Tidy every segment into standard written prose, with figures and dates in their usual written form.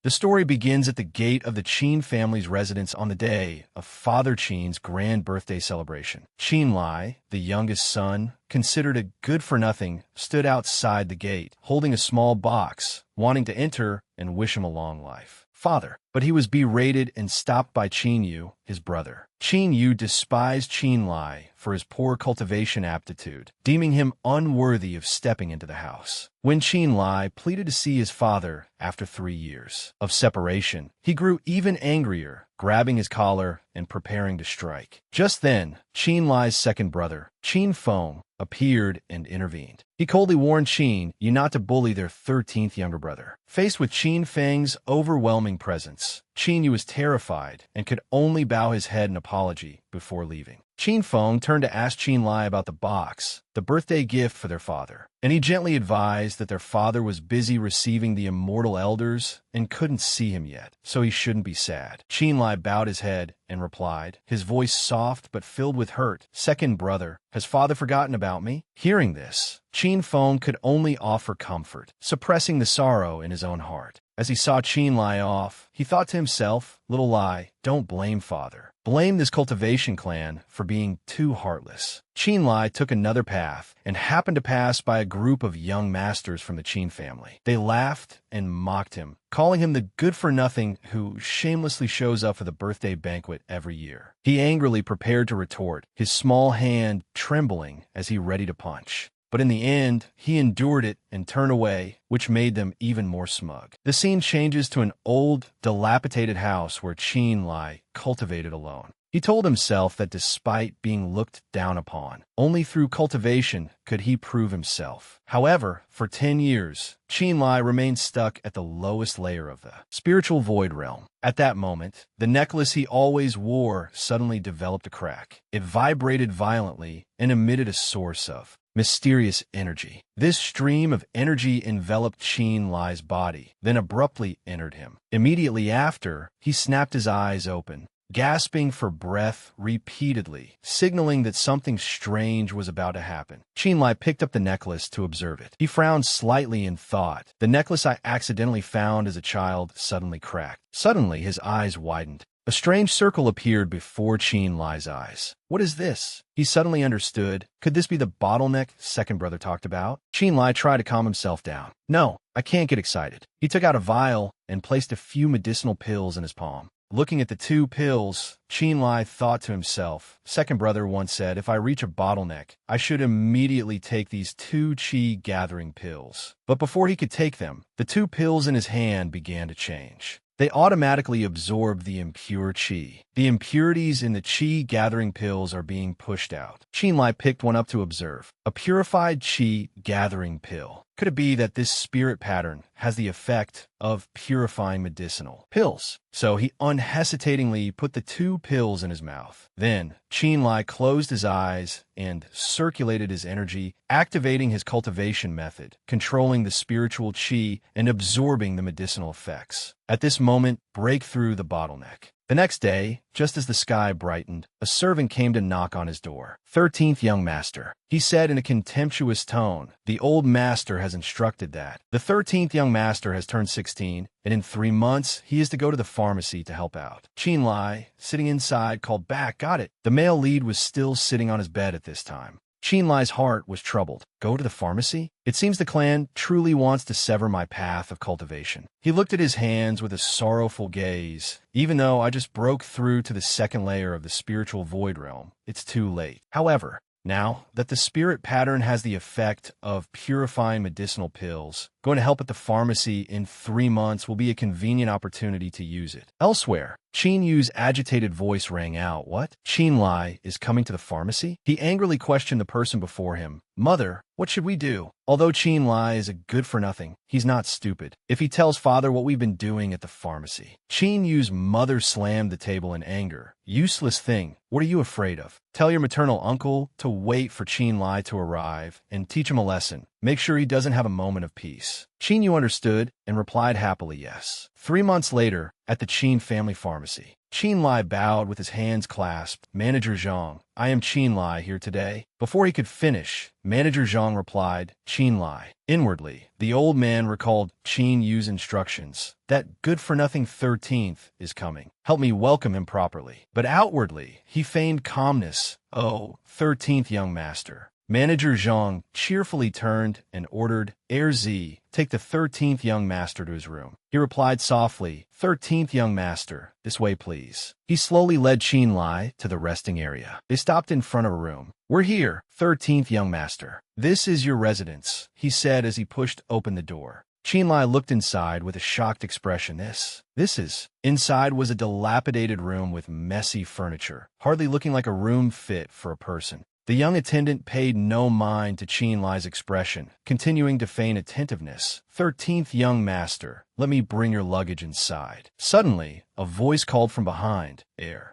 The story begins at the gate of the Qin family's residence on the day of Father Qin's grand birthday celebration. Qin Lie, the youngest son, considered a good-for-nothing, stood outside the gate, holding a small box, wanting to enter and wish him a long life. Father. But he was berated and stopped by Qin Yu, his brother. Qin Yu despised Qin Lie for his poor cultivation aptitude, deeming him unworthy of stepping into the house. When Qin Lie pleaded to see his father after 3 years of separation, he grew even angrier, grabbing his collar and preparing to strike. Just then, Qin Lie's second brother, Qin Feng, appeared and intervened. He coldly warned Qin Yu not to bully their 13th younger brother. Faced with Qin Feng's overwhelming presence, Qin Yu was terrified and could only bow his head in apology before leaving. Qin Feng turned to ask Qin Lie about the box, the birthday gift for their father, and he gently advised that their father was busy receiving the Immortal elders and couldn't see him yet, so he shouldn't be sad. Qin Lie bowed his head and replied, his voice soft but filled with hurt, "Second brother, has father forgotten about me?" Hearing this, Qin Feng could only offer comfort, suppressing the sorrow in his own heart. As he saw Qin Lie off, he thought to himself, "Little Lie, don't blame father. Blame this cultivation clan for being too heartless." Qin Lie took another path and happened to pass by a group of young masters from the Qin family. They laughed and mocked him, calling him the good-for-nothing who shamelessly shows up for the birthday banquet every year. He angrily prepared to retort, his small hand trembling as he ready to punch. But in the end, he endured it and turned away, which made them even more smug. The scene changes to an old, dilapidated house where Qin Lie cultivated alone. He told himself that despite being looked down upon, only through cultivation could he prove himself. However, for 10 years, Qin Lie remained stuck at the lowest layer of the spiritual void realm. At that moment, the necklace he always wore suddenly developed a crack. It vibrated violently and emitted a source of mysterious energy. This stream of energy enveloped Qin Lie's body, then abruptly entered him. Immediately after, he snapped his eyes open, gasping for breath repeatedly, signaling that something strange was about to happen. Qin Lie picked up the necklace to observe it. He frowned slightly and thought, the necklace I accidentally found as a child suddenly cracked. Suddenly, his eyes widened. A strange circle appeared before Qin Lie's eyes. What is this? He suddenly understood. Could this be the bottleneck second brother talked about? Qin Lie tried to calm himself down. No, I can't get excited. He took out a vial and placed a few medicinal pills in his palm. Looking at the 2 pills, Qin Lie thought to himself, second brother once said, if I reach a bottleneck, I should immediately take these 2 qi gathering pills. But before he could take them, the 2 pills in his hand began to change. They automatically absorb the impure qi. The impurities in the qi gathering pills are being pushed out. Qin Lie picked one up to observe. A purified qi gathering pill. Could it be that this spirit pattern has the effect of purifying medicinal pills? So he unhesitatingly put the 2 pills in his mouth. Then, Qin Lie closed his eyes and circulated his energy, activating his cultivation method, controlling the spiritual qi and absorbing the medicinal effects. At this moment, break through the bottleneck. The next day, just as the sky brightened, a servant came to knock on his door. 13th young master. He said in a contemptuous tone, the old master has instructed that the 13th young master has turned 16, and in 3 months, he is to go to the pharmacy to help out. Qin Lie, sitting inside, called back, got it. The male lead was still sitting on his bed at this time. Qin Lie's heart was troubled. Go to the pharmacy? It seems the clan truly wants to sever my path of cultivation. He looked at his hands with a sorrowful gaze. Even though I just broke through to the 2nd layer of the spiritual void realm, it's too late. However, now that the spirit pattern has the effect of purifying medicinal pills, going to help at the pharmacy in 3 months will be a convenient opportunity to use it. Elsewhere, Qin Yu's agitated voice rang out. What? Qin Lie is coming to the pharmacy? He angrily questioned the person before him. Mother, what should we do? Although Qin Lie is a good-for-nothing, he's not stupid. If he tells father what we've been doing at the pharmacy. Qin Yu's mother slammed the table in anger. Useless thing. What are you afraid of? Tell your maternal uncle to wait for Qin Lie to arrive and teach him a lesson. Make sure he doesn't have a moment of peace. Qin Yu understood and replied happily yes. 3 months later, at the Qin family pharmacy, Qin Lie bowed with his hands clasped. Manager Zhang, I am Qin Lie here today. Before he could finish, Manager Zhang replied, Qin Lie. Inwardly, the old man recalled Qin Yu's instructions. That good-for-nothing 13th is coming. Help me welcome him properly. But outwardly, he feigned calmness. Oh, 13th young master. Manager Zhang cheerfully turned and ordered, Z, take the 13th young master to his room. He replied softly, 13th young master, this way please. He slowly led Qin Lie to the resting area. They stopped in front of a room. We're here, 13th young master. This is your residence, he said as he pushed open the door. Qin Lie looked inside with a shocked expression. This is... Inside was a dilapidated room with messy furniture, hardly looking like a room fit for a person. The young attendant paid no mind to Qin Lie's expression, continuing to feign attentiveness. 13th young master, let me bring your luggage inside. Suddenly, a voice called from behind.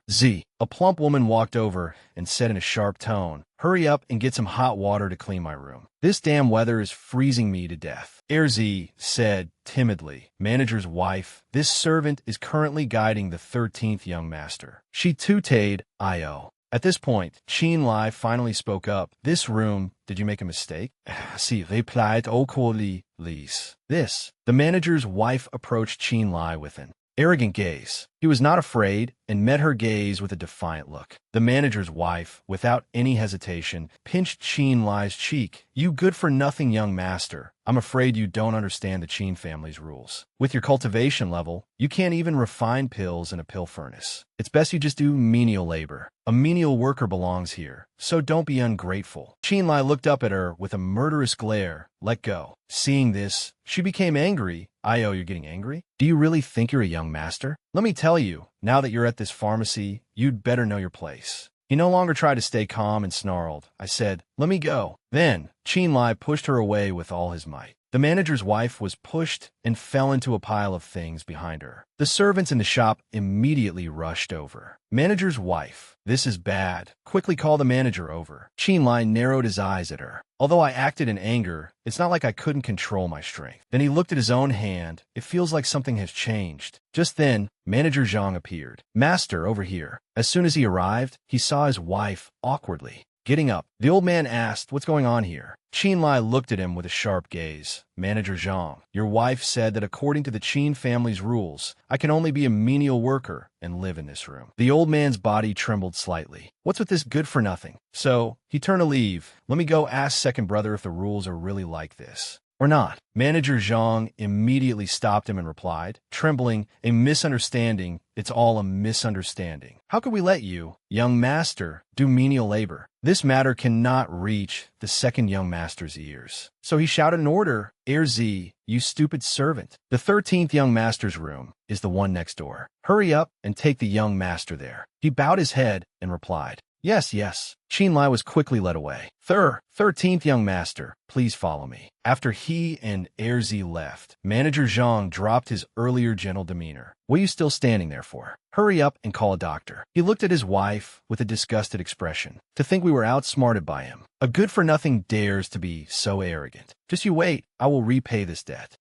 Z. A plump woman walked over and said in a sharp tone, hurry up and get some hot water to clean my room. This damn weather is freezing me to death. Z said timidly, manager's wife, this servant is currently guiding the 13th young master. She tooted, I.O. At this point, Qin Lie finally spoke up. This room, did you make a mistake? Si, replied awkwardly, Lise. This. The manager's wife approached Qin Lie with an arrogant gaze. He was not afraid and met her gaze with a defiant look. The manager's wife, without any hesitation, pinched Qin Lie's cheek. You good-for-nothing young master. I'm afraid you don't understand the Qin family's rules. With your cultivation level, you can't even refine pills in a pill furnace. It's best you just do menial labor. A menial worker belongs here, so don't be ungrateful. Qin Lie looked up at her with a murderous glare. Let go. Seeing this, she became angry. I.O. You're getting angry? Do you really think you're a young master? Let me tell you, now that you're at this pharmacy, you'd better know your place. He no longer tried to stay calm and snarled. I said, let me go. Then, Qin Lie pushed her away with all his might. The manager's wife was pushed and fell into a pile of things behind her. The servants in the shop immediately rushed over. Manager's wife, this is bad. Quickly call the manager over. Qin Lie narrowed his eyes at her. Although I acted in anger, it's not like I couldn't control my strength. Then he looked at his own hand. It feels like something has changed. Just then, Manager Zhang appeared. Master, over here. As soon as he arrived, he saw his wife awkwardly getting up. The old man asked, what's going on here? Qin Lie looked at him with a sharp gaze. Manager Zhang, your wife said that according to the Qin family's rules, I can only be a menial worker and live in this room. The old man's body trembled slightly. What's with this good-for-nothing? So, he turned to leave. Let me go ask second brother if the rules are really like this. Or not. Manager Zhang immediately stopped him and replied, trembling, a misunderstanding. It's all a misunderstanding. How could we let you, young master, do menial labor? This matter cannot reach the second young master's ears. So he shouted an order, Z, you stupid servant. The 13th young master's room is the one next door. Hurry up and take the young master there. He bowed his head and replied, yes, yes. Qin Lie was quickly led away. 13th young master, please follow me. After he and Z left, Manager Zhang dropped his earlier gentle demeanor. What are you still standing there for? Hurry up and call a doctor. He looked at his wife with a disgusted expression. To think we were outsmarted by him. A good-for-nothing dares to be so arrogant. Just you wait, I will repay this debt.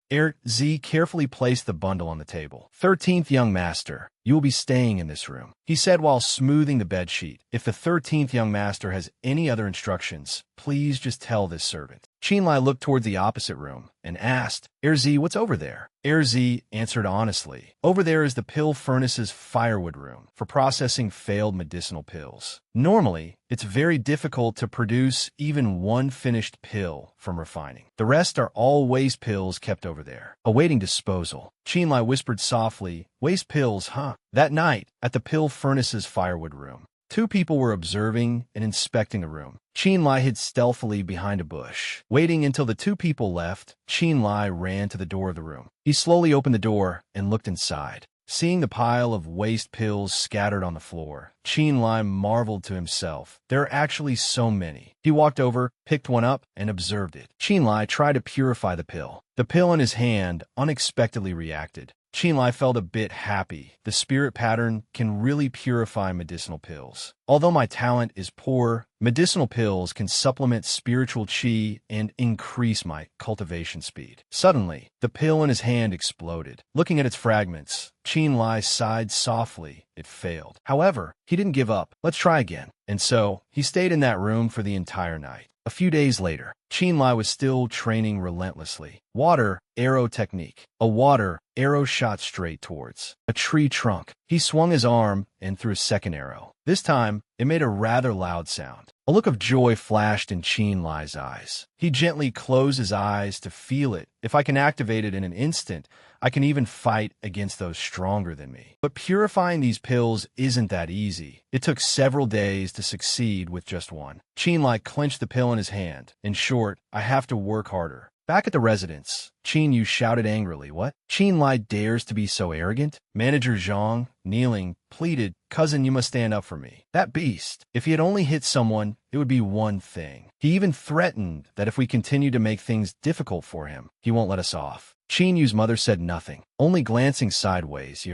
Z carefully placed the bundle on the table. 13th young master, you will be staying in this room, he said while smoothing the bedsheet. If the 13th young master has any other instructions, please just tell this servant. Qin Lie looked towards the opposite room and asked, Z, what's over there? Z answered honestly, over there is the pill furnace's firewood room for processing failed medicinal pills. Normally, it's very difficult to produce even one finished pill from refining. The rest are all waste pills kept over there, awaiting disposal. Qin Lie whispered softly, waste pills, huh? That night, at the pill furnace's firewood room, two people were observing and inspecting the room. Qin Lie hid stealthily behind a bush. Waiting until the two people left, Qin Lie ran to the door of the room. He slowly opened the door and looked inside. Seeing the pile of waste pills scattered on the floor, Qin Lie marveled to himself. There are actually so many. He walked over, picked one up, and observed it. Qin Lie tried to purify the pill. The pill in his hand unexpectedly reacted. Qin Lie felt a bit happy. The spirit pattern can really purify medicinal pills. Although my talent is poor, medicinal pills can supplement spiritual qi and increase my cultivation speed. Suddenly, the pill in his hand exploded. Looking at its fragments, Qin Lie sighed softly. It failed. However, he didn't give up. Let's try again. And so, he stayed in that room for the entire night. A few days later, Qin Lie was still training relentlessly. Water, arrow technique. A water arrow shot straight towards a tree trunk. He swung his arm and threw a second arrow. This time, it made a rather loud sound. A look of joy flashed in Qin Lie's eyes. He gently closed his eyes to feel it. If I can activate it in an instant, I can even fight against those stronger than me. But purifying these pills isn't that easy. It took several days to succeed with just one. Qin Lie clenched the pill in his hand. In short, I have to work harder. Back at the residence, Qin Yu shouted angrily, "What? Qin Lie dares to be so arrogant?" Manager Zhang, kneeling, pleaded, "Cousin, you must stand up for me. That beast, if he had only hit someone, it would be one thing. He even threatened that if we continue to make things difficult for him, he won't let us off." Qin Yu's mother said nothing, only glancing sideways.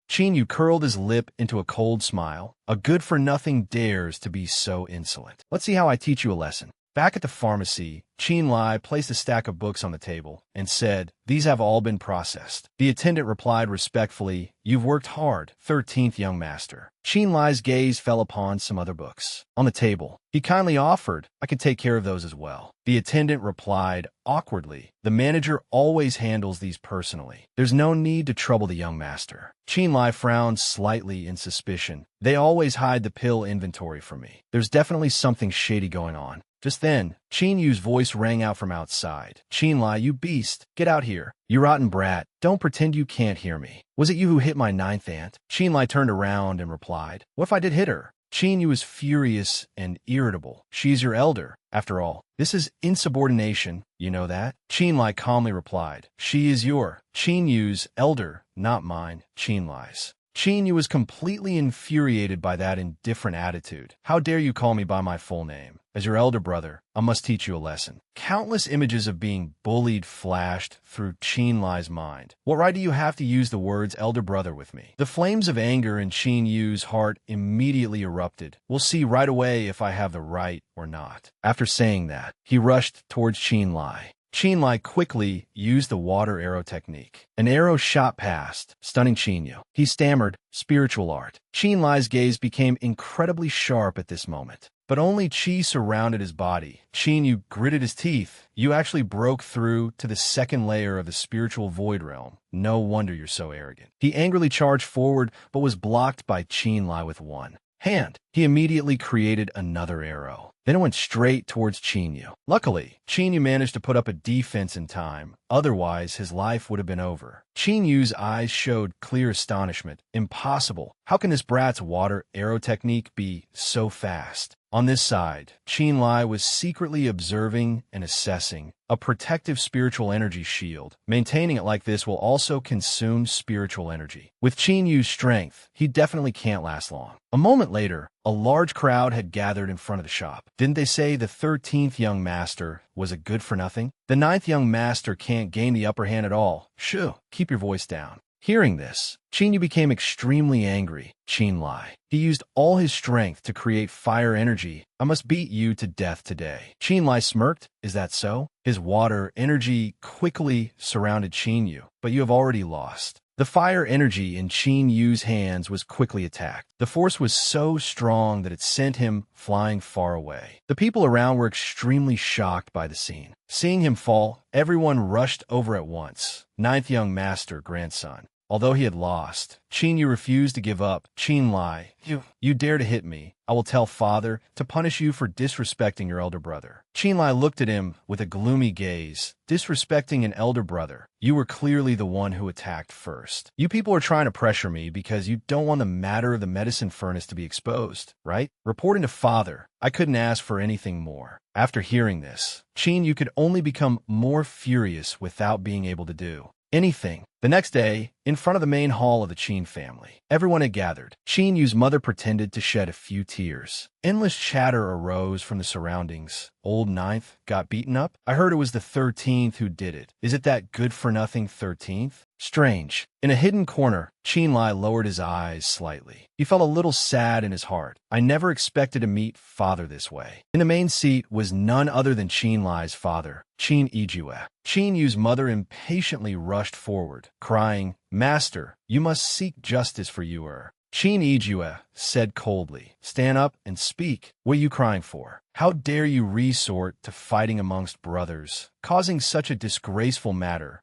Qin Yu curled his lip into a cold smile. "A good-for-nothing dares to be so insolent. Let's see how I teach you a lesson." Back at the pharmacy, Qin Lie placed a stack of books on the table and said, "These have all been processed." The attendant replied respectfully, "You've worked hard, 13th young master." Qin Lie's gaze fell upon some other books on the table. He kindly offered, "I can take care of those as well." The attendant replied awkwardly, "The manager always handles these personally. There's no need to trouble the young master." Qin Lie frowned slightly in suspicion. "They always hide the pill inventory from me. There's definitely something shady going on." Just then, Qin Yu's voice rang out from outside. "Qin Lie, you beast! Get out here! You rotten brat! Don't pretend you can't hear me. Was it you who hit my 9th aunt?" Qin Lie turned around and replied, "What if I did hit her?" Qin Yu was furious and irritable. "She's your elder. After all, this is insubordination. You know that?" Qin Lie calmly replied, "She is your Qin Yu's elder, not mine, Qin Lie's." Qin Yu was completely infuriated by that indifferent attitude. "How dare you call me by my full name? As your elder brother, I must teach you a lesson." Countless images of being bullied flashed through Qin Lie's mind. "What right do you have to use the words elder brother with me?" The flames of anger in Qin Yu's heart immediately erupted. "We'll see right away if I have the right or not." After saying that, he rushed towards Qin Lie. Qin Lie quickly used the water arrow technique. An arrow shot past, stunning Qin Yu. He stammered, "Spiritual art." Qin Lie's gaze became incredibly sharp at this moment. But only qi surrounded his body. Qin Yu gritted his teeth. "You actually broke through to the second layer of the spiritual void realm. No wonder you're so arrogant." He angrily charged forward, but was blocked by Qin Lie with one hand. He immediately created another arrow. Then it went straight towards Qin Yu. Luckily, Qin Yu managed to put up a defense in time. Otherwise, his life would have been over. Qin Yu's eyes showed clear astonishment. "Impossible. How can this brat's water arrow technique be so fast?" On this side, Qin Lie was secretly observing and assessing a protective spiritual energy shield. Maintaining it like this will also consume spiritual energy. With Qin Yu's strength, he definitely can't last long. A moment later, a large crowd had gathered in front of the shop. Didn't they say the 13th young master was a good-for-nothing? The 9th young master can't gain the upper hand at all. Shoo, keep your voice down. Hearing this, Qin Yu became extremely angry. Qin Lie. He used all his strength to create fire energy. "I must beat you to death today." Qin Lie smirked. "Is that so?" His water energy quickly surrounded Qin Yu. "But you have already lost." The fire energy in Qin Yu's hands was quickly attacked. The force was so strong that it sent him flying far away. The people around were extremely shocked by the scene. Seeing him fall, everyone rushed over at once. 9th young master, grandson. Although he had lost, Qin Yu refused to give up. "Qin Lie, you dare to hit me. I will tell father to punish you for disrespecting your elder brother." Qin Lie looked at him with a gloomy gaze. "Disrespecting an elder brother? You were clearly the one who attacked first. You people are trying to pressure me because you don't want the matter of the medicine furnace to be exposed, right? Reporting to father. I couldn't ask for anything more." After hearing this, Qin Yu could only become more furious without being able to do anything. The next day, in front of the main hall of the Qin family, everyone had gathered. Qin Yu's mother pretended to shed a few tears. Endless chatter arose from the surroundings. Old Ninth got beaten up? I heard it was the 13th who did it. Is it that good-for-nothing 13th? Strange. In a hidden corner, Qin Lie lowered his eyes slightly. He felt a little sad in his heart. I never expected to meet father this way. In the main seat was none other than Qin Lie's father, Qin Lie. Qin Yu's mother impatiently rushed forward, crying, "Master, you must seek justice for Yuer." Qin Lie said coldly, "Stand up and speak. What are you crying for? How dare you resort to fighting amongst brothers, causing such a disgraceful matter?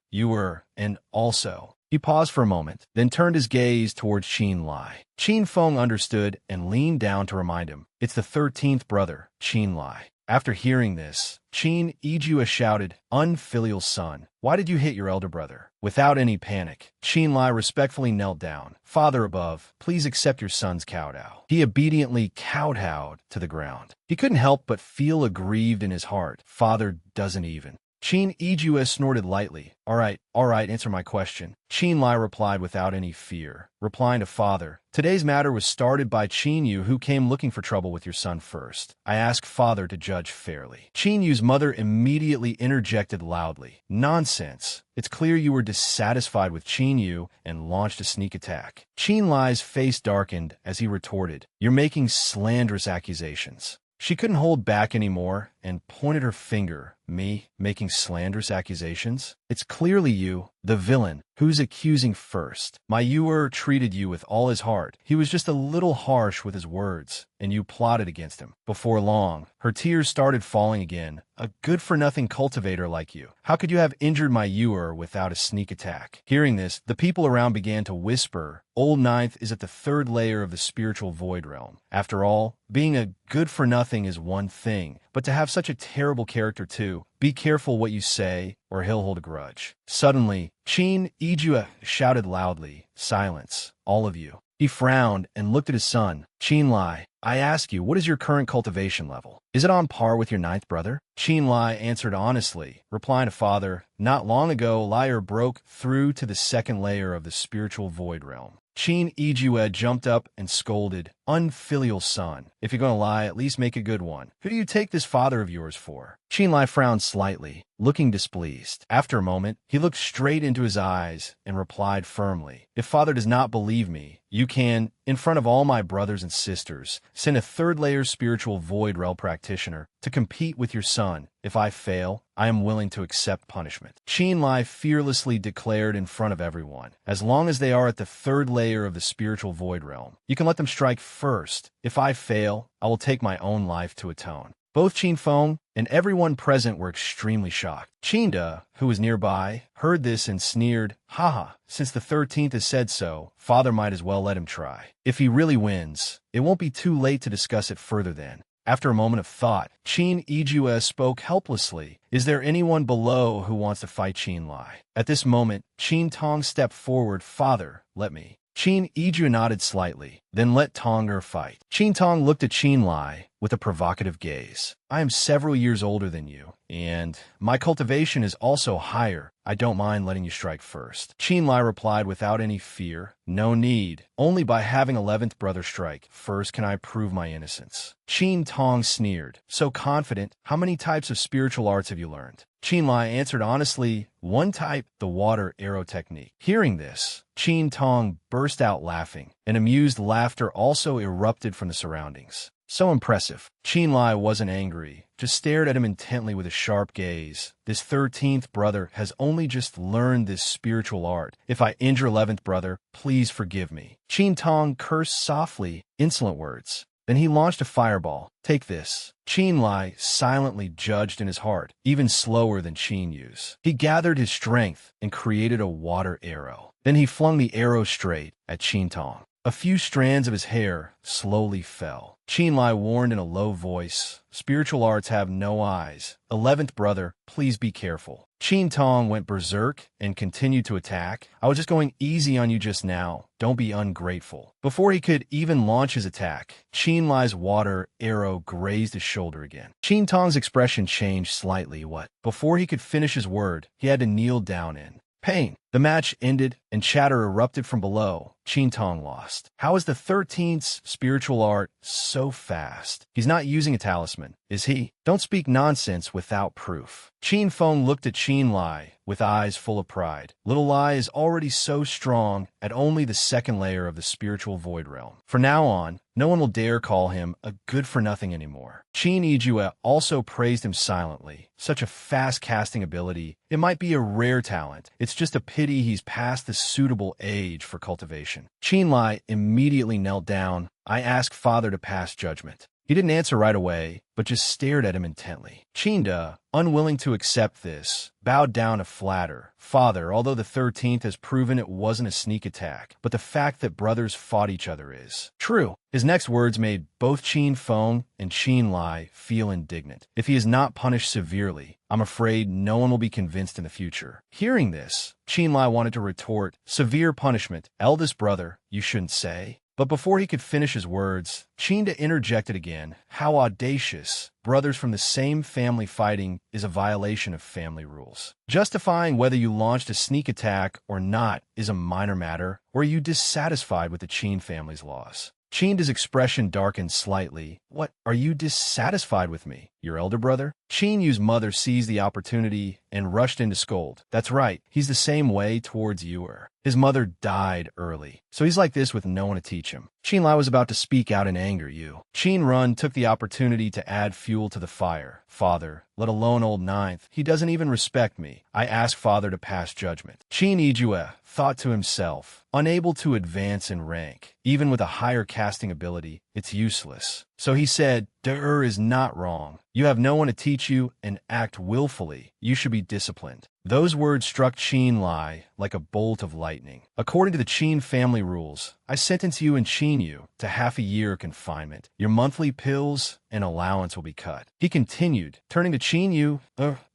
And also." He paused for a moment, then turned his gaze towards Qin Lie. Qin Feng understood and leaned down to remind him, "It's the 13th brother, Qin Lie." After hearing this, Qin Lie shouted, "Unfilial son, why did you hit your elder brother?" Without any panic, Qin Lie respectfully knelt down. "Father above, please accept your son's kowtow." He obediently kowtowed to the ground. He couldn't help but feel aggrieved in his heart. Father doesn't even. Qin Lie snorted lightly. All right, answer my question." Qin Lie replied without any fear, replying to father, "Today's matter was started by Qin Yu, who came looking for trouble with your son first. I ask father to judge fairly." Qin Yu's mother immediately interjected loudly, "Nonsense. It's clear you were dissatisfied with Qin Yu and launched a sneak attack." Qin Lie's face darkened as he retorted, "You're making slanderous accusations." She couldn't hold back anymore and pointed her finger. "Me? Making slanderous accusations? It's clearly you, the villain, who's accusing first. My Yuer treated you with all his heart. He was just a little harsh with his words, and you plotted against him." Before long, her tears started falling again. "A good-for-nothing cultivator like you. How could you have injured my Yuer without a sneak attack?" Hearing this, the people around began to whisper, "Old Ninth is at the 3rd layer of the spiritual void realm. After all, being a good-for-nothing is one thing, but to have such a terrible character too. Be careful what you say, or he'll hold a grudge." Suddenly, Qin Lie shouted loudly, "Silence, all of you." He frowned and looked at his son. "Qin Lie, I ask you, what is your current cultivation level? Is it on par with your 9th brother?" Qin Lie answered honestly, replying to father, "Not long ago, Liar broke through to the 2nd layer of the spiritual void realm." Qin Lie jumped up and scolded, "Unfilial son, if you're going to lie, at least make a good one. Who do you take this father of yours for?" Qin Lie frowned slightly, looking displeased. After a moment, he looked straight into his eyes and replied firmly, "If father does not believe me, you can, in front of all my brothers and sisters, send a 3rd layer spiritual void realm practitioner to compete with your son. If I fail, I am willing to accept punishment." Qin Lie fearlessly declared in front of everyone, "As long as they are at the 3rd layer of the spiritual void realm, you can let them strike first. If I fail, I will take my own life to atone." Both Qin Feng and everyone present were extremely shocked. Qin De, who was nearby, heard this and sneered, "Haha, since the 13th has said so, father might as well let him try. If he really wins, it won't be too late to discuss it further then." After a moment of thought, Qin Lie spoke helplessly, "Is there anyone below who wants to fight Qin Lie?" At this moment, Qin Tong stepped forward. "Father, let me." Qin Lie nodded slightly, "Then let Tonger fight." Qin Tong looked at Qin Lie with a provocative gaze. "I am several years older than you, and my cultivation is also higher. I don't mind letting you strike first." Qin Lie replied without any fear, "No need. Only by having 11th brother strike first can I prove my innocence." Qin Tong sneered, "So confident, how many types of spiritual arts have you learned?" Qin Lie answered honestly, "One type, the water arrow technique." Hearing this, Qin Tong burst out laughing, and amused laughter also erupted from the surroundings. So impressive. Qin Lie wasn't angry, just stared at him intently with a sharp gaze. "This 13th brother has only just learned this spiritual art. If I injure 11th brother, please forgive me." Qin Tong cursed softly, insolent words. Then he launched a fireball. "Take this." Qin Lie silently judged in his heart, even slower than Qin Yu's. He gathered his strength and created a water arrow. Then he flung the arrow straight at Qin Tong. A few strands of his hair slowly fell. Qin Lie warned in a low voice, "Spiritual arts have no eyes. 11th brother, please be careful." Qin Tong went berserk and continued to attack. "I was just going easy on you just now. Don't be ungrateful." Before he could even launch his attack, Qin Lie's water arrow grazed his shoulder again. Qin Tong's expression changed slightly. Before he could finish his word, he had to kneel down in pain. The match ended, and chatter erupted from below. Qin Tong lost. How is the 13th's spiritual art so fast? He's not using a talisman, is he? Don't speak nonsense without proof. Qin Feng looked at Qin Lie with eyes full of pride. Little Lie is already so strong at only the second layer of the spiritual void realm. From now on, no one will dare call him a good-for-nothing anymore. Qin Lie also praised him silently. Such a fast casting ability. It might be a rare talent. It's just a pity he's past the suitable age for cultivation. Qin Lie immediately knelt down. I asked Father to pass judgment. He didn't answer right away, but just stared at him intently. Qin, unwilling to accept this, bowed down to flatter. Father, although the 13th has proven it wasn't a sneak attack, but the fact that brothers fought each other is true. His next words made both Qin Feng and Qin Lie feel indignant. If he is not punished severely, I'm afraid no one will be convinced in the future. Hearing this, Qin Lie wanted to retort, severe punishment, eldest brother, you shouldn't say. But before he could finish his words, Qin interjected again. How audacious. Brothers from the same family fighting is a violation of family rules. Justifying whether you launched a sneak attack or not is a minor matter, or are you dissatisfied with the Qin family's laws? Qin's expression darkened slightly. What, are you dissatisfied with me, your elder brother? Qin Yu's mother seized the opportunity and rushed in to scold. That's right, he's the same way towards you. His mother died early, so he's like this with no one to teach him. Qin Lie was about to speak out in anger. Qin Run took the opportunity to add fuel to the fire. Father, let alone old ninth, he doesn't even respect me. I asked Father to pass judgment. Qin Lie thought to himself, unable to advance in rank. Even with a higher casting ability, it's useless. So he said, Der is not wrong. You have no one to teach you and act willfully. You should be disciplined. Those words struck Qin Lie like a bolt of lightning. According to the Qin family rules, I sentence you and Qin Yu to half a year confinement. Your monthly pills and allowance will be cut. He continued, turning to Qin Yu,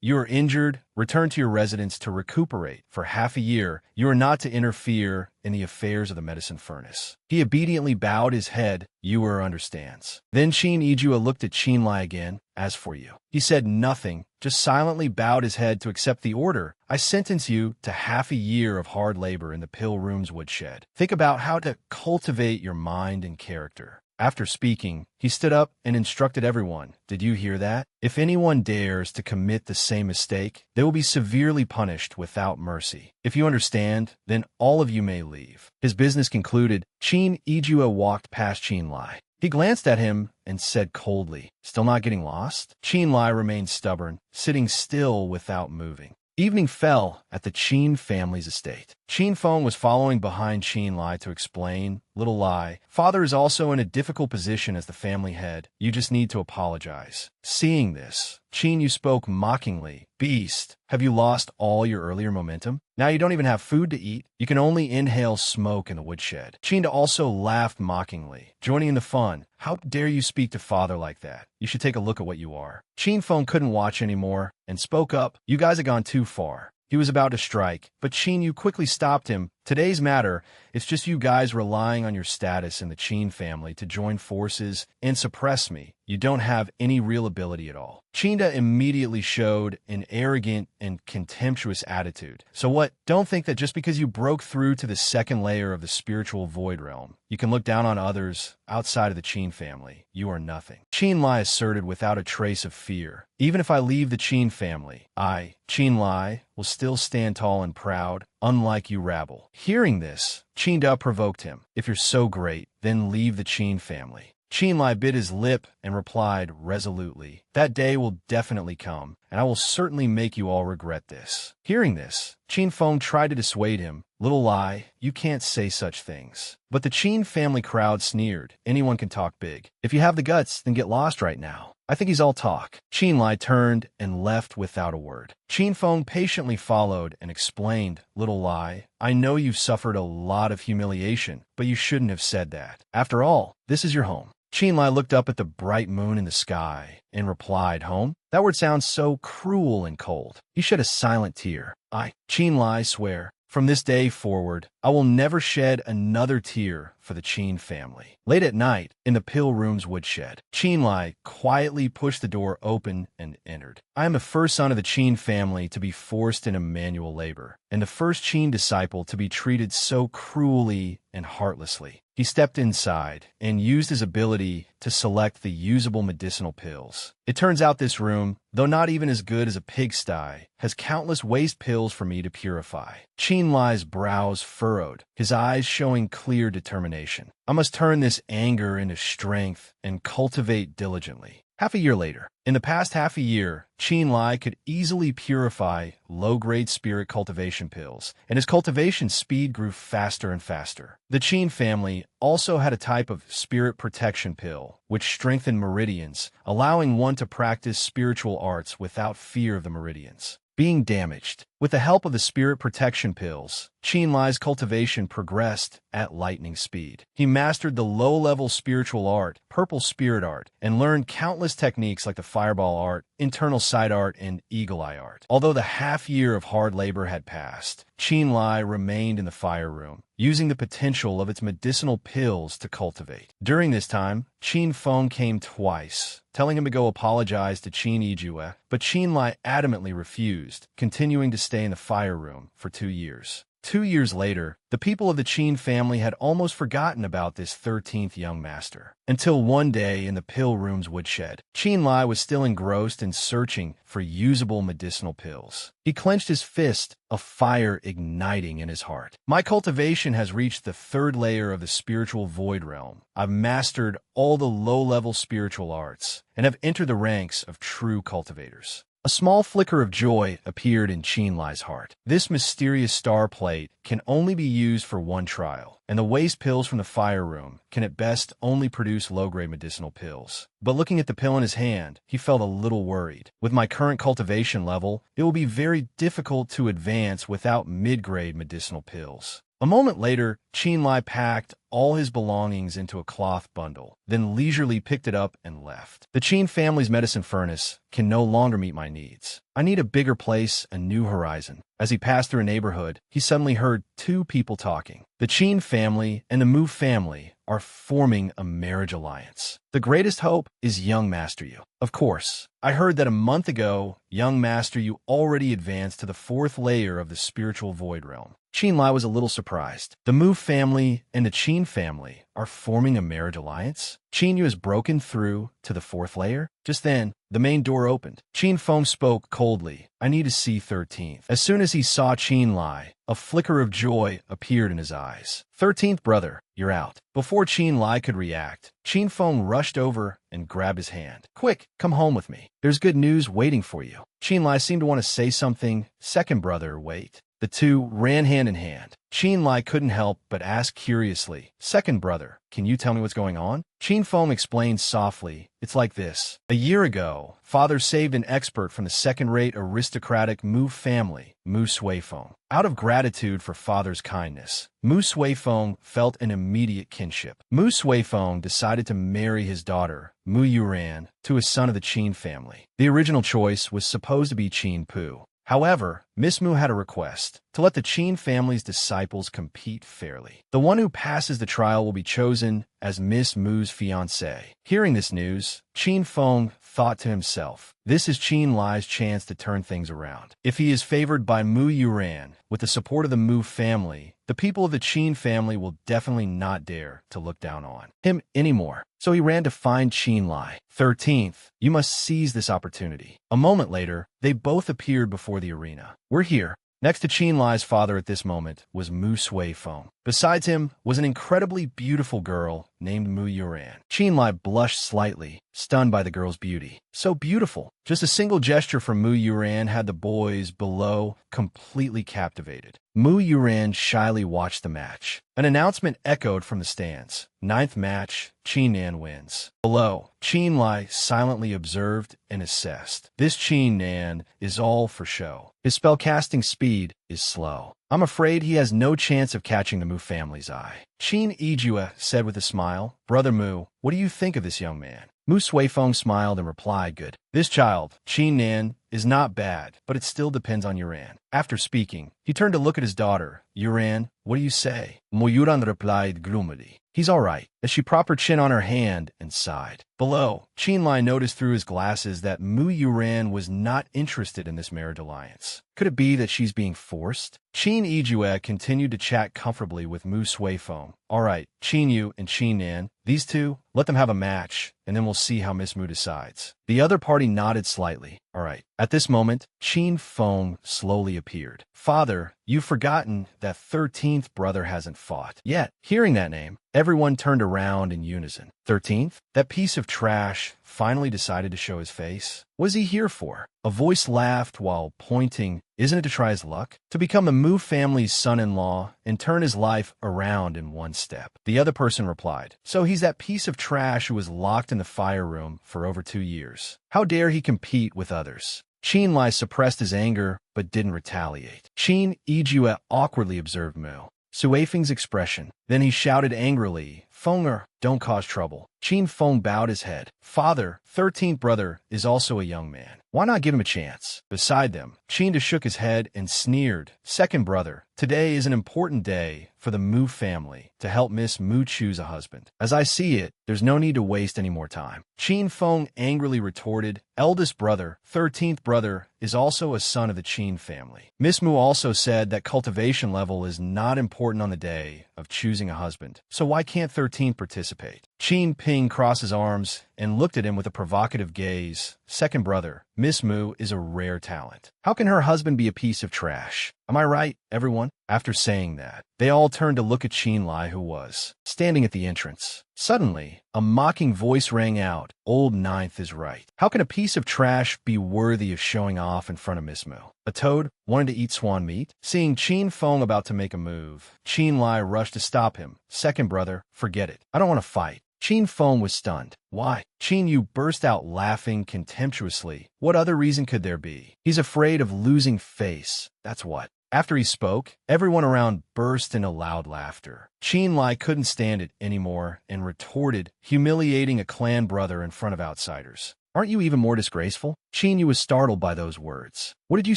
you are injured. Return to your residence to recuperate. For half a year, you are not to interfere in the affairs of the medicine furnace. He obediently bowed his head. Yuer understands. Then Qin Ijua looked at Qin Lie again. As for you, he said nothing, just silently bowed his head to accept the order. I sentence you to half a year of hard labor in the pill room's woodshed. Think about how to cultivate your mind and character. After speaking, he stood up and instructed everyone. Did you hear that? If anyone dares to commit the same mistake, they will be severely punished without mercy. If you understand, then all of you may leave. His business concluded, Qin Ijua walked past Qin Lie. He glanced at him and said coldly, still not getting lost? Qin Lie remained stubborn, sitting still without moving. Evening fell at the Qin family's estate. Qin Feng was following behind Qin Lie to explain, Little Lie, Father is also in a difficult position as the family head. You just need to apologize. Seeing this, Qin Yu spoke mockingly. Beast, have you lost all your earlier momentum? Now you don't even have food to eat. You can only inhale smoke in the woodshed. Qin also laughed mockingly, joining in the fun. How dare you speak to Father like that? You should take a look at what you are. Qin Feng couldn't watch anymore and spoke up. You guys have gone too far. He was about to strike, but Qin Yu quickly stopped him. Today's matter, it's just you guys relying on your status in the Qin family to join forces and suppress me. You don't have any real ability at all. Qinda immediately showed an arrogant and contemptuous attitude. So what? Don't think that just because you broke through to the second layer of the spiritual void realm, you can look down on others outside of the Qin family. You are nothing. Qin Lie asserted without a trace of fear. Even if I leave the Qin family, I, Qin Lie, will still stand tall and proud, unlike you rabble. Hearing this, Qinda provoked him. If you're so great, then leave the Qin family. Qin Lie bit his lip and replied resolutely, that day will definitely come, and I will certainly make you all regret this. Hearing this, Qin Feng tried to dissuade him. Little Lie, you can't say such things. But the Qin family crowd sneered. Anyone can talk big. If you have the guts, then get lost right now. I think he's all talk. Qin Lie turned and left without a word. Qin Feng patiently followed and explained, Little Lie, I know you've suffered a lot of humiliation, but you shouldn't have said that. After all, this is your home. Qin Lie looked up at the bright moon in the sky and replied, home? That word sounds so cruel and cold. He shed a silent tear. Qin Lie, swear, from this day forward, I will never shed another tear for for the Qin family. Late at night, in the pill room's woodshed, Qin Lie quietly pushed the door open and entered. I am the first son of the Qin family to be forced into manual labor, and the first Qin disciple to be treated so cruelly and heartlessly. He stepped inside and used his ability to select the usable medicinal pills. It turns out this room, though not even as good as a pigsty, has countless waste pills for me to purify. Qin Lie's brows furrowed, his eyes showing clear determination. I must turn this anger into strength and cultivate diligently. Half a year later, in the past half a year, Qin Lie could easily purify low-grade spirit cultivation pills, and his cultivation speed grew faster and faster. The Qin family also had a type of spirit protection pill, which strengthened meridians, allowing one to practice spiritual arts without fear of the meridians being damaged. With the help of the spirit protection pills, Qin Lie's cultivation progressed at lightning speed. He mastered the low-level spiritual art, purple spirit art, and learned countless techniques like the fireball art, internal sight art, and eagle eye art. Although the half-year of hard labor had passed, Qin Lie remained in the fire room, using the potential of its medicinal pills to cultivate. During this time, Qin Feng came twice, telling him to go apologize to Qin Lie, but Qin Lie adamantly refused, continuing to stay in the fire room for 2 years. 2 years later, the people of the Qin family had almost forgotten about this 13th young master. Until one day in the pill room's woodshed, Qin Lie was still engrossed in searching for usable medicinal pills. He clenched his fist, a fire igniting in his heart. My cultivation has reached the 3rd layer of the spiritual void realm. I've mastered all the low-level spiritual arts and have entered the ranks of true cultivators. A small flicker of joy appeared in Qin Lie's heart. This mysterious star plate can only be used for one trial, and the waste pills from the fire room can at best only produce low-grade medicinal pills. But looking at the pill in his hand, he felt a little worried. With my current cultivation level, it will be very difficult to advance without mid-grade medicinal pills. A moment later, Qin Lie packed all his belongings into a cloth bundle, then leisurely picked it up and left. The Qin family's medicine furnace can no longer meet my needs. I need a bigger place, a new horizon. As he passed through a neighborhood, he suddenly heard 2 people talking. The Qin family and the Mu family are forming a marriage alliance. The greatest hope is young Master Yu. Of course, I heard that a month ago, young Master Yu already advanced to the 4th layer of the spiritual void realm. Qin Lie was a little surprised. The Mu family and the Qin family are forming a marriage alliance? Qin Yu has broken through to the 4th layer? Just then, the main door opened. Qin Feng spoke coldly. I need to see 13th. As soon as he saw Qin Lie, a flicker of joy appeared in his eyes. 13th brother, you're out. Before Qin Lie could react, Qin Feng rushed over and grabbed his hand. Quick, come home with me. There's good news waiting for you. Qin Lie seemed to want to say something. Second brother, wait. The two ran hand in hand. Qin Lie couldn't help but ask curiously, Second brother, can you tell me what's going on? Qin Feng explained softly, it's like this. A year ago, father saved an expert from the second-rate aristocratic Mu family, Mu Suifeng. Out of gratitude for father's kindness, Mu Suifeng felt an immediate kinship. Mu Suifeng decided to marry his daughter, Mu Yuran, to a son of the Qin family. The original choice was supposed to be Qin Pu. However, Miss Mu had a request, to let the Qin family's disciples compete fairly. The one who passes the trial will be chosen as Miss Mu's fiancé. Hearing this news, Qin Feng thought to himself, this is Qin Lie's chance to turn things around. If he is favored by Mu Yuran, with the support of the Mu family, the people of the Qin family will definitely not dare to look down on him anymore. So he ran to find Qin Lie. 13th, you must seize this opportunity. A moment later, they both appeared before the arena. We're here. Next to Qin Lie's father at this moment was Mu Suifeng. Besides him was an incredibly beautiful girl named Mu Yuran. Qin Lie blushed slightly, stunned by the girl's beauty. So beautiful. Just a single gesture from Mu Yuran had the boys below completely captivated. Mu Yuran shyly watched the match. An announcement echoed from the stands. 9th match, Qin Nan wins. Below, Qin Lie silently observed and assessed. This Qin Nan is all for show. His spellcasting speed is slow. I'm afraid he has no chance of catching the Mu family's eye. Qin Lie said with a smile, Brother Mu, what do you think of this young man? Mu Suifeng smiled and replied, good. This child, Qin Nan, is not bad, but it still depends on Yuran. After speaking, he turned to look at his daughter. Yuran, what do you say? Moyuran replied gloomily. He's all right, as she propped her chin on her hand and sighed. Below, Qin Lie noticed through his glasses that Mu Yuran was not interested in this marriage alliance. Could it be that she's being forced? Qin Ijue continued to chat comfortably with Mu Suifeng. All right, Qin Yu and Qin Nan, these two, let them have a match, and then we'll see how Miss Mu decides. The other party nodded slightly. All right. At this moment, Qin Feng slowly appeared. Father, you've forgotten that 13th brother hasn't fought yet. Hearing that name, everyone turned around in unison. 13th? That piece of trash finally decided to show his face? What is he here for? A voice laughed while pointing. Isn't it to try his luck? To become the Mu family's son-in-law and turn his life around in one step. The other person replied. So he's that piece of trash who was locked in the fire room for over 2 years. How dare he compete with others? Qin Lie suppressed his anger, but didn't retaliate. Qin Ijue awkwardly observed Mu Suifeng's expression. Then he shouted angrily, Fenger, don't cause trouble. Qin Feng bowed his head. Father, 13th brother, is also a young man. Why not give him a chance? Beside them, Qin shook his head and sneered. Second brother, today is an important day for the Mu family to help Miss Mu choose a husband. As I see it, there's no need to waste any more time. Qin Feng angrily retorted, eldest brother, 13th brother, is also a son of the Qin family. Miss Mu also said that cultivation level is not important on the day of choosing a husband, so why can't 13 participate? Qin Ping crossed his arms and looked at him with a provocative gaze. Second brother, Miss Mu is a rare talent. How can her husband be a piece of trash? Am I right, everyone? After saying that, they all turned to look at Qin Lie, who was standing at the entrance. Suddenly, a mocking voice rang out. Old Ninth is right. How can a piece of trash be worthy of showing off in front of Miss Mu? A toad wanted to eat swan meat? Seeing Qin Feng about to make a move, Qin Lie rushed to stop him. Second brother, forget it. I don't want to fight. Qin Feng was stunned. Why? Qin Yu burst out laughing contemptuously. What other reason could there be? He's afraid of losing face. That's what. After he spoke, everyone around burst into loud laughter. Qin Lie couldn't stand it anymore and retorted, humiliating a clan brother in front of outsiders. Aren't you even more disgraceful? Qin Yu was startled by those words. What did you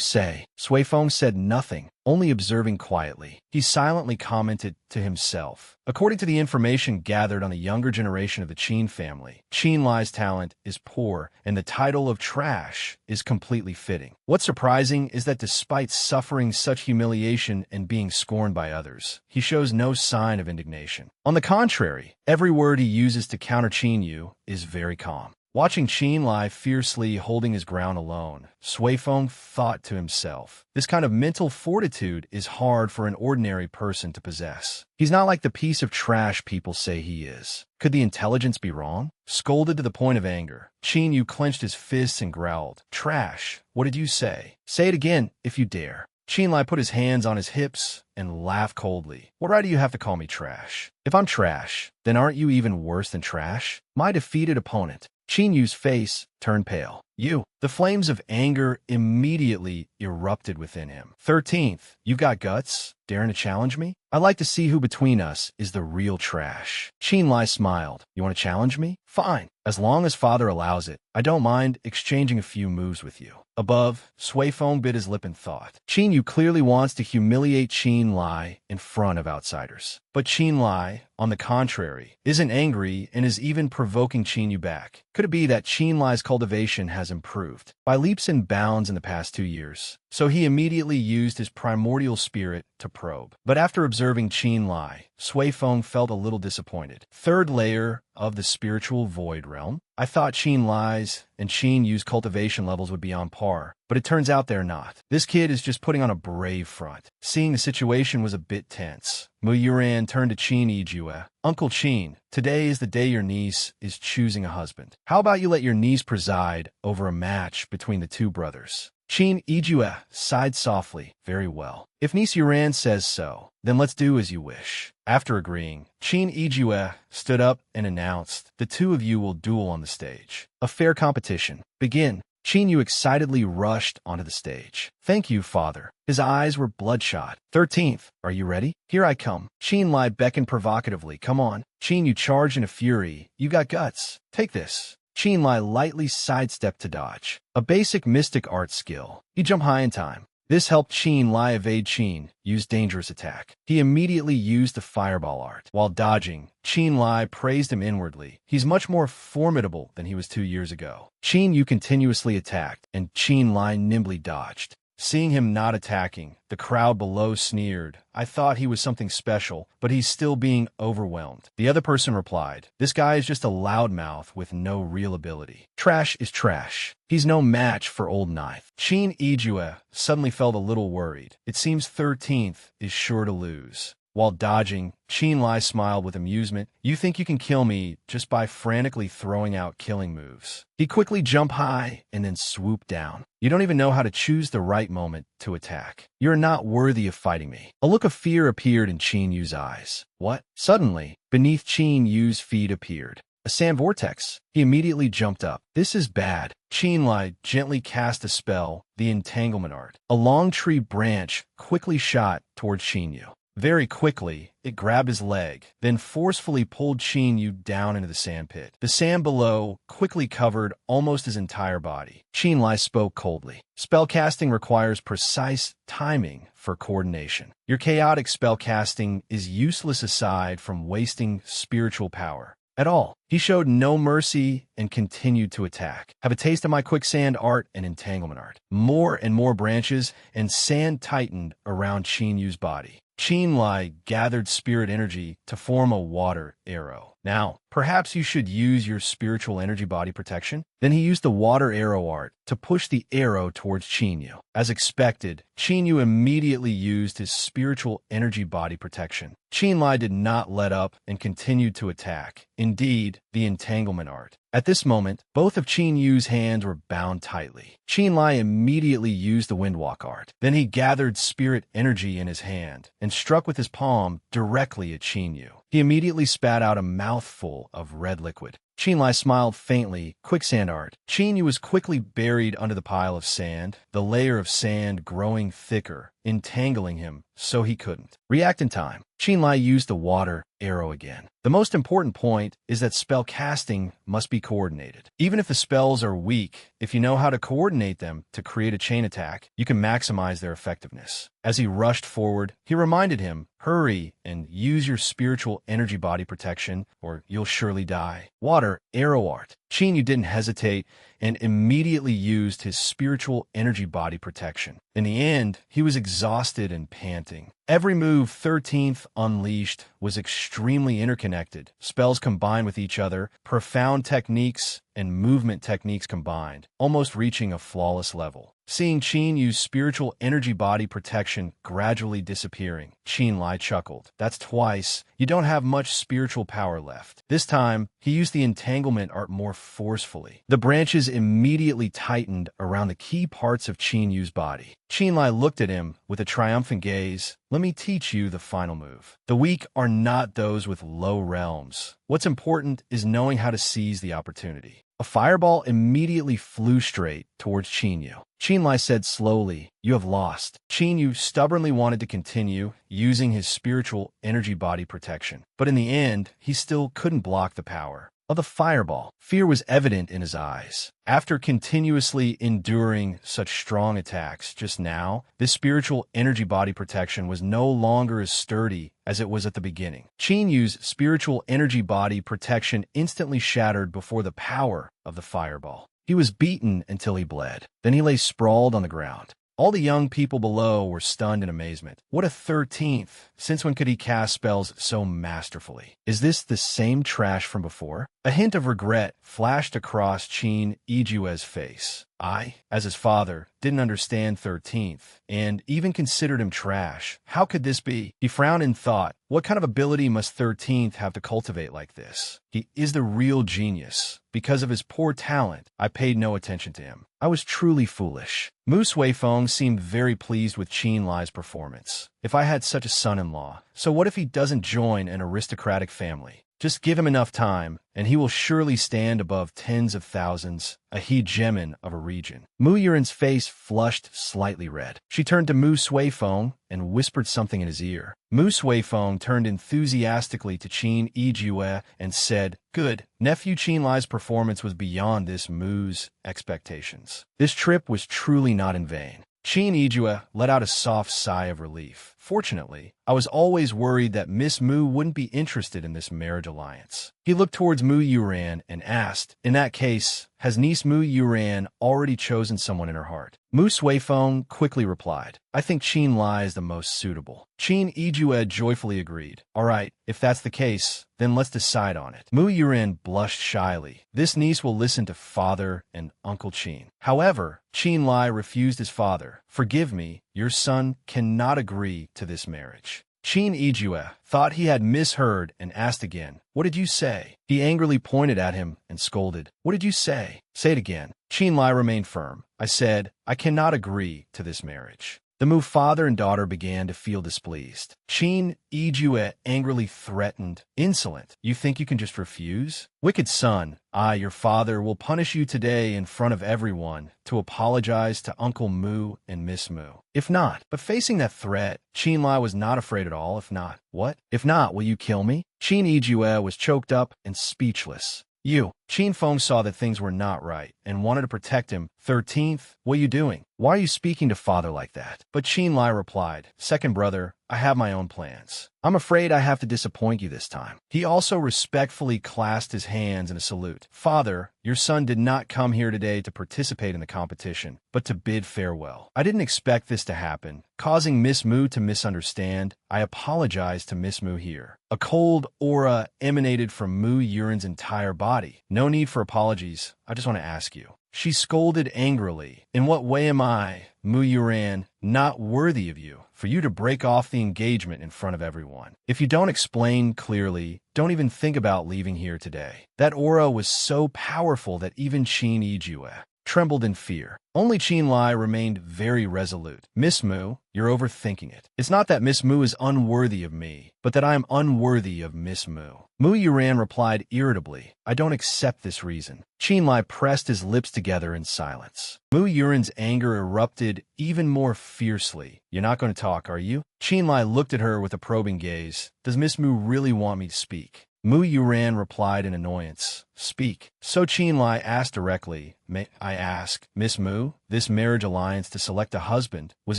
say? Suifeng said nothing, only observing quietly. He silently commented to himself. According to the information gathered on the younger generation of the Qin family, Qin Lie's talent is poor, and the title of trash is completely fitting. What's surprising is that despite suffering such humiliation and being scorned by others, he shows no sign of indignation. On the contrary, every word he uses to counter Qin Yu is very calm. Watching Qin Lie fiercely holding his ground alone, Suifeng thought to himself, this kind of mental fortitude is hard for an ordinary person to possess. He's not like the piece of trash people say he is. Could the intelligence be wrong? Scolded to the point of anger, Qin Yu clenched his fists and growled, Trash, what did you say? Say it again, if you dare. Qin Lie put his hands on his hips and laughed coldly. What right do you have to call me trash? If I'm trash, then aren't you even worse than trash? My defeated opponent. Qin Yu's face turned pale. You. The flames of anger immediately erupted within him. 13th, you've got guts? Daring to challenge me? I'd like to see who between us is the real trash. Qin Lie smiled. You want to challenge me? Fine. As long as father allows it, I don't mind exchanging a few moves with you. Above, Suifeng bit his lip in thought. Qin Yu clearly wants to humiliate Qin Lie in front of outsiders. But Qin Lie, on the contrary, isn't angry and is even provoking Qin Yu back. Could it be that Qin Lie's cultivation has improved by leaps and bounds in the past 2 years? So he immediately used his primordial spirit to probe. But after observing Qin Lie, Suifeng felt a little disappointed. Third layer of the spiritual void realm. I thought Qin Lie's and Qin Yu's cultivation levels would be on par, but it turns out they're not. This kid is just putting on a brave front. Seeing the situation was a bit tense, Mu Yuran turned to Qin Ijue. Uncle Qin, today is the day your niece is choosing a husband. How about you let your niece preside over a match between the two brothers? Qin Ijue sighed softly. Very well. If niece Yuran says so, then let's do as you wish. After agreeing, Qin Ijue stood up and announced, the two of you will duel on the stage. A fair competition. Begin. Qin Yu excitedly rushed onto the stage. Thank you, father. His eyes were bloodshot. 13th, are you ready? Here I come. Qin Lie beckoned provocatively. Come on. Qin Yu charged in a fury. You got guts. Take this. Qin Lie lightly sidestepped to dodge, a basic mystic art skill. He jumped high in time. This helped Qin Lie evade Qin Yu's dangerous attack. He immediately used the fireball art. While dodging, Qin Lie praised him inwardly. He's much more formidable than he was 2 years ago. Qin Yu continuously attacked, and Qin Lie nimbly dodged. Seeing him not attacking, the crowd below sneered. I thought he was something special, but he's still being overwhelmed. The other person replied, this guy is just a loudmouth with no real ability. Trash is trash. He's no match for old knife. Qin Lie suddenly felt a little worried. It seems 13th is sure to lose. While dodging, Qin Lie smiled with amusement. You think you can kill me just by frantically throwing out killing moves. He quickly jumped high and then swooped down. You don't even know how to choose the right moment to attack. You're not worthy of fighting me. A look of fear appeared in Qin Yu's eyes. What? Suddenly, beneath Qin Yu's feet appeared a sand vortex. He immediately jumped up. This is bad. Qin Lie gently cast a spell, the entanglement art. A long tree branch quickly shot towards Qin Yu. Very quickly, it grabbed his leg, then forcefully pulled Qin Yu down into the sand pit. The sand below quickly covered almost his entire body. Qin Lie spoke coldly. Spellcasting requires precise timing for coordination. Your chaotic spellcasting is useless aside from wasting spiritual power at all. He showed no mercy and continued to attack. Have a taste of my quicksand art and entanglement art. More and more branches and sand tightened around Qin Yu's body. Qin Lie gathered spirit energy to form a water arrow. Now, perhaps you should use your spiritual energy body protection? Then he used the water arrow art to push the arrow towards Qin Yu. As expected, Qin Yu immediately used his spiritual energy body protection. Qin Lie did not let up and continued to attack. Indeed, the entanglement art. At this moment, both of Qin Yu's hands were bound tightly. Qin Lie immediately used the windwalk art. Then he gathered spirit energy in his hand and struck with his palm directly at Qin Yu. He immediately spat out a mouthful of red liquid. Qin Lie smiled faintly. Quicksand art. Qin Yu was quickly buried under the pile of sand, the layer of sand growing thicker, entangling him so he couldn't react in time. Qin Lie used the water arrow again. The most important point is that spell casting must be coordinated. Even if the spells are weak, if you know how to coordinate them to create a chain attack, you can maximize their effectiveness. As he rushed forward, he reminded him, hurry and use your spiritual energy body protection or you'll surely die. Water arrow art. Qin Yu didn't hesitate and immediately used his spiritual energy body protection. In the end, he was exhausted and panting. Every move 13th unleashed was extremely interconnected. Spells combined with each other, profound techniques and movement techniques combined, almost reaching a flawless level. Seeing Qin Yu's spiritual energy body protection gradually disappearing, Qin Lie chuckled. That's twice. You don't have much spiritual power left. This time, he used the entanglement art more forcefully. The branches immediately tightened around the key parts of Qin Yu's body. Qin Lie looked at him with a triumphant gaze. Let me teach you the final move. The weak are not those with low realms. What's important is knowing how to seize the opportunity. A fireball immediately flew straight towards Qin Yu. Qin Lie said slowly, you have lost. Qin Yu stubbornly wanted to continue using his spiritual energy body protection. But in the end, he still couldn't block the power of the fireball. Fear was evident in his eyes. After continuously enduring such strong attacks just now, this spiritual energy body protection was no longer as sturdy as it was at the beginning. Qin Yu's spiritual energy body protection instantly shattered before the power of the fireball. He was beaten until he bled. Then he lay sprawled on the ground. All the young people below were stunned in amazement. What a 13th! Since when could he cast spells so masterfully? Is this the same trash from before? A hint of regret flashed across Qin Lie's face. I, as his father, didn't understand 13th, and even considered him trash. How could this be? He frowned and thought, what kind of ability must 13th have to cultivate like this? He is the real genius. Because of his poor talent, I paid no attention to him. I was truly foolish. Mu Suifeng seemed very pleased with Qin Lie's performance. If I had such a son-in-law, so what if he doesn't join an aristocratic family? Just give him enough time, and he will surely stand above tens of thousands, a hegemon of a region. Mu Yuren's face flushed slightly red. She turned to Mu Suifeng and whispered something in his ear. Mu Suifeng turned enthusiastically to Qin Lie and said, "Good. Nephew Qin Lie's performance was beyond this Mu's expectations. This trip was truly not in vain." Qin Lie let out a soft sigh of relief. Fortunately, I was always worried that Miss Mu wouldn't be interested in this marriage alliance. He looked towards Mu Yuran and asked, "In that case, has niece Mu Yuran already chosen someone in her heart?" Mu Suifeng quickly replied, "I think Qin Lie is the most suitable." Qin Lie joyfully agreed. "All right, if that's the case, then let's decide on it." Mu Yuran blushed shyly. This niece will listen to father and Uncle Qin. However, Qin Lie refused his father. "Forgive me, your son cannot agree to this marriage." Qin Lie thought he had misheard and asked again, "What did you say?" He angrily pointed at him and scolded, "What did you say? Say it again." Qin Lie remained firm. "I said, I cannot agree to this marriage." The Mu father and daughter began to feel displeased. Qin Lie angrily threatened, "Insolent! You think you can just refuse? Wicked son, I, your father, will punish you today in front of everyone to apologize to Uncle Mu and Miss Mu. If not," but facing that threat, Qin Lie was not afraid at all. "If not, what? If not, will you kill me?" Qin Lie was choked up and speechless. Qin Feng saw that things were not right and wanted to protect him. "13th, what are you doing? Why are you speaking to father like that?" But Qin Lie replied, "Second brother, I have my own plans. I'm afraid I have to disappoint you this time." He also respectfully clasped his hands in a salute. "Father, your son did not come here today to participate in the competition, but to bid farewell. I didn't expect this to happen, causing Miss Mu to misunderstand. I apologize to Miss Mu here." A cold aura emanated from Mu Yuren's entire body. "No need for apologies. I just want to ask you." She scolded angrily, "In what way am I, Mu Yuran, not worthy of you, for you to break off the engagement in front of everyone? If you don't explain clearly, don't even think about leaving here today." That aura was so powerful that even Qin Lie trembled in fear. Only Qin Lie remained very resolute. "Miss Mu, you're overthinking it. It's not that Miss Mu is unworthy of me, but that I am unworthy of Miss Mu." Mu Yuran replied irritably, "I don't accept this reason." Qin Lie pressed his lips together in silence. Mu Yuran's anger erupted even more fiercely. "You're not going to talk, are you?" Qin Lie looked at her with a probing gaze. "Does Miss Mu really want me to speak?" Mu Yuran replied in annoyance, "Speak." So Qin Lie asked directly, "May I ask, Miss Mu, this marriage alliance to select a husband, was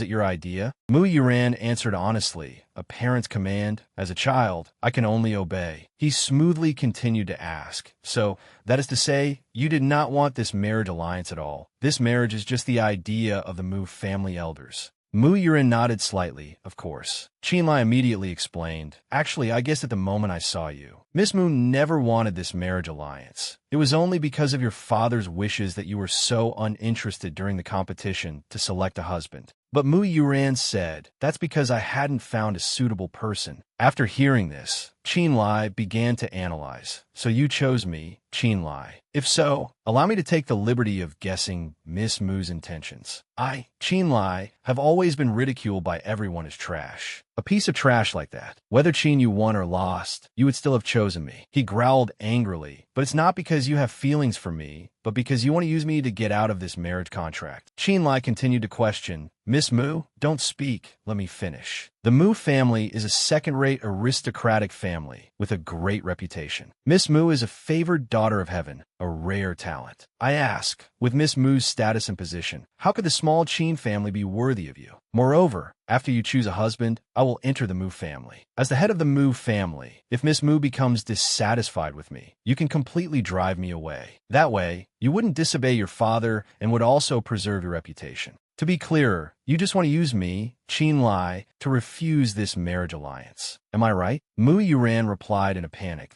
it your idea?" Mu Yuran answered honestly, "A parent's command. As a child, I can only obey." He smoothly continued to ask, "So, that is to say, you did not want this marriage alliance at all. This marriage is just the idea of the Mu family elders." Mu Yuran nodded slightly, "Of course." Qin Lie immediately explained, "Actually, I guessed at the moment I saw you. Miss Mu never wanted this marriage alliance. It was only because of your father's wishes that you were so uninterested during the competition to select a husband." But Mu Yuran said, "That's because I hadn't found a suitable person." After hearing this, Qin Lie began to analyze. "So you chose me, Qin Lie. If so, allow me to take the liberty of guessing Miss Mu's intentions. I, Qin Lie, have always been ridiculed by everyone as trash. A piece of trash like that. Whether Qin you won or lost, you would still have chosen me." He growled angrily, "But it's not because you have feelings for me, but because you want to use me to get out of this marriage contract." Qin Lie continued to question, "Miss Mu, don't speak. Let me finish. The Mu family is a second-rate aristocratic family with a great reputation. Miss Mu is a favored daughter of heaven, a rare talent. I ask, with Miss Mu's status and position, how could the small Qin family be worthy of you? Moreover, after you choose a husband, I will enter the Mu family. As the head of the Mu family, if Miss Mu becomes dissatisfied with me, you can completely drive me away. That way, you wouldn't disobey your father and would also preserve your reputation. To be clearer, you just want to use me, Qin Lie, to refuse this marriage alliance. Am I right?" Mu Yuran replied in a panic.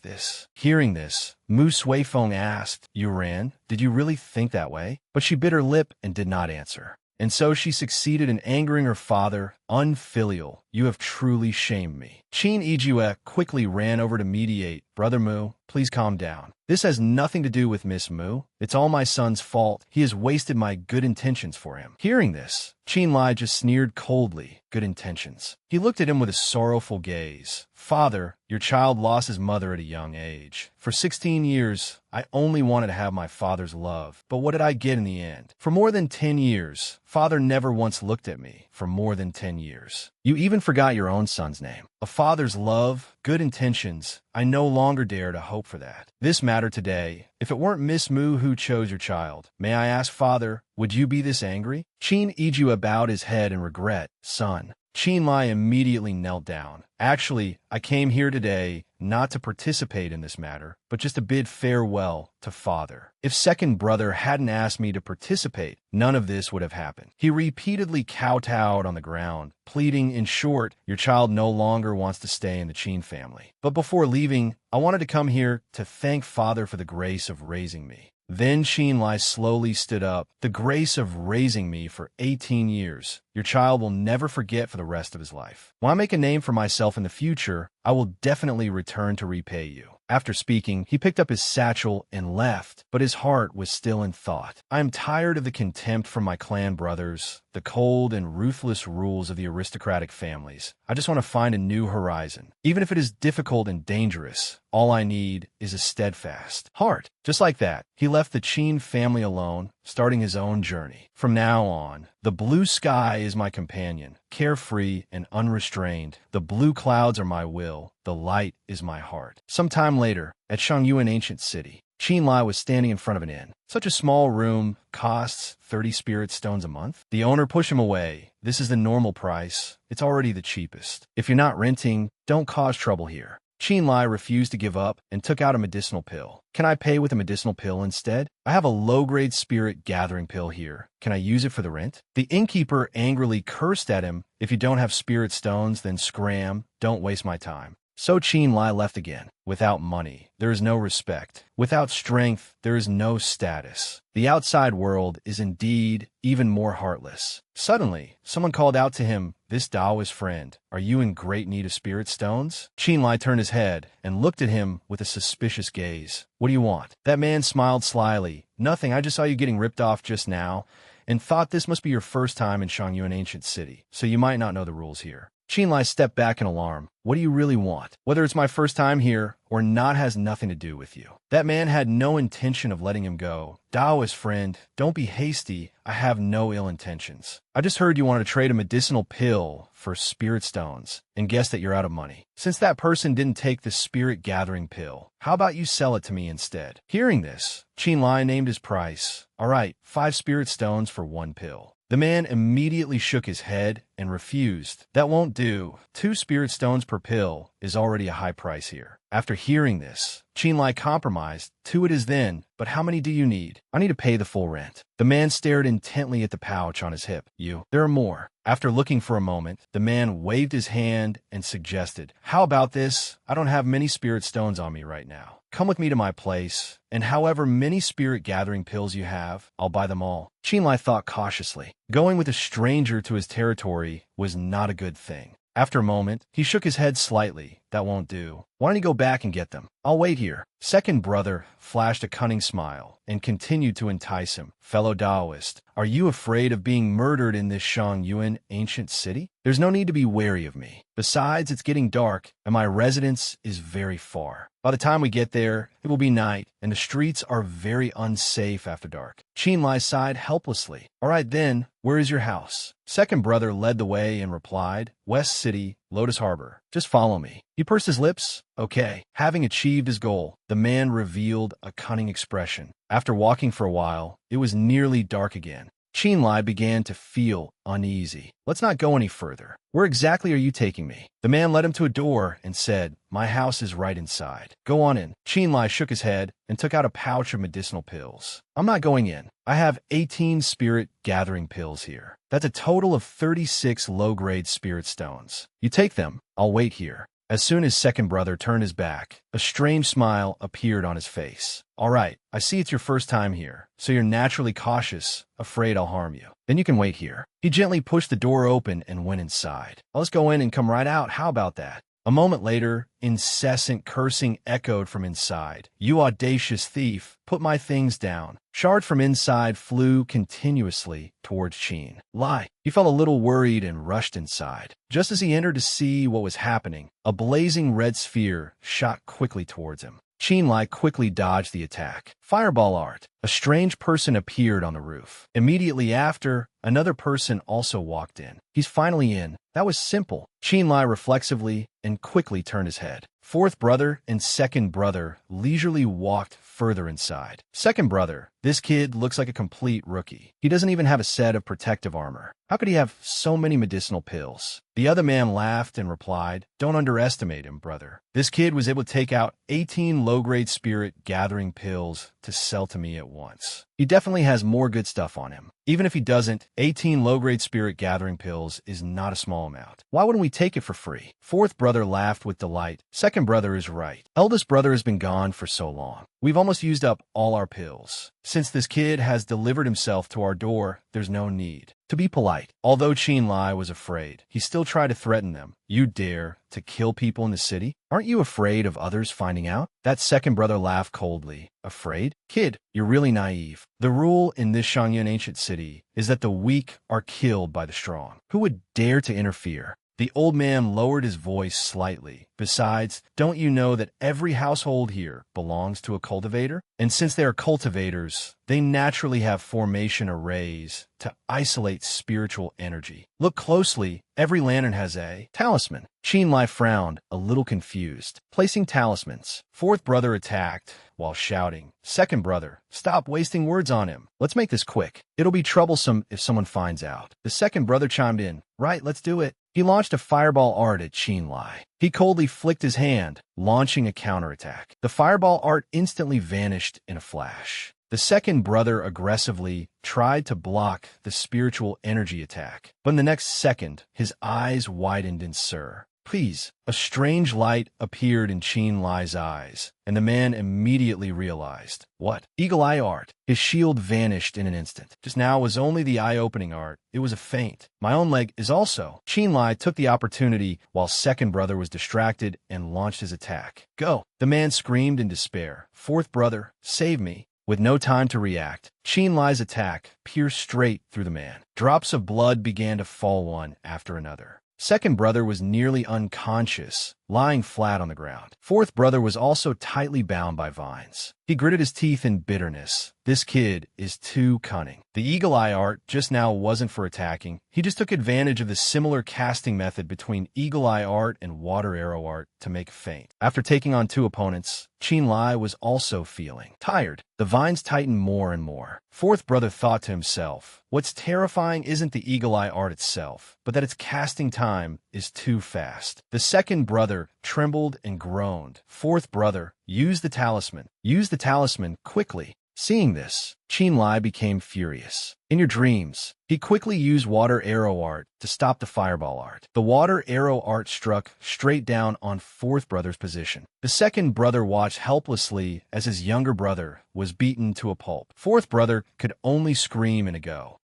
Hearing this, Mu Suifeng asked, "Yuran, did you really think that way?" But she bit her lip and did not answer. And so she succeeded in angering her father, Unfilial, you have truly shamed me. Qin Lie quickly ran over to mediate. Brother Mu, please calm down. This has nothing to do with Miss Mu. It's all my son's fault. He has wasted my good intentions for him. Hearing this, Qin Lie just sneered coldly. Good intentions. He looked at him with a sorrowful gaze. Father, your child lost his mother at a young age. For 16 years, I only wanted to have my father's love. But what did I get in the end? For more than 10 years, father never once looked at me. For more than 10 years. You even forgot your own son's name. A father's love, good intentions, I no longer dare to hope for that. This matter today, if it weren't Miss Mu who chose your child, may I ask, Father, would you be this angry? Qin Lie bowed his head in regret. Son. Qin Lie immediately knelt down. Actually, I came here today not to participate in this matter, but just to bid farewell to father. If second brother hadn't asked me to participate, none of this would have happened. He repeatedly kowtowed on the ground, pleading, in short, your child no longer wants to stay in the Qin family. But before leaving, I wanted to come here to thank father for the grace of raising me. Then Qin Lie slowly stood up. The grace of raising me for 18 years. Your child will never forget for the rest of his life. When I make a name for myself in the future, I will definitely return to repay you. After speaking, he picked up his satchel and left, but his heart was still in thought. I am tired of the contempt from my clan brothers, the cold and ruthless rules of the aristocratic families. I just want to find a new horizon. Even if it is difficult and dangerous, all I need is a steadfast heart. Just like that, he left the Qin family alone, starting his own journey. From now on, the blue sky is my companion, carefree and unrestrained. The blue clouds are my will. The light is my heart. Sometime later, at Shangyuan ancient city, Qin Lie was standing in front of an inn. Such a small room costs 30 spirit stones a month. The owner pushed him away. This is the normal price. It's already the cheapest. If you're not renting, don't cause trouble here. Qin Lie refused to give up and took out a medicinal pill. Can I pay with a medicinal pill instead? I have a low-grade spirit gathering pill here. Can I use it for the rent? The innkeeper angrily cursed at him. If you don't have spirit stones, then scram. Don't waste my time. So Qin Lie left again. Without money, there is no respect. Without strength, there is no status. The outside world is indeed even more heartless. Suddenly, someone called out to him, this Taoist friend, are you in great need of spirit stones? Qin Lie turned his head and looked at him with a suspicious gaze. What do you want? That man smiled slyly. Nothing, I just saw you getting ripped off just now, and thought this must be your first time in Shangyuan ancient city, so you might not know the rules here. Qin Lie stepped back in alarm. What do you really want? Whether it's my first time here or not has nothing to do with you. That man had no intention of letting him go. Taoist friend, don't be hasty. I have no ill intentions. I just heard you wanted to trade a medicinal pill for spirit stones and guess that you're out of money. Since that person didn't take the spirit gathering pill, how about you sell it to me instead? Hearing this, Qin Lie named his price. All right, 5 spirit stones for 1 pill. The man immediately shook his head and refused. That won't do. 2 spirit stones per pill is already a high price here. After hearing this, Qin Lie compromised. 2 it is then, but how many do you need? I need to pay the full rent. The man stared intently at the pouch on his hip. There are more. After looking for a moment, the man waved his hand and suggested, how about this? I don't have many spirit stones on me right now. Come with me to my place, and however many spirit gathering pills you have, I'll buy them all. Qin Lie thought cautiously. Going with a stranger to his territory was not a good thing. After a moment, he shook his head slightly. That won't do. Why don't you go back and get them? I'll wait here. Second brother flashed a cunning smile and continued to entice him. Fellow Taoist, are you afraid of being murdered in this Shangyuan ancient city? There's no need to be wary of me. Besides, it's getting dark, and my residence is very far. By the time we get there, it will be night, and the streets are very unsafe after dark. Qin Lie sighed helplessly. All right then, where is your house? Second brother led the way and replied, West City, Lotus Harbor. Just follow me. He pursed his lips. Okay. Having achieved his goal, the man revealed a cunning expression. After walking for a while, it was nearly dark again. Qin Lie began to feel uneasy. Let's not go any further. Where exactly are you taking me? The man led him to a door and said, my house is right inside. Go on in. Qin Lie shook his head and took out a pouch of medicinal pills. I'm not going in. I have 18 spirit gathering pills here. That's a total of 36 low-grade spirit stones. You take them. I'll wait here. As soon as second brother turned his back, a strange smile appeared on his face. All right, I see it's your first time here, so you're naturally cautious, afraid I'll harm you. Then you can wait here. He gently pushed the door open and went inside. Let's go in and come right out, how about that? A moment later, incessant cursing echoed from inside. You audacious thief, put my things down. Shard from inside flew continuously towards Qin Lie. He felt a little worried and rushed inside. Just as he entered to see what was happening, a blazing red sphere shot quickly towards him. Qin Lie quickly dodged the attack. Fireball art. A strange person appeared on the roof. Immediately after, another person also walked in. He's finally in. That was simple. Qin Lie reflexively and quickly turned his head. Fourth brother and second brother leisurely walked further inside. Second brother, this kid looks like a complete rookie. He doesn't even have a set of protective armor. How could he have so many medicinal pills? The other man laughed and replied, don't underestimate him, brother. This kid was able to take out 18 low-grade spirit gathering pills to sell to me at once. He definitely has more good stuff on him. Even if he doesn't, 18 low-grade spirit gathering pills is not a small amount. Why wouldn't we take it for free? Fourth brother laughed with delight. Second brother is right. Eldest brother has been gone for so long. We've almost used up all our pills. Since this kid has delivered himself to our door, there's no need to be polite. Although Qin Lie was afraid, he still tried to threaten them. You dare to kill people in the city? Aren't you afraid of others finding out? That second brother laughed coldly. Afraid? Kid, you're really naive. The rule in this Shangyun ancient city is that the weak are killed by the strong. Who would dare to interfere? The old man lowered his voice slightly. Besides, don't you know that every household here belongs to a cultivator? And since they are cultivators, they naturally have formation arrays to isolate spiritual energy. Look closely. Every lantern has a talisman. Qin Lie frowned, a little confused. Placing talismans. Fourth brother attacked while shouting. Second brother, stop wasting words on him. Let's make this quick. It'll be troublesome if someone finds out. The second brother chimed in. Right, let's do it. He launched a fireball art at Qin Lie. He coldly flicked his hand, launching a counterattack. The fireball art instantly vanished in a flash. The second brother aggressively tried to block the spiritual energy attack, but in the next second, his eyes widened in Sir. Please. A strange light appeared in Qin Lie's eyes, and the man immediately realized. What? Eagle eye art. His shield vanished in an instant. Just now was only the eye-opening art. It was a feint. My own leg is also. Qin Lie took the opportunity while second brother was distracted and launched his attack. Go. The man screamed in despair. Fourth brother, save me. With no time to react, Qin Lie's attack pierced straight through the man. Drops of blood began to fall one after another. Second brother was nearly unconscious, lying flat on the ground. Fourth brother was also tightly bound by vines. He gritted his teeth in bitterness. This kid is too cunning. The eagle eye art just now wasn't for attacking. He just took advantage of the similar casting method between eagle eye art and water arrow art to make a feint. After taking on two opponents, Qin Lie was also feeling tired. The vines tightened more and more. Fourth brother thought to himself, what's terrifying isn't the eagle eye art itself, but that its casting time is too fast. The second brother trembled and groaned. Fourth brother, use the talisman. Use the talisman quickly. Seeing this, Qin Lie became furious. In your dreams, he quickly used water arrow art to stop the fireball art. The water arrow art struck straight down on fourth brother's position. The second brother watched helplessly as his younger brother was beaten to a pulp. Fourth brother could only scream in a go.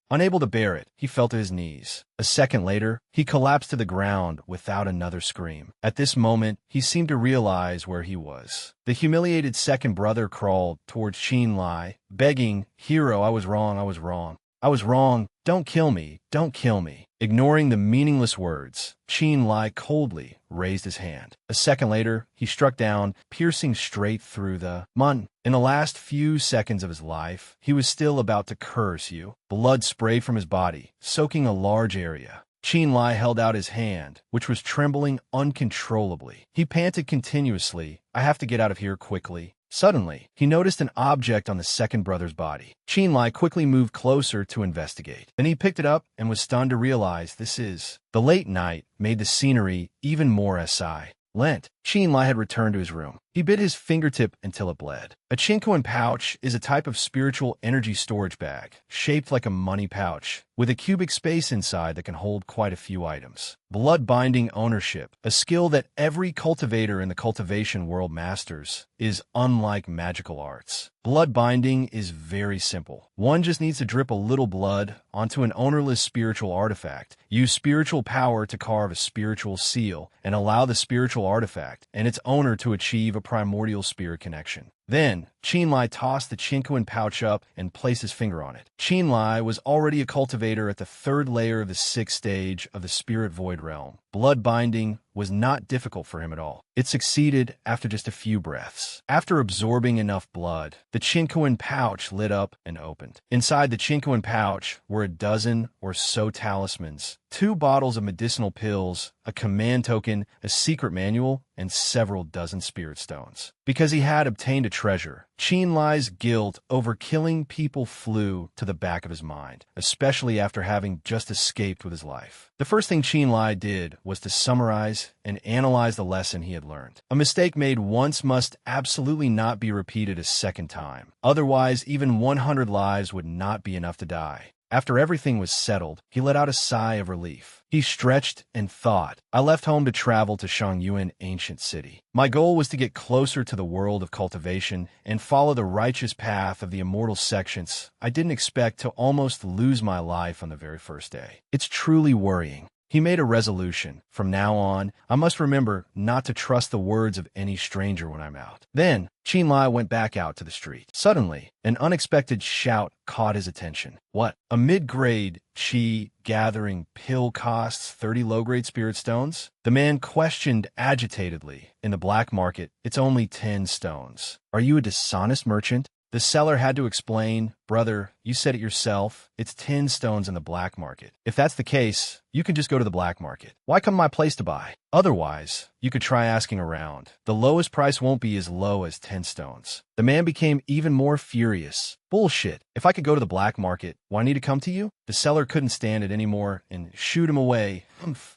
Unable to bear it, he fell to his knees. A second later, he collapsed to the ground without another scream. At this moment, he seemed to realize where he was. The humiliated second brother crawled towards Qin Lie, begging, Hero, I was wrong, I was wrong. I was wrong, don't kill me, don't kill me. Ignoring the meaningless words, Qin Lie coldly raised his hand. A second later, he struck down, piercing straight through the mun. In the last few seconds of his life, he was still about to curse you. Blood sprayed from his body, soaking a large area. Qin Lie held out his hand, which was trembling uncontrollably. He panted continuously. I have to get out of here quickly. Suddenly, he noticed an object on the second brother's body. Qin Lie quickly moved closer to investigate. Then he picked it up and was stunned to realize this is. The late night made the scenery even more silent. Qin Lie had returned to his room. He bit his fingertip until it bled. A chinkoan pouch is a type of spiritual energy storage bag, shaped like a money pouch, with a cubic space inside that can hold quite a few items. Blood binding ownership, a skill that every cultivator in the cultivation world masters, is unlike magical arts. Blood binding is very simple. One just needs to drip a little blood onto an ownerless spiritual artifact, use spiritual power to carve a spiritual seal, and allow the spiritual artifact and its owner to achieve a primordial spirit connection. Then, Qin Lie tossed the chinkoan pouch up and placed his finger on it. Qin Lie was already a cultivator at the third layer of the sixth stage of the spirit void realm. Blood binding was not difficult for him at all. It succeeded after just a few breaths. After absorbing enough blood, the chinkoan pouch lit up and opened. Inside the chinkoan pouch were a dozen or so talismans, 2 bottles of medicinal pills, a command token, a secret manual, and several dozen spirit stones. Because he had obtained a treasure, Qin Lie's guilt over killing people flew to the back of his mind, especially after having just escaped with his life. The first thing Qin Lie did was to summarize and analyze the lesson he had learned. A mistake made once must absolutely not be repeated a second time. Otherwise, even 100 lives would not be enough to die. After everything was settled, he let out a sigh of relief. He stretched and thought, I left home to travel to Shangyuan ancient city. My goal was to get closer to the world of cultivation and follow the righteous path of the immortal sections. I didn't expect to almost lose my life on the very first day. It's truly worrying. He made a resolution. From now on, I must remember not to trust the words of any stranger when I'm out. Then, Qin Lie went back out to the street. Suddenly, an unexpected shout caught his attention. What? A mid-grade chi gathering pill costs 30 low-grade spirit stones? The man questioned agitatedly. In the black market, it's only 10 stones. Are you a dishonest merchant? The seller had to explain, brother, you said it yourself, it's 10 stones in the black market. If that's the case, you can just go to the black market. Why come to my place to buy? Otherwise, you could try asking around. The lowest price won't be as low as 10 stones. The man became even more furious. Bullshit. If I could go to the black market, why need to come to you? The seller couldn't stand it anymore and shooed him away.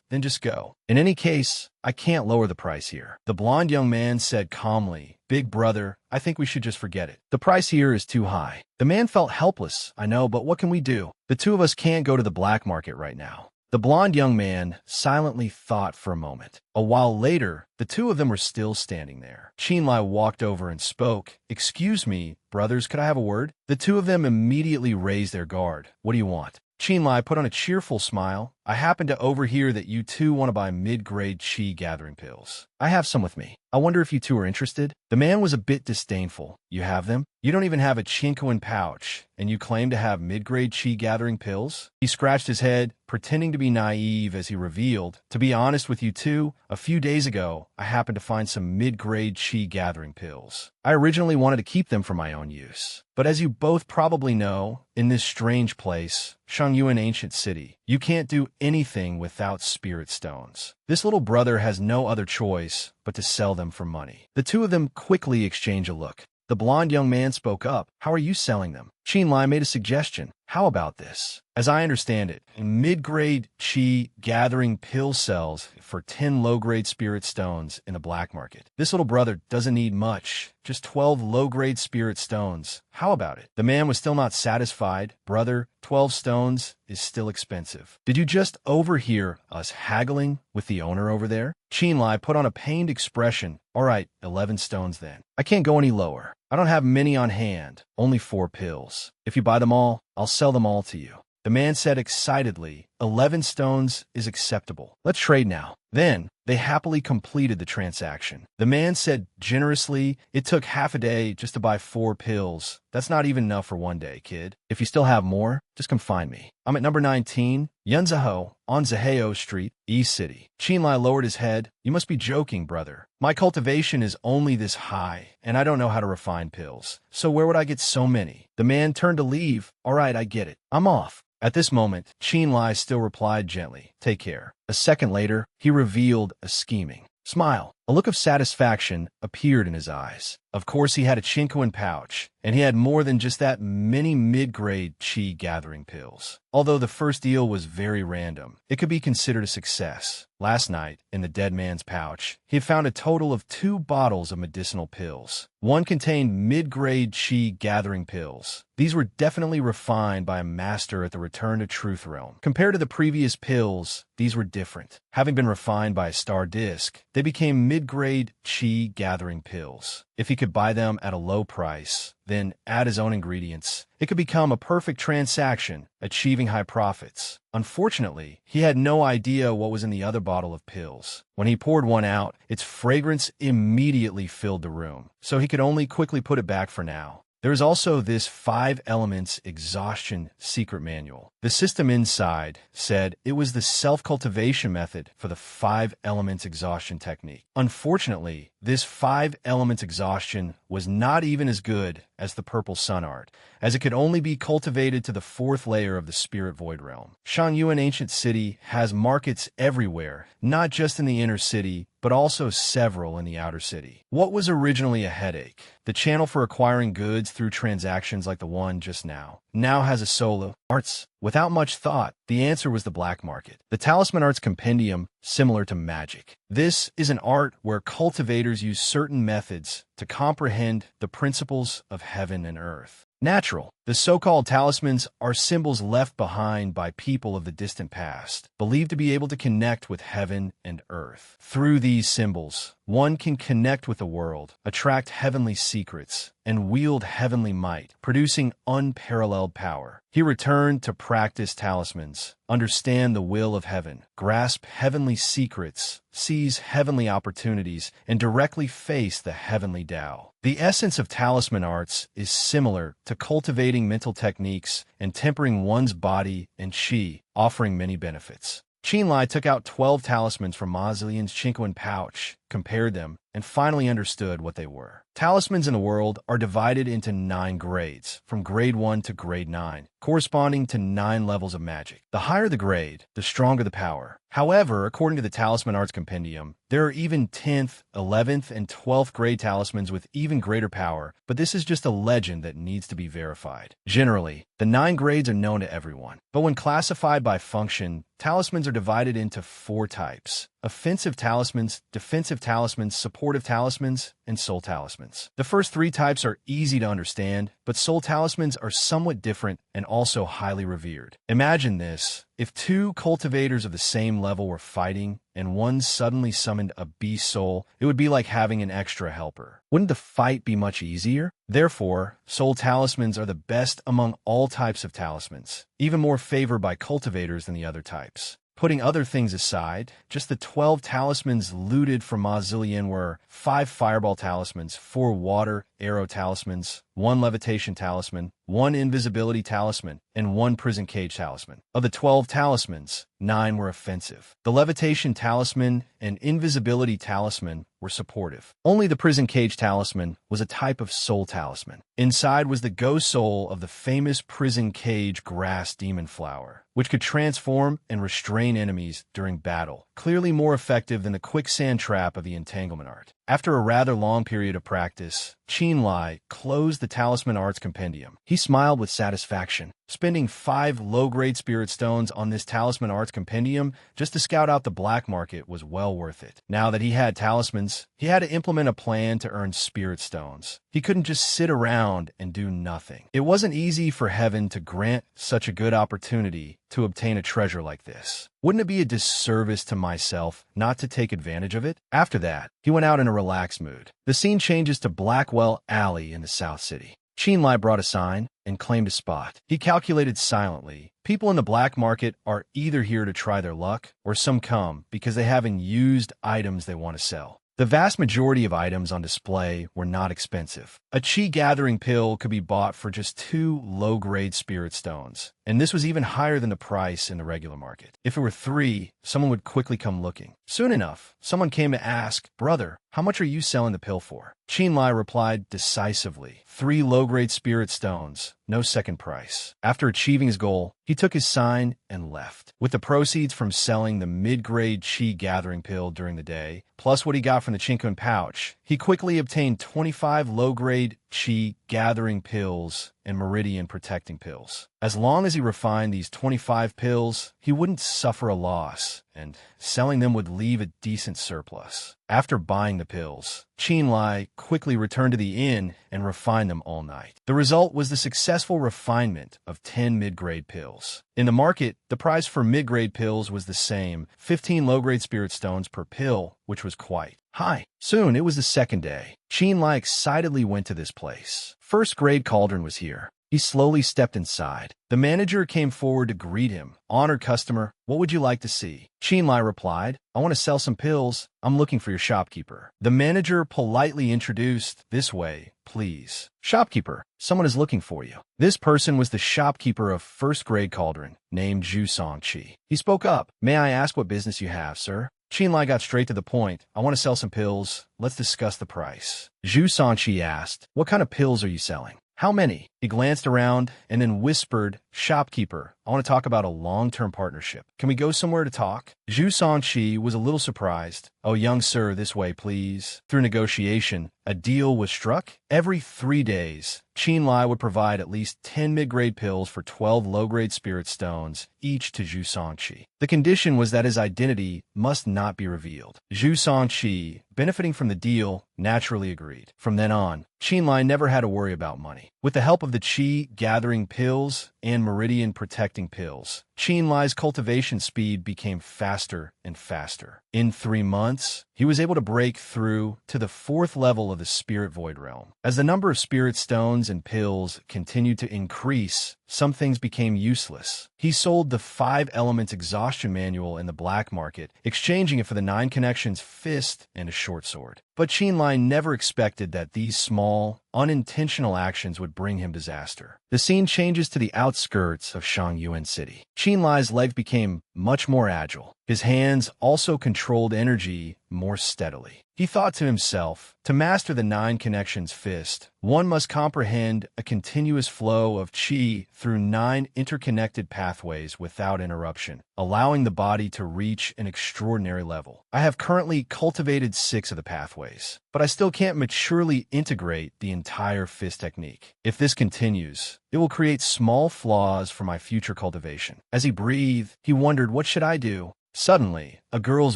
Then just go. In any case, I can't lower the price here. The blonde young man said calmly, Big brother, I think we should just forget it. The price here is too high. The man felt helpless. I know, but what can we do? The two of us can't go to the black market right now. The blonde young man silently thought for a moment. A while later, the two of them were still standing there. Qin Lie walked over and spoke. Excuse me, brothers, could I have a word? The two of them immediately raised their guard. What do you want? Qin Lie put on a cheerful smile. I happen to overhear that you two want to buy mid-grade chi gathering pills. I have some with me. I wonder if you two are interested? The man was a bit disdainful. You have them? You don't even have a chinkoan pouch, and you claim to have mid-grade chi gathering pills? He scratched his head, pretending to be naive as he revealed, to be honest with you two, a few days ago, I happened to find some mid-grade chi gathering pills. I originally wanted to keep them for my own use. But as you both probably know, in this strange place, Shangyuan ancient city, you can't do anything without spirit stones. This little brother has no other choice but to sell them for money. The two of them quickly exchange a look. The blonde young man spoke up. How are you selling them? Qin Lie made a suggestion. How about this? As I understand it, mid-grade chi gathering pill sells for 10 low-grade spirit stones in the black market. This little brother doesn't need much, just 12 low-grade spirit stones. How about it? The man was still not satisfied. Brother, 12 stones is still expensive. Did you just overhear us haggling with the owner over there? Qin Lie put on a pained expression. All right, 11 stones then. I can't go any lower. I don't have many on hand, only 4 pills. If you buy them all, I'll sell them all to you. The man said excitedly, 11 stones is acceptable. Let's trade now. Then, they happily completed the transaction. The man said generously, it took half a day just to buy 4 pills. That's not even enough for one day, kid. If you still have more, just come find me. I'm at number 19, Yunzaho, on Zaheo Street, East City. Qin Lie lowered his head. You must be joking, brother. My cultivation is only this high, and I don't know how to refine pills. So where would I get so many? The man turned to leave. All right, I get it. I'm off. At this moment, Qin Lie still replied gently, take care. A second later, he revealed a scheming smile. A look of satisfaction appeared in his eyes. Of course, he had a Chinquan pouch, and he had more than just that many mid-grade Qi gathering pills. Although the first deal was very random, it could be considered a success. Last night, in the dead man's pouch, he had found a total of 2 bottles of medicinal pills. One contained mid-grade Qi gathering pills. These were definitely refined by a master at the Return to Truth realm. Compared to the previous pills, these were different. Having been refined by a star disc, they became mid-grade Qi gathering pills. If he could buy them at a low price, then add his own ingredients, it could become a perfect transaction, achieving high profits. Unfortunately, he had no idea what was in the other bottle of pills. When he poured one out, its fragrance immediately filled the room, so he could only quickly put it back for now. There is also this 5 elements exhaustion secret manual. The system inside said it was the self-cultivation method for the 5 elements exhaustion technique. Unfortunately, this 5 elements exhaustion was not even as good as the purple sun art, as it could only be cultivated to the 4th layer of the spirit void realm. Shangyuan Ancient City has markets everywhere, not just in the inner city, but also several in the outer city. What was originally a headache, the channel for acquiring goods through transactions like the one just now has a solo arts. Without much thought, the answer was the black market. The Talisman Arts Compendium, similar to magic. This is an art where cultivators use certain methods to comprehend the principles of heaven and earth. Natural. The so-called talismans are symbols left behind by people of the distant past, believed to be able to connect with heaven and earth. Through these symbols, one can connect with the world, attract heavenly secrets, and wield heavenly might, producing unparalleled power. He returned to practice talismans, understand the will of heaven, grasp heavenly secrets, seize heavenly opportunities, and directly face the heavenly Tao. The essence of talisman arts is similar to cultivating mental techniques and tempering one's body and qi, offering many benefits. Qin Lie took out 12 talismans from Ma Zillian's Chinquan pouch, compared them, and finally understood what they were. Talismans in the world are divided into 9 grades, from grade 1 to grade 9, corresponding to 9 levels of magic. The higher the grade, the stronger the power. However, according to the Talisman Arts Compendium, there are even 10th, 11th, and 12th grade talismans with even greater power, but this is just a legend that needs to be verified. Generally, the 9 grades are known to everyone, but when classified by function, talismans are divided into 4 types: offensive talismans, defensive talismans, supportive talismans, and soul talismans. The first 3 types are easy to understand, but soul talismans are somewhat different and also highly revered. Imagine this. If 2 cultivators of the same level were fighting, and one suddenly summoned a beast soul, it would be like having an extra helper. Wouldn't the fight be much easier? Therefore, soul talismans are the best among all types of talismans, even more favored by cultivators than the other types. Putting other things aside, just the 12 talismans looted from Ma Zillian were 5 fireball talismans, 4 water arrow talismans, 1 levitation talisman, 1 invisibility talisman, and 1 prison cage talisman. Of the 12 talismans, 9 were offensive. The levitation talisman and invisibility talisman were supportive. Only the prison cage talisman was a type of soul talisman. Inside was the ghost soul of the famous prison cage grass demon flower, which could transform and restrain enemies during battle, clearly more effective than the quicksand trap of the entanglement art. After a rather long period of practice, Qin Lie closed the Talisman Arts Compendium. He smiled with satisfaction. Spending 5 low-grade spirit stones on this Talisman Arts Compendium just to scout out the black market was well worth it. Now that he had talismans, he had to implement a plan to earn spirit stones. He couldn't just sit around and do nothing. It wasn't easy for heaven to grant such a good opportunity to obtain a treasure like this. Wouldn't it be a disservice to myself not to take advantage of it? After that, he went out in a relaxed mood. The scene changes to Blackwell Alley in the South City. Qin Lie brought a sign and claimed a spot. He calculated silently. People in the black market are either here to try their luck, or some come because they haven't used items they want to sell. The vast majority of items on display were not expensive. A Qi gathering pill could be bought for just 2 low-grade spirit stones, and this was even higher than the price in the regular market. If it were 3, someone would quickly come looking. Soon enough, someone came to ask, "Brother, how much are you selling the pill for?" Qin Lie replied decisively, 3 low-grade spirit stones, no second price. After achieving his goal, he took his sign and left. With the proceeds from selling the mid-grade Qi gathering pill during the day, plus what he got from the Chinquan pouch, He quickly obtained 25 low-grade Qi gathering pills and meridian protecting pills. As long as he refined these 25 pills, he wouldn't suffer a loss, and selling them would leave a decent surplus. After buying the pills, Qin Lie quickly returned to the inn and refined them all night. The result was the successful refinement of 10 mid-grade pills. In the market, the price for mid-grade pills was the same, 15 low-grade spirit stones per pill, which was quite high. Soon, it was the second day. Qin Lie excitedly went to this place. First-grade cauldron was here. He slowly stepped inside. The manager came forward to greet him. "Honored customer, what would you like to see?" Qin Lie replied, "I want to sell some pills. I'm looking for your shopkeeper." The manager politely introduced, "This way, please." "Shopkeeper, someone is looking for you." This person was the shopkeeper of first-grade cauldron, named Zhu Songqi. He spoke up. "May I ask what business you have, sir?" Qin Lie got straight to the point. "I want to sell some pills. Let's discuss the price." Zhu Songqi asked, "What kind of pills are you selling? How many?" He glanced around and then whispered, "Shopkeeper, I want to talk about a long-term partnership. Can we go somewhere to talk?" Zhu Songqi was a little surprised. "Oh, young sir, this way, please." Through negotiation, a deal was struck. Every 3 days, Qin Lie would provide at least 10 mid-grade pills for 12 low-grade spirit stones, each to Zhu Songqi. The condition was that his identity must not be revealed. Zhu Songqi, benefiting from the deal, naturally agreed. From then on, Qin Lie never had to worry about money. With the help of the Qi gathering pills and meridian protecting pills, Qin Lie's cultivation speed became faster and faster. In 3 months, he was able to break through to the 4th level of the Spirit Void Realm. As the number of spirit stones and pills continued to increase, some things became useless. He sold the 5 Elements Exhaustion Manual in the black market, exchanging it for the 9 Connections Fist and a short sword. But Qin Lie never expected that these small, unintentional actions would bring him disaster. The scene changes to the outskirts of Shangyuan City. Qin Lie's legs became much more agile. His hands also controlled energy more steadily. He thought to himself, to master the 9 Connections Fist, one must comprehend a continuous flow of qi through 9 interconnected pathways without interruption, allowing the body to reach an extraordinary level. I have currently cultivated 6 of the pathways, but I still can't maturely integrate the entire fist technique. If this continues, it will create small flaws for my future cultivation. As he breathed, he wondered, what should I do? Suddenly, a girl's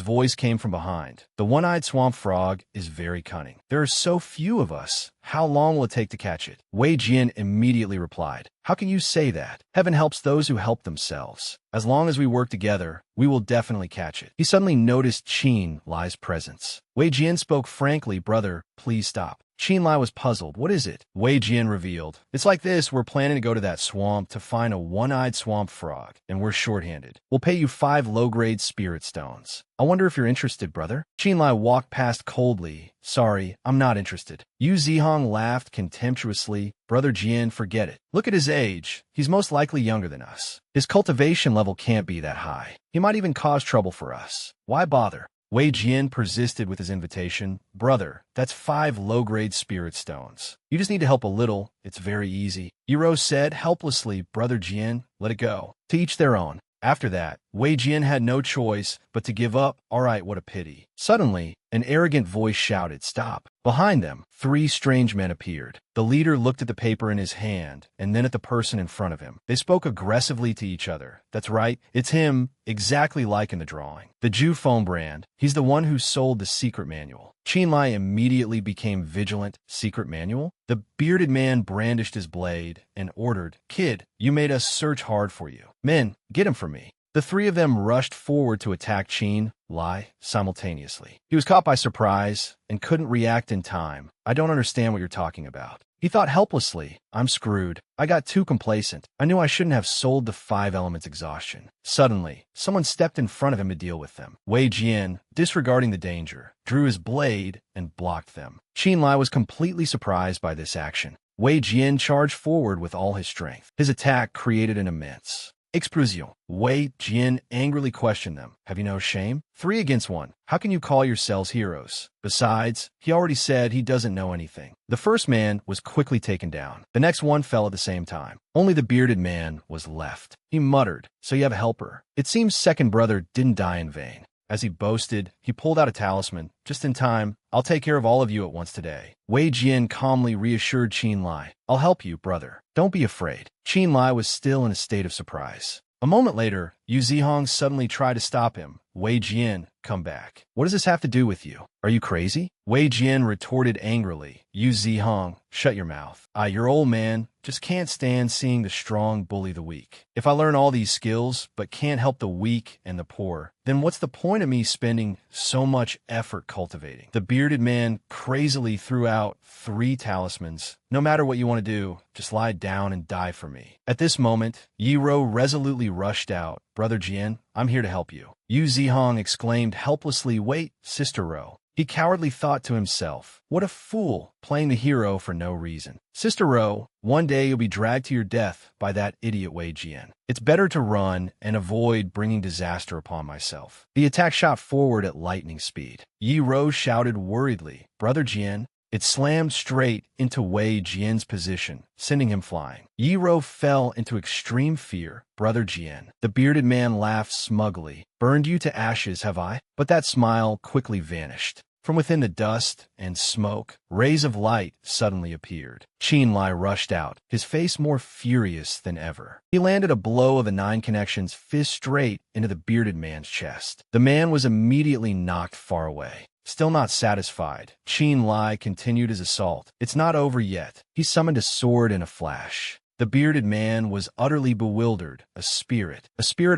voice came from behind. The one-eyed swamp frog is very cunning. There are so few of us. How long will it take to catch it? Wei Jian immediately replied, "How can you say that? Heaven helps those who help themselves. As long as we work together, we will definitely catch it." He suddenly noticed Qin Lie's presence. Wei Jian spoke frankly, "Brother, please stop." Qin Lie was puzzled. "What is it?" Wei Jian revealed, "It's like this, we're planning to go to that swamp to find a one-eyed swamp frog, and we're short-handed. We'll pay you 5 low-grade spirit stones. I wonder if you're interested, brother." Qin Lie walked past coldly. "Sorry, I'm not interested." Yu Zihong laughed contemptuously. "Brother Jian, forget it. Look at his age. He's most likely younger than us. His cultivation level can't be that high. He might even cause trouble for us. Why bother?" Wei Jian persisted with his invitation. "Brother, that's 5 low-grade spirit stones. You just need to help a little. It's very easy." Yiro said helplessly, "Brother Jian, let it go. To each their own." After that, Wei Jian had no choice but to give up. "All right, what a pity." Suddenly, an arrogant voice shouted, "Stop." Behind them, 3 strange men appeared. The leader looked at the paper in his hand, and then at the person in front of him. They spoke aggressively to each other. "That's right, it's him, exactly like in the drawing. The Jew phone brand. He's the one who sold the secret manual." Qin Lie immediately became vigilant. Secret manual? The bearded man brandished his blade and ordered, "Kid, you made us search hard for you. Men, get him for me." The 3 of them rushed forward to attack Qin Lie simultaneously. He was caught by surprise and couldn't react in time. "I don't understand what you're talking about." He thought helplessly, "I'm screwed. I got too complacent. I knew I shouldn't have sold the 5 Elements Exhaustion." Suddenly, someone stepped in front of him to deal with them. Wei Jian, disregarding the danger, drew his blade and blocked them. Qin Lie was completely surprised by this action. Wei Jian charged forward with all his strength. His attack created an immense explosion. Wei Jian angrily questioned them. "Have you no shame? 3 against 1. How can you call yourselves heroes? Besides, he already said he doesn't know anything." The first man was quickly taken down. The next one fell at the same time. Only the bearded man was left. He muttered, "So you have a helper. It seems second brother didn't die in vain." As he boasted, he pulled out a talisman. Just in time, I'll take care of all of you at once today. Wei Jian calmly reassured Qin Lie. I'll help you, brother. Don't be afraid. Qin Lie was still in a state of surprise. A moment later, Yu Zihong suddenly tried to stop him. Wei Jian, come back. What does this have to do with you? Are you crazy? Wei Jian retorted angrily. Yu Zihong, shut your mouth. Your old man just can't stand seeing the strong bully the weak. If I learn all these skills but can't help the weak and the poor, then what's the point of me spending so much effort cultivating? The bearded man crazily threw out 3 talismans. No matter what you want to do, just lie down and die for me. At this moment, Yiro resolutely rushed out. Brother Jian, I'm here to help you. Yu Zihong exclaimed helplessly, wait, Sister Ro. He cowardly thought to himself, what a fool, playing the hero for no reason. Sister Ro, one day you'll be dragged to your death by that idiot Wei Jian. It's better to run and avoid bringing disaster upon myself. The attack shot forward at lightning speed. Yi Ro shouted worriedly, Brother Jian. It slammed straight into Wei Jian's position, sending him flying. Yi Ro fell into extreme fear. Brother Jian. The bearded man laughed smugly. Burned you to ashes, have I? But that smile quickly vanished. From within the dust and smoke, rays of light suddenly appeared. Qin Lie rushed out, his face more furious than ever. He landed a blow of a 9 connections fist straight into the bearded man's chest. The man was immediately knocked far away. Still not satisfied, Qin Lie continued his assault. It's not over yet. He summoned a sword in a flash. The bearded man was utterly bewildered. A spirit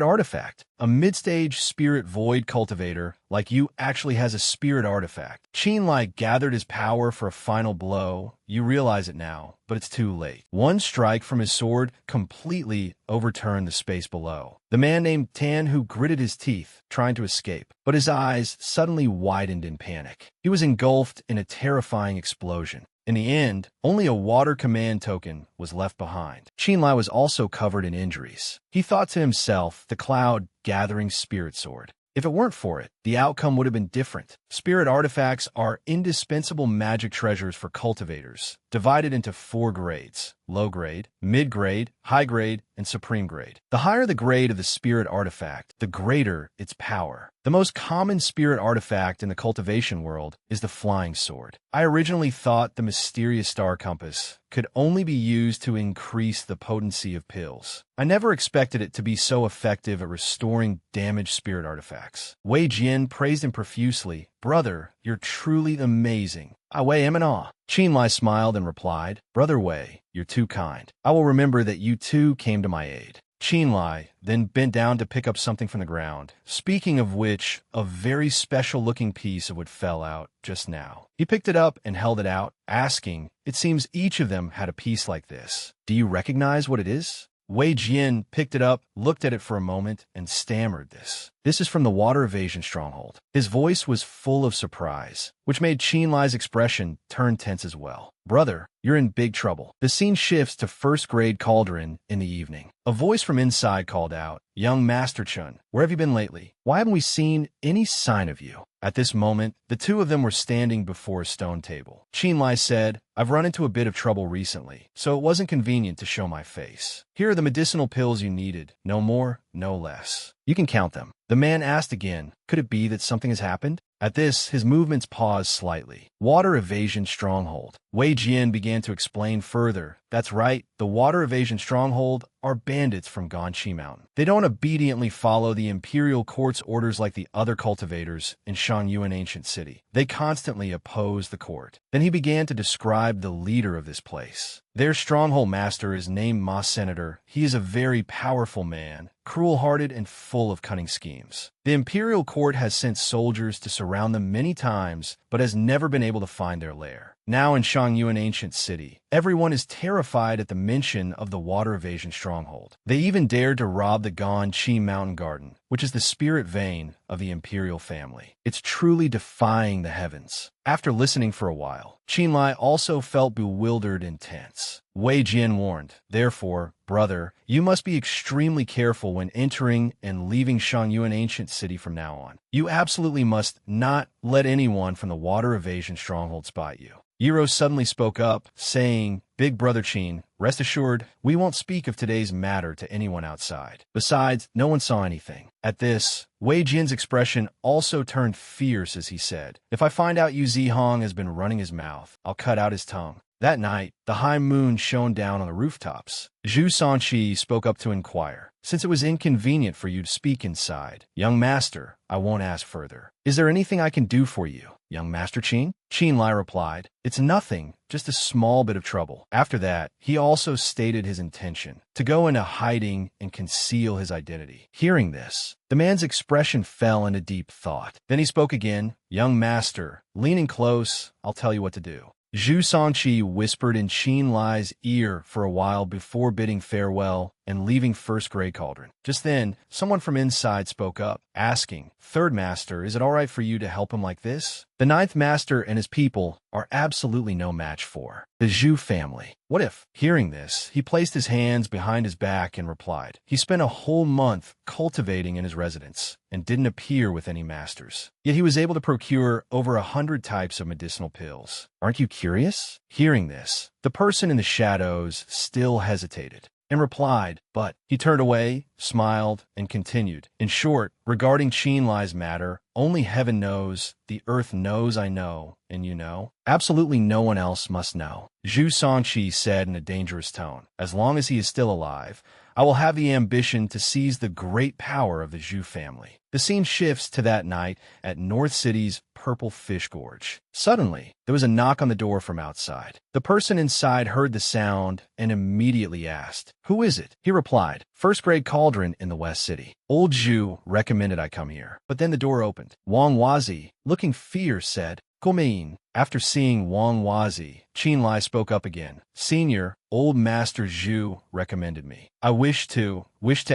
artifact. A mid-stage spirit void cultivator like you actually has a spirit artifact. Qin Lie gathered his power for a final blow. You realize it now, but it's too late. One strike from his sword completely overturned the space below. The man named Tan who gritted his teeth, trying to escape, but his eyes suddenly widened in panic. He was engulfed in a terrifying explosion. In the end, only a water command token was left behind. Qin Lie was also covered in injuries. He thought to himself, the cloud gathering spirit sword. If it weren't for it, the outcome would have been different. Spirit artifacts are indispensable magic treasures for cultivators, divided into 4 grades: low grade, mid grade, high grade, and supreme grade. The higher the grade of the spirit artifact, the greater its power. The most common spirit artifact in the cultivation world is the flying sword. I originally thought the mysterious star compass could only be used to increase the potency of pills. I never expected it to be so effective at restoring damaged spirit artifacts. Wei Jian praised him profusely. Brother, you're truly amazing. Wei am in awe. Qin Lie smiled and replied, Brother Wei, you're too kind. I will remember that you too came to my aid. Qin Lie then bent down to pick up something from the ground. Speaking of which, a very special-looking piece of what fell out just now. He picked it up and held it out, asking, it seems each of them had a piece like this. Do you recognize what it is? Wei Jian picked it up, looked at it for a moment, and stammered this. This is from the Water Evasion Stronghold. His voice was full of surprise, which made Qin Lie's expression turn tense as well. Brother, you're in big trouble. The scene shifts to first grade Cauldron in the evening. A voice from inside called out, Young Master Chun, where have you been lately? Why haven't we seen any sign of you? At this moment, the 2 of them were standing before a stone table. Qin Lie said, I've run into a bit of trouble recently, so it wasn't convenient to show my face. Here are the medicinal pills you needed. No more, no less. You can count them. The man asked again, could it be that something has happened? At this, his movements paused slightly. Water Evasion Stronghold. Wei Jian began to explain further. That's right, the Water Evasion Stronghold are bandits from Ganqi Mountain. They don't obediently follow the Imperial Court's orders like the other cultivators in Shangyuan Ancient City. They constantly oppose the court. Then he began to describe the leader of this place. Their stronghold master is named Ma Senator. He is a very powerful man, cruel-hearted and full of cunning schemes. The Imperial Court has sent soldiers to surround them many times, but has never been able to find their lair. Now in Shangyuan Ancient City, everyone is terrified at the mention of the Water Evasion Stronghold. They even dared to rob the Ganqi Mountain Garden, which is the spirit vein of the imperial family. It's truly defying the heavens. After listening for a while, Qin Lie also felt bewildered and tense. Wei Jian warned, therefore, brother, you must be extremely careful when entering and leaving Shangyuan Ancient City from now on. You absolutely must not let anyone from the Water Evasion Stronghold spot you. Yiro suddenly spoke up, saying saying, "Big Brother Qin, rest assured, we won't speak of today's matter to anyone outside." Besides, no one saw anything. At this, Wei Jin's expression also turned fierce as he said, "If I find out Yu Zihong has been running his mouth, I'll cut out his tongue." That night, the high moon shone down on the rooftops. Zhu Sanqi spoke up to inquire, "Since it was inconvenient for you to speak inside, young master, I won't ask further. Is there anything I can do for you, young Master Qin?" Qin Lie replied, "It's nothing, just a small bit of trouble." After that, he also stated his intention to go into hiding and conceal his identity. Hearing this, the man's expression fell into deep thought. Then he spoke again, "Young master, leaning close, I'll tell you what to do." Zhu Sanqi whispered in Qin Lie's ear for a while before bidding farewell and leaving First Grey Cauldron. Just then, someone from inside spoke up, asking, "Third Master, is it all right for you to help him like this?" The Ninth Master and his people are absolutely no match for the Zhu family. What if? Hearing this, he placed his hands behind his back and replied, "He spent a whole month cultivating in his residence and didn't appear with any masters. Yet he was able to procure over 100 types of medicinal pills. Aren't you curious?" Hearing this, the person in the shadows still hesitated and replied, but he turned away, smiled, and continued. "In short, regarding Qin Lie's matter, only heaven knows, the earth knows I know, and you know. Absolutely no one else must know." Zhu Sanqi said in a dangerous tone, "As long as he is still alive, I will have the ambition to seize the great power of the Zhu family." The scene shifts to that night at North City's Purple Fish Gorge. Suddenly, there was a knock on the door from outside. The person inside heard the sound and immediately asked, "Who is it?" He replied, "First Grade Cauldron in the West City. Old Zhu recommended I come here." But then the door opened. Wang Wazi, looking fierce, said, "Come." After seeing Wang Wazi, Qin Lie spoke up again. "Senior, old Master Zhu recommended me. I wish to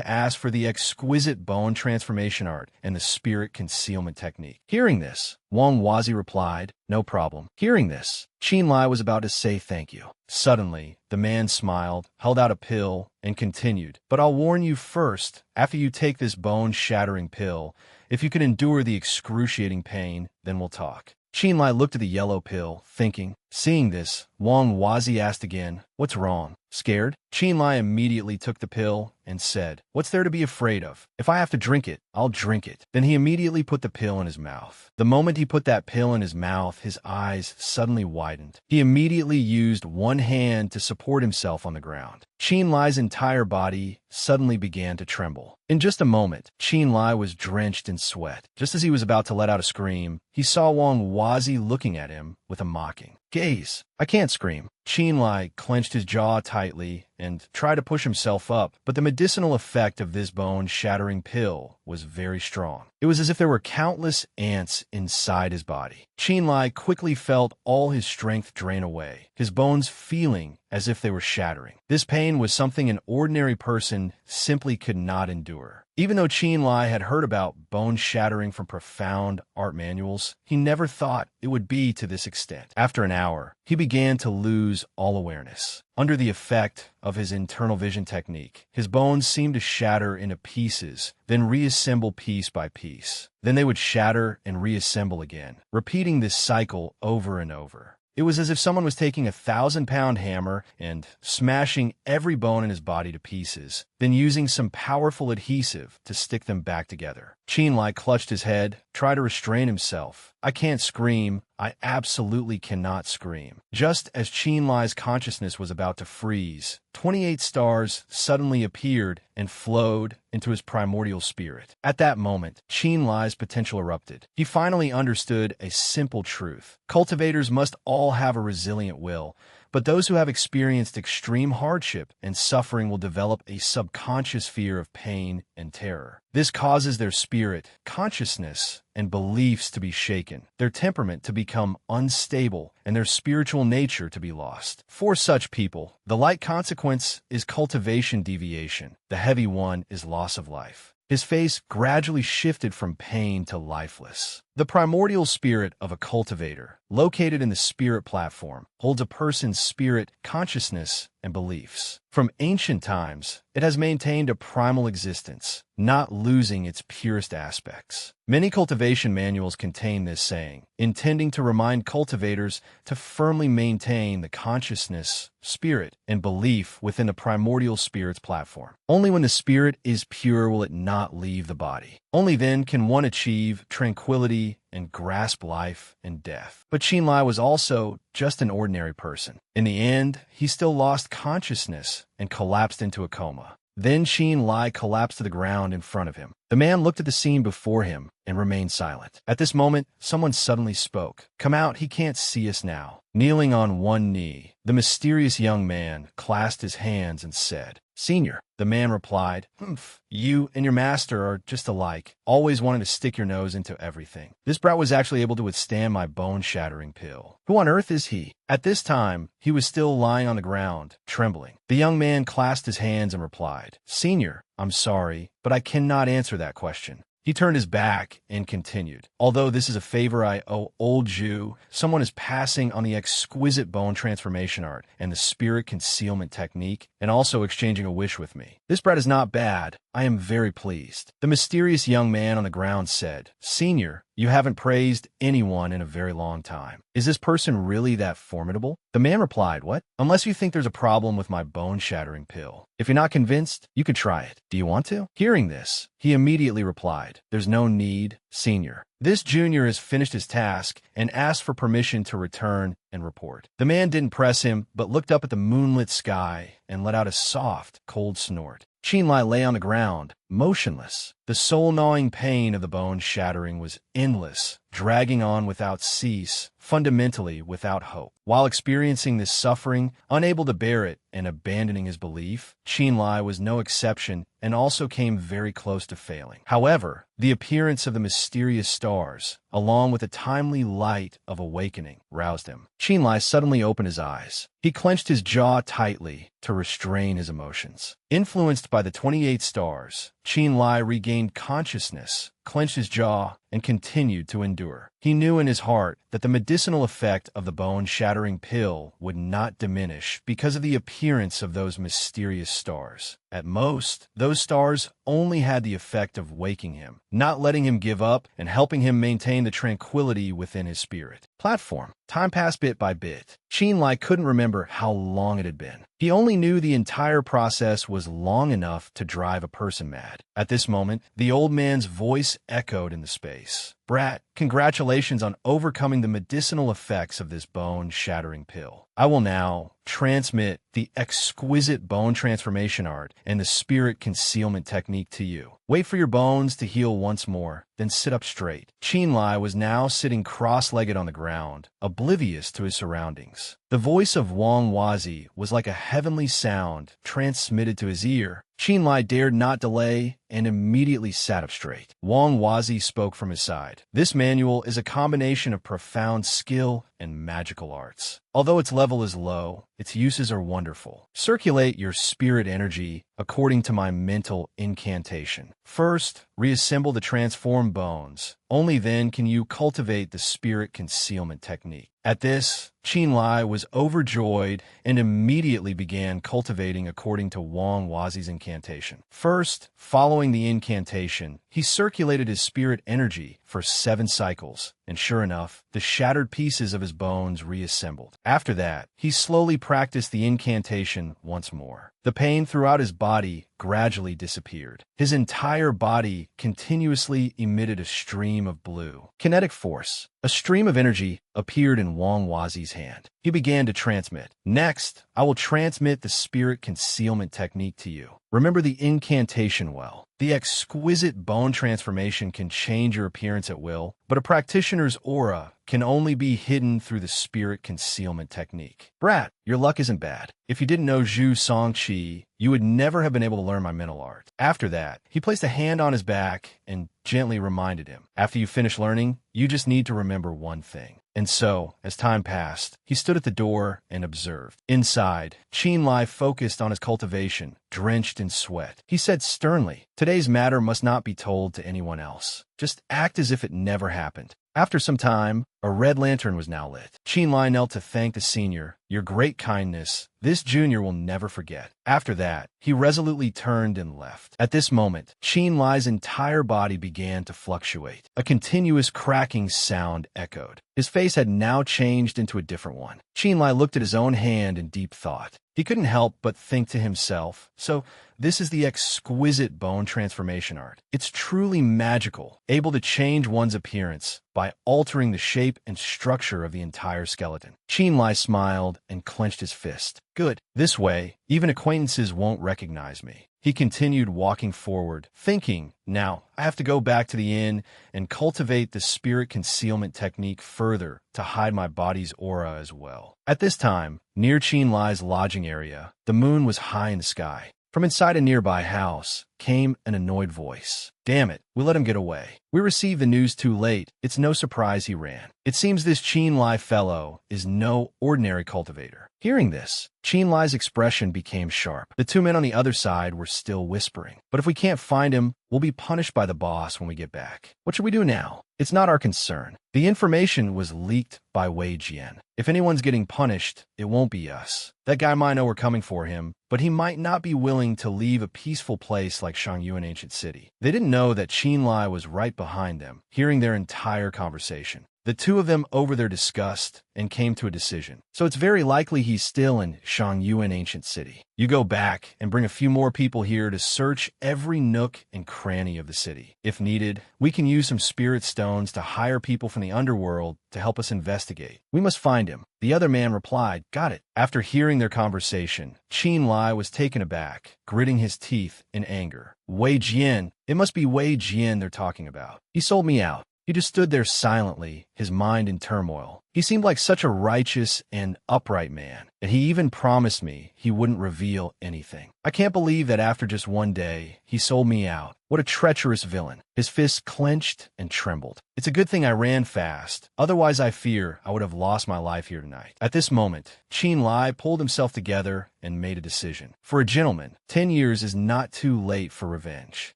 ask for the exquisite bone transformation art and the spirit concealment technique." Hearing this, Wang Wazi replied, "No problem." Hearing this, Qin Lie was about to say thank you. Suddenly, the man smiled, held out a pill, and continued, "But I'll warn you first, after you take this bone-shattering pill, if you can endure the excruciating pain, then we'll talk." Qin Lie looked at the yellow pill, thinking. Seeing this, Wang Wazi asked again, "What's wrong? Scared?" Qin Lie immediately took the pill and said, "What's there to be afraid of? If I have to drink it, I'll drink it." Then he immediately put the pill in his mouth. The moment he put that pill in his mouth, his eyes suddenly widened. He immediately used one hand to support himself on the ground. Qin Lie's entire body suddenly began to tremble. In just a moment, Qin Lie was drenched in sweat. Just as he was about to let out a scream, he saw Wang Wazi looking at him with a mocking gaze. "I can't scream." Qin Lie clenched his jaw tightly and tried to push himself up, but the medicinal effect of this bone-shattering pill was very strong. It was as if there were countless ants inside his body. Qin Lie quickly felt all his strength drain away, his bones feeling as if they were shattering. This pain was something an ordinary person simply could not endure. Even though Qin Lie had heard about bone shattering from profound art manuals, he never thought it would be to this extent. After an hour, he began to lose all awareness. Under the effect of his internal vision technique, his bones seemed to shatter into pieces, then reassemble piece by piece. Then they would shatter and reassemble again, repeating this cycle over and over. It was as if someone was taking a 1,000-pound hammer and smashing every bone in his body to pieces, then using some powerful adhesive to stick them back together. Qin Lie clutched his head, tried to restrain himself. "I can't scream. I absolutely cannot scream." Just as Qin Lie's consciousness was about to freeze, 28 stars suddenly appeared and flowed into his primordial spirit. At that moment, Qin Lie's potential erupted. He finally understood a simple truth. Cultivators must all have a resilient will, but those who have experienced extreme hardship and suffering will develop a subconscious fear of pain and terror. This causes their spirit, consciousness, and beliefs to be shaken, their temperament to become unstable, and their spiritual nature to be lost. For such people, the light consequence is cultivation deviation. The heavy one is loss of life. His face gradually shifted from pain to lifeless. The primordial spirit of a cultivator, located in the spirit platform, holds a person's spirit, consciousness, and beliefs. From ancient times, it has maintained a primal existence, not losing its purest aspects. Many cultivation manuals contain this saying, intending to remind cultivators to firmly maintain the consciousness, spirit, and belief within the primordial spirit's platform. Only when the spirit is pure will it not leave the body. Only then can one achieve tranquility and grasp life and death. But Qin Lie was also just an ordinary person. In the end, he still lost consciousness and collapsed into a coma. Then Qin Lie collapsed to the ground in front of him. The man looked at the scene before him and remained silent. At this moment, someone suddenly spoke. "Come out, he can't see us now." Kneeling on one knee, the mysterious young man clasped his hands and said, "Senior." The man replied, "Humph, you and your master are just alike, always wanting to stick your nose into everything. This brat was actually able to withstand my bone-shattering pill. Who on earth is he?" At this time, he was still lying on the ground, trembling. The young man clasped his hands and replied, "Senior, I'm sorry, but I cannot answer that question." He turned his back and continued, "Although this is a favor I owe old Jew, someone is passing on the exquisite bone transformation art and the spirit concealment technique, and also exchanging a wish with me. This brat is not bad. I am very pleased." The mysterious young man on the ground said, "Senior, you haven't praised anyone in a very long time. Is this person really that formidable?" The man replied, "What? Unless you think there's a problem with my bone-shattering pill. If you're not convinced, you could try it. Do you want to?" Hearing this, he immediately replied, "There's no need, Senior. This junior has finished his task and asked for permission to return and report." The man didn't press him, but looked up at the moonlit sky and let out a soft, cold snort. Qin Lie lay on the ground, motionless. The soul-gnawing pain of the bone shattering was endless, dragging on without cease, fundamentally without hope. While experiencing this suffering, unable to bear it, and abandoning his belief, Qin Lie was no exception and also came very close to failing. However, the appearance of the mysterious stars, along with the timely light of awakening, roused him. Qin Lie suddenly opened his eyes. He clenched his jaw tightly to restrain his emotions. Influenced by the 28 stars, Qin Lie regained consciousness, clenched his jaw, and continued to endure. He knew in his heart that the medicinal effect of the bone-shattering pill would not diminish because of the appearance of those mysterious stars. At most, those stars only had the effect of waking him, not letting him give up and helping him maintain the tranquility within his spirit. Platform. Time passed bit by bit. Qin Lie couldn't remember how long it had been. He only knew the entire process was long enough to drive a person mad. At this moment, the old man's voice echoed in the space. "Brat, congratulations on overcoming the medicinal effects of this bone-shattering pill. I will now transmit the exquisite bone transformation art and the spirit concealment technique to you. Wait for your bones to heal once more, then sit up straight." Qin Lie was now sitting cross-legged on the ground, oblivious to his surroundings. The voice of Wang Wazi was like a heavenly sound transmitted to his ear. Qin Lie dared not delay and immediately sat up straight. Wang Wazi spoke from his side. "This manual is a combination of profound skill and magical arts. Although its level is low, its uses are wonderful. Circulate your spirit energy according to my mental incantation. First, reassemble the transformed bones. Only then can you cultivate the spirit concealment technique." At this, Qin Lie was overjoyed and immediately began cultivating according to Wang Wazi's incantation. First, following the incantation, he circulated his spirit energy for 7 cycles, and sure enough, the shattered pieces of his bones reassembled. After that, he slowly practiced the incantation once more. The pain throughout his body gradually disappeared. His entire body continuously emitted a stream of blue kinetic force. A stream of energy appeared in Wang Wazi's hand. He began to transmit. "Next, I will transmit the spirit concealment technique to you. Remember the incantation well. The exquisite bone transformation can change your appearance at will, but a practitioner's aura can only be hidden through the spirit concealment technique. Brat, your luck isn't bad. If you didn't know Zhu Songqi, you would never have been able to learn my mental art." After that, he placed a hand on his back and gently reminded him, "After you finish learning, you just need to remember one thing." And so, as time passed, he stood at the door and observed. Inside, Qin Lie focused on his cultivation, drenched in sweat. He said sternly, "Today's matter must not be told to anyone else. Just act as if it never happened." After some time, a red lantern was now lit. Qin Lie knelt to thank the senior. "Your great kindness, this junior will never forget." After that, he resolutely turned and left. At this moment, Qin Lie's entire body began to fluctuate. A continuous cracking sound echoed. His face had now changed into a different one. Qin Lie looked at his own hand in deep thought. He couldn't help but think to himself, so this is the exquisite bone transformation art. It's truly magical, able to change one's appearance by altering the shape and structure of the entire skeleton. Qin Lie smiled and clenched his fist. "Good. This way, even acquaintances won't recognize me." He continued walking forward, thinking, "Now, I have to go back to the inn and cultivate the spirit concealment technique further to hide my body's aura as well." At this time, near Qin Lie's lodging area, the moon was high in the sky. From inside a nearby house came an annoyed voice. "Damn it, we let him get away. We received the news too late. It's no surprise he ran. It seems this Qin Lie fellow is no ordinary cultivator." Hearing this, Qin Lie's expression became sharp. The two men on the other side were still whispering. "But if we can't find him, we'll be punished by the boss when we get back. What should we do now? It's not our concern. The information was leaked by Wei Jian. If anyone's getting punished, it won't be us. That guy might know we're coming for him, but he might not be willing to leave a peaceful place like Shangyuan Ancient City." They didn't know that Qin Lie was right behind them, hearing their entire conversation. The two of them over their disgust and came to a decision. "So it's very likely he's still in Shangyuan Ancient City. You go back and bring a few more people here to search every nook and cranny of the city. If needed, we can use some spirit stones to hire people from the underworld to help us investigate. We must find him." The other man replied, "Got it." After hearing their conversation, Qin Lie was taken aback, gritting his teeth in anger. "Wei Jian! It must be Wei Jian they're talking about. He sold me out." He just stood there silently, his mind in turmoil. He seemed like such a righteous and upright man, and he even promised me he wouldn't reveal anything. I can't believe that after just one day, he sold me out. What a treacherous villain. His fists clenched and trembled. It's a good thing I ran fast. Otherwise, I fear I would have lost my life here tonight. At this moment, Qin Lie pulled himself together and made a decision. For a gentleman, 10 years is not too late for revenge.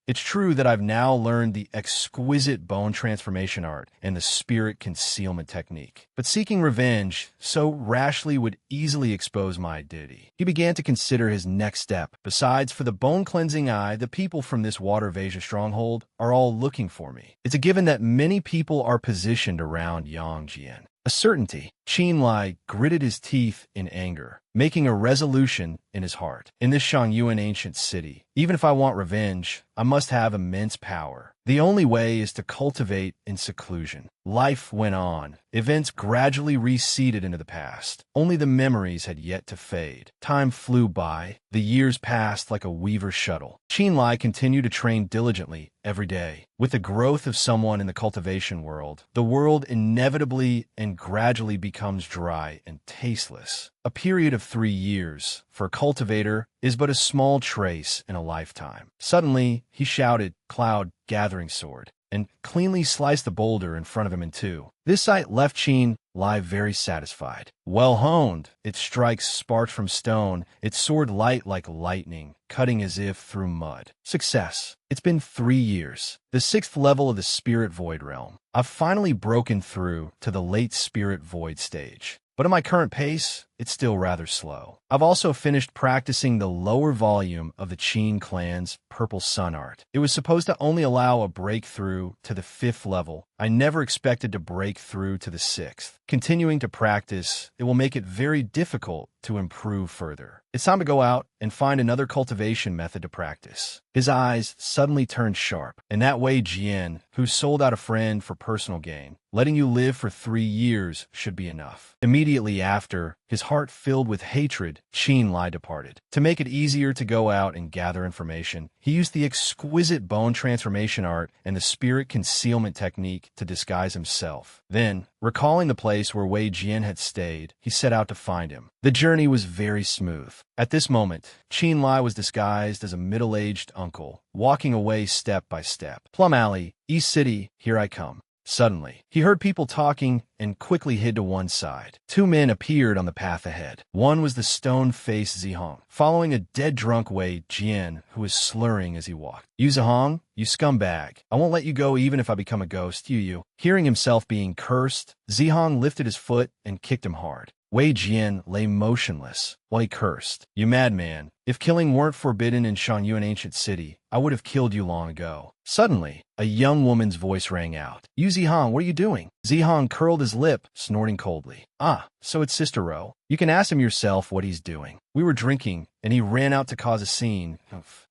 It's true that I've now learned the exquisite bone transformation art and the spirit concealment technique. But seeking revenge so rashly would easily expose my identity. He began to consider his next step. Besides, for the bone-cleansing eye, the people from this Water Vasia stronghold are all looking for me. It's a given that many people are positioned around Yangjian. A certainty. Qin Lie gritted his teeth in anger, making a resolution in his heart. In this Shangyuan ancient city, even if I want revenge, I must have immense power. The only way is to cultivate in seclusion. Life went on. Events gradually receded into the past. Only the memories had yet to fade. Time flew by. The years passed like a weaver's shuttle. Qin Lie continued to train diligently every day. With the growth of someone in the cultivation world, the world inevitably and gradually becomes dry and tasteless. A period of 3 years, for a cultivator, is but a small trace in a lifetime. Suddenly, he shouted, "Cloud, gathering sword," and cleanly sliced the boulder in front of him in two. This sight left Qin Lie very satisfied. Well honed, its strikes sparked from stone, its sword light like lightning, cutting as if through mud. Success. It's been 3 years. The 6th level of the Spirit Void realm. I've finally broken through to the late Spirit Void stage. But at my current pace, it's still rather slow. I've also finished practicing the lower volume of the Qin clan's Purple Sun art. It was supposed to only allow a breakthrough to the 5th level. I never expected to break through to the 6th. Continuing to practice, it will make it very difficult to improve further. It's time to go out and find another cultivation method to practice. His eyes suddenly turned sharp, and that Wei Jian, who sold out a friend for personal gain, letting you live for 3 years should be enough. Immediately after, his heart filled with hatred, Qin Lie departed. To make it easier to go out and gather information, he used the exquisite bone transformation art and the spirit concealment technique to disguise himself. Then, recalling the place where Wei Jian had stayed, he set out to find him. The journey was very smooth. At this moment, Qin Lie was disguised as a middle-aged uncle, walking away step by step. "Plum Alley, East City, here I come." Suddenly, he heard people talking and quickly hid to one side. Two men appeared on the path ahead. One was the stone-faced Zihong, following a dead-drunk Wei Jian, who was slurring as he walked. "You Zihong, you scumbag. I won't let you go even if I become a ghost, you." Hearing himself being cursed, Zihong lifted his foot and kicked him hard. Wei Jian lay motionless while he cursed. "You madman. If killing weren't forbidden in Shangyuan ancient city, I would have killed you long ago." Suddenly, a young woman's voice rang out. "You Zihong, what are you doing?" Zihong curled his lip, snorting coldly. "Ah, so it's Sister Ro. You can ask him yourself what he's doing. We were drinking, and he ran out to cause a scene."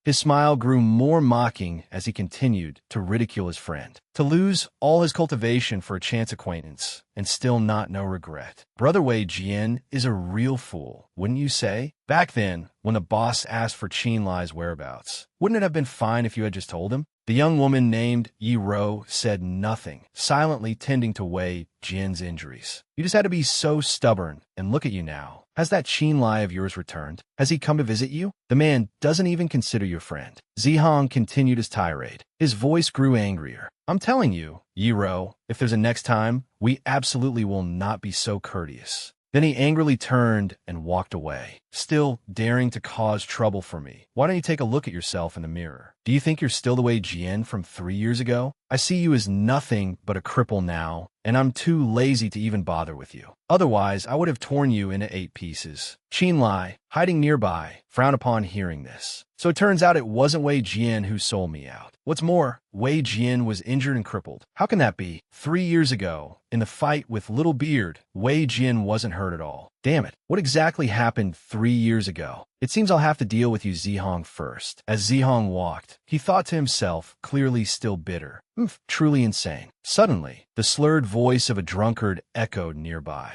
His smile grew more mocking as he continued to ridicule his friend. To lose all his cultivation for a chance acquaintance, and still not know regret. Brother Wei Jian is a real fool, wouldn't you say? Back then, when the boss asked for Qin Lie's whereabouts, wouldn't it have been fine if you had just told him? The young woman named Yi Ro said nothing, silently tending to Wei Jian's injuries. "You just had to be so stubborn, and look at you now. Has that Qin Lie of yours returned? Has he come to visit you? The man doesn't even consider you a friend." Zihong continued his tirade. His voice grew angrier. "I'm telling you, Yi Ro, if there's a next time, we absolutely will not be so courteous." Then he angrily turned and walked away. "Still daring to cause trouble for me. Why don't you take a look at yourself in the mirror? Do you think you're still the Wei Jian from 3 years ago? I see you as nothing but a cripple now, and I'm too lazy to even bother with you. Otherwise, I would have torn you into 8 pieces." Qin Lie, hiding nearby, frowned upon hearing this. "So it turns out it wasn't Wei Jian who sold me out. What's more, Wei Jian was injured and crippled. How can that be? 3 years ago, in the fight with Little Beard, Wei Jian wasn't hurt at all. Damn it, what exactly happened 3 years ago? It seems I'll have to deal with you Zihong first." As Zihong walked, he thought to himself, clearly still bitter. Truly insane. Suddenly, the slurred voice of a drunkard echoed nearby.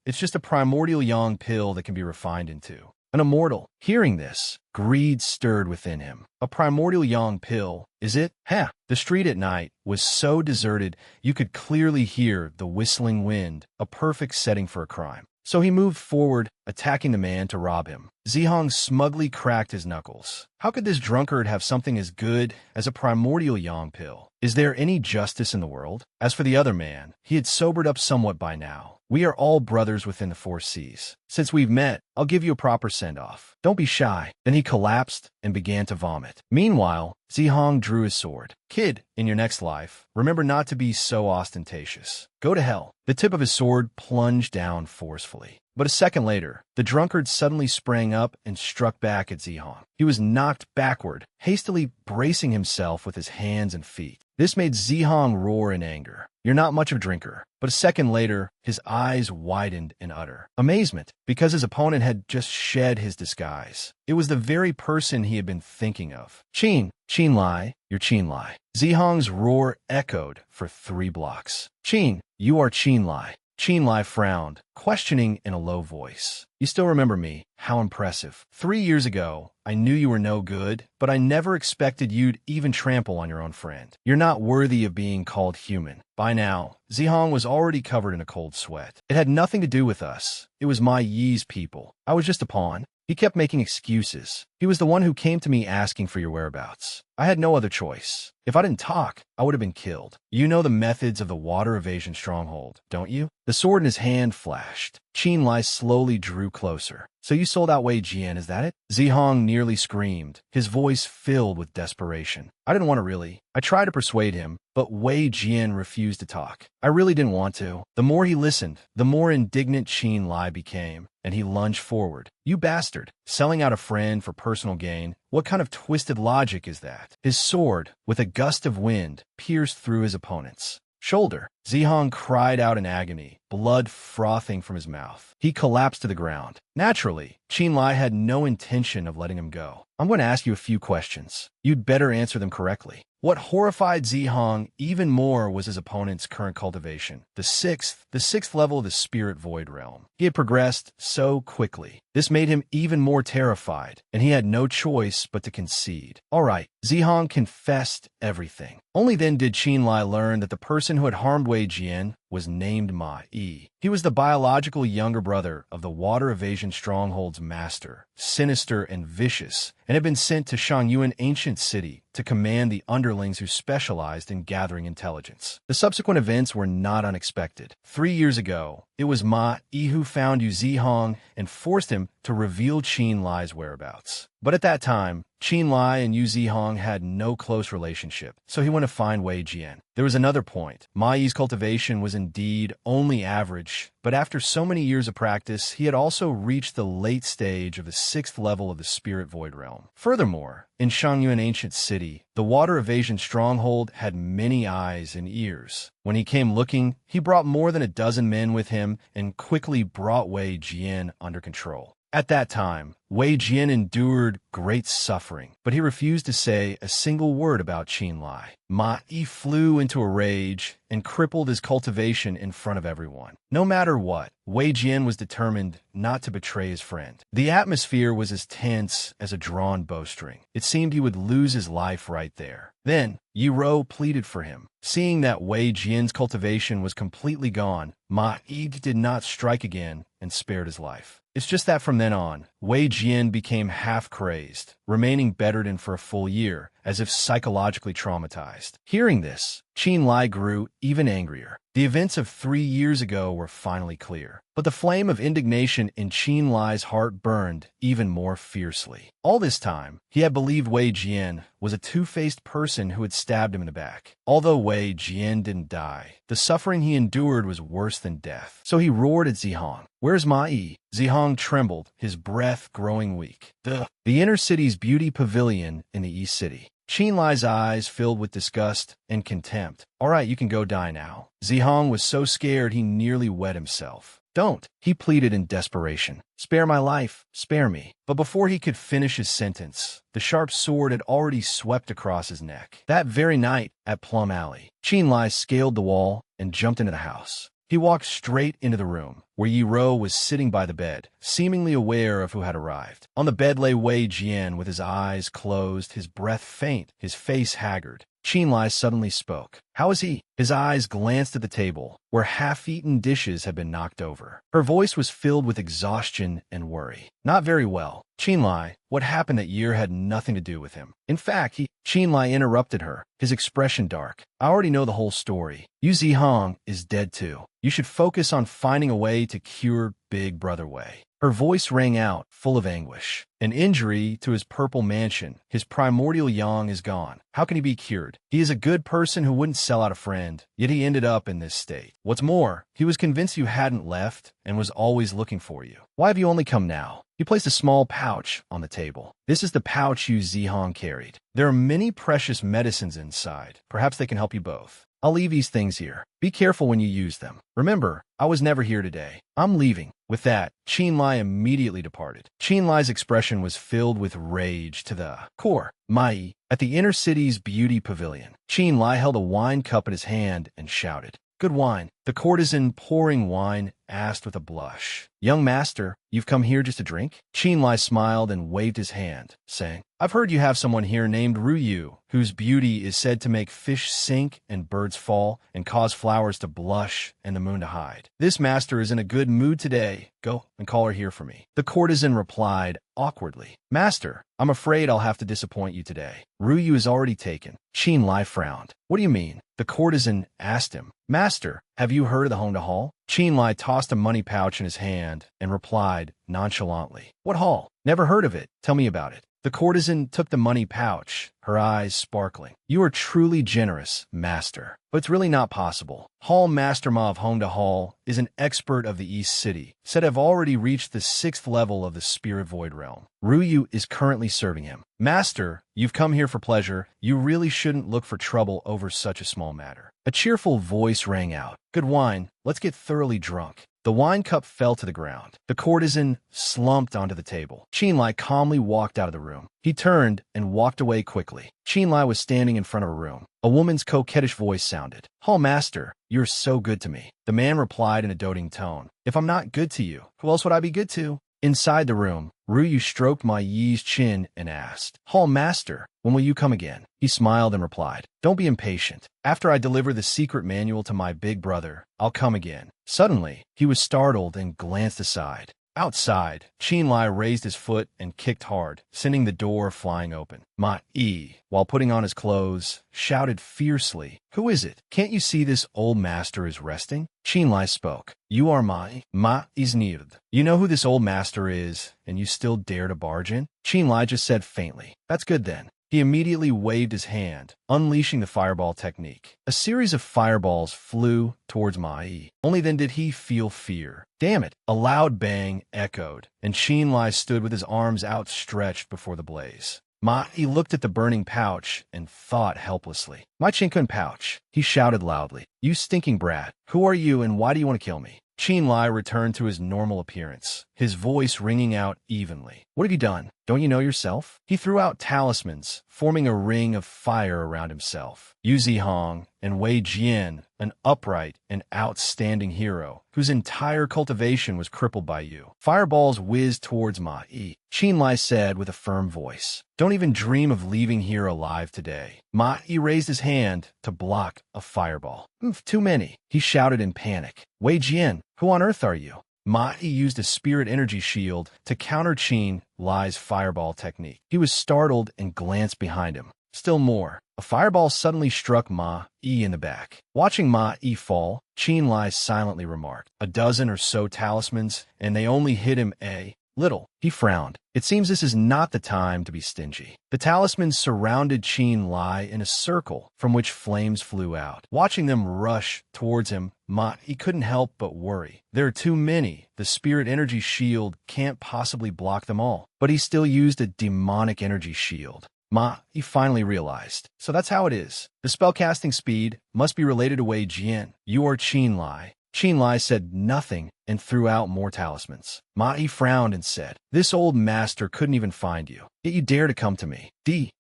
It's just a primordial yang pill that can be refined into an immortal." Hearing this, greed stirred within him. A primordial yang pill, is it? The street at night was so deserted you could clearly hear the whistling wind, a perfect setting for a crime. So he moved forward, attacking the man to rob him. Zihong smugly cracked his knuckles. How could this drunkard have something as good as a primordial yang pill? Is there any justice in the world? As for the other man, he had sobered up somewhat by now. "We are all brothers within the 4 seas. Since we've met, I'll give you a proper send-off. Don't be shy." Then he collapsed and began to vomit. Meanwhile, Zihong drew his sword. "Kid, in your next life, remember not to be so ostentatious. Go to hell." The tip of his sword plunged down forcefully. But a second later, the drunkard suddenly sprang up and struck back at Zihong. He was knocked backward, hastily bracing himself with his hands and feet. This made Zihong roar in anger. "You're not much of a drinker." But a second later, his eyes widened in utter amazement, because his opponent had just shed his disguise. It was the very person he had been thinking of. Qin Lie, you're Qin Lie." Zihong's roar echoed for 3 blocks. "Qin, you are Qin Lie." Qin Lie frowned, questioning in a low voice. "You still remember me? How impressive. 3 years ago, I knew you were no good, but I never expected you'd even trample on your own friend. You're not worthy of being called human." By now, Zihong was already covered in a cold sweat. "It had nothing to do with us. It was my Yi's people. I was just a pawn." He kept making excuses. "He was the one who came to me asking for your whereabouts. I had no other choice. If I didn't talk, I would have been killed. You know the methods of the water evasion stronghold, don't you?" The sword in his hand flashed. Qin Lie slowly drew closer. "So you sold out Wei Jian, is that it?" Zihong nearly screamed, his voice filled with desperation. "I didn't want to really. I tried to persuade him, but Wei Jian refused to talk. I really didn't want to." The more he listened, the more indignant Qin Lie became, and he lunged forward. "You bastard! Selling out a friend for personal gain? What kind of twisted logic is that?" His sword, with a gust of wind, pierced through his opponent's shoulder. Zihong cried out in agony, blood frothing from his mouth. He collapsed to the ground. Naturally, Qin Lie had no intention of letting him go. "I'm going to ask you a few questions. You'd better answer them correctly." What horrified Zihong even more was his opponent's current cultivation, the sixth level of the spirit void realm. He had progressed so quickly. This made him even more terrified, and he had no choice but to concede. "All right, Zihong confessed everything. Only then did Qin Lie learn that the person who had harmed Wei Jian was named Ma Yi. He was the biological younger brother of the water evasion stronghold's master, sinister and vicious, and had been sent to Shangyuan ancient city to command the underlings who specialized in gathering intelligence. The subsequent events were not unexpected. 3 years ago, it was Ma Yi who found Yu Zihong and forced him to reveal Qin Lie's whereabouts. But at that time, Qin Lie and Yu Zihong had no close relationship, so he went to find Wei Jian. There was another point. Ma Yi's cultivation was indeed only average, but after so many years of practice, he had also reached the late stage of the 6th level of the Spirit Void Realm. Furthermore, in Shangyuan Ancient City, the water evasion stronghold had many eyes and ears. When he came looking, he brought more than a dozen men with him and quickly brought Wei Jian under control. At that time, Wei Jian endured great suffering, but he refused to say a single word about Qin Lie. Ma Yi flew into a rage and crippled his cultivation in front of everyone. No matter what, Wei Jian was determined not to betray his friend. The atmosphere was as tense as a drawn bowstring. It seemed he would lose his life right there. Then, Yiro pleaded for him. Seeing that Wei Jian's cultivation was completely gone, Ma Yi did not strike again and spared his life. It's just that from then on, Wei Jian became half-crazed, remaining bedridden for a full year, as if psychologically traumatized. Hearing this, Qin Lie grew even angrier. The events of 3 years ago were finally clear, but the flame of indignation in Qin Lie's heart burned even more fiercely. All this time, he had believed Wei Jian was a two-faced person who had stabbed him in the back. Although Wei Jian didn't die, the suffering he endured was worse than death. So he roared at Zihong, "Where's Ma Yi?" Zihong trembled, his breath growing weak. The inner city's beauty pavilion in the East City. Qin Lie's eyes filled with disgust and contempt. "All right, you can go die now." Zihong was so scared he nearly wet himself. "Don't," he pleaded in desperation. "Spare my life, spare me." But before he could finish his sentence, the sharp sword had already swept across his neck. That very night, at Plum Alley, Qin Lie scaled the wall and jumped into the house. He walked straight into the room, where Yiro was sitting by the bed, seemingly aware of who had arrived. On the bed lay Wei Jian with his eyes closed, his breath faint, his face haggard. Qin Lie suddenly spoke. "How is he?" His eyes glanced at the table, where half-eaten dishes had been knocked over. Her voice was filled with exhaustion and worry. "Not very well. Qin Lie, what happened that year had nothing to do with him. In fact, Qin Lie interrupted her, his expression dark. "I already know the whole story. Yu Zihong is dead too. You should focus on finding a way to cure Big Brother Wei." Her voice rang out, full of anguish. "An injury to his purple mansion. His primordial yang is gone. How can he be cured? He is a good person who wouldn't sell out a friend, yet he ended up in this state. What's more, he was convinced you hadn't left and was always looking for you. Why have you only come now?" He placed a small pouch on the table. "This is the pouch Yu Zihong carried. There are many precious medicines inside. Perhaps they can help you both. I'll leave these things here. Be careful when you use them. Remember, I was never here today. I'm leaving." With that, Qin Lie immediately departed. Qin Lie's expression was filled with rage to the core. Ma Yi, at the inner city's beauty pavilion, Qin Lie held a wine cup in his hand and shouted, "Good wine." The courtesan pouring wine asked with a blush, "Young master, you've come here just to drink?" Qin Lie smiled and waved his hand, saying, "I've heard you have someone here named Ruyu, whose beauty is said to make fish sink and birds fall and cause flowers to blush and the moon to hide. This master is in a good mood today. Go and call her here for me." The courtesan replied awkwardly, "Master, I'm afraid I'll have to disappoint you today. Ruyu is already taken." Qin Lie frowned. "What do you mean?" The courtesan asked him. "Master, have you heard of the Hong Hall?" Qin Lie tossed a money pouch in his hand and replied nonchalantly, "What hall? Never heard of it. Tell me about it." The courtesan took the money pouch, her eyes sparkling. "You are truly generous, master. But it's really not possible. Hall Master Ma of Hongda Hall is an expert of the East City, said to have already reached the 6th level of the Spirit Void Realm. Ruyu is currently serving him. Master, you've come here for pleasure. You really shouldn't look for trouble over such a small matter." A cheerful voice rang out. "Good wine. Let's get thoroughly drunk." The wine cup fell to the ground. The courtesan slumped onto the table. Qin Lie calmly walked out of the room. He turned and walked away quickly. Qin Lie was standing in front of a room. A woman's coquettish voice sounded. "Hall Master, you're so good to me." The man replied in a doting tone, "If I'm not good to you, who else would I be good to?" Inside the room, Ryu stroked Ma Yi's chin and asked, Hall Master, when will you come again? He smiled and replied, Don't be impatient. After I deliver the secret manual to my big brother, I'll come again. Suddenly, he was startled and glanced aside. Outside, Qin Lie raised his foot and kicked hard, sending the door flying open. Ma Yi, while putting on his clothes, shouted fiercely, Who is it? Can't you see this old master is resting? Qin Lie spoke. You are Ma is needed. You know who this old master is, and you still dare to barge in? Qin Lie just said faintly, That's good then. He immediately waved his hand, unleashing the fireball technique. A series of fireballs flew towards Ma Yi. Only then did he feel fear. Damn it! A loud bang echoed, and Qin Lie stood with his arms outstretched before the blaze. Ma Yi looked at the burning pouch and thought helplessly. My Chinkun pouch, he shouted loudly. You stinking brat! Who are you and why do you want to kill me? Qin Lie returned to his normal appearance, his voice ringing out evenly. What have you done? Don't you know yourself? He threw out talismans, forming a ring of fire around himself. Yu Zihong and Wei Jian, an upright and outstanding hero, whose entire cultivation was crippled by you. Fireballs whizzed towards Ma Yi. Qin Lie said with a firm voice, Don't even dream of leaving here alive today. Ma Yi raised his hand to block a fireball. Too many, he shouted in panic. Wei Jian, who on earth are you? Ma Yi used a spirit energy shield to counter Qin Lie's fireball technique. He was startled and glanced behind him. Still more, a fireball suddenly struck Ma Yi in the back. Watching Ma Yi fall, Qin Lie silently remarked, A dozen or so talismans, and they only hit him a little. He frowned. It seems this is not the time to be stingy. The talismans surrounded Qin Lie in a circle from which flames flew out. Watching them rush towards him, Ma Yi couldn't help but worry. There are too many. The spirit energy shield can't possibly block them all. But he still used a demonic energy shield. Ma Yi finally realized. So that's how it is. The spellcasting speed must be related to Wei Jian. You are Qin Lie. Qin Lie said nothing and threw out more talismans. Ma Yi frowned and said, This old master couldn't even find you, yet you dare to come to me.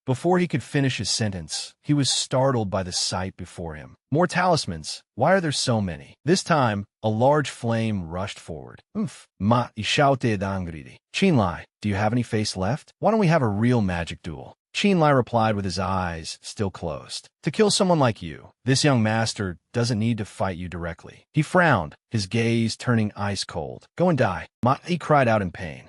Before he could finish his sentence, he was startled by the sight before him. More talismans. Why are there so many? This time, a large flame rushed forward. Ma Yi shouted angrily. Qin Lie, do you have any face left? Why don't we have a real magic duel? Qin Lie replied with his eyes still closed. To kill someone like you, this young master doesn't need to fight you directly. He frowned, his gaze turning ice cold. Go and die. Ma Yi cried out in pain.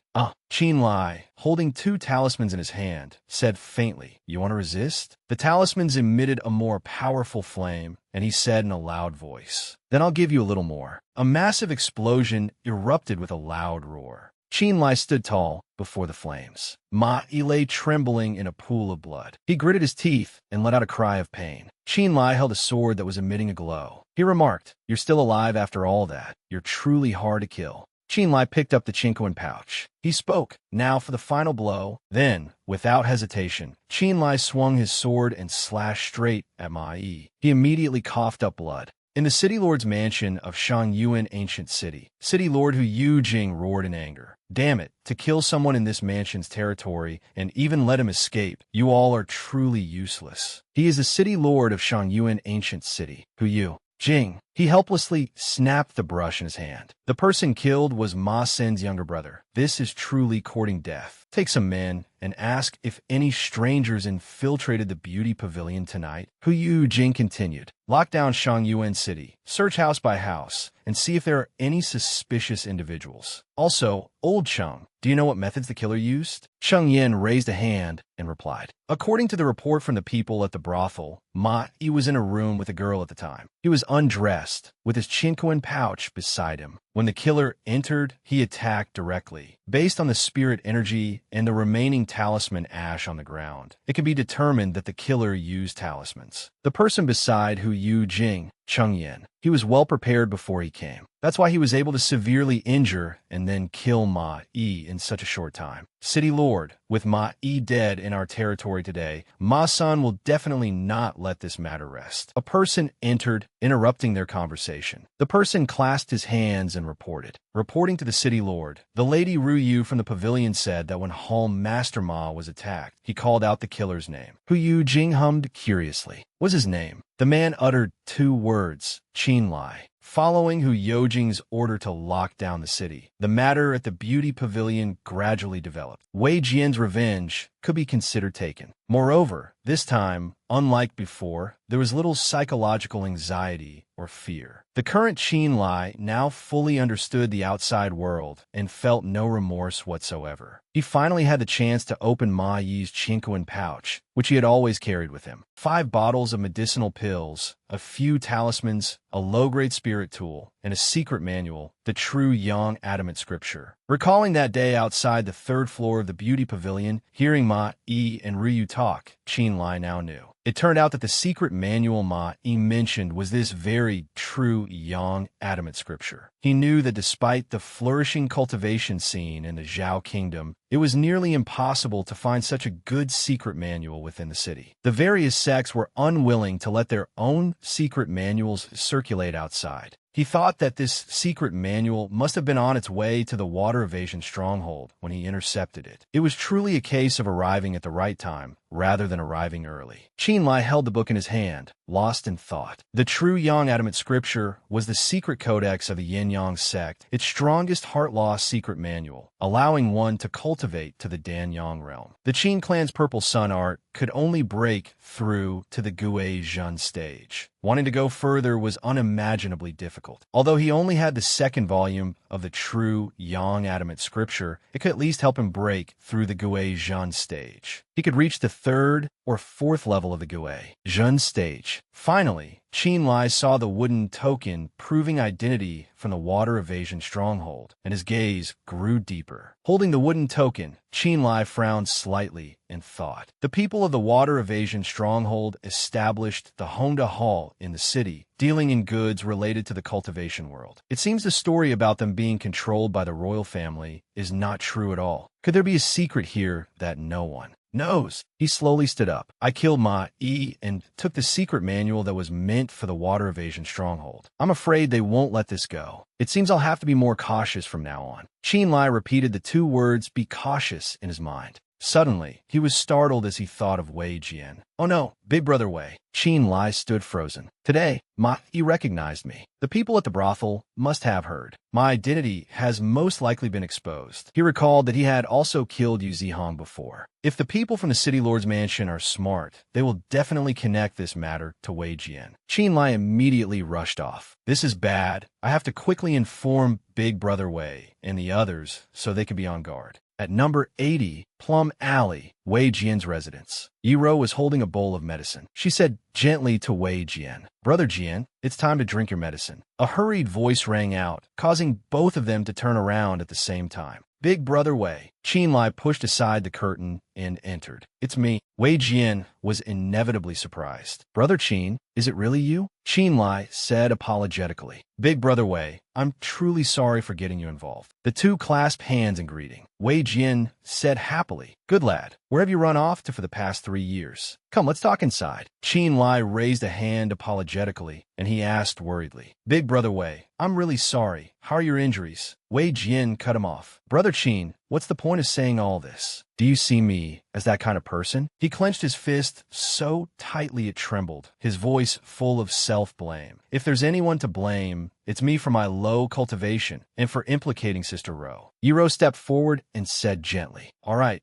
Qin Lie, holding two talismans in his hand, said faintly, You want to resist? The talismans emitted a more powerful flame, and he said in a loud voice, Then I'll give you a little more. A massive explosion erupted with a loud roar. Qin Lie stood tall before the flames. Ma Yi lay trembling in a pool of blood. He gritted his teeth and let out a cry of pain. Qin Lie held a sword that was emitting a glow. He remarked, You're still alive after all that. You're truly hard to kill. Qin Lie picked up the Chinquan pouch. He spoke, Now for the final blow. Then, without hesitation, Qin Lie swung his sword and slashed straight at Ma Yi. He immediately coughed up blood. In the City Lord's mansion of Shangyuan Ancient City, City Lord Hu Yujing roared in anger. Damn it, to kill someone in this mansion's territory and even let him escape, you all are truly useless. He is the City Lord of Shangyuan Ancient City, Hu Yujing. He helplessly snapped the brush in his hand. The person killed was Ma Sen's younger brother. This is truly courting death. Take some men and ask if any strangers infiltrated the beauty pavilion tonight. Hu Yujing continued. Lock down Shangyuan City, search house by house, and see if there are any suspicious individuals. Also, Old Cheng, do you know what methods the killer used? Cheng Yin raised a hand and replied. According to the report from the people at the brothel, Ma Yi was in a room with a girl at the time. He was undressed, with his Chinquan pouch beside him. When the killer entered, he attacked directly. Based on the spirit energy and the remaining talisman ash on the ground, it can be determined that the killer used talismans. The person beside Hu Yujing, Cheng Yin, he was well prepared before he came. That's why he was able to severely injure and then kill Ma Yi in such a short time. City Lord, with Ma Yi dead in our territory today, Ma San will definitely not let this matter rest. A person entered, interrupting their conversation. The person clasped his hands and reported. Reporting to the City Lord, the Lady Ru Yu from the pavilion said that when Hall Master Ma was attacked, he called out the killer's name. Hu Yujing hummed curiously. What's his name? The man uttered two words, Qin Lie. following Hu Yojing's order to lock down the city. The matter at the beauty pavilion gradually developed. Wei Jian's revenge could be considered taken. Moreover, this time, unlike before, there was little psychological anxiety or fear. The current Qin Lie now fully understood the outside world and felt no remorse whatsoever. He finally had the chance to open Ma Yi's Chinquan pouch, which he had always carried with him. 5 bottles of medicinal pills, a few talismans, a low-grade spirit tool, and a secret manual, the true Yang adamant scripture. Recalling that day outside the 3rd floor of the beauty pavilion, hearing Ma Yi and Ryu talk, Qin Lie now knew. It turned out that the secret manual Ma Yi mentioned was this very true Yang adamant scripture. He knew that despite the flourishing cultivation scene in the Zhao kingdom, it was nearly impossible to find such a good secret manual within the city. The various sects were unwilling to let their own secret manuals circulate outside. He thought that this secret manual must have been on its way to the water evasion stronghold when he intercepted it. It was truly a case of arriving at the right time, rather than arriving early. Qin Lie held the book in his hand, lost in thought. The true Yang adamant scripture was the secret codex of the Yin-Yang sect, its strongest heart-law secret manual, allowing one to cultivate to the Dan-Yang realm. The Qin clan's purple sun art could only break through to the Gui Zhen stage. Wanting to go further was unimaginably difficult. Although he only had the 2nd volume of the true Yang adamant scripture, it could at least help him break through the Gui Zhen stage. He could reach the 3rd or 4th level of the Gui Zhen stage. Finally, Qin Lie saw the wooden token proving identity from the water evasion stronghold, and his gaze grew deeper. Holding the wooden token, Qin Lie frowned slightly in thought. The people of the water evasion stronghold established the Honda Hall in the city, dealing in goods related to the cultivation world. It seems the story about them being controlled by the royal family is not true at all. Could there be a secret here that no one knows? He slowly stood up. I killed Ma Yi and took the secret manual that was meant for the water evasion stronghold. I'm afraid they won't let this go. It seems I'll have to be more cautious from now on. Qin Lie repeated the 2 words, be cautious, in his mind. Suddenly, he was startled as he thought of Wei Jian. Oh no, Big Brother Wei. Qin Lie stood frozen. Today, Ma Yi recognized me. The people at the brothel must have heard. My identity has most likely been exposed. He recalled that he had also killed Yu Zihong before. If the people from the City Lord's mansion are smart, they will definitely connect this matter to Wei Jian. Qin Lie immediately rushed off. This is bad. I have to quickly inform Big Brother Wei and the others so they can be on guard. At number 80, Plum Alley, Wei Jian's residence. Enro was holding a bowl of medicine. She said gently to Wei Jian, Brother Jian, it's time to drink your medicine. A hurried voice rang out, causing both of them to turn around at the same time. Big Brother Wei. Qin Lie pushed aside the curtain and entered. It's me. Wei Jian was inevitably surprised. Brother Qin, is it really you? Qin Lie said apologetically. Big Brother Wei, I'm truly sorry for getting you involved. The 2 clasped hands in greeting. Wei Jian said happily, Good lad, where have you run off to for the past 3 years? Come, let's talk inside. Qin Lie raised a hand apologetically, and he asked worriedly, Big Brother Wei, I'm really sorry. How are your injuries? Wei Jian cut him off. Brother Qin, what's the point of saying all this? Do you see me as that kind of person? He clenched his fist so tightly it trembled, his voice full of self-blame. If there's anyone to blame, it's me for my low cultivation and for implicating Sister Ro. Enro stepped forward and said gently, all right,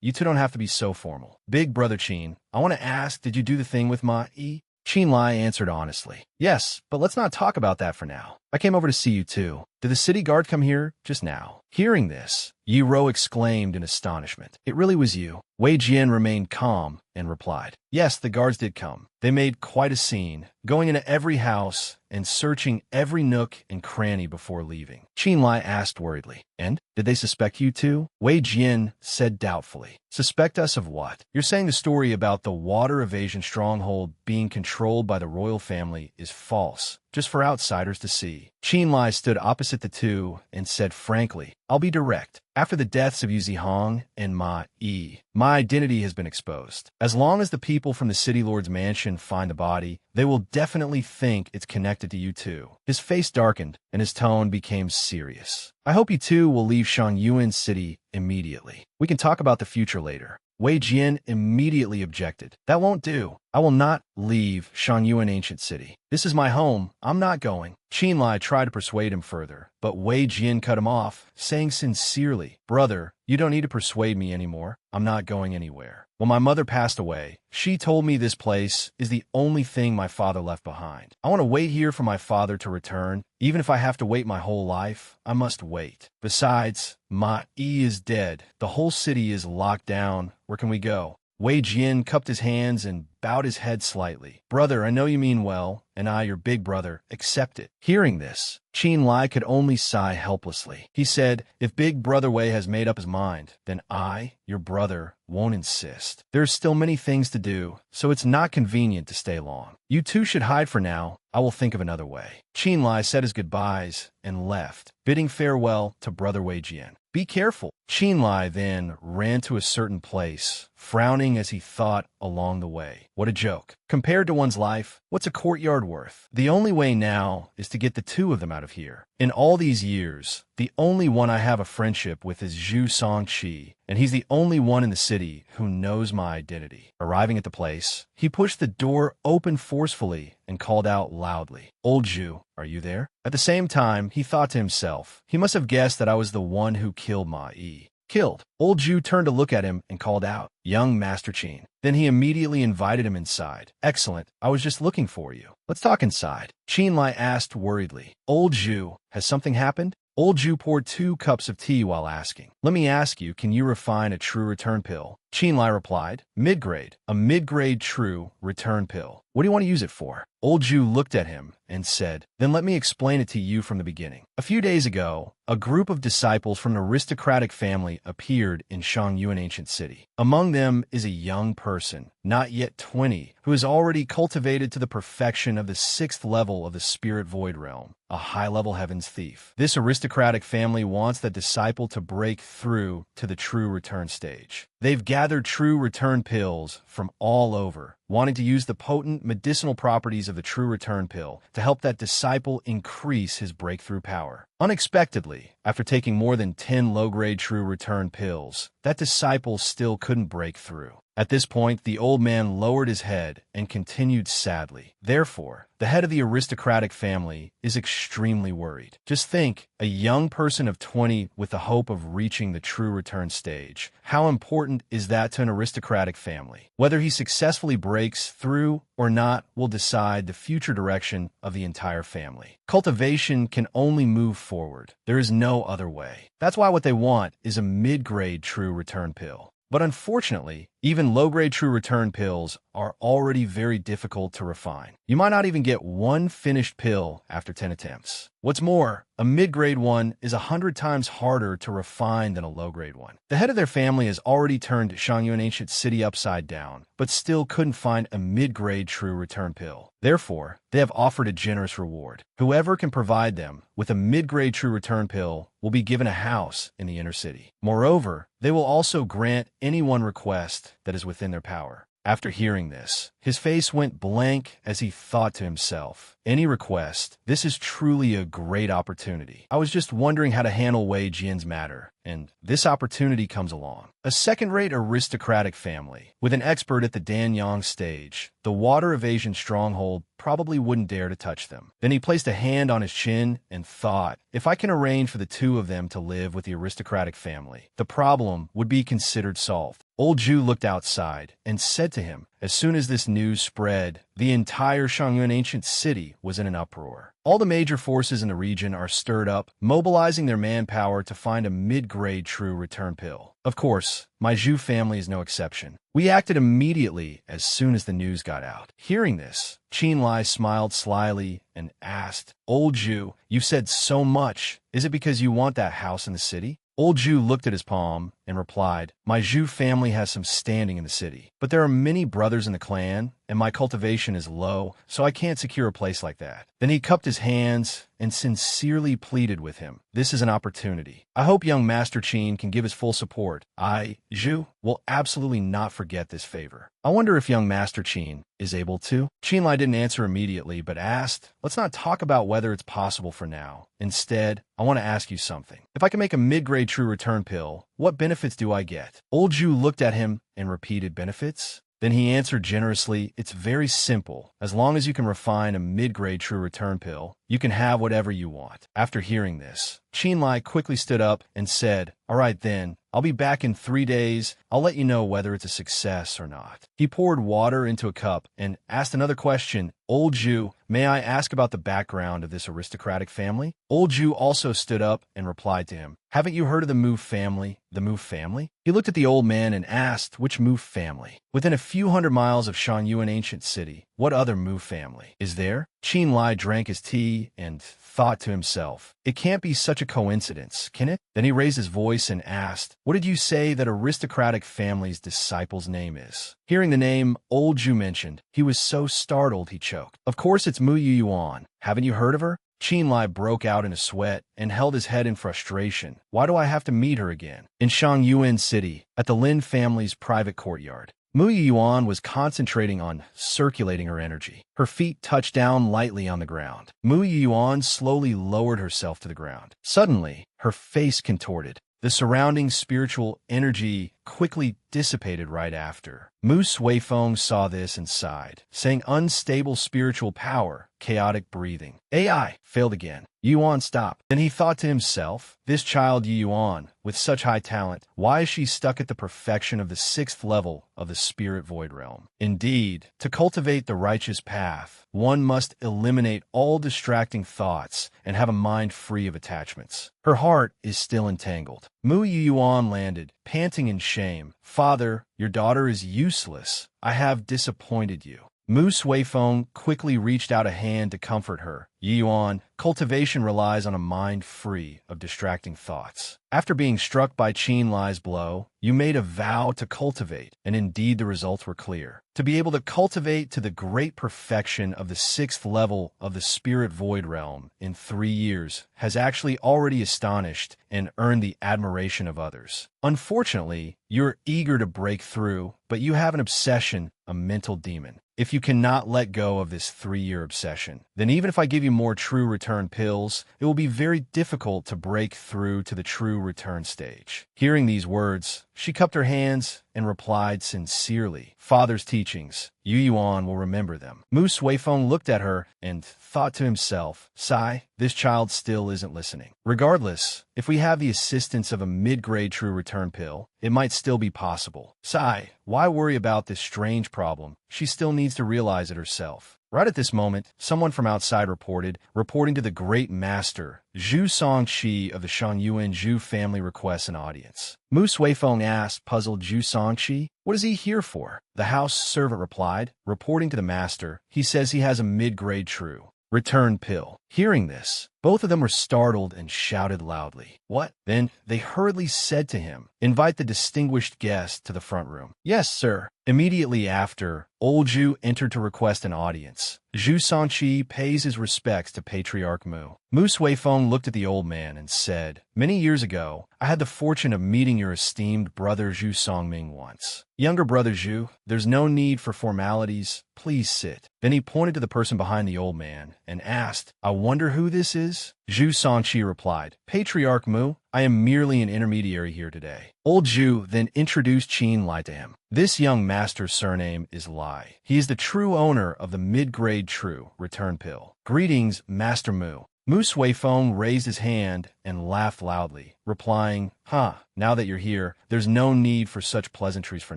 you 2 don't have to be so formal. Big Brother Qin, I want to ask, did you do the thing with Ma Yi? Qin Lie answered honestly, Yes, but let's not talk about that for now. I came over to see you too. Did the city guard come here just now? Hearing this, Enro exclaimed in astonishment. It really was you. Wei Jian remained calm and replied, Yes, the guards did come. They made quite a scene, going into every house and searching every nook and cranny before leaving. Qin Lie asked worriedly, And did they suspect you too? Wei Jian said doubtfully, Suspect us of what? You're saying the story about the water evasion stronghold being controlled by the royal family is false, just for outsiders to see. Qin Lie stood opposite the 2 and said frankly, I'll be direct. After the deaths of Yu Zihong and Ma Yi, my identity has been exposed. As long as the people from the City Lord's mansion find the body, they will definitely think it's connected to you 2. His face darkened, and his tone became serious. I hope you 2 will leave Shangyuan City immediately. We can talk about the future later. Wei Jian immediately objected. That won't do. I will not leave Shangyuan ancient city. This is my home. I'm not going. Qin Lie tried to persuade him further, but Wei Jian cut him off, saying sincerely, Brother, you don't need to persuade me anymore. I'm not going anywhere. When my mother passed away, she told me this place is the only thing my father left behind. I want to wait here for my father to return. Even if I have to wait my whole life, I must wait. Besides, Ma Yi is dead. The whole city is locked down. Where can we go? Wei Jian cupped his hands and bowed his head slightly. Brother, I know you mean well, and I, your big brother, accept it. Hearing this, Qin Lie could only sigh helplessly. He said, if Big Brother Wei has made up his mind, then I, your brother, won't insist. There's still many things to do, so it's not convenient to stay long. You two should hide for now. I will think of another way. Qin Lie said his goodbyes and left, bidding farewell to Brother Wei Jian. Be careful. Qin Lie then ran to a certain place, frowning as he thought along the way. What a joke. Compared to one's life, what's a courtyard worth? The only way now is to get the two of them out of here. In all these years, the only one I have a friendship with is Zhu Songqi, and he's the only one in the city who knows my identity. Arriving at the place, he pushed the door open forcefully and called out loudly, Old Zhu, are you there? At the same time, he thought to himself, he must have guessed that I was the one who killed Ma Yi. Killed. Old Zhu turned to look at him and called out, Young Master Qin. Then he immediately invited him inside. Excellent. I was just looking for you. Let's talk inside. Qin Lie asked worriedly. Old Zhu, has something happened? Old Zhu poured 2 cups of tea while asking. Let me ask you, can you refine a true return pill? Qin Lie replied, Mid-grade. A mid-grade true return pill. What do you want to use it for? Old Zhu looked at him and said, Then let me explain it to you from the beginning. A few days ago, a group of disciples from an aristocratic family appeared in Shangyuan ancient city. Among them is a young person, not yet 20, who is already cultivated to the perfection of the 6th level of the spirit void realm, a high-level heavens thief. This aristocratic family wants that disciple to break through to the true return stage. They've gathered true return pills from all over, wanting to use the potent medicinal properties of the true return pill to help that disciple increase his breakthrough power. Unexpectedly, after taking more than 10 low-grade true return pills, that disciple still couldn't break through. At this point, the old man lowered his head and continued sadly. Therefore, the head of the aristocratic family is extremely worried. Just think, a young person of 20 with the hope of reaching the true return stage. How important is that to an aristocratic family? Whether he successfully breaks through or not will decide the future direction of the entire family. Cultivation can only move forward. There is no other way. That's why what they want is a mid-grade true return pill. But unfortunately, even low-grade true return pills are already very difficult to refine. You might not even get one finished pill after 10 attempts. What's more, a mid-grade one is 100 times harder to refine than a low-grade one. The head of their family has already turned Shangyuan ancient city upside down, but still couldn't find a mid-grade true return pill. Therefore, they have offered a generous reward. Whoever can provide them with a mid-grade true return pill will be given a house in the inner city. Moreover, they will also grant any one request that is within their power. After hearing this, his face went blank as he thought to himself, any request, this is truly a great opportunity. I was just wondering how to handle Wei Jian's matter, and this opportunity comes along. A second-rate aristocratic family, with an expert at the Danyang stage, the water evasion stronghold probably wouldn't dare to touch them. Then he placed a hand on his chin and thought, if I can arrange for the two of them to live with the aristocratic family, the problem would be considered solved. Old Zhu looked outside and said to him, as soon as this news spread, the entire Shangyuan ancient city was in an uproar. All the major forces in the region are stirred up, mobilizing their manpower to find a mid-grade true return pill. Of course, my Zhu family is no exception. We acted immediately as soon as the news got out. Hearing this, Qin Lie smiled slyly and asked, Old Zhu, you've said so much. Is it because you want that house in the city? Old Zhu looked at his palm and replied, my Zhu family has some standing in the city, but there are many brothers in the clan, and my cultivation is low, so I can't secure a place like that. Then he cupped his hands and sincerely pleaded with him. This is an opportunity. I hope young Master Qin can give his full support. I, Zhu, will absolutely not forget this favor. I wonder if young Master Qin is able to? Qin Lie didn't answer immediately, but asked, let's not talk about whether it's possible for now. Instead, I want to ask you something. If I can make a mid-grade true return pill, what benefits do I get? Old Zhu looked at him and repeated, benefits? Then he answered generously, "It's very simple. As long as you can refine a mid-grade true return pill, you can have whatever you want." After hearing this, Qin Lie quickly stood up and said, "All right then, I'll be back in 3 days. I'll let you know whether it's a success or not." He poured water into a cup and asked another question. "Old Zhu, may I ask about the background of this aristocratic family?" Old Zhu also stood up and replied to him, "Haven't you heard of the Mu family?" "The Mu family?" He looked at the old man and asked, "Which Mu family?" "Within a few hundred miles of Shangyuan ancient city. What other Mu family is there?" Qin Lie drank his tea and thought to himself, "It can't be such a coincidence, can it?" Then he raised his voice and asked, "What did you say that aristocratic family's disciple's name is?" Hearing the name Old Zhu mentioned, he was so startled he choked. "Of course it's Mu Yuan. Haven't you heard of her?" Qin Lie broke out in a sweat and held his head in frustration. "Why do I have to meet her again?" In Shangyuan City, at the Lin family's private courtyard, Mu Yuan was concentrating on circulating her energy. Her feet touched down lightly on the ground. Mu Yuan slowly lowered herself to the ground. Suddenly, her face contorted. The surrounding spiritual energy quickly dissipated right after. Mu Suifeng saw this and sighed, saying, "Unstable spiritual power, chaotic breathing. AI failed again." Yuan stopped. Then he thought to himself, "This child Yuan, with such high talent, why is she stuck at the perfection of the 6th level of the spirit void realm?" Indeed, to cultivate the righteous path, one must eliminate all distracting thoughts and have a mind free of attachments. Her heart is still entangled. Mu Yuan landed, panting in shame. "Father, your daughter is useless. I have disappointed you." Mu Suifeng quickly reached out a hand to comfort her. "Yuan, cultivation relies on a mind free of distracting thoughts. After being struck by Qin Lie's blow, you made a vow to cultivate, and indeed the results were clear. To be able to cultivate to the great perfection of the 6th level of the spirit void realm in 3 years has actually already astonished and earned the admiration of others. Unfortunately, you're eager to break through, but you have an obsession, a mental demon. If you cannot let go of this 3-year obsession, then even if I give you more true return pills, it will be very difficult to break through to the true return stage." Hearing these words, she cupped her hands and replied sincerely, "Father's teachings, Yuan will remember them." Mu Suifeng looked at her and thought to himself, "Sigh, this child still isn't listening. Regardless, if we have the assistance of a mid-grade true return pill, it might still be possible. Sigh, why worry about this strange problem? She still needs to realize it herself." Right at this moment, someone from outside reporting to the great master, Zhu Songqi of the Shangyuan Zhu family requests an audience. Mu Suifeng asked puzzled Zhu Songqi, "What is he here for?" The house servant replied, reporting to the master, "He says he has a mid-grade true return pill." Hearing this, both of them were startled and shouted loudly, "What?" Then they hurriedly said to him, "Invite the distinguished guest to the front room." "Yes, sir." Immediately after, Old Zhu entered to request an audience. Zhu Songqi pays his respects to Patriarch Mu. Mu Suifeng looked at the old man and said, "Many years ago, I had the fortune of meeting your esteemed brother Zhu Songming once. Younger brother Zhu, there's no need for formalities. Please sit." Then he pointed to the person behind the old man and asked, "I wonder who this is?" Zhu Songqi replied, "Patriarch Mu, I am merely an intermediary here today." Old Zhu then introduced Qin Lie to him. This young master's surname is Lie. He is the true owner of the mid-grade true return pill. "Greetings, Master Mu." Mu Suifeng raised his hand and laughed loudly, replying, "Now that you're here, there's no need for such pleasantries for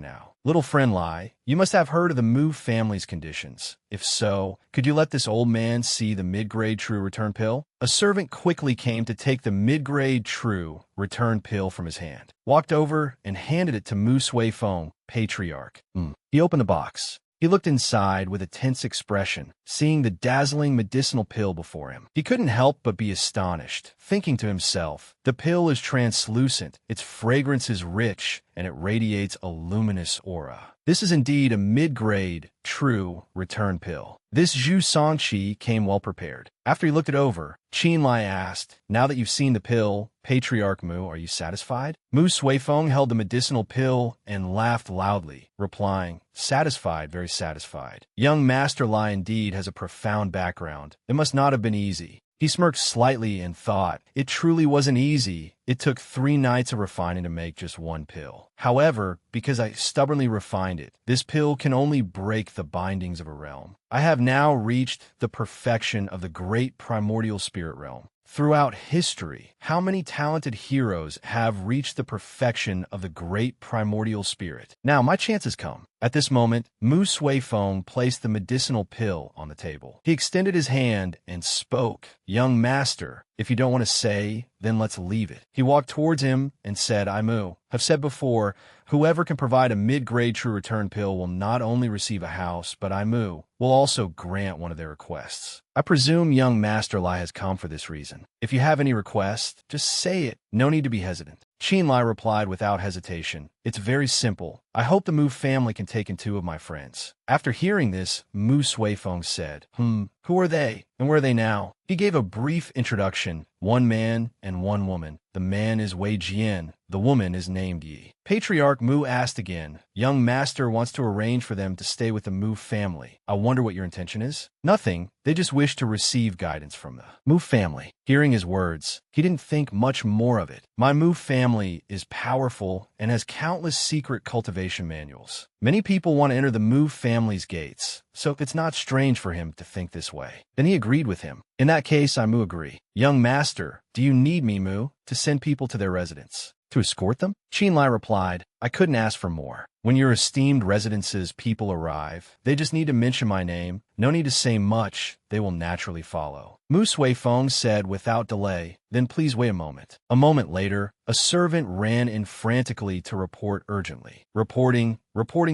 now. Little friend Lie, you must have heard of the Mu family's conditions. If so, could you let this old man see the mid-grade true return pill?" A servant quickly came to take the mid-grade true return pill from his hand, walked over and handed it to Mu Suifeng, Patriarch. He opened the box. He looked inside with a tense expression, seeing the dazzling medicinal pill before him. He couldn't help but be astonished, thinking to himself, the pill is translucent, its fragrance is rich, and it radiates a luminous aura. This is indeed a mid-grade, true return pill. This Zhu Songqi came well prepared. After he looked it over, Qin Lie asked, "Now that you've seen the pill, Patriarch Mu, are you satisfied?" Mu Suifeng held the medicinal pill and laughed loudly, replying, "Satisfied, very satisfied. Young Master Lie indeed has a profound background. It must not have been easy." He smirked slightly and thought, it truly wasn't easy. It took 3 nights of refining to make just one pill. However, because I stubbornly refined it, this pill can only break the bindings of a realm. I have now reached the perfection of the great primordial spirit realm. Throughout history, how many talented heroes have reached the perfection of the great primordial spirit? Now, my chance has come. At this moment, Mu Suifeng placed the medicinal pill on the table. He extended his hand and spoke. Young master, if you don't want to say, then let's leave it. He walked towards him and said, I Mu have said before, whoever can provide a mid-grade true return pill will not only receive a house, but I Mu will also grant one of their requests. I presume young Master Lie has come for this reason. If you have any request, just say it. No need to be hesitant. Qin Lie replied without hesitation. It's very simple. I hope the Mu family can take in 2 of my friends. After hearing this, Mu Suifeng said, who are they, and where are they now? He gave a brief introduction. 1 man and 1 woman. The man is Wei Jian. The woman is named Yi. Patriarch Mu asked again. Young master wants to arrange for them to stay with the Mu family. I wonder what your intention is? Nothing. They just wish to receive guidance from the Mu family. Hearing his words, he didn't think much more of it. My Mu family is powerful and has countless secret cultivation manuals. Many people want to enter the Mu family's gates, so it's not strange for him to think this way. Then he agreed with him. In that case, I Mu agree. Young master, do you need me, Mu, to send people to their residence? To escort them? Qin Lie replied, I couldn't ask for more. When your esteemed residence's people arrive, they just need to mention my name. No need to say much. They will naturally follow. Mu Suifeng said without delay, then please wait a moment. A moment later, a servant ran in frantically to report urgently. Reporting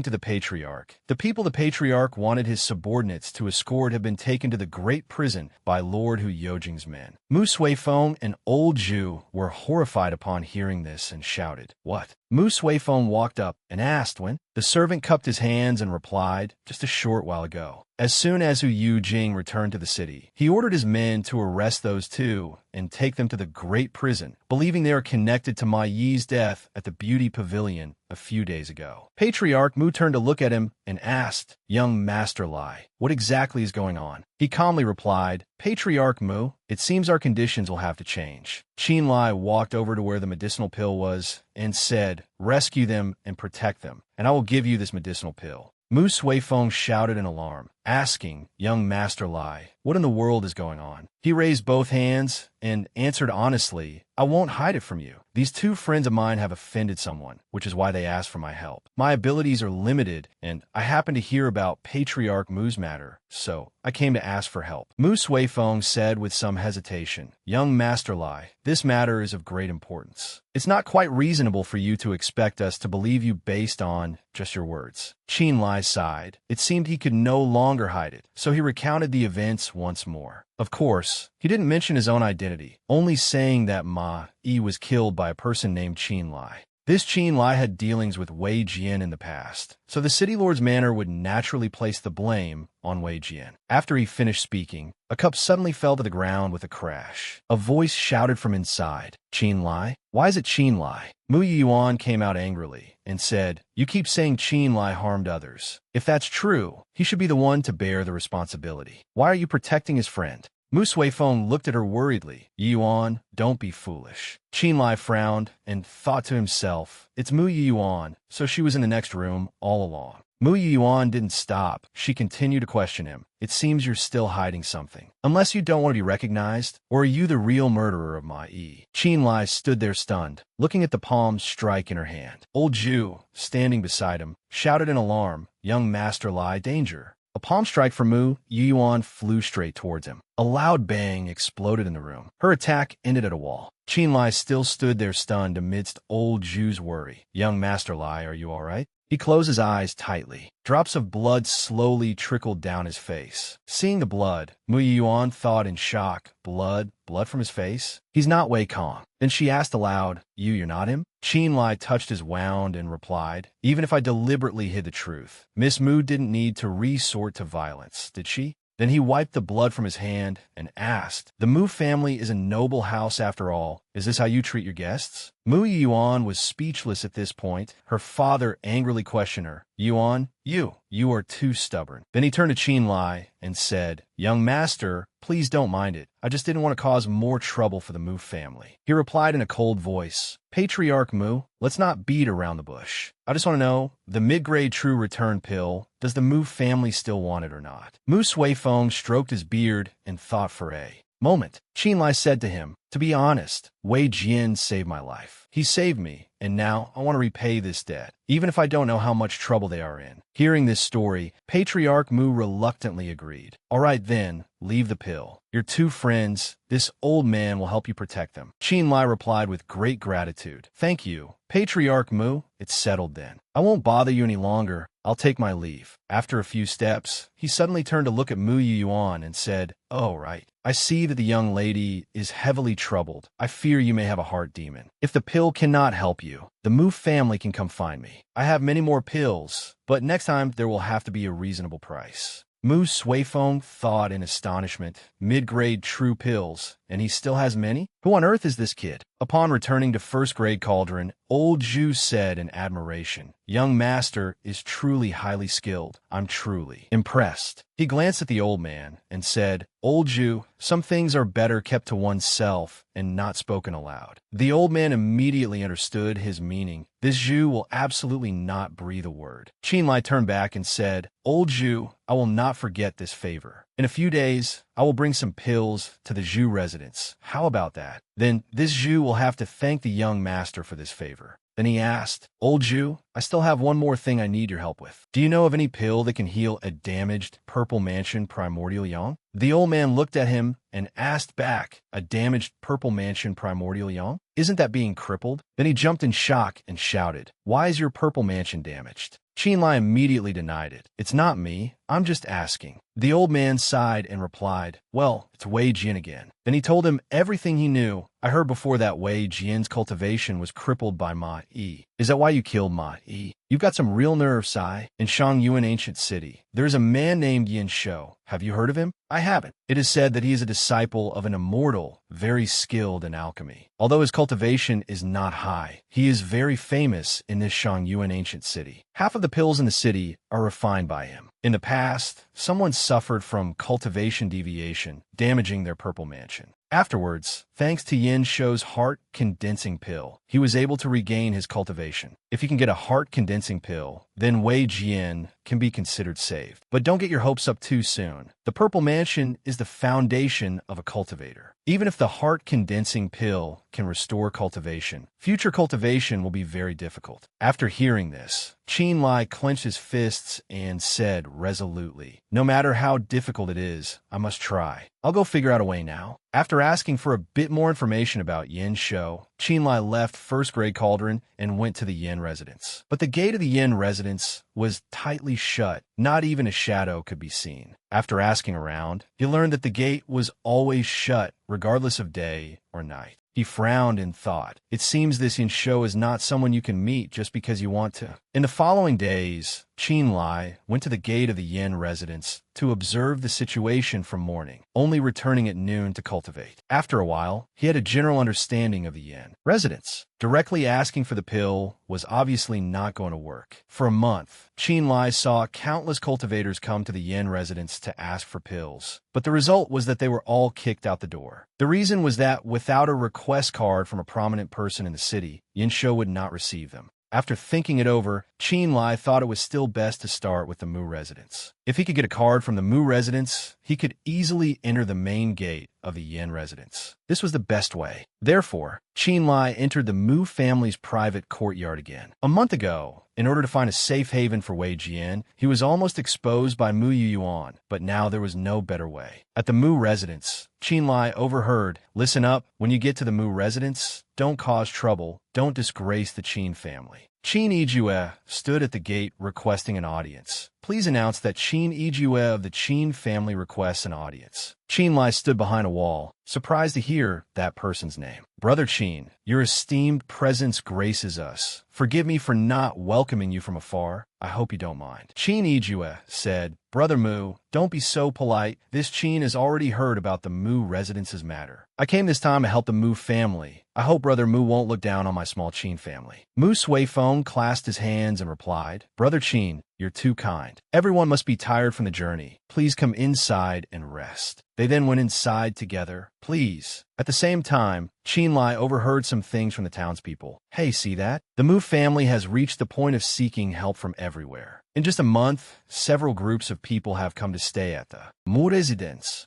to the Patriarch. The people the Patriarch wanted his subordinates to escort have been taken to the great prison by Lord Hu Yojing's men. Mu Suifeng and Old Zhu were horrified upon hearing this and shouted, What? Mu Suifeng walked up and asked when. The servant cupped his hands and replied, just a short while ago. As soon as Hu Yujing returned to the city, he ordered his men to arrest those 2 and take them to the great prison, believing they are connected to Ma Yi's death at the beauty pavilion a few days ago. Patriarch Mu turned to look at him and asked, Young Master Lie, what exactly is going on? He calmly replied, Patriarch Mu, it seems our conditions will have to change. Qin Lie walked over to where the medicinal pill was and said, rescue them and protect them, and I will give you this medicinal pill. Mu Suifeng shouted in alarm, asking, Young Master Lie, what in the world is going on? He raised both hands and answered honestly, I won't hide it from you. These 2 friends of mine have offended someone, which is why they asked for my help. My abilities are limited, and I happened to hear about Patriarch Mu's matter, so I came to ask for help. Mu Suifeng said with some hesitation, Young Master Lie, this matter is of great importance. It's not quite reasonable for you to expect us to believe you based on just your words. Qin Lie sighed. It seemed he could no longer hide it, so he recounted the events once more. Of course, he didn't mention his own identity, only saying that Ma Yi was killed by a person named Qin Lie. This Qin Lie had dealings with Wei Jian in the past, so the city lord's manor would naturally place the blame on Wei Jian. After he finished speaking, a cup suddenly fell to the ground with a crash. A voice shouted from inside, Qin Lie? Why is it Qin Lie? Mu Yuan came out angrily and said, You keep saying Qin Lie harmed others. If that's true, he should be the one to bear the responsibility. Why are you protecting his friend? Mu Suifeng looked at her worriedly. Yuan, don't be foolish. Qin Lie frowned and thought to himself, it's Mu Yuan, so she was in the next room all along. Mu Yuan didn't stop. She continued to question him. It seems you're still hiding something. Unless you don't want to be recognized, or are you the real murderer of Ma Yi? Qin Lie stood there stunned, looking at the palm strike in her hand. Old Zhu, standing beside him, shouted in alarm, Young Master Lie, danger. A palm strike from Mu Yuan flew straight towards him. A loud bang exploded in the room. Her attack ended at a wall. Qin Lie still stood there stunned amidst Old Zhu's worry. Young Master Lie, are you all right? He closed his eyes tightly. Drops of blood slowly trickled down his face. Seeing the blood, Mu Yuan thought in shock, Blood from his face? He's not Wei Kong. Then she asked aloud, You're not him? Qin Lie touched his wound and replied, Even if I deliberately hid the truth, Miss Mu didn't need to resort to violence, did she? Then he wiped the blood from his hand and asked, The Mu family is a noble house after all. Is this how you treat your guests? Mu Yuan was speechless at this point. Her father angrily questioned her. Yuan, you are too stubborn. Then he turned to Qin Lie and said, Young master, please don't mind it. I just didn't want to cause more trouble for the Mu family. He replied in a cold voice, Patriarch Mu, let's not beat around the bush. I just want to know, the mid-grade true return pill, does the Mu family still want it or not? Mu Suifeng stroked his beard and thought for a moment. Qin Lie said to him, To be honest, Wei Jian saved my life. He saved me, and now I want to repay this debt, even if I don't know how much trouble they are in. Hearing this story, Patriarch Mu reluctantly agreed. All right then, leave the pill. Your two friends, this old man will help you protect them. Qin Lie replied with great gratitude. Thank you, Patriarch Mu. It's settled then. I won't bother you any longer. I'll take my leave. After a few steps, he suddenly turned to look at Mu Yuan and said, Oh, right. I see that the young lady is heavily troubled. I fear you may have a heart demon. If the pill cannot help you, the Mu family can come find me. I have many more pills, but next time there will have to be a reasonable price. Mu Suifeng thought in astonishment. Mid-grade true pills, and he still has many? Who on earth is this kid? Upon returning to first-grade Cauldron, old Zhu said in admiration, Young master is truly highly skilled. I'm truly impressed. He glanced at the old man and said, Old Zhu, some things are better kept to oneself and not spoken aloud. The old man immediately understood his meaning. This Zhu will absolutely not breathe a word. Qin Lie turned back and said, Old Zhu, I will not forget this favor. In a few days, I will bring some pills to the Zhu residence. How about that? Then this Zhu will have to thank the young master for this favor. Then he asked, Old Zhu, I still have one more thing I need your help with. Do you know of any pill that can heal a damaged Purple Mansion Primordial Yang? The old man looked at him and asked back, A damaged Purple Mansion Primordial Yang? Isn't that being crippled? Then he jumped in shock and shouted, Why is your Purple Mansion damaged? Qin Lie immediately denied it. It's not me. I'm just asking. The old man sighed and replied, Well, it's Wei Jian again. Then he told him everything he knew. I heard before that Wei Jian's cultivation was crippled by Ma Yi. Is that why you killed Ma Yi? You've got some real nerve, Sai. In Shangyuan Ancient City, there's a man named Yin Shou. Have you heard of him? I haven't. It is said that he is a disciple of an immortal, very skilled in alchemy. Although his cultivation is not high, he is very famous in this Shangyuan Ancient City. Half of the pills in the city are refined by him. In the past, someone suffered from cultivation deviation, damaging their Purple Mansion. Afterwards, thanks to Yin Shou's heart-condensing pill, he was able to regain his cultivation. If you can get a heart-condensing pill, then Wei Jian can be considered saved. But don't get your hopes up too soon. The Purple Mansion is the foundation of a cultivator. Even if the heart-condensing pill can restore cultivation, future cultivation will be very difficult. After hearing this, Qin Lie clenched his fists and said resolutely, No matter how difficult it is, I must try. I'll go figure out a way now. After asking for a bit more information about Yin Shou, Qin Lie left first-grade Cauldron and went to the Yin residence. But the gate of the Yin residence was tightly shut. Not even a shadow could be seen. After asking around, he learned that the gate was always shut, regardless of day or night. He frowned and thought, It seems this Yin Shou is not someone you can meet just because you want to. In the following days, Qin Lie went to the gate of the Yin residence to observe the situation from morning, only returning at noon to cultivate. After a while, he had a general understanding of the Yin residence. Directly asking for the pill was obviously not going to work. For a month, Qin Lie saw countless cultivators come to the Yin residence to ask for pills, but the result was that they were all kicked out the door. The reason was that without a request card from a prominent person in the city, Yin Shou would not receive them. After thinking it over, Qin Lie thought it was still best to start with the Mu residence. If he could get a card from the Mu residence, he could easily enter the main gate of the Yin residence. This was the best way. Therefore, Qin Lie entered the Mu family's private courtyard again. A month ago, in order to find a safe haven for Wei Jian, he was almost exposed by Mu Yuan, but now there was no better way. At the Mu residence, Qin Lie overheard, Listen up, when you get to the Mu residence, don't cause trouble, don't disgrace the Qin family. Qin Ijue stood at the gate requesting an audience. Please announce that Qin Ijue of the Qin family requests an audience. Qin Lie stood behind a wall, surprised to hear that person's name. Brother Qin, your esteemed presence graces us. Forgive me for not welcoming you from afar. I hope you don't mind. Qin Lie said, Brother Mu, don't be so polite. This Qin has already heard about the Mu residence's matter. I came this time to help the Mu family. I hope Brother Mu won't look down on my small Qin family. Mu Suifeng clasped his hands and replied, Brother Qin, you're too kind. Everyone must be tired from the journey. Please come inside and rest. They then went inside together. Please. At the same time, Qin Lie overheard some things from the townspeople. Hey, see that? The Mu family has reached the point of seeking help from everywhere. In just a month, several groups of people have come to stay at the Mu residence.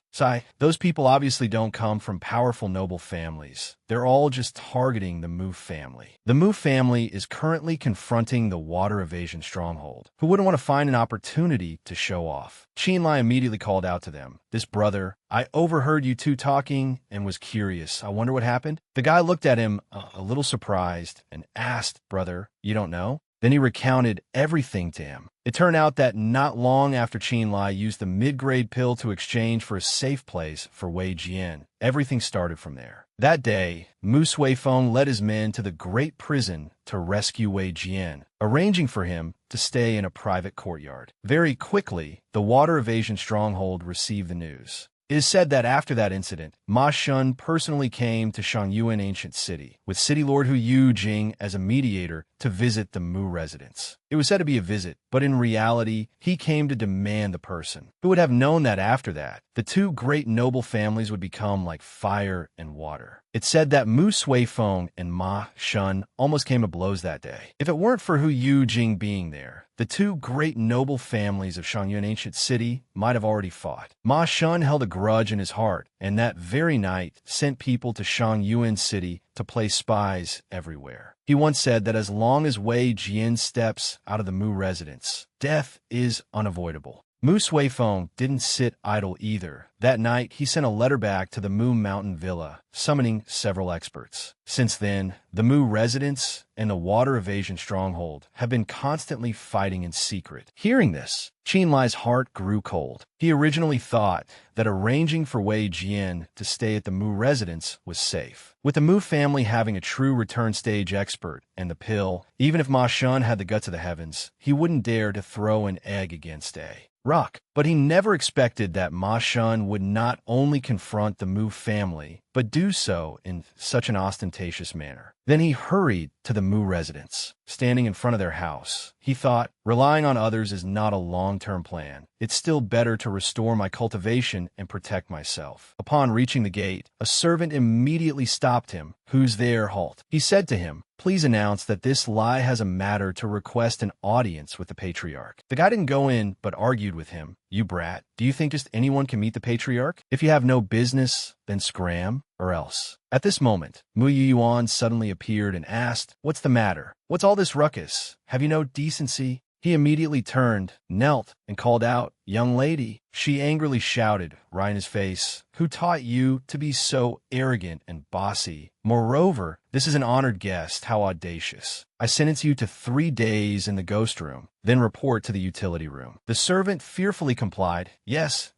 Those people obviously don't come from powerful noble families. They're all just targeting the Mu family. The Mu family is currently confronting the water evasion stronghold. Who wouldn't want to find an opportunity to show off? Qin Lie immediately called out to them, This brother, I overheard you two talking and was curious. I wonder what happened? The guy looked at him a little surprised and asked, Brother, you don't know? Then he recounted everything to him. It turned out that not long after Qin Lie used the mid-grade pill to exchange for a safe place for Wei Jian, everything started from there. That day, Mu Suifeng led his men to the great prison to rescue Wei Jian, arranging for him to stay in a private courtyard. Very quickly, the water evasion stronghold received the news. It is said that after that incident, Ma Shun personally came to Shangyuan Ancient City, with City Lord Hu Yujing as a mediator to visit the Mu residence. It was said to be a visit, but in reality, he came to demand the person. Who would have known that after that, the two great noble families would become like fire and water? It's said that Mu Suifeng and Ma Shun almost came to blows that day. If it weren't for Hu Yujing being there, the two great noble families of Shangyuan Ancient City might have already fought. Ma Shun held a grudge in his heart, and that very night sent people to Shangyuan City to place spies everywhere. He once said that as long as Wei Jian steps out of the Mu residence, death is unavoidable. Mu Suifeng didn't sit idle either. That night, he sent a letter back to the Mu Mountain Villa, summoning several experts. Since then, the Mu residence and the water evasion stronghold have been constantly fighting in secret. Hearing this, Qin Lie's heart grew cold. He originally thought that arranging for Wei Jian to stay at the Mu residence was safe. With the Mu family having a true return stage expert and the pill, even if Ma Shun had the guts of the heavens, he wouldn't dare to throw an egg against a rock. But he never expected that Ma Shun would not only confront the Mu family, but do so in such an ostentatious manner. Then he hurried to the Mu residence. Standing in front of their house, he thought, relying on others is not a long-term plan. It's still better to restore my cultivation and protect myself. Upon reaching the gate, a servant immediately stopped him. Who's there? Halt. He said to him, Please announce that this Lie has a matter to request an audience with the patriarch. The guy didn't go in, but argued with him. You brat, do you think just anyone can meet the patriarch? If you have no business, then scram, or else. At this moment, Mu Yuan suddenly appeared and asked, What's the matter? What's all this ruckus? Have you no decency? He immediately turned, knelt, and called out, Young lady. She angrily shouted, right in his face, Who taught you to be so arrogant and bossy? Moreover, this is an honored guest. How audacious. I sentence you to 3 days in the ghost room, then report to the utility room. The servant fearfully complied, Yes,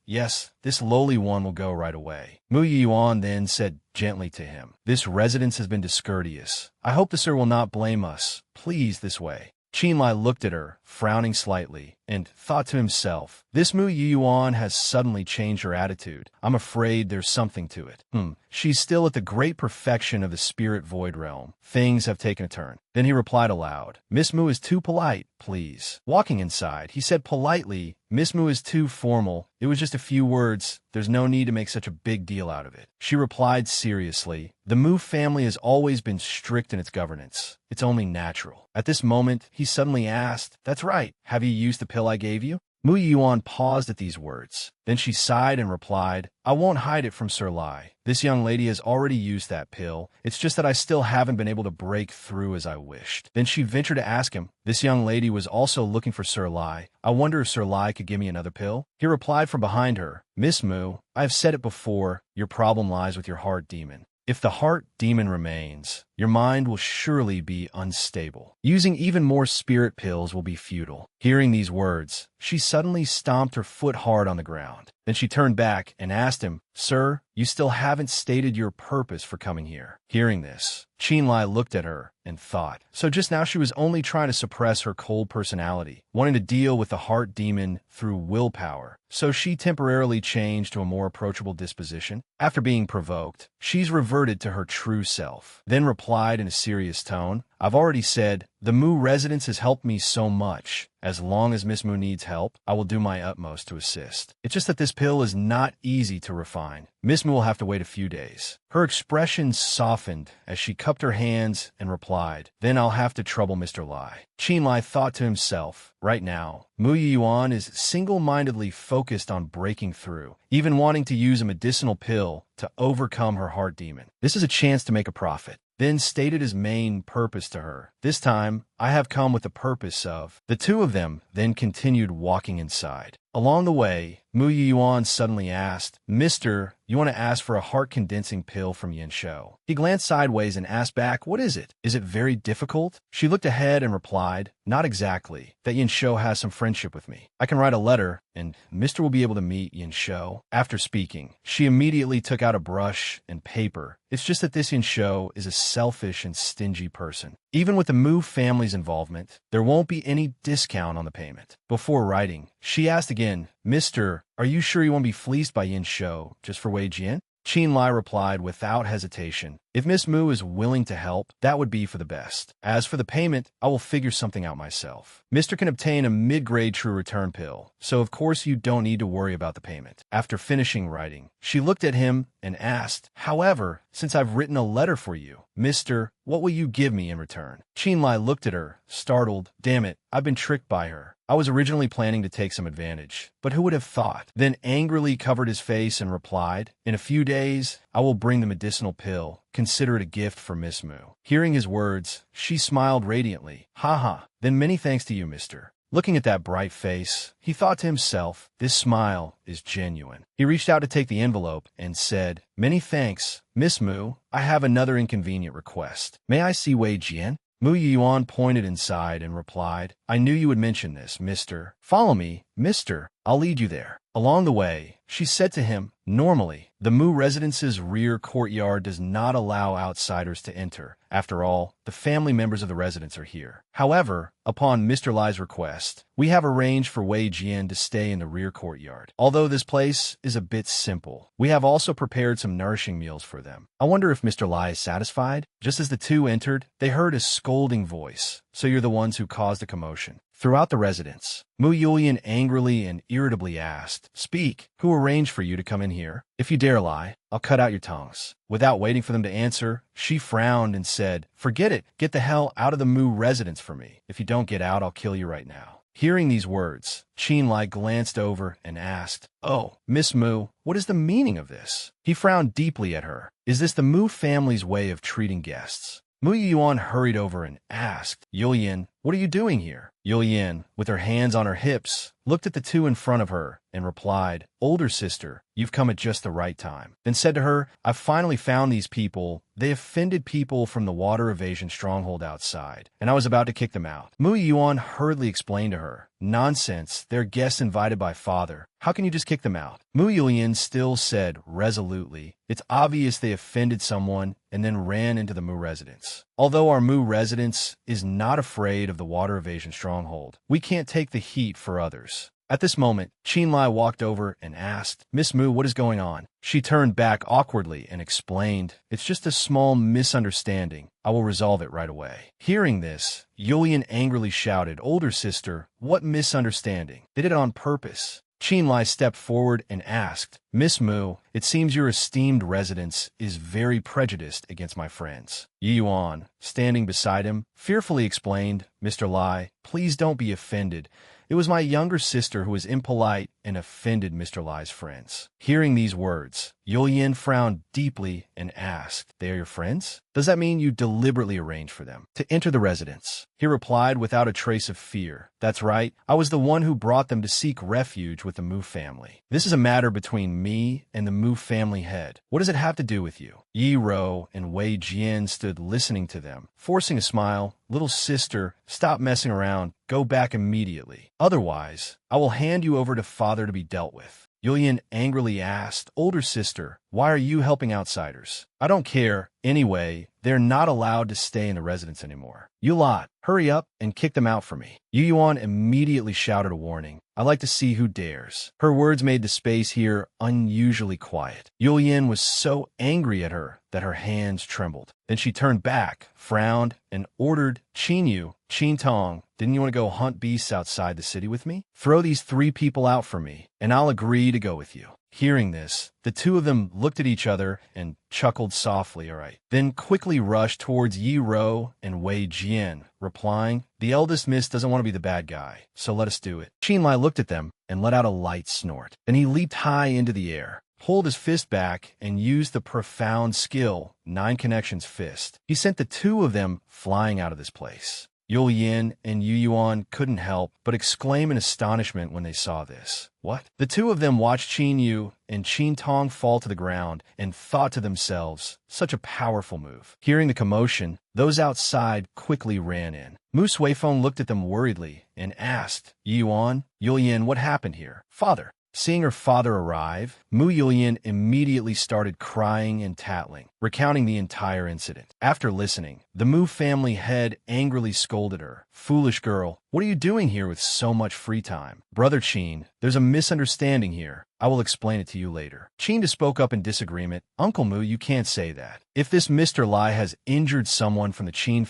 this lowly one will go right away. Mu Yuan then said gently to him, This residence has been discourteous. I hope the sir will not blame us. Please, this way. Qin Lie looked at her, frowning slightly, and thought to himself, This Mu Yuan has suddenly changed her attitude. I'm afraid there's something to it. She's still at the great perfection of the spirit void realm. Things have taken a turn. Then he replied aloud, Miss Mu is too polite, please. Walking inside, he said politely, Miss Mu is too formal. It was just a few words. There's no need to make such a big deal out of it. She replied seriously, The Mu family has always been strict in its governance. It's only natural. At this moment, he suddenly asked, That's right. Have you used the pill I gave you? Mu Yuan paused at these words. Then she sighed and replied, I won't hide it from Sir Lie. This young lady has already used that pill. It's just that I still haven't been able to break through as I wished. Then she ventured to ask him, This young lady was also looking for Sir Lie. I wonder if Sir Lie could give me another pill? He replied from behind her, Miss Mu, I have said it before, your problem lies with your heart demon. If the heart demon remains, your mind will surely be unstable. Using even more spirit pills will be futile. Hearing these words, she suddenly stomped her foot hard on the ground. Then she turned back and asked him, Sir, you still haven't stated your purpose for coming here. Hearing this, Qin Lie looked at her, and thought. So just now she was only trying to suppress her cold personality, wanting to deal with the heart demon through willpower. So she temporarily changed to a more approachable disposition. After being provoked, she's reverted to her true self, then replied in a serious tone, I've already said, the Mu residence has helped me so much. As long as Miss Mu needs help, I will do my utmost to assist. It's just that this pill is not easy to refine. Miss Mu will have to wait a few days. Her expression softened as she cupped her hands and replied, then I'll have to trouble Mr. Lie. Qin Lie thought to himself, right now, Mu Yuan is single-mindedly focused on breaking through, even wanting to use a medicinal pill to overcome her heart demon. This is a chance to make a profit. Then stated his main purpose to her. This time, I have come with the purpose of. The two of them then continued walking inside. Along the way, Mu Yuan suddenly asked, Mister, you want to ask for a heart-condensing pill from Yin Shou? He glanced sideways and asked back, what is it? Is it very difficult? She looked ahead and replied, not exactly. That Yin Shou has some friendship with me. I can write a letter, and Mister will be able to meet Yin Shou. After speaking, she immediately took out a brush and paper. It's just that this Yin Shou is a selfish and stingy person. Even with the Mu family's involvement, there won't be any discount on the payment. Before writing, she asked again, Mister, are you sure you won't be fleeced by Yin Shou just for Wei Jian? Qin Lie replied without hesitation, if Miss Mu is willing to help, that would be for the best. As for the payment, I will figure something out myself. Mister can obtain a mid-grade true return pill, so of course you don't need to worry about the payment. After finishing writing, she looked at him and asked, however, since I've written a letter for you, Mister, what will you give me in return? Qin Lie looked at her, startled. Damn it, I've been tricked by her. I was originally planning to take some advantage, but who would have thought? Then angrily covered his face and replied, in a few days, I will bring the medicinal pill. Consider it a gift for Miss Mu. Hearing his words, she smiled radiantly. Ha. Then many thanks to you, Mister. Looking at that bright face, he thought to himself, this smile is genuine. He reached out to take the envelope and said, many thanks, Miss Mu. I have another inconvenient request. May I see Wei Jian? Mu Yuan pointed inside and replied, I knew you would mention this, Mister. Follow me, Mister. I'll lead you there. Along the way, she said to him, normally, the Mu residence's rear courtyard does not allow outsiders to enter. After all, the family members of the residence are here. However, upon Mr. Lie's request, we have arranged for Wei Jian to stay in the rear courtyard. Although this place is a bit simple, we have also prepared some nourishing meals for them. I wonder if Mr. Lie is satisfied? Just as the two entered, they heard a scolding voice. So you're the ones who caused a commotion. Throughout the residence, Mu Yulian angrily and irritably asked, speak, who arranged for you to come in here? If you dare lie, I'll cut out your tongues. Without waiting for them to answer, she frowned and said, forget it, get the hell out of the Mu residence for me. If you don't get out, I'll kill you right now. Hearing these words, Qin Lie glanced over and asked, oh, Miss Mu, what is the meaning of this? He frowned deeply at her. Is this the Mu family's way of treating guests? Mu Yuan hurried over and asked, Yulian, what are you doing here? Yulian, with her hands on her hips, looked at the two in front of her and replied, older sister, you've come at just the right time. Then said to her, I've finally found these people. They offended people from the water evasion stronghold outside, and I was about to kick them out. Mu Yuan hurriedly explained to her, nonsense, they're guests invited by father. How can you just kick them out? Mu Yulian still said resolutely, it's obvious they offended someone and then ran into the Mu residence. Although our Mu residence is not afraid of the water evasion stronghold, we can't take the heat for others. At this moment, Qin Lie walked over and asked, Miss Mu, what is going on? She turned back awkwardly and explained, it's just a small misunderstanding. I will resolve it right away. Hearing this, Yulian angrily shouted, older sister, what misunderstanding? They did it on purpose. Qin Lie stepped forward and asked, Miss Mu, it seems your esteemed residence is very prejudiced against my friends. Yuan, standing beside him, fearfully explained, Mr. Lie, please don't be offended. It was my younger sister who was impolite and offended Mr. Lie's friends. Hearing these words, Yulian frowned deeply and asked, they are your friends? Does that mean you deliberately arranged for them to enter the residence? He replied without a trace of fear, that's right, I was the one who brought them to seek refuge with the Mu family. This is a matter between me and the Mu family head. What does it have to do with you? Yi Rou and Wei Jian stood listening to them, forcing a smile. Little sister, stop messing around. Go back immediately. Otherwise, I will hand you over to father to be dealt with. Yulian angrily asked, "Older sister, why are you helping outsiders?" "I don't care. Anyway, they're not allowed to stay in the residence anymore. You lot, hurry up and kick them out for me." Yu Yuan immediately shouted a warning. "I'd like to see who dares." Her words made the space here unusually quiet. Yulian was so angry at her that her hands trembled. Then she turned back, frowned, and ordered, Qin Tong, didn't you want to go hunt beasts outside the city with me? Throw these 3 people out for me, and I'll agree to go with you." Hearing this, the two of them looked at each other and chuckled softly, all right, then quickly rushed towards Yi Ro and Wei Jian, replying, "The eldest miss doesn't want to be the bad guy, so let us do it." Qin Lie looked at them and let out a light snort. Then he leaped high into the air, pulled his fist back, and used the profound skill, 9 Connections Fist. He sent the 2 of them flying out of this place. Yulian and Yu Yuan couldn't help but exclaim in astonishment when they saw this. What? The 2 of them watched Qin Yu and Qin Tong fall to the ground and thought to themselves, such a powerful move. Hearing the commotion, those outside quickly ran in. Mu Suifeng looked at them worriedly and asked, "Yuan, Yulian, what happened here?" "Father." Seeing her father arrive, Mu Yulian immediately started crying and tattling, recounting the entire incident. After listening, the Mu family head angrily scolded her. "Foolish girl, what are you doing here with so much free time?" "Brother Qin, there's a misunderstanding here. I will explain it to you later." Qin spoke up in disagreement. "Uncle Mu, you can't say that. If this Mr. Lie has injured someone from the Qin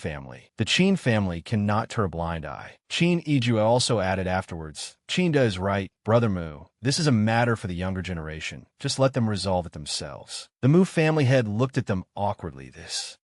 family cannot turn a blind eye." Qin Iju also added afterwards, "Qinda is right, Brother Mu. This is a matter for the younger generation. Just let them resolve it themselves." The Mu family head looked at them awkwardly.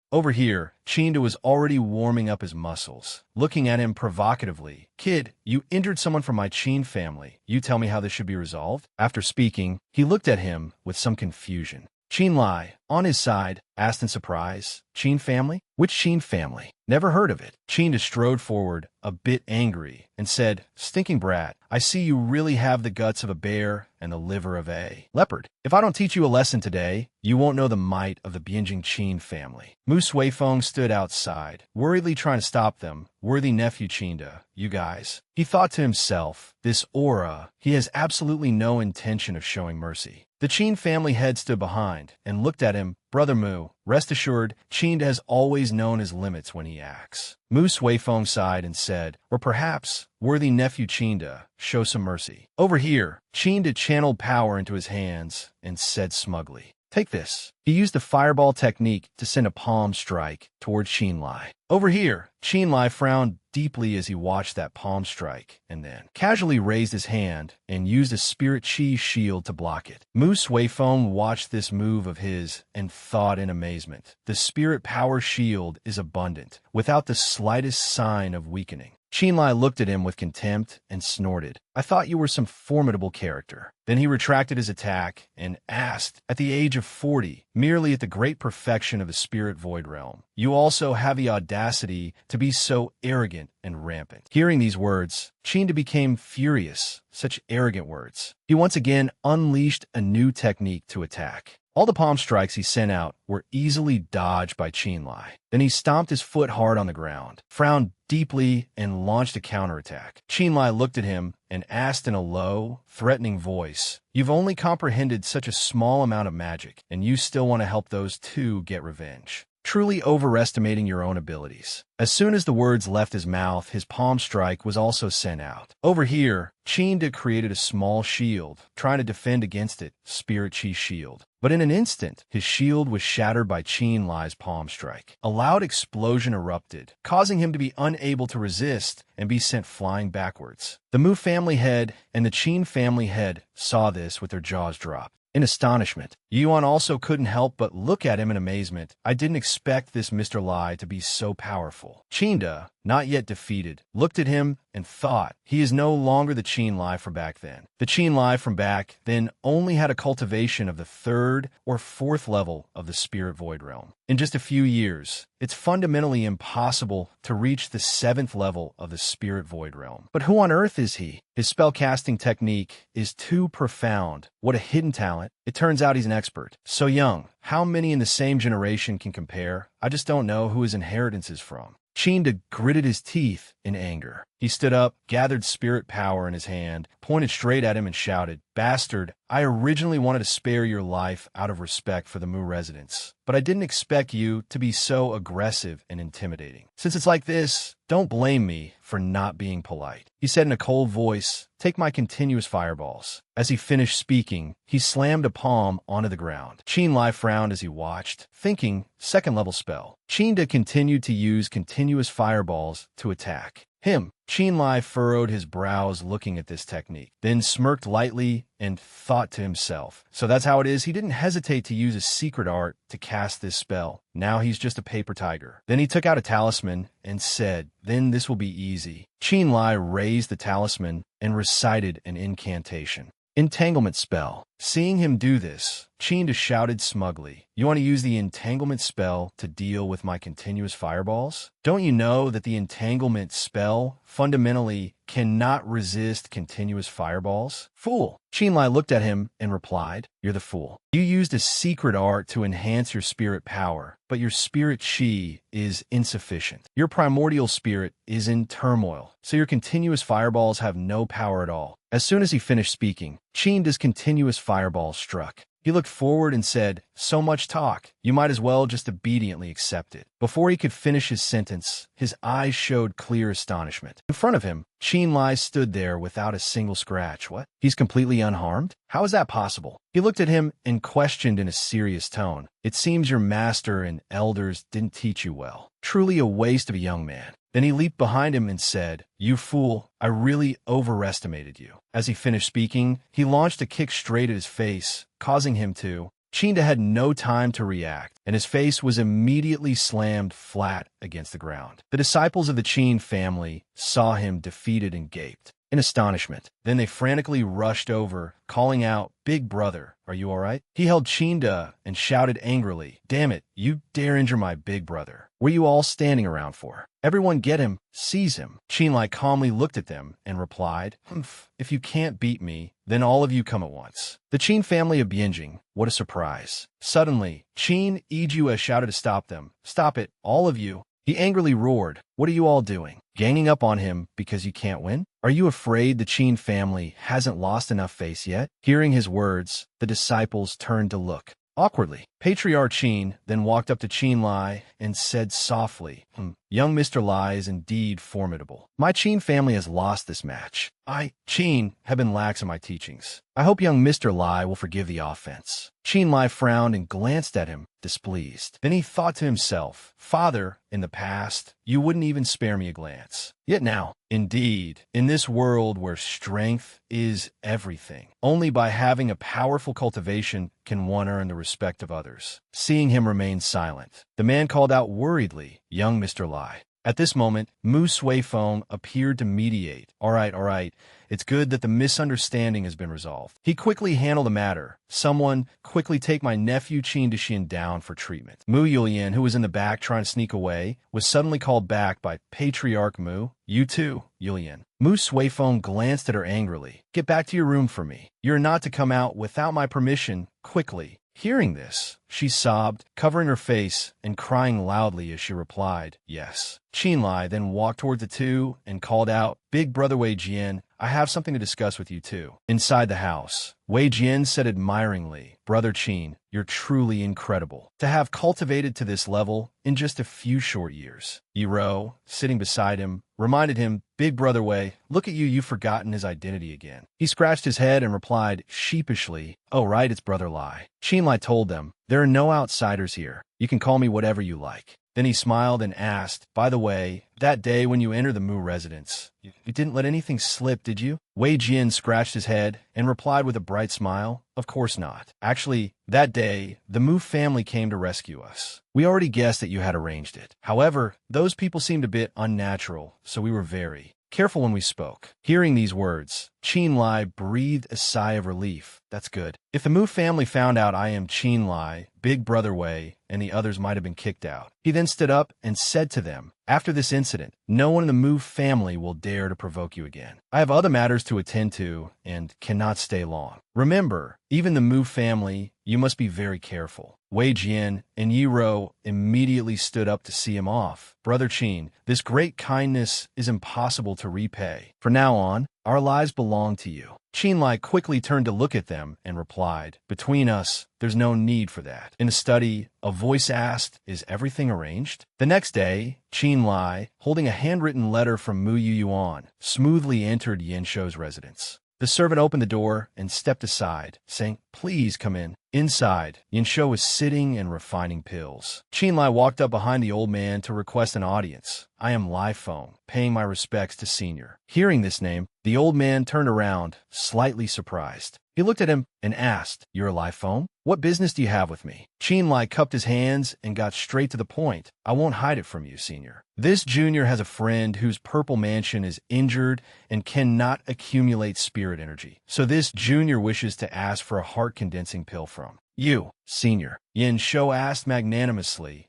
Over here, Qinda was already warming up his muscles, looking at him provocatively. "Kid, you injured someone from my Qin family. You tell me how this should be resolved?" After speaking, he looked at him with some confusion. Qin Lie, on his side, asked in surprise, "Qin family? Which Qin family? Never heard of it." Qin strode forward, a bit angry, and said, "Stinking brat, I see you really have the guts of a bear and the liver of a leopard. If I don't teach you a lesson today, you won't know the might of the Bianjing Qin family." Mu Suifeng stood outside, worriedly trying to stop them. "Worthy nephew Qinda, you guys." He thought to himself, this aura, he has absolutely no intention of showing mercy. The Qin family head stood behind and looked at him. "Brother Mu, rest assured, Qinda has always known his limits when he acts." Mu Suifeng sighed and said, "Or perhaps, worthy nephew Qinda, show some mercy." Over here, Qinda channeled power into his hands and said smugly, "Take this." He used the fireball technique to send a palm strike towards Qin Lie. Over here, Qin Lie frowned deeply as he watched that palm strike, and then casually raised his hand and used a spirit chi shield to block it. Mu Suifeng watched this move of his and thought in amazement. The spirit power shield is abundant, without the slightest sign of weakening. Qin Lie looked at him with contempt and snorted, "I thought you were some formidable character." Then he retracted his attack and asked, "At the age of 40, merely at the great perfection of the spirit void realm, you also have the audacity to be so arrogant and rampant." Hearing these words, Qinda became furious. Such arrogant words. He once again unleashed a new technique to attack. All the palm strikes he sent out were easily dodged by Qin Lie. Then he stomped his foot hard on the ground, frowned deeply, and launched a counterattack. Qin Lie looked at him and asked in a low, threatening voice, "You've only comprehended such a small amount of magic, and you still want to help those 2 get revenge. Truly overestimating your own abilities." As soon as the words left his mouth, his palm strike was also sent out. Over here, Qinda created a small shield, trying to defend against it, Spirit Chi Shield. But in an instant, his shield was shattered by Qin Lie's palm strike. A loud explosion erupted, causing him to be unable to resist and be sent flying backwards. The Mu family head and the Qin family head saw this with their jaws dropped. In astonishment, Yuan also couldn't help but look at him in amazement. "I didn't expect this Mr. Lie to be so powerful." Qinda, not yet defeated, looked at him and thought, he is no longer the Qin Lie from back then. The Qin Lie from back then only had a cultivation of the 3rd or 4th level of the spirit void realm. In just a few years, it's fundamentally impossible to reach the 7th level of the spirit void realm. But who on earth is he? His spellcasting technique is too profound. What a hidden talent. It turns out he's an expert. So young. How many in the same generation can compare? I just don't know who his inheritance is from. Qinda gritted his teeth in anger. He stood up, gathered spirit power in his hand, pointed straight at him and shouted, "Bastard, I originally wanted to spare your life out of respect for the Mu residents, but I didn't expect you to be so aggressive and intimidating. Since it's like this, don't blame me for not being polite." He said in a cold voice, "Take my continuous fireballs." As he finished speaking, he slammed a palm onto the ground. Qin Lie frowned as he watched, thinking, second-level spell. Qin continued to use continuous fireballs to attack him. Qin Lie furrowed his brows looking at this technique, then smirked lightly and thought to himself, so that's how it is. He didn't hesitate to use his secret art to cast this spell. Now he's just a paper tiger. Then he took out a talisman and said, "Then this will be easy." Qin Lie raised the talisman and recited an incantation. Entanglement spell. Seeing him do this, Qin shouted smugly, "You want to use the entanglement spell to deal with my continuous fireballs? Don't you know that the entanglement spell fundamentally cannot resist continuous fireballs? Fool." Qin Lie looked at him and replied, "You're the fool. You used a secret art to enhance your spirit power, but your spirit chi is insufficient. Your primordial spirit is in turmoil, so your continuous fireballs have no power at all." As soon as he finished speaking, Qin's continuous fireball struck. He looked forward and said, "So much talk. You might as well just obediently accept it." Before he could finish his sentence, his eyes showed clear astonishment. In front of him, Qin Lie stood there without a single scratch. What? He's completely unharmed? How is that possible? He looked at him and questioned in a serious tone, "It seems your master and elders didn't teach you well. Truly a waste of a young man." Then he leaped behind him and said, "You fool, I really overestimated you." As he finished speaking, he launched a kick straight at his face, causing him to. Qin had no time to react, and his face was immediately slammed flat against the ground. The disciples of the Qin family saw him defeated and gaped in astonishment. Then they frantically rushed over, calling out, "Big brother, are you all right?" He held Qin and shouted angrily, "Damn it, you dare injure my big brother. What are you all standing around for? Everyone get him, seize him." Qin Lie calmly looked at them and replied, "Humph, if you can't beat me, then all of you come at once." The Qin family of Bianjing, what a surprise. Suddenly, Qin Ijua shouted to stop them. "Stop it, all of you." He angrily roared, "What are you all doing? Ganging up on him because you can't win? Are you afraid the Qin family hasn't lost enough face yet?" Hearing his words, the disciples turned to look. Awkwardly, Patriarch Qin then walked up to Qin Lie and said softly, "Young Mr. Lie is indeed formidable. My Qin family has lost this match. I, Qin, have been lax in my teachings. I hope young Mr. Lie will forgive the offense." Qin Lie frowned and glanced at him, displeased. Then he thought to himself, "Father, in the past, you wouldn't even spare me a glance. Yet now, indeed, in this world where strength is everything, only by having a powerful cultivation can one earn the respect of others." Seeing him remain silent, the man called out worriedly, "Young Mr. Lie." At this moment, Mu Suifeng appeared to mediate. All right. It's good that the misunderstanding has been resolved." He quickly handled the matter. "Someone, quickly take my nephew Qin Dixin down for treatment." Mu Yulian, who was in the back trying to sneak away, was suddenly called back by Patriarch Mu. "You too, Yulian." Mu Suifeng glanced at her angrily. "Get back to your room for me. You're not to come out without my permission, quickly." Hearing this, she sobbed, covering her face and crying loudly as she replied, "Yes." Qin Lie then walked toward the two and called out, "Big brother Wei Jian, I have something to discuss with you too." Inside the house, Wei Jian said admiringly, "Brother Qin, you're truly incredible. To have cultivated to this level in just a few short years." Yiro, sitting beside him, reminded him, "Big brother Wei, look at you, you've forgotten his identity again." He scratched his head and replied sheepishly, "Oh right, it's brother Lie." Qin Lie told them, "There are no outsiders here. You can call me whatever you like." Then he smiled and asked, "By the way, that day when you entered the Mu residence, you didn't let anything slip, did you?" Wei Jian scratched his head and replied with a bright smile, "Of course not. Actually, that day, the Mu family came to rescue us. We already guessed that you had arranged it. However, those people seemed a bit unnatural, so we were very careful when we spoke." Hearing these words, Qin Lie breathed a sigh of relief. "That's good. If the Mu family found out I am Qin Lie, big brother way, and the others might have been kicked out. He then stood up and said to them, "After this incident, no one in the Mu family will dare to provoke you again. I have other matters to attend to and cannot stay long. Remember, even the Mu family, you must be very careful." Wei Jian and Yiro immediately stood up to see him off. "Brother Qin, this great kindness is impossible to repay. From now on, our lives belong to you." Qin Lie quickly turned to look at them and replied, "Between us, there's no need for that." In the study, a voice asked, "Is everything arranged?" The next day, Qin Lie, holding a handwritten letter from Mu Yuan, smoothly entered Yin Shou's residence. The servant opened the door and stepped aside, saying, "Please come in." Inside, Yin Shou was sitting and refining pills. Qin Lie walked up behind the old man to request an audience. "I am Lai Feng, paying my respects to Senior." Hearing this name, the old man turned around, slightly surprised. He looked at him and asked, "You're Lai Feng? What business do you have with me?" Qin Lie cupped his hands and got straight to the point. "I won't hide it from you, Senior. This junior has a friend whose purple mansion is injured and cannot accumulate spirit energy. So this junior wishes to ask for a heart-condensing pill from you, Senior." Yin Shou asked magnanimously,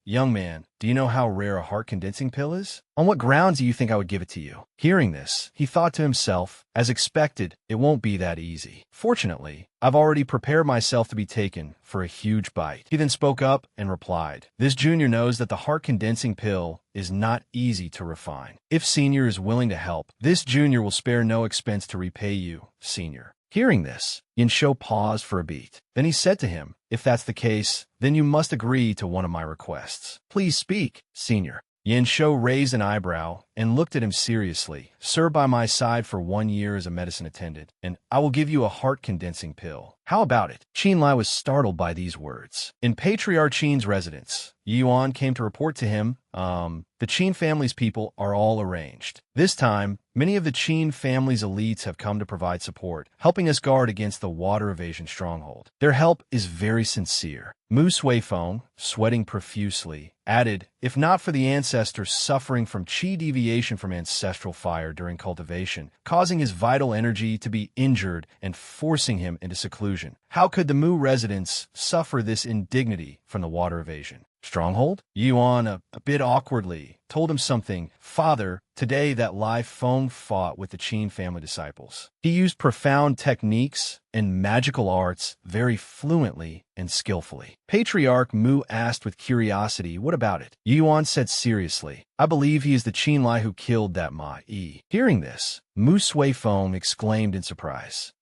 "Young man, do you know how rare a heart-condensing pill is? On what grounds do you think I would give it to you?" Hearing this, he thought to himself, as expected, it won't be that easy. Fortunately, I've already prepared myself to be taken for a huge bite. He then spoke up and replied, "This junior knows that the heart-condensing pill is not easy to refine. If Senior is willing to help, this junior will spare no expense to repay you, Senior." Hearing this, Yin Shou paused for a beat. Then he said to him, "If that's the case, then you must agree to one of my requests. Please speak, Senior." Yin Shou raised an eyebrow and looked at him seriously. "Serve by my side for 1 year as a medicine attendant, and I will give you a heart-condensing pill. How about it?" Qin Lie was startled by these words. In Patriarch Qin's residence, Yuan came to report to him, the Qin family's people are all arranged. This time, many of the Qin family's elites have come to provide support, helping us guard against the water evasion stronghold. Their help is very sincere. Mu Suifeng, sweating profusely, added, "If not for the ancestor suffering from qi deviation from ancestral fire during cultivation, causing his vital energy to be injured and forcing him into seclusion, how could the Mu residents suffer this indignity from the water evasion stronghold?" Yuan, a bit awkwardly, told him something. "Father, today that Lai Feng fought with the Qin family disciples. He used profound techniques and magical arts very fluently and skillfully." Patriarch Mu asked with curiosity, "What about it?" Yuan said seriously, "I believe he is the Qin Lie who killed that Ma-Yi." Hearing this, Mu Suifeng exclaimed in surprise.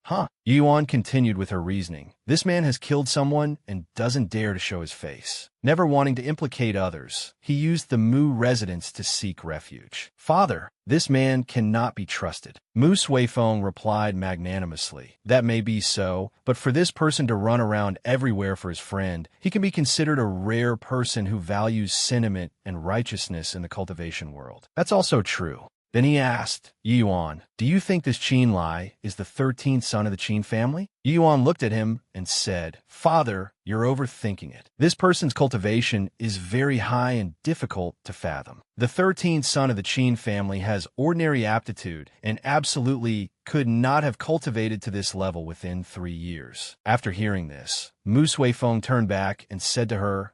Yuan continued with her reasoning. "This man has killed someone and doesn't dare to show his face. Never wanting to implicate others, he used the Mu residence to seek refuge. Father, this man cannot be trusted." Mu Suifeng replied magnanimously, "That may be so, but for this person to run around everywhere for his friend, he can be considered a rare person who values sentiment and righteousness in the cultivation world." That's also true. Then he asked, "Yuan, do you think this Qin Lie is the 13th son of the Qin family?" Yuan looked at him and said, "Father, you're overthinking it. This person's cultivation is very high and difficult to fathom. The 13th son of the Qin family has ordinary aptitude and absolutely could not have cultivated to this level within 3 years." After hearing this, Mu Suifeng turned back and said to her,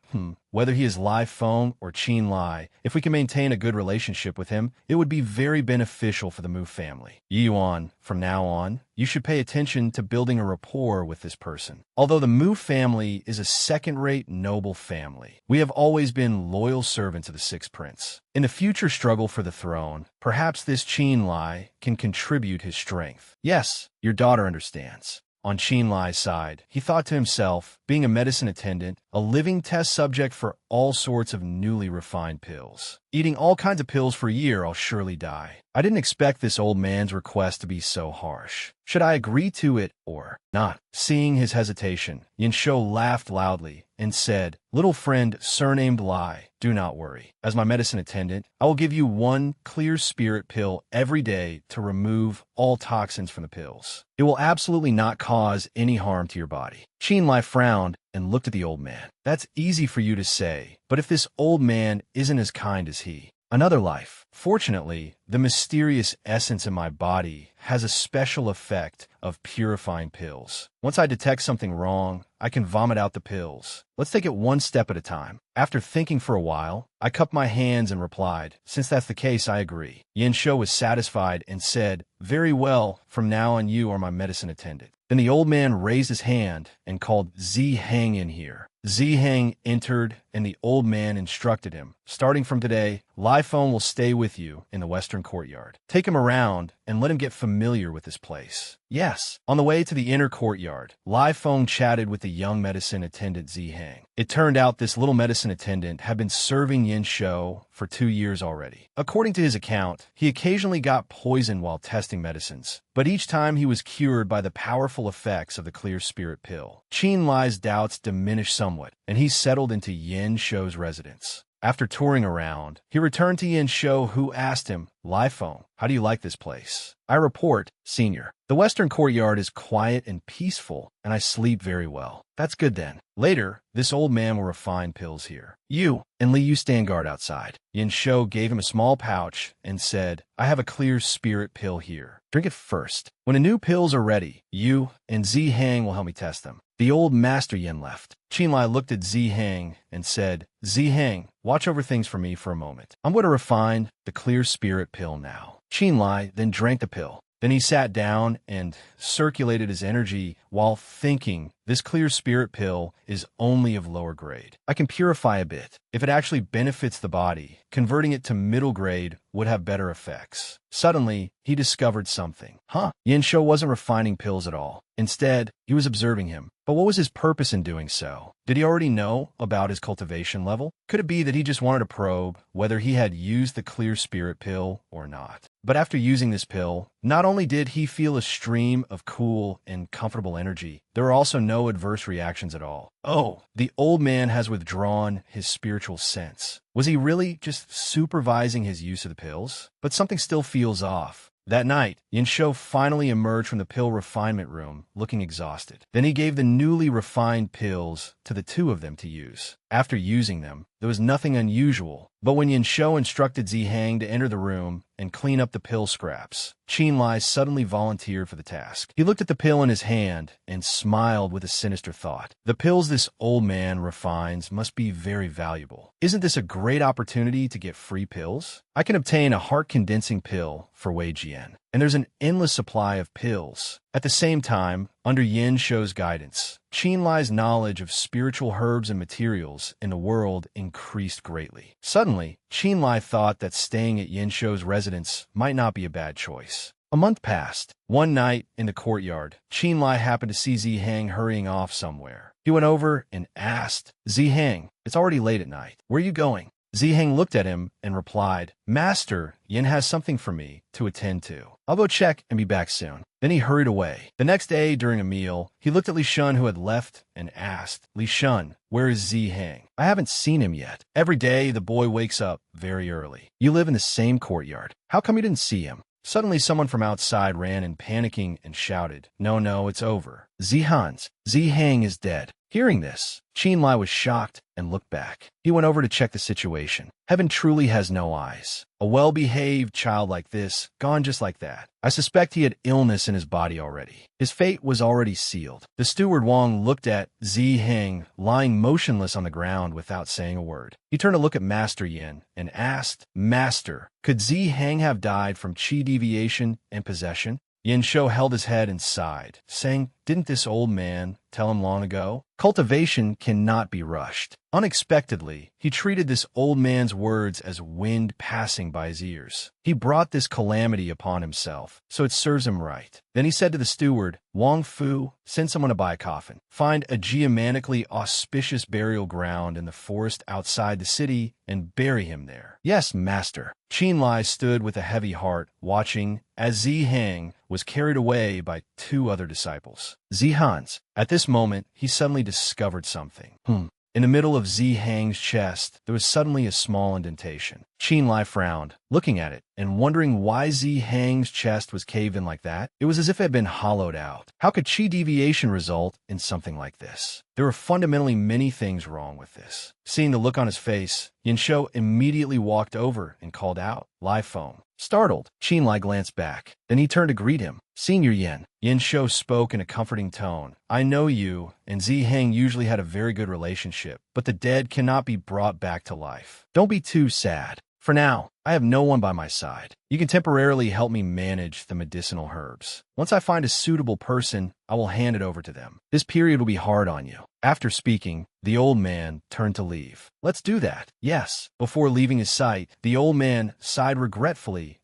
"Whether he is Lai Feng or Qin Lie, if we can maintain a good relationship with him, it would be very beneficial for the Mu family. Yuan, from now on, you should pay attention to building a rapport with this person. Although the Mu family is a second-rate noble family, we have always been loyal servants of the Sixth Prince. In the future struggle for the throne, perhaps this Qin Lie can contribute his strength. Yes, your daughter understands." On Qin Lie's side, he thought to himself, being a medicine attendant, a living test subject for all sorts of newly refined pills. Eating all kinds of pills for a year, I'll surely die. I didn't expect this old man's request to be so harsh. Should I agree to it or not? Seeing his hesitation, Yin Shou laughed loudly and said, "Little friend surnamed Lai, do not worry. As my medicine attendant, I will give you 1 clear spirit pill every day to remove all toxins from the pills. It will absolutely not cause any harm to your body." Qin Lie frowned and looked at the old man. "That's easy for you to say, but if this old man isn't as kind as he, Another life. Fortunately, the mysterious essence in my body has a special effect of purifying pills. Once I detect something wrong, I can vomit out the pills. Let's take it one step at a time. After thinking for a while, I cupped my hands and replied, "Since that's the case, I agree." Yin Shou was satisfied and said, "Very well, from now on you are my medicine attendant." Then the old man raised his hand and called Zi Hang in here. Zi Hang entered, and the old man instructed him, "Starting from today, Lie Feng will stay with you in the western courtyard. Take him around and let him get familiar with this place." Yes. On the way to the inner courtyard, Lie Feng chatted with the young medicine attendant Zi Hang. It turned out this little medicine attendant had been serving Yin Shou for 2 years already. According to his account, he occasionally got poisoned while testing medicines, but each time he was cured by the powerful effects of the clear spirit pill. Qin Lie's doubts diminished somewhat, and he settled into Yin Shou's residence. After touring around, he returned to Yin Shou, who asked him, "Lie Feng, how do you like this place?" "I report, Senior. The western courtyard is quiet and peaceful, and I sleep very well." "That's good then. Later, this old man will refine pills here. You and Lee, you stand guard outside." Yin Shou gave him a small pouch and said, "I have a clear spirit pill here. Drink it first. When the new pills are ready, you and Zi Hang will help me test them." The old Master Yin left. Qin Lie looked at Zi Hang and said, "Zi Hang, watch over things for me for a moment. I'm going to refine the clear spirit pill now." Qin Lie then drank the pill. Then he sat down and circulated his energy while thinking, "This clear spirit pill is only of lower grade. I can purify a bit. If it actually benefits the body, converting it to middle grade would have better effects." Suddenly, he discovered something. Yin Shou wasn't refining pills at all. Instead, he was observing him. But what was his purpose in doing so? Did he already know about his cultivation level? Could it be that he just wanted to probe whether he had used the clear spirit pill or not? But after using this pill, not only did he feel a stream of cool and comfortable energy, there were also no adverse reactions at all. Oh, the old man has withdrawn his spiritual sense. Was he really just supervising his use of the pills? But something still feels off. That night, Yin Shou finally emerged from the pill refinement room, looking exhausted. Then he gave the newly refined pills to the two of them to use. After using them, there was nothing unusual, but when Yin Shou instructed Zi Hang to enter the room and clean up the pill scraps, Qin Lie suddenly volunteered for the task. He looked at the pill in his hand and smiled with a sinister thought. The pills this old man refines must be very valuable. Isn't this a great opportunity to get free pills? I can obtain a heart-condensing pill for Wei Jian, and there's an endless supply of pills. At the same time, under Yin Shou's guidance, Qin Lie's knowledge of spiritual herbs and materials in the world increased greatly. Suddenly, Qin Lie thought that staying at Yin Shou's residence might not be a bad choice. A month passed. One night, in the courtyard, Qin Lie happened to see Zi Hang hurrying off somewhere. He went over and asked, "Zi Hang, it's already late at night. Where are you going?" Zi Hang looked at him and replied, "Master, Yin has something for me to attend to. I'll go check and be back soon." Then he hurried away. The next day, during a meal, he looked at Li Shun, who had left, and asked, "Li Shun, where is Zi Hang? I haven't seen him yet. Every day, the boy wakes up very early. You live in the same courtyard. How come you didn't see him?" Suddenly, someone from outside ran in, panicking, and shouted, No, it's over. Zi Hang is dead." Hearing this, Qin Lie was shocked and looked back. He went over to check the situation. Heaven truly has no eyes. A well-behaved child like this, gone just like that. I suspect he had illness in his body already. His fate was already sealed. The steward Wang looked at Zi Hang lying motionless on the ground without saying a word. He turned to look at Master Yin and asked, "Master, could Zi Hang have died from qi deviation and possession?" Yin Shou held his head and sighed, saying, "Didn't this old man tell him long ago? Cultivation cannot be rushed." Unexpectedly, he treated this old man's words as wind passing by his ears. He brought this calamity upon himself, so it serves him right. Then he said to the steward, "Wang Fu, send someone to buy a coffin. Find a geomanically auspicious burial ground in the forest outside the city and bury him there." "Yes, master." Qin Lie stood with a heavy heart, watching as Zi Hang was carried away by two other disciples. Zi Han's. At this moment, he suddenly discovered something. In the middle of Zi Hang's chest, there was suddenly a small indentation. Qin Lie frowned, looking at it, and wondering why Zi Hang's chest was caved in like that. It was as if it had been hollowed out. How could chi deviation result in something like this? There were fundamentally many things wrong with this. Seeing the look on his face, Yinsho immediately walked over and called out, "Lie phone." Startled, Qin Lie glanced back. Then he turned to greet him. "Senior Yin." Yinsho spoke in a comforting tone. "I know you and Zi Hang usually had a very good relationship, but the dead cannot be brought back to life. Don't be too sad. For now, I have no one by my side. You can temporarily help me manage the medicinal herbs. Once I find a suitable person, I will hand it over to them. This period will be hard on you." After speaking, the old man turned to leave. "Let's do that." "Yes." Before leaving his sight, the old man sighed regretfully.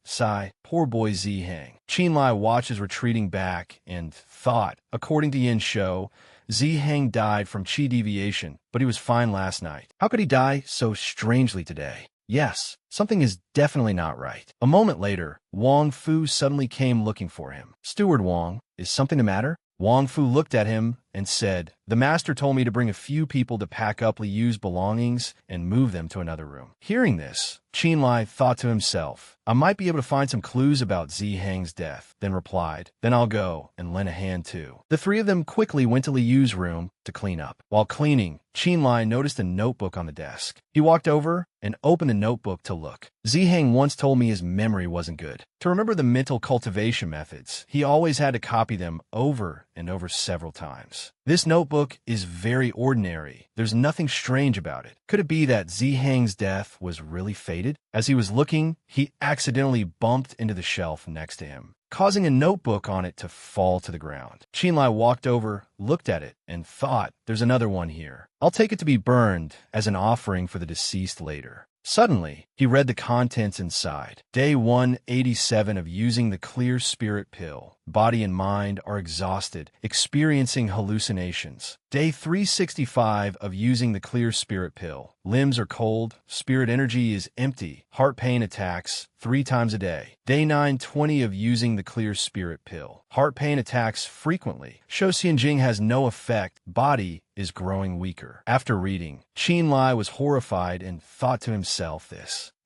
Poor boy Zi Hang. Qin Lie watched his retreating back and thought, according to Yinsho, Zi Hang died from chi deviation, but he was fine last night. How could he die so strangely today? Yes, something is definitely not right. A moment later, Wang Fu suddenly came looking for him. "Steward Wang, is something the matter?" Wang Fu looked at him and said, "The master told me to bring a few people to pack up Liu's belongings and move them to another room." Hearing this, Qin Lie thought to himself, "I might be able to find some clues about Zi Hang's death," then replied, "Then I'll go and lend a hand too." The three of them quickly went to Liu's room to clean up. While cleaning, Qin Lie noticed a notebook on the desk. He walked over and opened the notebook to look. Zi Hang once told me his memory wasn't good. To remember the mental cultivation methods, he always had to copy them over and over several times. This notebook is very ordinary. There's nothing strange about it. Could it be that Zi Hang's death was really fated? As he was looking, he accidentally bumped into the shelf next to him, causing a notebook on it to fall to the ground. Qin Lie walked over, looked at it, and thought, "There's another one here. I'll take it to be burned as an offering for the deceased later." Suddenly, he read the contents inside. Day 187 of using the clear spirit pill. Body and mind are exhausted, experiencing hallucinations. Day 365 of using the clear spirit pill. Limbs are cold, spirit energy is empty, heart pain attacks 3 times a day. Day 920 of using the clear spirit pill. Heart pain attacks frequently. Shou Xianjing has no effect, body is growing weaker. After reading, Qin Lie was horrified and thought to himself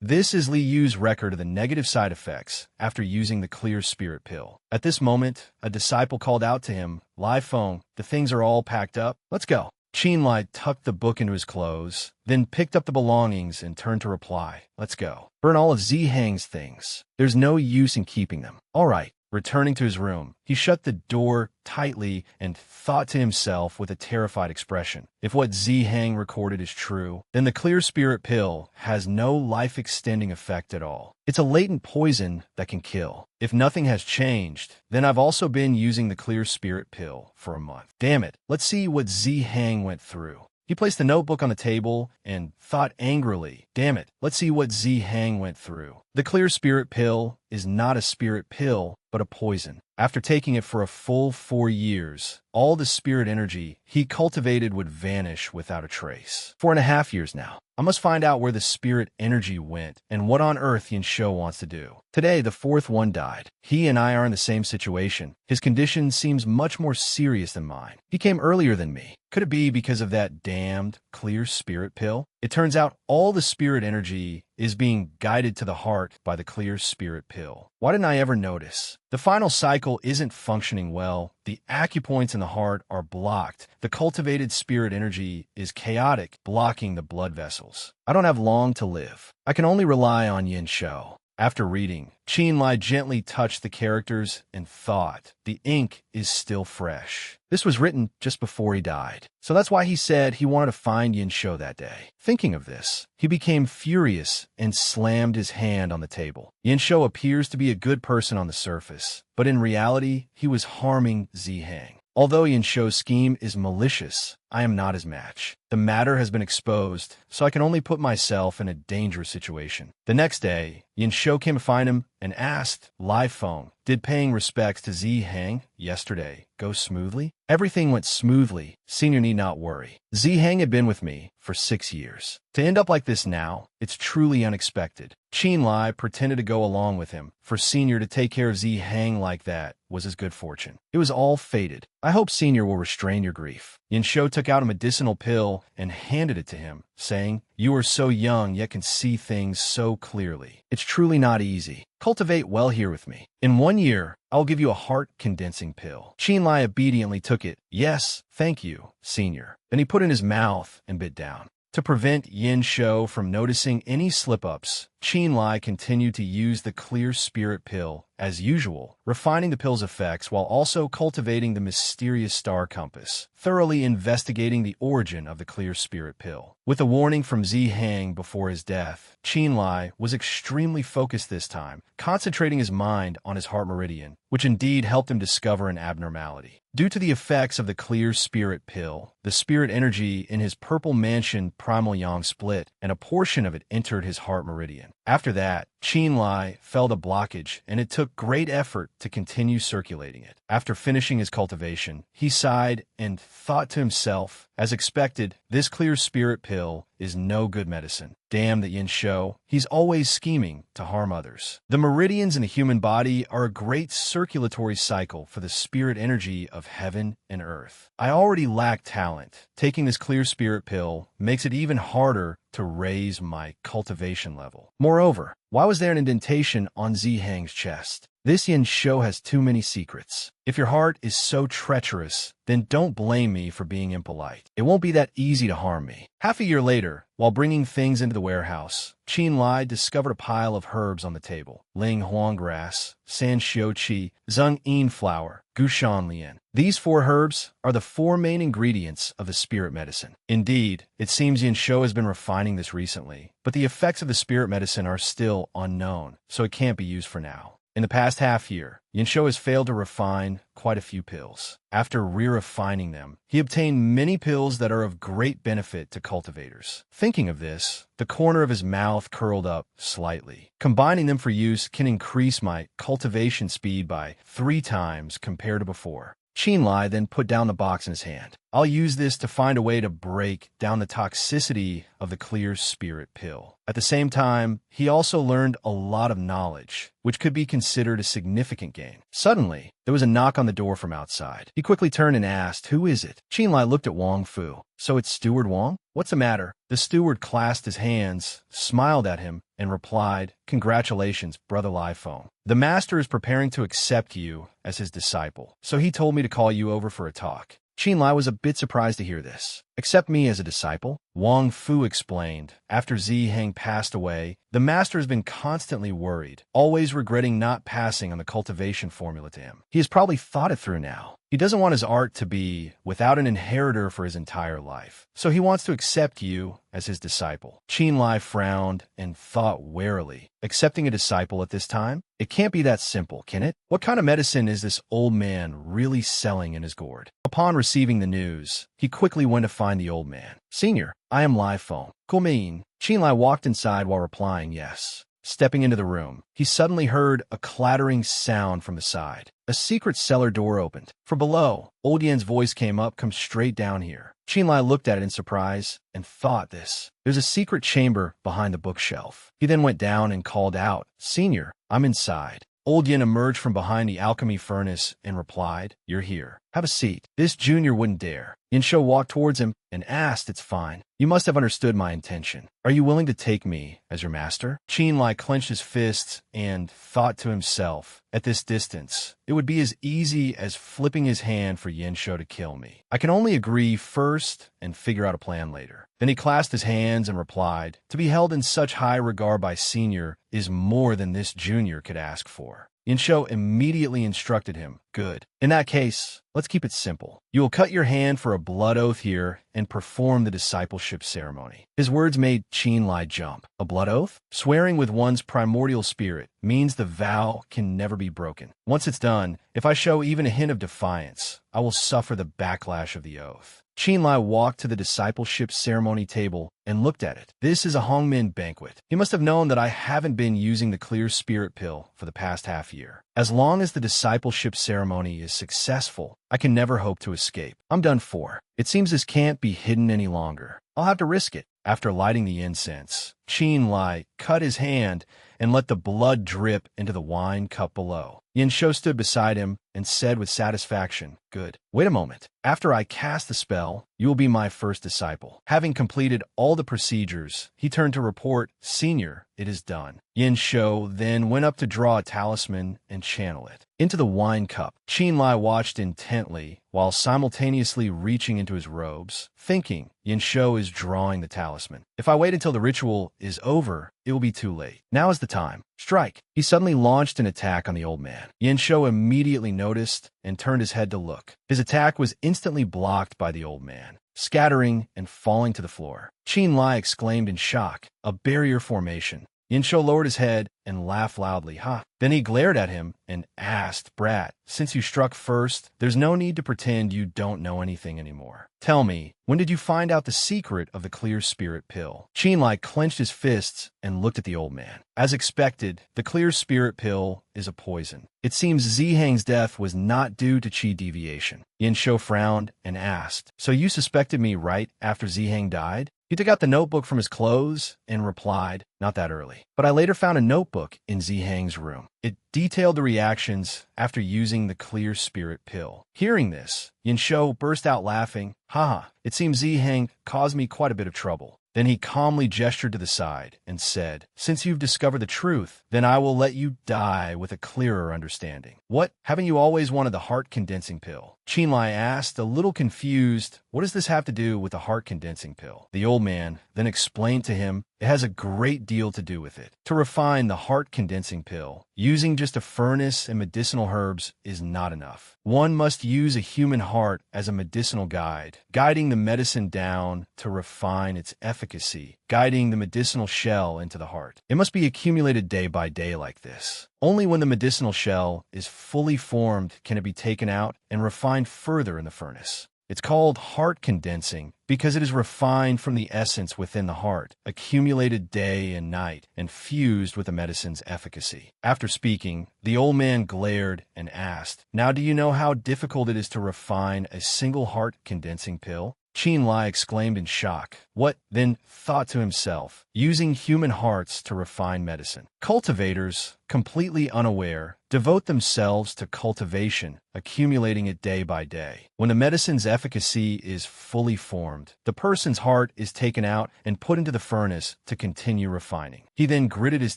this is Li Yu's record of the negative side effects after using the clear spirit pill. At this moment, a disciple called out to him, "Lie Feng, the things are all packed up. Let's go." Qin Lie tucked the book into his clothes, then picked up the belongings and turned to reply, "Let's go. Burn all of Zi Hang's things. There's no use in keeping them." "All right." Returning to his room, he shut the door tightly and thought to himself with a terrified expression, if what Zi Hang recorded is true, then the clear spirit pill has no life-extending effect at all. It's a latent poison that can kill. If nothing has changed, then I've also been using the clear spirit pill for a month. Damn it, let's see what Zi Hang went through. He placed the notebook on the table and thought angrily, "Damn it, let's see what Zi Hang went through." The clear spirit pill is not a spirit pill, but a poison. After taking it for a full 4 years, all the spirit energy he cultivated would vanish without a trace. 4.5 years now. I must find out where the spirit energy went and what on earth Yinsho wants to do. Today, the 4th one died. He and I are in the same situation. His condition seems much more serious than mine. He came earlier than me. Could it be because of that damned clear spirit pill? It turns out all the spirit energy is being guided to the heart by the clear spirit pill. Why didn't I ever notice? The final cycle isn't functioning well. The acupoints in the heart are blocked. The cultivated spirit energy is chaotic, blocking the blood vessels. I don't have long to live. I can only rely on Yinsho. After reading, Qin Lie gently touched the characters and thought, the ink is still fresh. This was written just before he died. So that's why he said he wanted to find Yinsho that day. Thinking of this, he became furious and slammed his hand on the table. Yinsho appears to be a good person on the surface, but in reality, he was harming Zi Hang. Although Yinsho's scheme is malicious, I am not his match. The matter has been exposed, so I can only put myself in a dangerous situation. The next day, Yinsho came to find him and asked, "Lie Feng, did paying respects to Zi Hang yesterday go smoothly?" "Everything went smoothly. Senior need not worry. Zi Hang had been with me for 6 years. To end up like this now, it's truly unexpected." Qin Lie pretended to go along with him. For Senior to take care of Zi Hang like that was his good fortune. It was all fated. I hope Senior will restrain your grief. Yinsho took took out a medicinal pill and handed it to him, saying, "You are so young yet can see things so clearly. It's truly not easy. Cultivate well here with me. In 1 year, I'll give you a heart-condensing pill." Qin Lie obediently took it. "Yes, thank you, senior." Then he put it in his mouth and bit down. To prevent Yin Shou from noticing any slip-ups, Qin Lie continued to use the clear spirit pill as usual, refining the pill's effects while also cultivating the mysterious star compass, thoroughly investigating the origin of the clear spirit pill. With a warning from Zi Hang before his death, Qin Lie was extremely focused this time, concentrating his mind on his heart meridian, which indeed helped him discover an abnormality. Due to the effects of the clear spirit pill, the spirit energy in his purple mansion primal yang split, and a portion of it entered his heart meridian. After that, Qin Lie felt a blockage, and it took great effort to continue circulating it. After finishing his cultivation, he sighed and thought to himself, as expected, this clear spirit pill is no good medicine. Damn the Yin Shou, he's always scheming to harm others. The meridians in the human body are a great circulatory cycle for the spirit energy of heaven and earth. I already lack talent. Taking this clear spirit pill makes it even harder to raise my cultivation level. Moreover, why was there an indentation on Zi Hang's chest? This Yin Shou has too many secrets. If your heart is so treacherous, then don't blame me for being impolite. It won't be that easy to harm me. Half a year later, while bringing things into the warehouse, Qin Lie discovered a pile of herbs on the table. Ling Huang grass, San Xiu Qi, Zheng Yin flower, Gushan Lian. These 4 herbs are the 4 main ingredients of the spirit medicine. Indeed, it seems Yin Shou has been refining this recently, but the effects of the spirit medicine are still unknown, so it can't be used for now. In the past half year, Yin Shou has failed to refine quite a few pills. After re-refining them, he obtained many pills that are of great benefit to cultivators. Thinking of this, the corner of his mouth curled up slightly. Combining them for use can increase my cultivation speed by 3 times compared to before. Qin Lie then put down the box in his hand. I'll use this to find a way to break down the toxicity of the clear spirit pill. At the same time, he also learned a lot of knowledge, which could be considered a significant gain. Suddenly, there was a knock on the door from outside. He quickly turned and asked, "Who is it?" Qin Lie looked at Wang Fu. "So it's Steward Wang? What's the matter?" The steward clasped his hands, smiled at him, and replied, "Congratulations, Brother Lai Feng. The master is preparing to accept you as his disciple, so he told me to call you over for a talk." Qin Lie was a bit surprised to hear this. "Accept me as a disciple?" Wang Fu explained. After Zi Hang passed away, the master has been constantly worried, always regretting not passing on the cultivation formula to him. He has probably thought it through now. He doesn't want his art to be without an inheritor for his entire life, so he wants to accept you as his disciple. Qin Lie frowned and thought warily. Accepting a disciple at this time? It can't be that simple, can it? What kind of medicine is this old man really selling in his gourd? Upon receiving the news, he quickly went to find the old man. "Senior, I am Lai Feng. Kumein." Qin Lie walked inside while replying yes. Stepping into the room, he suddenly heard a clattering sound from the side. A secret cellar door opened. From below, Old Yan's voice came up, "Come straight down here." Qin Lie looked at it in surprise and thought this. There's a secret chamber behind the bookshelf. He then went down and called out, "Senior, I'm inside." Old Yin emerged from behind the alchemy furnace and replied, "You're here. Have a seat." This junior wouldn't dare. Yin Shou walked towards him and asked, "It's fine. You must have understood my intention. Are you willing to take me as your master?" Qin Lie clenched his fists and thought to himself, at this distance, it would be as easy as flipping his hand for Yin Shou to kill me. I can only agree first and figure out a plan later. Then he clasped his hands and replied, "To be held in such high regard by senior is more than this junior could ask for." Yin Shou immediately instructed him, "Good. In that case, let's keep it simple. You will cut your hand for a blood oath here and perform the discipleship ceremony." His words made Qin Lie jump. A blood oath? Swearing with one's primordial spirit means the vow can never be broken. Once it's done, if I show even a hint of defiance, I will suffer the backlash of the oath. Qin Lie walked to the discipleship ceremony table and looked at it. This is a Hongmin banquet. He must have known that I haven't been using the clear spirit pill for the past half year. As long as the discipleship ceremony is successful, I can never hope to escape. I'm done for. It seems this can't be hidden any longer. I'll have to risk it. After lighting the incense, Qin Lie cut his hand and let the blood drip into the wine cup below. Yin Shou stood beside him and said with satisfaction, "Good. Wait a moment. After I cast the spell, you will be my first disciple." Having completed all the procedures, he turned to report, "Senior, it is done." Yin Shou then went up to draw a talisman and channel it into the wine cup. Qin Lie watched intently while simultaneously reaching into his robes, thinking, Yin Shou is drawing the talisman. If I wait until the ritual is over, it will be too late. Now is the time. Strike. He suddenly launched an attack on the old man. Yin Shou immediately noticed and turned his head to look. His attack was instantly blocked by the old man, scattering and falling to the floor. Qin Lie exclaimed in shock, "A barrier formation." Yin Shou lowered his head and laughed loudly. "Ha!" Then he glared at him and asked, "Brat, since you struck first, there's no need to pretend you don't know anything anymore. Tell me, when did you find out the secret of the clear spirit pill?" Qin Lie clenched his fists and looked at the old man. As expected, the clear spirit pill is a poison. It seems Zihang's death was not due to qi deviation. Yin Shou frowned and asked, "So you suspected me right after Zihang died?" He took out the notebook from his clothes and replied, "Not that early. But I later found a notebook in Zihang's room. It detailed the reactions after using the clear spirit pill." Hearing this, Yin Shou burst out laughing. "Haha, it seems Zihang caused me quite a bit of trouble." Then he calmly gestured to the side and said, "Since you've discovered the truth, then I will let you die with a clearer understanding." "What? Haven't you always wanted the heart-condensing pill?" Qin Lie asked, a little confused. "What does this have to do with the heart-condensing pill?" The old man then explained to him, "It has a great deal to do with it. To refine the heart-condensing pill, using just a furnace and medicinal herbs is not enough. One must use a human heart as a medicinal guide, guiding the medicine down to refine its efficacy, guiding the medicinal shell into the heart. It must be accumulated day by day like this. Only when the medicinal shell is fully formed can it be taken out and refined further in the furnace. It's called heart condensing because it is refined from the essence within the heart, accumulated day and night, and fused with the medicine's efficacy." After speaking, the old man glared and asked, "Now do you know how difficult it is to refine a single heart-condensing pill?" Qin Lie exclaimed in shock. "What?" Then thought to himself, "Using human hearts to refine medicine." Cultivators, completely unaware, devote themselves to cultivation, accumulating it day by day. When the medicine's efficacy is fully formed, the person's heart is taken out and put into the furnace to continue refining. He then gritted his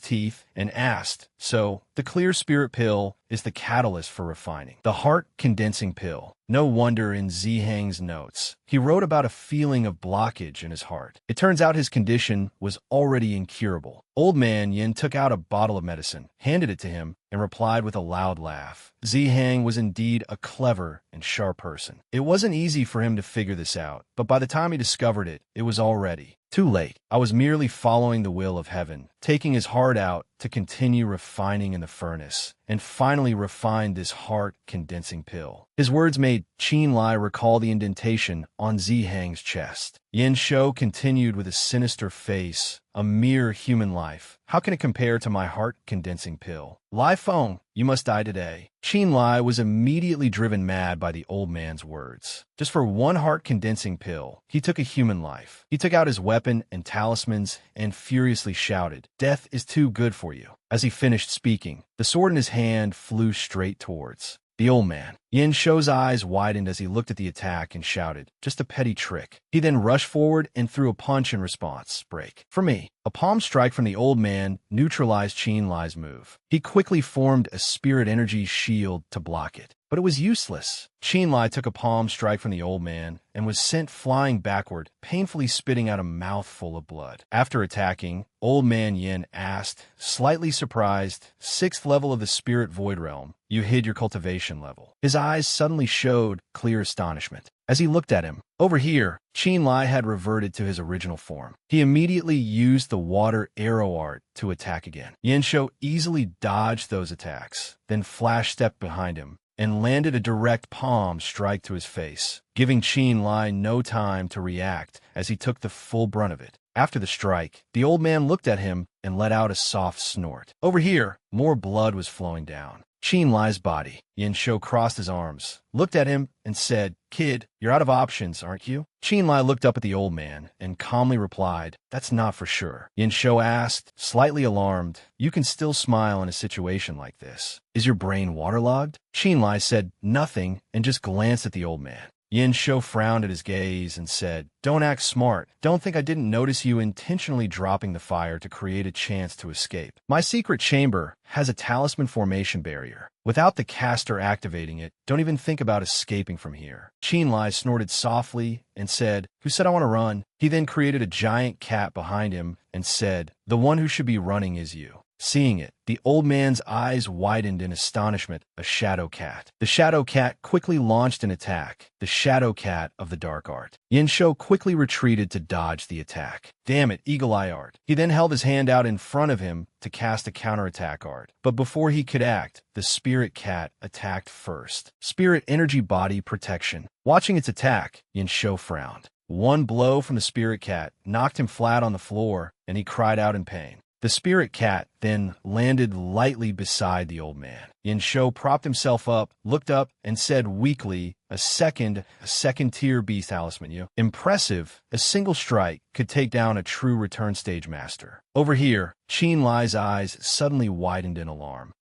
teeth and asked, "So, the clear spirit pill is the catalyst for refining. The heart-condensing pill. No wonder in Zihang's notes, he wrote about a feeling of blockage in his heart. It turns out his condition was already incurable." Old man Yin took out a bottle of medicine, handed it to him, and replied with a loud laugh. Zihang was indeed a clever and sharp person. It wasn't easy for him to figure this out, but by the time he discovered it, it was already too late. I was merely following the will of heaven, taking his heart out to continue refining in the furnace, and finally refined this heart-condensing pill. His words made Qin Lie recall the indentation on Zihang's chest. Yin Shou continued with a sinister face. "A mere human life. How can it compare to my heart-condensing pill? Lai Feng, you must die today." Qin Lie was immediately driven mad by the old man's words. Just for one heart-condensing pill, he took a human life. He took out his weapon and talismans and furiously shouted, "Death is too good for you." As he finished speaking, the sword in his hand flew straight towards the old man. Yin Shou's eyes widened as he looked at the attack and shouted, "Just a petty trick." He then rushed forward and threw a punch in response. Break. For me. A palm strike from the old man neutralized Qin Lie's move. He quickly formed a spirit energy shield to block it, but it was useless. Qin Lie took a palm strike from the old man and was sent flying backward, painfully spitting out a mouthful of blood. After attacking, old man Yin asked, slightly surprised, "Sixth level of the spirit void realm. You hid your cultivation level." His eyes suddenly showed clear astonishment. As he looked at him, over here, Qin Lie had reverted to his original form. He immediately used the water arrow art to attack again. Yin Shou easily dodged those attacks, then flash stepped behind him and landed a direct palm strike to his face, giving Qin Lie no time to react as he took the full brunt of it. After the strike, the old man looked at him and let out a soft snort. Over here, more blood was flowing down Qin Lie's body. Yin Shou crossed his arms, looked at him, and said, "Kid, you're out of options, aren't you?" Qin Lie looked up at the old man and calmly replied, "That's not for sure." Yin Shou asked, slightly alarmed, "You can still smile in a situation like this. Is your brain waterlogged?" Qin Lie said nothing and just glanced at the old man. Yin Shou frowned at his gaze and said, "Don't act smart. Don't think I didn't notice you intentionally dropping the fire to create a chance to escape. My secret chamber has a talisman formation barrier. Without the caster activating it, don't even think about escaping from here." Qin Lie snorted softly and said, "Who said I want to run?" He then created a giant cat behind him and said, "The one who should be running is you." Seeing it, the old man's eyes widened in astonishment. A shadow cat. The shadow cat quickly launched an attack, the shadow cat of the dark art. Yin Shou quickly retreated to dodge the attack. "Damn it, eagle eye art." He then held his hand out in front of him to cast a counterattack art. But before he could act, the spirit cat attacked first. Spirit energy body protection. Watching its attack, Yin Shou frowned. One blow from the spirit cat knocked him flat on the floor, and he cried out in pain. The spirit cat then landed lightly beside the old man. Yin Shou propped himself up, looked up, and said weakly, a second-tier beast talisman, you. Impressive. A single strike could take down a true return stage master. Over here, Qin Lie's eyes suddenly widened in alarm.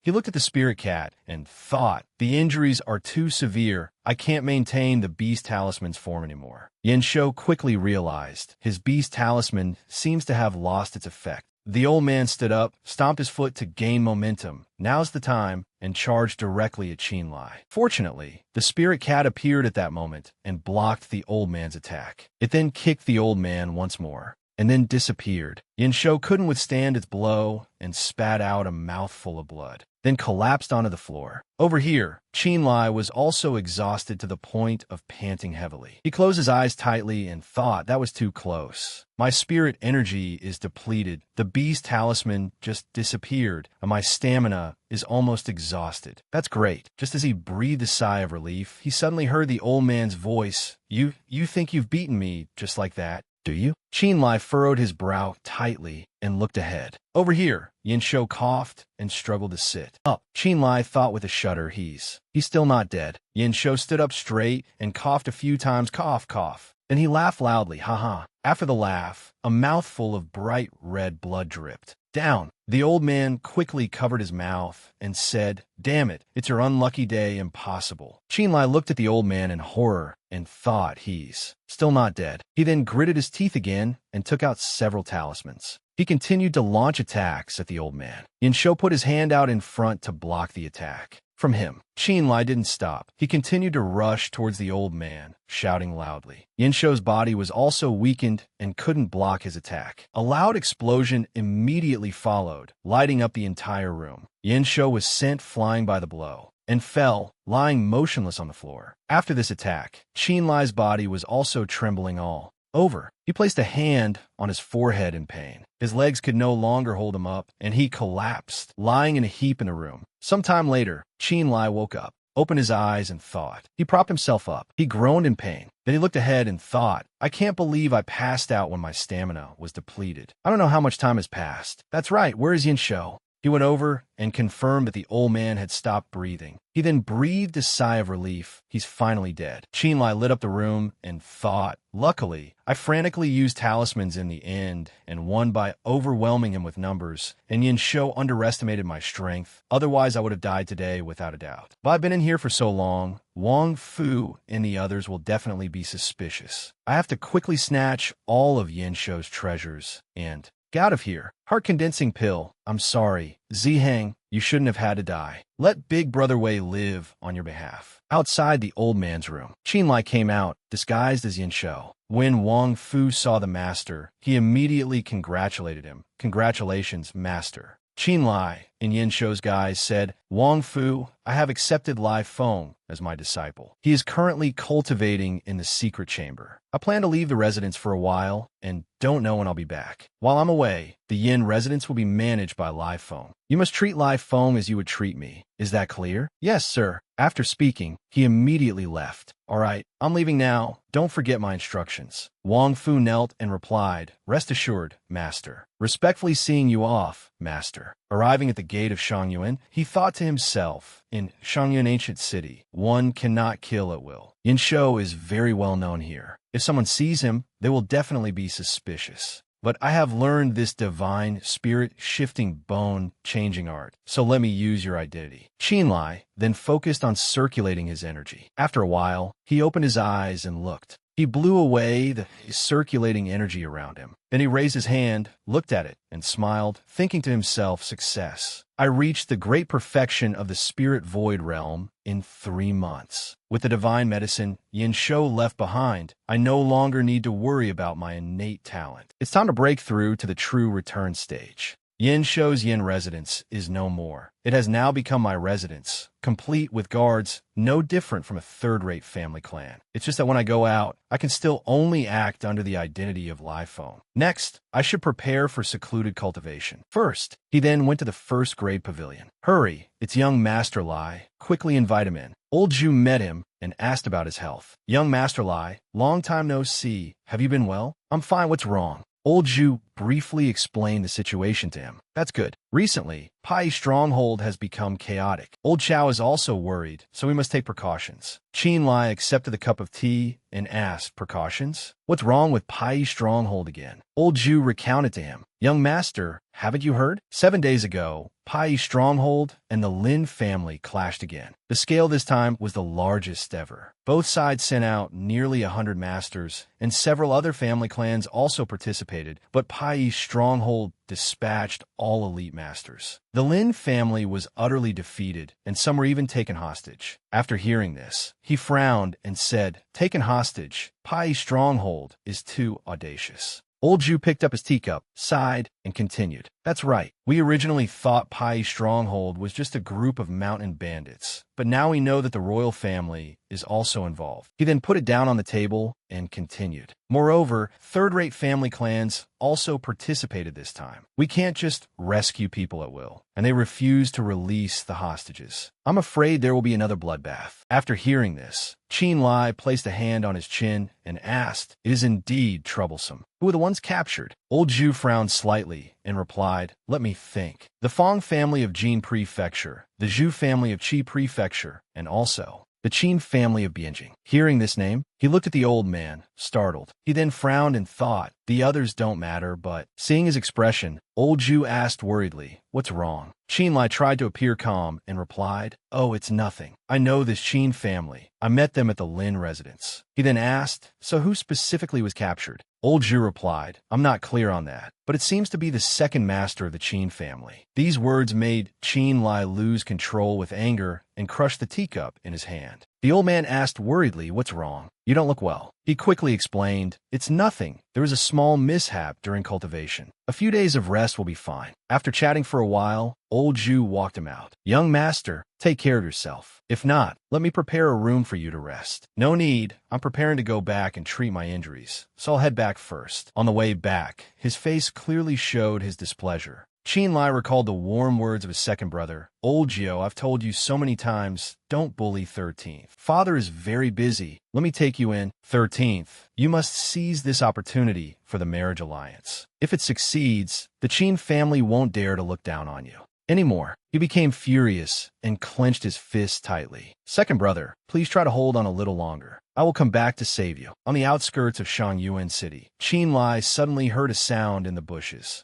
He looked at the spirit cat and thought, the injuries are too severe. I can't maintain the beast talisman's form anymore. Yin Shou quickly realized his beast talisman seems to have lost its effect. The old man stood up, stomped his foot to gain momentum. Now's the time, and charged directly at Qin Lie. Fortunately, the spirit cat appeared at that moment and blocked the old man's attack. It then kicked the old man once more, and then disappeared. Yin Shou couldn't withstand its blow and spat out a mouthful of blood, then collapsed onto the floor. Over here, Qin Lie was also exhausted to the point of panting heavily. He closed his eyes tightly and thought, that was too close. My spirit energy is depleted. The beast talisman just disappeared, and my stamina is almost exhausted. That's great. Just as he breathed a sigh of relief, he suddenly heard the old man's voice. You think you've beaten me just like that, do you?" Qin Lie furrowed his brow tightly and looked ahead. Over here, Yin Shou coughed and struggled to sit up. Qin Lie thought with a shudder, he's still not dead. Yin Shou stood up straight and coughed a few times, cough. Then he laughed loudly, ha. After the laugh, a mouthful of bright red blood dripped down. The old man quickly covered his mouth and said, "Damn it, it's your unlucky day, impossible." Qin Lie looked at the old man in horror and thought, he's still not dead. He then gritted his teeth again and took out several talismans. He continued to launch attacks at the old man. Yin Shou put his hand out in front to block the attack from him. Qin Lie didn't stop. He continued to rush towards the old man, shouting loudly. Yin Shou's body was also weakened and couldn't block his attack. A loud explosion immediately followed, lighting up the entire room. Yin Shou was sent flying by the blow and fell, lying motionless on the floor. After this attack, Qin Lie's body was also trembling all over. He placed a hand on his forehead in pain. His legs could no longer hold him up, and he collapsed, lying in a heap in the room. Sometime later, Qin Lie woke up, opened his eyes, and thought. He propped himself up. He groaned in pain. Then he looked ahead and thought, I can't believe I passed out when my stamina was depleted. I don't know how much time has passed. That's right, where is Yin Shou? He went over and confirmed that the old man had stopped breathing. He then breathed a sigh of relief. He's finally dead. Qin Lie lit up the room and thought, luckily, I frantically used talismans in the end and won by overwhelming him with numbers, and Yin Shou underestimated my strength. Otherwise, I would have died today without a doubt. But I've been in here for so long, Wang Fu and the others will definitely be suspicious. I have to quickly snatch all of Yin Shou's treasures and get out of here. Heart condensing pill. I'm sorry. Ziheng, you shouldn't have had to die. Let Big Brother Wei live on your behalf. Outside the old man's room, Qin Lie came out, disguised as Yin Shou. When Wang Fu saw the master, he immediately congratulated him. Congratulations, master. Qin Lie, in Yin Shou's guise, said, Wang Fu, I have accepted Lai Feng as my disciple. He is currently cultivating in the secret chamber. I plan to leave the residence for a while and don't know when I'll be back. While I'm away, the Yin residence will be managed by Lai Feng. You must treat Lai Feng as you would treat me. Is that clear? Yes, sir. After speaking, he immediately left. All right, I'm leaving now. Don't forget my instructions. Wang Fu knelt and replied, Rest assured, master. Respectfully seeing you off, master. Arriving at the gate of Shangyuan, he thought to himself, in Shangyuan ancient city, one cannot kill at will. Yin Shou is very well known here. If someone sees him, they will definitely be suspicious. but I have learned this divine, spirit-shifting, bone-changing art, so let me use your identity." Qin Lie then focused on circulating his energy. After a while, he opened his eyes and looked. He blew away the circulating energy around him. Then he raised his hand, looked at it, and smiled, thinking to himself, "Success. I reached the great perfection of the spirit void realm in 3 months. With the divine medicine Yin Shou left behind, I no longer need to worry about my innate talent. It's time to break through to the true return stage. Yin Shou's Yin residence is no more. It has now become my residence, complete with guards, no different from a third-rate family clan. It's just that when I go out, I can still only act under the identity of Lie Phone. Next, I should prepare for secluded cultivation. First, he then went to the first-grade pavilion. Hurry, it's young Master Lie. Quickly invite him in. Old Zhu met him and asked about his health. Young Master Lie, long time no see. Have you been well? I'm fine, what's wrong? Old Zhu briefly explained the situation to him. That's good. Recently, Pai's stronghold has become chaotic. Old Chow is also worried, so we must take precautions. Qin Lie accepted the cup of tea and asked, "Precautions? What's wrong with Pai's stronghold again?" Old Zhu recounted to him. "Young master, haven't you heard? 7 days ago, Pai's stronghold and the Lin family clashed again. The scale this time was the largest ever. Both sides sent out nearly 100 masters, and several other family clans also participated, but Pai's stronghold dispatched all elite masters. The Lin family was utterly defeated, and some were even taken hostage." After hearing this, he frowned and said, "Taken hostage? Pai's stronghold is too audacious." Old Zhu picked up his teacup, sighed, and continued. "That's right. We originally thought Pai's stronghold was just a group of mountain bandits, but now we know that the royal family is also involved." He then put it down on the table and continued. "Moreover, third-rate family clans also participated this time. We can't just rescue people at will, and they refuse to release the hostages. I'm afraid there will be another bloodbath." After hearing this, Qin Lie placed a hand on his chin and asked, "It is indeed troublesome. Who are the ones captured?" Old Zhu frowned slightly and replied, "Let me think. The Fong family of Jin Prefecture, the Zhu family of Qi Prefecture, and also the Qin family of Bianjing." Hearing this name, he looked at the old man, startled. He then frowned and thought, the others don't matter, but seeing his expression, Old Zhu asked worriedly, "What's wrong?" Qin Lie tried to appear calm and replied, "Oh, it's nothing. I know this Qin family. I met them at the Lin residence." He then asked, "So who specifically was captured?" Old Zhu replied, "I'm not clear on that, but it seems to be the second master of the Qin family." These words made Qin Lie lose control with anger and crushed the teacup in his hand. The old man asked worriedly, "What's wrong? You don't look well." He quickly explained, "It's nothing. There was a small mishap during cultivation. A few days of rest will be fine." After chatting for a while, Old Zhu walked him out. "Young master, take care of yourself. If not, let me prepare a room for you to rest." "No need. I'm preparing to go back and treat my injuries, so I'll head back first." On the way back, his face clearly showed his displeasure. Qin Lie recalled the warm words of his second brother. "Old Zhou, I've told you so many times, don't bully 13th. Father is very busy. Let me take you in. 13th, you must seize this opportunity for the marriage alliance. If it succeeds, the Qin family won't dare to look down on you anymore." He became furious and clenched his fists tightly. "Second brother, please try to hold on a little longer. I will come back to save you." On the outskirts of Shangyuan City, Qin Lie suddenly heard a sound in the bushes.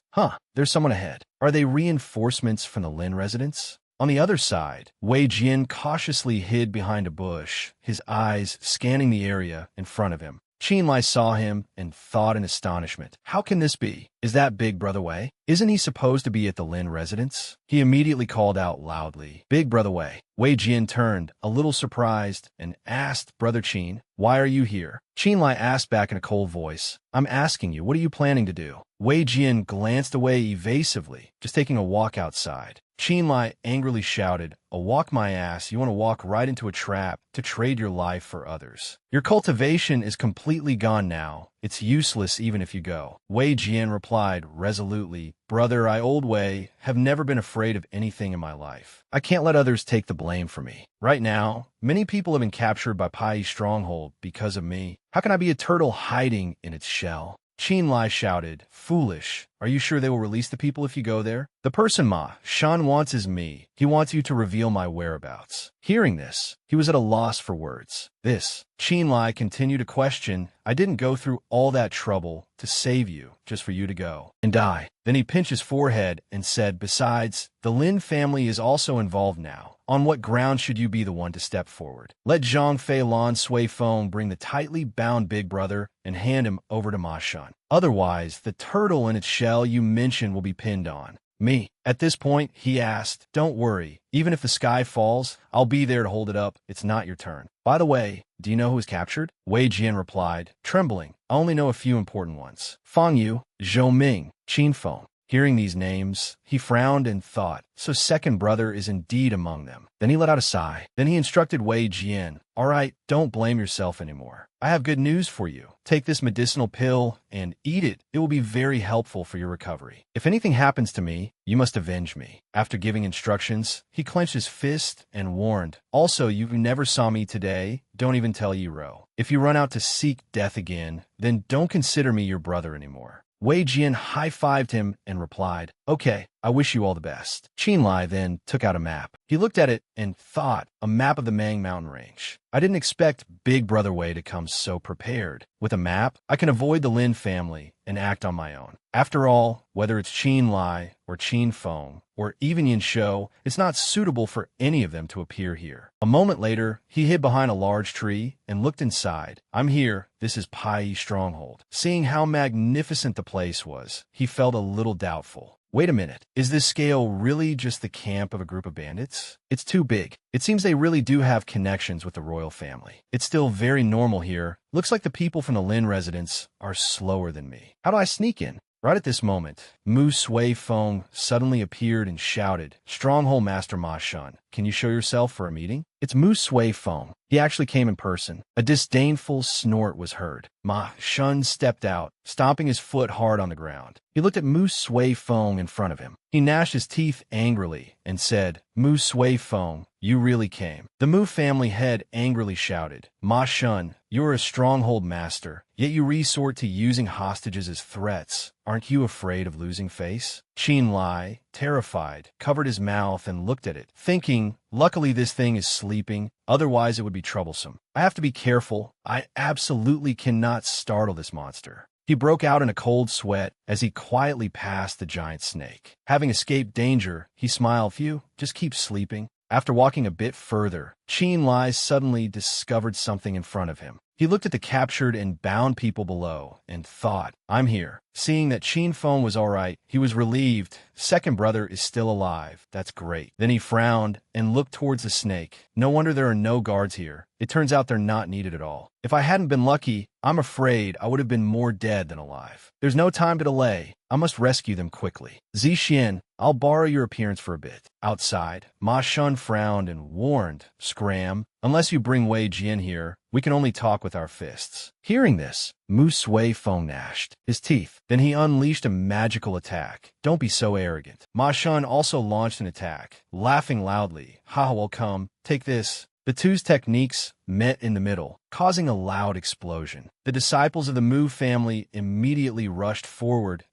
There's someone ahead. Are they reinforcements from the Lin residence? On the other side, Wei Jian cautiously hid behind a bush, his eyes scanning the area in front of him. Qin Lie saw him and thought in astonishment, "How can this be? Is that Big Brother Wei? Isn't he supposed to be at the Lin residence?" He immediately called out loudly, "Big Brother Wei." Wei Jian turned, a little surprised, and asked, "Brother Qin, why are you here?" Qin Lie asked back in a cold voice, "I'm asking you, what are you planning to do?" Wei Jian glanced away evasively, just taking a walk outside. Qin Lie angrily shouted, "A walk my ass, you want to walk right into a trap to trade your life for others. Your cultivation is completely gone now. It's useless even if you go." Wei Jian replied resolutely, "Brother, I, Old Wei, have never been afraid of anything in my life. I can't let others take the blame for me. Right now, many people have been captured by Pai's stronghold because of me. How can I be a turtle hiding in its shell?" Qin Lie shouted, "Foolish! Are you sure they will release the people if you go there? The person Ma Shan wants is me. He wants you to reveal my whereabouts." Hearing this, he was at a loss for words. Qin Lie continued to question, "I didn't go through all that trouble to save you just for you to go and die." Then he pinched his forehead and said, "Besides, the Lin family is also involved now. On what ground should you be the one to step forward? Let Zhang Fei Lan Sui Feng bring the tightly bound big brother and hand him over to Ma Shan. Otherwise, the turtle in its shell you mentioned will be pinned on me." At this point, he asked, "Don't worry. Even if the sky falls, I'll be there to hold it up. It's not your turn. By the way, do you know who was captured?" Wei Jian replied, trembling, "I only know a few important ones. Fang Yu, Zhou Ming, Qin Feng." Hearing these names, he frowned and thought, so second brother is indeed among them. Then he let out a sigh. Then he instructed Wei Jian, "All right, don't blame yourself anymore. I have good news for you. Take this medicinal pill and eat it. It will be very helpful for your recovery. If anything happens to me, you must avenge me." After giving instructions, he clenched his fist and warned, "Also, you never saw me today. Don't even tell Yiro. If you run out to seek death again, then don't consider me your brother anymore." Wei Jian high-fived him and replied, "Okay, I wish you all the best." Qin Lie then took out a map. He looked at it and thought, a map of the Mang mountain range. I didn't expect Big Brother Wei to come so prepared. With a map, I can avoid the Lin family and act on my own. After all, whether it's Qin Lie or Qin Feng or even Yin Shou, it's not suitable for any of them to appear here. A moment later, he hid behind a large tree and looked inside. "I'm here. This is Pai Stronghold." Seeing how magnificent the place was, he felt a little doubtful. Wait a minute, is this scale really just the camp of a group of bandits? It's too big. It seems they really do have connections with the royal family. It's still very normal here. Looks like the people from the Lin residence are slower than me. How do I sneak in? Right at this moment, Mu Sui Feng suddenly appeared and shouted, "Stronghold Master Ma Shan, can you show yourself for a meeting?" It's Mu Sui Feng. He actually came in person. A disdainful snort was heard. Ma Shan stepped out, stomping his foot hard on the ground. He looked at Mu Sui Feng in front of him. He gnashed his teeth angrily and said, "Mu Sui Feng, you really came." The Mu family head angrily shouted, "Ma Shan, you're a stronghold master, yet you resort to using hostages as threats. Aren't you afraid of losing face?" Qin Lie, terrified, covered his mouth and looked at it, thinking, luckily this thing is sleeping, otherwise it would be troublesome. I have to be careful. I absolutely cannot startle this monster. He broke out in a cold sweat as he quietly passed the giant snake. Having escaped danger, he smiled, "Phew, just keep sleeping." After walking a bit further, Qin Lie suddenly discovered something in front of him. He looked at the captured and bound people below and thought, "I'm here." Seeing that Qin Feng was all right, he was relieved. Second brother is still alive. That's great. Then he frowned and looked towards the snake. No wonder there are no guards here. It turns out they're not needed at all. If I hadn't been lucky, I'm afraid I would have been more dead than alive. There's no time to delay. I must rescue them quickly. Zixian, I'll borrow your appearance for a bit. Outside, Ma Shan frowned and warned, "Scram, unless you bring Wei Jian here, we can only talk with our fists." Hearing this, Mu Sui Feng gnashed his teeth. Then he unleashed a magical attack. "Don't be so arrogant." Ma Shan also launched an attack, laughing loudly. "Ha, well come, take this." The two's techniques met in the middle, causing a loud explosion. The disciples of the Mu family immediately rushed forward,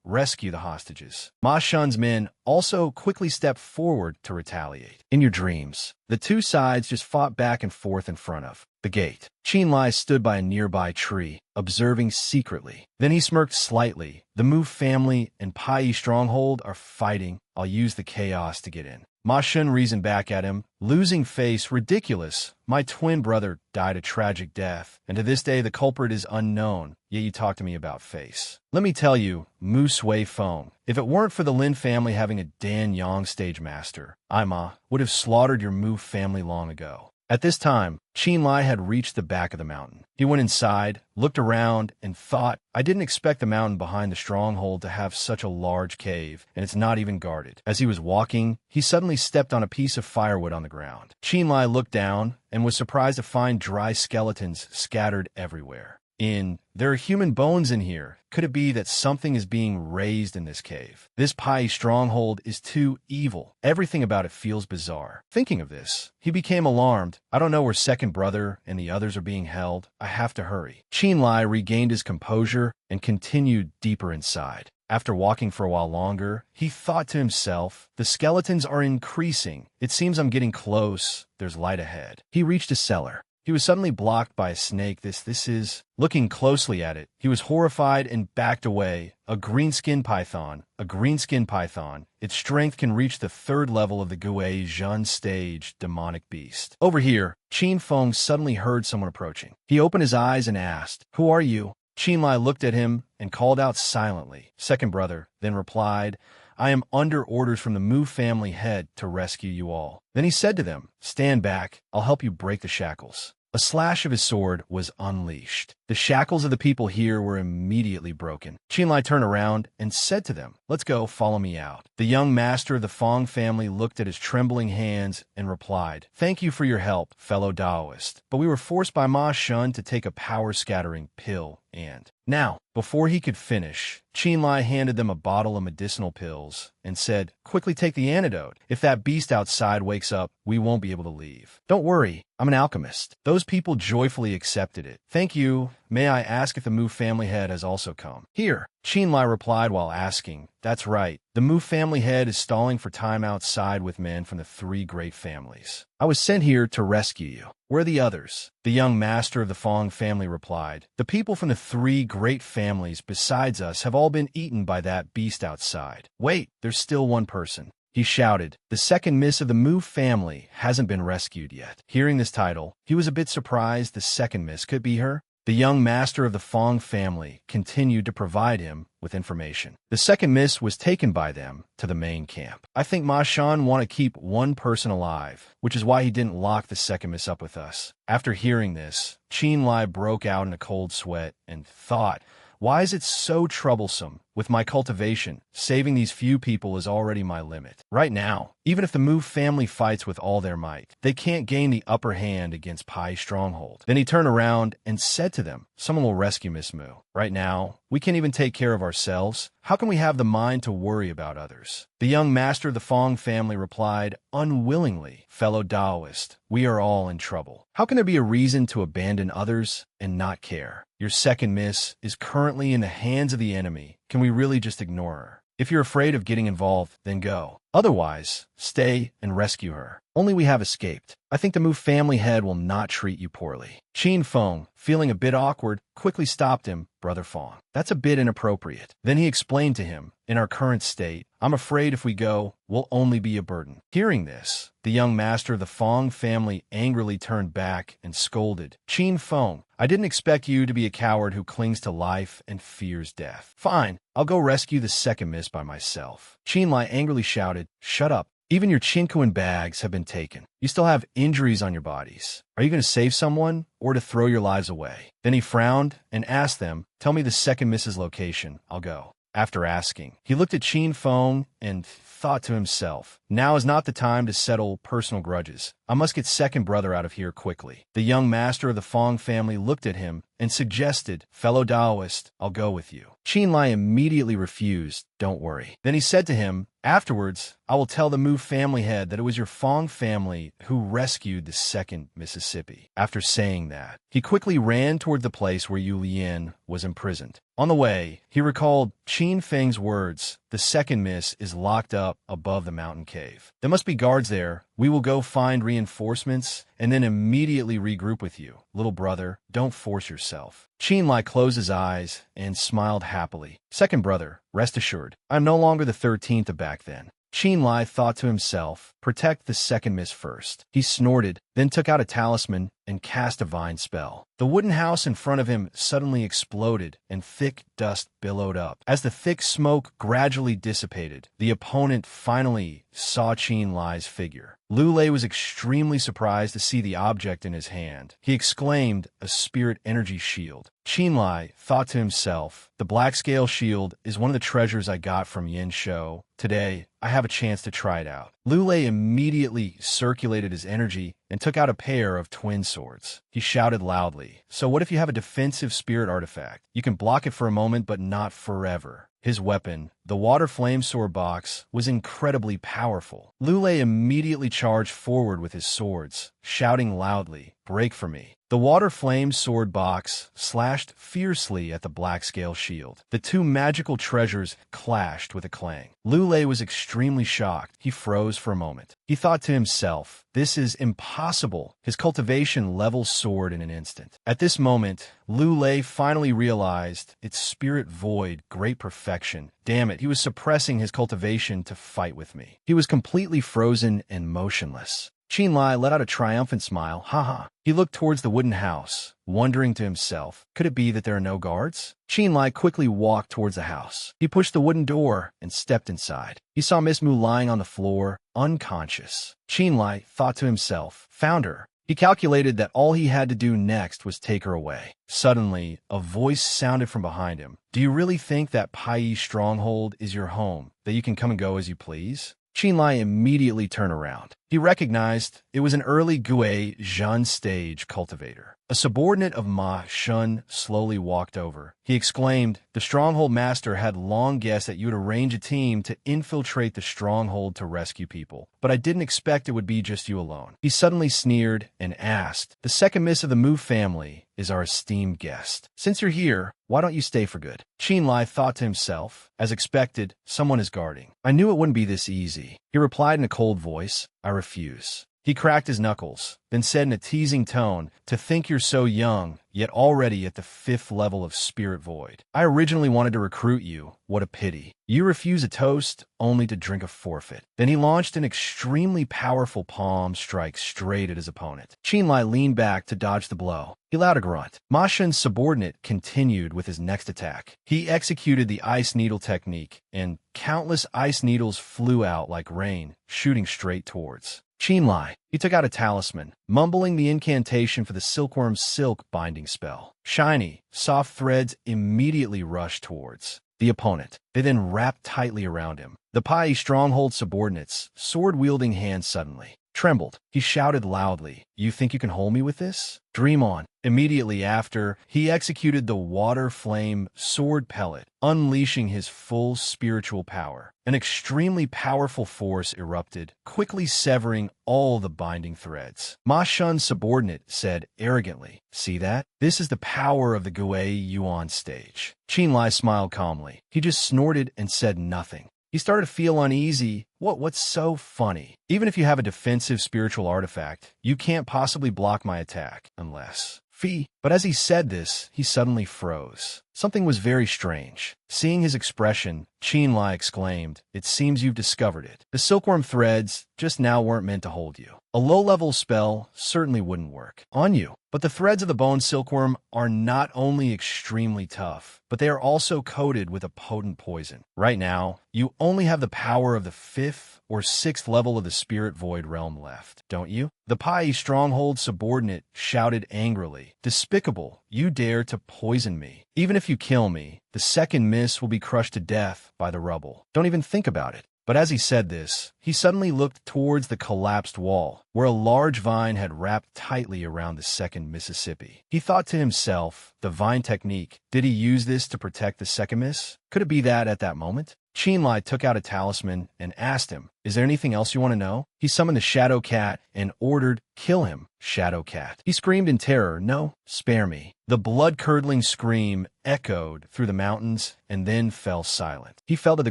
rescue the hostages. Ma Shan's men also quickly stepped forward to retaliate. In your dreams, the two sides just fought back and forth in front of the gate. Qin Lie stood by a nearby tree, observing secretly. Then he smirked slightly. "The Mu family and Pai Stronghold are fighting. I'll use the chaos to get in." Ma Shan reasoned back at him, losing face. "Ridiculous. My twin brother died a tragic death, and to this day the culprit is unknown, yet you talk to me about face. Let me tell you, Mu Sui Feng, if it weren't for the Lin family having a Dan Yang stage master, Ima would have slaughtered your Mu family long ago." At this time, Qin Lie had reached the back of the mountain. He went inside, looked around, and thought, I didn't expect the mountain behind the stronghold to have such a large cave, and it's not even guarded. As he was walking, he suddenly stepped on a piece of firewood on the ground. Qin Lie looked down and was surprised to find dry skeletons scattered everywhere. There are human bones in here. Could it be that something is being raised in this cave? This Pai stronghold is too evil. Everything about it feels bizarre. Thinking of this, he became alarmed. I don't know where second brother and the others are being held. I have to hurry. Qin Lie regained his composure and continued deeper inside. After walking for a while longer, he thought to himself, the skeletons are increasing. It seems I'm getting close. There's light ahead. He reached a cellar. He was suddenly blocked by a snake. This is... Looking closely at it, he was horrified and backed away. A green-skinned python. Its strength can reach the 3rd level of the Gui Zhun stage demonic beast. Over here, Qin Feng suddenly heard someone approaching. He opened his eyes and asked, "Who are you?" Qin Lie looked at him and called out silently, "Second brother," then replied, "I am under orders from the Mu family head to rescue you all." Then he said to them, "Stand back, I'll help you break the shackles." A slash of his sword was unleashed. The shackles of the people here were immediately broken. Qin Lie turned around and said to them, "Let's go, follow me out." The young master of the Fong family looked at his trembling hands and replied, "Thank you for your help, fellow Taoist, but we were forced by Ma Shun to take a power-scattering pill and..." Now, before he could finish, Qin Lie handed them a bottle of medicinal pills and said, "Quickly take the antidote. If that beast outside wakes up, we won't be able to leave. Don't worry, I'm an alchemist." Those people joyfully accepted it. "Thank you. May I ask if the Mu family head has also come?" "Here," Qin Lie replied while asking, "That's right. The Mu family head is stalling for time outside with men from the 3 great families. I was sent here to rescue you." "Where are the others?" The young master of the Fong family replied, "The people from the 3 great families besides us have all been eaten by that beast outside." "Wait, there's still one person," he shouted. "The second miss of the Mu family hasn't been rescued yet." Hearing this title, he was a bit surprised the second miss could be her. The young master of the Fong family continued to provide him with information. The second miss was taken by them to the main camp. "I think Ma Shan want to keep one person alive, which is why he didn't lock the second miss up with us." After hearing this, Qin Lie broke out in a cold sweat and thought, "Why is it so troublesome? With my cultivation, saving these few people is already my limit. Right now, even if the Mu family fights with all their might, they can't gain the upper hand against Pai's stronghold." Then he turned around and said to them, "Someone will rescue Miss Mu. Right now, we can't even take care of ourselves. How can we have the mind to worry about others?" The young master of the Fong family replied, "Unwillingly, fellow Taoist, we are all in trouble. How can there be a reason to abandon others and not care? Your second miss is currently in the hands of the enemy. Can we really just ignore her? If you're afraid of getting involved, then go. Otherwise, stay and rescue her. Only we have escaped. I think the Mu family head will not treat you poorly." Qin Feng, feeling a bit awkward, quickly stopped him. "Brother Fong, that's a bit inappropriate." Then he explained to him, "In our current state, I'm afraid if we go, we'll only be a burden." Hearing this, the young master of the Fong family angrily turned back and scolded, "Qin Feng, I didn't expect you to be a coward who clings to life and fears death. Fine, I'll go rescue the second miss by myself." Qin Lie angrily shouted, "Shut up. Even your Chinkuan bags have been taken. You still have injuries on your bodies. Are you going to save someone or to throw your lives away?" Then he frowned and asked them, "Tell me the second miss's location. I'll go." After asking, he looked at Qin Feng and thought to himself, "Now is not the time to settle personal grudges. I must get second brother out of here quickly." The young master of the Fong family looked at him and suggested, "Fellow Taoist, I'll go with you." Qin Lie immediately refused, "Don't worry." Then he said to him, "Afterwards, I will tell the Mu family head that it was your Fong family who rescued the second Mississippi." After saying that, he quickly ran toward the place where Yu Lian was imprisoned. On the way, he recalled Qin Feng's words, "The second miss is locked up above the mountain cave. There must be guards there. We will go find reinforcements and then immediately regroup with you. Little brother, don't force yourself." Qin Lie closed his eyes and smiled happily. "Second brother, rest assured, I am no longer the 13th of back then." Qin Lie thought to himself, "Protect the second miss first." He snorted, then took out a talisman and cast a vine spell. The wooden house in front of him suddenly exploded and thick dust billowed up. As the thick smoke gradually dissipated, the opponent finally saw Qin Lie's figure. Liu Lei was extremely surprised to see the object in his hand. He exclaimed, "A spirit energy shield." Qin Lie thought to himself, "The black scale shield is one of the treasures I got from Yin Shou. Today, I have a chance to try it out." Lulei immediately circulated his energy and took out a pair of twin swords. He shouted loudly, "So what if you have a defensive spirit artifact? You can block it for a moment, but not forever." His weapon, the water flame sword box, was incredibly powerful. Lulei immediately charged forward with his swords, shouting loudly, "Break for me." The water flame sword box slashed fiercely at the black scale shield. The two magical treasures clashed with a clang. Lulei was extremely shocked. He froze for a moment. He thought to himself, "This is impossible." His cultivation level soared in an instant. At this moment, Lulei finally realized its spirit void, great perfection. Damn it, he was suppressing his cultivation to fight with me. He was completely frozen and motionless. Qin Lie let out a triumphant smile. Haha. He looked towards the wooden house, wondering to himself, could it be that there are no guards? Qin Lie quickly walked towards the house. He pushed the wooden door and stepped inside. He saw Miss Mu lying on the floor, unconscious. Qin Lie thought to himself, found her. He calculated that all he had to do next was take her away. Suddenly, a voice sounded from behind him. Do you really think that Pai stronghold is your home, that you can come and go as you please? Qin Lie immediately turned around. He recognized it was an early Gui Zhen stage cultivator. A subordinate of Ma Shun slowly walked over. He exclaimed, "The stronghold master had long guessed that you would arrange a team to infiltrate the stronghold to rescue people, but I didn't expect it would be just you alone." He suddenly sneered and asked, "The second miss of the Mu family is our esteemed guest. Since you're here, why don't you stay for good?" Qin Lie thought to himself, as expected, someone is guarding. I knew it wouldn't be this easy. He replied in a cold voice, "I refuse." He cracked his knuckles, then said in a teasing tone, "To think you're so young, yet already at the 5th level of Spirit Void. I originally wanted to recruit you. What a pity. You refuse a toast, only to drink a forfeit." Then he launched an extremely powerful palm strike straight at his opponent. Qin Lie leaned back to dodge the blow. He let out a grunt. Ma Shun's subordinate continued with his next attack. He executed the ice needle technique, and countless ice needles flew out like rain, shooting straight towards Qin Lie. He took out a talisman, mumbling the incantation for the silkworm's silk binding spell. Shiny, soft threads immediately rushed towards the opponent. They then wrapped tightly around him. The Pai stronghold subordinates, sword-wielding hands suddenly trembled. He shouted loudly, "You think you can hold me with this? Dream on." Immediately after, he executed the water flame sword pellet, unleashing his full spiritual power. An extremely powerful force erupted, quickly severing all the binding threads. Ma Shun's subordinate said arrogantly, "See that? This is the power of the Gui Yuan stage." Qin Lie smiled calmly. He just snorted and said nothing. He started to feel uneasy. What's so funny? Even if you have a defensive spiritual artifact, you can't possibly block my attack, unless... Fee. But as he said this, he suddenly froze. Something was very strange. Seeing his expression, Qin Lie exclaimed, "It seems you've discovered it. The silkworm threads just now weren't meant to hold you. A low-level spell certainly wouldn't work on you. But the threads of the bone silkworm are not only extremely tough, but they are also coated with a potent poison. Right now, you only have the power of the 5th or 6th level of the Spirit Void realm left, don't you?" The Pai stronghold subordinate shouted angrily, "Despicable, you dare to poison me. Even if you kill me, the second miss will be crushed to death by the rubble. Don't even think about it." But as he said this, he suddenly looked towards the collapsed wall, where a large vine had wrapped tightly around the second Mississippi. He thought to himself, the vine technique, did he use this to protect the second miss? Could it be that at that moment? Qin Lie took out a talisman and asked him, "Is there anything else you want to know?" He summoned the Shadow Cat and ordered, "Kill him, Shadow Cat." He screamed in terror, "No, spare me." The blood-curdling scream echoed through the mountains and then fell silent. He fell to the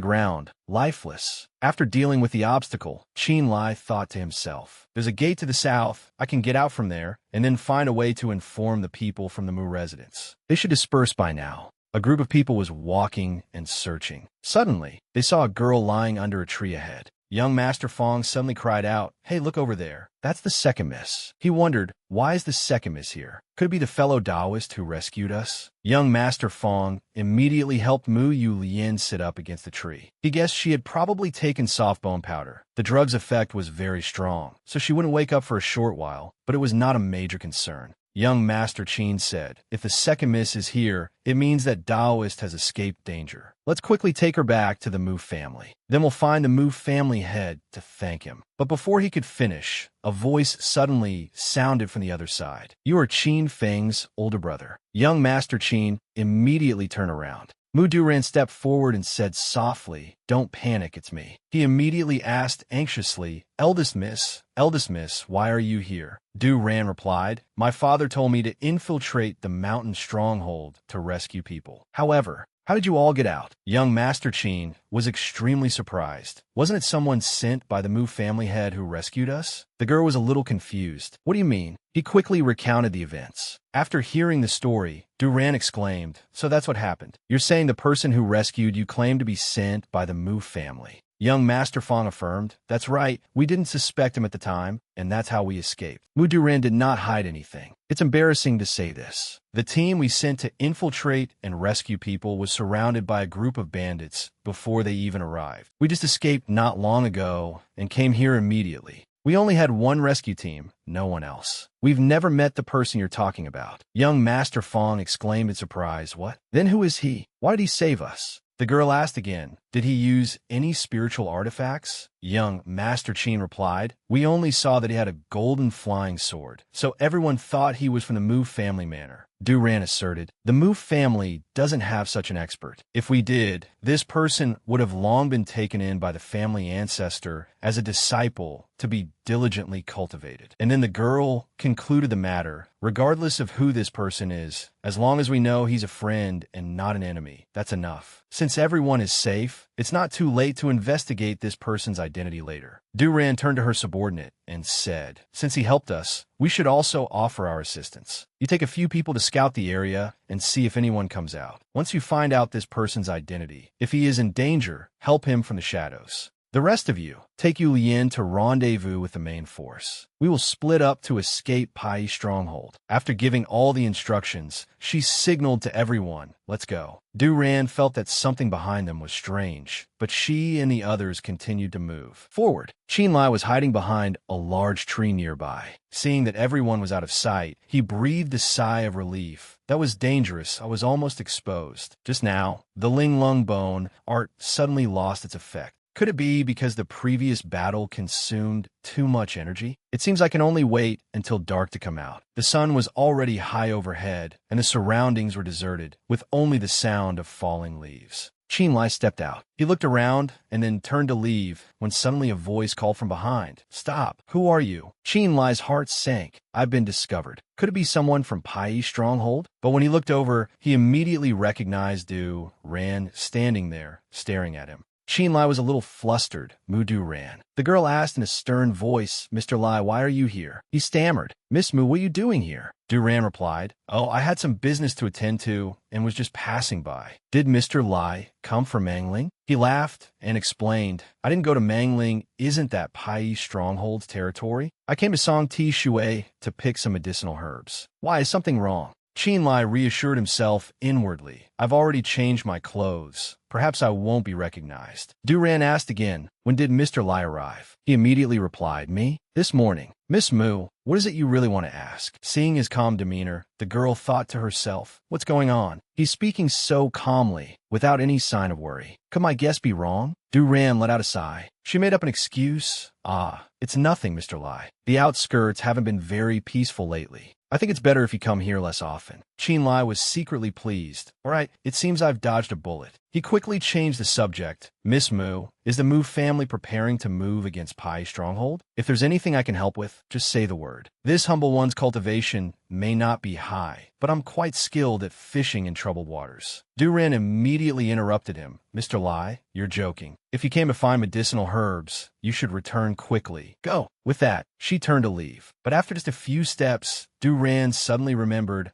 ground, lifeless. After dealing with the obstacle, Qin Lie thought to himself, "There's a gate to the south. I can get out from there and then find a way to inform the people from the Mu residence. They should disperse by now." A group of people was walking and searching. Suddenly, they saw a girl lying under a tree ahead. Young Master Fong suddenly cried out, "Hey, look over there. That's the second miss." He wondered, why is the second miss here? Could it be the fellow Taoist who rescued us? Young Master Fong immediately helped Mu Yu Lien sit up against the tree. He guessed she had probably taken soft bone powder. The drug's effect was very strong, so she wouldn't wake up for a short while, but it was not a major concern. young Master Qin said. If the second miss is here, it means that Taoist has escaped danger. Let's quickly take her back to the Mu family. Then we'll find the Mu family head to thank him. But before he could finish, a voice suddenly sounded from the other side. You are Qin Feng's older brother. Young Master Qin immediately turned around. Mu Duran stepped forward and said softly, "Don't panic, it's me." He immediately asked anxiously, Eldest Miss, why are you here?" Duran replied, "My father told me to infiltrate the mountain stronghold to rescue people. However, how did you all get out?" Young Master Qin was extremely surprised. Wasn't it someone sent by the Mu family head who rescued us? The girl was a little confused. What do you mean? He quickly recounted the events. After hearing the story, Duran exclaimed, "So that's what happened. You're saying the person who rescued you claimed to be sent by the Mu family?" Young Master Fong affirmed, "That's right. We didn't suspect him at the time, and that's how we escaped." Mu Duran did not hide anything. It's embarrassing to say this. The team we sent to infiltrate and rescue people was surrounded by a group of bandits before they even arrived. We just escaped not long ago and came here immediately. We only had one rescue team, no one else. We've never met the person you're talking about. Young Master Fong exclaimed in surprise. What? Then who is he? Why did he save us? The girl asked again, "Did he use any spiritual artifacts?" Young Master Qin replied, "We only saw that he had a golden flying sword, so everyone thought he was from the Mu family manor." Duran asserted, "The Mu family doesn't have such an expert. If we did, this person would have long been taken in by the family ancestor as a disciple to be diligently cultivated." And then the girl concluded the matter, "Regardless of who this person is, as long as we know he's a friend and not an enemy, that's enough. Since everyone is safe, it's not too late to investigate this person's identity later." Duran turned to her subordinate and said, "Since he helped us, we should also offer our assistance. You take a few people to scout the area and see if anyone comes out. Once you find out this person's identity, if he is in danger, help him from the shadows. The rest of you, take Yu Lian to rendezvous with the main force. We will split up to escape Pai stronghold." After giving all the instructions, she signaled to everyone, "Let's go." Duran felt that something behind them was strange, but she and the others continued to move forward. Qin Lie was hiding behind a large tree nearby. Seeing that everyone was out of sight, he breathed a sigh of relief. "That was dangerous. I was almost exposed." Just now, the Ling Lung bone art suddenly lost its effect. Could it be because the previous battle consumed too much energy? It seems I can only wait until dark to come out. The sun was already high overhead, and the surroundings were deserted, with only the sound of falling leaves. Qin Lie stepped out. He looked around and then turned to leave when suddenly a voice called from behind, "Stop! Who are you?" Qin Lie's heart sank. "I've been discovered." Could it be someone from Pai stronghold? But when he looked over, he immediately recognized Du Ran standing there, staring at him. Qin Lie was a little flustered. Mu Duran. The girl asked in a stern voice, "Mr. Lie, why are you here?" He stammered, "Miss Mu, what are you doing here?" Duran replied, "Oh, I had some business to attend to and was just passing by." "Did Mr. Lie come from Mangling?" He laughed and explained, "I didn't go to Mangling. Isn't that Pai stronghold's territory? I came to Song Ti Shui to pick some medicinal herbs." "Why, is something wrong?" Qin Lie reassured himself inwardly. "I've already changed my clothes. Perhaps I won't be recognized." Duran asked again, "When did Mr. Lie arrive?" He immediately replied, "Me? This morning." "Miss Mu, what is it you really want to ask?" Seeing his calm demeanor, the girl thought to herself, "What's going on? He's speaking so calmly, without any sign of worry. Could my guess be wrong?" Duran let out a sigh. She made up an excuse. It's nothing, Mr. Lie. The outskirts haven't been very peaceful lately. I think it's better if you come here less often." Qin Lie was secretly pleased. "All right, it seems I've dodged a bullet." He quickly changed the subject. "Miss Mu, is the Mu family preparing to move against Pai stronghold? If there's anything I can help with, just say the word. This humble one's cultivation may not be high, but I'm quite skilled at fishing in troubled waters." Duran immediately interrupted him. "Mr. Lie, you're joking. If you came to find medicinal herbs, you should return quickly. Go." With that, she turned to leave. But after just a few steps, Duran suddenly remembered,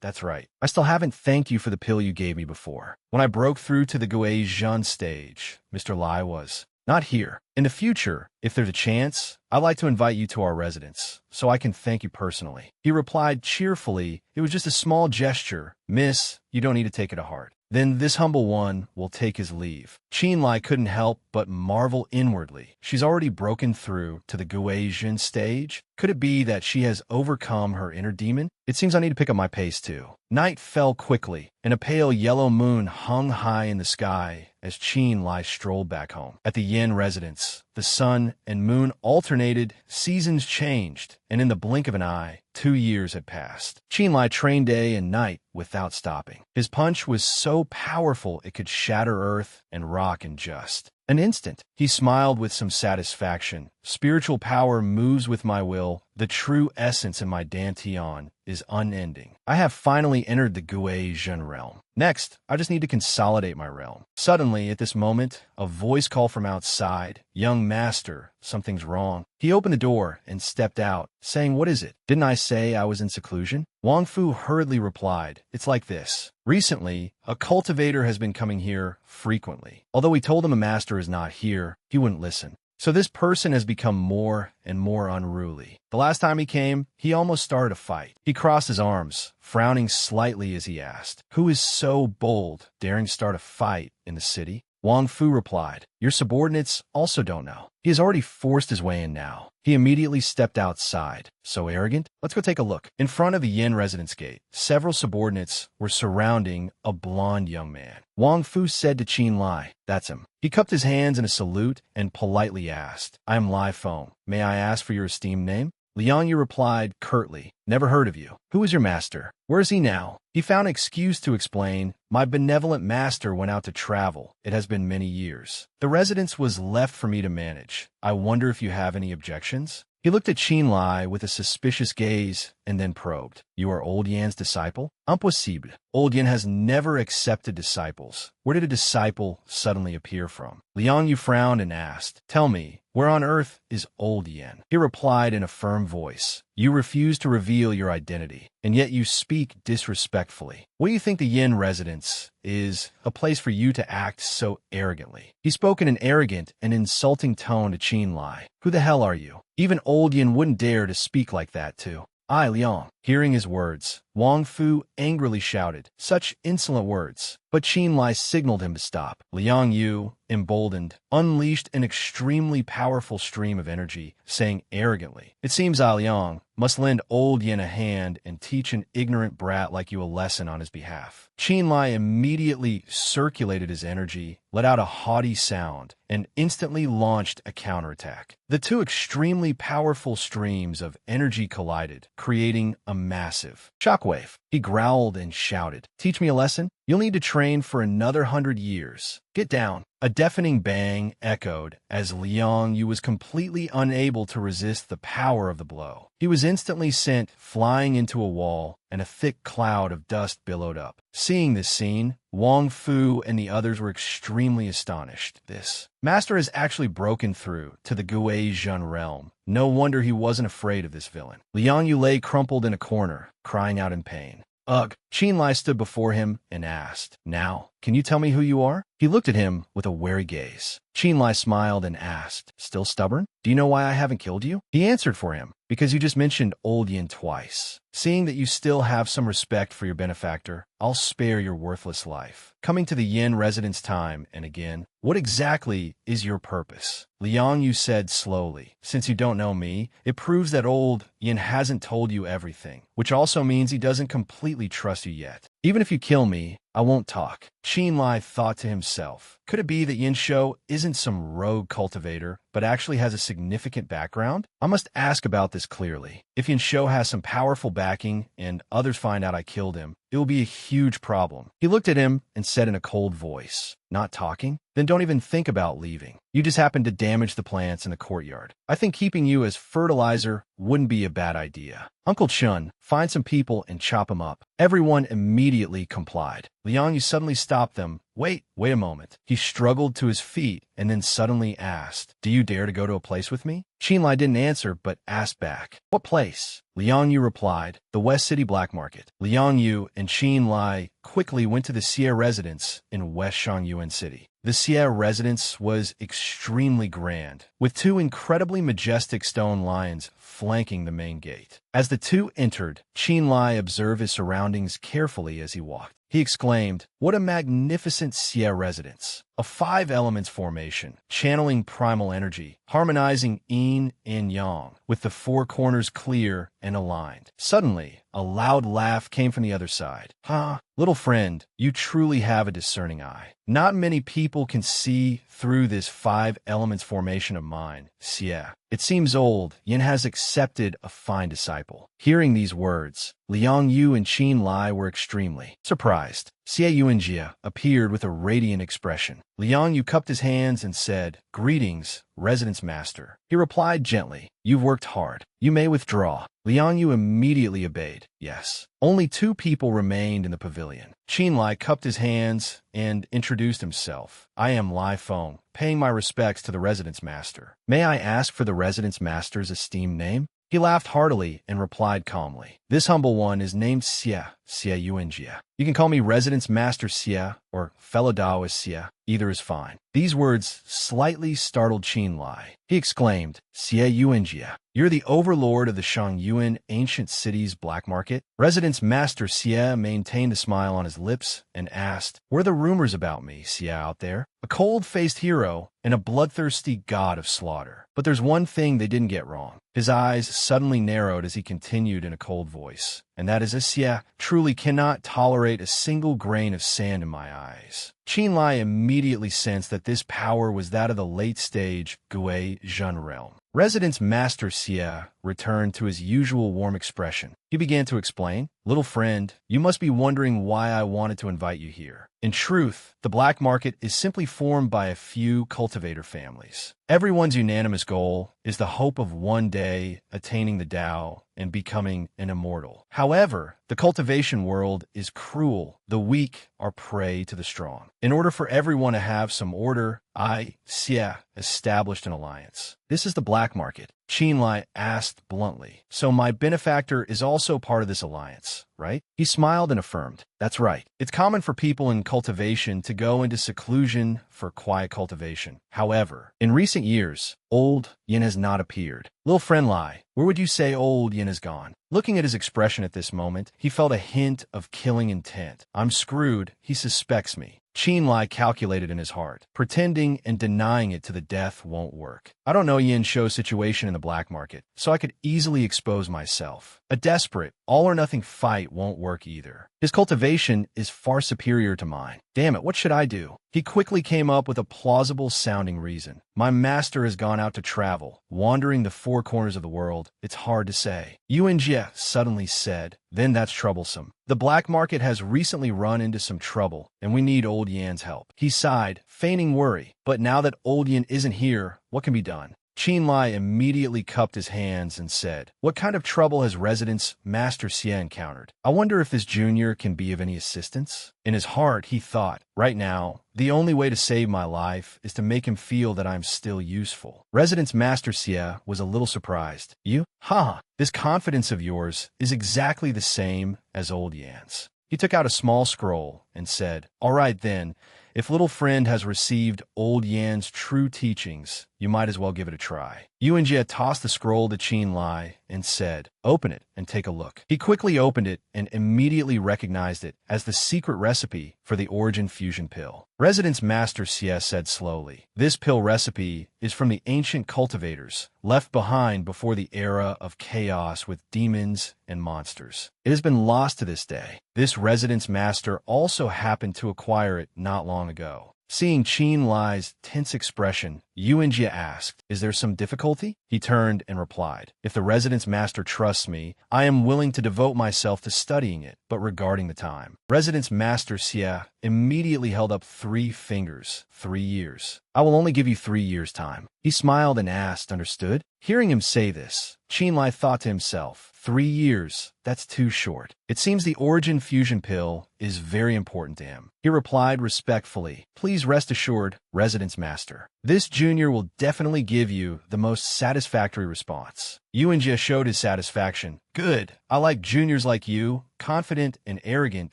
that's right. I still haven't thanked you for the pill you gave me before. When I broke through to the Gui Zhun stage, Mr. Lie was not here. In the future, if there's a chance, I'd like to invite you to our residence, so I can thank you personally." He replied cheerfully, "It was just a small gesture. Miss, you don't need to take it to heart." then this humble one will take his leave. Qin Lie couldn't help but marvel inwardly. She's already broken through to the Guizhen stage. Could it be that she has overcome her inner demon? It seems I need to pick up my pace too. Night fell quickly, and a pale yellow moon hung high in the sky as Qin Lie strolled back home. At the Yin residence, the sun and moon alternated, seasons changed, and in the blink of an eye, 2 years had passed. Qin Lie trained day and night without stopping. His punch was so powerful it could shatter earth and rock in just an instant. He smiled with some satisfaction. Spiritual power moves with my will. The true essence in my dantian is unending. I have finally entered the Guizhen realm. Next, I just need to consolidate my realm. Suddenly, at this moment, a voice called from outside. Young master, something's wrong. He opened the door and stepped out, saying, "What is it? Didn't I say I was in seclusion?" Wang Fu hurriedly replied, "It's like this. Recently, a cultivator has been coming here frequently. Although we told him a master is not here, he wouldn't listen. So this person has become more and more unruly. The last time he came, he almost started a fight." He crossed his arms, frowning slightly as he asked, "Who is so bold, daring to start a fight in the city?" Wang Fu replied, "Your subordinates also don't know. He has already forced his way in now." He immediately stepped outside. "So arrogant? Let's go take a look." In front of the Yin residence gate, several subordinates were surrounding a blond young man. Wang Fu said to Qin Lie, "That's him." He cupped his hands in a salute and politely asked, "I am Lai Feng. May I ask for your esteemed name?" Liang Yu replied curtly, "Never heard of you. Who is your master? Where is he now?" He found an excuse to explain, "My benevolent master went out to travel. It has been many years. The residence was left for me to manage. I wonder if you have any objections?" He looked at Qin Lie with a suspicious gaze and then probed, "You are Old Yan's disciple?" "Impossible. Old Yan has never accepted disciples. Where did a disciple suddenly appear from?" Liang Yu frowned and asked, "Tell me, where on earth is Old Yan?" He replied in a firm voice, "You refuse to reveal your identity, and yet you speak disrespectfully. What do you think the Yin residence is a place for you to act so arrogantly?" He spoke in an arrogant and insulting tone to Qin Lie. "Who the hell are you? Even Old Yin wouldn't dare to speak like that to I, Liang." Hearing his words, Wang Fu angrily shouted, "Such insolent words!" But Qin Lie signaled him to stop. Liang Yu, emboldened, unleashed an extremely powerful stream of energy, saying arrogantly, "It seems I, Liang, must lend Old Yin a hand and teach an ignorant brat like you a lesson on his behalf." Qin Lie immediately circulated his energy, let out a haughty sound, and instantly launched a counterattack. The two extremely powerful streams of energy collided, creating a massive shockwave. He growled and shouted, "Teach me a lesson? You'll need to train for another 100 years. Get down." A deafening bang echoed as Liang Yu was completely unable to resist the power of the blow. He was instantly sent flying into a wall, and a thick cloud of dust billowed up. Seeing this scene, Wang Fu and the others were extremely astonished. This master has actually broken through to the Guizhen realm. No wonder he wasn't afraid of this villain. Liang Yu lay crumpled in a corner, crying out in pain. "Ugh." Qin Lie stood before him and asked, "Now, can you tell me who you are?" He looked at him with a wary gaze. Qin Lie smiled and asked, "Still stubborn? Do you know why I haven't killed you?" He answered for him, "Because you just mentioned Old Yin twice. Seeing that you still have some respect for your benefactor, I'll spare your worthless life." Coming to the Yin residence time and again, "What exactly is your purpose?" Liang Yu said slowly, "Since you don't know me, it proves that Old Yin hasn't told you everything, which also means he doesn't completely trust you yet. Even if you kill me, I won't talk." Qin Lie thought to himself, could it be that Yin Shou isn't some rogue cultivator, but actually has a significant background? I must ask about this clearly. If Yin Shou has some powerful backing and others find out I killed him, it will be a huge problem. He looked at him and said in a cold voice, "Not talking? Then don't even think about leaving. You just happened to damage the plants in the courtyard. I think keeping you as fertilizer wouldn't be a bad idea. Uncle Chun, find some people and chop them up." Everyone immediately complied. Liang Yu suddenly stopped them. Wait a moment." He struggled to his feet and then suddenly asked, "Do you dare to go to a place with me?" Qin Lie didn't answer but asked back, "What place?" Liang Yu replied, "The West City Black Market." Liang Yu and Qin Lie quickly went to the Xie residence in West Shangyuan City. The Xie residence was extremely grand, with two incredibly majestic stone lions flanking the main gate. As the two entered, Qin Lie observed his surroundings carefully as he walked. He exclaimed, "What a magnificent Xie residence! A 5 elements formation, channeling primal energy, harmonizing yin and yang, with the 4 corners clear and aligned." Suddenly, a loud laugh came from the other side. "Huh? Little friend, you truly have a discerning eye. Not many people can see through this 5 elements formation of mine, Xie. It seems old Yin has accepted a fine disciple." Hearing these words, Liang Yu and Qin Lie were extremely surprised. Xie Yuanjia appeared with a radiant expression. Liang Yu cupped his hands and said, "Greetings, Residence Master." He replied gently, "You've worked hard. You may withdraw." Liang Yu immediately obeyed. Yes. Only 2 people remained in the pavilion. Qin Lie cupped his hands and introduced himself. "I am Lai Feng, paying my respects to the Residence Master. May I ask for the Residence Master's esteemed name?" He laughed heartily and replied calmly, "This humble one is named Xie Yuanjia. You can call me Residence Master Xie or Fellow Taoist Xie. Either is fine." These words slightly startled Qin Lie. He exclaimed, "Xie Yuanjia, you're the overlord of the Shangyuan ancient city's black market?" Residence Master Xie maintained a smile on his lips and asked, "Were the rumors about me, Xie, out there? A cold-faced hero and a bloodthirsty god of slaughter. But there's one thing they didn't get wrong." His eyes suddenly narrowed as he continued in a cold voice, "And that is Xie truly cannot tolerate a single grain of sand in my eyes." Qin Lie immediately sensed that this power was that of the late-stage Gui Zhen realm. Residence Master Xie returned to his usual warm expression. He began to explain, "Little friend, you must be wondering why I wanted to invite you here. In truth, the black market is simply formed by a few cultivator families. Everyone's unanimous goal is the hope of one day attaining the Tao and becoming an immortal. However, the cultivation world is cruel. The weak are prey to the strong. In order for everyone to have some order, I, Xie, established an alliance. This is the black market." Qin Lie asked bluntly, "So my benefactor is also part of this alliance, right?" He smiled and affirmed, "That's right. It's common for people in cultivation to go into seclusion for quiet cultivation. However, in recent years, old Yin has not appeared. Little friend Lai, where would you say old Yin has gone?" Looking at his expression at this moment, he felt a hint of killing intent. "I'm screwed. He suspects me." Qin Lie calculated in his heart. Pretending and denying it to the death won't work. I don't know Yin Shou's situation in the black market, so I could easily expose myself. A desperate, all-or-nothing fight won't work either. His cultivation is far superior to mine. Damn it, what should I do? He quickly came up with a plausible-sounding reason. My master has gone out to travel, wandering the 4 corners of the world. It's hard to say. Yuanjie suddenly said, "Then that's troublesome. The black market has recently run into some trouble, and we need old Yan's help." He sighed, feigning worry. "But now that old Yan isn't here, what can be done?" Qin Lie immediately cupped his hands and said, "What kind of trouble has Residence Master Xie encountered? I wonder if this junior can be of any assistance?" In his heart, he thought, "Right now, the only way to save my life is to make him feel that I'm still useful." Residence Master Xie was a little surprised. "You? Ha! This confidence of yours is exactly the same as old Yan's." He took out a small scroll and said, "All right then, if little friend has received old Yan's true teachings, you might as well give it a try." Yuanjie tossed the scroll to Qin Lie and said, "Open it and take a look." He quickly opened it and immediately recognized it as the secret recipe for the origin fusion pill. Residence Master Xie said slowly, "This pill recipe is from the ancient cultivators, left behind before the era of chaos with demons and monsters. It has been lost to this day. This Residence Master also happened to acquire it not long ago." Seeing Qin Lie's tense expression, Yuanjie asked, "Is there some difficulty?" He turned and replied, "If the Residence Master trusts me, I am willing to devote myself to studying it, but regarding the time." Residence Master Xie immediately held up 3 fingers. 3 years. "I will only give you 3 years' time." He smiled and asked, "Understood?" Hearing him say this, Qin Lie thought to himself, 3 years, that's too short. It seems the origin fusion pill is very important to him. He replied respectfully, "Please rest assured, Residence Master. This junior will definitely give you the most satisfactory response." Yuanjia showed his satisfaction. Good. I like juniors like you, confident and arrogant,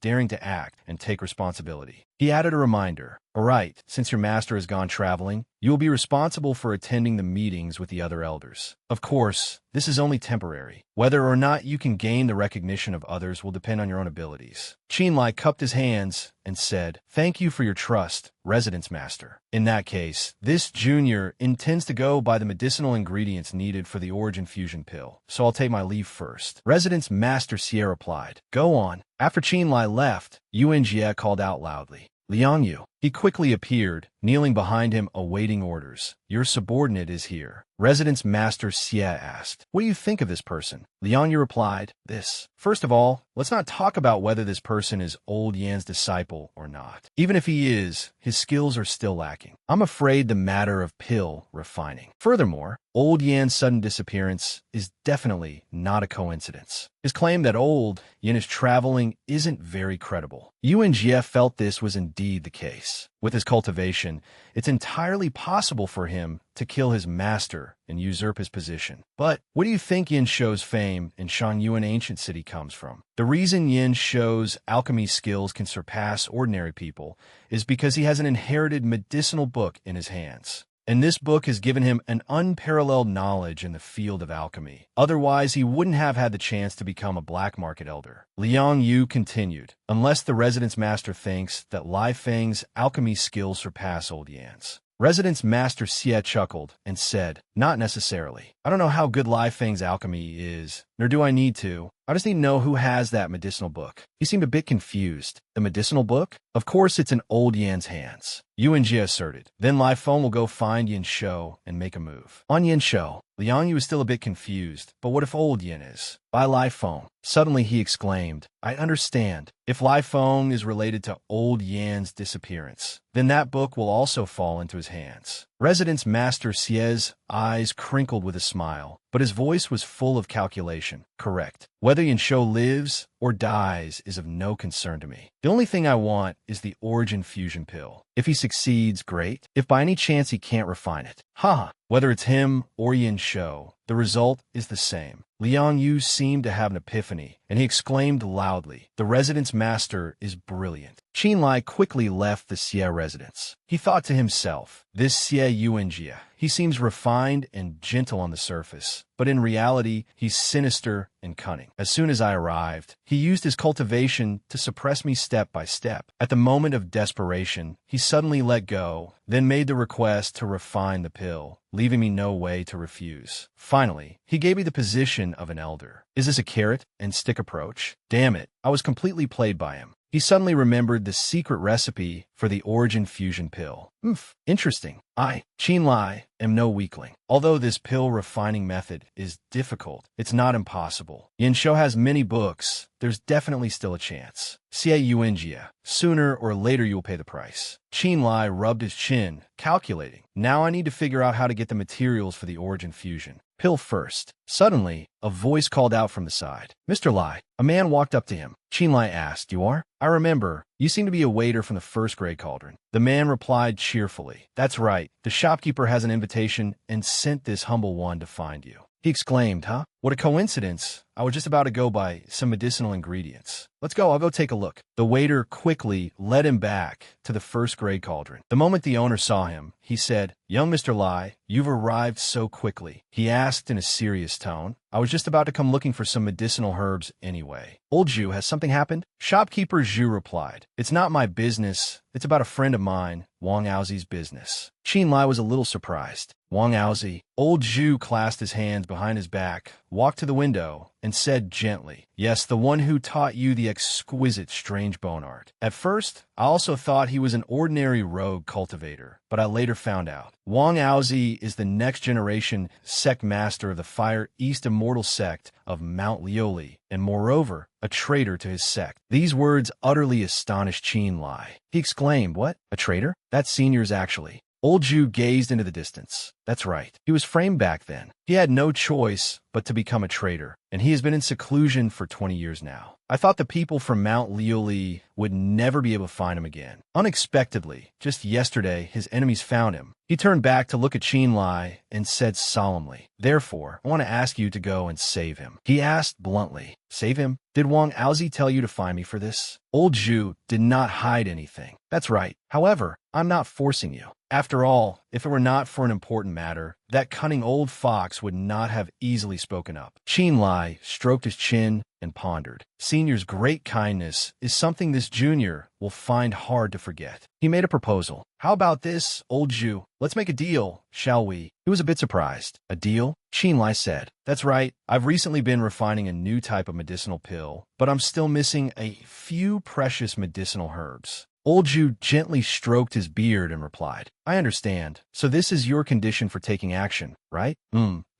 daring to act and take responsibility. He added a reminder. All right, since your master has gone traveling, you will be responsible for attending the meetings with the other elders. Of course, this is only temporary. Whether or not you can gain the recognition of others will depend on your own abilities. Qin Lie cupped his hands and said, Thank you for your trust, Residence Master. In that case, this junior intends to go by the medicinal ingredients needed for the origin fusion pill, so I'll take my leave first. Residence Master Xie replied, Go on. After Qin Lie left, Yuan Jie called out loudly, Liang Yu. He quickly appeared, kneeling behind him awaiting orders. Your subordinate is here. Residence Master Xie asked, What do you think of this person? Liang Yu replied, This. First of all, let's not talk about whether this person is Old Yan's disciple or not. Even if he is, his skills are still lacking. I'm afraid the matter of pill refining. Furthermore, Old Yan's sudden disappearance is definitely not a coincidence. His claim that Old Yan is traveling isn't very credible. Yuan Jie felt this was indeed the case. With his cultivation, it's entirely possible for him to kill his master and usurp his position. But what do you think Yin Shou's fame in Shangyuan Ancient City comes from? The reason Yin Shou's alchemy skills can surpass ordinary people is because he has an inherited medicinal book in his hands. And this book has given him an unparalleled knowledge in the field of alchemy. Otherwise, he wouldn't have had the chance to become a black market elder. Liang Yu continued, Unless the Residence Master thinks that Lai Feng's alchemy skills surpass Old Yan's. Residence Master Xie chuckled and said, Not necessarily. I don't know how good Lai Feng's alchemy is, nor do I need to. I just need to know who has that medicinal book. He seemed a bit confused. The medicinal book? Of course it's in Old Yan's hands. Yuan Jie asserted. Then Lai Feng will go find Yin Shou and make a move. On Yin Shou, Liang Yu was still a bit confused. But what if Old Yin is? By Lai Feng. Suddenly he exclaimed, I understand. If Lai Feng is related to Old Yan's disappearance, then that book will also fall into his hands. Residence Master Xie's eyes crinkled with a smile, but his voice was full of calculation. Correct. Whether Yin Shou lives or dies is of no concern to me. The only thing I want is the origin fusion pill. If he succeeds, great. If by any chance he can't refine it, whether it's him or Yin Shou, the result is the same. Liang Yu seemed to have an epiphany, and he exclaimed loudly, The Residence Master is brilliant. Qin Lie quickly left the Xie residence. He thought to himself, This Xie Yuanjia, he seems refined and gentle on the surface, but in reality, he's sinister and cunning. As soon as I arrived, he used his cultivation to suppress me step by step. At the moment of desperation, he suddenly let go, then made the request to refine the pill, leaving me no way to refuse. Finally, he gave me the position of an elder. Is this a carrot and stick approach? Damn it, I was completely played by him. He suddenly remembered the secret recipe for the origin fusion pill. Interesting. I, Qin Lie, am no weakling. Although this pill refining method is difficult, it's not impossible. Yin Shou has many books. There's definitely still a chance. Xie Yuanjia, sooner or later you will pay the price. Qin Lie rubbed his chin, calculating. Now I need to figure out how to get the materials for the origin fusion pill first. Suddenly, a voice called out from the side. Mr. Lie. A man walked up to him. Qin Lie asked, You are? I remember. You seem to be a waiter from the first grade cauldron. The man replied cheerfully. That's right. The shopkeeper has an invitation and sent this humble one to find you. He exclaimed, What a coincidence. I was just about to go buy some medicinal ingredients. Let's go, I'll go take a look. The waiter quickly led him back to the first grade cauldron. The moment the owner saw him, he said, Young Mr. Lie, you've arrived so quickly. He asked in a serious tone. I was just about to come looking for some medicinal herbs anyway. Old Zhu, has something happened? Shopkeeper Zhu replied, It's not my business. It's about a friend of mine, Wang Aozi's business. Qin Lie was a little surprised. Wang Aozi. Old Zhu clasped his hands behind his back, walked to the window, and said gently, Yes, the one who taught you the exquisite strange bone art. At first, I also thought he was an ordinary rogue cultivator, but I later found out. Wang Aozi is the next generation sect master of the Fire East Immortal sect of Mount Lioli, and moreover, a traitor to his sect. These words utterly astonished Qin Lie. He exclaimed, What? A traitor? That's seniors actually. Old Zhu gazed into the distance. That's right. He was framed back then. He had no choice but to become a traitor, and he has been in seclusion for 20 years now. I thought the people from Mount Lie would never be able to find him again. Unexpectedly, just yesterday, his enemies found him. He turned back to look at Qin Lie and said solemnly, "Therefore, I want to ask you to go and save him." He asked bluntly, "Save him? Did Wang Aozi tell you to find me for this?" Old Zhu did not hide anything. "That's right. However, I'm not forcing you. After all, if it were not for an important matter, that cunning old fox would not have easily spoken up." Qin Lie stroked his chin and pondered. Senior's great kindness is something this junior will find hard to forget. He made a proposal. "How about this, old Zhu? Let's make a deal, shall we?" He was a bit surprised. "A deal?" Qin Lie said. "That's right. I've recently been refining a new type of medicinal pill, but I'm still missing a few precious medicinal herbs." Old Zhu gently stroked his beard and replied, "I understand. So this is your condition for taking action, right?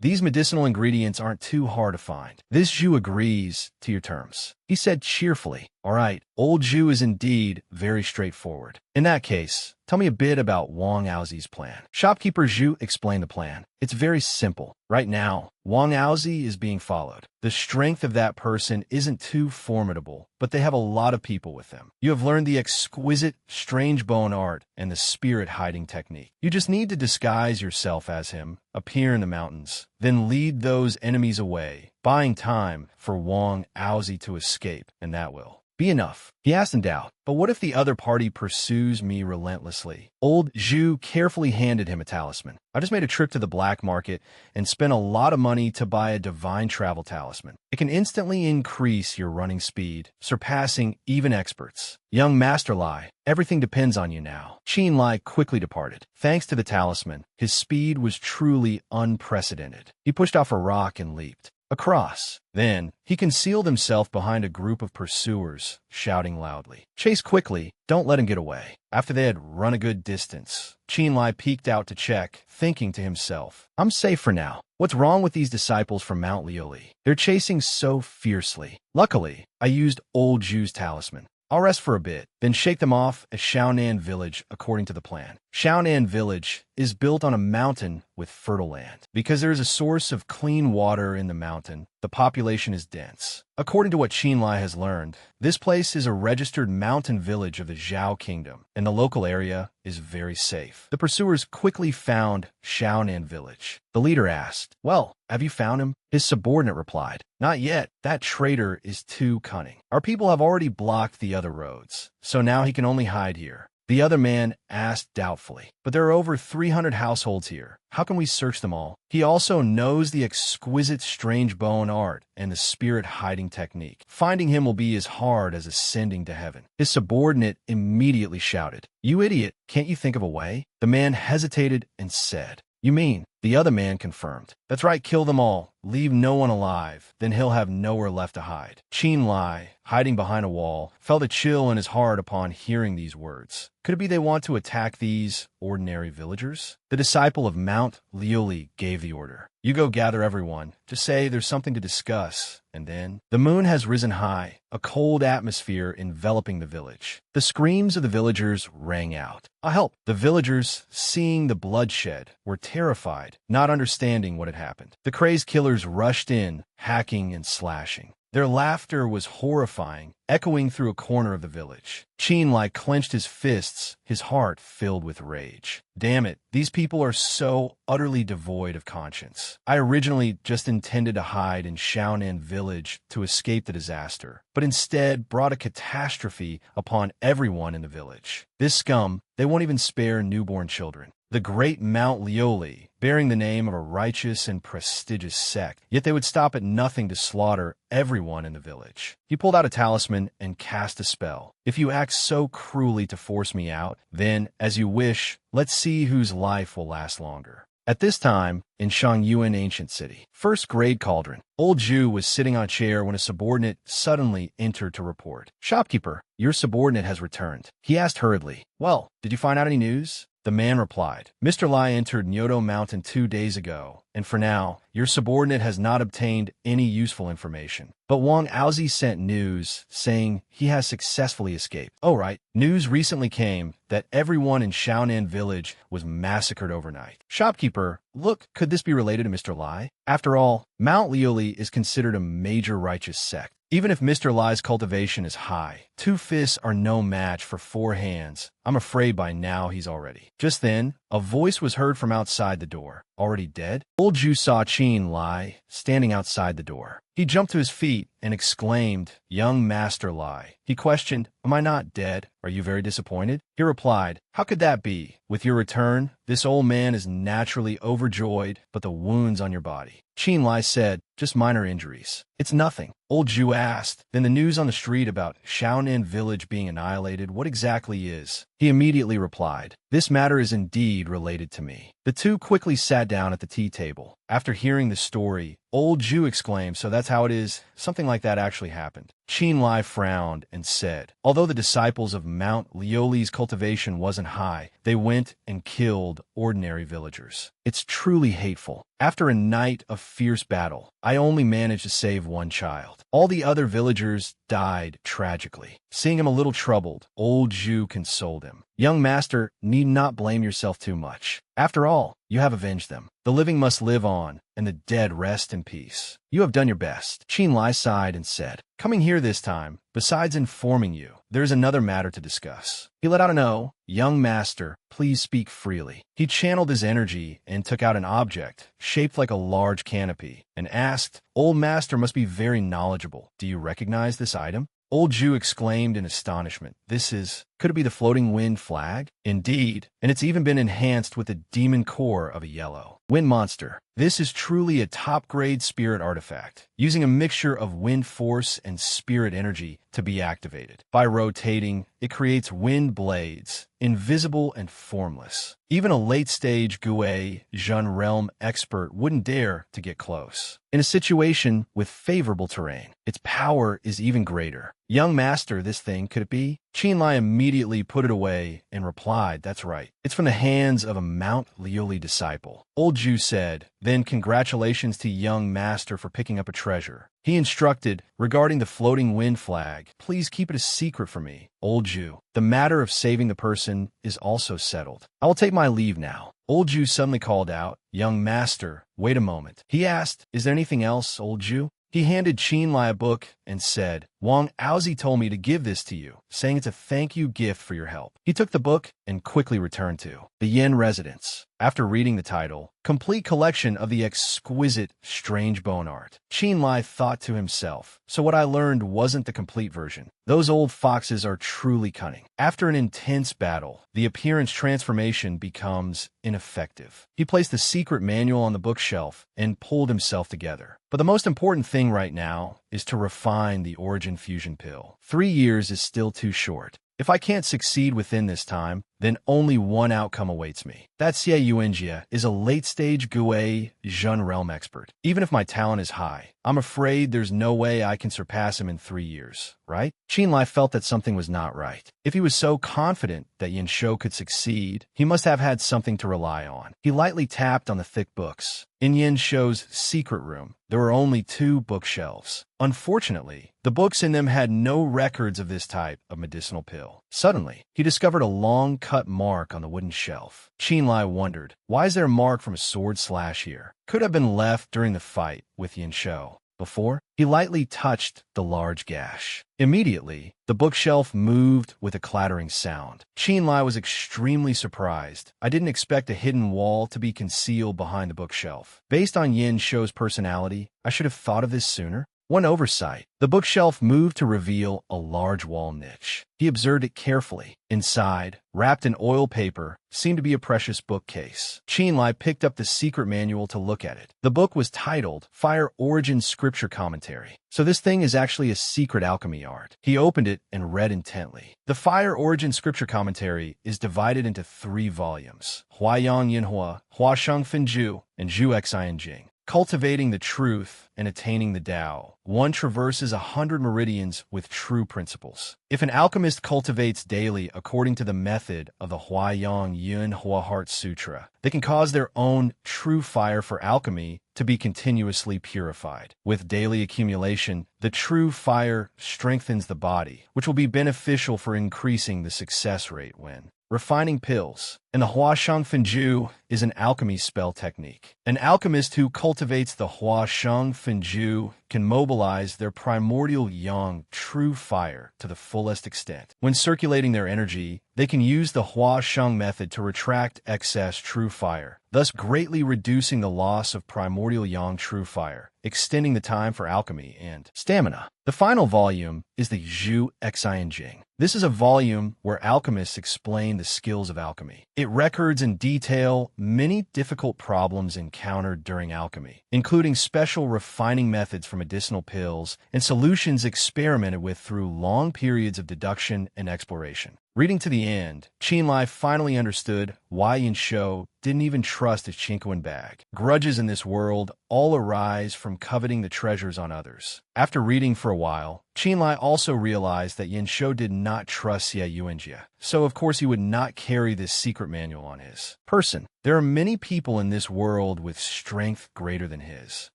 These medicinal ingredients aren't too hard to find." This Zhu agrees to your terms. He said cheerfully, "All right, old Zhu is indeed very straightforward. In that case, tell me a bit about Wang Aozi's plan." Shopkeeper Zhu explained the plan. "It's very simple. Right now, Wang Aozi is being followed. The strength of that person isn't too formidable, but they have a lot of people with them. You have learned the exquisite strange bone art and the spirit hiding technique. You just need to disguise yourself as him, appear in the mountains, then lead those enemies away, buying time for Wang Aozi to escape, and that will be enough." He asked in doubt, "But what if the other party pursues me relentlessly?" Old Zhu carefully handed him a talisman. "I just made a trip to the black market and spent a lot of money to buy a divine travel talisman. It can instantly increase your running speed, surpassing even experts. Young Master Lie, everything depends on you now." Qin Lie quickly departed. Thanks to the talisman, his speed was truly unprecedented. He pushed off a rock and leaped across. Then, he concealed himself behind a group of pursuers, shouting loudly, "Chase quickly, don't let him get away." After they had run a good distance, Qin Lie peeked out to check, thinking to himself, "I'm safe for now. What's wrong with these disciples from Mount Lie? They're chasing so fiercely. Luckily, I used old Zhu's talisman. I'll rest for a bit, then shake them off at Xiaonan Village according to the plan." Xiaonan Village is built on a mountain with fertile land. Because there is a source of clean water in the mountain, the population is dense. According to what Qin Lie has learned, this place is a registered mountain village of the Zhao Kingdom, and the local area is very safe. The pursuers quickly found Xiaonan Village. The leader asked, "Well, have you found him?" His subordinate replied, "Not yet. That traitor is too cunning. Our people have already blocked the other roads, so now he can only hide here." The other man asked doubtfully, "But there are over 300 households here. How can we search them all?" He also knows the exquisite strange bone art and the spirit hiding technique. Finding him will be as hard as ascending to heaven. His subordinate immediately shouted, "You idiot, can't you think of a way?" The man hesitated and said, "You mean?" The other man confirmed, "That's right, kill them all. Leave no one alive. Then he'll have nowhere left to hide." Qin Lie, hiding behind a wall, felt a chill in his heart upon hearing these words. Could it be they want to attack these ordinary villagers? The disciple of Mount Lie gave the order. "You go gather everyone. Just say there's something to discuss." And then, the moon has risen high, a cold atmosphere enveloping the village. The screams of the villagers rang out. "I'll help." The villagers, seeing the bloodshed, were terrified, not understanding what had happened. The crazed killers rushed in, hacking and slashing. Their laughter was horrifying, echoing through a corner of the village. Qin Lie clenched his fists, his heart filled with rage. Damn it, these people are so utterly devoid of conscience. I originally just intended to hide in Xiaonan Village to escape the disaster, but instead brought a catastrophe upon everyone in the village. This scum, they won't even spare newborn children. The great Mount Lie, bearing the name of a righteous and prestigious sect, yet they would stop at nothing to slaughter everyone in the village. He pulled out a talisman and cast a spell. "If you act so cruelly to force me out, then, as you wish, let's see whose life will last longer." At this time, in Shangyuan Ancient City, first grade cauldron, old Zhu was sitting on a chair when a subordinate suddenly entered to report. "Shopkeeper, your subordinate has returned." He asked hurriedly, "Well, did you find out any news?" The man replied, Mr. Lie entered Nyoto Mountain 2 days ago, and for now, your subordinate has not obtained any useful information. But Wang Aozi sent news saying he has successfully escaped. Oh right, news recently came that everyone in Shaonan village was massacred overnight. Shopkeeper, look, could this be related to Mr. Lie? After all, Mount Lioli is considered a major righteous sect. Even if Mr. Lie's cultivation is high, 2 fists are no match for 4 hands. I'm afraid by now he's already. Just then, a voice was heard from outside the door. Already dead? Old Ju saw Qin Lie standing outside the door. He jumped to his feet and exclaimed, Young Master Lie. He questioned, Am I not dead? Are you very disappointed? He replied, How could that be? With your return, this old man is naturally overjoyed, but the wounds on your body. Qin Lie said, Just minor injuries. It's nothing. Old Ju asked, Then the news on the street about Shaonan village being annihilated, what exactly is? He immediately replied, This matter is indeed related to me. The two quickly sat down at the tea table. After hearing the story, Old Ju exclaimed, So that's how it is? Something like that actually happened. Qin Lie frowned and said, Although the disciples of Mount Lioli's cultivation wasn't high, they went and killed ordinary villagers. It's truly hateful. After a night of fierce battle, I only managed to save 1 child. All the other villagers died tragically. Seeing him a little troubled, Old Ju consoled him. Young master, need not blame yourself too much. After all, you have avenged them. The living must live on, and the dead rest in peace. You have done your best. Qin Lie sighed and said, Coming here this time, besides informing you, there's another matter to discuss. He let out an "Oh, young master, please speak freely." He channeled his energy and took out an object, shaped like a large canopy, and asked, Old master must be very knowledgeable. Do you recognize this item? Old Ju exclaimed in astonishment, Could it be the floating wind flag? Indeed, and it's even been enhanced with the demon core of a yellow wind monster. This is truly a top-grade spirit artifact, using a mixture of wind force and spirit energy to be activated. By rotating, it creates wind blades, invisible and formless. Even a late-stage Gue Zhun realm expert wouldn't dare to get close. In a situation with favorable terrain, its power is even greater. Young master, this thing, could it be? Qin Lie immediately put it away and replied, That's right. It's from the hands of a Mount Lioli disciple. Old Ju said, Then congratulations to young master for picking up a treasure. He instructed, Regarding the floating wind flag, please keep it a secret for me. Old Ju, the matter of saving the person is also settled. I will take my leave now. Old Ju suddenly called out, Young master, wait a moment. He asked, Is there anything else, Old Ju? He handed Qin Lie a book and said, Wang Aozi told me to give this to you, saying it's a thank you gift for your help. He took the book and quickly returned to the Yin residence. After reading the title, Complete Collection of the Exquisite Strange Bone Art, Qin Lie thought to himself, So what I learned wasn't the complete version. Those old foxes are truly cunning. After an intense battle, the appearance transformation becomes ineffective. He placed the secret manual on the bookshelf and pulled himself together. But the most important thing right now is to refine the origin fusion pill. 3 years is still too short. If I can't succeed within this time, then only one outcome awaits me. That Xie Yuanjia is a late-stage Gue Zhun realm expert. Even if my talent is high, I'm afraid there's no way I can surpass him in 3 years, right? Qin Lie felt that something was not right. If he was so confident that Yin Shou could succeed, he must have had something to rely on. He lightly tapped on the thick books. In Yin Shou's secret room, there were only 2 bookshelves. Unfortunately, the books in them had no records of this type of medicinal pill. Suddenly, he discovered a long-cut mark on the wooden shelf. Qin Lie wondered, why is there a mark from a sword slash here? Could have been left during the fight with Yin Shou. Before, he lightly touched the large gash. Immediately, the bookshelf moved with a clattering sound. Qin Lie was extremely surprised. I didn't expect a hidden wall to be concealed behind the bookshelf. Based on Yin Shou's personality, I should have thought of this sooner. One oversight. The bookshelf moved to reveal a large wall niche. He observed it carefully. Inside, wrapped in oil paper, seemed to be a precious bookcase. Qin Lie picked up the secret manual to look at it. The book was titled Fire Origin Scripture Commentary. So this thing is actually a secret alchemy art. He opened it and read intently. The Fire Origin Scripture Commentary is divided into 3 volumes. Huayang Yinhua, Huasheng Finju, and Zhu Xinjing. Cultivating the Truth and attaining the Tao. One traverses 100 meridians with true principles. If an alchemist cultivates daily according to the method of the Huaiyang Yun Hua Heart Sutra, they can cause their own true fire for alchemy to be continuously purified. With daily accumulation, the true fire strengthens the body, which will be beneficial for increasing the success rate when refining pills. And the Huasheng Fenju is an alchemy spell technique. An alchemist who cultivates the Huasheng Fenju can mobilize their primordial yang true fire to the fullest extent. When circulating their energy, they can use the Huasheng method to retract excess true fire, thus greatly reducing the loss of primordial yang true fire, extending the time for alchemy and stamina. The final volume is the Zhu Xianjing. This is a volume where alchemists explain the skills of alchemy. It records in detail many difficult problems encountered during alchemy, including special refining methods for medicinal pills and solutions experimented with through long periods of deduction and exploration. Reading to the end, Qin Lie finally understood why Yin Shou didn't even trust his Chinquan bag. Grudges in this world all arise from coveting the treasures on others. After reading for a while, Qin Lie also realized that Yin Shou did not trust Xie Yuanjie, so of course he would not carry this secret manual on his person. There are many people in this world with strength greater than his.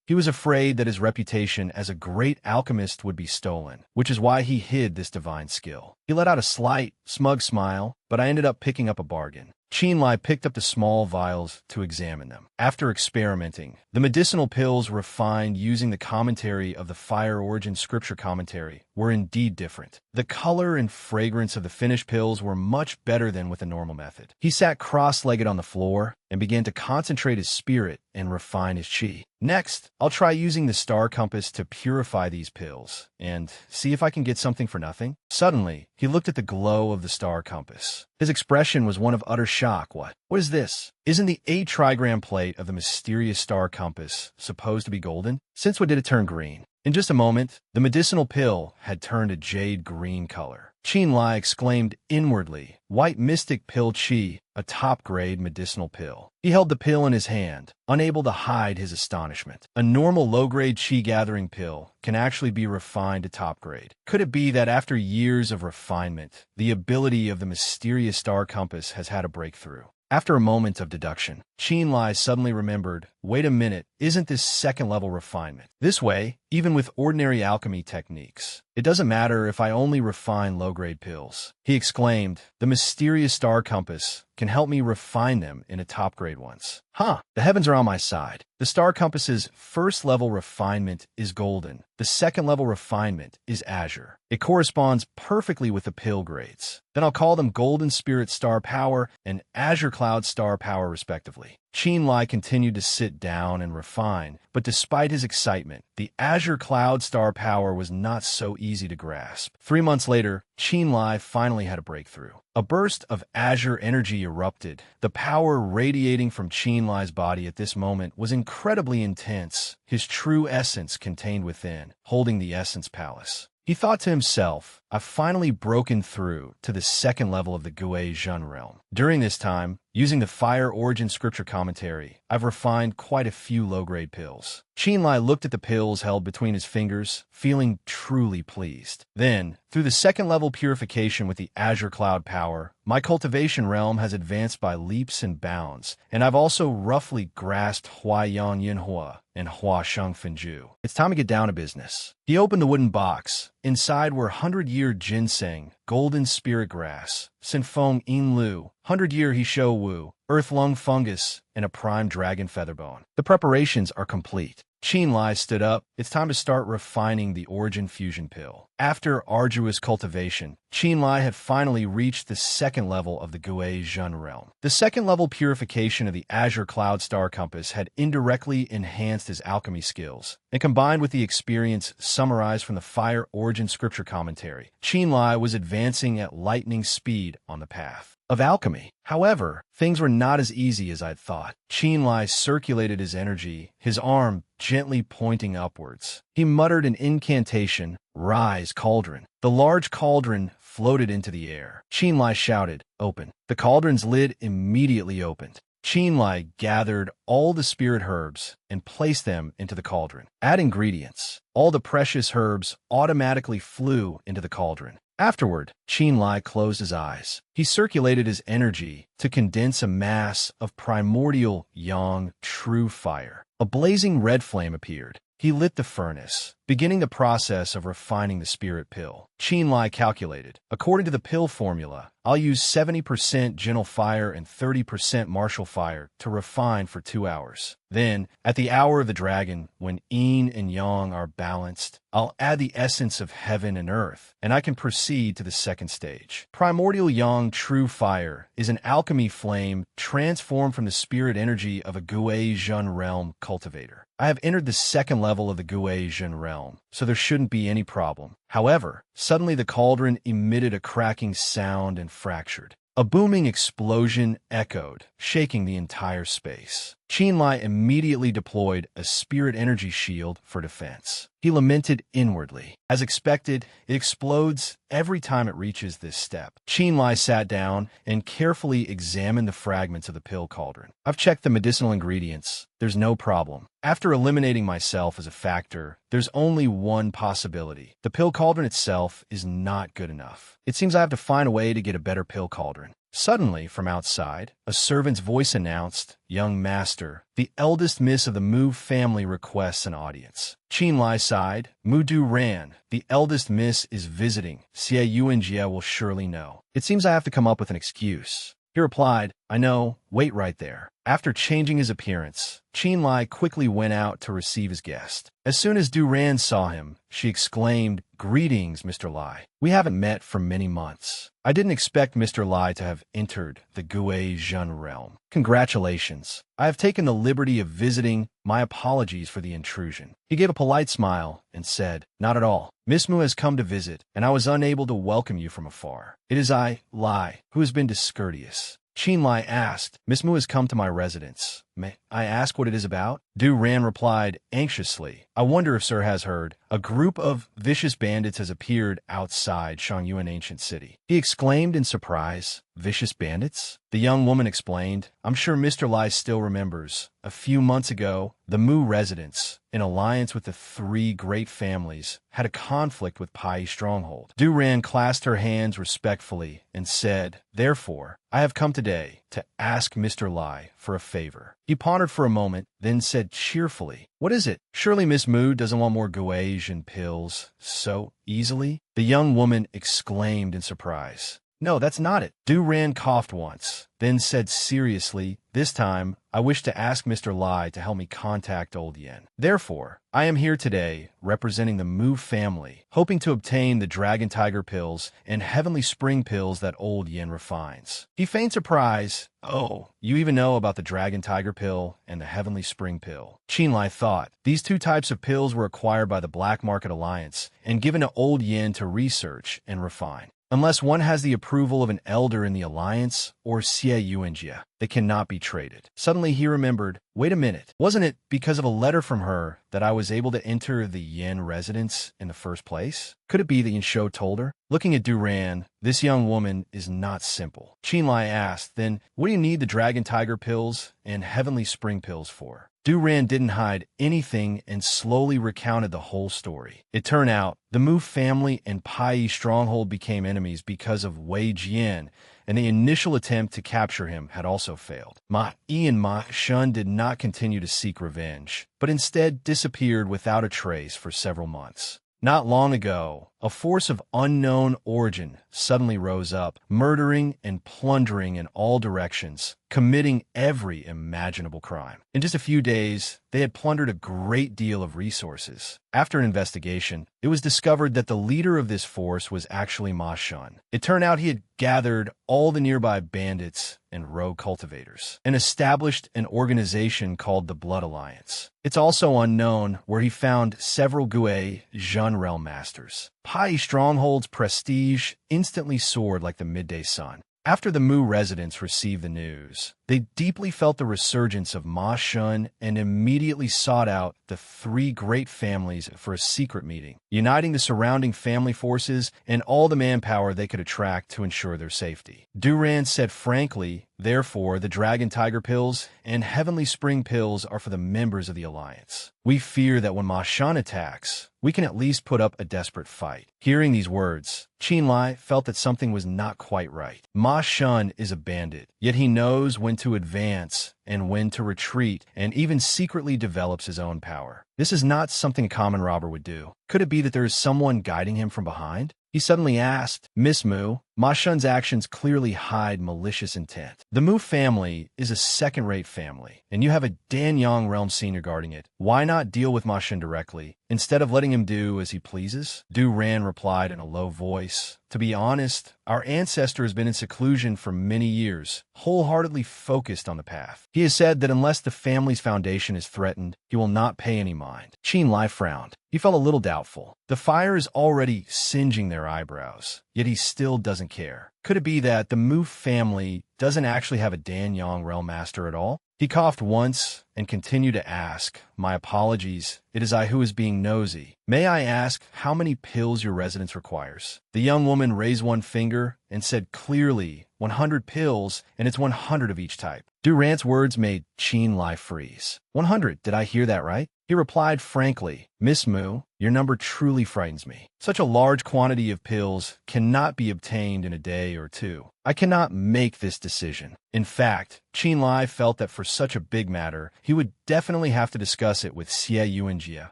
He was afraid that his reputation as a great alchemist would be stolen, which is why he hid this divine skill. He let out a slight, smug smile, but I ended up picking up a bargain. Qin Lie picked up the small vials to examine them. After experimenting, the medicinal pills refined using the commentary of the Fire Origin Scripture commentary were indeed different. The color and fragrance of the finished pills were much better than with the normal method. He sat cross-legged on the floor and began to concentrate his spirit and refine his qi. Next, I'll try using the star compass to purify these pills and see if I can get something for nothing. Suddenly, he looked at the glow of the star compass. His expression was one of utter shock. What is this? Isn't the 8-trigram plate of the mysterious star compass supposed to be golden? Since when did it turn green? In just a moment, the medicinal pill had turned a jade green color. Qin Lie exclaimed inwardly, "White mystic pill qi, a top-grade medicinal pill." He held the pill in his hand, unable to hide his astonishment. A normal low-grade qi-gathering pill can actually be refined to top-grade. Could it be that after years of refinement, the ability of the mysterious star compass has had a breakthrough? After a moment of deduction, Qin Lie suddenly remembered, wait a minute, isn't this second-level refinement? This way, even with ordinary alchemy techniques, it doesn't matter if I only refine low-grade pills. He exclaimed, the mysterious star compass can help me refine them into top-grade ones. The heavens are on my side. The star compass's first-level refinement is golden. The second-level refinement is azure. It corresponds perfectly with the pill grades. Then I'll call them Golden Spirit Star Power and Azure Cloud Star Power respectively. Qin Lie continued to sit down and refine, but despite his excitement, the Azure Cloud Star Power was not so easy to grasp. 3 months later, Qin Lie finally had a breakthrough. A burst of azure energy erupted. The power radiating from Qin Lie's body at this moment was incredibly intense, his true essence contained within, holding the Essence Palace. He thought to himself, I've finally broken through to the second level of the Gui Zhen realm. During this time, using the Fire Origin Scripture commentary, I've refined quite a few low-grade pills. Qin Lie looked at the pills held between his fingers, feeling truly pleased. Then, through the second-level purification with the Azure Cloud Power, my cultivation realm has advanced by leaps and bounds, and I've also roughly grasped Huaiyang Yinhua and Huasheng Fenju. It's time to get down to business. He opened the wooden box. Inside were 100-year ginseng, golden spirit grass, Sinfeng Inlu, 100-year Hishou Wu, earth lung fungus, and a prime dragon featherbone. The preparations are complete. Qin Lie stood up. It's time to start refining the Origin Fusion Pill. After arduous cultivation, Qin Lie had finally reached the second level of the Gui Zhen realm. The second-level purification of the Azure Cloud Star Compass had indirectly enhanced his alchemy skills, and combined with the experience summarized from the Fire Origin Scripture commentary, Qin Lie was advancing at lightning speed on the path of alchemy. However, things were not as easy as I'd thought. Qin Lie circulated his energy, his arm gently pointing upwards. He muttered an incantation, "Rise, cauldron." The large cauldron floated into the air. Qin Lie shouted, "Open." The cauldron's lid immediately opened. Qin Lie gathered all the spirit herbs and placed them into the cauldron. Add ingredients. All the precious herbs automatically flew into the cauldron. Afterward, Qin Lie closed his eyes. He circulated his energy to condense a mass of primordial yang true fire. A blazing red flame appeared. He lit the furnace, beginning the process of refining the spirit pill. Qin Lie calculated, according to the pill formula, I'll use 70% gentle fire and 30% martial fire to refine for 2 hours. Then, at the hour of the dragon, when yin and yang are balanced, I'll add the essence of heaven and earth, and I can proceed to the second stage. Primordial yang true fire is an alchemy flame transformed from the spirit energy of a Gui Zhen realm cultivator. I have entered the second level of the Gui Zhen realm, so there shouldn't be any problem. However, suddenly the cauldron emitted a cracking sound and fractured. A booming explosion echoed, shaking the entire space. Qin Lie immediately deployed a spirit energy shield for defense. He lamented inwardly. As expected, it explodes every time it reaches this step. Qin Lie sat down and carefully examined the fragments of the pill cauldron. I've checked the medicinal ingredients. There's no problem. After eliminating myself as a factor, there's only one possibility. The pill cauldron itself is not good enough. It seems I have to find a way to get a better pill cauldron. Suddenly, from outside, a servant's voice announced, "Young master, the eldest miss of the Mu family requests an audience." Qin Lie sighed. Mu Du ran. The eldest miss is visiting. Xie Yuanjie will surely know. It seems I have to come up with an excuse. He replied, "I know, wait right there." After changing his appearance, Qin Lie quickly went out to receive his guest. As soon as Duran saw him, she exclaimed, "Greetings, Mr. Lie. We haven't met for many months. I didn't expect Mr. Lie to have entered the Gui Zhen realm. Congratulations. I have taken the liberty of visiting. My apologies for the intrusion." He gave a polite smile and said, "Not at all. Miss Mu has come to visit, and I was unable to welcome you from afar. It is I, Lie, who has been discourteous." Qin Lie asked, "Miss Mu has come to my residence. May I ask what it is about?" Du Ran replied anxiously, "I wonder if Sir has heard. A group of vicious bandits has appeared outside Shangyuan Ancient City." He exclaimed in surprise, "Vicious bandits?" The young woman explained, "I'm sure Mr. Lai still remembers. A few months ago, the Mu residents, in alliance with the 3 great families, had a conflict with Pai Stronghold." Du Ran clasped her hands respectfully and said, "Therefore, I have come today to ask Mr. Lai for a favor." He pondered for a moment, then said cheerfully, "What is it? Surely Miss Mu doesn't want more Guasian pills so easily?" The young woman exclaimed in surprise, "No, that's not it." Du Ran coughed once, then said seriously, "This time, I wish to ask Mr. Lai to help me contact Old Yen. Therefore, I am here today, representing the Mu family, hoping to obtain the Dragon Tiger pills and Heavenly Spring pills that Old Yen refines." He feigned surprise. "Oh, you even know about the Dragon Tiger pill and the Heavenly Spring pill." Qin Lie thought, these 2 types of pills were acquired by the Black Market Alliance and given to Old Yen to research and refine. Unless one has the approval of an elder in the alliance or Xie Yuanjie, they cannot be traded. Suddenly he remembered, wait a minute, wasn't it because of a letter from her that I was able to enter the Yen residence in the first place? Could it be that Yinsho told her? Looking at Duran, this young woman is not simple. Qin Lie asked, "Then what do you need the Dragon Tiger pills and Heavenly Spring pills for?" Duran didn't hide anything and slowly recounted the whole story. It turned out, the Mu family and Pai Stronghold became enemies because of Wei Jian, and the initial attempt to capture him had also failed. Ma Yi and Ma Shun did not continue to seek revenge, but instead disappeared without a trace for several months. Not long ago, a force of unknown origin suddenly rose up, murdering and plundering in all directions, committing every imaginable crime. In just a few days, they had plundered a great deal of resources. After an investigation, it was discovered that the leader of this force was actually Ma Shun. It turned out he had gathered all the nearby bandits and rogue cultivators, and established an organization called the Blood Alliance. It's also unknown where he found several Gui Zhen realm masters. Pai Stronghold's prestige instantly soared like the midday sun. After the Mu residents received the news, They deeply felt the resurgence of Ma Shun and immediately sought out the three great families for a secret meeting, uniting the surrounding family forces and all the manpower they could attract to ensure their safety. Duran said frankly, therefore, the Dragon Tiger Pills and Heavenly Spring Pills are for the members of the Alliance. We fear that when Ma Shun attacks, we can at least put up a desperate fight. Hearing these words, Qin Lie felt that something was not quite right. Ma Shun is a bandit, yet he knows when to advance and when to retreat, and even secretly develops his own power. This is not something a common robber would do. Could it be that there is someone guiding him from behind? He suddenly asked, Miss Mu, Ma Shun's actions clearly hide malicious intent. The Mu family is a second-rate family, and you have a Danyang realm senior guarding it. Why not deal with Ma Shun directly, instead of letting him do as he pleases? Du Ran replied in a low voice, to be honest, our ancestor has been in seclusion for many years, wholeheartedly focused on the path. He has said that unless the family's foundation is threatened, he will not pay any mind. Qin Lie frowned. He felt a little doubtful. The fire is already singeing their eyebrows, yet he still doesn't care. Could it be that the Mu family doesn't actually have a Danyang realm master at all? He coughed once and continued to ask, my apologies, it is I who is being nosy. May I ask how many pills your residence requires? The young woman raised one finger and said clearly, 100 pills, and it's 100 of each type. Durant's words made Qin Lie freeze. 100, did I hear that right? He replied frankly, Miss Mu, your number truly frightens me. Such a large quantity of pills cannot be obtained in a day or two. I cannot make this decision. In fact, Qin Lie felt that for such a big matter, he would definitely have to discuss it with Xie Yuanjia.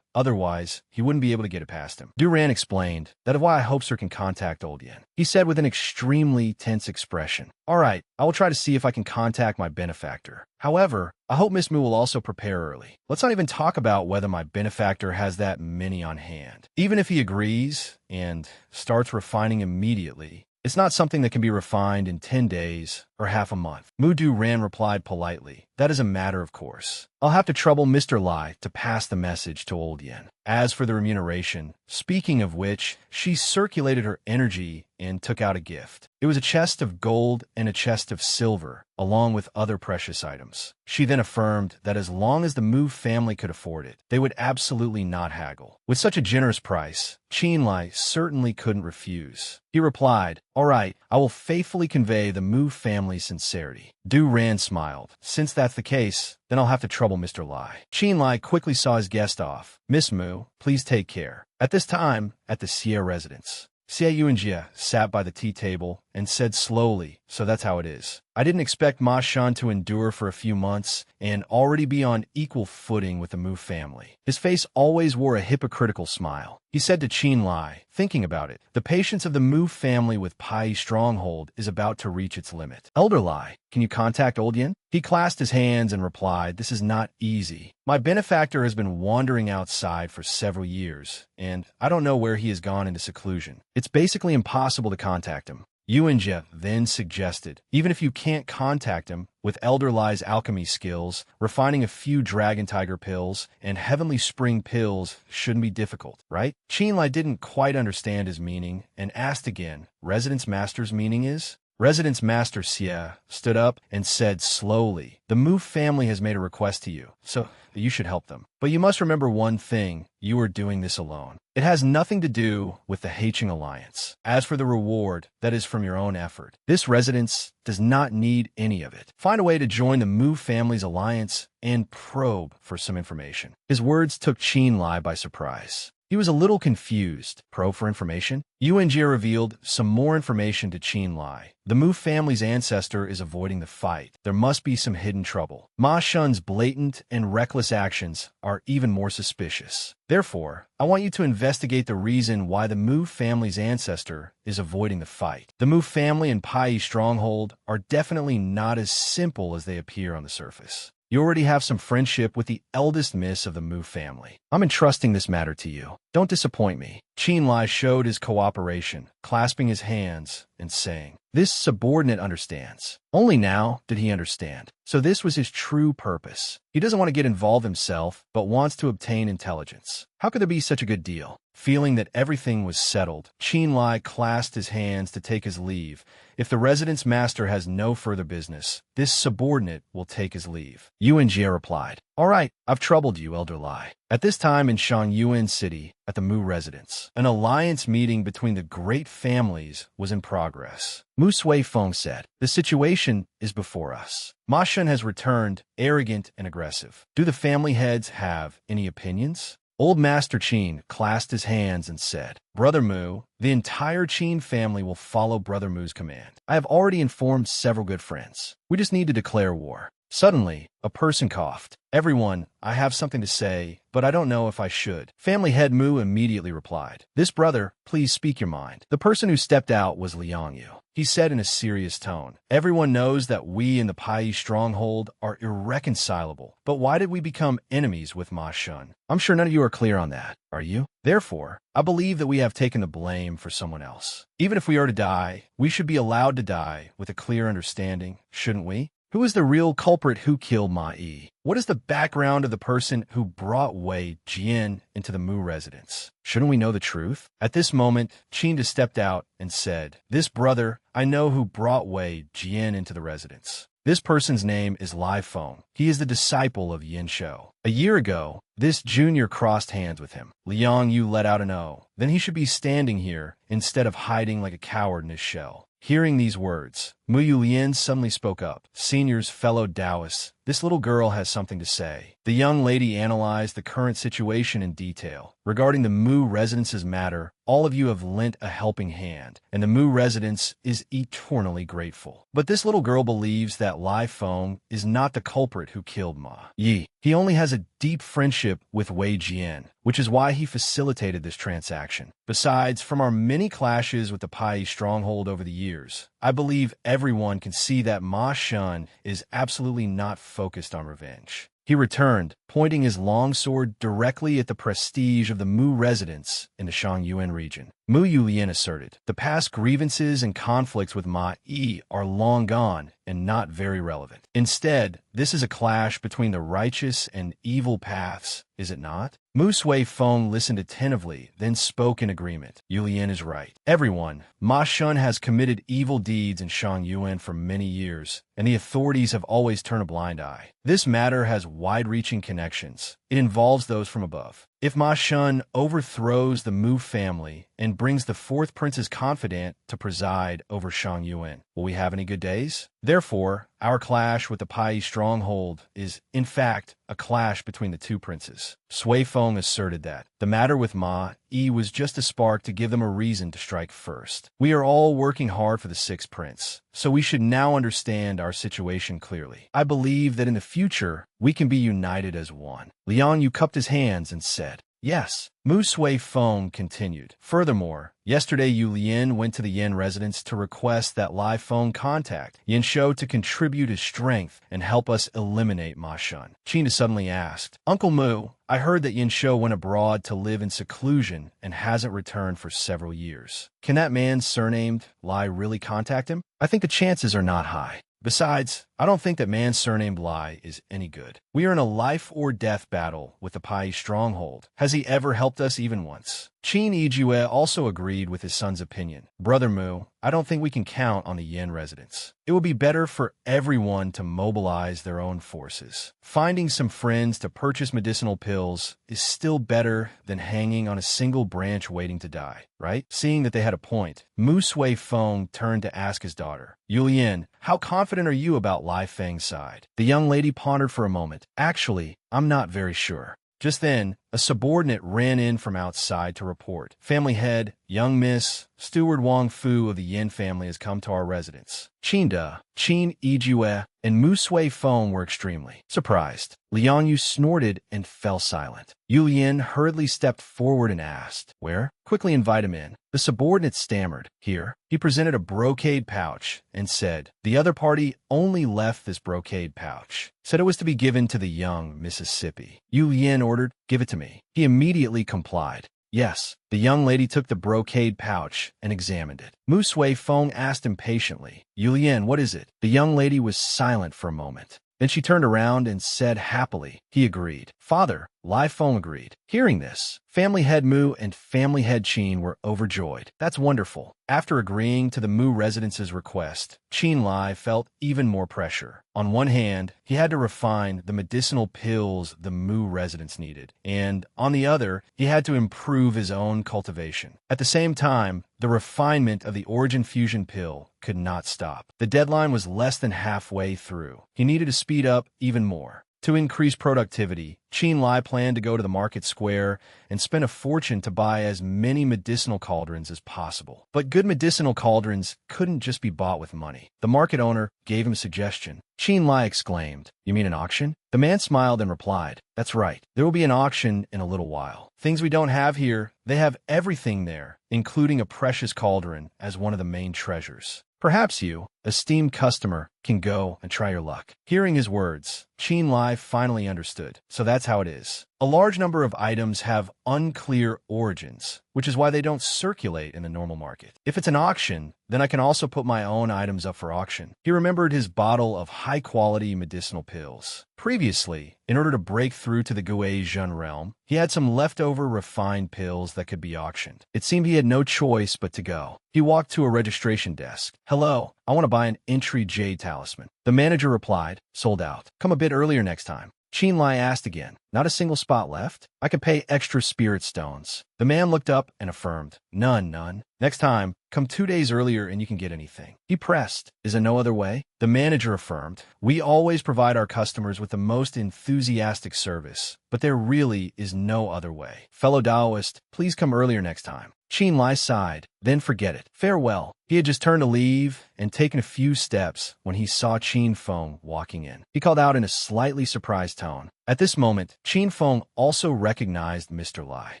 Otherwise, he wouldn't be able to get it past him. Duran explained, that is why I hope Sir can contact Old Yen. He said with an extremely tense expression. All right, I will try to see if I can contact my benefactor. However, I hope Miss Mu will also prepare early. Let's not even talk about whether my benefactor has that many on hand. Even if he agrees and starts refining immediately, it's not something that can be refined in 10 days or half a month. Mu Duran replied politely, that is a matter of course. I'll have to trouble Mr. Lai to pass the message to Old Yen. As for the remuneration, speaking of which, she circulated her energy and took out a gift. It was a chest of gold and a chest of silver, along with other precious items. She then affirmed that as long as the Mu family could afford it, they would absolutely not haggle. With such a generous price, Qin Lie certainly couldn't refuse. He replied, all right, I will faithfully convey the Mu family's sincerity. Du Ran smiled. Since that's the case, then I'll have to trouble Mr. Lai. Qin Lie quickly saw his guest off. Miss Mu, please take care. At this time, at the Xie residence, Xie Yuanjia sat by the tea table and said slowly, so that's how it is. I didn't expect Ma Shun to endure for a few months and already be on equal footing with the Mu family. His face always wore a hypocritical smile. He said to Qin Lie, thinking about it, the patience of the Mu family with Pai Stronghold is about to reach its limit. Elder Lai, can you contact Old Yen? He clasped his hands and replied, this is not easy. My benefactor has been wandering outside for several years, and I don't know where he has gone into seclusion. It's basically impossible to contact him. Yuanjia then suggested, even if you can't contact him, with Elder Lai's alchemy skills, refining a few Dragon Tiger pills and Heavenly Spring pills shouldn't be difficult, right? Qin Lie didn't quite understand his meaning and asked again, Residence Master's meaning is? Residence Master Xie stood up and said slowly, the Mu family has made a request to you, so you should help them. But you must remember one thing, you are doing this alone. It has nothing to do with the Heiqing Alliance. As for the reward, that is from your own effort. This residence does not need any of it. Find a way to join the Mu family's alliance and probe for some information. His words took Qin Lie by surprise. He was a little confused. Probe for information? Yuanjia revealed some more information to Qin Lie. The Mu family's ancestor is avoiding the fight. There must be some hidden trouble. Ma Shun's blatant and reckless actions are even more suspicious. Therefore, I want you to investigate the reason why the Mu family's ancestor is avoiding the fight. The Mu family and Pai Stronghold are definitely not as simple as they appear on the surface. You already have some friendship with the eldest miss of the Mu family. I'm entrusting this matter to you. Don't disappoint me. Qin Lie showed his cooperation, clasping his hands and saying, This subordinate understands. Only now did he understand. So this was his true purpose. He doesn't want to get involved himself, but wants to obtain intelligence. How could there be such a good deal? Feeling that everything was settled, Qin Lie clasped his hands to take his leave. If the residence master has no further business, this subordinate will take his leave. Yuan Jie replied, "All right, I've troubled you, Elder Lie." At this time in Shangyuan City, at the Mu residence, an alliance meeting between the great families was in progress. Mu Suifeng said, "The situation is before us. Ma Shun has returned, arrogant and aggressive. Do the family heads have any opinions?" Old Master Qin clasped his hands and said, "Brother Mu, the entire Qin family will follow Brother Mu's command. I have already informed several good friends. We just need to declare war." Suddenly, a person coughed. "Everyone, I have something to say, but I don't know if I should." Family head Mu immediately replied, "This brother, please speak your mind." The person who stepped out was Liang Yu. He said in a serious tone, "Everyone knows that we in the Pai stronghold are irreconcilable, but why did we become enemies with Ma Shun? I'm sure none of you are clear on that, are you? Therefore, I believe that we have taken the blame for someone else. Even if we are to die, we should be allowed to die with a clear understanding, shouldn't we? Who is the real culprit who killed Ma Yi? What is the background of the person who brought Wei Jian into the Mu residence? Shouldn't we know the truth?" At this moment, Qin stepped out and said, "This brother, I know who brought Wei Jian into the residence. This person's name is Lai Feng. He is the disciple of Yin Shou. A year ago, this junior crossed hands with him. Liang Yu let out an "oh." Then he should be standing here instead of hiding like a coward in his shell. Hearing these words, Mu Yulian suddenly spoke up. "Seniors, fellow Taoists, this little girl has something to say." The young lady analyzed the current situation in detail. "Regarding the Mu residence's matter, all of you have lent a helping hand, and the Mu residence is eternally grateful. But this little girl believes that Lai Feng is not the culprit who killed Ma Yi. He only has a deep friendship with Wei Jian, which is why he facilitated this transaction. Besides, from our many clashes with the Pai stronghold over the years, I believe everyone can see that Ma Shun is absolutely not focused on revenge." He returned, pointing his longsword directly at the prestige of the Mu residence in the Shangyuan region. Mu Yulian asserted, "The past grievances and conflicts with Ma Yi are long gone and not very relevant. Instead, this is a clash between the righteous and evil paths, is it not?" Mu Suifeng listened attentively, then spoke in agreement. "Yulian is right. Everyone, Ma Shun has committed evil deeds in Shangyuan for many years, and the authorities have always turned a blind eye. This matter has wide-reaching connections. It involves those from above. If Ma Shun overthrows the Mu family and brings the fourth prince's confidant to preside over Shangyuan, will we have any good days? Therefore, our clash with the Pai stronghold is, in fact, a clash between the two princes." Suifeng asserted that the matter with Ma Yi was just a spark to give them a reason to strike first. "We are all working hard for the sixth prince, so we should now understand our situation clearly. I believe that in the future, we can be united as one." Liang Yu cupped his hands and said, "Yes." Mu Suifeng continued, "Furthermore, yesterday Yu Lian went to the Yin residence to request that Lai Feng contact Yin Shou to contribute his strength and help us eliminate Ma Shun." Qin suddenly asked, "Uncle Mu, I heard that Yin Shou went abroad to live in seclusion and hasn't returned for several years. Can that man surnamed Lai really contact him? I think the chances are not high. Besides, I don't think that man surnamed Lai is any good. We are in a life-or-death battle with the Pai stronghold. Has he ever helped us even once?" Qin Ijue also agreed with his son's opinion. "Brother Mu, I don't think we can count on the Yin residence. It would be better for everyone to mobilize their own forces. Finding some friends to purchase medicinal pills is still better than hanging on a single branch waiting to die, right?" Seeing that they had a point, Mu Suifeng turned to ask his daughter, "Yulian, how confident are you about Lai Feng's side?" The young lady pondered for a moment. "Actually, I'm not very sure." Just then, a subordinate ran in from outside to report, "Family head, young Miss, Steward Wang Fu of the Yin family has come to our residence." Qin Ijue, and Mu Suifeng were extremely surprised. Liang Yu snorted and fell silent. Yu Yin hurriedly stepped forward and asked, "Where?" "Quickly invite him in." The subordinate stammered, "Here." He presented a brocade pouch and said, "The other party only left this brocade pouch. Said it was to be given to the young Mississippi." Yu Yin ordered, "Give it to me." He immediately complied. Yes. The young lady took the brocade pouch and examined it. Mu Sui Feng asked impatiently, Yulian, what is it? The young lady was silent for a moment. Then she turned around and said happily, he agreed. Father, Lai Feng agreed. Hearing this, family head Mu and family head Qin were overjoyed. That's wonderful. After agreeing to the Mu residence's request, Qin Lie felt even more pressure. On one hand, he had to refine the medicinal pills the Mu residents needed, and on the other, he had to improve his own cultivation. At the same time, the refinement of the origin fusion pill could not stop. The deadline was less than halfway through. He needed to speed up even more. To increase productivity, Qin Lie planned to go to the market square and spend a fortune to buy as many medicinal cauldrons as possible. But good medicinal cauldrons couldn't just be bought with money. The market owner gave him a suggestion. Qin Lie exclaimed, You mean an auction? The man smiled and replied, That's right. There will be an auction in a little while. Things we don't have here, they have everything there, including a precious cauldron as one of the main treasures. Perhaps you, esteemed customer, can go and try your luck. Hearing his words, Qin Lie finally understood. So that's how it is. A large number of items have unclear origins, which is why they don't circulate in the normal market. If it's an auction, then I can also put my own items up for auction. He remembered his bottle of high-quality medicinal pills. Previously, in order to break through to the Guizhen realm, he had some leftover refined pills that could be auctioned. It seemed he had no choice but to go. He walked to a registration desk. Hello, I want to buy an entry jade talisman. The manager replied, Sold out. Come a bit earlier next time. Qin Lie asked again, Not a single spot left? I can pay extra spirit stones. The man looked up and affirmed, None. Next time, come 2 days earlier and you can get anything. He pressed, Is there no other way? The manager affirmed, We always provide our customers with the most enthusiastic service, but there really is no other way. Fellow Taoist, please come earlier next time. Qin Lie sighed, Then forget it. Farewell. He had just turned to leave and taken a few steps when he saw Qin Feng walking in. He called out in a slightly surprised tone. At this moment, Qin Feng also recognized Mr. Lie.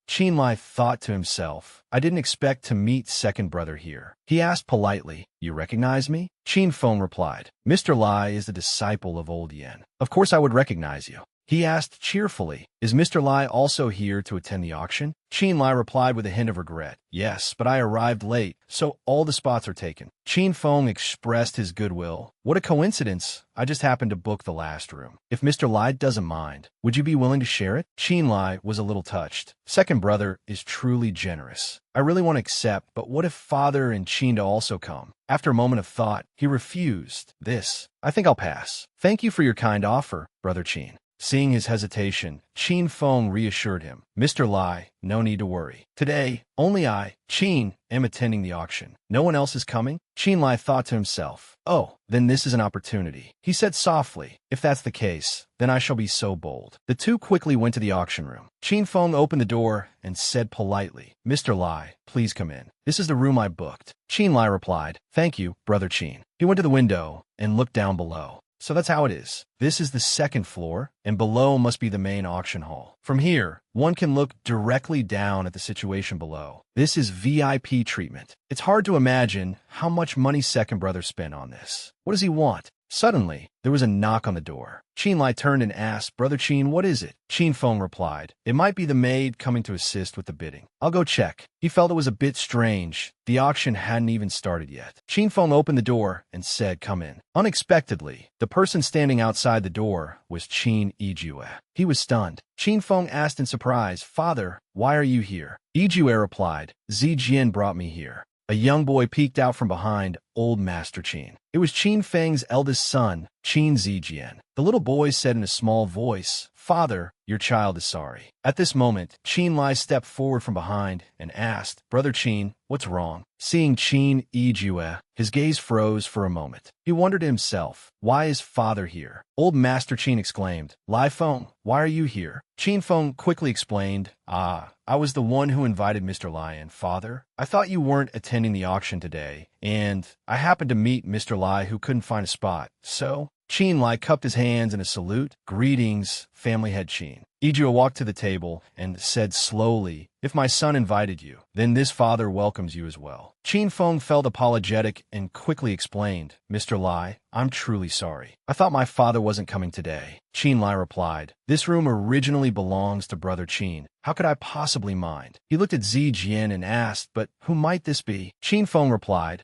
Qin Lie thought to himself, I didn't expect to meet second brother here. He asked politely, You recognize me? Qin Feng replied, Mr. Lie is the disciple of Old Yen. Of course I would recognize you. He asked cheerfully, Is Mr. Lie also here to attend the auction? Qin Lie replied with a hint of regret, Yes, but I arrived late, so all the spots are taken. Qin Feng expressed his goodwill. What a coincidence. I just happened to book the last room. If Mr. Lie doesn't mind, would you be willing to share it? Qin Lie was a little touched. Second brother is truly generous. I really want to accept, but what if father and Qin also come? After a moment of thought, he refused. I think I'll pass. Thank you for your kind offer, Brother Qin. Seeing his hesitation, Qin Feng reassured him, Mr. Lie, no need to worry. Today, only I, Qin, am attending the auction. No one else is coming? Qin Lie thought to himself, Oh, then this is an opportunity. He said softly, If that's the case, then I shall be so bold. The two quickly went to the auction room. Qin Feng opened the door and said politely, Mr. Lie, please come in. This is the room I booked. Qin Lie replied, Thank you, Brother Qin. He went to the window and looked down below. So that's how it is. This is the second floor, and below must be the main auction hall. From here, one can look directly down at the situation below. This is VIP treatment. It's hard to imagine how much money second brother spent on this. What does he want? Suddenly, there was a knock on the door. Qin Lie turned and asked, Brother Qin, what is it? Qin Feng replied, It might be the maid coming to assist with the bidding. I'll go check. He felt it was a bit strange. The auction hadn't even started yet. Qin Feng opened the door and said, Come in. Unexpectedly, the person standing outside the door was Qin Lie. He was stunned. Qin Feng asked in surprise, Father, why are you here? Lie replied, Zijian brought me here. A young boy peeked out from behind old Master Qin. It was Qin Feng's eldest son, Qin Zijian. The little boy said in a small voice, Father, your child is sorry. At this moment, Qin Lie stepped forward from behind and asked, Brother Qin, what's wrong? Seeing Qin Lie, his gaze froze for a moment. He wondered to himself, why is father here? Old Master Qin exclaimed, Lai Feng, why are you here? Qin Feng quickly explained, I was the one who invited Mr. Lie in, Father. I thought you weren't attending the auction today, and I happened to meet Mr. Lie who couldn't find a spot, so Qin Lie cupped his hands in a salute. Greetings, family head Qin. Ijua walked to the table and said slowly, if my son invited you, then this father welcomes you as well. Qin Feng felt apologetic and quickly explained, Mr. Lie, I'm truly sorry. I thought my father wasn't coming today. Qin Lie replied, this room originally belongs to Brother Qin. How could I possibly mind? He looked at Zi Jian and asked, but who might this be? Qin Feng replied,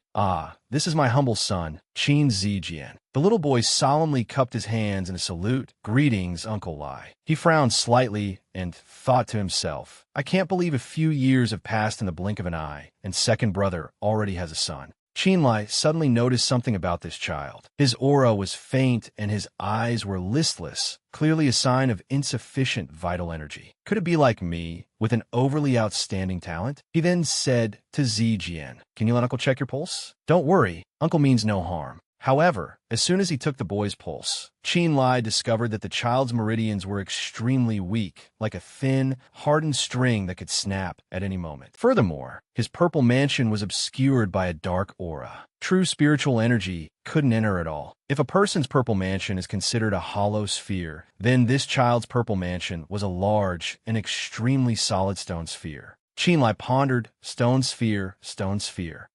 this is my humble son, Qin Zi Jian. The little boy solemnly cupped his hands in a salute. Greetings, Uncle Lie. He frowned slightly and thought to himself, I can't believe a few years have passed in the blink of an eye, and second brother already has a son. Qin Lie suddenly noticed something about this child. His aura was faint and his eyes were listless, clearly a sign of insufficient vital energy. Could it be like me, with an overly outstanding talent? He then said to Zi Jian, can you let Uncle check your pulse? Don't worry, Uncle means no harm. However, as soon as he took the boy's pulse, Qin Lie discovered that the child's meridians were extremely weak, like a thin, hardened string that could snap at any moment. Furthermore, his purple mansion was obscured by a dark aura. True spiritual energy couldn't enter at all. If a person's purple mansion is considered a hollow sphere, then this child's purple mansion was a large and extremely solid stone sphere. Qin Lie pondered, stone sphere.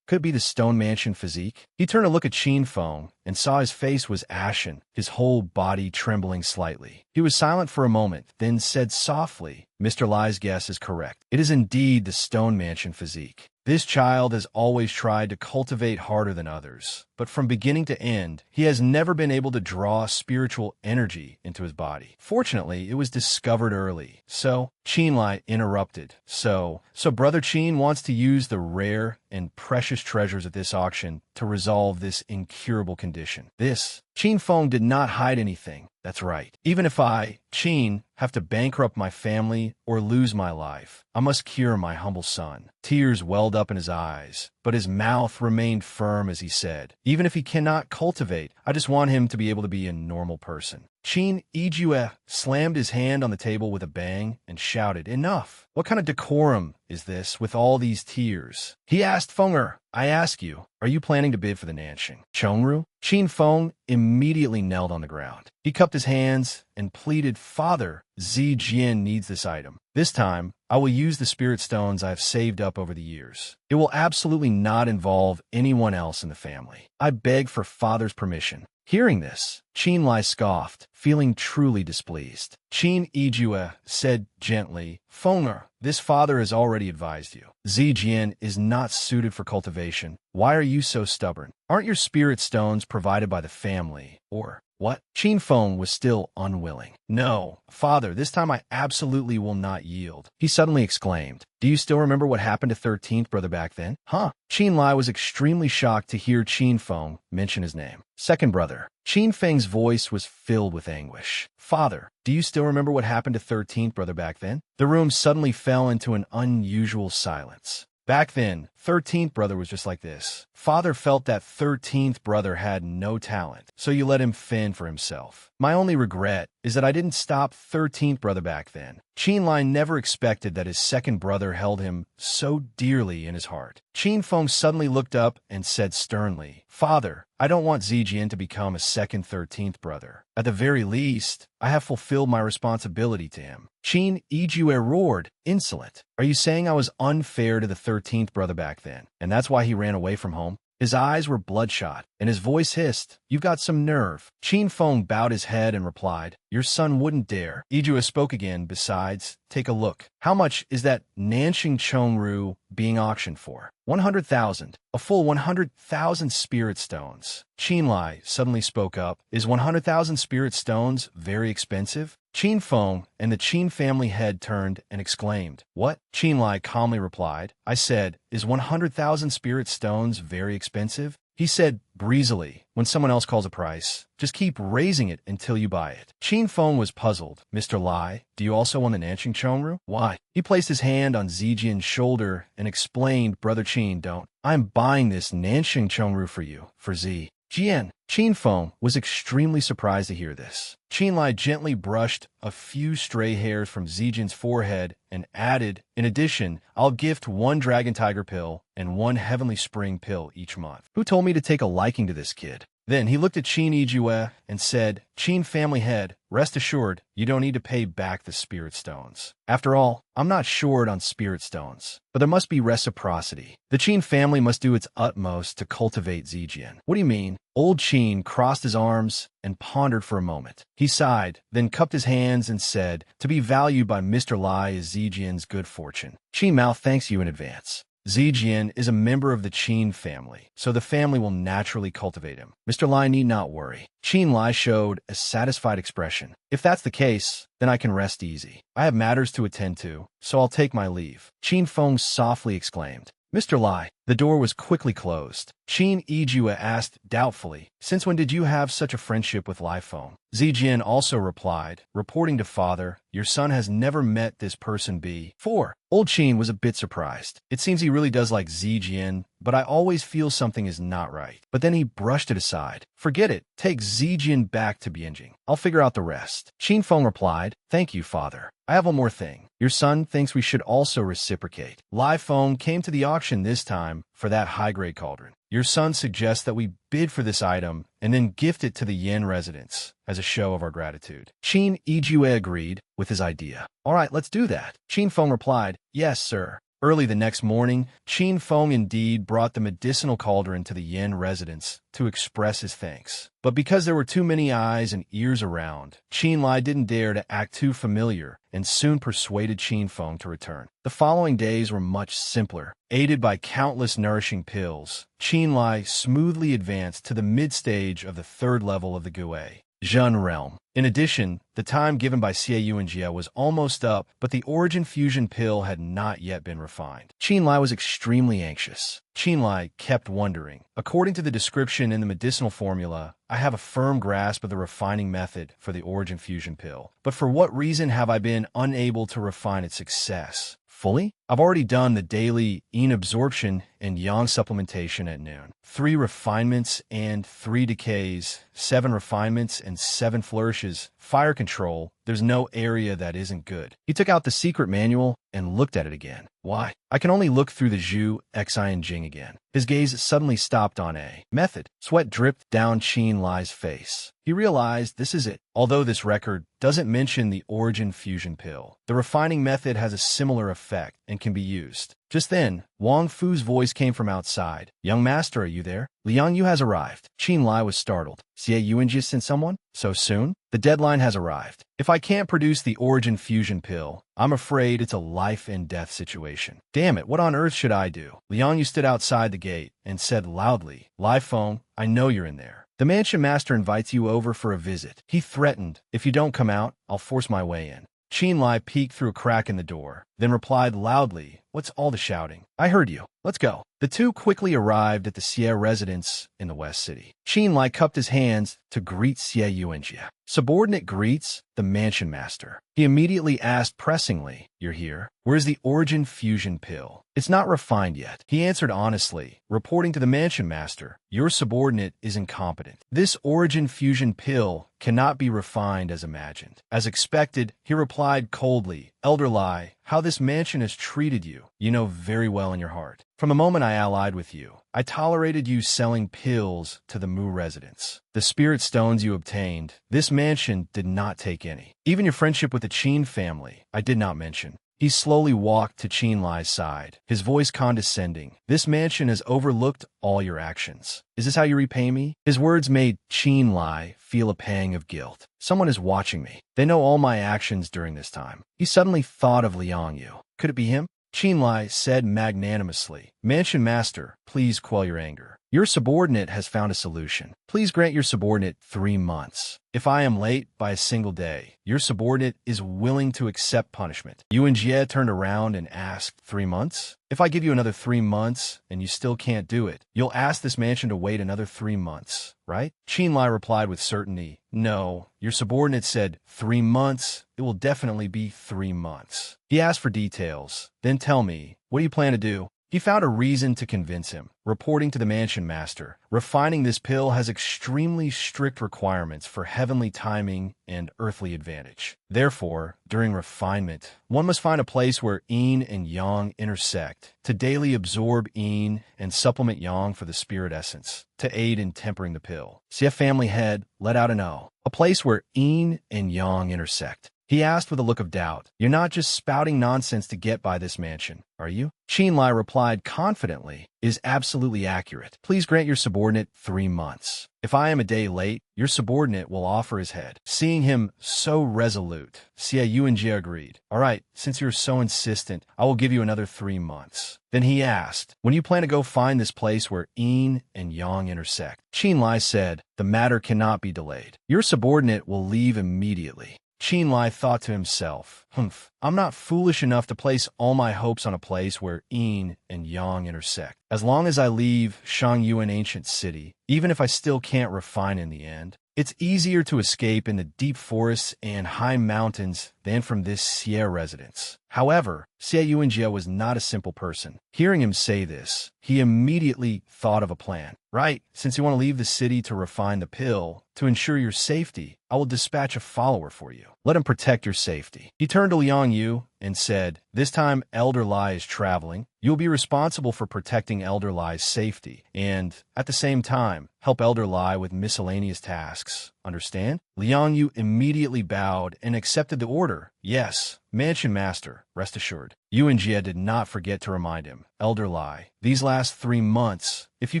Could it be the stone mansion physique? He turned to look at Qin Feng and saw his face was ashen, his whole body trembling slightly. He was silent for a moment, then said softly, Mr. Lie's guess is correct. It is indeed the stone mansion physique. This child has always tried to cultivate harder than others, but from beginning to end, he has never been able to draw spiritual energy into his body. Fortunately, it was discovered early. So, Qin Lie interrupted. So Brother Qin wants to use the rare and precious treasures at this auction to resolve this incurable condition. Qin Feng did not hide anything. That's right. Even if I, Qin, have to bankrupt my family or lose my life, I must cure my humble son. Tears welled up in his eyes, but his mouth remained firm as he said, even if he cannot cultivate, I just want him to be able to be a normal person. Qin Ijue slammed his hand on the table with a bang and shouted, enough! What kind of decorum is this with all these tears? He asked Fenger, I ask you, are you planning to bid for the Nanxing Chongru? Qin Feng immediately knelt on the ground. He cupped his hands and pleaded, Father, Zi Jian needs this item. This time, I will use the spirit stones I have saved up over the years. It will absolutely not involve anyone else in the family. I beg for Father's permission. Hearing this, Qin Lie scoffed, feeling truly displeased. Qin Ijue said gently, Fenger, this father has already advised you. Zi Jian is not suited for cultivation. Why are you so stubborn? Aren't your spirit stones provided by the family? Or what? Qin Feng was still unwilling. No, father, this time I absolutely will not yield. He suddenly exclaimed, do you still remember what happened to 13th brother back then? Huh? Qin Lie was extremely shocked to hear Qin Feng mention his name. Second brother. Qin Feng's voice was filled with anguish. Father, do you still remember what happened to 13th brother back then? The room suddenly fell into an unusual silence. Back then, 13th brother was just like this. Father felt that 13th brother had no talent, so you let him fend for himself. My only regret is that I didn't stop 13th brother back then. Qin Lie never expected that his second brother held him so dearly in his heart. Qin Feng suddenly looked up and said sternly, Father, I don't want Zi Jian to become a second 13th brother. At the very least, I have fulfilled my responsibility to him. Qin Ijue roared, insolent. Are you saying I was unfair to the 13th brother back then, and that's why he ran away from home? His eyes were bloodshot, and his voice hissed, you've got some nerve. Qin Feng bowed his head and replied, your son wouldn't dare. Ijue spoke again, besides, take a look. How much is that Nanxing Chongru being auctioned for? 100,000. A full 100,000 spirit stones. Qin Lie suddenly spoke up. Is 100,000 spirit stones very expensive? Qin Feng and the Qin family head turned and exclaimed, what? Qin Lie calmly replied, I said, is 100,000 spirit stones very expensive? He said breezily, when someone else calls a price, just keep raising it until you buy it. Qin Feng was puzzled. Mr. Lie, do you also want the Nanxing Chongru? Why? He placed his hand on Zi Jian's shoulder and explained, Brother Qin, don't. I'm buying this Nanxing Chongru for you, for Zi Jian. Qin Feng was extremely surprised to hear this. Qin Lie gently brushed a few stray hairs from Zi Jian's forehead and added, in addition, I'll gift 1 dragon tiger pill and 1 heavenly spring pill each month. Who told me to take a liking to this kid? Then he looked at Qin Lie and said, Qin family head, rest assured, you don't need to pay back the spirit stones. After all, I'm not short on spirit stones, but there must be reciprocity. The Qin family must do its utmost to cultivate Zijian. What do you mean? Old Qin crossed his arms and pondered for a moment. He sighed, then cupped his hands and said, to be valued by Mr. Lie is Zijian's good fortune. Qin Mao thanks you in advance. Zijian is a member of the Qin family, so the family will naturally cultivate him. Mr. Lie need not worry. Qin Lie showed a satisfied expression. If that's the case, then I can rest easy. I have matters to attend to, so I'll take my leave. Qin Feng softly exclaimed. Mr. Lie. The door was quickly closed. Qin Lie asked doubtfully, since when did you have such a friendship with Lai Feng? Zijian also replied, reporting to father, your son has never met this person before. Old Qin was a bit surprised. It seems he really does like Zijian, but I always feel something is not right. But then he brushed it aside. Forget it. Take Zijian back to Bianjing. I'll figure out the rest. Qin Feng replied, thank you, father. I have one more thing. Your son thinks we should also reciprocate. Lai Feng came to the auction this time for that high-grade cauldron. Your son suggests that we bid for this item and then gift it to the Yen residents as a show of our gratitude. Qin Lie agreed with his idea. All right, let's do that. Qin Feng replied, yes, sir. Early the next morning, Qin Feng indeed brought the medicinal cauldron to the Yen residence to express his thanks. But because there were too many eyes and ears around, Qin Lie didn't dare to act too familiar and soon persuaded Qin Feng to return. The following days were much simpler. Aided by countless nourishing pills, Qin Lie smoothly advanced to the mid-stage of the third level of the Gue Zhen realm. In addition, the time given by Xie was almost up, but the origin fusion pill had not yet been refined. Qin Lie was extremely anxious. Qin Lie kept wondering. According to the description in the medicinal formula, I have a firm grasp of the refining method for the origin fusion pill. But for what reason have I been unable to refine its success fully? I've already done the daily yin absorption and yang supplementation at noon. 3 refinements and 3 decays, 7 refinements and 7 flourishes. Fire control, there's no area that isn't good. He took out the secret manual and looked at it again. Why? I can only look through the Zhu, Xi, and Jing again. His gaze suddenly stopped on a method. Sweat dripped down Qin Lie's face. He realized this is it. Although this record doesn't mention the origin fusion pill, the refining method has a similar effect and can be used. Just then, Wang Fu's voice came from outside. Young master, are you there? Liang Yu has arrived. Qin Lie was startled. Xie Yuanji sent someone? So soon? The deadline has arrived. If I can't produce the origin fusion pill, I'm afraid it's a life and death situation. Damn it, what on earth should I do? Liang Yu stood outside the gate and said loudly, Lai Feng, I know you're in there. The mansion master invites you over for a visit. He threatened, if you don't come out, I'll force my way in. Qin Lie peeked through a crack in the door, then replied loudly, what's all the shouting? I heard you. Let's go. The two quickly arrived at the Xie residence in the West City. Qin Lie cupped his hands to greet Xie Yuanjie. Subordinate greets the mansion master. He immediately asked pressingly, you're here? Where's the origin fusion pill? It's not refined yet. He answered honestly, reporting to the mansion master, your subordinate is incompetent. This origin fusion pill cannot be refined as imagined. As expected, he replied coldly, Elder Lie, how this mansion has treated you, you know very well in your heart. From the moment I allied with you, I tolerated you selling pills to the Mu residents. The spirit stones you obtained, this mansion did not take any. Even your friendship with the Qin family, I did not mention. He slowly walked to Qin Lie's side, his voice condescending. This mansion has overlooked all your actions. Is this how you repay me? His words made Qin Lie feel a pang of guilt. Someone is watching me. They know all my actions during this time. He suddenly thought of Liang Yu. Could it be him? Qin Lie said magnanimously, Mansion Master, please quell your anger. Your subordinate has found a solution. Please grant your subordinate 3 months. If I am late by a single day, your subordinate is willing to accept punishment. Yuanjie turned around and asked, 3 months? If I give you another 3 months and you still can't do it, you'll ask this mansion to wait another 3 months, right? Qin Lie replied with certainty, no. Your subordinate said 3 months. It will definitely be 3 months. He asked for details. Then tell me, what do you plan to do? He found a reason to convince him, reporting to the mansion master. Refining this pill has extremely strict requirements for heavenly timing and earthly advantage. Therefore, during refinement, one must find a place where yin and yang intersect, to daily absorb yin and supplement yang for the spirit essence, to aid in tempering the pill. CF family head let out an O. A place where yin and yang intersect. He asked with a look of doubt. You're not just spouting nonsense to get by this mansion, are you? Qin Lie replied confidently, is absolutely accurate. Please grant your subordinate 3 months. If I am a day late, your subordinate will offer his head. Seeing him so resolute, Xie Yuanjie agreed. All right, since you're so insistent, I will give you another 3 months. Then he asked, when you plan to go find this place where yin and yang intersect? Qin Lie said, the matter cannot be delayed. Your subordinate will leave immediately. Qin Lie thought to himself, I'm not foolish enough to place all my hopes on a place where yin and yang intersect. As long as I leave Shangyuan ancient city, even if I still can't refine in the end, it's easier to escape in the deep forests and high mountains than from this Xie residence. However, Xie Yuanjie was not a simple person. Hearing him say this, he immediately thought of a plan. Right, since you want to leave the city to refine the pill, to ensure your safety, I will dispatch a follower for you. Let him protect your safety. He turned to Liang Yu and said, this time Elder Lie is traveling. You will be responsible for protecting Elder Lie's safety, and, at the same time, help Elder Lie with miscellaneous tasks. Understand? Liang Yu immediately bowed and accepted the order. Yes, Mansion Master, rest assured. Yuanjie did not forget to remind him. Elder Lie, these last 3 months, if you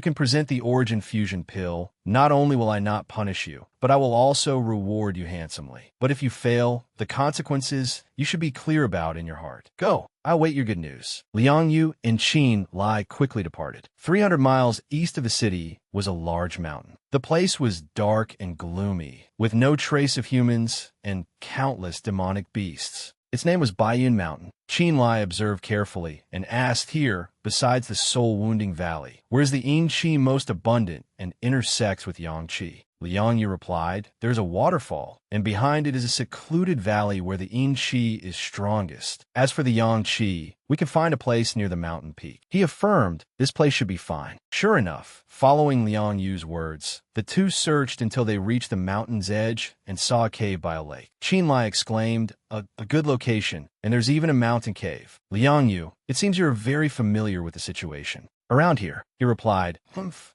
can present the origin fusion pill, not only will I not punish you, but I will also reward you handsomely. But if you fail, the consequences you should be clear about in your heart. Go, I await your good news. Liang Yu and Qin Lie quickly departed. 300 miles east of the city was a large mountain. The place was dark and gloomy, with no trace of humans and countless demonic beasts. Its name was Baiyun Mountain. Qin Lie observed carefully and asked here, besides the soul-wounding valley, where is the yin qi most abundant and intersects with yang qi? Liang Yu replied, there's a waterfall, and behind it is a secluded valley where the yin qi is strongest. As for the yang qi, we can find a place near the mountain peak. He affirmed this place should be fine. Sure enough, following Liang Yu's words, the two searched until they reached the mountain's edge and saw a cave by a lake. Qin Lie exclaimed, a good location, and there's even a mountain cave. Liang Yu, it seems you're very familiar with the situation. Around here, he replied,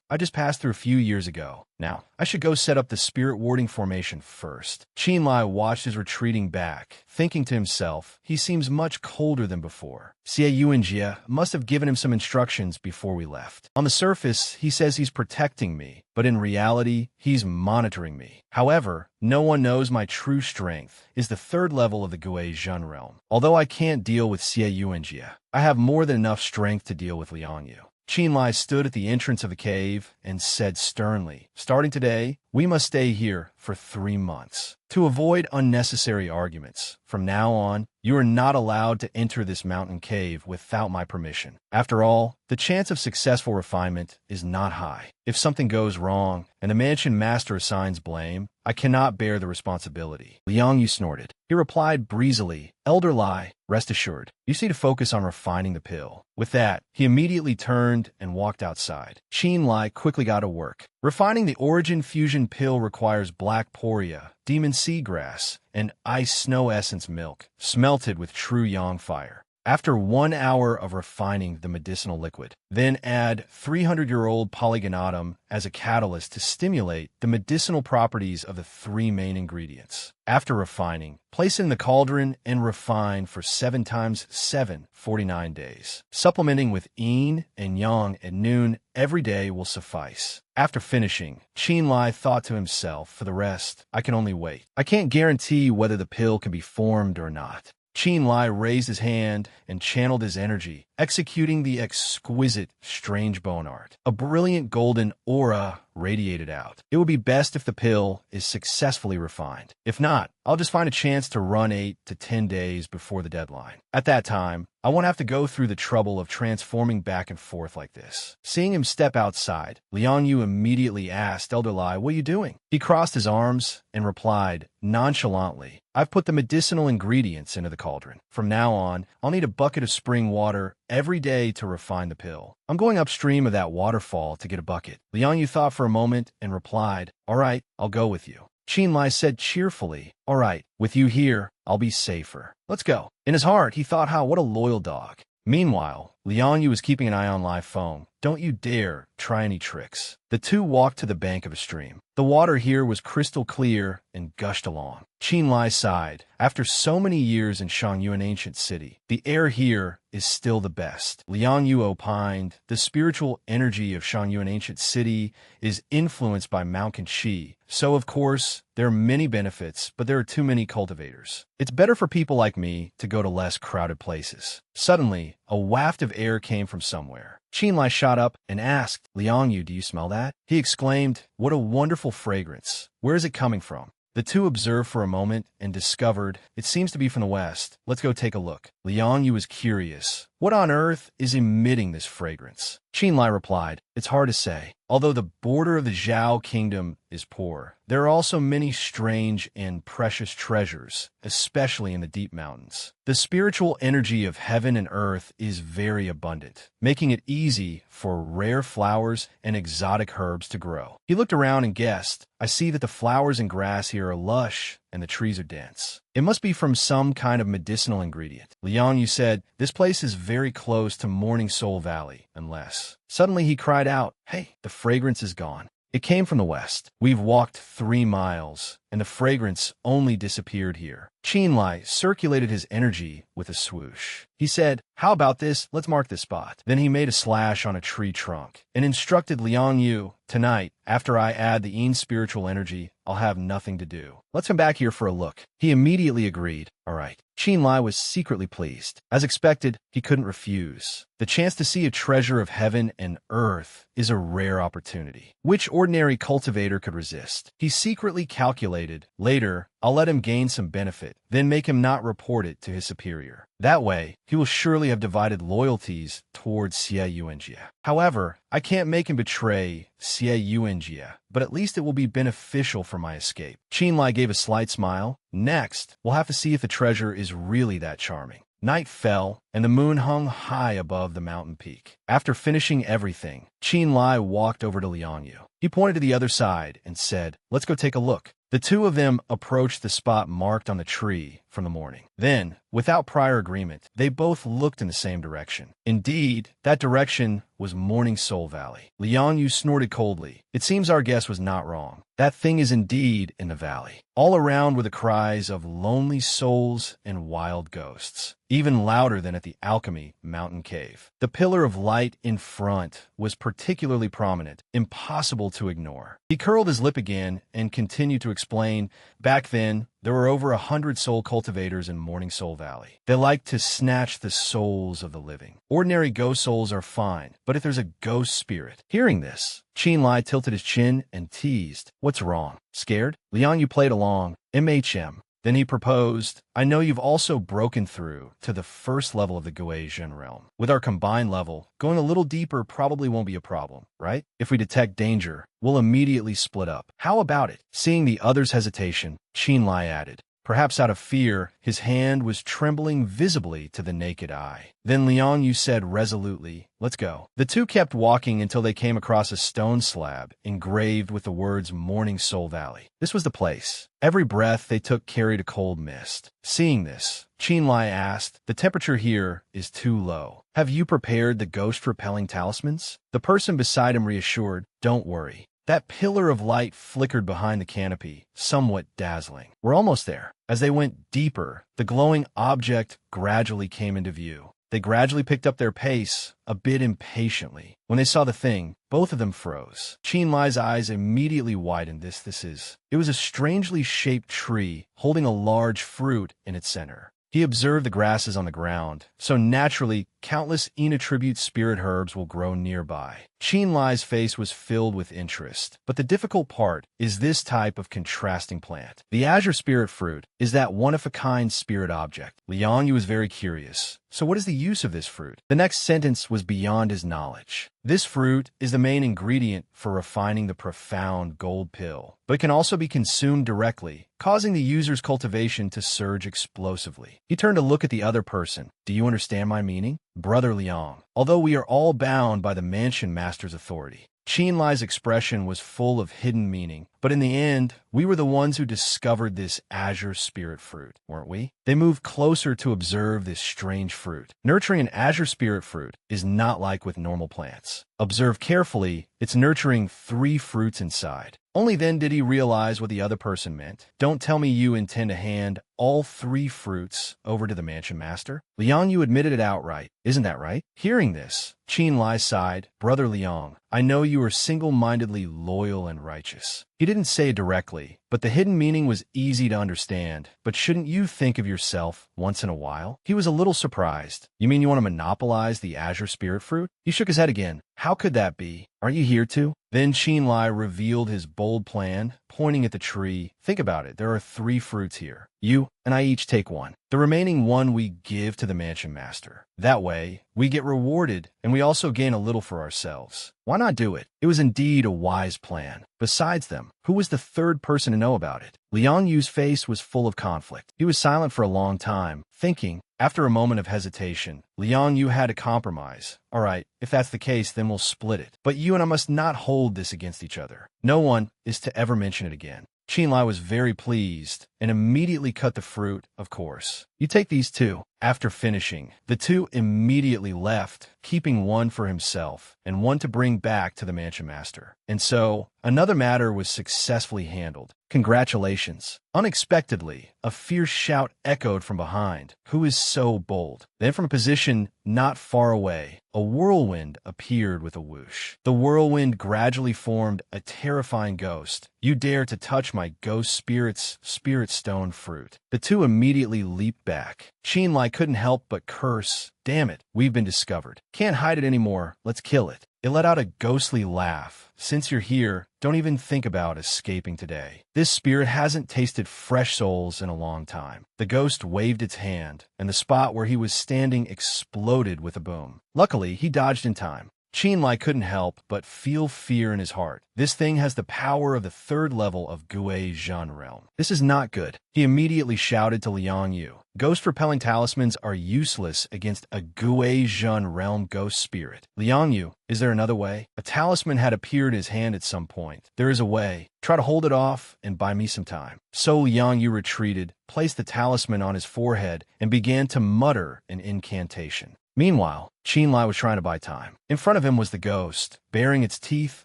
I just passed through a few years ago. Now, I should go set up the spirit warding formation first. Qin Lie watched his retreating back, thinking to himself, he seems much colder than before. Xie Yuanjie must have given him some instructions before we left. On the surface, he says he's protecting me, but in reality, he's monitoring me. However, no one knows my true strength is the 3rd level of the Gui Zhen realm. Although I can't deal with Xie Yuanjie, I have more than enough strength to deal with Liang Yu. Qin Lie stood at the entrance of the cave and said sternly, starting today, we must stay here for 3 months. To avoid unnecessary arguments, from now on, you are not allowed to enter this mountain cave without my permission. After all, the chance of successful refinement is not high. If something goes wrong and the mansion master assigns blame, I cannot bear the responsibility. Liang Yu snorted. He replied breezily, Elder Lie, rest assured, you see to focus on refining the pill. With that, he immediately turned and walked outside. Qin Lie quickly got to work. Refining the origin fusion pill requires black poria, demon seagrass, and ice snow essence milk, smelted with true yang fire. After 1 hour of refining the medicinal liquid, then add 300-year-old polygonatum as a catalyst to stimulate the medicinal properties of the 3 main ingredients. After refining, place it in the cauldron and refine for 7 times 7, 49 days. Supplementing with yin and yang at noon every day will suffice. After finishing, Qin Lie thought to himself, for the rest, I can only wait. I can't guarantee whether the pill can be formed or not. Qin Lie raised his hand and channeled his energy, executing the exquisite, strange bone art. A brilliant golden aura radiated out. It would be best if the pill is successfully refined. If not, I'll just find a chance to run 8 to 10 days before the deadline. At that time, I won't have to go through the trouble of transforming back and forth like this. Seeing him step outside, Liang Yu immediately asked Elder Lie, what are you doing? He crossed his arms and replied nonchalantly, I've put the medicinal ingredients into the cauldron. From now on, I'll need a bucket of spring water every day to refine the pill. I'm going upstream of that waterfall to get a bucket. Liang Yu thought for a moment and replied, all right, I'll go with you. Qin Lie said cheerfully, all right, with you here, I'll be safer. Let's go. In his heart, he thought, what a loyal dog. Meanwhile, Liang Yu was keeping an eye on Lai Feng. Don't you dare try any tricks. The two walked to the bank of a stream. The water here was crystal clear and gushed along. Qin Lie sighed. After so many years in Shangyuan ancient city, the air here is still the best. Liang Yu opined, the spiritual energy of Shangyuan ancient city is influenced by Mount Qi. So, of course, there are many benefits, but there are too many cultivators. It's better for people like me to go to less crowded places. Suddenly, a waft of air came from somewhere. Qin Lie shot up and asked, Liang Yu, do you smell that? He exclaimed, what a wonderful fragrance. Where is it coming from? The two observed for a moment and discovered, it seems to be from the west. Let's go take a look. Liang Yu was curious. What on earth is emitting this fragrance? Qin Lie replied, it's hard to say. Although the border of the Zhao kingdom is poor, there are also many strange and precious treasures, especially in the deep mountains. The spiritual energy of heaven and earth is very abundant, making it easy for rare flowers and exotic herbs to grow. He looked around and guessed, I see that the flowers and grass here are lush and the trees are dense. It must be from some kind of medicinal ingredient. Liang Yu said, this place is very close to Morning Soul Valley, unless. Suddenly he cried out, hey, the fragrance is gone. It came from the west. We've walked 3 miles, and the fragrance only disappeared here. Qin Lie circulated his energy with a swoosh. He said, how about this? Let's mark this spot. Then he made a slash on a tree trunk and instructed Liang Yu, tonight, after I add the Yin spiritual energy, I'll have nothing to do. Let's come back here for a look. He immediately agreed. All right. Qin Lie was secretly pleased. As expected, he couldn't refuse. The chance to see a treasure of heaven and earth is a rare opportunity. Which ordinary cultivator could resist? He secretly calculated, later, I'll let him gain some benefit, then make him not report it to his superior. That way, he will surely have divided loyalties towards Xie Yuanjie. However, I can't make him betray Xie Yuanjie, but at least it will be beneficial for my escape. Qin Lie gave a slight smile. Next, we'll have to see if the treasure is really that charming. Night fell, and the moon hung high above the mountain peak. After finishing everything, Qin Lie walked over to Liang Yu. He pointed to the other side and said, let's go take a look. The two of them approached the spot marked on the tree from the morning. Then, without prior agreement, they both looked in the same direction. Indeed, that direction was Morning Soul Valley. Liang Yu snorted coldly. It seems our guess was not wrong. That thing is indeed in the valley. All around were the cries of lonely souls and wild ghosts, even louder than at the Alchemy Mountain Cave. The pillar of light in front was particularly prominent, impossible to ignore. He curled his lip again and continued to explain, back then, there were over 100 soul cultivators in Morning Soul Valley. They like to snatch the souls of the living. Ordinary ghost souls are fine, but if there's a ghost spirit. Hearing this, Qin Lie tilted his chin and teased, what's wrong? Scared? Liang Yu played along. MHM. Then he proposed, I know you've also broken through to the first level of the Guizhen realm. With our combined level, going a little deeper probably won't be a problem, right? If we detect danger, we'll immediately split up. How about it? Seeing the other's hesitation, Qin Lie added. Perhaps out of fear, his hand was trembling visibly to the naked eye. Then Liang Yu said resolutely, let's go. The two kept walking until they came across a stone slab engraved with the words Morning Soul Valley. This was the place. Every breath they took carried a cold mist. Seeing this, Qin Lie asked, the temperature here is too low. Have you prepared the ghost-repelling talismans? The person beside him reassured, don't worry. That pillar of light flickered behind the canopy, somewhat dazzling. We're almost there. As they went deeper, the glowing object gradually came into view. They gradually picked up their pace, a bit impatiently. When they saw the thing, both of them froze. Qin Lie's eyes immediately widened. It was a strangely shaped tree holding a large fruit in its center. He observed the grasses on the ground, so naturally countless attribute spirit herbs will grow nearby. Qin Lie's face was filled with interest. But the difficult part is this type of contrasting plant. The azure spirit fruit is that one-of-a-kind spirit object. Liang Yu was very curious. So what is the use of this fruit? The next sentence was beyond his knowledge. This fruit is the main ingredient for refining the profound gold pill, but it can also be consumed directly, causing the user's cultivation to surge explosively. He turned to look at the other person. Do you understand my meaning? Brother Liang, although we are all bound by the mansion master's authority. Qin Lie's expression was full of hidden meaning, but in the end, we were the ones who discovered this azure spirit fruit, weren't we? They moved closer to observe this strange fruit. Nurturing an azure spirit fruit is not like with normal plants. Observe carefully, it's nurturing 3 fruits inside. Only then did he realize what the other person meant. Don't tell me you intend to hand all 3 fruits over to the mansion master? Liang Yu admitted it outright. Isn't that right? Hearing this, Qin Lie sighed. Brother Liang, I know you are single-mindedly loyal and righteous. He didn't say it directly, but the hidden meaning was easy to understand. But shouldn't you think of yourself once in a while? He was a little surprised. You mean you want to monopolize the azure spirit fruit? He shook his head again. How could that be? Aren't you here to? Then Qin Lie revealed his bold plan, pointing at the tree. Think about it. There are 3 fruits here. You and I each take 1. The remaining 1 we give to the mansion master. That way, we get rewarded, and we also gain a little for ourselves. Why not do it? It was indeed a wise plan. Besides them, who was the 3rd person to know about it? Liang Yu's face was full of conflict. He was silent for a long time, thinking. After a moment of hesitation, Liang Yu had to compromise. All right, if that's the case, then we'll split it. But you and I must not hold this against each other. No one is to ever mention it again. Qin Lie was very pleased and immediately cut the fruit, of course. You take these 2. After finishing, the 2 immediately left, keeping 1 for himself and 1 to bring back to the mansion master. And so, another matter was successfully handled. Congratulations. Unexpectedly, a fierce shout echoed from behind. Who is so bold? Then from a position not far away, a whirlwind appeared with a whoosh. The whirlwind gradually formed a terrifying ghost. You dare to touch my ghost spirit's spirit stone fruit. The 2 immediately leaped back. Qin Lie couldn't help but curse. Damn it, we've been discovered. Can't hide it anymore. Let's kill it. It let out a ghostly laugh. Since you're here, don't even think about escaping today. This spirit hasn't tasted fresh souls in a long time. The ghost waved its hand, and the spot where he was standing exploded with a boom. Luckily, he dodged in time. Qin Lie couldn't help but feel fear in his heart. This thing has the power of the 3rd level of Gui Zhen realm. This is not good. He immediately shouted to Liang Yu. Ghost-repelling talismans are useless against a Gui Zhen realm ghost spirit. Liang Yu, is there another way? A talisman had appeared in his hand at some point. There is a way. Try to hold it off and buy me some time. So Liang Yu retreated, placed the talisman on his forehead, and began to mutter an incantation. Meanwhile, Qin Lie was trying to buy time. In front of him was the ghost, baring its teeth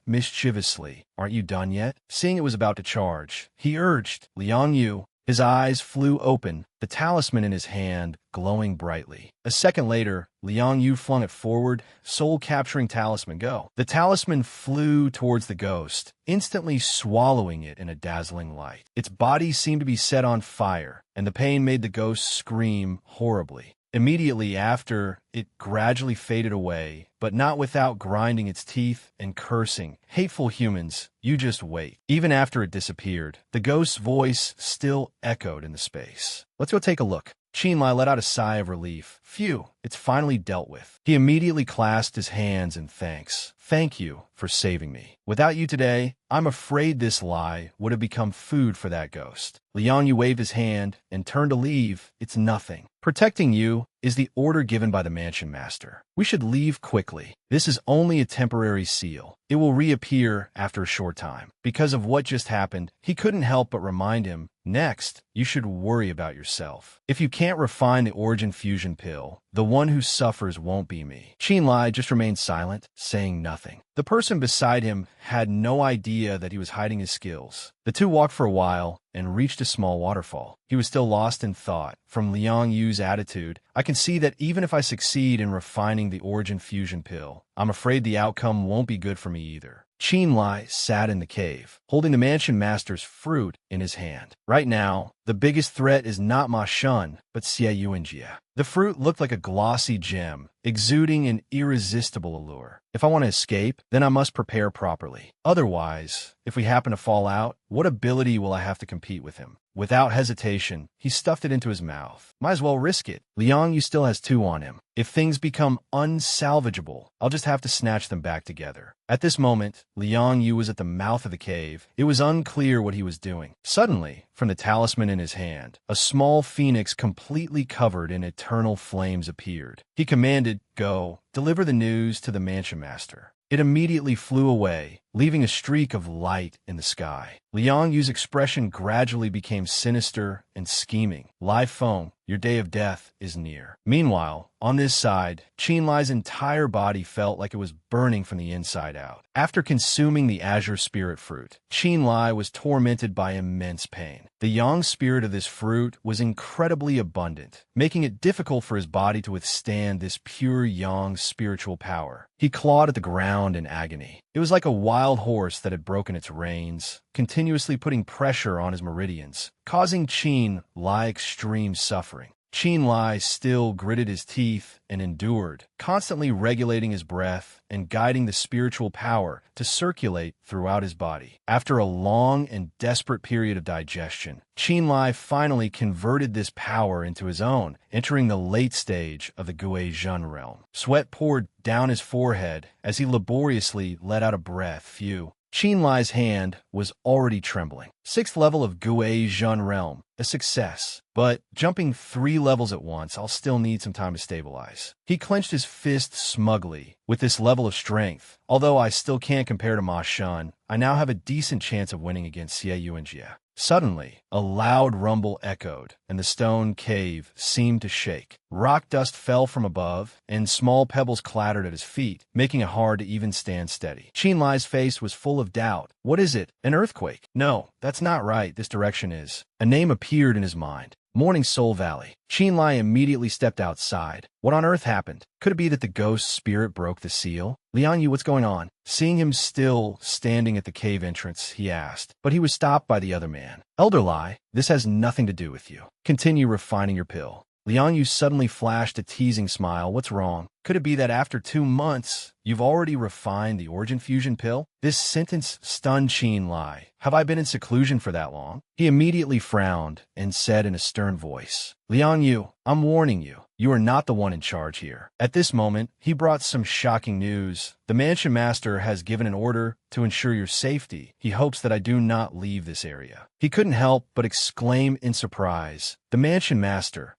mischievously. Aren't you done yet? Seeing it was about to charge, he urged. Liang Yu, his eyes flew open, the talisman in his hand glowing brightly. A second later, Liang Yu flung it forward, soul-capturing talisman go. The talisman flew towards the ghost, instantly swallowing it in a dazzling light. Its body seemed to be set on fire, and the pain made the ghost scream horribly. Immediately after, it gradually faded away, but not without grinding its teeth and cursing. Hateful humans, you just wait. Even after it disappeared, the ghost's voice still echoed in the space. Let's go take a look. Qin Lie let out a sigh of relief. Phew, it's finally dealt with. He immediately clasped his hands in thanks. Thank you for saving me. Without you today, I'm afraid this lie would have become food for that ghost. Liang Yu waved his hand and turned to leave. It's nothing. Protecting you is the order given by the mansion master. We should leave quickly. This is only a temporary seal. It will reappear after a short time. Because of what just happened, he couldn't help but remind him, next, you should worry about yourself. If you can't refine the origin fusion pill, the one who suffers won't be me. Qin Lie just remained silent, saying nothing. The person beside him had no idea that he was hiding his skills. The 2 walked for a while and reached a small waterfall. He was still lost in thought. From Liang Yu's attitude, I can see that even if I succeed in refining the origin fusion pill, I'm afraid the outcome won't be good for me either. Qin Lie sat in the cave, holding the mansion master's fruit in his hand. Right now, The biggest threat is not Ma Shun, but Xie Yuanjie. The fruit looked like a glossy gem, exuding an irresistible allure. If I want to escape, then I must prepare properly. Otherwise, if we happen to fall out, what ability will I have to compete with him? Without hesitation, he stuffed it into his mouth. Might as well risk it. Liang Yu still has 2 on him. If things become unsalvageable, I'll just have to snatch them back together. At this moment, Liang Yu was at the mouth of the cave. It was unclear what he was doing. Suddenly, from the talisman in his hand, a small phoenix completely covered in eternal flames appeared. He commanded, "Go, deliver the news to the mansion master." It immediately flew away, leaving a streak of light in the sky. Liang Yu's expression gradually became sinister and scheming. Lai Feng, your day of death is near. Meanwhile, on this side, Qin Lie's entire body felt like it was burning from the inside out. After consuming the azure spirit fruit, Qin Lie was tormented by immense pain. The yang spirit of this fruit was incredibly abundant, making it difficult for his body to withstand this pure yang spiritual power. He clawed at the ground in agony. It was like a wild horse that had broken its reins, continuously putting pressure on his meridians, causing Qin Lie extreme suffering. Qin Lie still gritted his teeth and endured, constantly regulating his breath and guiding the spiritual power to circulate throughout his body. After a long and desperate period of digestion, Qin Lie finally converted this power into his own, entering the late stage of the Gui Zhen realm. Sweat poured down his forehead as he laboriously let out a breath. Phew. Qin Lie's hand was already trembling. 6th level of Gui Zhen realm, a success. But jumping 3 levels at once, I'll still need some time to stabilize. He clenched his fist smugly. With this level of strength, although I still can't compare to Ma Shun, I now have a decent chance of winning against Xie Yuanjie. Suddenly, a loud rumble echoed, and the stone cave seemed to shake. Rock dust fell from above, and small pebbles clattered at his feet, making it hard to even stand steady. Qin Lie's face was full of doubt. What is it? An earthquake? No, that's not right. This direction is. A name appeared in his mind. Morning Soul Valley. Qin Lie immediately stepped outside. What on earth happened? Could it be that the ghost spirit broke the seal? Liang Yu, what's going on? Seeing him still standing at the cave entrance, he asked, but he was stopped by the other man. Elder Lie, this has nothing to do with you. Continue refining your pill. Liang Yu suddenly flashed a teasing smile. What's wrong? Could it be that after 2 months, you've already refined the origin fusion pill? This sentence stunned Qin Lie. Have I been in seclusion for that long? He immediately frowned and said in a stern voice, Liang Yu, I'm warning you. You are not the one in charge here. At this moment, he brought some shocking news. The mansion master has given an order to ensure your safety. He hopes that I do not leave this area. He couldn't help but exclaim in surprise, the mansion master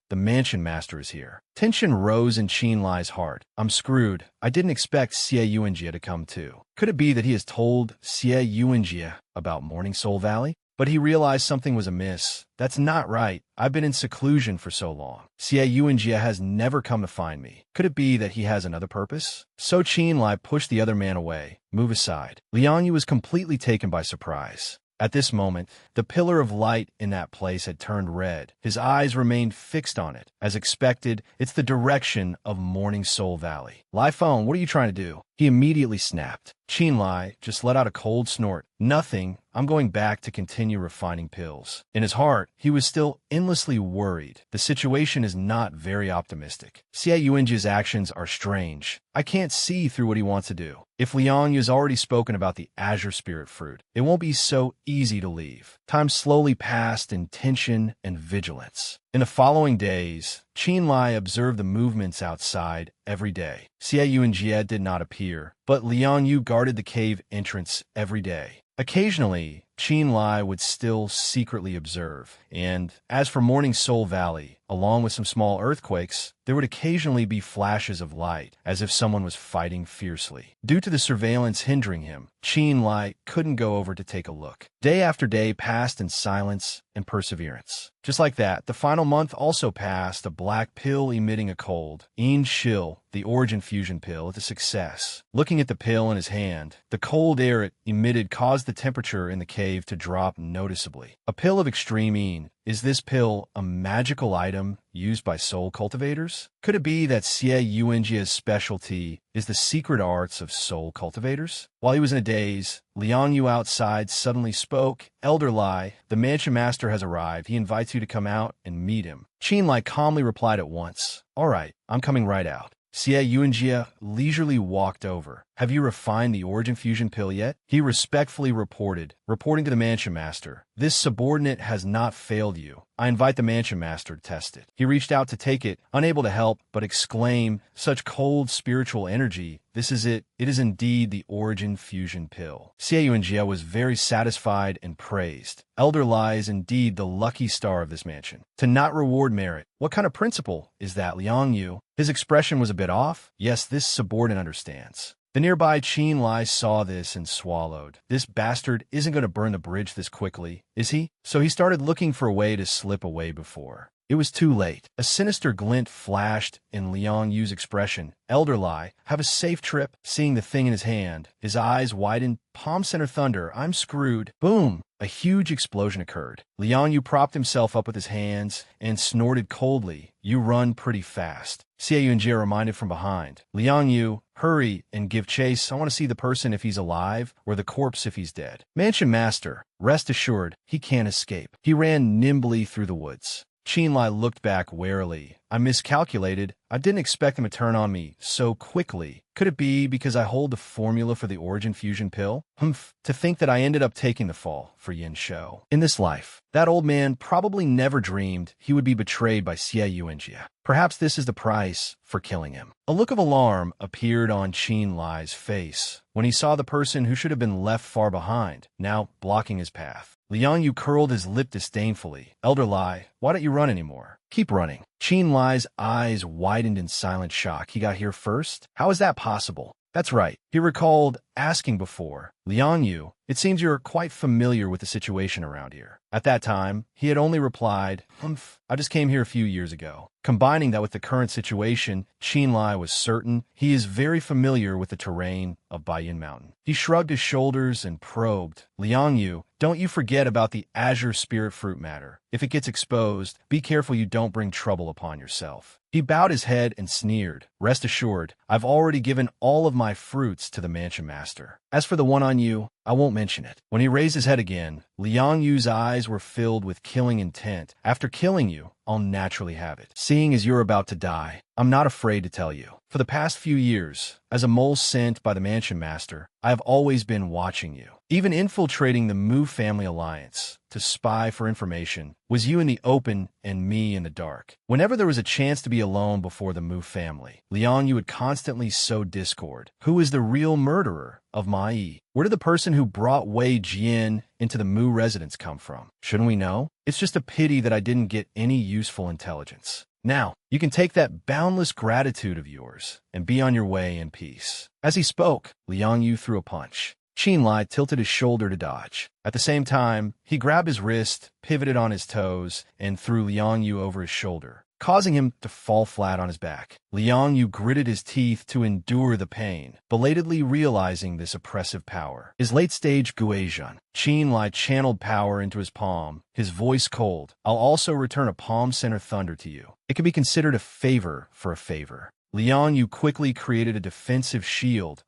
is here. Tension rose in Qin Lie's heart. I'm screwed. I didn't expect Xie Yuanjie to come too. Could it be that he has told Xie Yuanjie about Morning Soul Valley? But he realized something was amiss. That's not right. I've been in seclusion for so long. Xie Yuanjie has never come to find me. Could it be that he has another purpose? So Qin Lie pushed the other man away. Move aside. Liang Yu was completely taken by surprise. At this moment, the pillar of light in that place had turned red. His eyes remained fixed on it. As expected, it's the direction of Morning Soul Valley. Lai Feng, what are you trying to do? He immediately snapped. Qin Lie just let out a cold snort. Nothing. I'm going back to continue refining pills. In his heart, he was still endlessly worried. The situation is not very optimistic. Xie Yuanjie's actions are strange. I can't see through what he wants to do. If Liang Yu has already spoken about the azure spirit fruit, it won't be so easy to leave. Time slowly passed in tension and vigilance. In the following days, Qin Lie observed the movements outside every day. Xie Yuanjie did not appear, but Liang Yu guarded the cave entrance every day. Occasionally, Qin Lie would still secretly observe, and as for Morning Soul Valley, along with some small earthquakes, there would occasionally be flashes of light, as if someone was fighting fiercely. Due to the surveillance hindering him, Qin Lie couldn't go over to take a look. Day after day passed in silence and perseverance. Just like that, the final month also passed, a black pill emitting a cold. Yin Shil, the origin fusion pill, is a success. Looking at the pill in his hand, the cold air it emitted caused the temperature in the cave wave to drop noticeably. A pill of extreme Yin. Is this pill a magical item used by soul cultivators? Could it be that Xie Yuanjia's specialty is the secret arts of soul cultivators? While he was in a daze, Liang Yu outside suddenly spoke. Elder Lie, the mansion master has arrived. He invites you to come out and meet him. Qin Lie calmly replied at once. All right, I'm coming right out. Xie Yuanjia leisurely walked over. Have you refined the origin fusion pill yet? He respectfully reporting to the mansion master. This subordinate has not failed you. I invite the mansion master to test it. He reached out to take it, unable to help, but exclaimed, such cold spiritual energy. This is it. It is indeed the origin fusion pill. Xie Yuanjia was very satisfied and praised. Elder Lie is indeed the lucky star of this mansion. To not reward merit. What kind of principle is that, Liang Yu? His expression was a bit off. Yes, this subordinate understands. The nearby Qin Lie saw this and swallowed. This bastard isn't going to burn the bridge this quickly, is he? So he started looking for a way to slip away before. It was too late. A sinister glint flashed in Liang Yu's expression. Elder Lie, have a safe trip. Seeing the thing in his hand, his eyes widened. Palm center thunder. I'm screwed. Boom! A huge explosion occurred. Liang Yu propped himself up with his hands and snorted coldly. You run pretty fast. Xie Yuanjia reminded from behind. Liang Yu, hurry and give chase. I want to see the person if he's alive or the corpse if he's dead. Mansion master, rest assured, he can't escape. He ran nimbly through the woods. Qin Lie looked back warily. I miscalculated. I didn't expect them to turn on me so quickly. Could it be because I hold the formula for the origin fusion pill? Humph, to think that I ended up taking the fall for Yin Shou. In this life, that old man probably never dreamed he would be betrayed by Xie Yuanjia. Perhaps this is the price for killing him. A look of alarm appeared on Qin Lie's face when he saw the person who should have been left far behind, now blocking his path. Liang Yu curled his lip disdainfully. Elder Lie, why don't you run anymore? Keep running. Qin Lie's eyes widened in silent shock. He got here first? How is that possible? That's right. He recalled asking before. Liang Yu, it seems you're quite familiar with the situation around here. At that time, he had only replied, Humph, I just came here a few years ago. Combining that with the current situation, Qin Lie was certain he is very familiar with the terrain of Baiyin Mountain. He shrugged his shoulders and probed. Liang Yu, don't you forget about the azure spirit fruit matter. If it gets exposed, be careful you don't bring trouble upon yourself. He bowed his head and sneered. Rest assured, I've already given all of my fruits to the mansion master. As for the one on you, I won't mention it. When he raised his head again, Liang Yu's eyes were filled with killing intent. After killing you, I'll naturally have it. Seeing as you're about to die, I'm not afraid to tell you. For the past few years, as a mole sent by the mansion master, I have always been watching you. Even infiltrating the Mu family alliance to spy for information was you in the open and me in the dark. Whenever there was a chance to be alone before the Mu family, Liang Yu would constantly sow discord. Who is the real murderer of Ma Yi? Where did the person who brought Wei Jian into the Mu residence come from? Shouldn't we know? It's just a pity that I didn't get any useful intelligence. Now, you can take that boundless gratitude of yours and be on your way in peace. As he spoke, Liang Yu threw a punch. Qin Lie tilted his shoulder to dodge. At the same time, he grabbed his wrist, pivoted on his toes, and threw Liang Yu over his shoulder, causing him to fall flat on his back. Liang Yu gritted his teeth to endure the pain, belatedly realizing this oppressive power. His late-stage Guizhan. Qin Lie channeled power into his palm, his voice cold. I'll also return a palm center thunder to you. It can be considered a favor for a favor. Liang Yu quickly created a defensive shield.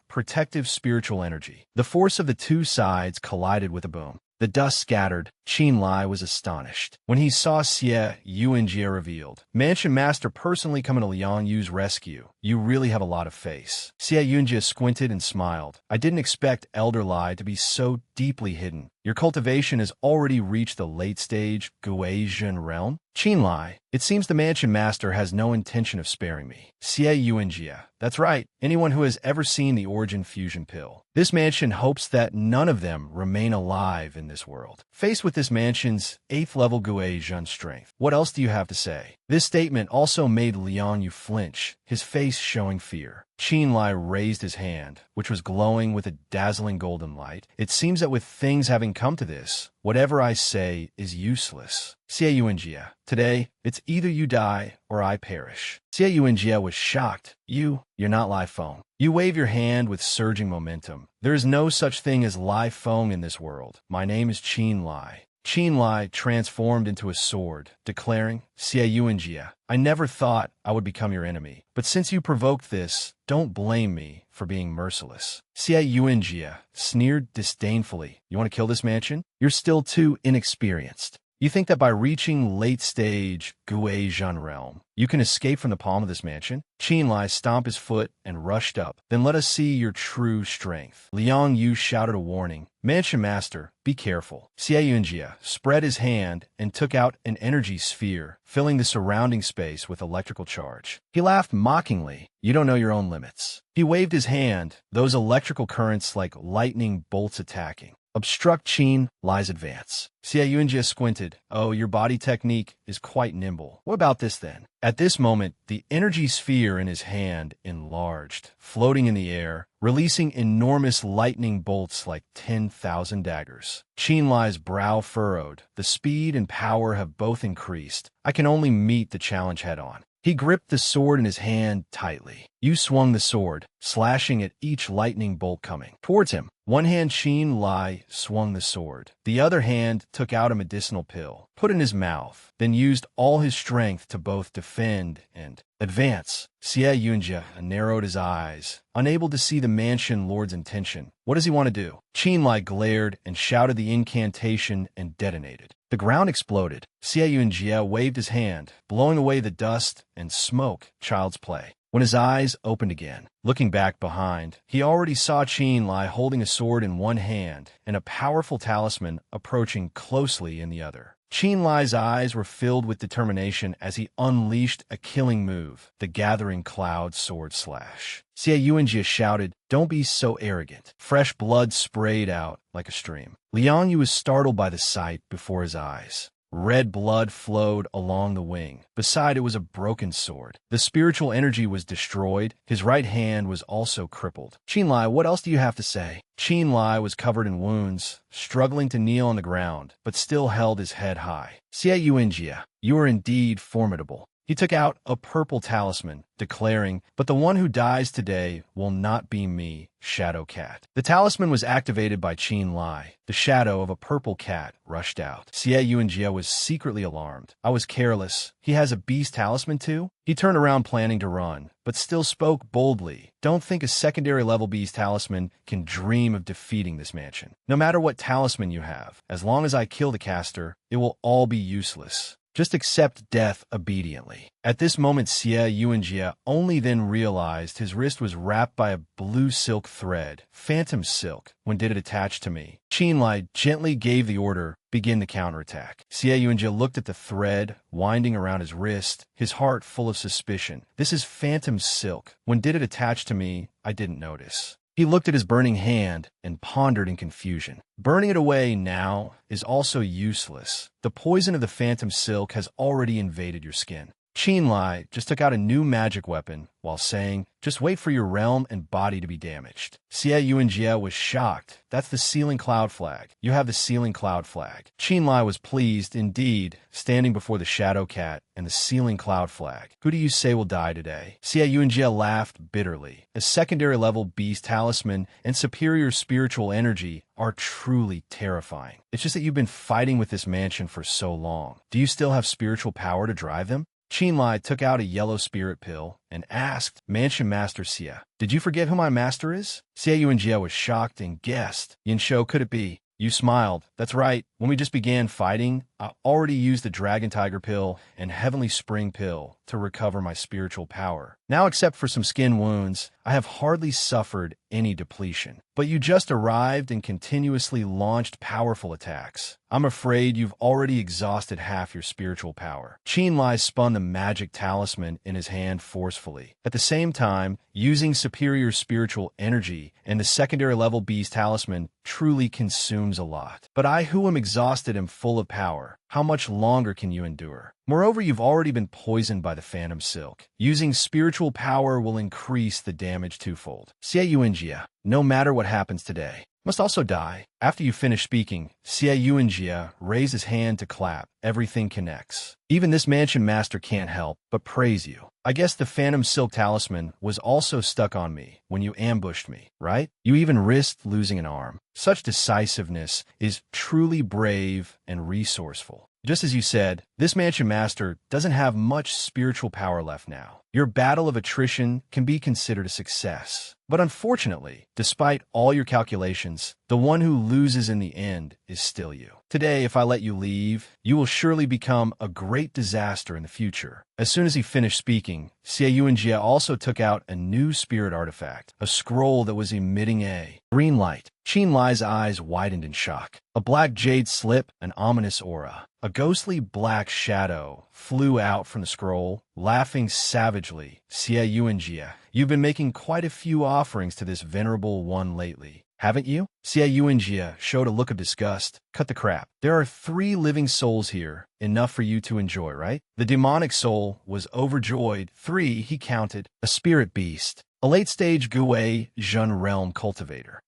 Protective spiritual energy. The force of the two sides collided with a boom. The dust scattered. Qin Lie was astonished when he saw Xie Yuanjia revealed. Mansion master personally coming to Liang Yu's rescue. You really have a lot of face. Xie Yuanjia squinted and smiled. I didn't expect Elder Lie to be so deeply hidden. Your cultivation has already reached the late-stage Guizhan realm. Qin Lie, it seems the mansion master has no intention of sparing me. Xie Yuanjia, that's right, anyone who has ever seen the origin fusion pill. This mansion hopes that none of them remain alive in this world. Faced with this mansion's 8th level Guizhan strength, what else do you have to say? This statement also made Liang Yu flinch. his face showing fear. Qin Lie raised his hand, which was glowing with a dazzling golden light. It seems that with things having come to this, whatever I say is useless. Xie Yuanjie, today, it's either you die or I perish. Xie Yuanjie was shocked. You're not Lai Feng. You wave your hand with surging momentum. There is no such thing as Lai Feng in this world. My name is Qin Lie. Qin Lie transformed into a sword, declaring, Xie Yuanjie, I never thought I would become your enemy, but since you provoked this, don't blame me for being merciless. Xie Yuanjie sneered disdainfully. You want to kill this mansion? You're still too inexperienced. You think that by reaching late-stage Gui Zhan realm, you can escape from the palm of this mansion? Qin Lie stomped his foot and rushed up. Then let us see your true strength. Liang Yu shouted a warning. Mansion Master, be careful. Xie Yuanjie spread his hand and took out an energy sphere, filling the surrounding space with electrical charge. He laughed mockingly. You don't know your own limits. He waved his hand, those electrical currents like lightning bolts attacking. Obstruct Qin Lie's advance. Xie Yuanjie squinted. Oh, your body technique is quite nimble. What about this then? At this moment, the energy sphere in his hand enlarged, floating in the air, releasing enormous lightning bolts like 10,000 daggers. Qin Lie's brow furrowed. The speed and power have both increased. I can only meet the challenge head-on. He gripped the sword in his hand tightly. You swung the sword, slashing at each lightning bolt coming towards him. One hand Qin Lie swung the sword. The other hand took out a medicinal pill, put in his mouth, then used all his strength to both defend and advance. Xie Yuanjie narrowed his eyes, unable to see the mansion lord's intention. What does he want to do? Qin Lie glared and shouted the incantation and detonated. The ground exploded. Xie Yuanjie waved his hand, blowing away the dust and smoke. Child's play. When his eyes opened again, looking back behind, he already saw Qin Lie holding a sword in one hand and a powerful talisman approaching closely in the other. Qin Lie's eyes were filled with determination as he unleashed a killing move, the Gathering Cloud Sword Slash. Xie Yuanjie shouted, Don't be so arrogant. Fresh blood sprayed out like a stream. Liang Yu was startled by the sight before his eyes. Red blood flowed along the wing. Beside it was a broken sword. The spiritual energy was destroyed. His right hand was also crippled. Qin Lie, what else do you have to say? Qin Lie was covered in wounds, struggling to kneel on the ground, but still held his head high. Xie Yuanjie, you are indeed formidable. He took out a purple talisman, declaring, But the one who dies today will not be me, Shadow Cat. The talisman was activated by Qin Lie. The shadow of a purple cat rushed out. Xie Yuanjie was secretly alarmed. I was careless. He has a beast talisman too? He turned around planning to run, but still spoke boldly. Don't think a secondary level beast talisman can dream of defeating this mansion. No matter what talisman you have, as long as I kill the caster, it will all be useless. Just accept death obediently. At this moment, Xie Yuanjie only then realized his wrist was wrapped by a blue silk thread, phantom silk. When did it attach to me? Qin Lie gently gave the order, begin the counterattack. Xie Yuanjie looked at the thread winding around his wrist, his heart full of suspicion. This is phantom silk. When did it attach to me? I didn't notice. He looked at his burning hand and pondered in confusion. Burning it away now is also useless. The poison of the phantom silk has already invaded your skin. Qin Lie just took out a new magic weapon while saying, just wait for your realm and body to be damaged. Xie Yuanjie was shocked. That's the Sealing Cloud Flag. You have the Sealing Cloud Flag. Qin Lie was pleased, indeed, standing before the Shadow Cat and the Sealing Cloud Flag. Who do you say will die today? Xie Yuanjie laughed bitterly. A secondary level beast talisman and superior spiritual energy are truly terrifying. It's just that you've been fighting with this mansion for so long. Do you still have spiritual power to drive them? Qin Lie took out a yellow spirit pill and asked, Mansion Master Xie, did you forget who my master is? Xie Yuanjie was shocked and guessed. Yin Shou, could it be? You smiled. That's right. When we just began fighting, I already used the Dragon Tiger pill and Heavenly Spring pill to recover my spiritual power. Now, except for some skin wounds, I have hardly suffered any depletion. But you just arrived and continuously launched powerful attacks. I'm afraid you've already exhausted half your spiritual power. Qin Lie spun the magic talisman in his hand forcefully. At the same time, using superior spiritual energy and the secondary level beast talisman truly consumes a lot. But I who am exhausted am full of power. How much longer can you endure? Moreover, you've already been poisoned by the phantom silk. Using spiritual power will increase the damage twofold. Xie Yuanjia, no matter what happens today, must also die. After you finish speaking, Xie Yuanjia raised his hand to clap. Everything connects. Even this mansion master can't help but praise you. I guess the phantom silk talisman was also stuck on me when you ambushed me, right? You even risked losing an arm. Such decisiveness is truly brave and resourceful. Just as you said, this mansion master doesn't have much spiritual power left now. Your battle of attrition can be considered a success. But unfortunately, despite all your calculations, the one who loses in the end is still you. Today, if I let you leave, you will surely become a great disaster in the future. As soon as he finished speaking, Xie Yuanjia also took out a new spirit artifact, a scroll that was emitting a green light. Qin Lie's eyes widened in shock. A black jade slip, an ominous aura. A ghostly black shadow flew out from the scroll, laughing savagely. Xie Yuanjia, you've been making quite a few offerings to this venerable one lately, haven't you? Xie Yuanjia showed a look of disgust. Cut the crap. There are 3 living souls here, enough for you to enjoy, right? The demonic soul was overjoyed. 3, he counted. A spirit beast. A late-stage Gui Zhun realm cultivator.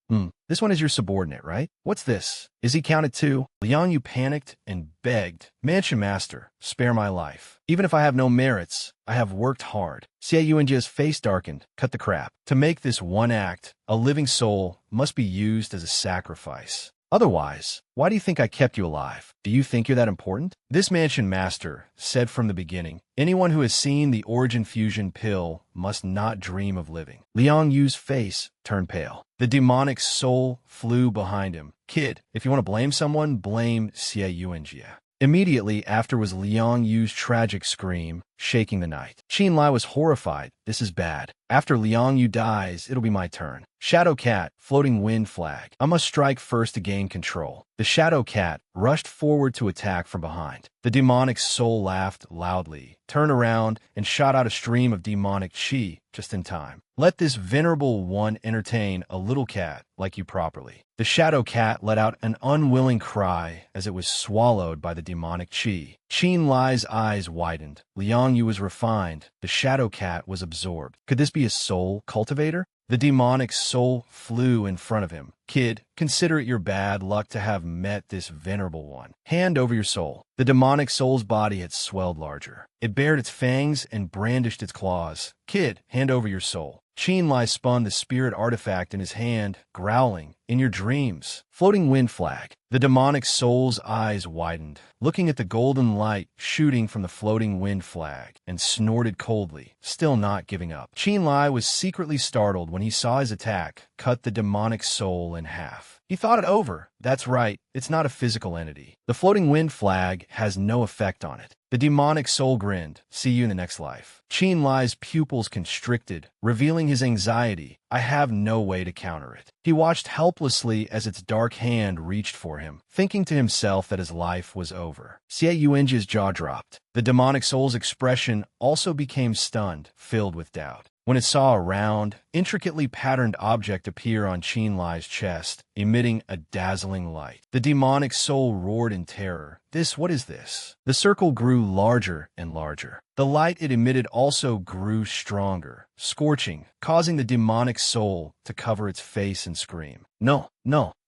This one is your subordinate, right? What's this? Is he counted too? Liang Yu panicked and begged, Mansion Master, spare my life. Even if I have no merits, I have worked hard. Xie Yuanjia's face darkened. Cut the crap. To make this one act, a living soul must be used as a sacrifice. Otherwise, why do you think I kept you alive? Do you think you're that important? This Mansion Master said from the beginning, anyone who has seen the Origin Fusion pill must not dream of living. Liang Yu's face turned pale. The demonic soul flew behind him. Kid, if you want to blame someone, blame Xie Yuanjia. Immediately after was Liang Yu's tragic scream, shaking the night. Qin Lie was horrified. This is bad. After Liang Yu dies, it'll be my turn. Shadow Cat, floating wind flag. I must strike first to gain control. The Shadow Cat rushed forward to attack from behind. The demonic soul laughed loudly, turned around, and shot out a stream of demonic chi just in time. Let this venerable one entertain a little cat like you properly. The Shadow Cat let out an unwilling cry as it was swallowed by the demonic chi. Qin Lie's eyes widened. Liang Yu was refined. The Shadow Cat was absorbed. Could this be a soul cultivator? The demonic soul flew in front of him. Kid, consider it your bad luck to have met this venerable one. Hand over your soul. The demonic soul's body had swelled larger. It bared its fangs and brandished its claws. Kid, hand over your soul. Qin Lie spun the spirit artifact in his hand, growling, in your dreams. Floating wind flag. The demonic soul's eyes widened, looking at the golden light shooting from the floating wind flag, and snorted coldly, still not giving up. Qin Lie was secretly startled when he saw his attack cut the demonic soul in half. He thought it over. That's right, it's not a physical entity. The floating wind flag has no effect on it. The demonic soul grinned. See you in the next life. Qin Lie's pupils constricted, revealing his anxiety. I have no way to counter it. He watched helplessly as its dark hand reached for him, thinking to himself that his life was over. Xie Yuanjia's jaw dropped. The demonic soul's expression also became stunned, filled with doubt. When it saw a round, intricately patterned object appear on Qin Lie's chest, emitting a dazzling light. The demonic soul roared in terror. What is this? The circle grew larger and larger. The light it emitted also grew stronger, scorching, causing the demonic soul to cover its face and scream. No.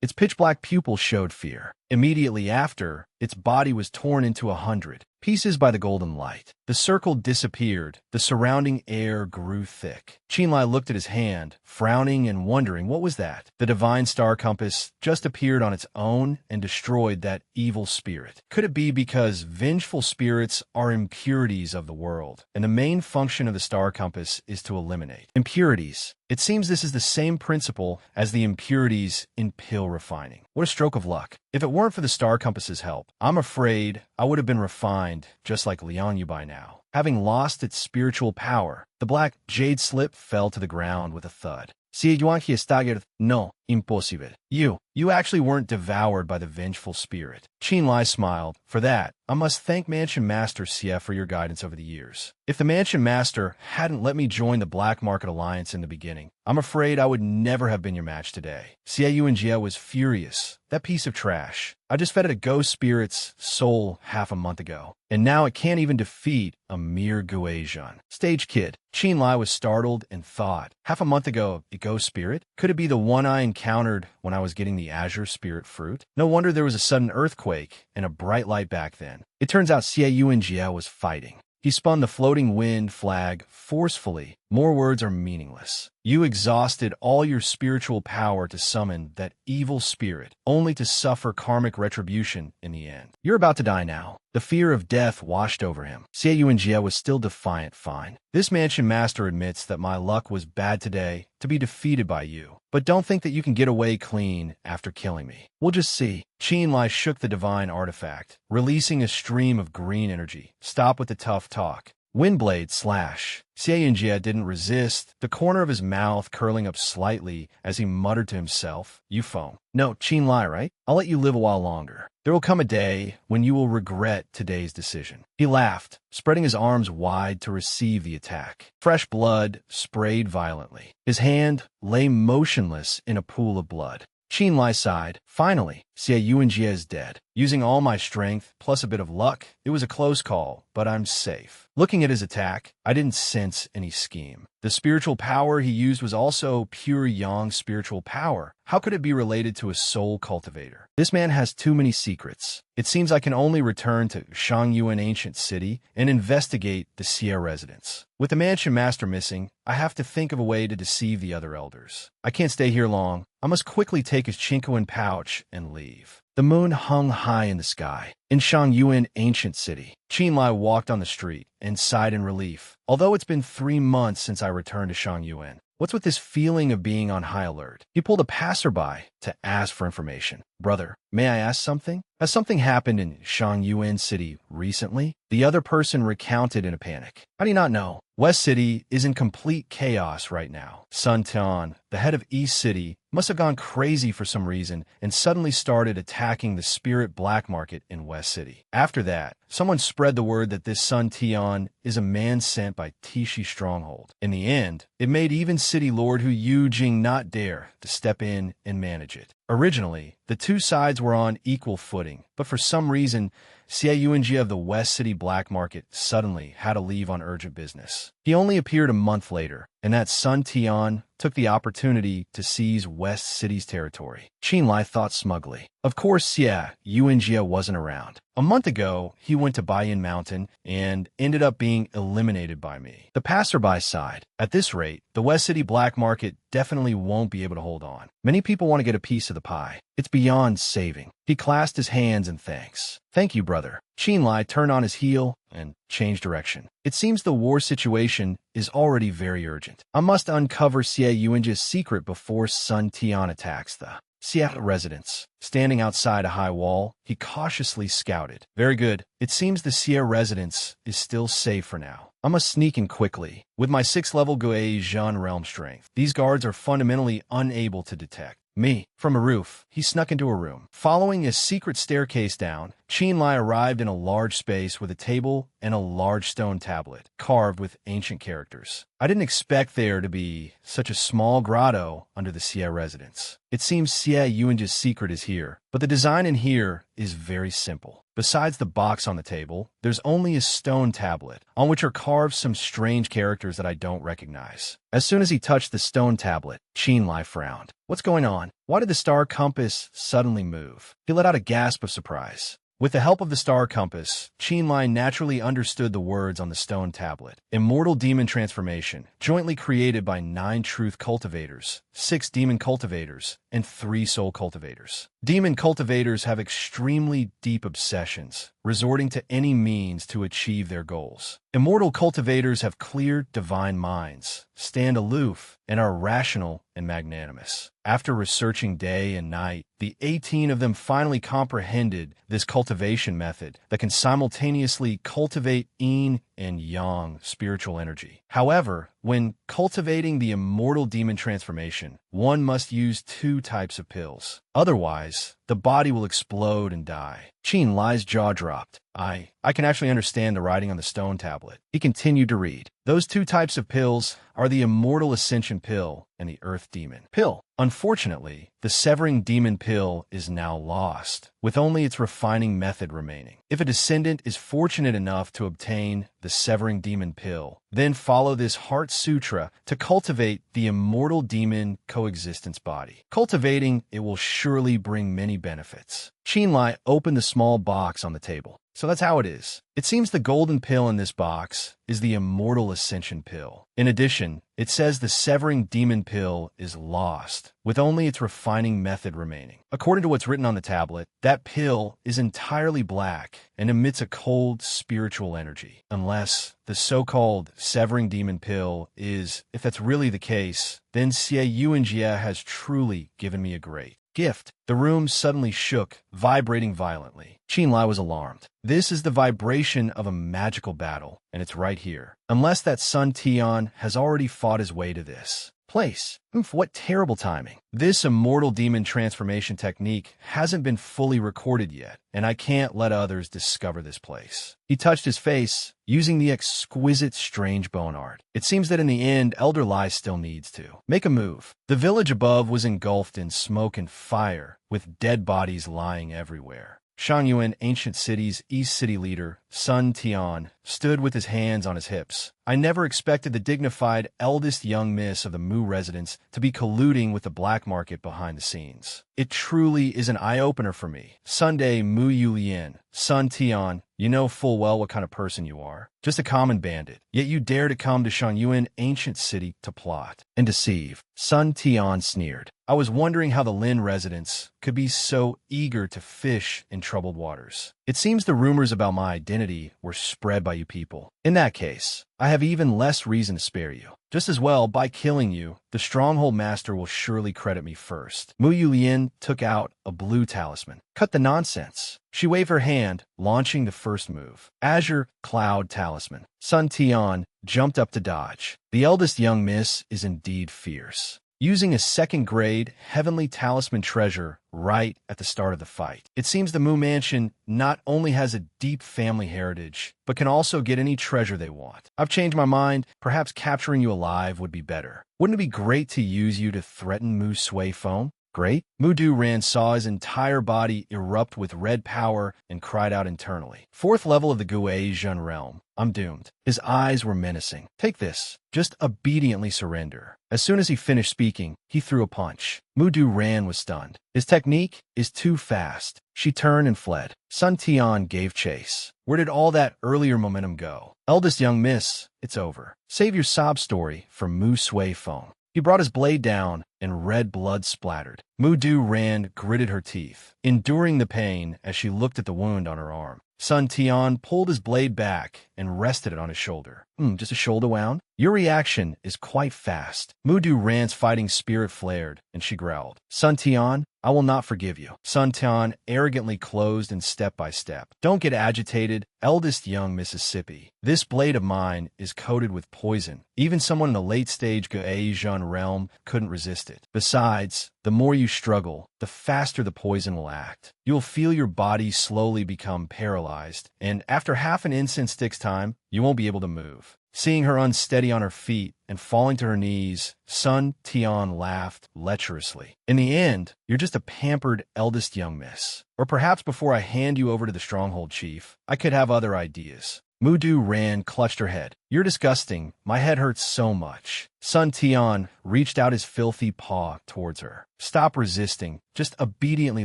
Its pitch-black pupils showed fear. Immediately after, its body was torn into 100 pieces by the golden light. The circle disappeared. The surrounding air grew thick. Qin Lie looked at his hand, frowning and wondering what was that. The divine star compass just appeared on its own and destroyed that evil spirit. Could it be because vengeful spirits are impurities of the world, and the main function of the star compass is to eliminate impurities? It seems this is the same principle as the impurities in pill refining. What a stroke of luck. If it weren't for the star compass's help, I'm afraid I would have been refined just like Liang Yu by now. Having lost its spiritual power, the black jade slip fell to the ground with a thud. Si Yuanji está no, imposible. You You actually weren't devoured by the vengeful spirit. Qin Lie smiled. For that, I must thank Mansion Master Xie for your guidance over the years. If the Mansion Master hadn't let me join the Black Market Alliance in the beginning, I'm afraid I would never have been your match today. Xie Yuanjie was furious. That piece of trash. I just fed it a ghost spirit's soul half a month ago, and now it can't even defeat a mere Guizhan. Stage kid. Qin Lie was startled and thought, half a month ago, a ghost spirit? Could it be the one I encountered when I was getting the Azure Spirit Fruit? No wonder there was a sudden earthquake and a bright light back then. It turns out Xie Yuanjie was fighting. He spun the floating wind flag forcefully. More words are meaningless. You exhausted all your spiritual power to summon that evil spirit, only to suffer karmic retribution in the end. You're about to die now. The fear of death washed over him. Xie Yuanjie was still defiant. Fine. This Mansion Master admits that my luck was bad today to be defeated by you. But don't think that you can get away clean after killing me. We'll just see. Qin Lie shook the divine artifact, releasing a stream of green energy. Stop with the tough talk. Windblade slash. Xie Yuanjie didn't resist, the corner of his mouth curling up slightly as he muttered to himself, You foam. No, Qin Lie, right? I'll let you live a while longer. There will come a day when you will regret today's decision. He laughed, spreading his arms wide to receive the attack. Fresh blood sprayed violently. His hand lay motionless in a pool of blood. Qin Lie sighed. Finally, Xie Yuanjie is dead. Using all my strength, plus a bit of luck, it was a close call, but I'm safe. Looking at his attack, I didn't sense any scheme. The spiritual power he used was also pure yang spiritual power. How could it be related to a soul cultivator? This man has too many secrets. It seems I can only return to Shangyuan Ancient City and investigate the Xie residence. With the Mansion Master missing, I have to think of a way to deceive the other elders. I can't stay here long. I must quickly take his Chinkoan pouch and leave. The moon hung high in the sky. In Shangyuan Ancient City, Qin Lie walked on the street and sighed in relief. Although it's been 3 months since I returned to Shangyuan, what's with this feeling of being on high alert? He pulled a passerby to ask for information. Brother, may I ask something? Has something happened in Shangyuan City recently? The other person recounted in a panic. How do you not know? West City is in complete chaos right now. Sun Tian, the head of East City, must have gone crazy for some reason and suddenly started attacking the spirit black market in West City. After that, someone spread the word that this Sun Tian is a man sent by Tishi Stronghold. In the end, it made even City Lord Hu Yujing not dare to step in and manage it. Originally, the two sides were on equal footing, but for some reason, Xie Yuanjie of the West City black market suddenly had to leave on urgent business. He only appeared a month later, and that Sun Tian took the opportunity to seize West City's territory. Qin Lie thought smugly. Of course, Xie Yuanjie wasn't around. A month ago, he went to Baiyan Mountain and ended up being eliminated by me. The passerby sighed. At this rate, the West City black market definitely won't be able to hold on. Many people want to get a piece of the pie. It's beyond saving. He clasped his hands in thanks. Thank you, brother. Qin Lie turned on his heel and changed direction. It seems the war situation is already very urgent. I must uncover Xie Yuanjie's secret before Sun Tian attacks the Xie residence. Standing outside a high wall, he cautiously scouted. Very good. It seems the Xie residence is still safe for now. I must sneak in quickly. With my 6th level Guizhan realm strength, these guards are fundamentally unable to detect me. From a roof, he snuck into a room. Following a secret staircase down, Qin Lie arrived in a large space with a table and a large stone tablet, carved with ancient characters. I didn't expect there to be such a small grotto under the Xie residence. It seems Xie Yuanjie's secret is here, but the design in here is very simple. Besides the box on the table, there's only a stone tablet, on which are carved some strange characters that I don't recognize. As soon as he touched the stone tablet, Qin Lie frowned. What's going on? Why did the star compass suddenly move? He let out a gasp of surprise. With the help of the star compass, Qin Lie naturally understood the words on the stone tablet. Immortal demon transformation, jointly created by 9 truth cultivators, 6 demon cultivators, and 3 soul cultivators. Demon cultivators have extremely deep obsessions, resorting to any means to achieve their goals. Immortal cultivators have clear, divine minds, stand aloof, and are rational and magnanimous. After researching day and night, the 18 of them finally comprehended this cultivation method that can simultaneously cultivate yin and yang spiritual energy. However, when cultivating the immortal demon transformation, one must use 2 types of pills. Otherwise, the body will explode and die. Qin Lie's jaw dropped. I can actually understand the writing on the stone tablet. He continued to read. Those 2 types of pills are the Immortal Ascension Pill and the Earth Demon Pill. Unfortunately, the Severing Demon Pill is now lost, with only its refining method remaining. If a descendant is fortunate enough to obtain the Severing Demon Pill, then follow this Heart Sutra to cultivate the Immortal Demon Coexistence Body. Cultivating it will surely bring many benefits. Qin Lie opened the small box on the table. So that's how it is. It seems the golden pill in this box is the Immortal Ascension Pill. In addition, it says the Severing Demon Pill is lost, with only its refining method remaining. According to what's written on the tablet, that pill is entirely black and emits a cold spiritual energy. Unless the so-called Severing Demon Pill is, if that's really the case, then Xie Yuanjia has truly given me a great gift. The room suddenly shook, vibrating violently. Qin Lie was alarmed. This is the vibration of a magical battle, and it's right here. Unless that Sun Tian has already fought his way to this place. Oof, what terrible timing. This immortal demon transformation technique hasn't been fully recorded yet, and I can't let others discover this place. He touched his face, using the exquisite strange bone art. It seems that in the end, Elder Lie still needs to make a move. The village above was engulfed in smoke and fire, with dead bodies lying everywhere. Shangyuan, ancient city's East City leader, Sun Tian, stood with his hands on his hips. I never expected the dignified eldest young miss of the Mu residence to be colluding with the black market behind the scenes. It truly is an eye-opener for me. Sunday Mu Yulian, Sun Tian, you know full well what kind of person you are. Just a common bandit. Yet you dare to come to Shangyuan, ancient city, to plot and deceive. Sun Tian sneered. I was wondering how the Lin residents could be so eager to fish in troubled waters. It seems the rumors about my identity were spread by you people. In that case, I have even less reason to spare you. Just as well, by killing you, the Stronghold Master will surely credit me first. Mu Yulian took out a blue talisman. Cut the nonsense. She waved her hand, launching the first move. Azure Cloud Talisman. Sun Tian jumped up to dodge. The eldest young miss is indeed fierce, using a second-grade Heavenly Talisman treasure right at the start of the fight. It seems the Mu Mansion not only has a deep family heritage, but can also get any treasure they want. I've changed my mind. Perhaps capturing you alive would be better. Wouldn't it be great to use you to threaten Mu Sui Foam? Great. Mu Duran saw his entire body erupt with red power and cried out internally. 4th level of the Guizhen realm. I'm doomed. His eyes were menacing. Take this. Just obediently surrender. As soon as he finished speaking, he threw a punch. Mu Duran was stunned. His technique is too fast. She turned and fled. Sun Tian gave chase. Where did all that earlier momentum go? Eldest young miss, it's over. Save your sob story for Mu Sui Foam. He brought his blade down, and red blood splattered. Mu Duran gritted her teeth, enduring the pain as she looked at the wound on her arm. Sun Tian pulled his blade back and rested it on his shoulder. Just a shoulder wound? Your reaction is quite fast. Mu Duran's fighting spirit flared, and she growled. Sun Tian, I will not forgive you. Sun Tian arrogantly closed in step by step. Don't get agitated, eldest young Mississippi. This blade of mine is coated with poison. Even someone in the late-stage Guizhen realm couldn't resist it. Besides, the more you struggle, the faster the poison will act. You'll feel your body slowly become paralyzed, and after half an incense stick's time, you won't be able to move. Seeing her unsteady on her feet and falling to her knees, Sun Tian laughed lecherously. In the end, you're just a pampered eldest young miss. Or perhaps before I hand you over to the Stronghold Chief, I could have other ideas. Mu Duran clutched her head. You're disgusting. My head hurts so much. Sun Tian reached out his filthy paw towards her. Stop resisting. Just obediently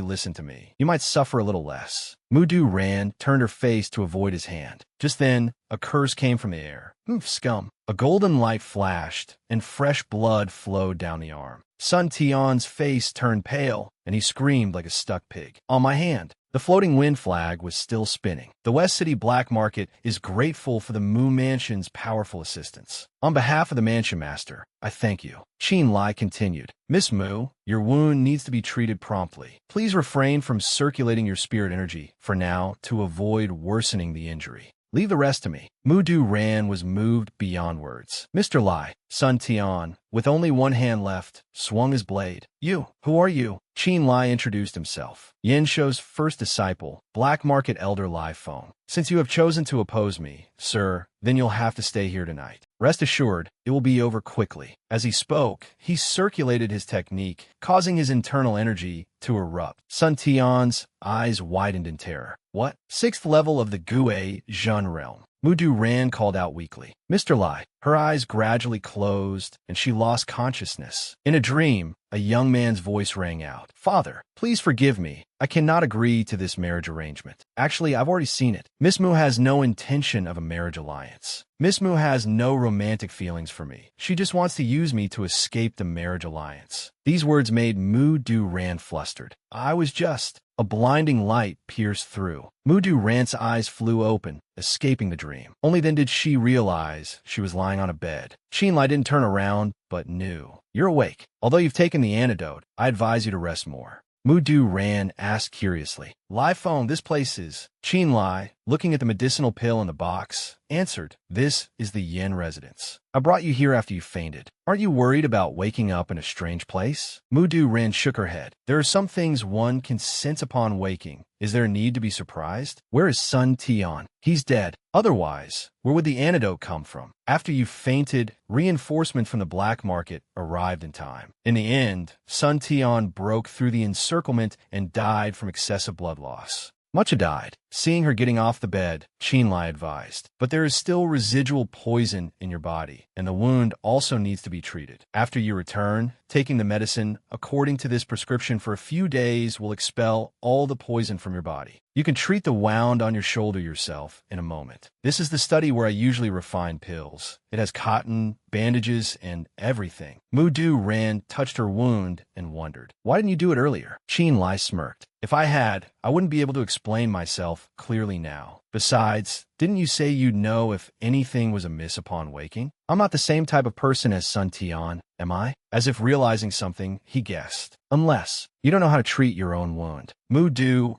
listen to me. You might suffer a little less. Mu Duran turned her face to avoid his hand. Just then, a curse came from the air. Scum. A golden light flashed, and fresh blood flowed down the arm. Sun Tian's face turned pale, and he screamed like a stuck pig. On my hand. The floating wind flag was still spinning. The West City Black Market is grateful for the Mu Mansion's powerful assistance. On behalf of the Mansion Master, I thank you. Qin Lie continued. Miss Mu, your wound needs to be treated promptly. Please refrain from circulating your spirit energy, for now, to avoid worsening the injury. Leave the rest to me. Mu Ran was moved beyond words. Mr. Lie, Sun Tian, with only one hand left, swung his blade. You, who are you? Qin Lie introduced himself. Yin Shou's first disciple, black market elder Lai Feng. Since you have chosen to oppose me, sir, then you'll have to stay here tonight. Rest assured, it will be over quickly. As he spoke, he circulated his technique, causing his internal energy to erupt. Sun Tian's eyes widened in terror. What? 6th level of the Gue Zhen realm. Mu Ran called out weakly. Mr. Lai. Her eyes gradually closed, and she lost consciousness. In a dream, a young man's voice rang out. Father, please forgive me. I cannot agree to this marriage arrangement. Actually, I've already seen it. Miss Mu has no intention of a marriage alliance. Miss Mu has no romantic feelings for me. She just wants to use me to escape the marriage alliance. These words made Mu Ran flustered. I was just... A blinding light pierced through. Mu Ran's eyes flew open, escaping the dream. Only then did she realize she was lying on a bed. Qin Lie didn't turn around, but knew. You're awake. Although you've taken the antidote, I advise you to rest more. Mu Ran asked curiously. Lai Feng, this place is... Qin Lie, looking at the medicinal pill in the box, answered, This is the Yin residence. I brought you here after you fainted. Aren't you worried about waking up in a strange place? Mu Ran shook her head. There are some things one can sense upon waking. Is there a need to be surprised? Where is Sun Tian? He's dead. Otherwise, where would the antidote come from? After you fainted, reinforcement from the black market arrived in time. In the end, Sun Tian broke through the encirclement and died from excessive blood loss. Mucha died. Seeing her getting off the bed, Qin Lie advised. But there is still residual poison in your body, and the wound also needs to be treated. After you return, taking the medicine according to this prescription for a few days will expel all the poison from your body. You can treat the wound on your shoulder yourself in a moment. This is the study where I usually refine pills. It has cotton, bandages, and everything. Mu Ran touched her wound and wondered, why didn't you do it earlier? Qin Lie smirked. If I had, I wouldn't be able to explain myself clearly now. Besides, didn't you say you'd know if anything was amiss upon waking? I'm not the same type of person as Sun Tian, am I? As if realizing something, he guessed. Unless you don't know how to treat your own wound. Mu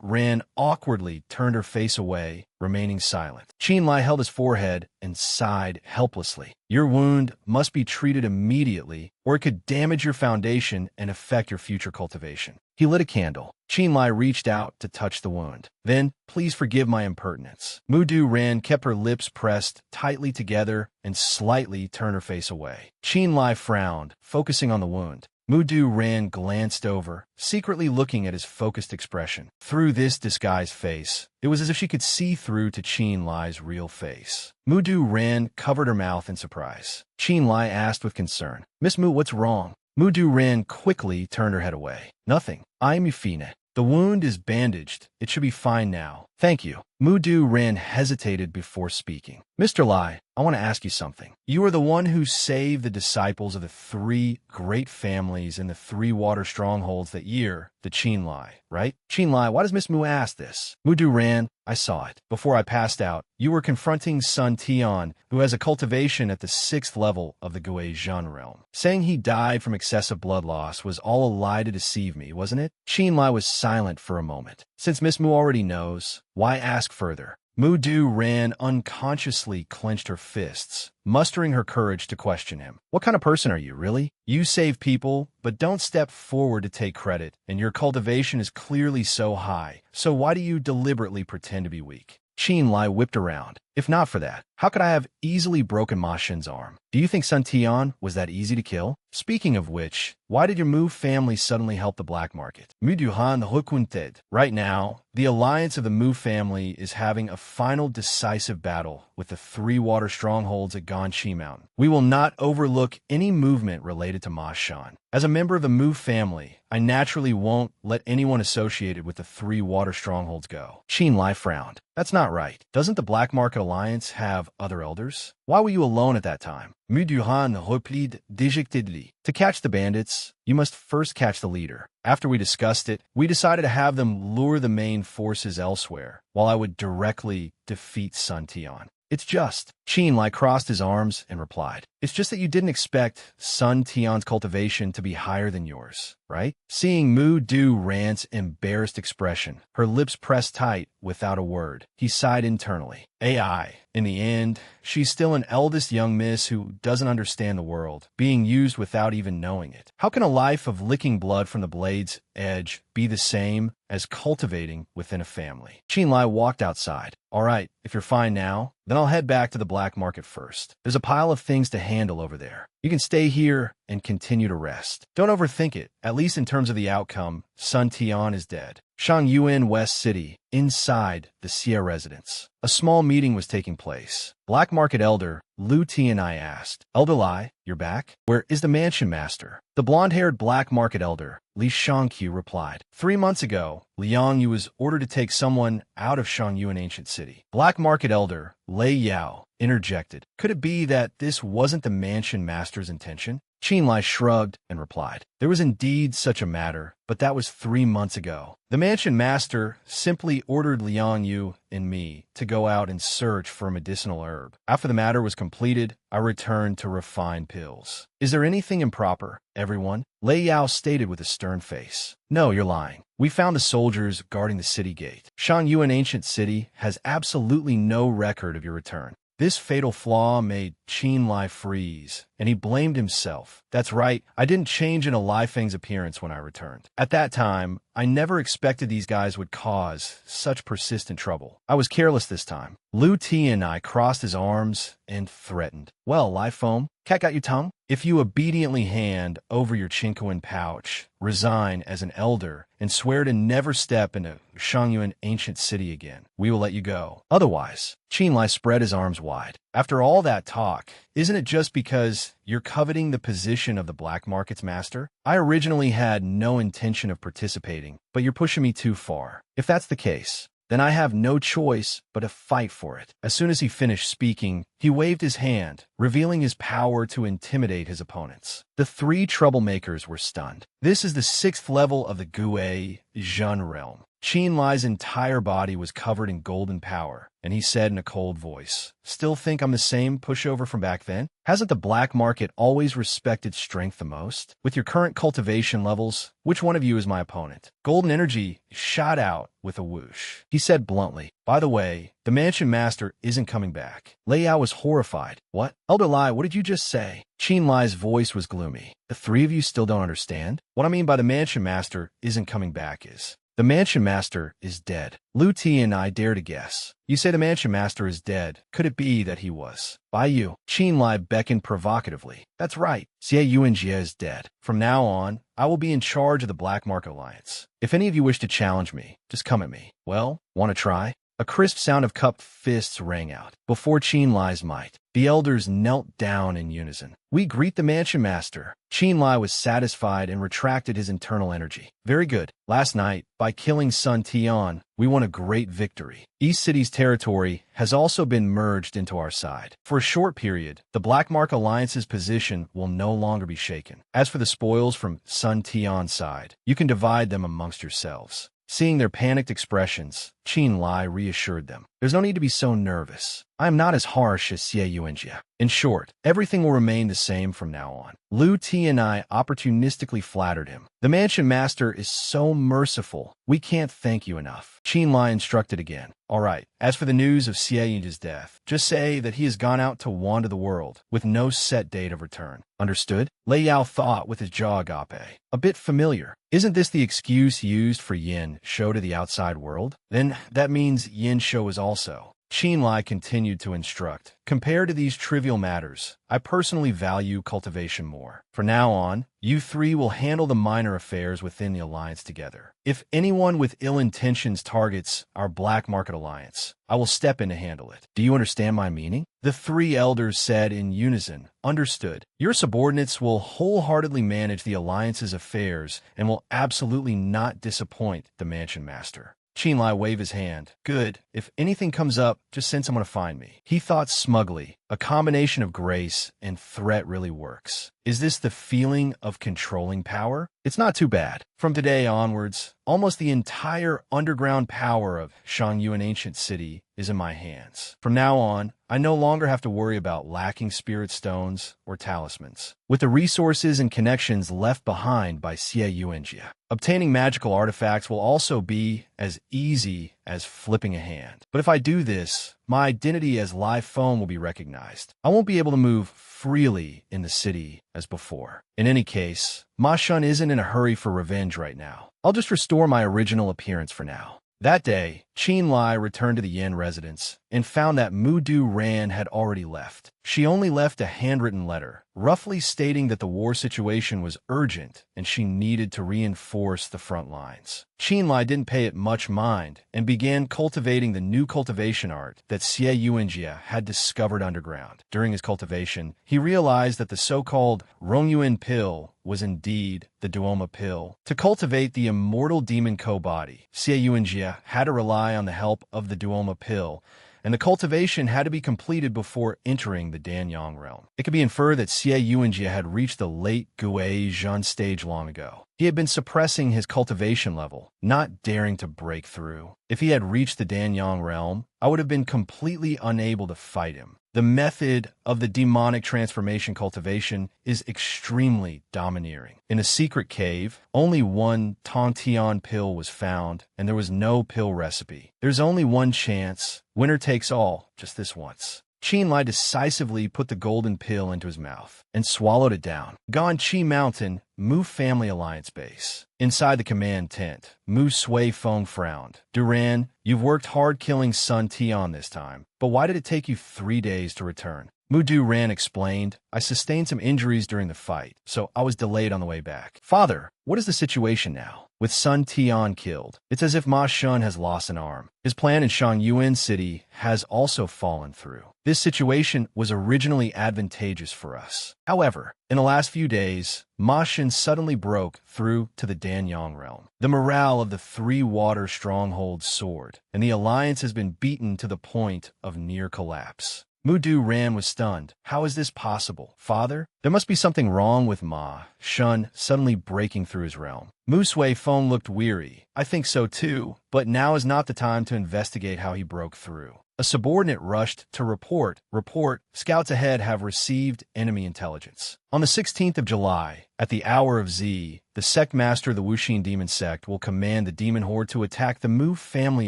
Ran awkwardly turned her face away, remaining silent. Qin Lie held his forehead and sighed helplessly. Your wound must be treated immediately, or it could damage your foundation and affect your future cultivation. He lit a candle. Qin Lie reached out to touch the wound. Then, please forgive my impertinence. Mu Ran kept her lips pressed tightly together and slightly turned her face away. Qin Lie frowned, focusing on the wound. Mu Ran glanced over, secretly looking at his focused expression. Through this disguised face, it was as if she could see through to Qin Lie's real face. Mu Ran covered her mouth in surprise. Qin Lie asked with concern, Miss Mu, what's wrong? Mu Ran quickly turned her head away. Nothing. I am Yufine. The wound is bandaged. It should be fine now. Thank you. Mu Ran hesitated before speaking. Mr. Lie, I want to ask you something. You are the one who saved the disciples of the 3 great families in the 3 water strongholds that year, the Qin Lie, right? Qin Lie, why does Miss Mu ask this? Mu Ran, I saw it. Before I passed out, you were confronting Sun Tian, who has a cultivation at the 6th level of the Gue Zhen realm. Saying he died from excessive blood loss was all a lie to deceive me, wasn't it? Qin Lie was silent for a moment. Since Miss Mu already knows, why ask further? Mu Ran unconsciously clenched her fists, mustering her courage to question him. What kind of person are you, really? You save people, but don't step forward to take credit, and your cultivation is clearly so high, so why do you deliberately pretend to be weak? Qin Lie whipped around. If not for that, how could I have easily broken Ma Shen's arm? Do you think Sun Tian was that easy to kill? Speaking of which, why did your Mu family suddenly help the black market? Mu Duhan the Hukunted. Right now, the alliance of the Mu family is having a final decisive battle with the 3 water strongholds at Ganqi Mountain. We will not overlook any movement related to Ma Shan. As a member of the Mu family, I naturally won't let anyone associated with the 3 water strongholds go. Qin Lie frowned. That's not right. Doesn't the black market alliance have other elders? Why were you alone at that time? Mu Duhan replied dejectedly. To catch the bandits, you must first catch the leader. After we discussed it, we decided to have them lure the main forces elsewhere, while I would directly defeat Sun Tian. It's just. Qin Lie crossed his arms and replied, It's just that you didn't expect Sun Tian's cultivation to be higher than yours. right? Seeing Mu Du Rant's embarrassed expression, her lips pressed tight without a word, he sighed internally. AI. In the end, she's still an eldest young miss who doesn't understand the world, being used without even knowing it. How can a life of licking blood from the blade's edge be the same as cultivating within a family? Qin Lie walked outside. All right, if you're fine now, then I'll head back to the black market first. There's a pile of things to handle over there. You can stay here and continue to rest. Don't overthink it, at least in terms of the outcome. Sun Tian is dead. Shangyuan West City, inside the Xie residence. A small meeting was taking place. Black Market Elder Lu Tianai asked, Elder Lai, you're back? Where is the mansion master? The blonde-haired Black Market Elder, Li Shangqiu, replied. 3 months ago, Liang Yu was ordered to take someone out of Shangyuan Ancient City. Black Market Elder Lei Yao interjected. Could it be that this wasn't the mansion master's intention? Qin Lie shrugged and replied, there was indeed such a matter, but that was 3 months ago. The mansion master simply ordered Liang Yu and me to go out and search for a medicinal herb. After the matter was completed, I returned to refine pills. Is there anything improper, everyone? Lei Yao stated with a stern face. No, you're lying. We found the soldiers guarding the city gate. Shangyuan Ancient City has absolutely no record of your return. This fatal flaw made Qin Lie freeze, and he blamed himself. That's right, I didn't change into Lai Feng's appearance when I returned. At that time, I never expected these guys would cause such persistent trouble. I was careless this time. Lu Tianai crossed his arms and threatened. Well, Lai Feng, cat got your tongue? If you obediently hand over your Chinkoan pouch, resign as an elder, and swear to never step into Shangyuan Ancient City again, we will let you go. Otherwise, Qin Lie spread his arms wide. After all that talk, isn't it just because you're coveting the position of the black market's master? I originally had no intention of participating, but you're pushing me too far. If that's the case, then I have no choice but to fight for it. As soon as he finished speaking, he waved his hand, revealing his power to intimidate his opponents. The 3 troublemakers were stunned. This is the 6th level of the Gue Zhen realm. Qin Lie's entire body was covered in golden power, and he said in a cold voice, Still think I'm the same pushover from back then? Hasn't the black market always respected strength the most? With your current cultivation levels, which one of you is my opponent? Golden energy shot out with a whoosh. He said bluntly, By the way, the mansion master isn't coming back. Lei Yao was horrified. What? Elder Lai, what did you just say? Qin Lie's voice was gloomy. The 3 of you still don't understand? What I mean by the mansion master isn't coming back is, the mansion master is dead. Lu Ti and I dare to guess. You say the mansion master is dead. Could it be that he was? By you. Qin Lie beckoned provocatively. That's right. Xie Yuanjie is dead. From now on, I will be in charge of the Black Market Alliance. If any of you wish to challenge me, just come at me. Well, want to try? A crisp sound of cupped fists rang out. Before Qin Lie's might, the elders knelt down in unison. We greet the mansion master. Qin Lie was satisfied and retracted his internal energy. Very good. Last night, by killing Sun Tian, we won a great victory. East City's territory has also been merged into our side. For a short period, the Black Mark Alliance's position will no longer be shaken. As for the spoils from Sun Tian's side, you can divide them amongst yourselves. Seeing their panicked expressions, Qin Lie reassured them. There's no need to be so nervous. I am not as harsh as Xie Yuanjie. In short, everything will remain the same from now on. Lu Ti and I opportunistically flattered him. The mansion master is so merciful. We can't thank you enough. Qin Lie instructed again. All right, as for the news of Xie Yuanjie's death, just say that he has gone out to wander the world with no set date of return. Understood? Lei Yao thought with his jaw agape. A bit familiar. Isn't this the excuse used for Yin show to the outside world? Then that means Yin show is also. Qin Lie continued to instruct. Compared to these trivial matters, I personally value cultivation more. From now on, you 3 will handle the minor affairs within the alliance together. If anyone with ill intentions targets our Black Market Alliance, I will step in to handle it. Do you understand my meaning? The 3 elders said in unison, Understood. Your subordinates will wholeheartedly manage the alliance's affairs and will absolutely not disappoint the mansion master. Qin Lie waved his hand. Good. If anything comes up, just send someone to find me. He thought smugly. A combination of grace and threat really works. Is this the feeling of controlling power? It's not too bad. From today onwards, almost the entire underground power of Shangyuan Ancient City is in my hands. From now on, I no longer have to worry about lacking spirit stones or talismans. With the resources and connections left behind by Xie Yuanjia, obtaining magical artifacts will also be as easy as flipping a hand. But if I do this, my identity as live phone will be recognized. I won't be able to move freely in the city as before. In any case, Ma Shun isn't in a hurry for revenge right now. I'll just restore my original appearance for now. That day, Qin Lie returned to the Yin residence and found that Mu Du Ran had already left. She only left a handwritten letter, roughly stating that the war situation was urgent and she needed to reinforce the front lines. Qin Lie didn't pay it much mind and began cultivating the new cultivation art that Xie Yuanjia had discovered underground. During his cultivation, he realized that the so-called Rongyuan pill was indeed the Duoma pill. To cultivate the immortal demon co-body, Xie Yuanjia had to rely on the help of the Duoma pill, and the cultivation had to be completed before entering the Danyang realm. It could be inferred that Xie Yuanjia had reached the late Gui Zhan stage long ago. He had been suppressing his cultivation level, not daring to break through. If he had reached the Danyang realm, I would have been completely unable to fight him. The method of the demonic transformation cultivation is extremely domineering. In a secret cave, only one Tongtian pill was found, and there was no pill recipe. There's only one chance. Winner takes all, just this once. Qin Lie decisively put the golden pill into his mouth and swallowed it down. Ganqi Mountain, Mu Family Alliance Base. Inside the command tent, Mu Sui Feng frowned. Duran, you've worked hard killing Sun Tian this time, but why did it take you 3 days to return? Mu Duran explained, I sustained some injuries during the fight, so I was delayed on the way back. Father, what is the situation now? With Sun Tian killed, it's as if Ma Shun has lost an arm. His plan in Shangyuan City has also fallen through. This situation was originally advantageous for us. However, in the last few days, Ma Shun suddenly broke through to the Danyang realm. The morale of the Three Water strongholds soared, and the alliance has been beaten to the point of near collapse. Mu Du Ran was stunned. How is this possible? Father? There must be something wrong with Ma Shun suddenly breaking through his realm. Mu Sui Feng looked weary. I think so too, but now is not the time to investigate how he broke through. A subordinate rushed to report, scouts ahead have received enemy intelligence. On the 16th of July, at the hour of Z, the sect master of the Wuxin demon sect will command the demon horde to attack the Mu family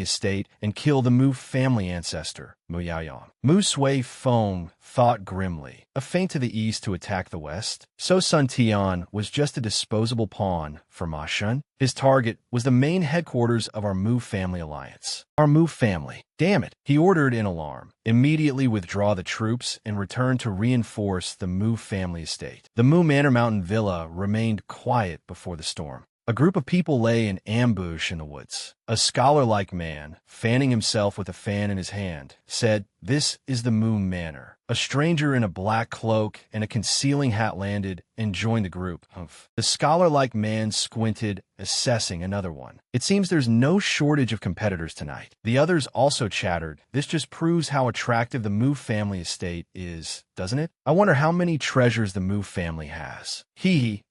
estate and kill the Mu family ancestor, Mu Yaoyang. Mu Sui Feng thought grimly. A feint to the east to attack the west? So Sun Tian was just a disposable pawn for Ma Shun. His target was the main headquarters of our Mu family alliance. Our Mu family. Damn it. He ordered in alarm. Immediately withdraw the troops and return to reinforce the Mu family estate. The Mu Manor Mountain Villa remained quiet before the storm. A group of people lay in ambush in the woods. A scholar-like man, fanning himself with a fan in his hand, said, This is the Mu Manor. A stranger in a black cloak and a concealing hat landed and joined the group. The scholar-like man squinted, assessing another one. It seems there's no shortage of competitors tonight. The others also chattered. This just proves how attractive the Mu family estate is, doesn't it? I wonder how many treasures the Mu family has.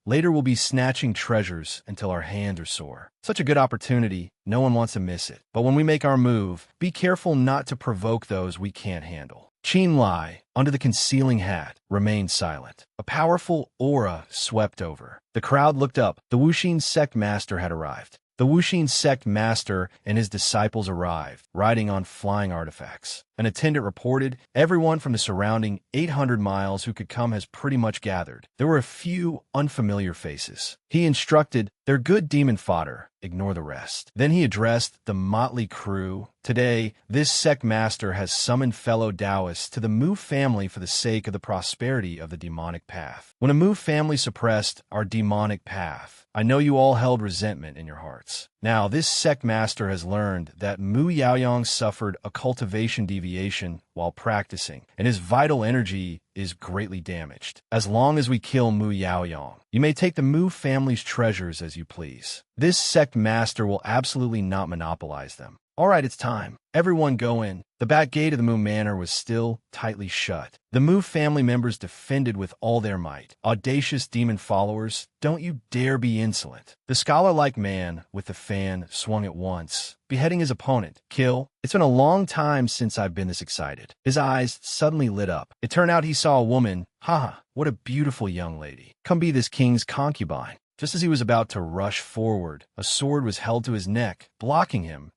Later we'll be snatching treasures until our hands are sore. Such a good opportunity, no one wants to miss it. But when we make our move, be careful not to provoke those we can't handle. Qin Lie, under the concealing hat, remained silent. A powerful aura swept over. The crowd looked up. The Wuxin sect master had arrived. The Wuxin sect master and his disciples arrived, riding on flying artifacts. An attendant reported, everyone from the surrounding 800 miles who could come has pretty much gathered. There were a few unfamiliar faces. He instructed, they're good demon fodder, ignore the rest. Then he addressed the motley crew. Today, this sect master has summoned fellow Taoists to the Mu family for the sake of the prosperity of the demonic path. When a Mu family suppressed our demonic path, I know you all held resentment in your hearts. Now, this sect master has learned that Mu Yaoyang suffered a cultivation deviation while practicing, and his vital energy is greatly damaged. As long as we kill Mu Yaoyang, you may take the Mu family's treasures as you please. This sect master will absolutely not monopolize them. All right, it's time. Everyone go in. The back gate of the Mu Manor was still tightly shut. The Mu family members defended with all their might. Audacious demon followers, don't you dare be insolent. The scholar-like man with the fan swung at once, beheading his opponent. Kill. It's been a long time since I've been this excited. His eyes suddenly lit up. It turned out he saw a woman. Haha, what a beautiful young lady. Come be this king's concubine. Just as he was about to rush forward, a sword was held to his neck, blocking him.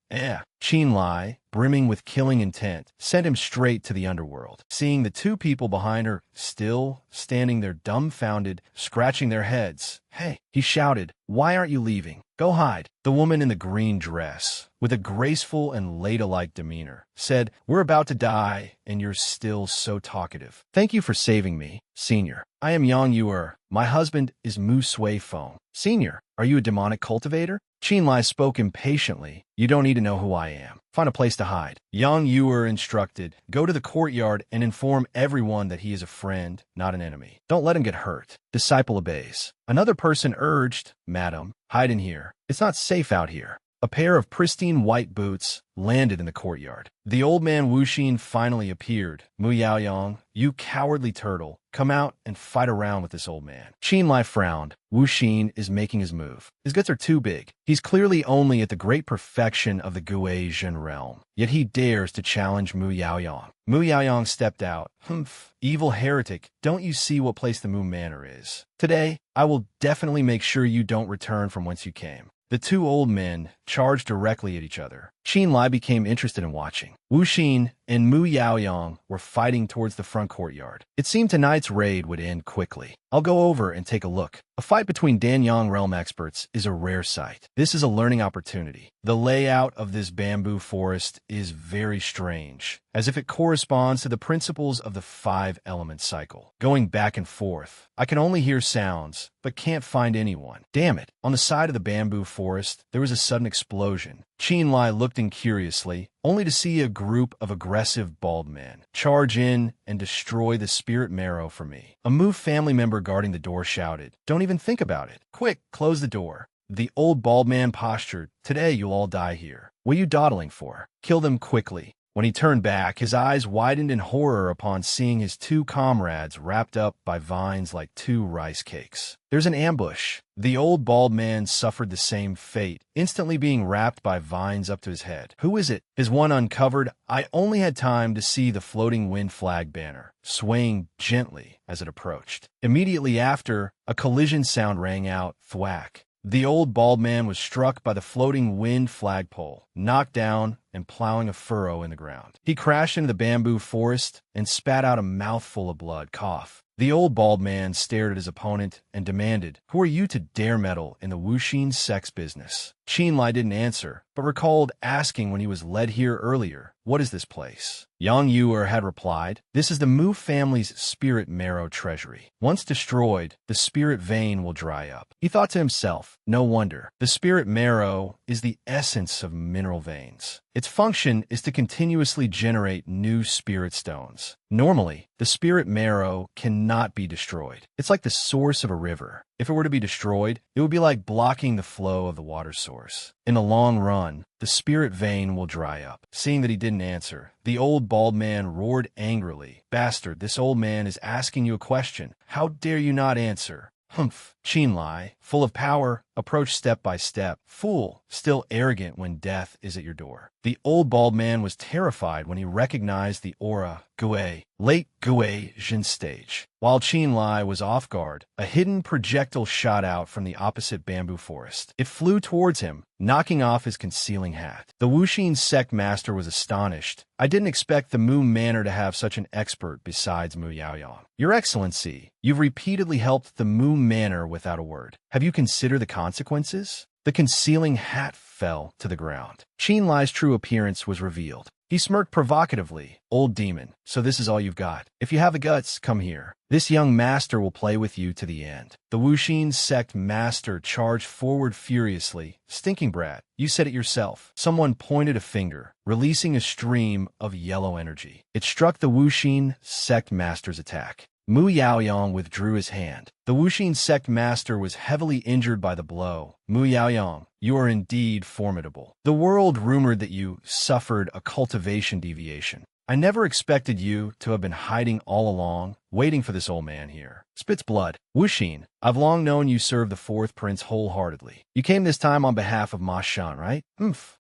Qin Lie, brimming with killing intent, sent him straight to the underworld. Seeing the two people behind her still standing there dumbfounded, scratching their heads. Hey, he shouted, why aren't you leaving? Go hide. The woman in the green dress, with a graceful and ladylike demeanor, said, we're about to die, and you're still so talkative. Thank you for saving me, Senior. I am Yang Yuer. My husband is Mu Sui Feng. Senior, are you a demonic cultivator? Qin Lie spoke impatiently. You don't need to know who I am. Find a place to hide. Yang Yuer instructed, go to the courtyard and inform everyone that he is a friend, not an enemy. Don't let him get hurt. Disciple obeys. Another person urged, Madam, hide in here. It's not safe out here. A pair of pristine white boots landed in the courtyard. The old man Wuxin finally appeared. Mu Yaoyang, you cowardly turtle, come out and fight around with this old man. Qin Lie frowned. Wuxin is making his move. His guts are too big. He's clearly only at the great perfection of the Guizhen realm. Yet he dares to challenge Mu Yaoyang. Mu Yaoyang stepped out. Humph, evil heretic, don't you see what place the Mu Manor is? Today, I will definitely make sure you don't return from whence you came. The two old men charged directly at each other. Qin Lie became interested in watching. Wuxin and Mu Yaoyang were fighting towards the front courtyard. It seemed tonight's raid would end quickly. I'll go over and take a look. A fight between Danyang realm experts is a rare sight. This is a learning opportunity. The layout of this bamboo forest is very strange, as if it corresponds to the principles of the 5-element cycle. Going back and forth, I can only hear sounds, but can't find anyone. Damn it. On the side of the bamboo forest, there was a sudden explosion. Qin Lie looked in curiously, only to see a group of aggressive bald men charge in and destroy the spirit marrow for me. A Mu family member guarding the door shouted, don't even think about it. Quick, close the door. The old bald man postured, today you'll all die here. What are you dawdling for? Kill them quickly. When he turned back, his eyes widened in horror upon seeing his two comrades wrapped up by vines like two rice cakes. There's an ambush. The old bald man suffered the same fate, instantly being wrapped by vines up to his head. Who is it? His one uncovered. I only had time to see the floating wind flag banner, swaying gently as it approached. Immediately after, a collision sound rang out, thwack. The old bald man was struck by the floating wind flagpole, knocked down, and plowing a furrow in the ground. He crashed into the bamboo forest and spat out a mouthful of blood, cough. The old bald man stared at his opponent and demanded, who are you to dare meddle in the Wuxin sex business? Qin Lie didn't answer, but recalled asking when he was led here earlier, what is this place? Yang Yuer had replied, this is the Mu family's spirit marrow treasury. Once destroyed, the spirit vein will dry up. He thought to himself, no wonder. The spirit marrow is the essence of mineral veins. Its function is to continuously generate new spirit stones. Normally, the spirit marrow cannot be destroyed. It's like the source of a river. If it were to be destroyed, it would be like blocking the flow of the water source. In the long run, the spirit vein will dry up. Seeing that he didn't answer, the old bald man roared angrily, bastard, this old man is asking you a question. How dare you not answer? Humph. Qin Lie, full of power, approached step by step. Fool, still arrogant when death is at your door. The old bald man was terrified when he recognized the aura, late Guizhen stage. While Qin Lie was off guard, a hidden projectile shot out from the opposite bamboo forest. It flew towards him, knocking off his concealing hat. The Wuxin sect master was astonished. I didn't expect the Mu Manor to have such an expert besides Mu Yaoyang. Your Excellency, you've repeatedly helped the Mu Manor without a word. Have you considered the consequences? The concealing hat fell to the ground. Qin Lie's true appearance was revealed. He smirked provocatively. Old demon, so this is all you've got. If you have the guts, come here. This young master will play with you to the end. The Wuxin sect master charged forward furiously. Stinking brat, you said it yourself. Someone pointed a finger, releasing a stream of yellow energy. It struck the Wuxin sect master's attack. Mu Yaoyang withdrew his hand. The Wuxin sect master was heavily injured by the blow. Mu Yaoyang, you are indeed formidable. The world rumored that you suffered a cultivation deviation. I never expected you to have been hiding all along, waiting for this old man here. Spits blood. Wuxin, I've long known you serve the fourth prince wholeheartedly. You came this time on behalf of Ma Shan, right?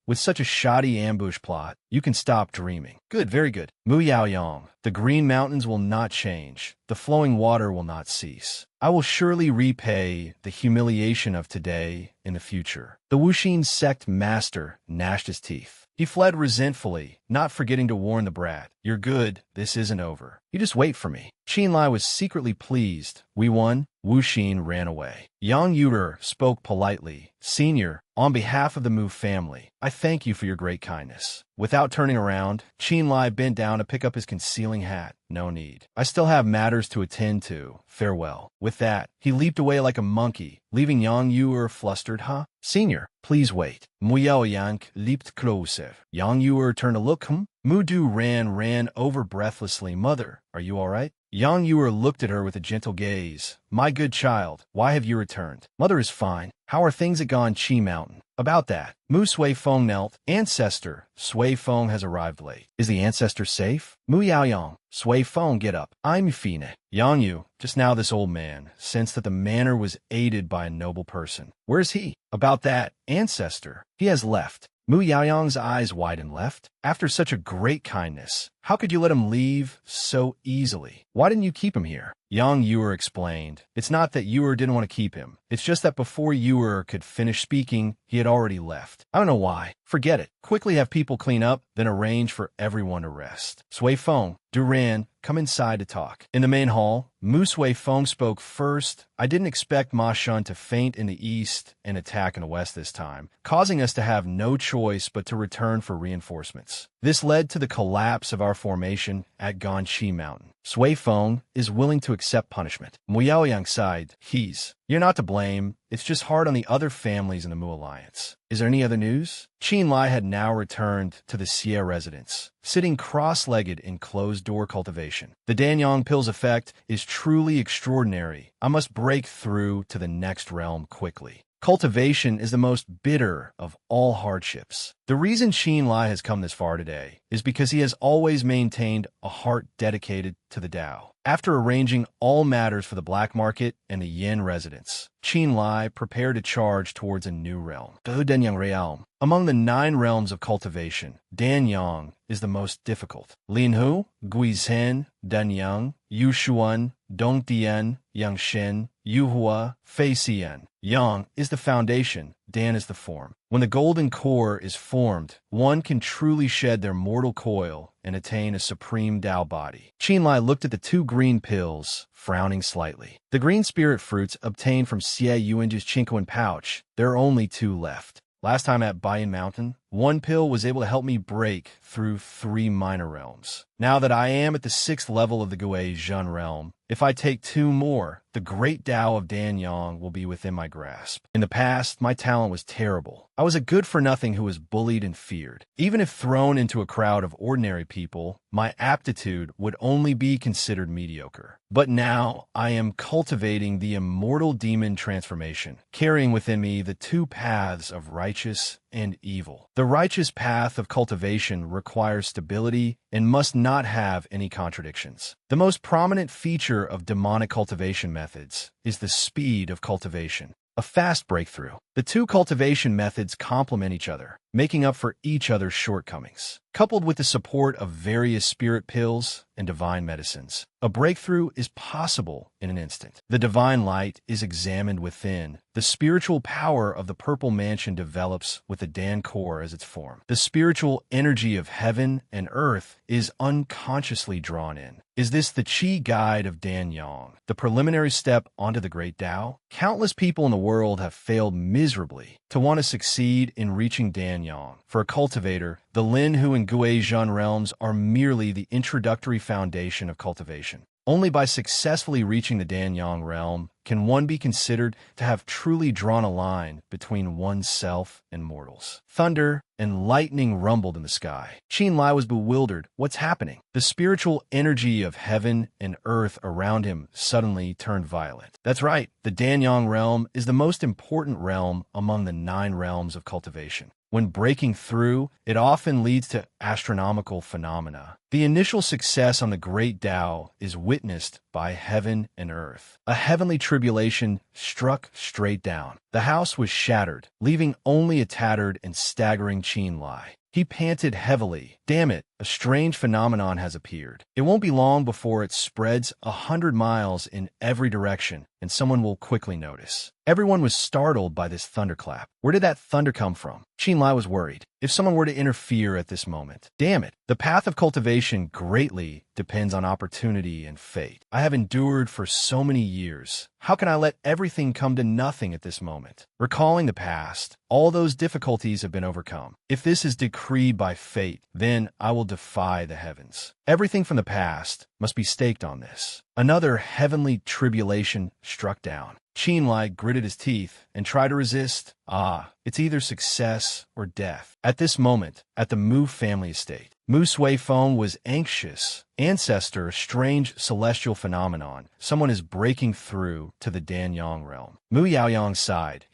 With such a shoddy ambush plot, you can stop dreaming. Good, very good. Mu Yaoyang, the green mountains will not change. The flowing water will not cease. I will surely repay the humiliation of today in the future. The Wuxin sect master gnashed his teeth. He fled resentfully, not forgetting to warn the brat. You're good, this isn't over. You just wait for me. Qin Lie was secretly pleased. We won. Wuxin ran away. Yang Yuer spoke politely. Senior, on behalf of the Mu family, I thank you for your great kindness. Without turning around, Qin Lie bent down to pick up his concealing hat. No need. I still have matters to attend to. Farewell. With that, he leaped away like a monkey, leaving Yang Yuer flustered. Senior, please wait. Mu Yaoyang leaped closer. Yang Yuer turned to look. Mu Du ran over breathlessly. Mother, are you all right? Yang Yuer looked at her with a gentle gaze. My good child, why have you returned? Mother is fine. How are things at Gan Chi Mountain? About that, Mu Sui Feng knelt. Ancestor, Sui Feng has arrived late. Is the ancestor safe? Mu Yaoyang, Sui Feng, get up. I'm Fine. Yang Yu, just now this old man sensed that the manor was aided by a noble person. Where's he? About that, ancestor, he has left. Mu Yaoyang's eyes widened. Left? After such a great kindness, how could you let him leave so easily? Why didn't you keep him here? Yang Yuer explained. It's not that Yuer didn't want to keep him. It's just that before Yuer could finish speaking, he had already left. I don't know why. Forget it. Quickly have people clean up, then arrange for everyone to rest. Sui Feng, Duran, come inside to talk. In the main hall, Mu Sui Feng spoke first. I didn't expect Ma Shan to faint in the east and attack in the west this time, causing us to have no choice but to return for reinforcements. This led to the collapse of our formation at Gan Chi Mountain. Sui Feng is willing to accept punishment. Mu Yaoyang sighed. You're not to blame. It's just hard on the other families in the Mu Alliance. Is there any other news? Qin Lie had now returned to the Xie residence, sitting cross-legged in closed-door cultivation. The Danyang pill's effect is truly extraordinary. I must break through to the next realm quickly. Cultivation is the most bitter of all hardships. The reason Qin Lie has come this far today is because he has always maintained a heart dedicated to the Tao. After arranging all matters for the black market and the Yin residence, Qin Lie prepared to charge towards a new realm. Danyang realm. Among the 9 realms of cultivation, Danyang is the most difficult. Linhu, Guizhen, Danyang, Yushuan, Dongdian, Yangshen, Yuhua, Feixian. Yang is the foundation, Dan is the form. When the golden core is formed, one can truly shed their mortal coil and attain a supreme Tao body. Qin Lie looked at the 2 green pills, frowning slightly. The green spirit fruits obtained from Xie Yuanji's Chinquan pouch, there are only 2 left. Last time at Bayan Mountain, 1 pill was able to help me break through 3 minor realms. Now that I am at the 6th level of the Gui Zhen realm, if I take 2 more, the great Tao of Danyang will be within my grasp. In the past, my talent was terrible. I was a good-for-nothing who was bullied and feared. Even if thrown into a crowd of ordinary people, my aptitude would only be considered mediocre. But now, I am cultivating the immortal demon transformation, carrying within me the 2 paths of righteous and evil. The righteous path of cultivation requires stability and must not have any contradictions. The most prominent feature of demonic cultivation methods is the speed of cultivation, a fast breakthrough. The 2 cultivation methods complement each other, making up for each other's shortcomings. Coupled with the support of various spirit pills and divine medicines, a breakthrough is possible in an instant. The divine light is examined within. The spiritual power of the purple mansion develops with the Dan core as its form. The spiritual energy of heaven and earth is unconsciously drawn in. Is this the Qi guide of Danyang, the preliminary step onto the great Tao? Countless people in the world have failed miserably to want to succeed in reaching Danyang. For a cultivator, the Linhu and Gui Zhen realms are merely the introductory foundation of cultivation. Only by successfully reaching the Danyang realm can one be considered to have truly drawn a line between oneself and mortals. Thunder and lightning rumbled in the sky. Qin Lie was bewildered. What's happening? The spiritual energy of heaven and earth around him suddenly turned violent. That's right, the Danyang realm is the most important realm among the 9 realms of cultivation. When breaking through, it often leads to astronomical phenomena. The initial success on the Great Tao is witnessed by heaven and earth. A heavenly tribulation struck straight down. The house was shattered, leaving only a tattered and staggering Qin Lie. He panted heavily. Damn it, a strange phenomenon has appeared. It won't be long before it spreads 100 miles in every direction, and someone will quickly notice. Everyone was startled by this thunderclap. Where did that thunder come from? Qin Lie was worried. If someone were to interfere at this moment. Damn it, the path of cultivation greatly depends on opportunity and fate. I have endured for so many years. How can I let everything come to nothing at this moment? Recalling the past, all those difficulties have been overcome. If this is decreed by fate, then I will defy the heavens. Everything from the past must be staked on this. Another heavenly tribulation struck down. Qin Lie gritted his teeth and tried to resist. It's either success or death. At this moment, at the Mu family estate, Mu Sui Feng was anxious. Ancestor, a strange celestial phenomenon. Someone is breaking through to the Danyang realm. Mu Yaoyang sighed.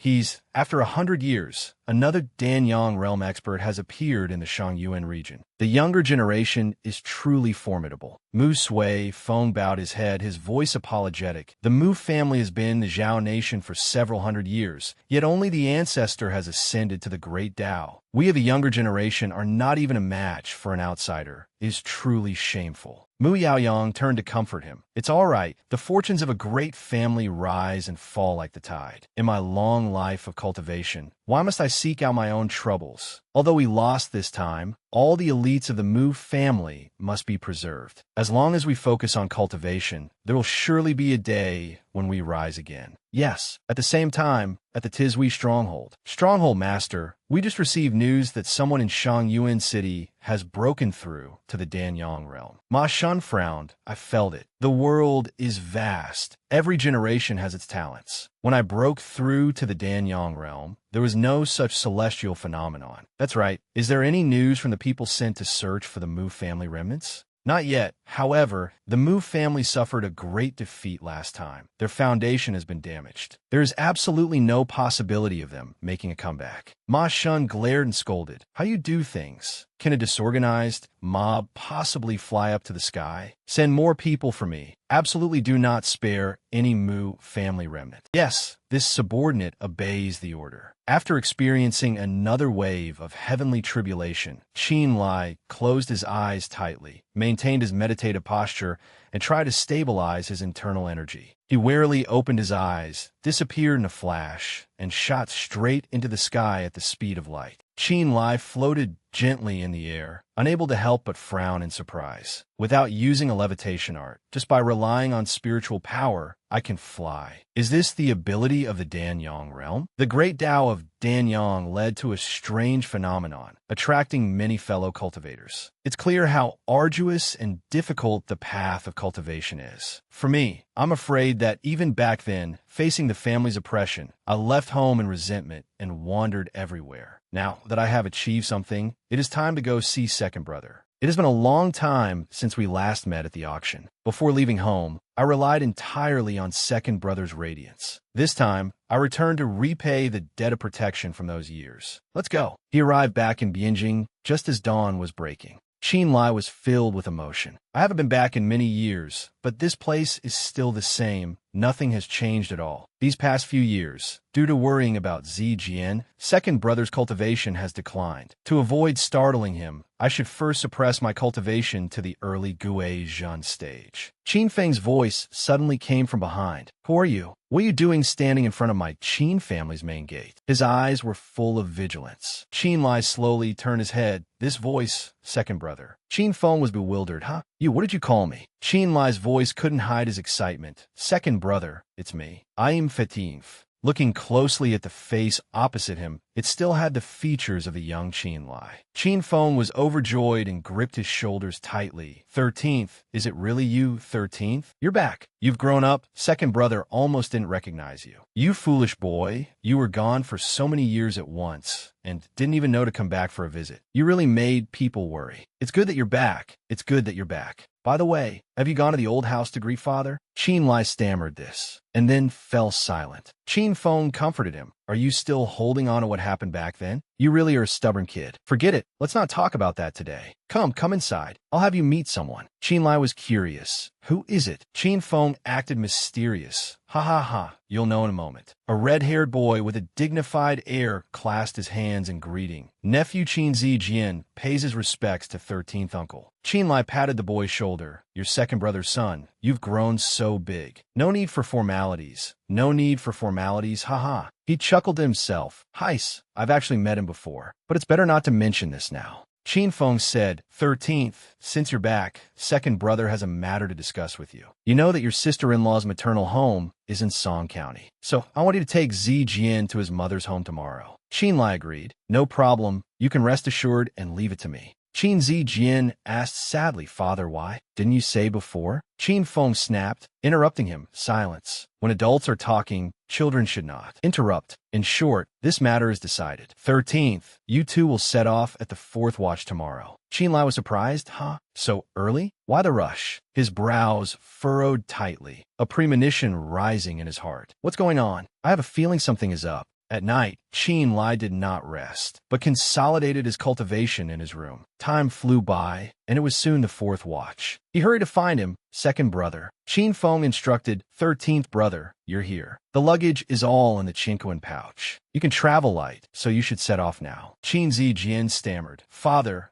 After 100 years, another Danyang realm expert has appeared in the Shangyuan region. The younger generation is truly formidable. Mu Sui Feng bowed his head, his voice apologetic. The Mu family has been the Zhao nation for several hundred years, yet only the ancestor has ascended to the Great Tao. We of the younger generation are not even a match for an outsider. It is truly shameful. Mu Yaoyang turned to comfort him. It's all right. The fortunes of a great family rise and fall like the tide. In my long life of cultivation, why must I seek out my own troubles? Although we lost this time, all the elites of the Mu family must be preserved. As long as we focus on cultivation, there will surely be a day when we rise again. Yes, at the same time, at the Tizhui stronghold. Stronghold Master, we just received news that someone in Shangyuan City has broken through to the Danyang realm. Ma Shun frowned. I felt it. The world is vast. Every generation has its talents. When I broke through to the Danyang realm, there was no such celestial phenomenon. That's right. Is there any news from the people sent to search for the Mu family remnants? Not yet. However, the Mu family suffered a great defeat last time. Their foundation has been damaged. There is absolutely no possibility of them making a comeback. Ma Shun glared and scolded. How you do things? Can a disorganized mob possibly fly up to the sky? Send more people for me. Absolutely do not spare any Mu family remnant. Yes, this subordinate obeys the order. After experiencing another wave of heavenly tribulation, Qin Lie closed his eyes tightly, maintained his meditative posture, and tried to stabilize his internal energy. He warily opened his eyes, disappeared in a flash, and shot straight into the sky at the speed of light. Qin Lie floated gently in the air, unable to help but frown in surprise. Without using a levitation art, just by relying on spiritual power, I can fly. Is this the ability of the Danyang realm? The great Tao of Danyang led to a strange phenomenon, attracting many fellow cultivators. It's clear how arduous and difficult the path of cultivation is. For me, I'm afraid that even back then, facing the family's oppression, I left home in resentment and wandered everywhere. Now that I have achieved something, it is time to go see Second Brother. It has been a long time since we last met at the auction. Before leaving home, I relied entirely on Second Brother's radiance. This time, I returned to repay the debt of protection from those years. Let's go. He arrived back in Bianjing just as dawn was breaking. Qin Lie was filled with emotion. I haven't been back in many years, but this place is still the same. Nothing has changed at all. These past few years, due to worrying about Zijian, Second Brother's cultivation has declined. To avoid startling him, I should first suppress my cultivation to the early Gui Zhen stage. Qin Feng's voice suddenly came from behind. Who are you? What are you doing standing in front of my Qin family's main gate? His eyes were full of vigilance. Qin Lie slowly turned his head. This voice, Second Brother. Qin Feng was bewildered. Huh? You, what did you call me? Qin Lie's voice couldn't hide his excitement. Second Brother, it's me. I am Fatinf. Looking closely at the face opposite him, it still had the features of the young Qin Lie. Qin Feng was overjoyed and gripped his shoulders tightly. 13th, is it really you, 13th? You're back. You've grown up. Second brother almost didn't recognize you. You foolish boy, you were gone for so many years at once and didn't even know to come back for a visit. You really made people worry. It's good that you're back. It's good that you're back. By the way, have you gone to the old house to greet father? Qin Lie stammered this, and then fell silent. Qin Feng comforted him. Are you still holding on to what happened back then? You really are a stubborn kid. Forget it. Let's not talk about that today. Come inside. I'll have you meet someone. Qin Lie was curious. Who is it? Qin Feng acted mysterious. Ha ha ha. You'll know in a moment. A red-haired boy with a dignified air clasped his hands in greeting. Nephew Qin Zijian pays his respects to 13th uncle. Qin Lie patted the boy's shoulder. Your second brother's son. You've grown so big. No need for formalities. No need for formalities, haha. He chuckled to himself. Heis, I've actually met him before, but it's better not to mention this now. Qin Feng said, 13th, since you're back, second brother has a matter to discuss with you. You know that your sister-in-law's maternal home is in Song County, so I want you to take Zijian to his mother's home tomorrow. Qin Lie agreed. No problem. You can rest assured and leave it to me. Qin Zijian asked sadly, Father, why? Didn't you say before? Qin Feng snapped, interrupting him. Silence. When adults are talking, children should not interrupt. In short, this matter is decided. 13th, you two will set off at the 4th watch tomorrow. Qin Lie was surprised. Huh? So early? Why the rush? His brows furrowed tightly, a premonition rising in his heart. What's going on? I have a feeling something is up. At night, Qin Lie did not rest, but consolidated his cultivation in his room. Time flew by, and it was soon the 4th watch. He hurried to find him, second brother. Qin Feng instructed, 13th brother, you're here. The luggage is all in the Chinquan pouch. You can travel light, so you should set off now. Qin Zijian stammered. Father,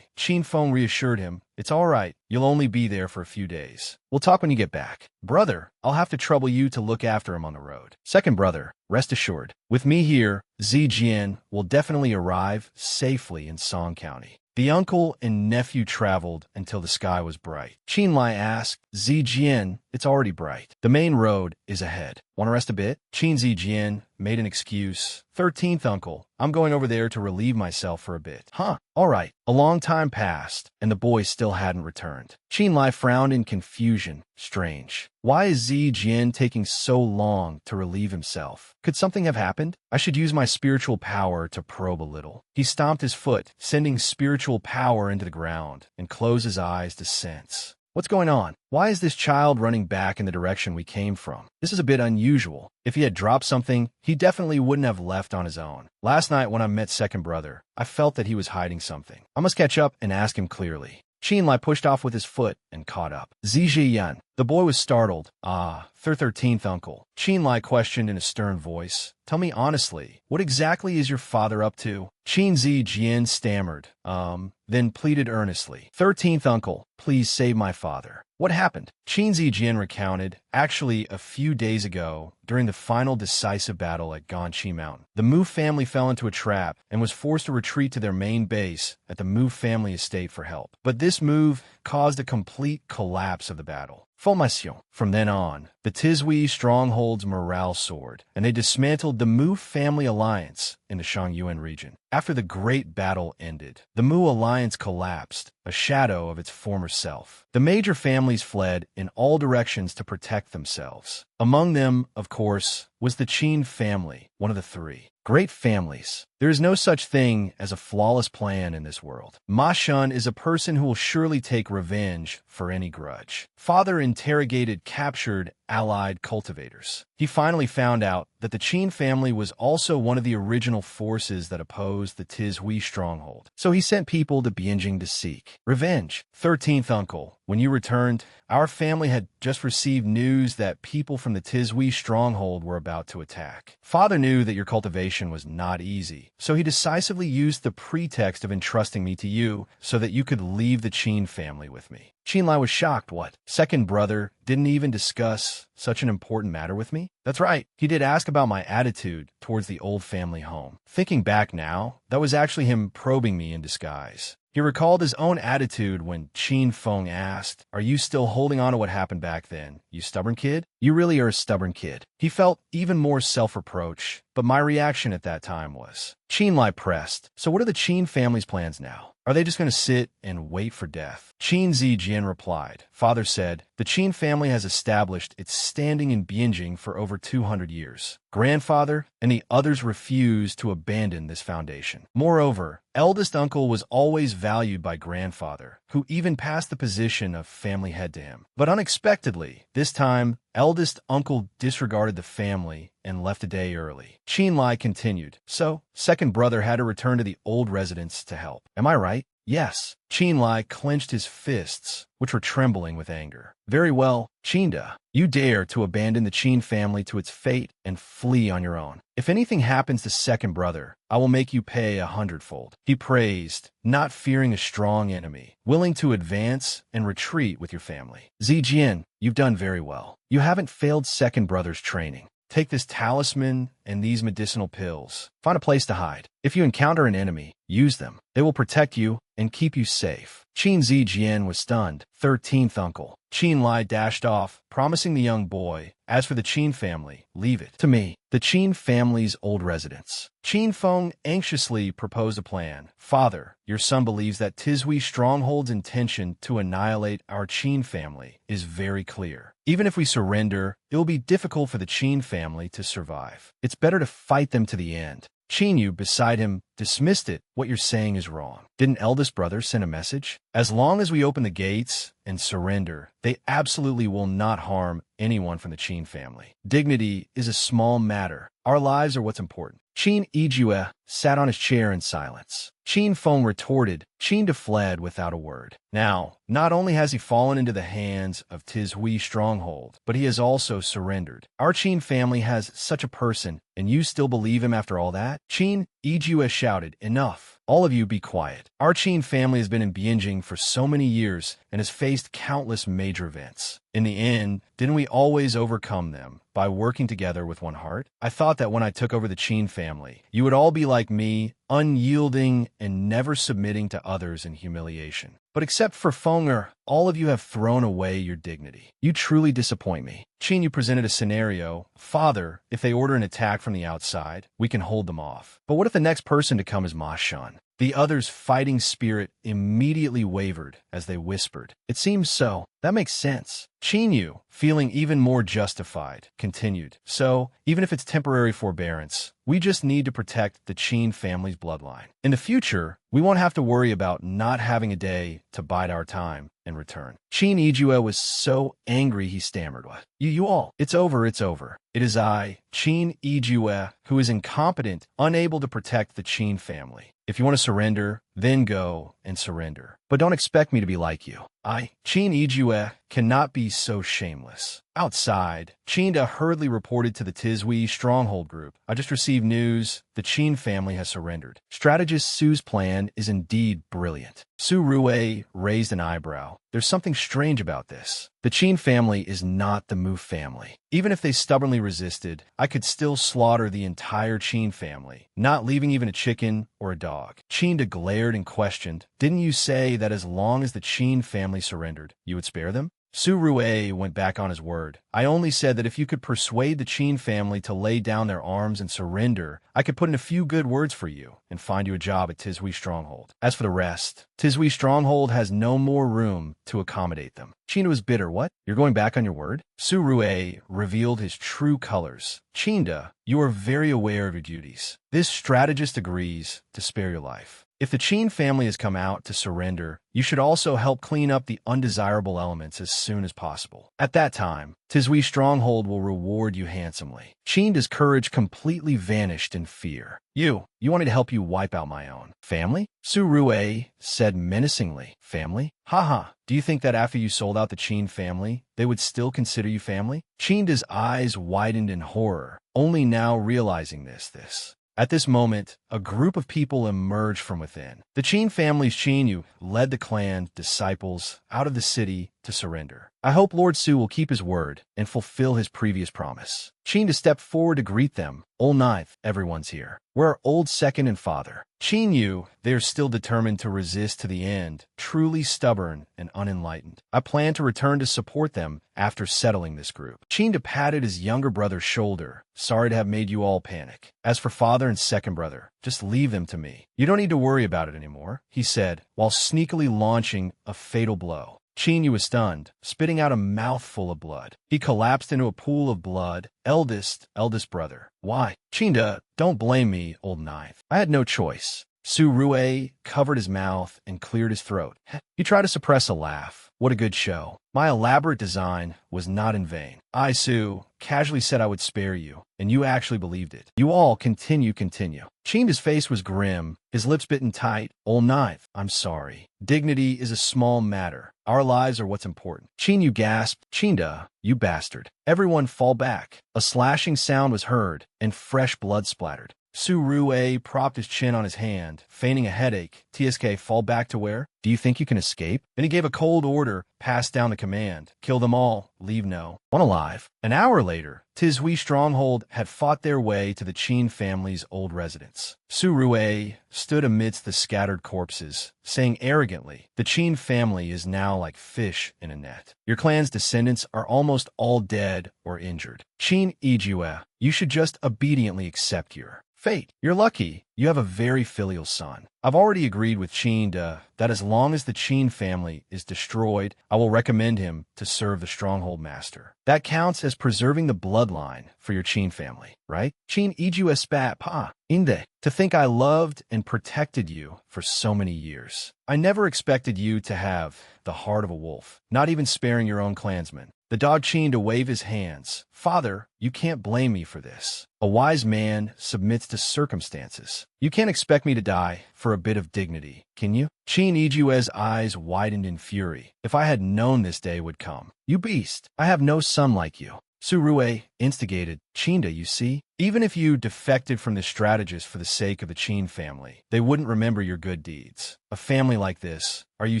Qin Feng reassured him. It's all right. You'll only be there for a few days. We'll talk when you get back. Brother, I'll have to trouble you to look after him on the road. Second brother, rest assured. With me here, Zijian will definitely arrive safely in Song County. The uncle and nephew traveled until the sky was bright. Qin Lie asked, Zijian, it's already bright. The main road is ahead. Want to rest a bit? Qin Zijian made an excuse. 13th uncle, I'm going over there to relieve myself for a bit. Huh, all right. A long time passed, and the boy still hadn't returned. Qin Lie frowned in confusion. Strange. Why is Zijian taking so long to relieve himself? Could something have happened? I should use my spiritual power to probe a little. He stomped his foot, sending spiritual power into the ground, and closed his eyes to sense. What's going on? Why is this child running back in the direction we came from? This is a bit unusual. If he had dropped something, he definitely wouldn't have left on his own. Last night when I met second brother, I felt that he was hiding something. I must catch up and ask him clearly. Qin Lie pushed off with his foot and caught up. Zijian. The boy was startled. 13th uncle. Qin Lie questioned in a stern voice. Tell me honestly, what exactly is your father up to? Qin Zijian stammered. Then pleaded earnestly. 13th uncle, please save my father. What happened? Qin Zijian recounted. Actually, a few days ago, during the final decisive battle at Ganqi Mountain, the Mu family fell into a trap and was forced to retreat to their main base at the Mu family estate for help. But this move caused a complete collapse of the battle. Formation. From then on, the Tizhui strongholds morale soared, and they dismantled the Mu family alliance in the Shangyuan region. After the great battle ended, the Mu alliance collapsed, a shadow of its former self. The major families fled in all directions to protect themselves. Among them, of course, was the Qin family, one of the 3 great families. There is no such thing as a flawless plan in this world. Ma Shun is a person who will surely take revenge for any grudge. Father interrogated captured allied cultivators. He finally found out that the Qin family was also one of the original forces that opposed the Tizhui stronghold. So he sent people to Bianjing to seek revenge. 13th uncle, when you returned, our family had just received news that people from the Tizhui stronghold were about to attack. Father knew that your cultivation was not easy, so he decisively used the pretext of entrusting me to you so that you could leave the Qin family with me. Qin Lie was shocked. What? Second brother didn't even discuss such an important matter with me? That's right. He did ask about my attitude towards the old family home. Thinking back now, that was actually him probing me in disguise. He recalled his own attitude when Qin Feng asked, Are you still holding on to what happened back then, you stubborn kid? You really are a stubborn kid. He felt even more self-reproach, but my reaction at that time was, Qin Lie pressed, so what are the Qin family's plans now? Are they just going to sit and wait for death? Qin Zijian replied. Father said, the Qin family has established its standing in Bianjing for over 200 years. Grandfather and the others refused to abandon this foundation. Moreover, eldest uncle was always valued by grandfather, who even passed the position of family head to him. But unexpectedly, this time, eldest uncle disregarded the family and left a day early. Qin Lie continued, so, second brother had to return to the old residence to help. Am I right? Yes. Qin Lie clenched his fists, which were trembling with anger. Very well, Qinda. You dare to abandon the Qin family to its fate and flee on your own. If anything happens to second brother, I will make you pay 100-fold. He praised, not fearing a strong enemy, willing to advance and retreat with your family. Zijian, you've done very well. You haven't failed second brother's training. Take this talisman and these medicinal pills. Find a place to hide. If you encounter an enemy, use them. They will protect you and keep you safe. Qin Zijian was stunned. 13th uncle. Qin Lie dashed off, promising the young boy, as for the Qin family, leave it to me. The Qin family's old residence. Qin Feng anxiously proposed a plan. Father, your son believes that Tizhui Stronghold's intention to annihilate our Qin family is very clear. Even if we surrender, it will be difficult for the Qin family to survive. It's better to fight them to the end. Qin Yu, beside him, dismissed it. What you're saying is wrong. Didn't eldest brother send a message? As long as we open the gates and surrender, they absolutely will not harm anyone from the Qin family. Dignity is a small matter. Our lives are what's important. Qin Yijue sat on his chair in silence. Qin Feng retorted. Qin fled without a word. Now, not only has he fallen into the hands of Tizhui Stronghold, but he has also surrendered. Our Qin family has such a person, and you still believe him after all that? Qin Yijue shouted, enough. All of you be quiet. Our Qin family has been in Bianjing for so many years and has faced countless major events. In the end, didn't we always overcome them by working together with one heart? I thought that when I took over the Qin family, you would all be like me, unyielding and never submitting to others in humiliation. But except for Fenger, all of you have thrown away your dignity. You truly disappoint me. Qin Yu presented a scenario. Father, if they order an attack from the outside, we can hold them off. But what if the next person to come is Ma Shan? The others' fighting spirit immediately wavered as they whispered. It seems so. That makes sense. Qin Yu, feeling even more justified, continued. So, even if it's temporary forbearance, we just need to protect the Qin family's bloodline. In the future, we won't have to worry about not having a day to bide our time and return. Qin Yijue was so angry he stammered, what? You all, it's over, it's over. It is I, Qin Yijue, who is incompetent, unable to protect the Qin family. If you want to surrender, then go and surrender. But don't expect me to be like you. I, Qin Yijue, cannot be so shameless. Outside, Qinda hurriedly reported to the Tizhui Stronghold group. I just received news. The Qin family has surrendered. Strategist Su's plan is indeed brilliant. Su Rue raised an eyebrow. There's something strange about this. The Qin family is not the Mu family. Even if they stubbornly resisted, I could still slaughter the entire Qin family, not leaving even a chicken or a dog. Qinda glared and questioned, didn't you say that as long as the Qin family surrendered, you would spare them? Su Rue went back on his word. I only said that if you could persuade the Qin family to lay down their arms and surrender, I could put in a few good words for you and find you a job at Tizhui Stronghold. As for the rest, Tizhui Stronghold has no more room to accommodate them. Qinda was bitter. What? You're going back on your word? Su Rue revealed his true colors. Qinda, you are very aware of your duties. This strategist agrees to spare your life. If the Qin family has come out to surrender, you should also help clean up the undesirable elements as soon as possible. At that time, Tizhui Stronghold will reward you handsomely. Qinda's courage completely vanished in fear. You wanted to help you wipe out my own family? Su Rue said menacingly. Family? Haha, do you think that after you sold out the Qin family, they would still consider you family? Qinda's eyes widened in horror, only now realizing this. At this moment, a group of people emerged from within. The Qin family's Qin Yu led the clan disciples out of the city to surrender. I hope Lord Su will keep his word and fulfill his previous promise. Qin stepped forward to greet them. Old ninth, everyone's here. We're our old second and father. Qin knew they are still determined to resist to the end, truly stubborn and unenlightened. I plan to return to support them after settling this group. Qin patted his younger brother's shoulder. Sorry to have made you all panic. As for father and second brother, just leave them to me. You don't need to worry about it anymore, he said, while sneakily launching a fatal blow. Qin was stunned, spitting out a mouthful of blood. He collapsed into a pool of blood. Eldest brother. Why? Qin, don't blame me, old ninth. I had no choice. Su Rue covered his mouth and cleared his throat. He tried to suppress a laugh. What a good show. My elaborate design was not in vain. I, Su, casually said I would spare you, and you actually believed it. You all continue. Qin's face was grim, his lips bitten tight. Old ninth, I'm sorry. Dignity is a small matter. Our lives are what's important. Qin, you gasped. Qin, you bastard. Everyone fall back. A slashing sound was heard, and fresh blood splattered. Su Rue propped his chin on his hand, feigning a headache. TSK, fall back to where? Do you think you can escape? Then he gave a cold order, passed down the command. Kill them all, leave no one alive. An hour later, Tizhui Stronghold had fought their way to the Qin family's old residence. Su Rue stood amidst the scattered corpses, saying arrogantly, the Qin family is now like fish in a net. Your clan's descendants are almost all dead or injured. Qin Ijue, you should just obediently accept your fate. You're lucky. You have a very filial son. I've already agreed with Qin that as long as the Qin family is destroyed, I will recommend him to serve the Stronghold Master. That counts as preserving the bloodline for your Qin family, right? Qin Iju spat pa inde. To think I loved and protected you for so many years. I never expected you to have the heart of a wolf, not even sparing your own clansmen. The dog Qin to wave his hands. Father, you can't blame me for this. A wise man submits to circumstances. You can't expect me to die for a bit of dignity, can you? Qin Ijue's eyes widened in fury. If I had known this day would come. You beast, I have no son like you. Su Rue instigated. Qin, you see? Even if you defected from the strategist for the sake of the Qin family, they wouldn't remember your good deeds. A family like this, are you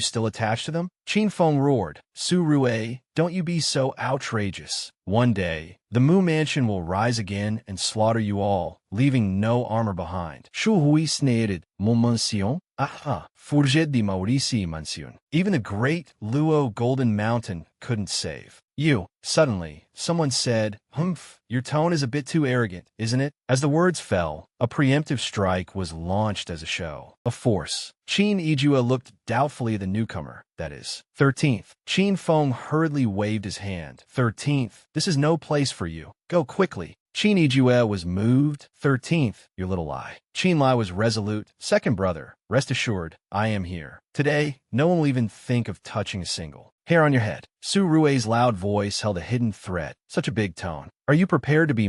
still attached to them? Qin Feng roared. Su Rue, don't you be so outrageous. One day, the Mu Mansion will rise again and slaughter you all, leaving no armor behind. Shu Hui sneered. Mon mansion? Aha, Fourget de Mauricie mansion. Even the great Luo Golden Mountain couldn't save you. Suddenly, someone said, Humph, your tone is a bit too arrogant, isn't it? As the words fell, a preemptive strike was launched as a show. A force. Qin Ijua looked doubtfully at the newcomer, that is. 13th. Qin Feng hurriedly waved his hand. 13th, this is no place for you. Go quickly. Qin Ijue was moved. 13th, your little lie. Qin Lie was resolute. Second brother, rest assured, I am here. Today, no one will even think of touching a single hair on your head. Su Rue's loud voice held a hidden threat. Such a big tone. Are you prepared to be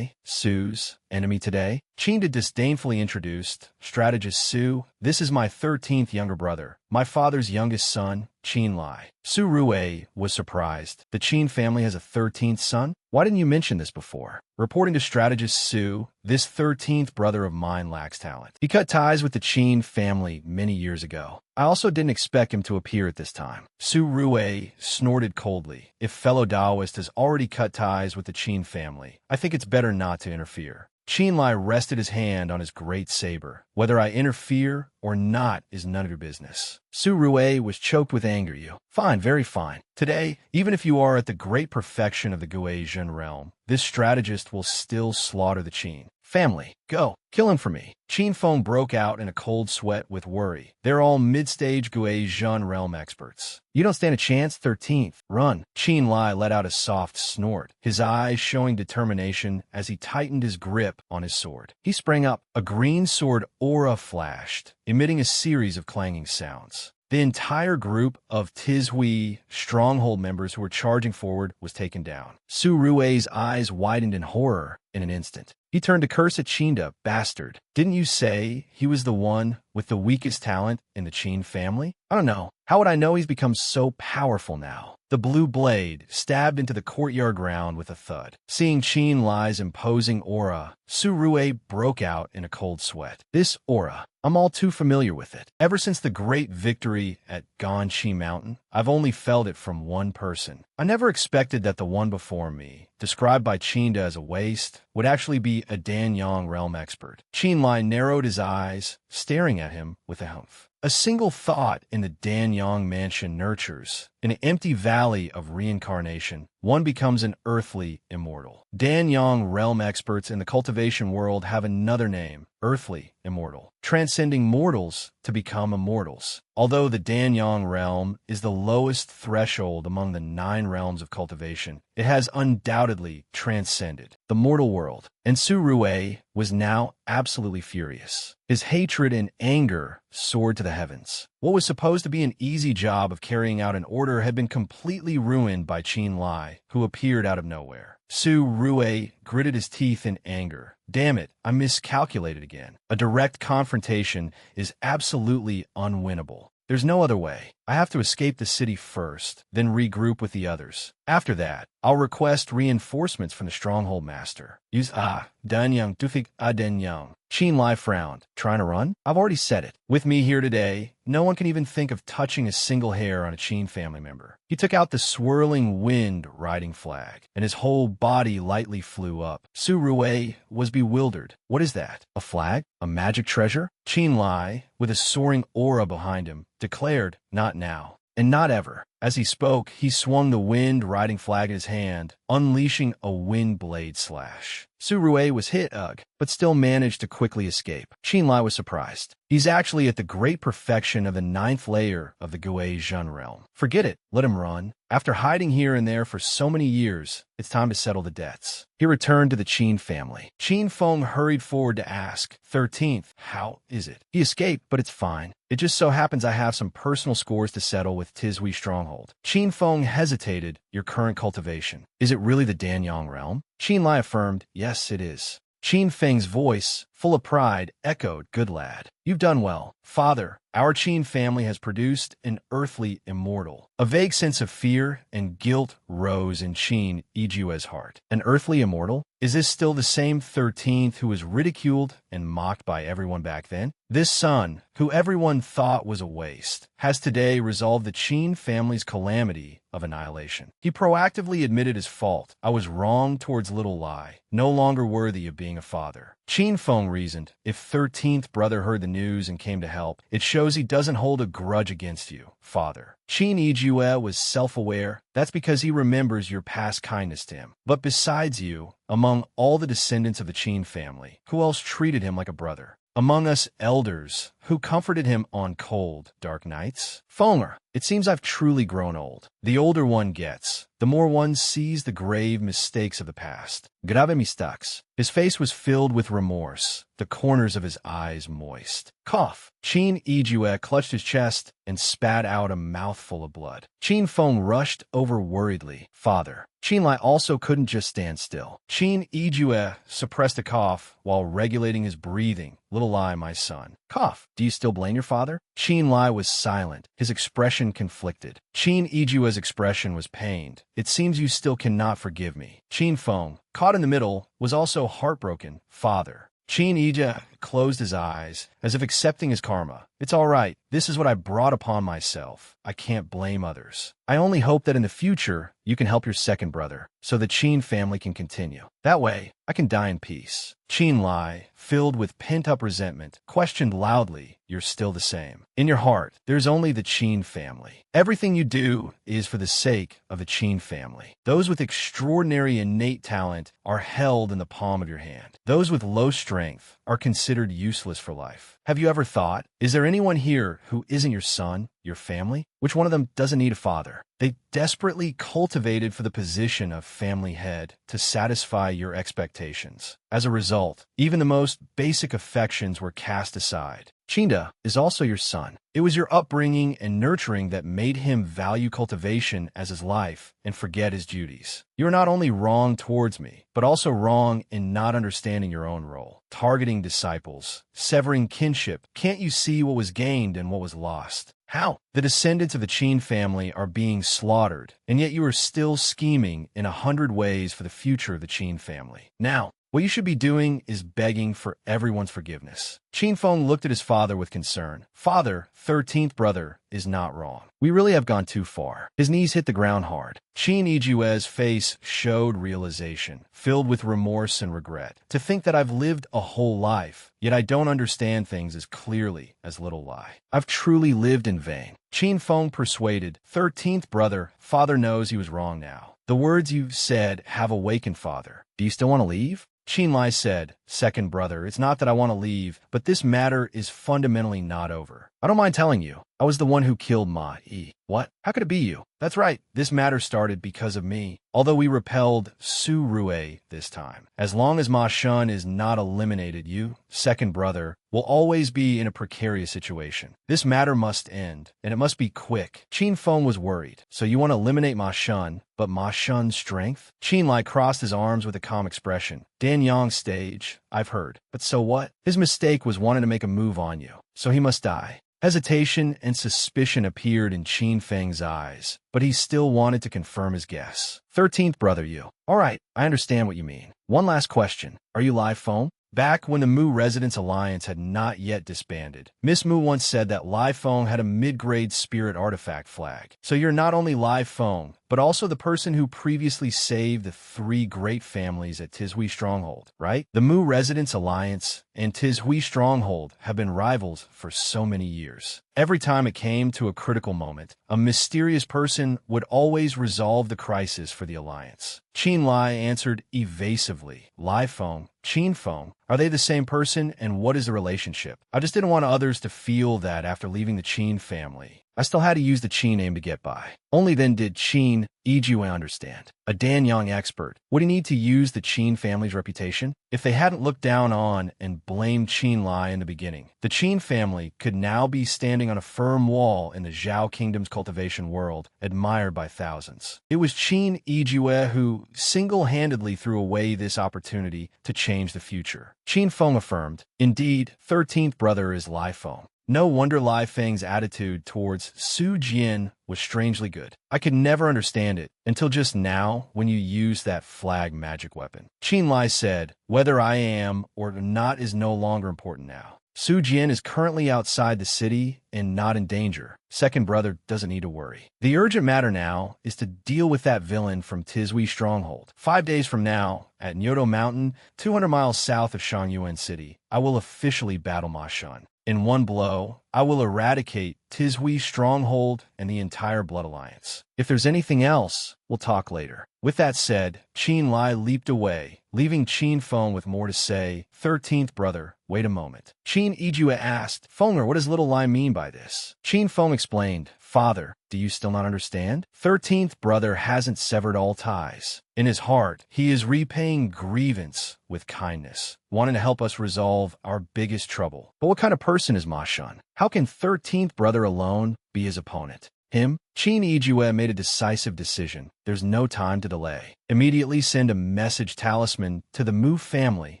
Su's enemy today? Qin disdainfully introduced. Strategist Su, this is my 13th younger brother, my father's youngest son, Qin Lie. Su Rue was surprised. The Qin family has a 13th son? Why didn't you mention this before? Reporting to strategist Su, this 13th brother of mine lacks talent. He cut ties with the Qin family many years ago. I also didn't expect him to appear at this time. Su Rue snorted coldly. If fellow Taoist has already cut ties with the Qin family, I think it's better not to interfere. Qin Lie rested his hand on his great saber. Whether I interfere or not is none of your business. Su Rue was choked with anger. You. Fine, very fine. Today, even if you are at the great perfection of the Guizhen realm, this strategist will still slaughter the Qin family. Go. Kill him for me. Qin Feng broke out in a cold sweat with worry. They're all mid-stage Guizhen realm experts. You don't stand a chance, 13th. Run. Qin Lie let out a soft snort, his eyes showing determination as he tightened his grip on his sword. He sprang up. A green sword aura flashed, emitting a series of clanging sounds. The entire group of Tizhui Stronghold members who were charging forward was taken down. Su Rue's eyes widened in horror in an instant. He turned to curse at Qin. Bastard. Didn't you say he was the one with the weakest talent in the Qin family? I don't know. How would I know he's become so powerful now? The blue blade stabbed into the courtyard ground with a thud. Seeing Qin Lie's imposing aura, Su Rue broke out in a cold sweat. This aura. I'm all too familiar with it. Ever since the great victory at Ganqi Mountain, I've only felt it from one person. I never expected that the one before me, described by Qin as a waste, would actually be a Danyang realm expert. Qin Lie narrowed his eyes, staring at him with a humph. A single thought in the Danyang mansion nurtures. In an empty valley of reincarnation, one becomes an earthly immortal. Danyang realm experts in the cultivation world have another name, earthly immortal, transcending mortals to become immortals. Although the Danyang realm is the lowest threshold among the 9 realms of cultivation, it has undoubtedly transcended the mortal world, and Su Rue was now absolutely furious. His hatred and anger soared to the heavens. What was supposed to be an easy job of carrying out an order had been completely ruined by Qin Lie, who appeared out of nowhere. Su Rue gritted his teeth in anger. Damn it, I miscalculated again. A direct confrontation is absolutely unwinnable. There's no other way. I have to escape the city first, then regroup with the others. After that, I'll request reinforcements from the stronghold master. Use Danyang Tufik Danyang. Qin Lie frowned. Trying to run? I've already said it. With me here today, no one can even think of touching a single hair on a Qin family member. He took out the swirling wind riding flag, and his whole body lightly flew up. Su Rue was bewildered. What is that? A flag? A magic treasure? Qin Lie, with a soaring aura behind him, declared, not now, and not ever. As he spoke, he swung the wind-riding flag in his hand, unleashing a wind blade slash. Su Rue was hit, but still managed to quickly escape. Qin Lie was surprised. He's actually at the great perfection of the 9th layer of the Gui Zhen realm. Forget it, let him run. After hiding here and there for so many years, it's time to settle the debts. He returned to the Qin family. Qin Feng hurried forward to ask, 13th, how is it? He escaped, but it's fine. It just so happens I have some personal scores to settle with Tizhui Stronghold. Qin Feng hesitated. Your current cultivation. Is it really the Danyang realm? Qin Lie affirmed, yes, it is. Qin Feng's voice, full of pride, echoed, good lad. You've done well. Father, our Qin family has produced an earthly immortal. A vague sense of fear and guilt rose in Qin Ijue's heart. An earthly immortal? Is this still the same 13th who was ridiculed and mocked by everyone back then? This son, who everyone thought was a waste, has today resolved the Qin family's calamity of annihilation. He proactively admitted his fault. I was wrong towards little Lie, no longer worthy of being a father. Qin Feng reasoned, if 13th brother heard the news and came to help, it shows he doesn't hold a grudge against you, father. Qin Ijue was self-aware. That's because he remembers your past kindness to him. But besides you, among all the descendants of the Qin family, who else treated him like a brother? Among us elders, who comforted him on cold, dark nights? Fenger, it seems I've truly grown old. The older one gets, the more one sees the grave mistakes of the past. Grave mistakes. His face was filled with remorse, the corners of his eyes moist. Cough. Qin Ijue clutched his chest and spat out a mouthful of blood. Qin Feng rushed over worriedly. Father. Qin Lie also couldn't just stand still. Qin Ijue suppressed a cough while regulating his breathing. Little Lie, my son. Cough. Do you still blame your father? Qin Lie was silent, his expression conflicted. Qin Ijue's expression was pained. It seems you still cannot forgive me. Qin Feng, caught in the middle, was also heartbroken. Father. Qin Ijue closed his eyes, as if accepting his karma. It's all right. This is what I brought upon myself. I can't blame others. I only hope that in the future, you can help your second brother, so the Qin family can continue. That way, I can die in peace. Qin Lie, filled with pent-up resentment, questioned loudly, you're still the same. In your heart, there's only the Qin family. Everything you do is for the sake of the Qin family. Those with extraordinary innate talent are held in the palm of your hand. Those with low strength are considered useless for life. Have you ever thought, is there anyone here who isn't your son, your family? Which one of them doesn't need a father? They desperately cultivated for the position of family head to satisfy your expectations. As a result, even the most basic affections were cast aside. Qinda is also your son. It was your upbringing and nurturing that made him value cultivation as his life and forget his duties. You are not only wrong towards me, but also wrong in not understanding your own role. Targeting disciples, severing kinship. Can't you see what was gained and what was lost? How? The descendants of the Qin family are being slaughtered, and yet you are still scheming in 100 ways for the future of the Qin family. Now, What you should be doing is begging for everyone's forgiveness. Qin Feng looked at his father with concern. Father, 13th brother, is not wrong. We really have gone too far. His knees hit the ground hard. Qin Ijue's face showed realization, filled with remorse and regret. To think that I've lived a whole life, yet I don't understand things as clearly as Little Lie. I've truly lived in vain. Qin Feng persuaded, 13th brother, father knows he was wrong now. The words you've said have awakened father. Do you still want to leave? Qin Lie said, second brother, it's not that I want to leave, but this matter is fundamentally not over. I don't mind telling you, I was the one who killed Ma Yi. What? How could it be you? That's right, this matter started because of me. Although we repelled Su Rue this time. As long as Ma Shun is not eliminated, you, second brother, will always be in a precarious situation. This matter must end, and it must be quick. Qin Feng was worried. So you want to eliminate Ma Shun, but Ma Shun's strength? Qin Lie crossed his arms with a calm expression. Dan Yang's stage, I've heard. But so what? His mistake was wanting to make a move on you. So he must die. Hesitation and suspicion appeared in Qin Feng's eyes, but he still wanted to confirm his guess. 13th brother, you. All right, I understand what you mean. One last question. Are you Lai Feng? Back when the Mu Residence Alliance had not yet disbanded, Miss Mu once said that Lai Feng had a mid-grade spirit artifact flag. So you're not only Lai Feng, but also the person who previously saved the 3 great families at Tizhui Stronghold, right? The Mu Residence Alliance and Tizhui Stronghold have been rivals for so many years. Every time it came to a critical moment, a mysterious person would always resolve the crisis for the Alliance. Qin Lie answered evasively. Lai Feng, Qin Feng, are they the same person, and what is the relationship? I just didn't want others to feel that after leaving the Qin family. I still had to use the Qin name to get by. Only then did Qin Ijue understand. A Danyang expert. Would he need to use the Qin family's reputation? If they hadn't looked down on and blamed Qin Lie in the beginning, the Qin family could now be standing on a firm wall in the Zhao Kingdom's cultivation world, admired by thousands. It was Qin Ijue who single-handedly threw away this opportunity to change the future. Qin Feng affirmed, indeed, 13th brother is Lai Feng. No wonder Lai Feng's attitude towards Su Jian was strangely good. I could never understand it until just now when you used that flag magic weapon. Qin Lie said, whether I am or not is no longer important now. Su Jian is currently outside the city and not in danger. Second brother doesn't need to worry. The urgent matter now is to deal with that villain from Tizhui Stronghold. 5 days from now, at Nyoto Mountain, 200 miles south of Shangyuan City, I will officially battle Ma Shun. In one blow, I will eradicate Tizhui Stronghold and the entire Blood Alliance. If there's anything else, we'll talk later. With that said, Qin Lie leaped away, leaving Qin Feng with more to say. 13th brother, wait a moment. Qin Ijue asked, Fenger, what does Little Lie mean by this? Qin Feng explained, Father, do you still not understand? 13th brother hasn't severed all ties. In his heart, he is repaying grievance with kindness, wanting to help us resolve our biggest trouble. But what kind of person is Ma Shun? How can 13th brother alone be his opponent? Him? Qin Ijue made a decisive decision. There's no time to delay. Immediately send a message talisman to the Mu family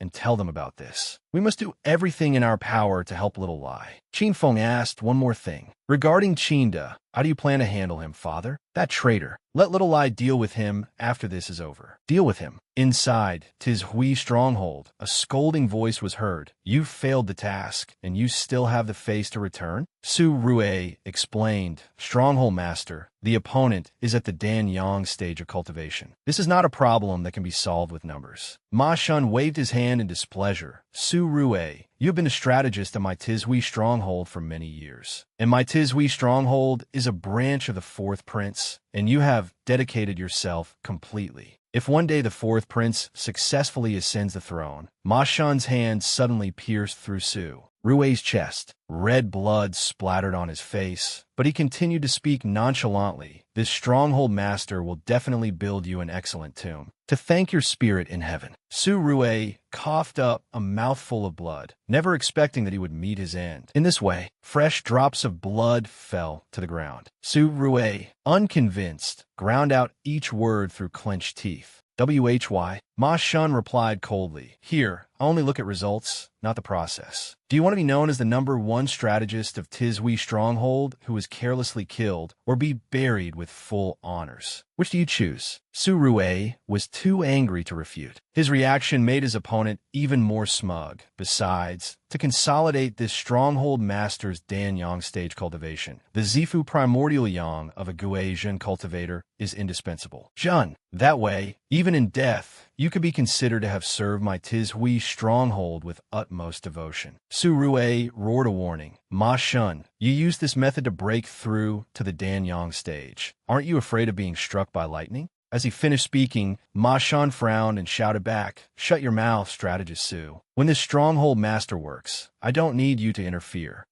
and tell them about this. We must do everything in our power to help Little Lie. Qin Feng asked one more thing. Regarding Qinda, how do you plan to handle him, father? That traitor. Let Little Lie deal with him after this is over. Deal with him. Inside Tizhui Stronghold, a scolding voice was heard. You failed the task, and you still have the face to return? Su Rue explained. Stronghold Master, the opponent is at the Danyang stage of cultivation. This is not a problem that can be solved with numbers. Ma Shun waved his hand in displeasure. Su Rue, you've been a strategist at my Tizhui Stronghold for many years. And my Tizhui Stronghold is a branch of the 4th Prince, and you have dedicated yourself completely. If one day the 4th Prince successfully ascends the throne, Ma Shun's hand suddenly pierced through Su Rue's chest. Red blood splattered on his face, but he continued to speak nonchalantly. This stronghold master will definitely build you an excellent tomb to thank your spirit in heaven. Su Rue coughed up a mouthful of blood, never expecting that he would meet his end. In this way, fresh drops of blood fell to the ground. Su Rue, unconvinced, ground out each word through clenched teeth. WHY? Ma Shun replied coldly. Here, I only look at results, not the process. Do you want to be known as the #1 strategist of Tizhui Stronghold who was carelessly killed, or be buried with full honors? Which do you choose? Su Rue was too angry to refute. His reaction made his opponent even more smug. Besides, to consolidate this stronghold master's Dan Yang stage cultivation, the Zifu primordial Yang of a Guizhen cultivator is indispensable. Jun, that way, even in death, you could be considered to have served my Tizhui stronghold with utmost devotion. Su Rue roared a warning. Ma Shun, you used this method to break through to the Dan Yang stage. Aren't you afraid of being struck by lightning? As he finished speaking, Ma Shun frowned and shouted back, "Shut your mouth, strategist Su. When this stronghold master works, I don't need you to interfere."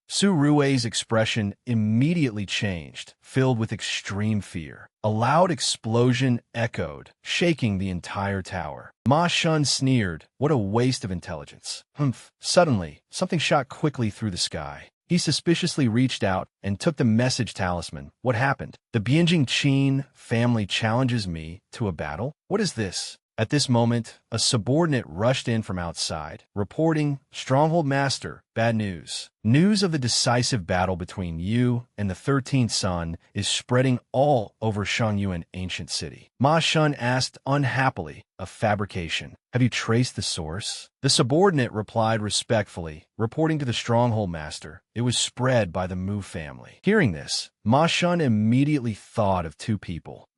Su Rue's expression immediately changed, filled with extreme fear. A loud explosion echoed, shaking the entire tower. Ma Shun sneered, "What a waste of intelligence." Humph. Suddenly, something shot quickly through the sky. He suspiciously reached out and took the message talisman. What happened? The Bianjing Qin family challenges me to a battle? What is this? At this moment, a subordinate rushed in from outside, reporting, "Stronghold Master, bad news. News of the decisive battle between you and the 13th Sun is spreading all over Shangyuan ancient city." Ma Shun asked unhappily, "A fabrication. Have you traced the source?" The subordinate replied respectfully, reporting to the Stronghold Master. It was spread by the Mu family. Hearing this, Ma Shun immediately thought of two people.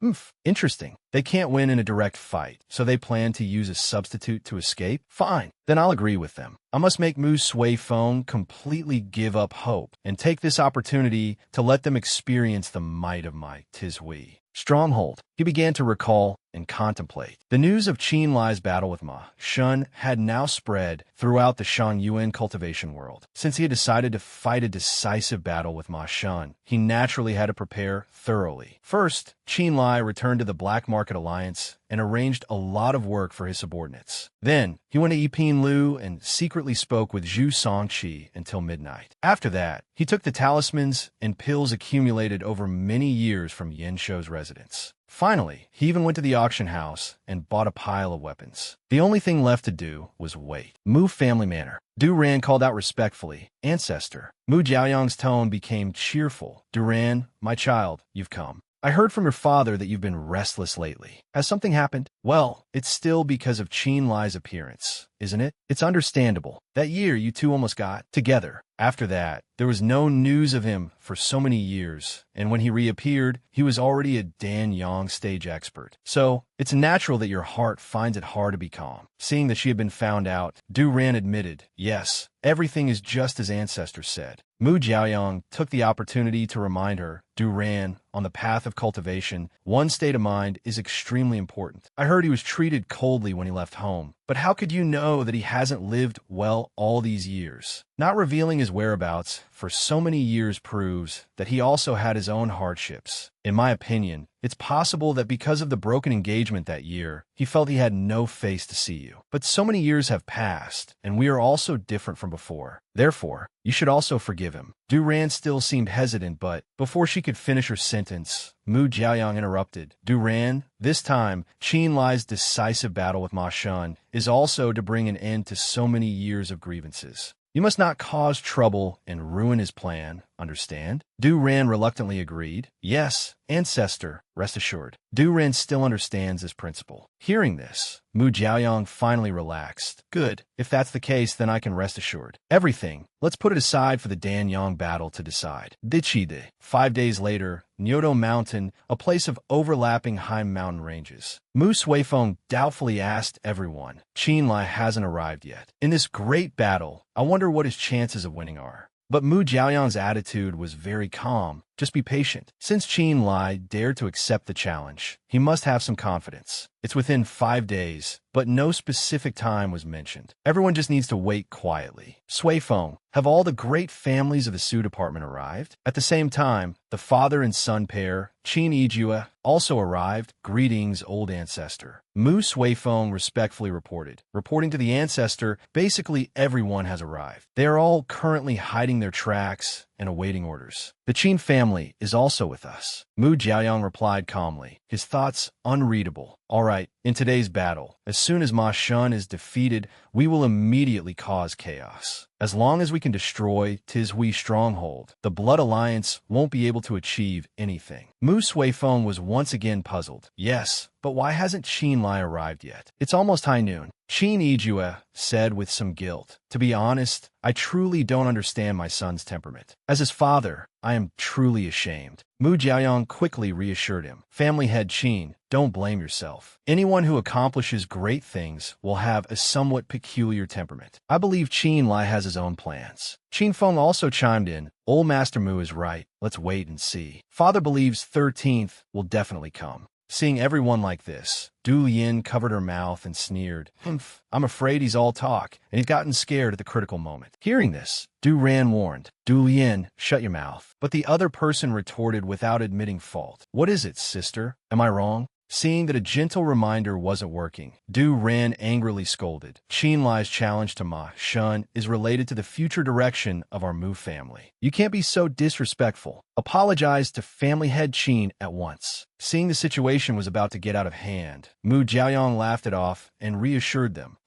Interesting. They can't win in a direct fight, so they plan to use a substitute to escape? Fine, then I'll agree with them. I must make Mu Sui Feng completely give up hope and take this opportunity to let them experience the might of my Tizhui stronghold. He began to recall and contemplate. The news of Qin Lie's battle with Ma Shun had now spread throughout the Shangyuan cultivation world. Since he had decided to fight a decisive battle with Ma Shun, he naturally had to prepare thoroughly. First, Qin Lie returned to the Black Market Alliance and arranged a lot of work for his subordinates. Then, he went to Yiping Lu and secretly spoke with Zhu Songqi until midnight. After that, he took the talismans and pills accumulated over many years from Yen Shou's residence. Finally, he even went to the auction house and bought a pile of weapons. The only thing left to do was wait. Mu family manor. Duran called out respectfully, "Ancestor." Mu Jiaoyang's tone became cheerful. "Duran, my child, you've come. I heard from your father that you've been restless lately. Has something happened?" "Well, it's still because of Qin Lie's appearance, isn't it? It's understandable. That year you two almost got together. After that, there was no news of him for so many years, and when he reappeared, he was already a Dan Yang stage expert. So, it's natural that your heart finds it hard to be calm." Seeing that she had been found out, Duran admitted, "Yes, everything is just as Ancestor said." Mu Jiaoyang took the opportunity to remind her, "Duran, on the path of cultivation, one state of mind is extremely important. I heard he was treated coldly when he left home, but how could you know that he hasn't lived well all these years? Not revealing his whereabouts for so many years proves that he also had his own hardships. In my opinion, it's possible that because of the broken engagement that year, he felt he had no face to see you. But so many years have passed, and we are all so different from before. Therefore, you should also forgive him." Duran still seemed hesitant, but before she could finish her sentence, Mu Jiaoyang interrupted. "Duran, this time, Qin Lie's decisive battle with Ma Shun is also to bring an end to so many years of grievances. You must not cause trouble and ruin his plan, understand?" Duran reluctantly agreed. "Yes, Ancestor, rest assured." Duran still understands this principle. Hearing this, Mu Jiaoyang finally relaxed. "Good. If that's the case, then I can rest assured. Everything, let's put it aside for the Dan Yang battle to decide." Dichide. 5 days later, Nyoto Mountain, a place of overlapping high mountain ranges. Mu Suifeng doubtfully asked everyone, "Qin Lie hasn't arrived yet. In this great battle, I wonder what his chances of winning are." But Mu Jiaoyang's attitude was very calm. "Just be patient. Since Qin Lie dared to accept the challenge, he must have some confidence. It's within 5 days, but no specific time was mentioned. Everyone just needs to wait quietly." Suifeng, have all the great families of the Su department arrived? At the same time, the father and son pair, Qin Ijua, also arrived. "Greetings, old ancestor." Mu Suifeng respectfully reported. Reporting to the ancestor, basically everyone has arrived. They are all currently hiding their tracks and awaiting orders. "The Qin family is also with us." Mu Jiaoyang replied calmly, his thoughts unreadable. All right, in today's battle, as soon as Ma Shun is defeated, we will immediately cause chaos. As long as we can destroy Tishui stronghold, the Blood Alliance won't be able to achieve anything. Mu Suifeng was once again puzzled. Yes, but why hasn't Qin Lie arrived yet? It's almost high noon. Qin Ijue said with some guilt. To be honest, I truly don't understand my son's temperament. As his father, I am truly ashamed. Mu Jiaoyang quickly reassured him. Family head Qin, don't blame yourself. Anyone who accomplishes great things will have a somewhat peculiar temperament. I believe Qin Lie has his own plans. Qin Feng also chimed in. Old Master Mu is right. Let's wait and see. Father believes 13th will definitely come. Seeing everyone like this, Du Yin covered her mouth and sneered. Humph, I'm afraid he's all talk, and he's gotten scared at the critical moment. Hearing this, Du Ran warned, Du Yin, shut your mouth. But the other person retorted without admitting fault. What is it, sister? Am I wrong? Seeing that a gentle reminder wasn't working, Du Ran angrily scolded. Qin Lie's challenge to Ma Shun is related to the future direction of our Mu family. You can't be so disrespectful. Apologize to family head Qin at once. Seeing the situation was about to get out of hand, Mu Jiaoyang laughed it off and reassured them.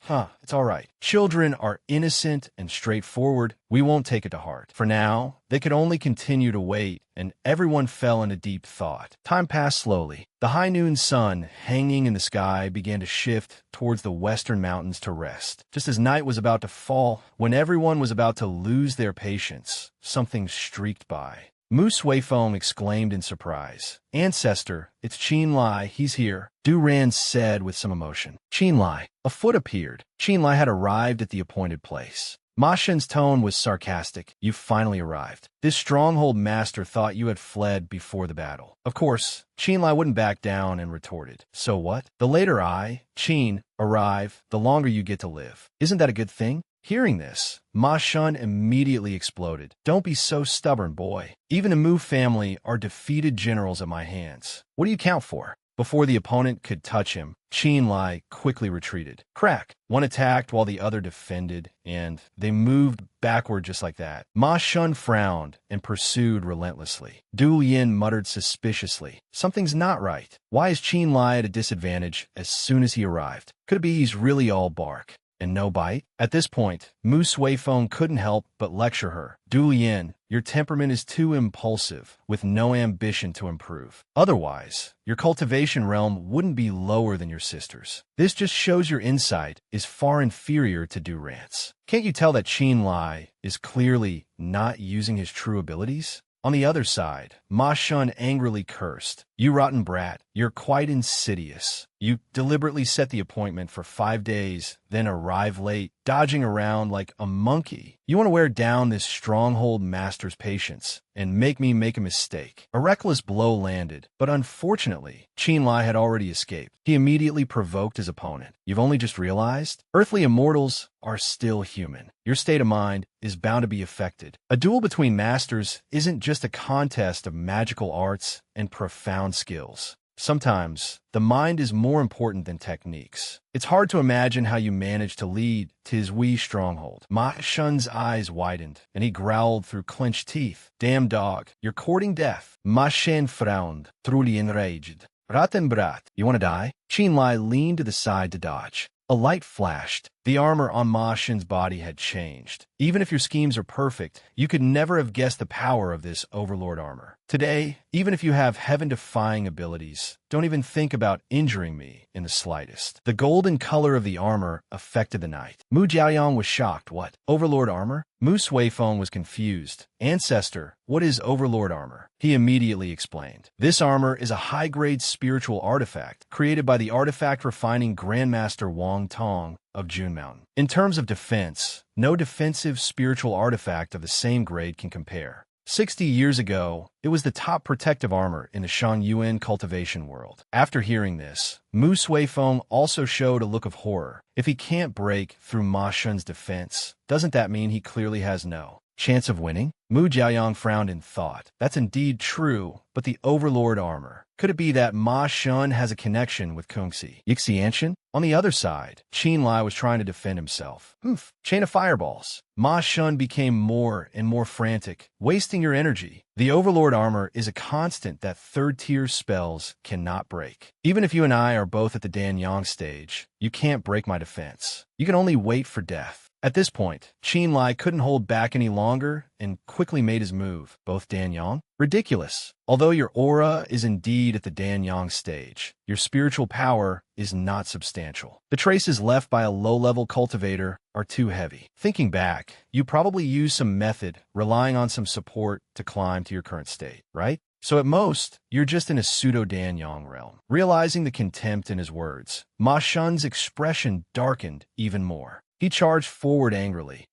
It's all right. Children are innocent and straightforward. We won't take it to heart. For now, they could only continue to wait, and everyone fell into deep thought. Time passed slowly. The high noon sun, hanging in the sky, began to shift towards the western mountains to rest. Just as night was about to fall, when everyone was about to lose their patience, something streaked by. Mu Suifeng exclaimed in surprise. Ancestor, it's Qin Lie, he's here, Du Ran said with some emotion. Qin Lie. A foot appeared. Qin Lie had arrived at the appointed place. Ma Shun's tone was sarcastic. You've finally arrived. This stronghold master thought you had fled before the battle. Of course, Qin Lie wouldn't back down and retorted. So what? The later I, Qin, arrive, the longer you get to live. Isn't that a good thing? Hearing this, Ma Shun immediately exploded. Don't be so stubborn, boy. Even the Mu family are defeated generals at my hands. What do you count for? Before the opponent could touch him, Qin Lie quickly retreated. Crack! One attacked while the other defended, and they moved backward just like that. Ma Shun frowned and pursued relentlessly. Du Yin muttered suspiciously. Something's not right. Why is Qin Lie at a disadvantage as soon as he arrived? Could it be he's really all bark and no bite? At this point, Mu Suifeng couldn't help but lecture her. Du Yin, your temperament is too impulsive, with no ambition to improve. Otherwise, your cultivation realm wouldn't be lower than your sister's. This just shows your insight is far inferior to Du Ran's. Can't you tell that Qin Lie is clearly not using his true abilities? On the other side, Ma Shun angrily cursed. You rotten brat, you're quite insidious. You deliberately set the appointment for 5 days, then arrive late, dodging around like a monkey. You want to wear down this stronghold master's patience and make me make a mistake. A reckless blow landed, but unfortunately, Qin Lie had already escaped. He immediately provoked his opponent. You've only just realized? Earthly immortals are still human. Your state of mind is bound to be affected. A duel between masters isn't just a contest of magical arts and profound skills. Sometimes, the mind is more important than techniques. It's hard to imagine how you managed to lead Tishui stronghold. Ma Shun's eyes widened, and he growled through clenched teeth. Damn dog, you're courting death. Ma Shen frowned, truly enraged. Raten brat, you want to die? Qin Lie leaned to the side to dodge. A light flashed. The armor on Ma Shen's body had changed. Even if your schemes are perfect, you could never have guessed the power of this overlord armor. Today, even if you have heaven-defying abilities, don't even think about injuring me in the slightest. The golden color of the armor affected the knight. Mu Jiaoyang was shocked. What? Overlord armor? Mu Suifeng was confused. Ancestor, what is overlord armor? He immediately explained. This armor is a high-grade spiritual artifact created by the artifact-refining Grandmaster Wang Tong of June Mountain. In terms of defense, no defensive spiritual artifact of the same grade can compare. 60 years ago, it was the top protective armor in the Shangyuan cultivation world. After hearing this, Mu Suifeng also showed a look of horror. If he can't break through Ma Shun's defense, doesn't that mean he clearly has no Chance of winning? Mu Jiaoyang frowned in thought. That's indeed true, but the Overlord armor. Could it be that Ma Shun has a connection with Kungxi? Yixianshan? On the other side, Qin Lie was trying to defend himself. Chain of fireballs. Ma Shun became more and more frantic, wasting your energy. The Overlord armor is a constant that third-tier spells cannot break. Even if you and I are both at the Danyang stage, you can't break my defense. You can only wait for death. At this point, Qin Lie couldn't hold back any longer and quickly made his move. Both Danyang? Ridiculous. Although your aura is indeed at the Danyang stage, your spiritual power is not substantial. The traces left by a low-level cultivator are too heavy. Thinking back, you probably used some method relying on some support to climb to your current state, right? So at most, you're just in a pseudo-Danyang realm. Realizing the contempt in his words, Ma Shun's expression darkened even more. He charged forward angrily.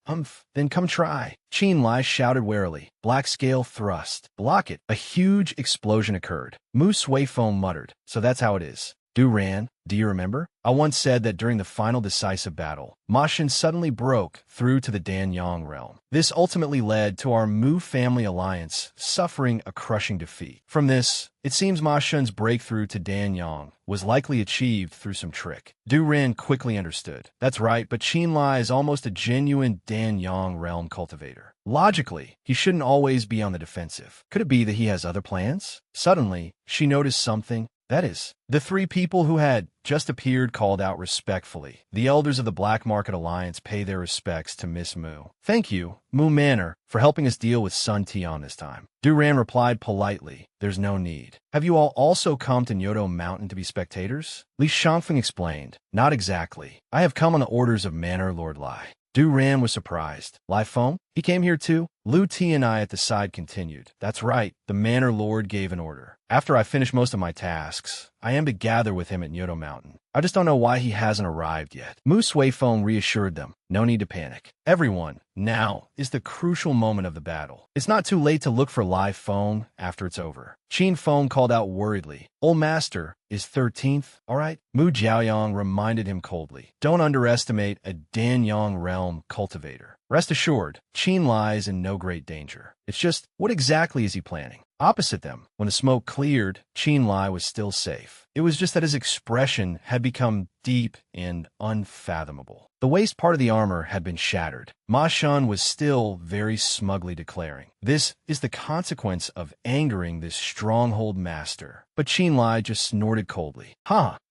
Then come try. Qin Lie shouted warily. Black scale thrust. Block it. A huge explosion occurred. Mu Suifeng muttered. So that's how it is. Du Ran, do you remember? I once said that during the final decisive battle, Ma Shun suddenly broke through to the Danyang realm. This ultimately led to our Mu family alliance suffering a crushing defeat. From this, it seems Ma Shun's breakthrough to Danyang was likely achieved through some trick. Du Ran quickly understood. That's right, but Qin Lie is almost a genuine Danyang realm cultivator. Logically, he shouldn't always be on the defensive. Could it be that he has other plans? Suddenly, she noticed something. That is, the three people who had just appeared called out respectfully. The elders of the Black Market Alliance pay their respects to Miss Mu. Thank you, Mu Manor, for helping us deal with Sun Tian this time. Duran replied politely, there's no need. Have you all also come to Nyoto Mountain to be spectators? Li Shangfeng explained, not exactly. I have come on the orders of Manor Lord Lai. Duran was surprised. Lai Feng? He came here too? Lu Ti and I at the side continued. That's right, the Manor Lord gave an order. After I finish most of my tasks, I am to gather with him at Nyoto Mountain. I just don't know why he hasn't arrived yet. Mu Suifeng reassured them. No need to panic. Everyone, now is the crucial moment of the battle. It's not too late to look for Lai Feng after it's over. Qin Feng called out worriedly. Old Master, is 13th, all right? Mu Jiaoyang reminded him coldly. Don't underestimate a Danyang realm cultivator. Rest assured, Qin Lie is in no great danger. It's just, what exactly is he planning? Opposite them, when the smoke cleared, Qin Lie was still safe. It was just that his expression had become deep and unfathomable. The waist part of the armor had been shattered. Ma Shun was still very smugly declaring, this is the consequence of angering this stronghold master. But Qin Lie just snorted coldly.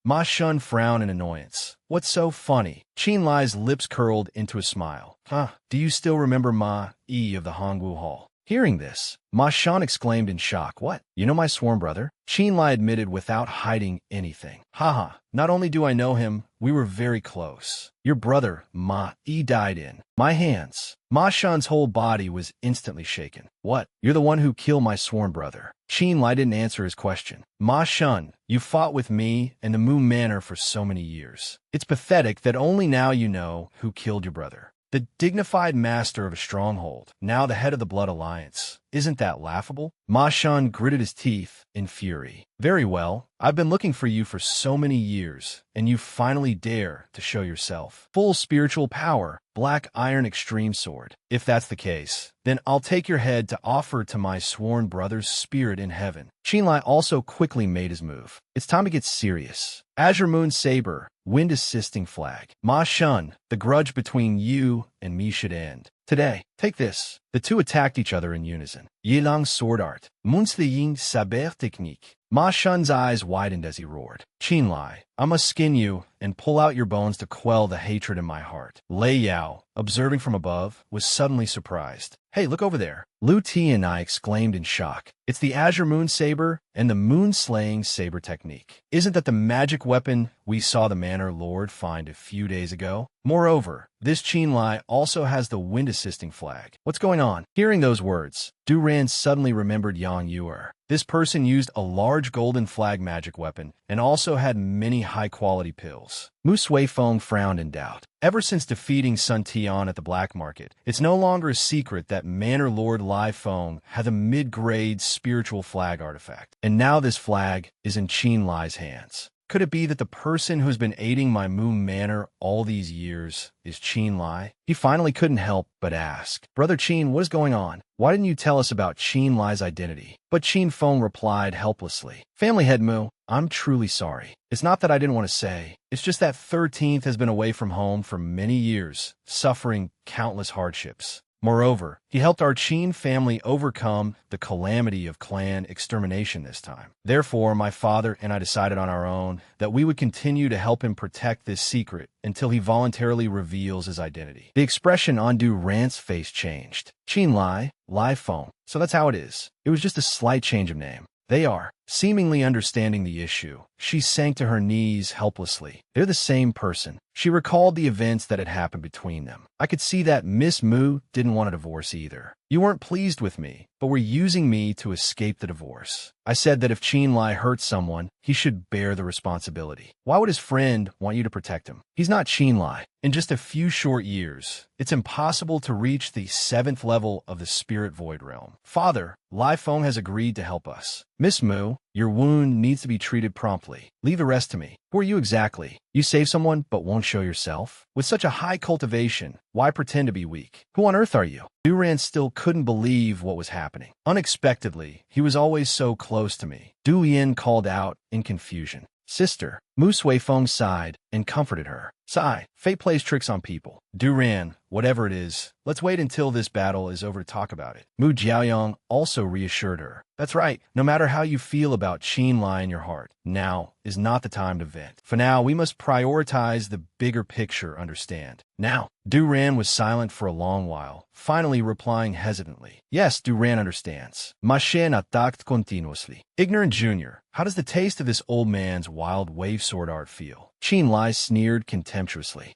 Ma Shun frowned in annoyance. What's so funny? Qin Lie's lips curled into a smile. Do you still remember Ma Yi of the Hongwu Hall? Hearing this, Ma Shun exclaimed in shock. What? You know my sworn brother? Qin Lie admitted without hiding anything. Not only do I know him, we were very close. Your brother, Ma Yi, died in my hands. Ma Shun's whole body was instantly shaken. What? You're the one who killed my sworn brother. Qin Lie didn't answer his question. Ma Shun, you fought with me and the Mu Manor for so many years. It's pathetic that only now you know who killed your brother. The dignified master of a stronghold, now the head of the Blood Alliance. Isn't that laughable? Ma Shun gritted his teeth in fury. Very well, I've been looking for you for so many years, and you finally dare to show yourself. Full spiritual power, black iron extreme sword. If that's the case, then I'll take your head to offer to my sworn brother's spirit in heaven. Qin Lie also quickly made his move. It's time to get serious. Azure Moon Saber, wind assisting flag. Ma Shun, the grudge between you and me should end. Today, take this. The two attacked each other in unison. Yilang sword art. Munsliyin saber technique. Ma Shun's eyes widened as he roared. Qin Lie, I must skin you and pull out your bones to quell the hatred in my heart. Lei Yao, observing from above, was suddenly surprised. Hey, look over there. Lu Ti and I exclaimed in shock. It's the Azure Moon Saber and the Moon-Slaying Saber technique. Isn't that the magic weapon we saw the Manor Lord find a few days ago? Moreover, this Qin Lie also has the wind-assisting flag. What's going on? Hearing those words, Duran suddenly remembered Yang Yuer. This person used a large golden flag magic weapon and also had many high-quality pills. Mu Suifeng frowned in doubt. Ever since defeating Sun Tian at the black market, it's no longer a secret that Manor Lord Lai Feng had a mid-grade spiritual flag artifact. And now this flag is in Qin Lie's hands. Could it be that the person who's been aiding my moon manor all these years is Qin Lie? He finally couldn't help but ask, "Brother Qin, what is going on? Why didn't you tell us about Qin Lie's identity?" But Qin Feng replied helplessly, "Family head Mu, I'm truly sorry. It's not that I didn't want to say. It's just that 13th has been away from home for many years, suffering countless hardships. Moreover, he helped our Qin family overcome the calamity of clan extermination this time. Therefore, my father and I decided on our own that we would continue to help him protect this secret until he voluntarily reveals his identity." The expression on Du Rant's face changed. Qin Lie, Lie Feng. So that's how it is. It was just a slight change of name. They are. Seemingly understanding the issue, she sank to her knees helplessly. They're the same person. She recalled the events that had happened between them. I could see that Miss Mu didn't want a divorce either. You weren't pleased with me, but were using me to escape the divorce. I said that if Qin Lie hurt someone, he should bear the responsibility. Why would his friend want you to protect him? He's not Qin Lie. In just a few short years, it's impossible to reach the 7th level of the Spirit Void Realm. Father, Lai Feng has agreed to help us. Miss Mu, your wound needs to be treated promptly. Leave the rest to me. Who are you exactly? You save someone but won't show yourself? With such a high cultivation, why pretend to be weak? Who on earth are you? Duran still couldn't believe what was happening. Unexpectedly, he was always so close to me. Du Yin called out in confusion. Sister, Mu Suifeng sighed and comforted her. Sigh, fate plays tricks on people. Duran, whatever it is, let's wait until this battle is over to talk about it. Mu Jiaoyong also reassured her. That's right, no matter how you feel about Qin Lie in your heart, now is not the time to vent. For now, we must prioritize the bigger picture, understand? Now, Duran was silent for a long while, finally replying hesitantly. Yes, Duran understands. Machen attacked continuously. Ignorant Junior, how does the taste of this old man's wild wave sword art feel? Qin Lie sneered contemptuously.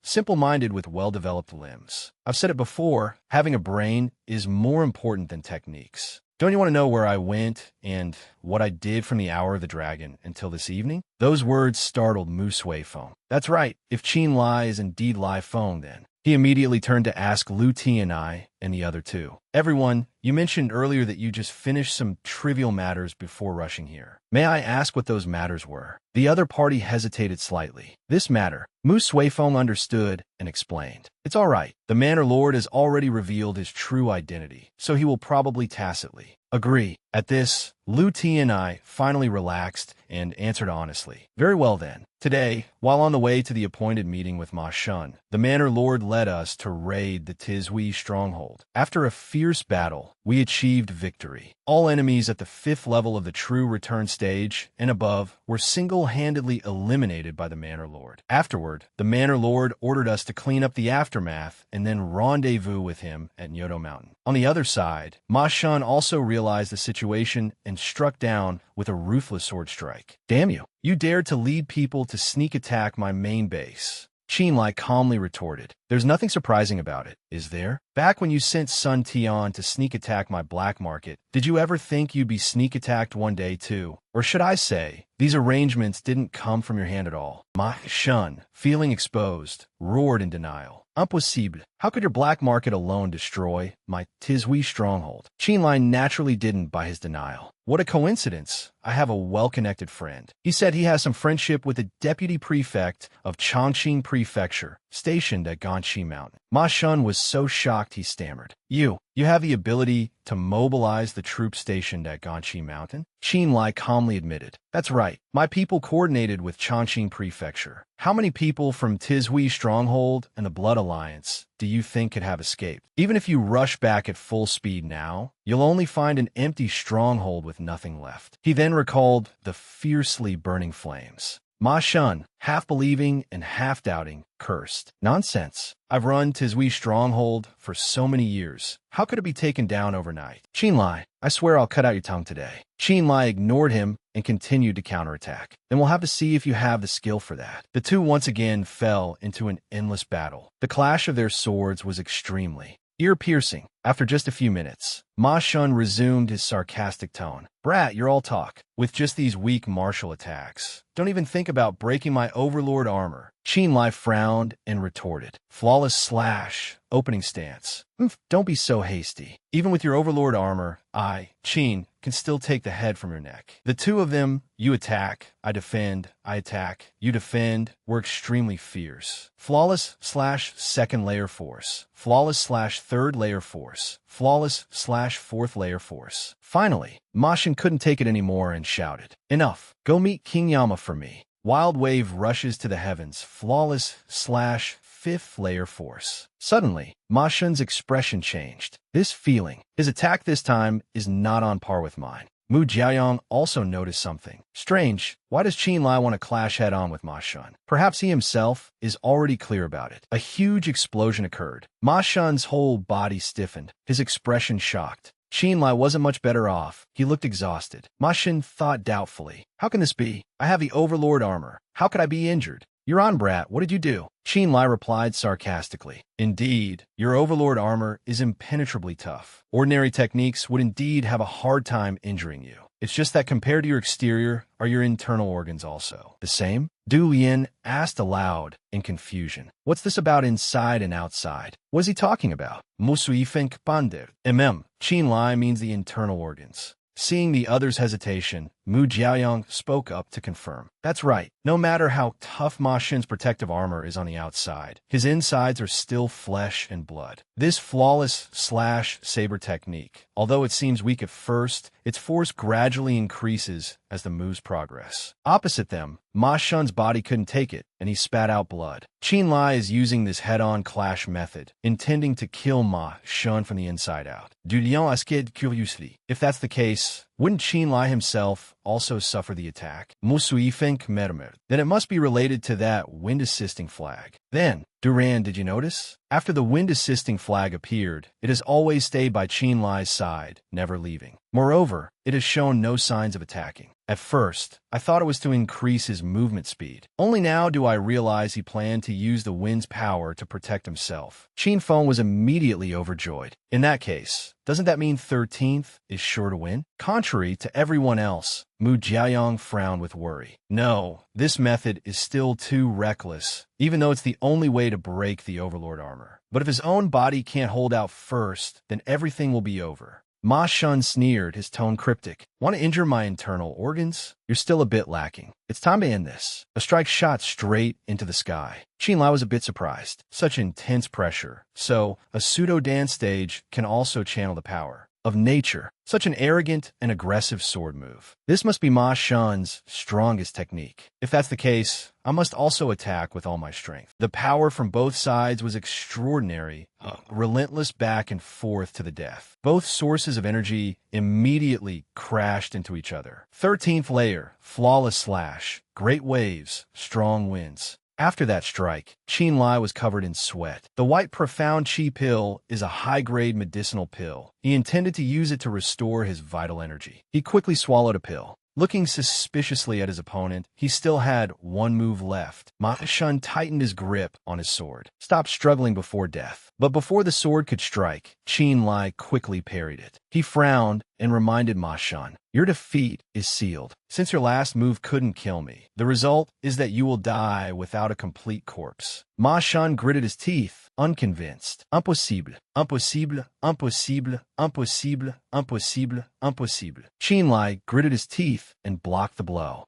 Simple-minded with well-developed limbs. I've said it before, having a brain is more important than techniques. Don't you want to know where I went and what I did from the hour of the dragon until this evening? Those words startled Mu Suifeng. That's right, if Qin Lie is indeed Lai Feng then. He immediately turned to ask Lu Ti and I and the other two. Everyone, you mentioned earlier that you just finished some trivial matters before rushing here. May I ask what those matters were? The other party hesitated slightly. This matter, Mu Suifeng understood and explained. It's all right. The Manor Lord has already revealed his true identity, so he will probably tacitly agree. At this, Lu Ti and I finally relaxed and answered honestly. Very well then. Today, while on the way to the appointed meeting with Ma Shun, the Manor Lord led us to raid the Tizhui stronghold. After a fierce battle, we achieved victory. All enemies at the 5th level of the true return stage and above were single-handedly eliminated by the Manor Lord. Afterward, the Manor Lord ordered us to clean up the aftermath and then rendezvous with him at Nyoto Mountain. On the other side, Ma Shun also realized the situation and struck down with a ruthless sword strike. Damn you! You dared to lead people to sneak attack my main base. Qin Lie calmly retorted. There's nothing surprising about it, is there? Back when you sent Sun Tian to sneak attack my black market, did you ever think you'd be sneak attacked one day too? Or should I say, these arrangements didn't come from your hand at all? Ma Shun, feeling exposed, roared in denial. Impossible. How could your black market alone destroy my Tizhui stronghold? Qin Lie naturally didn't by his denial. What a coincidence. I have a well-connected friend. He said he has some friendship with the deputy prefect of Chongqing Prefecture, stationed at Ganqi Mountain. Ma Shun was so shocked he stammered. You have the ability to mobilize the troops stationed at Ganqi Mountain? Qin Lie calmly admitted. That's right. My people coordinated with Chongqing Prefecture. How many people from Tizhui Stronghold and the Blood Alliance do you think could have escaped? Even if you rush back at full speed now, you'll only find an empty stronghold with nothing left. He then recalled the fiercely burning flames. Ma Shun, half believing and half doubting, cursed. Nonsense. I've run Tizhui Stronghold for so many years. How could it be taken down overnight? Qin Lie, I swear I'll cut out your tongue today. Qin Lie ignored him and continued to counterattack. Then we'll have to see if you have the skill for that. The two once again fell into an endless battle. The clash of their swords was extremely ear-piercing. After just a few minutes, Ma Shun resumed his sarcastic tone. Brat, you're all talk. With just these weak martial attacks. Don't even think about breaking my overlord armor. Qin Lie frowned and retorted. Flawless slash. Opening stance. Don't be so hasty. Even with your overlord armor, I, Qin, can still take the head from your neck. The two of them, you attack, I defend, I attack, you defend, were extremely fierce. Flawless slash second layer force. Flawless slash third layer force. Flawless slash fourth layer force. Finally, Ma Shun couldn't take it anymore and shouted, Enough! Go meet King Yama for me. Wild wave rushes to the heavens. Flawless slash fifth layer force. Suddenly, Ma Shun's expression changed. This feeling, his attack this time, is not on par with mine. Mu Jiaoyang also noticed something. Strange, why does Qin Lie want to clash head-on with Ma Shun? Perhaps he himself is already clear about it. A huge explosion occurred. Ma Shun's whole body stiffened, his expression shocked. Qin Lie wasn't much better off. He looked exhausted. Ma Shun thought doubtfully. How can this be? I have the overlord armor. How could I be injured? You're on, brat. What did you do? Qin Lie replied sarcastically. Indeed, your overlord armor is impenetrably tough. Ordinary techniques would indeed have a hard time injuring you. It's just that compared to your exterior, are your internal organs also the same? Du Lian asked aloud in confusion. What's this about inside and outside? What is he talking about? Musuifink pander. Qin Lie means the internal organs. Seeing the other's hesitation, Mu Jiaoyang spoke up to confirm. That's right. No matter how tough Ma Shun's protective armor is on the outside, his insides are still flesh and blood. This flawless slash saber technique, although it seems weak at first, its force gradually increases as the moves progress. Opposite them, Ma Shun's body couldn't take it, and he spat out blood. Qin Lie is using this head-on clash method, intending to kill Ma Shun from the inside out. Du Lian asked curiously. If that's the case, wouldn't Qin Lie himself also suffer the attack? Musuifink mermer. Then it must be related to that wind-assisting flag. Then, Duran, did you notice? After the wind-assisting flag appeared, it has always stayed by Qin Lie's side, never leaving. Moreover, it has shown no signs of attacking. At first, I thought it was to increase his movement speed. Only now do I realize he planned to use the wind's power to protect himself. Qin Feng was immediately overjoyed. In that case, doesn't that mean 13th is sure to win? Contrary to everyone else, Mu Jiaoyang frowned with worry. No, this method is still too reckless, even though it's the only way to break the overlord armor. But if his own body can't hold out first, then everything will be over. Ma Shun sneered, his tone cryptic. Want to injure my internal organs? You're still a bit lacking. It's time to end this. A strike shot straight into the sky. Qin Lie was a bit surprised. Such intense pressure. So, a pseudo-dance stage can also channel the power of nature. Such an arrogant and aggressive sword move. This must be Ma Shun's strongest technique. If that's the case, I must also attack with all my strength. The power from both sides was extraordinary, relentless back and forth to the death. Both sources of energy immediately crashed into each other. 13th layer, flawless slash, great waves, strong winds. After that strike, Qin Lie was covered in sweat. The white profound chi pill is a high-grade medicinal pill. He intended to use it to restore his vital energy. He quickly swallowed a pill. Looking suspiciously at his opponent, he still had one move left. Ma Shun tightened his grip on his sword. Stop struggling before death. But before the sword could strike, Qin Lie quickly parried it. He frowned and reminded Ma Shun, your defeat is sealed. Since your last move couldn't kill me, the result is that you will die without a complete corpse. Ma Shun gritted his teeth, unconvinced. Impossible, impossible, impossible, impossible, impossible, impossible. Qin Lie gritted his teeth and blocked the blow.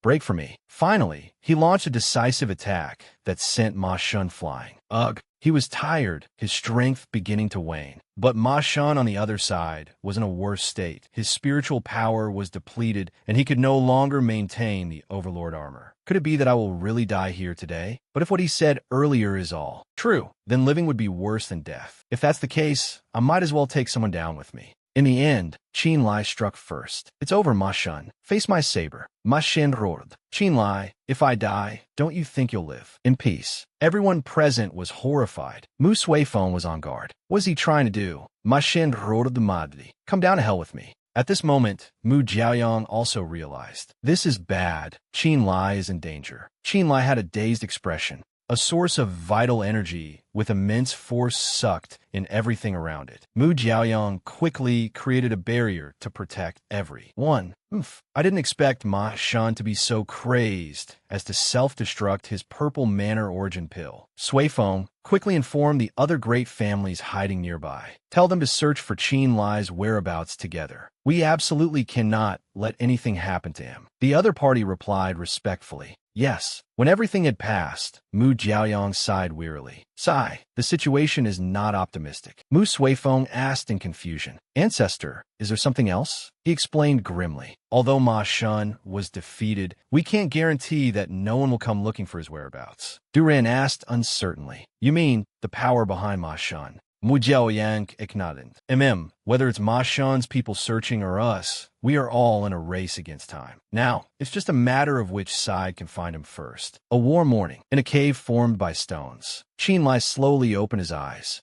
Break for me. Finally, he launched a decisive attack that sent Ma Shun flying. Ugh. He was tired, his strength beginning to wane. But Ma Shun on the other side was in a worse state. His spiritual power was depleted, and he could no longer maintain the overlord armor. Could it be that I will really die here today? But if what he said earlier is all true, then living would be worse than death. If that's the case, I might as well take someone down with me. In the end, Qin Lie struck first. It's over, Ma Shun. Face my saber. Ma Shun roared. Qin Lie, if I die, don't you think you'll live in peace? Everyone present was horrified. Mu Suifeng was on guard. What is he trying to do? Ma Shun roared madly. Come down to hell with me. At this moment, Mu Jiaoyang also realized. This is bad. Qin Lie is in danger. Qin Lie had a dazed expression. a source of vital energy with immense force sucked in everything around it. Mu Jiaoyang quickly created a barrier to protect everyone. I didn't expect Ma Shan to be so crazed as to self-destruct his purple manor origin pill. Sui Feng quickly informed the other great families hiding nearby. Tell them to search for Qin Lie's whereabouts together. We absolutely cannot let anything happen to him. The other party replied respectfully. Yes. When everything had passed, Mu Jiaoyang sighed wearily. Sigh, the situation is not optimistic. Mu Suifeng asked in confusion. Ancestor, is there something else? He explained grimly. Although Ma Shun was defeated, we can't guarantee that no one will come looking for his whereabouts. Duran asked uncertainly. You mean the power behind Ma Shun? Mu Jiaoyang acknowledged. Whether it's Ma Shun's people searching or us, we are all in a race against time. Now, it's just a matter of which side can find him first. A warm morning, in a cave formed by stones. Qin Lie slowly opened his eyes.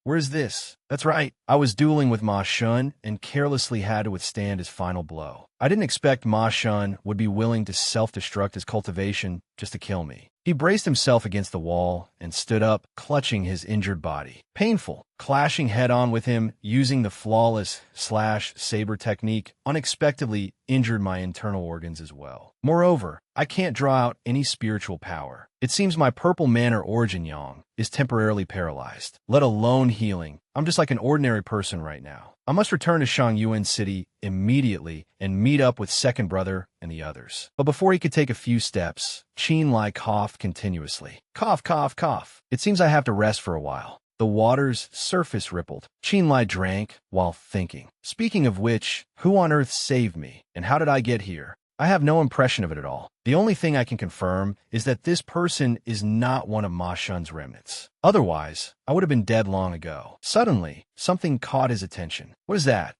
Where's this? That's right. I was dueling with Ma Shun and carelessly had to withstand his final blow. I didn't expect Ma Shun would be willing to self-destruct his cultivation just to kill me. He braced himself against the wall and stood up, clutching his injured body. Painful. Clashing head-on with him, using the flawless slash-saber technique, unexpectedly injured my internal organs as well. Moreover, I can't draw out any spiritual power. It seems my purple manor origin yang is temporarily paralyzed, let alone healing. I'm just like an ordinary person right now. I must return to Shangyuan City immediately and meet up with second brother and the others. But before he could take a few steps, Qin Lie coughed continuously. Cough, cough, cough. It seems I have to rest for a while. The water's surface rippled. Qin Lie drank while thinking. Speaking of which, who on earth saved me, and how did I get here? I have no impression of it at all. The only thing I can confirm is that this person is not one of Ma Shun's remnants. Otherwise, I would have been dead long ago. Suddenly, something caught his attention. What is that?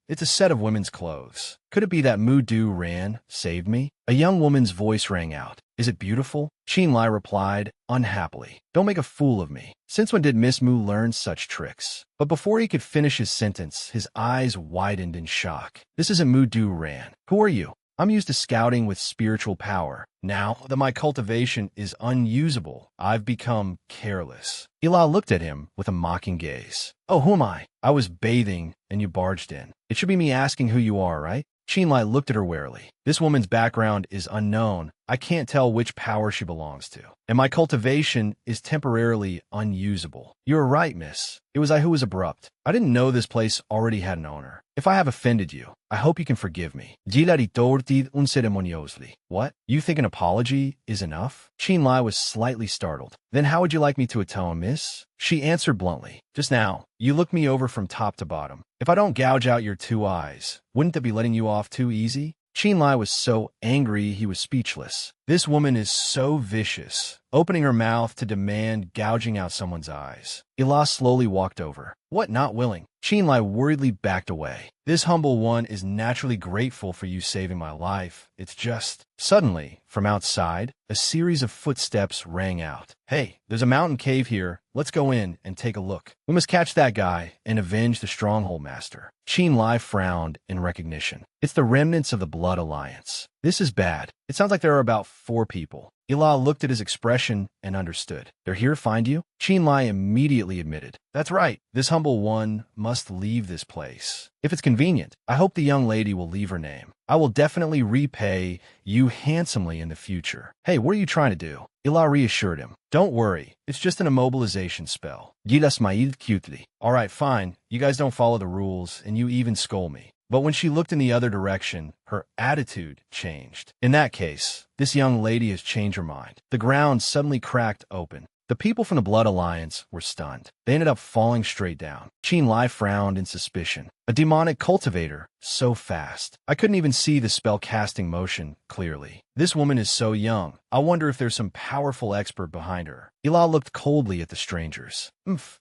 It's a set of women's clothes. Could it be that Mu Du Ran saved me? A young woman's voice rang out. Is it beautiful? Qin Lie replied, unhappily. Don't make a fool of me. Since when did Miss Mu learn such tricks? But before he could finish his sentence, his eyes widened in shock. This isn't Mu Du Ran. Who are you? I'm used to scouting with spiritual power. Now that my cultivation is unusable, I've become careless. Ila looked at him with a mocking gaze. Oh, who am I? I was bathing, and you barged in. It should be me asking who you are, right? Qin Lie looked at her warily. This woman's background is unknown. I can't tell which power she belongs to. And my cultivation is temporarily unusable. You're right, miss. It was I who was abrupt. I didn't know this place already had an owner. If I have offended you, I hope you can forgive me. Unceremoniously. What? You think an apology is enough? Qin Lie was slightly startled. Then how would you like me to atone, miss? She answered bluntly. Just now, you looked me over from top to bottom. If I don't gouge out your two eyes, wouldn't that be letting you off too easy? Qin Lie was so angry he was speechless. This woman is so vicious, opening her mouth to demand gouging out someone's eyes. Ila slowly walked over. What, not willing? Qin Lie worriedly backed away. This humble one is naturally grateful for you saving my life. It's just... Suddenly, from outside, a series of footsteps rang out. Hey, there's a mountain cave here. Let's go in and take a look. We must catch that guy and avenge the stronghold master. Qin Lie frowned in recognition. It's the remnants of the Blood Alliance. This is bad. It sounds like there are about 4 people. Ila looked at his expression and understood. They're here to find you? Qin Lie immediately admitted. That's right. This humble one must leave this place. If it's convenient, I hope the young lady will leave her name. I will definitely repay you handsomely in the future. Hey, what are you trying to do? Ila reassured him. Don't worry. It's just an immobilization spell. Gila smiled cutely. All right, fine. You guys don't follow the rules, and you even scold me. But when she looked in the other direction, her attitude changed. In that case, this young lady has changed her mind. The ground suddenly cracked open. The people from the Blood Alliance were stunned. They ended up falling straight down. Qin Lie frowned in suspicion. A demonic cultivator, so fast. I couldn't even see the spell-casting motion clearly. This woman is so young. I wonder if there's some powerful expert behind her. Ila looked coldly at the strangers.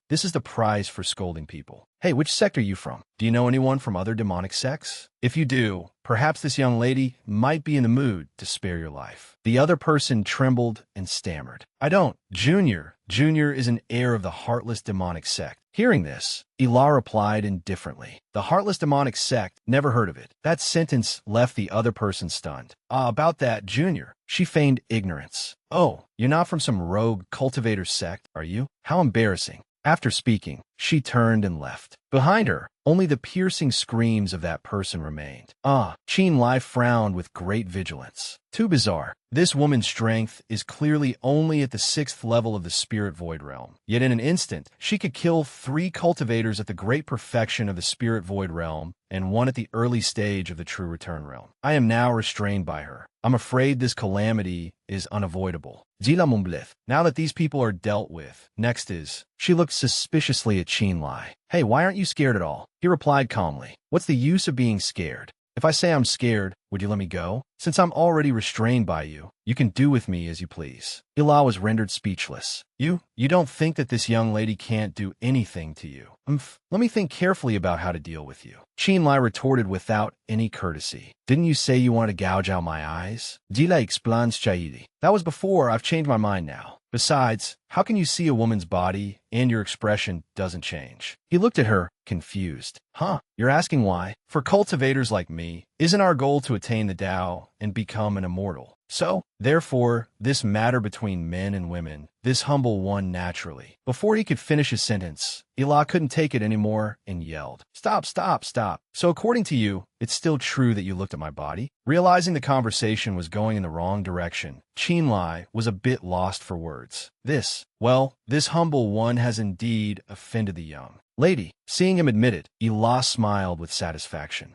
This is the prize for scolding people. Hey, which sect are you from? Do you know anyone from other demonic sects? If you do, perhaps this young lady might be in the mood to spare your life. The other person trembled and stammered. I don't. Junior. Junior is an heir of the Heartless Demonic Sect. Hearing this, Ila replied indifferently. The Heartless Demonic Sect? Never heard of it. That sentence left the other person stunned. About that, Junior. She feigned ignorance. Oh, you're not from some rogue cultivator sect, are you? How embarrassing. After speaking, she turned and left. Behind her, only the piercing screams of that person remained. Qin Lie frowned with great vigilance. Too bizarre. This woman's strength is clearly only at the 6th level of the Spirit Void Realm. Yet in an instant, she could kill 3 cultivators at the great perfection of the Spirit Void Realm and 1 at the early stage of the True Return Realm. I am now restrained by her. I'm afraid this calamity is unavoidable. Now that these people are dealt with, next is... She looked suspiciously at Qin Lie. Hey, why aren't you scared at all? He replied calmly. What's the use of being scared? If I say I'm scared, would you let me go? Since I'm already restrained by you, you can do with me as you please. Ilah was rendered speechless. You don't think that this young lady can't do anything to you? Let me think carefully about how to deal with you. Qin Lie retorted without any courtesy. Didn't you say you wanted to gouge out my eyes? Dila explains Chaidi. That was before. I've changed my mind now. Besides, how can you see a woman's body and your expression doesn't change? He looked at her, confused. You're asking why? For cultivators like me, isn't our goal to attain the Tao and become an immortal? So, therefore, this matter between men and women, this humble one naturally. Before he could finish his sentence, Ilah couldn't take it anymore and yelled, Stop, stop, stop. So according to you, it's still true that you looked at my body? Realizing the conversation was going in the wrong direction, Qin Lie was a bit lost for words. This humble one has indeed offended the young lady. Seeing him admit it, Ilah smiled with satisfaction.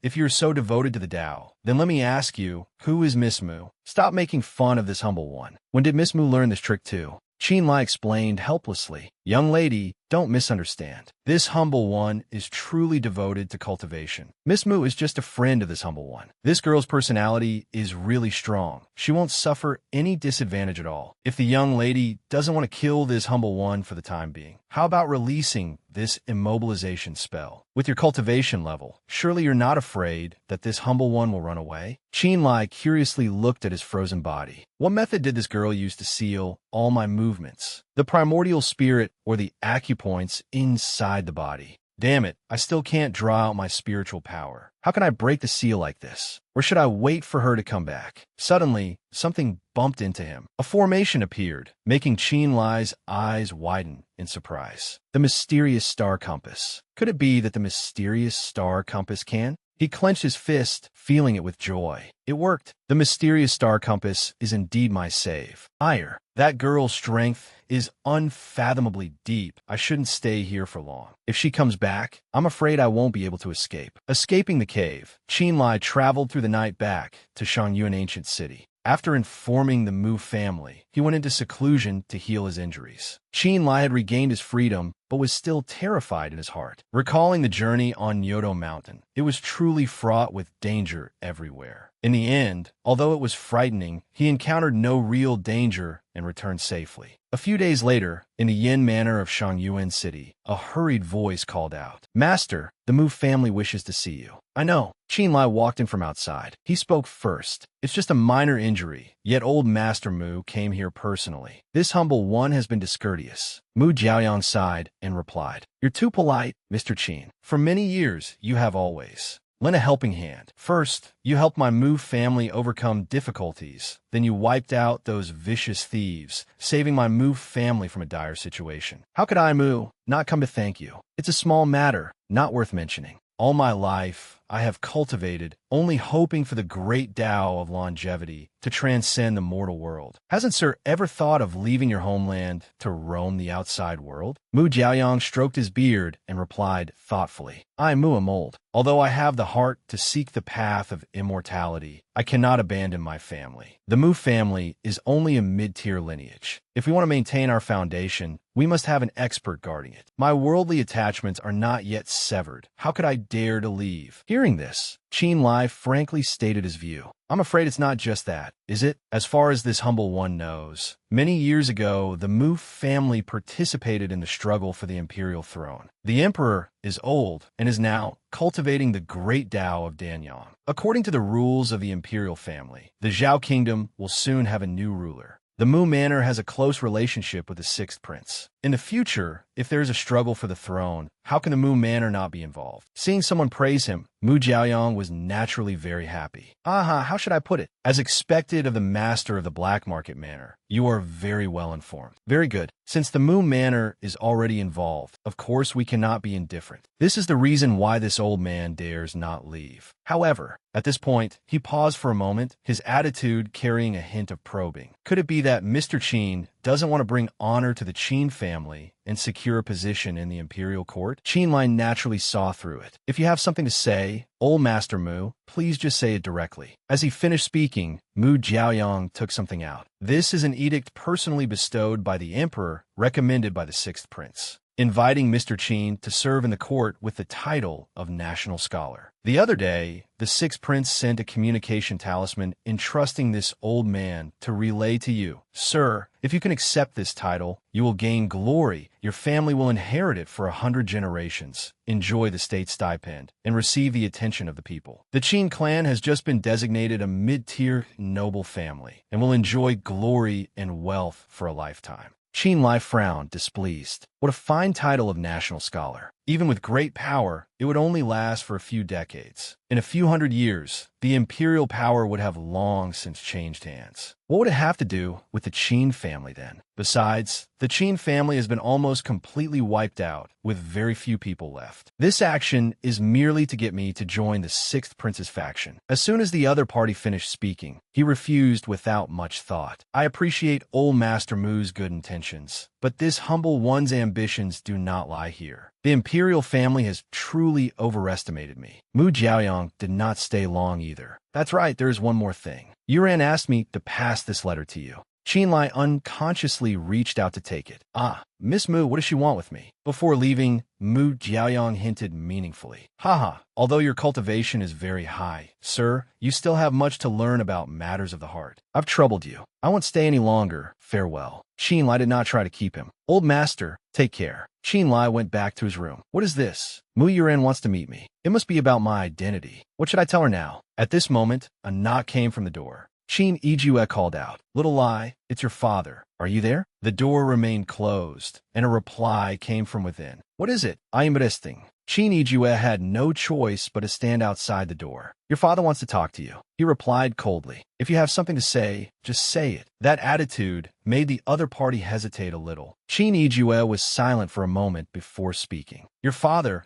If you're so devoted to the Tao, then let me ask you, who is Miss Mu? Stop making fun of this humble one. When did Miss Mu learn this trick too? Qin Lie explained helplessly. Young lady, don't misunderstand. This humble one is truly devoted to cultivation. Miss Mu is just a friend of this humble one. This girl's personality is really strong. She won't suffer any disadvantage at all. If the young lady doesn't want to kill this humble one for the time being, how about releasing this immobilization spell? With your cultivation level, surely you're not afraid that this humble one will run away? Qin Lie curiously looked at his frozen body. What method did this girl use to seal all my movements? The primordial spirit or the acupoints inside the body. Damn it, I still can't draw out my spiritual power. How can I break the seal like this? Or should I wait for her to come back? Suddenly, something bumped into him. A formation appeared, making Qin Lie's eyes widen in surprise. The mysterious star compass. Could it be that the mysterious star compass can? He clenched his fist, feeling it with joy. It worked. The mysterious star compass is indeed my save. Ire, that girl's strength is unfathomably deep. I shouldn't stay here for long. If she comes back, I'm afraid I won't be able to escape. Escaping the cave, Qin Lie traveled through the night back to Shangyuan Ancient City. After informing the Mu family, he went into seclusion to heal his injuries. Qin Lie had regained his freedom, but was still terrified in his heart. Recalling the journey on Nyoto Mountain, it was truly fraught with danger everywhere. In the end, although it was frightening, he encountered no real danger and returned safely. A few days later, in the Yin Manor of Shangyuan City, a hurried voice called out, Master, the Mu family wishes to see you. I know. Qin Lie walked in from outside. He spoke first. It's just a minor injury, yet old Master Mu came here personally. This humble one has been discourteous. Mu Jiaoyang sighed and replied, You're too polite, Mr. Qin. For many years, you have always lent a helping hand. First, you helped my Mu family overcome difficulties. Then you wiped out those vicious thieves, saving my Mu family from a dire situation. How could I, Mu, not come to thank you? It's a small matter, not worth mentioning. All my life, I have cultivated, only hoping for the great Tao of longevity to transcend the mortal world. Hasn't Sir ever thought of leaving your homeland to roam the outside world? Mu Jiaoyang stroked his beard and replied thoughtfully, I, Mu, am old. Although I have the heart to seek the path of immortality, I cannot abandon my family. The Mu family is only a mid-tier lineage. If we want to maintain our foundation, we must have an expert guarding it. My worldly attachments are not yet severed. How could I dare to leave? Hearing this, Qin Lie frankly stated his view. I'm afraid it's not just that, is it? As far as this humble one knows, many years ago, the Mu family participated in the struggle for the imperial throne. The emperor is old and is now cultivating the great Tao of Danyang. According to the rules of the imperial family, the Zhao kingdom will soon have a new ruler. The Mu Manor has a close relationship with the sixth prince. In the future, if there is a struggle for the throne, how can the Mu Manor not be involved? Seeing someone praise him, Mu Jiaoyang was naturally very happy. Aha, how should I put it? As expected of the master of the black market manor, you are very well informed. Very good. Since the Mu Manor is already involved, of course we cannot be indifferent. This is the reason why this old man dares not leave. However, at this point, he paused for a moment, his attitude carrying a hint of probing. Could it be that Mr. Qin doesn't want to bring honor to the Qin family and secure a position in the imperial court? Qin Lie naturally saw through it. If you have something to say, old Master Mu, please just say it directly. As he finished speaking, Mu Jiaoyang took something out. This is an edict personally bestowed by the emperor, recommended by the sixth prince, inviting Mr. Qin to serve in the court with the title of National Scholar. The other day, the sixth prince sent a communication talisman entrusting this old man to relay to you. Sir, if you can accept this title, you will gain glory, your family will inherit it for 100 generations, enjoy the state stipend, and receive the attention of the people. The Qin clan has just been designated a mid-tier noble family, and will enjoy glory and wealth for a lifetime. Qin Lie frowned, displeased. What a fine title of national scholar. Even with great power, it would only last for a few decades. In a few hundred years, the imperial power would have long since changed hands. What would it have to do with the Qin family then? Besides, the Qin family has been almost completely wiped out, with very few people left. This action is merely to get me to join the sixth prince's faction. As soon as the other party finished speaking, he refused without much thought. I appreciate old Master Mu's good intentions, but this humble one's ambitions do not lie here. The imperial family has truly overestimated me. Mu Jiaoyang did not stay long either. That's right, there is one more thing. Yuran asked me to pass this letter to you. Qin Lie unconsciously reached out to take it. Ah, Miss Mu, what does she want with me? Before leaving, Mu Jiaoyang hinted meaningfully. Haha, although your cultivation is very high, sir, you still have much to learn about matters of the heart. I've troubled you. I won't stay any longer. Farewell. Qin Lie did not try to keep him. Old master, take care. Qin Lie went back to his room. What is this? Mu Yuran wants to meet me. It must be about my identity. What should I tell her now? At this moment, a knock came from the door. Qin Lie called out, Little Lie, it's your father. Are you there? The door remained closed, and a reply came from within. What is it? I am resting. Qin Lie had no choice but to stand outside the door. Your father wants to talk to you. He replied coldly. If you have something to say, just say it. That attitude made the other party hesitate a little. Qin Lie was silent for a moment before speaking. Your father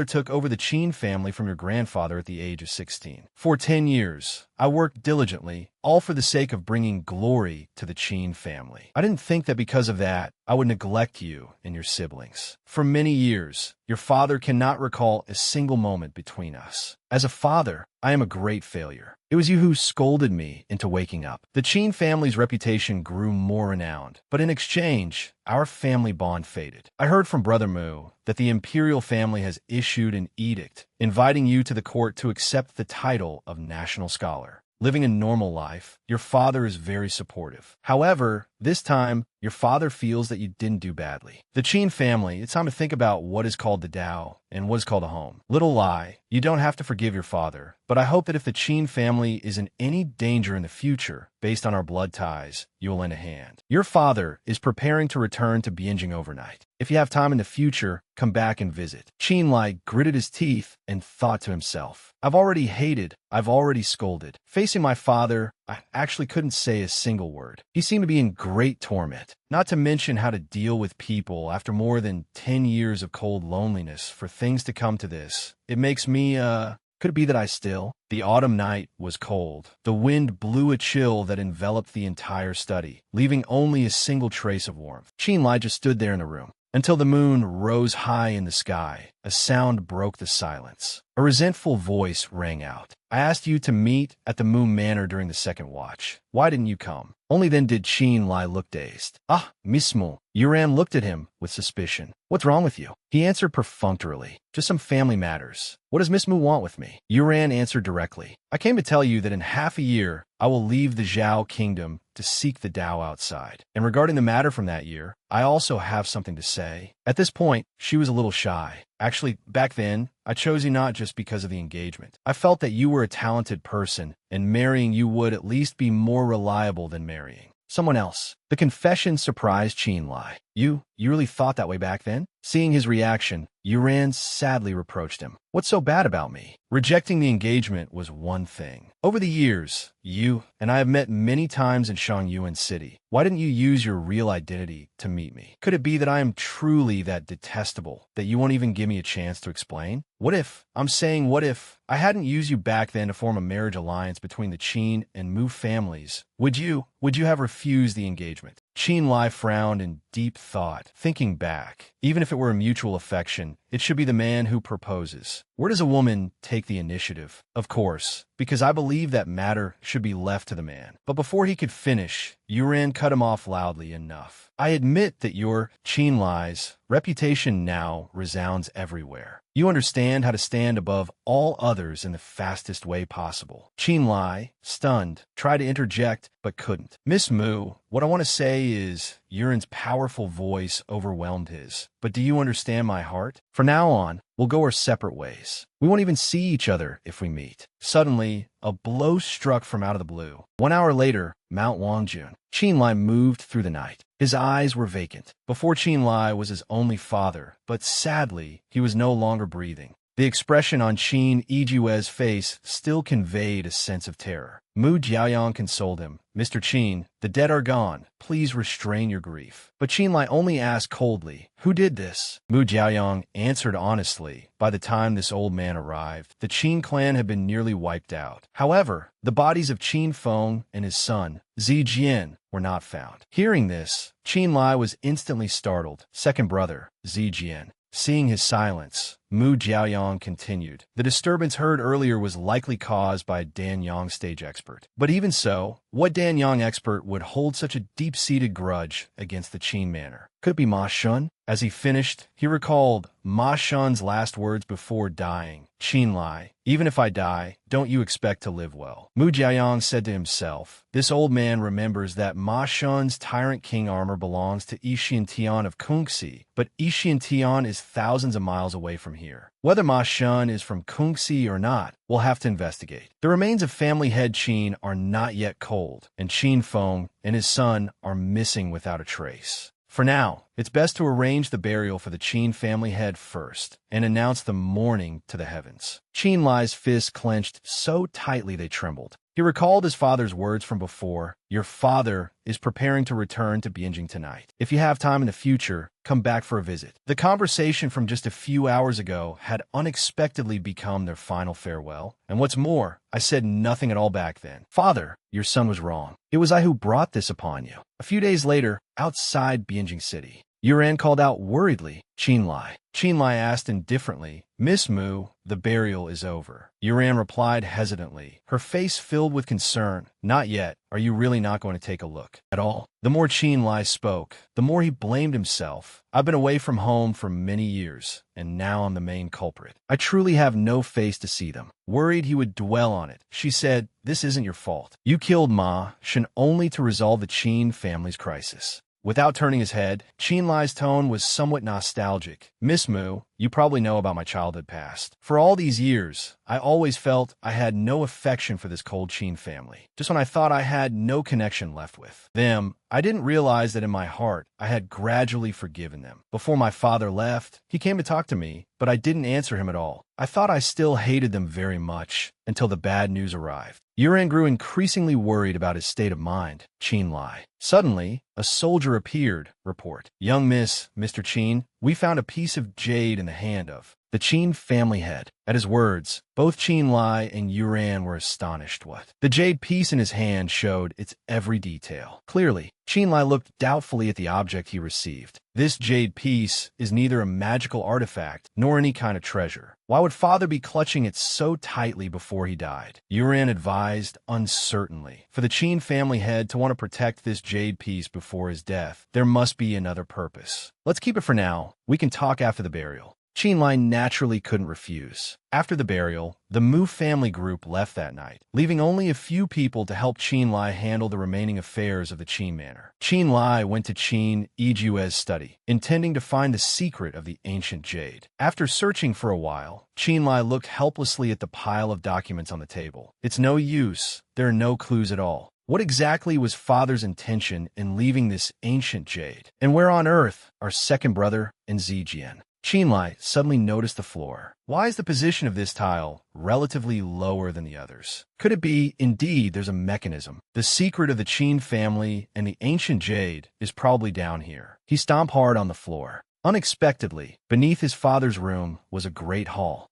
took over the Qin family from your grandfather at the age of 16. For 10 years, I worked diligently, all for the sake of bringing glory to the Qin family. I didn't think that because of that, I would neglect you and your siblings. For many years, your father cannot recall a single moment between us. As a father, I am a great failure. It was you who scolded me into waking up. The Qin family's reputation grew more renowned, but in exchange, our family bond faded. I heard from Brother Mu that the imperial family has issued an edict inviting you to the court to accept the title of National Scholar. Living a normal life, your father is very supportive. However, this time, your father feels that you didn't do badly. The Qin family, it's time to think about what is called the Tao and what is called a home. Little Lie, you don't have to forgive your father, but I hope that if the Qin family is in any danger in the future, based on our blood ties, you will lend a hand. Your father is preparing to return to binging overnight. If you have time in the future, come back and visit. Qin Lie gritted his teeth and thought to himself, I've already hated, I've already scolded. Facing my father, I actually couldn't say a single word. He seemed to be in great torment, not to mention how to deal with people after more than 10 years of cold loneliness for things to come to this. It makes me, could it be that I still? The autumn night was cold. The wind blew a chill that enveloped the entire study, leaving only a single trace of warmth. Qin Lie just stood there in the room until the moon rose high in the sky. A sound broke the silence. A resentful voice rang out. I asked you to meet at the Moon Manor during the second watch. Why didn't you come? Only then did Qin Lie look dazed. Ah, Miss Mu. Yuran looked at him with suspicion. What's wrong with you? He answered perfunctorily. Just some family matters. What does Miss Mu want with me? Yuran answered directly. I came to tell you that in half a year, I will leave the Zhao kingdom to seek the Tao outside. And regarding the matter from that year, I also have something to say. At this point, she was a little shy. Actually, back then, I chose you not just because of the engagement. I felt that you were a talented person, and marrying you would at least be more reliable than marrying someone else. The confession surprised Qin Lie. You really thought that way back then? Seeing his reaction, Yuran sadly reproached him. What's so bad about me? Rejecting the engagement was one thing. Over the years, you and I have met many times in Shangyuan City. Why didn't you use your real identity to meet me? Could it be that I am truly that detestable that you won't even give me a chance to explain? What if I hadn't used you back then to form a marriage alliance between the Qin and Mu families? Would you have refused the engagement? Qin Lie frowned in deep thought, thinking back. Even if it were a mutual affection, it should be the man who proposes. Where does a woman take the initiative? Of course, because I believe that matter should be left to the man. But before he could finish, Yuran cut him off loudly. Enough. I admit that your Qin Lie's reputation now resounds everywhere. You understand how to stand above all others in the fastest way possible. Qin Lie, stunned, tried to interject, but couldn't. Miss Mu, what I want to say is, Yuran's powerful voice overwhelmed his. But do you understand my heart? From now on, we'll go our separate ways. We won't even see each other if we meet. Suddenly, a blow struck from out of the blue. 1 hour later, Mount Wangjun. Qin Lie moved through the night. His eyes were vacant. Before Qin Lie was his only father, but sadly, he was no longer breathing. The expression on Qin Ijue's face still conveyed a sense of terror. Mu Jiaoyang consoled him. Mr. Qin, the dead are gone. Please restrain your grief. But Qin Lie only asked coldly, who did this? Mu Jiaoyang answered honestly. By the time this old man arrived, the Qin clan had been nearly wiped out. However, the bodies of Qin Feng and his son, Zijian, were not found. Hearing this, Qin Lie was instantly startled. Second brother, Zijian. Seeing his silence, Mu Jiaoyang continued. The disturbance heard earlier was likely caused by a Danyang stage expert. But even so, what Danyang expert would hold such a deep-seated grudge against the Qin manor? Could it be Ma Shun? As he finished, he recalled Ma Shun's last words before dying. Qin Lie, even if I die, don't you expect to live well. Mu Jiaoyang said to himself, this old man remembers that Ma Shun's Tyrant King armor belongs to Yixin Tian of Kungxi, but Yixin Tian is thousands of miles away from here. Whether Ma Shun is from Kungxi or not, we'll have to investigate. The remains of family head Qin are not yet cold, and Qin Feng and his son are missing without a trace. For now, it's best to arrange the burial for the Qin family head first and announce the mourning to the heavens. Qin Lie's fists clenched so tightly they trembled. He recalled his father's words from before. Your father is preparing to return to Bianjing tonight. If you have time in the future, come back for a visit. The conversation from just a few hours ago had unexpectedly become their final farewell. And what's more, I said nothing at all back then. Father, your son was wrong. It was I who brought this upon you. A few days later, outside Bianjing City, Yuran called out worriedly, Qin Lie. Qin Lie asked indifferently, Miss Mu, the burial is over. Yuran replied hesitantly, her face filled with concern. Not yet. Are you really not going to take a look at all? The more Qin Lie spoke, the more he blamed himself. I've been away from home for many years, and now I'm the main culprit. I truly have no face to see them. Worried he would dwell on it, she said, this isn't your fault. You killed Ma Shun only to resolve the Qin family's crisis. Without turning his head, Qin Lie's tone was somewhat nostalgic. Miss Mu, you probably know about my childhood past. For all these years, I always felt I had no affection for this cold Qin family. Just when I thought I had no connection left with them, I didn't realize that in my heart, I had gradually forgiven them. Before my father left, he came to talk to me, but I didn't answer him at all. I thought I still hated them very much until the bad news arrived. Yuran grew increasingly worried about his state of mind. Qin Lie. Suddenly, a soldier appeared. Report. Young Mr. Qin, we found a piece of jade in the hand of the Qin family head. At his words, both Qin Lie and Yuran were astonished. What? The jade piece in his hand showed its every detail. Clearly, Qin Lie looked doubtfully at the object he received. This jade piece is neither a magical artifact nor any kind of treasure. Why would father be clutching it so tightly before he died? Yuran advised uncertainly. For the Qin family head to want to protect this jade piece before his death, there must be another purpose. Let's keep it for now. We can talk after the burial. Qin Lie naturally couldn't refuse. After the burial, the Mu family group left that night, leaving only a few people to help Qin Lie handle the remaining affairs of the Qin manor. Qin Lie went to Qin Ijue's study, intending to find the secret of the ancient jade. After searching for a while, Qin Lie looked helplessly at the pile of documents on the table. It's no use. There are no clues at all. What exactly was father's intention in leaving this ancient jade? And where on earth are second brother and Zijian? Qin Lie suddenly noticed the floor. Why is the position of this tile relatively lower than the others? Could it be, indeed, there's a mechanism? The secret of the Qin family and the ancient jade is probably down here. He stomped hard on the floor. Unexpectedly, beneath his father's room was a great hall.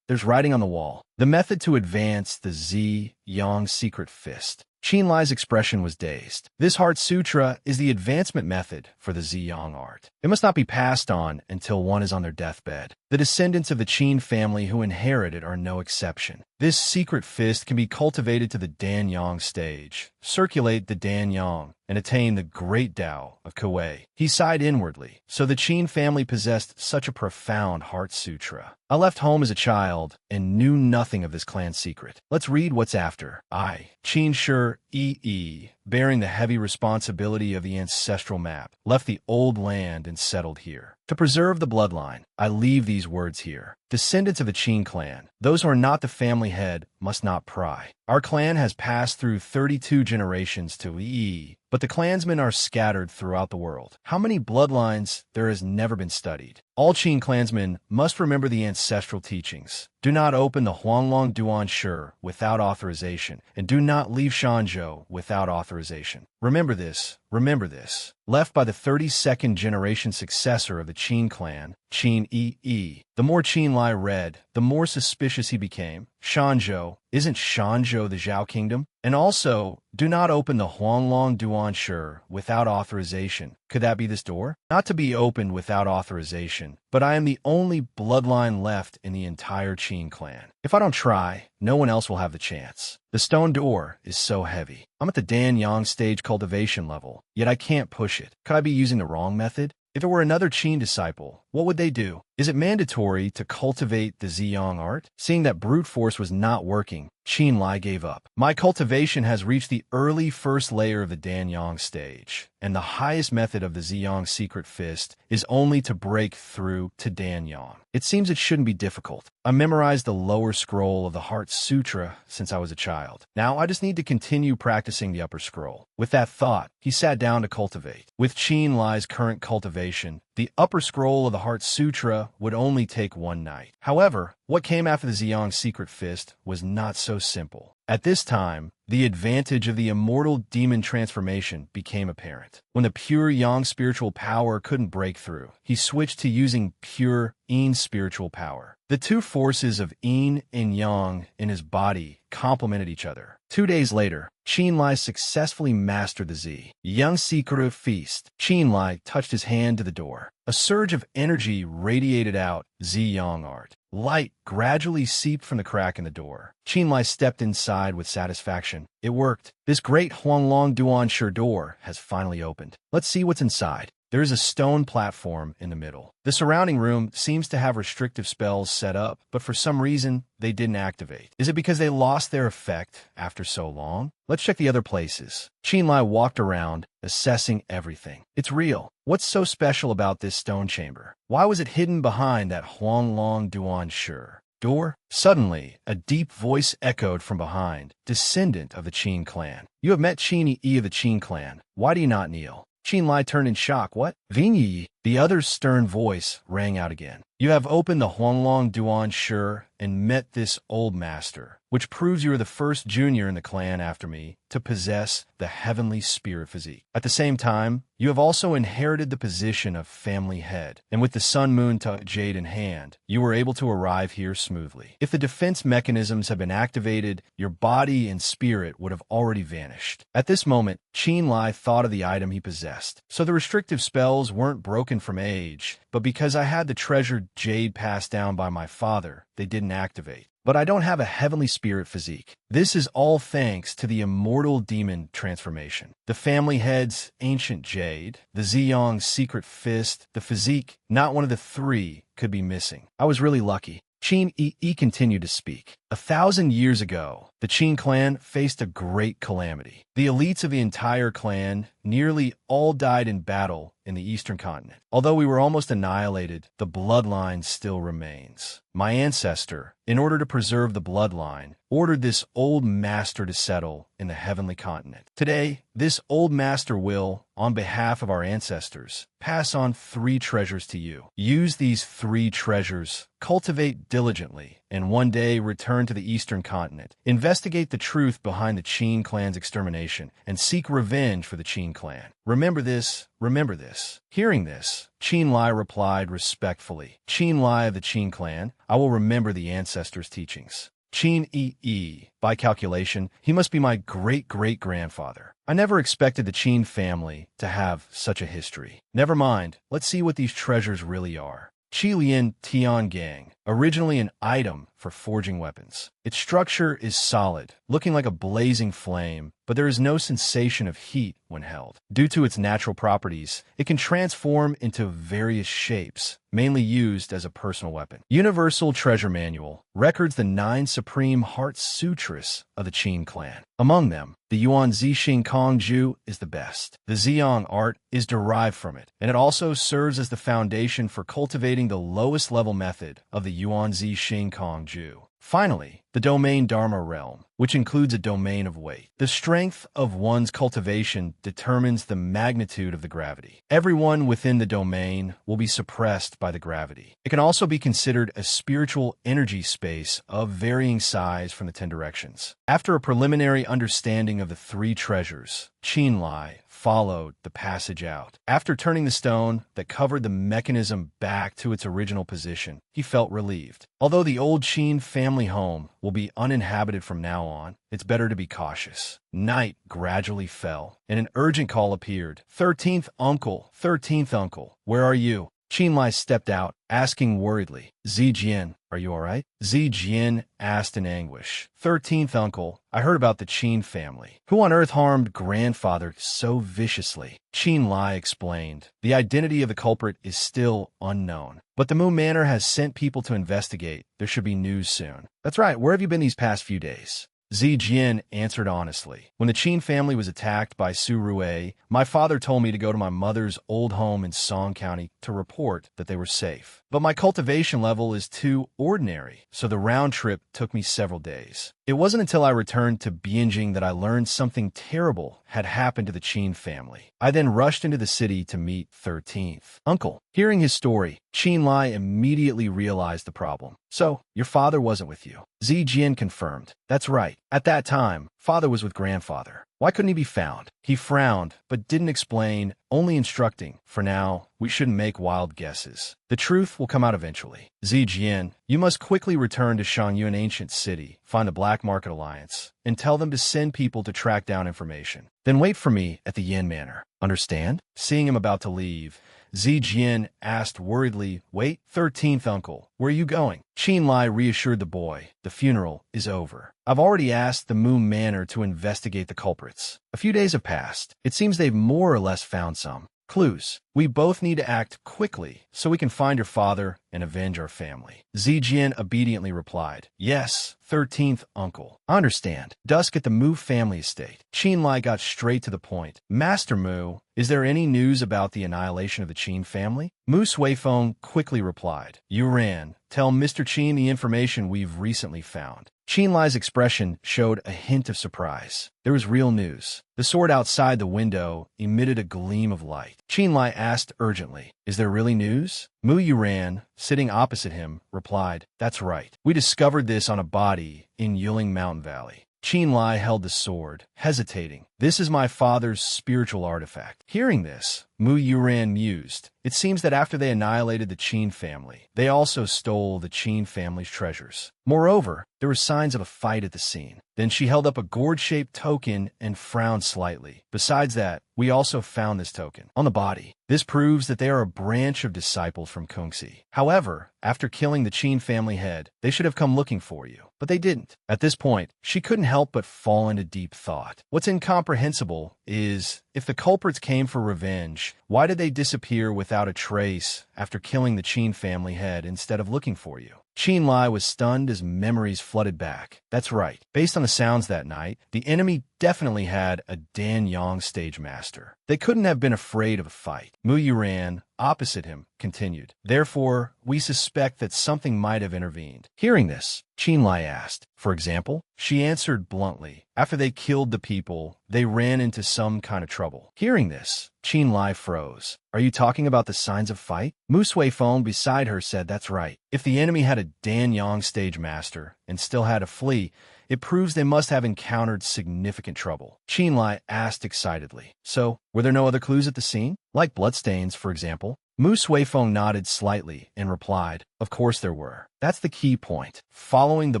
There's writing on the wall. The method to advance the Zi-Yang secret fist. Qin Lie's expression was dazed. This Heart Sutra is the advancement method for the Zi-Yang art. It must not be passed on until one is on their deathbed. The descendants of the Qin family who inherit it are no exception. This secret fist can be cultivated to the Dan-Yang stage, circulate the Dan-Yang, and attain the great Tao of Kuei. He sighed inwardly. So the Qin family possessed such a profound Heart Sutra. I left home as a child and knew nothing of this clan's secret. Let's read what's after. I, Qin Shi, bearing the heavy responsibility of the ancestral map, left the old land and settled here. To preserve the bloodline, I leave these words here. Descendants of the Qin clan, those who are not the family head must not pry. Our clan has passed through 32 generations to Yi, but the clansmen are scattered throughout the world. How many bloodlines there has never been studied? All Qin clansmen must remember the ancestral teachings. Do not open the Huanglong Duan Shi without authorization, and do not leave Shanzhou without authorization. Remember this, remember this. Left by the 32nd generation successor of the Qin clan, Qin Yi. The more Qin Lie read, the more suspicious he became. Shanzhou, isn't Shanzhou the Zhao kingdom? And also, do not open the Huanglong Duan Shi without authorization. Could that be this door? Not to be opened without authorization, but I am the only bloodline left in the entire Qin clan. If I don't try, no one else will have the chance. The stone door is so heavy. I'm at the Dan-Yang stage cultivation level, yet I can't push it. Could I be using the wrong method? If it were another Qin disciple, what would they do? Is it mandatory to cultivate the Ziyang art? Seeing that brute force was not working, Qin Lie gave up. My cultivation has reached the early first layer of the Dan-Yang stage, and the highest method of the Ziyang secret fist is only to break through to Dan-Yang. It seems it shouldn't be difficult. I memorized the lower scroll of the Heart Sutra since I was a child. Now I just need to continue practicing the upper scroll. With that thought, he sat down to cultivate. With Qin Lie's current cultivation, the upper scroll of the Heart Sutra would only take one night. However, what came after the Ziyang secret fist was not so simple. At this time, the advantage of the immortal demon transformation became apparent. When the pure Yang spiritual power couldn't break through, he switched to using pure Yin spiritual power. The two forces of Yin and Yang in his body complemented each other. 2 days later, Qin Lie successfully mastered the Ziyang secret feast. Qin Lie touched his hand to the door. A surge of energy radiated out Ziyang art. Light gradually seeped from the crack in the door. Qin Lie stepped inside with satisfaction. It worked. This great Huanglong Duan Shi door has finally opened. Let's see what's inside. There is a stone platform in the middle. The surrounding room seems to have restrictive spells set up, but for some reason, they didn't activate. Is it because they lost their effect after so long? Let's check the other places. Qin Lie walked around, assessing everything. It's real. What's so special about this stone chamber? Why was it hidden behind that Huanglong Duan Shi door? Suddenly, a deep voice echoed from behind. Descendant of the Qin clan. You have met Qin Yi of the Qin clan. Why do you not kneel? Qin Lie turned in shock. What? Vinyi? The other's stern voice rang out again. You have opened the Huanglong Duan Shi and met this old master, which proves you are the first junior in the clan after me to possess the heavenly spirit physique. At the same time, you have also inherited the position of family head, and with the Sun Moon Jade in hand, you were able to arrive here smoothly. If the defense mechanisms had been activated, your body and spirit would have already vanished. At this moment, Qin Lie thought of the item he possessed. So the restrictive spells weren't broken from age, but because I had the treasured jade passed down by my father, they didn't activate. But I don't have a heavenly spirit physique. This is all thanks to the immortal demon transformation. The family head's ancient jade, the Ziyang secret fist, the physique, not one of the three could be missing. I was really lucky. Qin Yi continued to speak. 1,000 years ago, the Qin clan faced a great calamity. The elites of the entire clan nearly all died in battle in the eastern continent. Although we were almost annihilated, the bloodline still remains. My ancestor, in order to preserve the bloodline, ordered this old master to settle in the heavenly continent. Today, this old master will, on behalf of our ancestors, pass on 3 treasures to you. Use these 3 treasures, cultivate diligently, and one day return to the eastern continent. Investigate the truth behind the Qin clan's extermination and seek revenge for the Qin clan. Remember this, remember this. Hearing this, Qin Lie replied respectfully. Qin Lie of the Qin clan, I will remember the ancestors' teachings. Qin Lie, by calculation, he must be my great-great-grandfather. I never expected the Qin family to have such a history. Never mind, let's see what these treasures really are. Qilian Tian Gang, originally an item for forging weapons. Its structure is solid, looking like a blazing flame, but there is no sensation of heat when held. Due to its natural properties, it can transform into various shapes, mainly used as a personal weapon. Universal Treasure Manual records the 9 supreme heart sutras of the Qin clan. Among them, the Yuan Zixing Kongju is the best. The Ziyang art is derived from it, and it also serves as the foundation for cultivating the lowest level method of the Yuan Zixing Kongju. Finally, the domain Dharma realm, which includes a domain of weight. The strength of one's cultivation determines the magnitude of the gravity. Everyone within the domain will be suppressed by the gravity. It can also be considered a spiritual energy space of varying size from the 10 directions. After a preliminary understanding of the 3 treasures, Qin Lie followed the passage out. After turning the stone that covered the mechanism back to its original position, he felt relieved. Although the old Qin family home will be uninhabited from now on, it's better to be cautious. Night gradually fell, and an urgent call appeared. 13th uncle, where are you? Qin Lie stepped out, asking worriedly, Zijian, are you all right? Zijian asked in anguish. 13th uncle, I heard about the Qin family. Who on earth harmed grandfather so viciously? Qin Lie explained. The identity of the culprit is still unknown, but the Mu Manor has sent people to investigate. There should be news soon. That's right, where have you been these past few days? Zijian answered honestly. When the Qin family was attacked by Su Rue, my father told me to go to my mother's old home in Song County to report that they were safe. But my cultivation level is too ordinary, so the round trip took me several days. It wasn't until I returned to Bianjing that I learned something terrible had happened to the Qin family. I then rushed into the city to meet 13th uncle. Hearing his story, Qin Lie immediately realized the problem. So, your father wasn't with you. Zijian confirmed. That's right. At that time, father was with grandfather. Why couldn't he be found? He frowned, but didn't explain, only instructing. For now, we shouldn't make wild guesses. The truth will come out eventually. Zijian, you must quickly return to Shangyuan Ancient City, find the Black Market Alliance, and tell them to send people to track down information. Then wait for me at the Yin Manor. Understand? Seeing him about to leave, Zijian asked worriedly, Wait, 13th uncle, where are you going? Qin Lie reassured the boy, the funeral is over. I've already asked the Mu Manor to investigate the culprits. A few days have passed. It seems they've more or less found some clues. We both need to act quickly so we can find your father and avenge our family. Zijian obediently replied, Yes, 13th uncle. I understand. Dusk at the Mu family estate. Qin Lie got straight to the point. Master Mu, is there any news about the annihilation of the Qin family? Mu Suifeng quickly replied, Yuran, tell Mr. Qin the information we've recently found. Qin Lie's expression showed a hint of surprise. There was real news. The sword outside the window emitted a gleam of light. Qin Lie asked urgently, Is there really news? Mu Yuran, sitting opposite him, replied, That's right. We discovered this on a body in Yuling Mountain Valley. Qin Lie held the sword, hesitating. This is my father's spiritual artifact. Hearing this, Mu Yuran mused. It seems that after they annihilated the Qin family, they also stole the Qin family's treasures. Moreover, there were signs of a fight at the scene. Then she held up a gourd-shaped token and frowned slightly. Besides that, we also found this token on the body. This proves that they are a branch of disciples from Kungsi. However, after killing the Qin family head, they should have come looking for you. But they didn't. At this point, she couldn't help but fall into deep thought. What's incomprehensible is If the culprits came for revenge, why did they disappear without a trace after killing the Qin family head instead of looking for you? Qin Lie was stunned as memories flooded back. That's right. Based on the sounds that night, the enemy definitely had a Dan Yang stage master. They couldn't have been afraid of a fight. Mu Yuran, opposite him, continued. Therefore, we suspect that something might have intervened. Hearing this, Qin Lie asked, for example? She answered bluntly. After they killed the people, they ran into some kind of trouble. Hearing this, Qin Lie froze. Are you talking about the signs of fight? Mu Suifeng beside her said that's right. If the enemy had a Dan Yang stage master and still had to flee, it proves they must have encountered significant trouble. Qin Lie asked excitedly. So, were there no other clues at the scene? Like bloodstains, for example? Mu Suifeng nodded slightly and replied, of course there were. That's the key point. Following the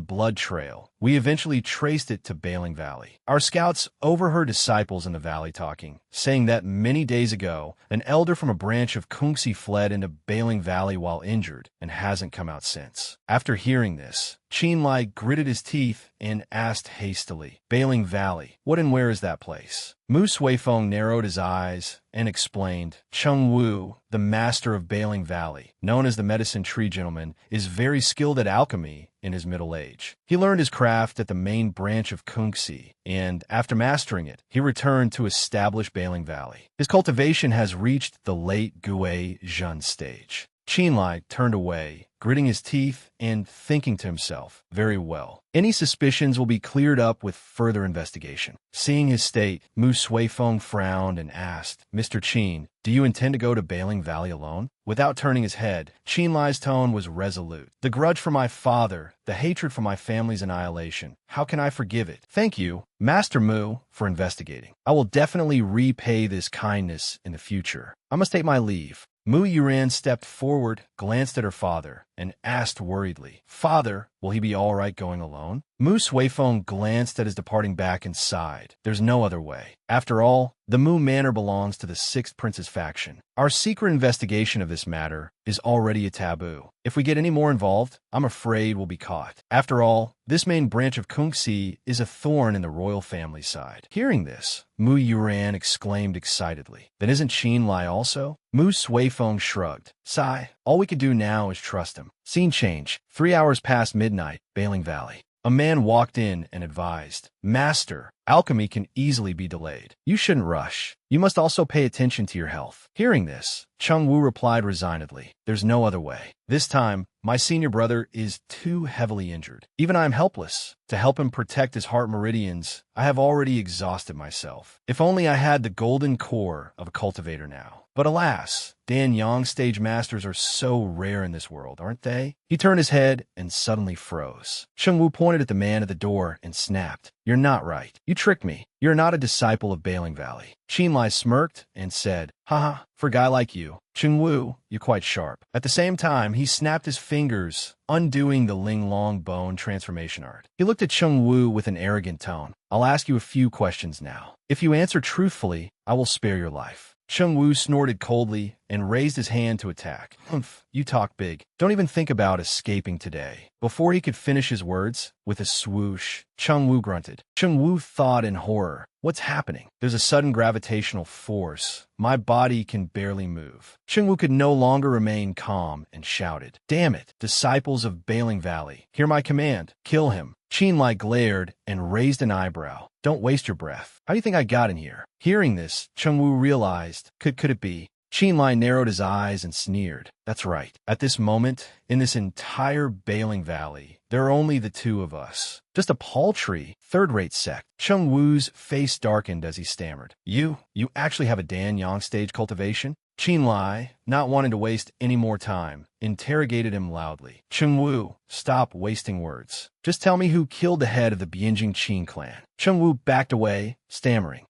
blood trail, we eventually traced it to Bailing Valley. Our scouts overheard disciples in the valley talking, saying that many days ago, an elder from a branch of Kungsi fled into Bailing Valley while injured and hasn't come out since. After hearing this, Qin Lie gritted his teeth and asked hastily, Bailing Valley, what and where is that place? Mu Suifeng narrowed his eyes and explained, Cheng Wu, the master of Bailing Valley, known as the Medicine Tree Gentleman, is very skilled at alchemy in his middle age. He learned his craft at the main branch of Kungsi, and after mastering it, he returned to establish Bailing Valley. His cultivation has reached the late Gui Zhen stage. Qin Lie turned away, gritting his teeth and thinking to himself, very well. Any suspicions will be cleared up with further investigation. Seeing his state, Mu Suifeng frowned and asked, Mr. Qin, do you intend to go to Bailing Valley alone? Without turning his head, Qin Lie's tone was resolute. The grudge for my father, the hatred for my family's annihilation, how can I forgive it? Thank you, Master Mu, for investigating. I will definitely repay this kindness in the future. I must take my leave. Mu Yuran stepped forward, glanced at her father, and asked worriedly, Father, will he be all right going alone? Mu Suifeng glanced at his departing back and sighed. There's no other way. After all, the Mu Manor belongs to the 6th Prince's faction. Our secret investigation of this matter is already a taboo. If we get any more involved, I'm afraid we'll be caught. After all, this main branch of Kungsi is a thorn in the royal family side. Hearing this, Mu Yuran exclaimed excitedly. Then isn't Qin Lie also? Mu Suifeng shrugged. Sigh, all we can do now is trust him. Scene change. 3 hours past midnight, Bailing Valley. A man walked in and advised, Master, alchemy can easily be delayed. You shouldn't rush. You must also pay attention to your health. Hearing this, Cheng Wu replied resignedly, There's no other way. This time, my senior brother is too heavily injured. Even I am helpless. To help him protect his heart meridians, I have already exhausted myself. If only I had the golden core of a cultivator now. But alas, Dan Yang stage masters are so rare in this world, aren't they? He turned his head and suddenly froze. Cheng Wu pointed at the man at the door and snapped, You're not right. You tricked me. You're not a disciple of Bailing Valley. Qin Lie smirked and said, Haha, for a guy like you, Cheng Wu, you're quite sharp. At the same time, he snapped his fingers, undoing the Ling Long bone transformation art. He looked at Cheng Wu with an arrogant tone. I'll ask you a few questions now. If you answer truthfully, I will spare your life. Cheng Wu snorted coldly and raised his hand to attack. Humph, you talk big. Don't even think about escaping today. Before he could finish his words, with a swoosh, Cheng Wu grunted. Cheng Wu thought in horror. What's happening? There's a sudden gravitational force. My body can barely move. Cheng Wu could no longer remain calm and shouted, Damn it, disciples of Bailing Valley, hear my command. Kill him. Qin Lie glared and raised an eyebrow. Don't waste your breath. How do you think I got in here? Hearing this, Cheng Wu realized, could it be? Qin Lie narrowed his eyes and sneered. That's right. At this moment, in this entire Bailing Valley, there are only the two of us. Just a paltry, third-rate sect. Cheng Wu's face darkened as he stammered. You actually have a Dan Yang stage cultivation? Qin Lie, not wanting to waste any more time, interrogated him loudly. Cheng Wu, stop wasting words. Just tell me who killed the head of the Bianjing Qin clan. Cheng Wu backed away, stammering.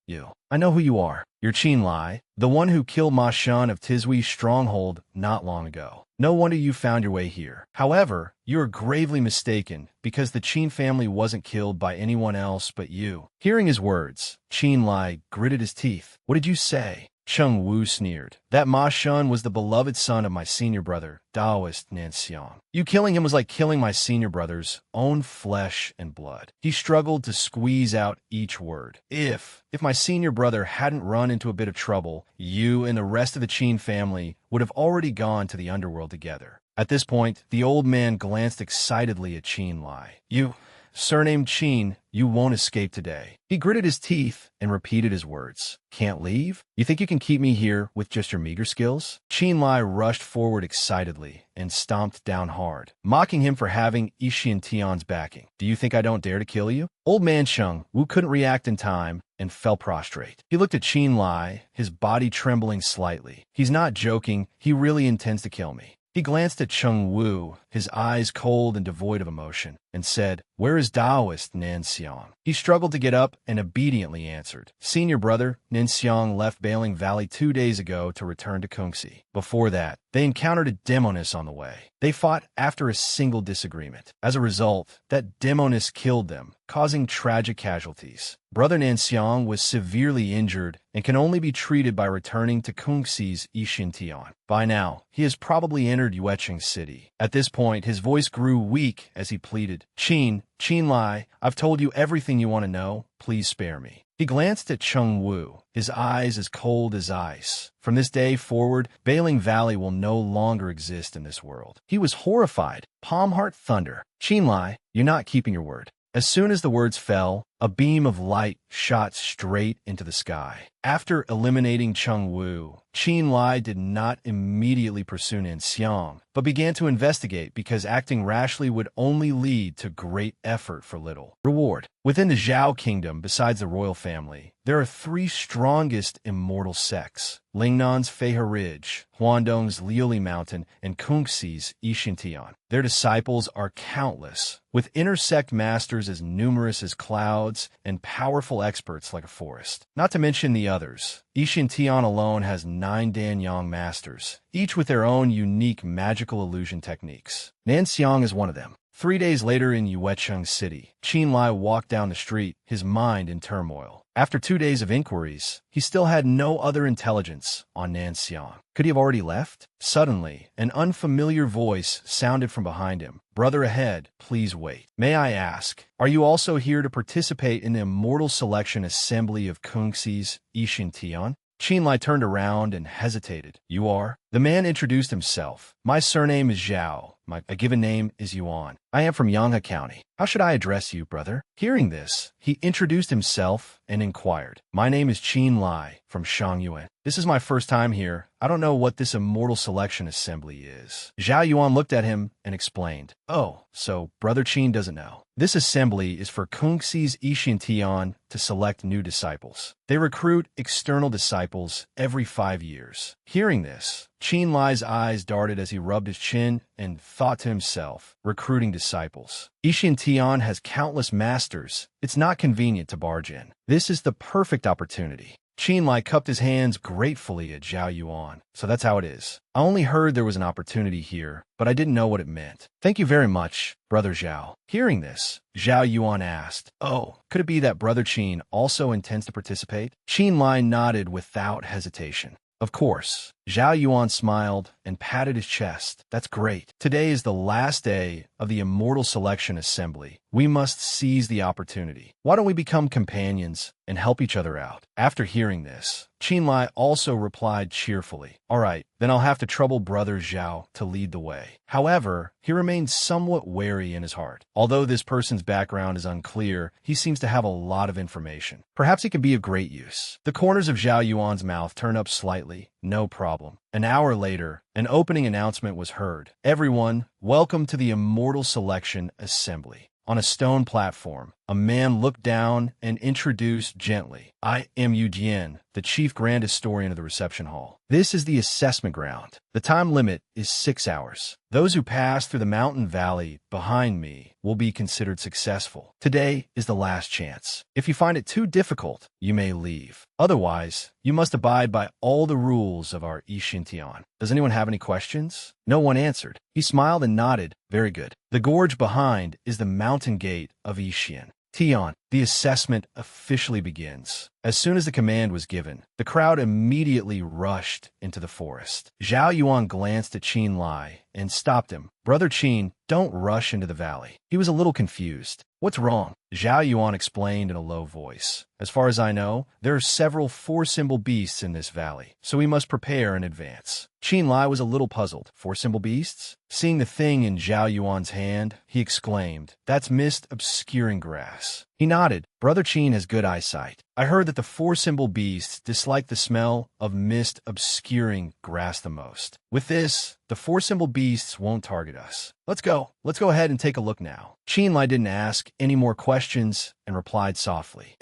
I know who you are. You're Qin Lie, the one who killed Ma Shun of Tizwi's stronghold not long ago. No wonder you found your way here. However, you are gravely mistaken, because the Qin family wasn't killed by anyone else but you. Hearing his words, Qin Lie gritted his teeth. What did you say? Cheng Wu sneered. That Ma Shun was the beloved son of my senior brother, Daoist Nanxiang. You killing him was like killing my senior brother's own flesh and blood. He struggled to squeeze out each word. If my senior brother hadn't run into a bit of trouble, you and the rest of the Qin family would have already gone to the underworld together. At this point, the old man glanced excitedly at Qin Lie. You, surnamed Qin, you won't escape today. He gritted his teeth and repeated his words. Can't leave? You think you can keep me here with just your meager skills? Qin Lie rushed forward excitedly and stomped down hard, mocking him for having Ishian Tian's backing. Do you think I don't dare to kill you? Old man Cheng Wu couldn't react in time and fell prostrate. He looked at Qin Lie, his body trembling slightly. He's not joking. He really intends to kill me. He glanced at Cheng Wu, his eyes cold and devoid of emotion, and said, Where is Daoist Nanxiang? He struggled to get up and obediently answered. Senior brother, Nanxiang left Bailing Valley 2 days ago to return to Kungsi. Before that, they encountered a demoness on the way. They fought after a single disagreement. As a result, that demoness killed them, causing tragic casualties. Brother Nanxiang was severely injured and can only be treated by returning to Kungsi's Ishin Tian. By now, he has probably entered Yueching City. At this point, his voice grew weak as he pleaded, Qin Lie, I've told you everything you want to know. Please spare me. He glanced at Cheng Wu, his eyes as cold as ice. From this day forward, Bailing Valley will no longer exist in this world. He was horrified. Palm Heart Thunder. Qin Lie, you're not keeping your word. As soon as the words fell, a beam of light shot straight into the sky. After eliminating Cheng Wu, Qin Lie did not immediately pursue Nanxiang, but began to investigate because acting rashly would only lead to great effort for little reward. Within the Zhao kingdom, besides the royal family, there are 3 strongest immortal sects: Lingnan's Feihe Ridge, Huandong's Liuli Mountain, and Kungsi's Ishintian. Their disciples are countless, with intersect masters as numerous as clouds and powerful experts like a forest. Not to mention the others. Ishintian alone has 9 Danyang masters, each with their own unique magical illusion techniques. Nanxiang is one of them. 3 days later in Yuecheng City, Qin Lie walked down the street, his mind in turmoil. After 2 days of inquiries, he still had no other intelligence on Nanxiang. Could he have already left? Suddenly, an unfamiliar voice sounded from behind him. Brother ahead, please wait. May I ask, are you also here to participate in the Immortal Selection Assembly of Kungsi's Ishin Tian? Qin Lie turned around and hesitated. You are? The man introduced himself. My surname is Zhao. My given name is Yuan. I am from Yanghe County. How should I address you, brother? Hearing this, he introduced himself and inquired. My name is Qin Lie from Shangyuan. This is my first time here. I don't know what this Immortal Selection Assembly is. Zhao Yuan looked at him and explained. Oh, so Brother Qin doesn't know. This assembly is for Kungsi's Ishin Tian to select new disciples. They recruit external disciples every 5 years. Hearing this, Qin Lie's eyes darted as he rubbed his chin and thought to himself, recruiting disciples. Ishin Tian has countless masters. It's not convenient to barge in. This is the perfect opportunity. Qin Lie cupped his hands gratefully at Zhao Yuan. So that's how it is. I only heard there was an opportunity here, but I didn't know what it meant. Thank you very much, Brother Zhao. Hearing this, Zhao Yuan asked, Oh, could it be that Brother Qin also intends to participate? Qin Lie nodded without hesitation. Of course. Zhao Yuan smiled and patted his chest. That's great. Today is the last day of the Immortal Selection Assembly. We must seize the opportunity. Why don't we become companions and help each other out? After hearing this, Qin Lie also replied cheerfully. All right, then I'll have to trouble Brother Zhao to lead the way. However, he remained somewhat wary in his heart. Although this person's background is unclear, he seems to have a lot of information. Perhaps he could be of great use. The corners of Zhao Yuan's mouth turned up slightly. No problem. An hour later, an opening announcement was heard. Everyone, welcome to the Immortal Selection Assembly. On a stone platform, a man looked down and introduced gently. I am Yu Jian, the chief grand historian of the reception hall. This is the assessment ground. The time limit is 6 hours. Those who pass through the mountain valley behind me will be considered successful. Today is the last chance. If you find it too difficult, you may leave. Otherwise, you must abide by all the rules of our Ishintian. Does anyone have any questions? No one answered. He smiled and nodded. Very good. The gorge behind is the mountain gate of Ishian Tian. The assessment officially begins. As soon as the command was given, the crowd immediately rushed into the forest. Zhao Yuan glanced at Qin Lie and stopped him. "Brother Qin, don't rush into the valley." He was a little confused. "What's wrong?" Zhao Yuan explained in a low voice. "As far as I know, there are several four-symbol beasts in this valley, so we must prepare in advance." Qin Lie was a little puzzled. Four-symbol beasts? Seeing the thing in Zhao Yuan's hand, he exclaimed, "That's mist-obscuring grass." He nodded. "Brother Qin has good eyesight. I heard that the four-symbol beasts dislike the smell of mist-obscuring grass the most. With this, the four-symbol beasts won't target us. Let's go. Let's go ahead and take a look now." Qin Lie didn't ask any more questions and replied softly,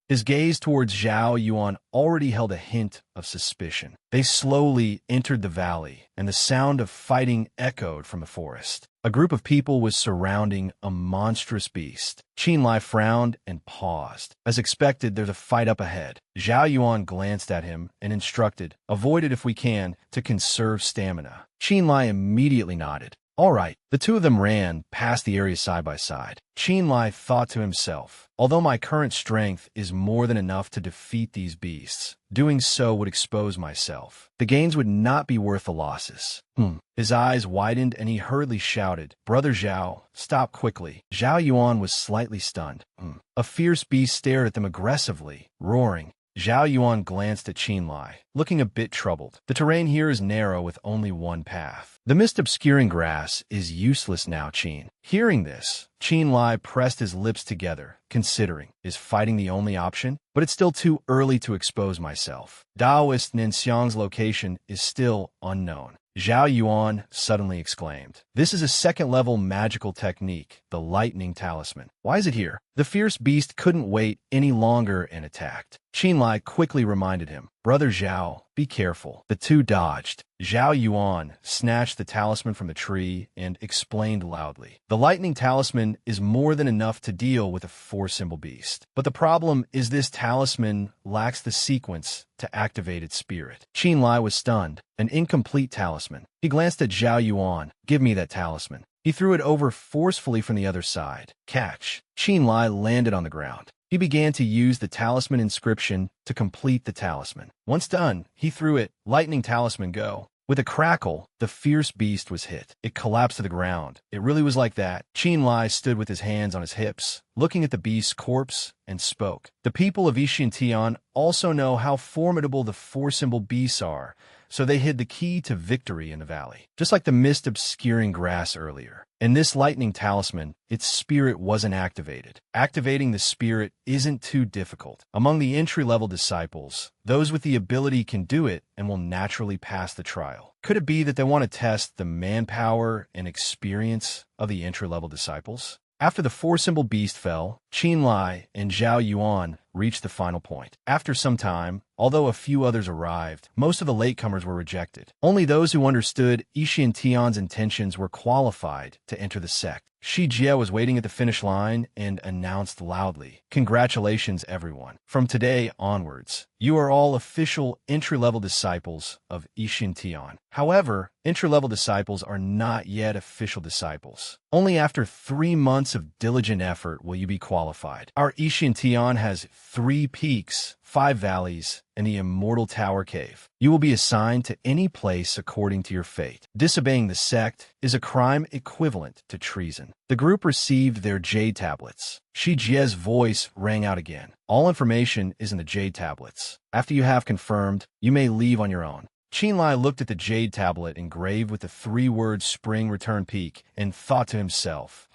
His gaze towards Zhao Yuan already held a hint of suspicion. They slowly entered the valley, and the sound of fighting echoed from the forest. A group of people was surrounding a monstrous beast. Qin Lie frowned and paused. As expected, there's a fight up ahead. Zhao Yuan glanced at him and instructed, "Avoid it if we can, to conserve stamina." Qin Lie immediately nodded. All right. The two of them ran past the area side by side. Qin Lie thought to himself, although my current strength is more than enough to defeat these beasts, doing so would expose myself. The gains would not be worth the losses. His eyes widened and he hurriedly shouted, "Brother Zhao, stop quickly." Zhao Yuan was slightly stunned. A fierce beast stared at them aggressively, roaring. Zhao Yuan glanced at Qin Lie, looking a bit troubled. The terrain here is narrow with only one path. The mist-obscuring grass is useless now, Qin. Hearing this, Qin Lie pressed his lips together, considering, is fighting the only option? But it's still too early to expose myself. Daoist Ninxiang's location is still unknown. Zhao Yuan suddenly exclaimed, "This is a second-level magical technique, the Lightning Talisman. Why is it here?" The fierce beast couldn't wait any longer and attacked. Qin Lie quickly reminded him, "Brother Zhao, be careful." The two dodged. Zhao Yuan snatched the talisman from the tree and explained loudly, "The Lightning Talisman is more than enough to deal with a four-symbol beast. But the problem is this talisman lacks the sequence to activate its spirit." Qin Lie was stunned. An incomplete talisman. He glanced at Zhao Yuan. "Give me that talisman." He threw it over forcefully from the other side. Catch. Qin Lie landed on the ground. He began to use the talisman inscription to complete the talisman. Once done, he threw it, "Lightning Talisman, go." With a crackle, the fierce beast was hit. It collapsed to the ground. It really was like that. Qin Lie stood with his hands on his hips, looking at the beast's corpse, and spoke. "The people of Yixintian also know how formidable the four-symbol beasts are, so they hid the key to victory in the valley, just like the mist-obscuring grass earlier. In this lightning talisman, its spirit wasn't activated. Activating the spirit isn't too difficult. Among the entry-level disciples, those with the ability can do it and will naturally pass the trial. Could it be that they want to test the manpower and experience of the entry-level disciples?" After the four-symbol beast fell, Qin Lie and Zhao Yuan reached the final point. After some time, although a few others arrived, most of the latecomers were rejected. Only those who understood Ishin Tian's intentions were qualified to enter the sect. Shi Jie was waiting at the finish line and announced loudly, "Congratulations, everyone. From today onwards, you are all official entry-level disciples of Ishin Tian. However, entry-level disciples are not yet official disciples. Only after 3 months of diligent effort will you be qualified. Our Ishin Tian has 3 peaks, 5 valleys, and the Immortal Tower Cave. You will be assigned to any place according to your fate. Disobeying the sect is a crime equivalent to treason." The group received their jade tablets. Shi Jie's voice rang out again. "All information is in the jade tablets. After you have confirmed, you may leave on your own." Qin Lie looked at the jade tablet engraved with the 3-word Spring Return Peak and thought to himself,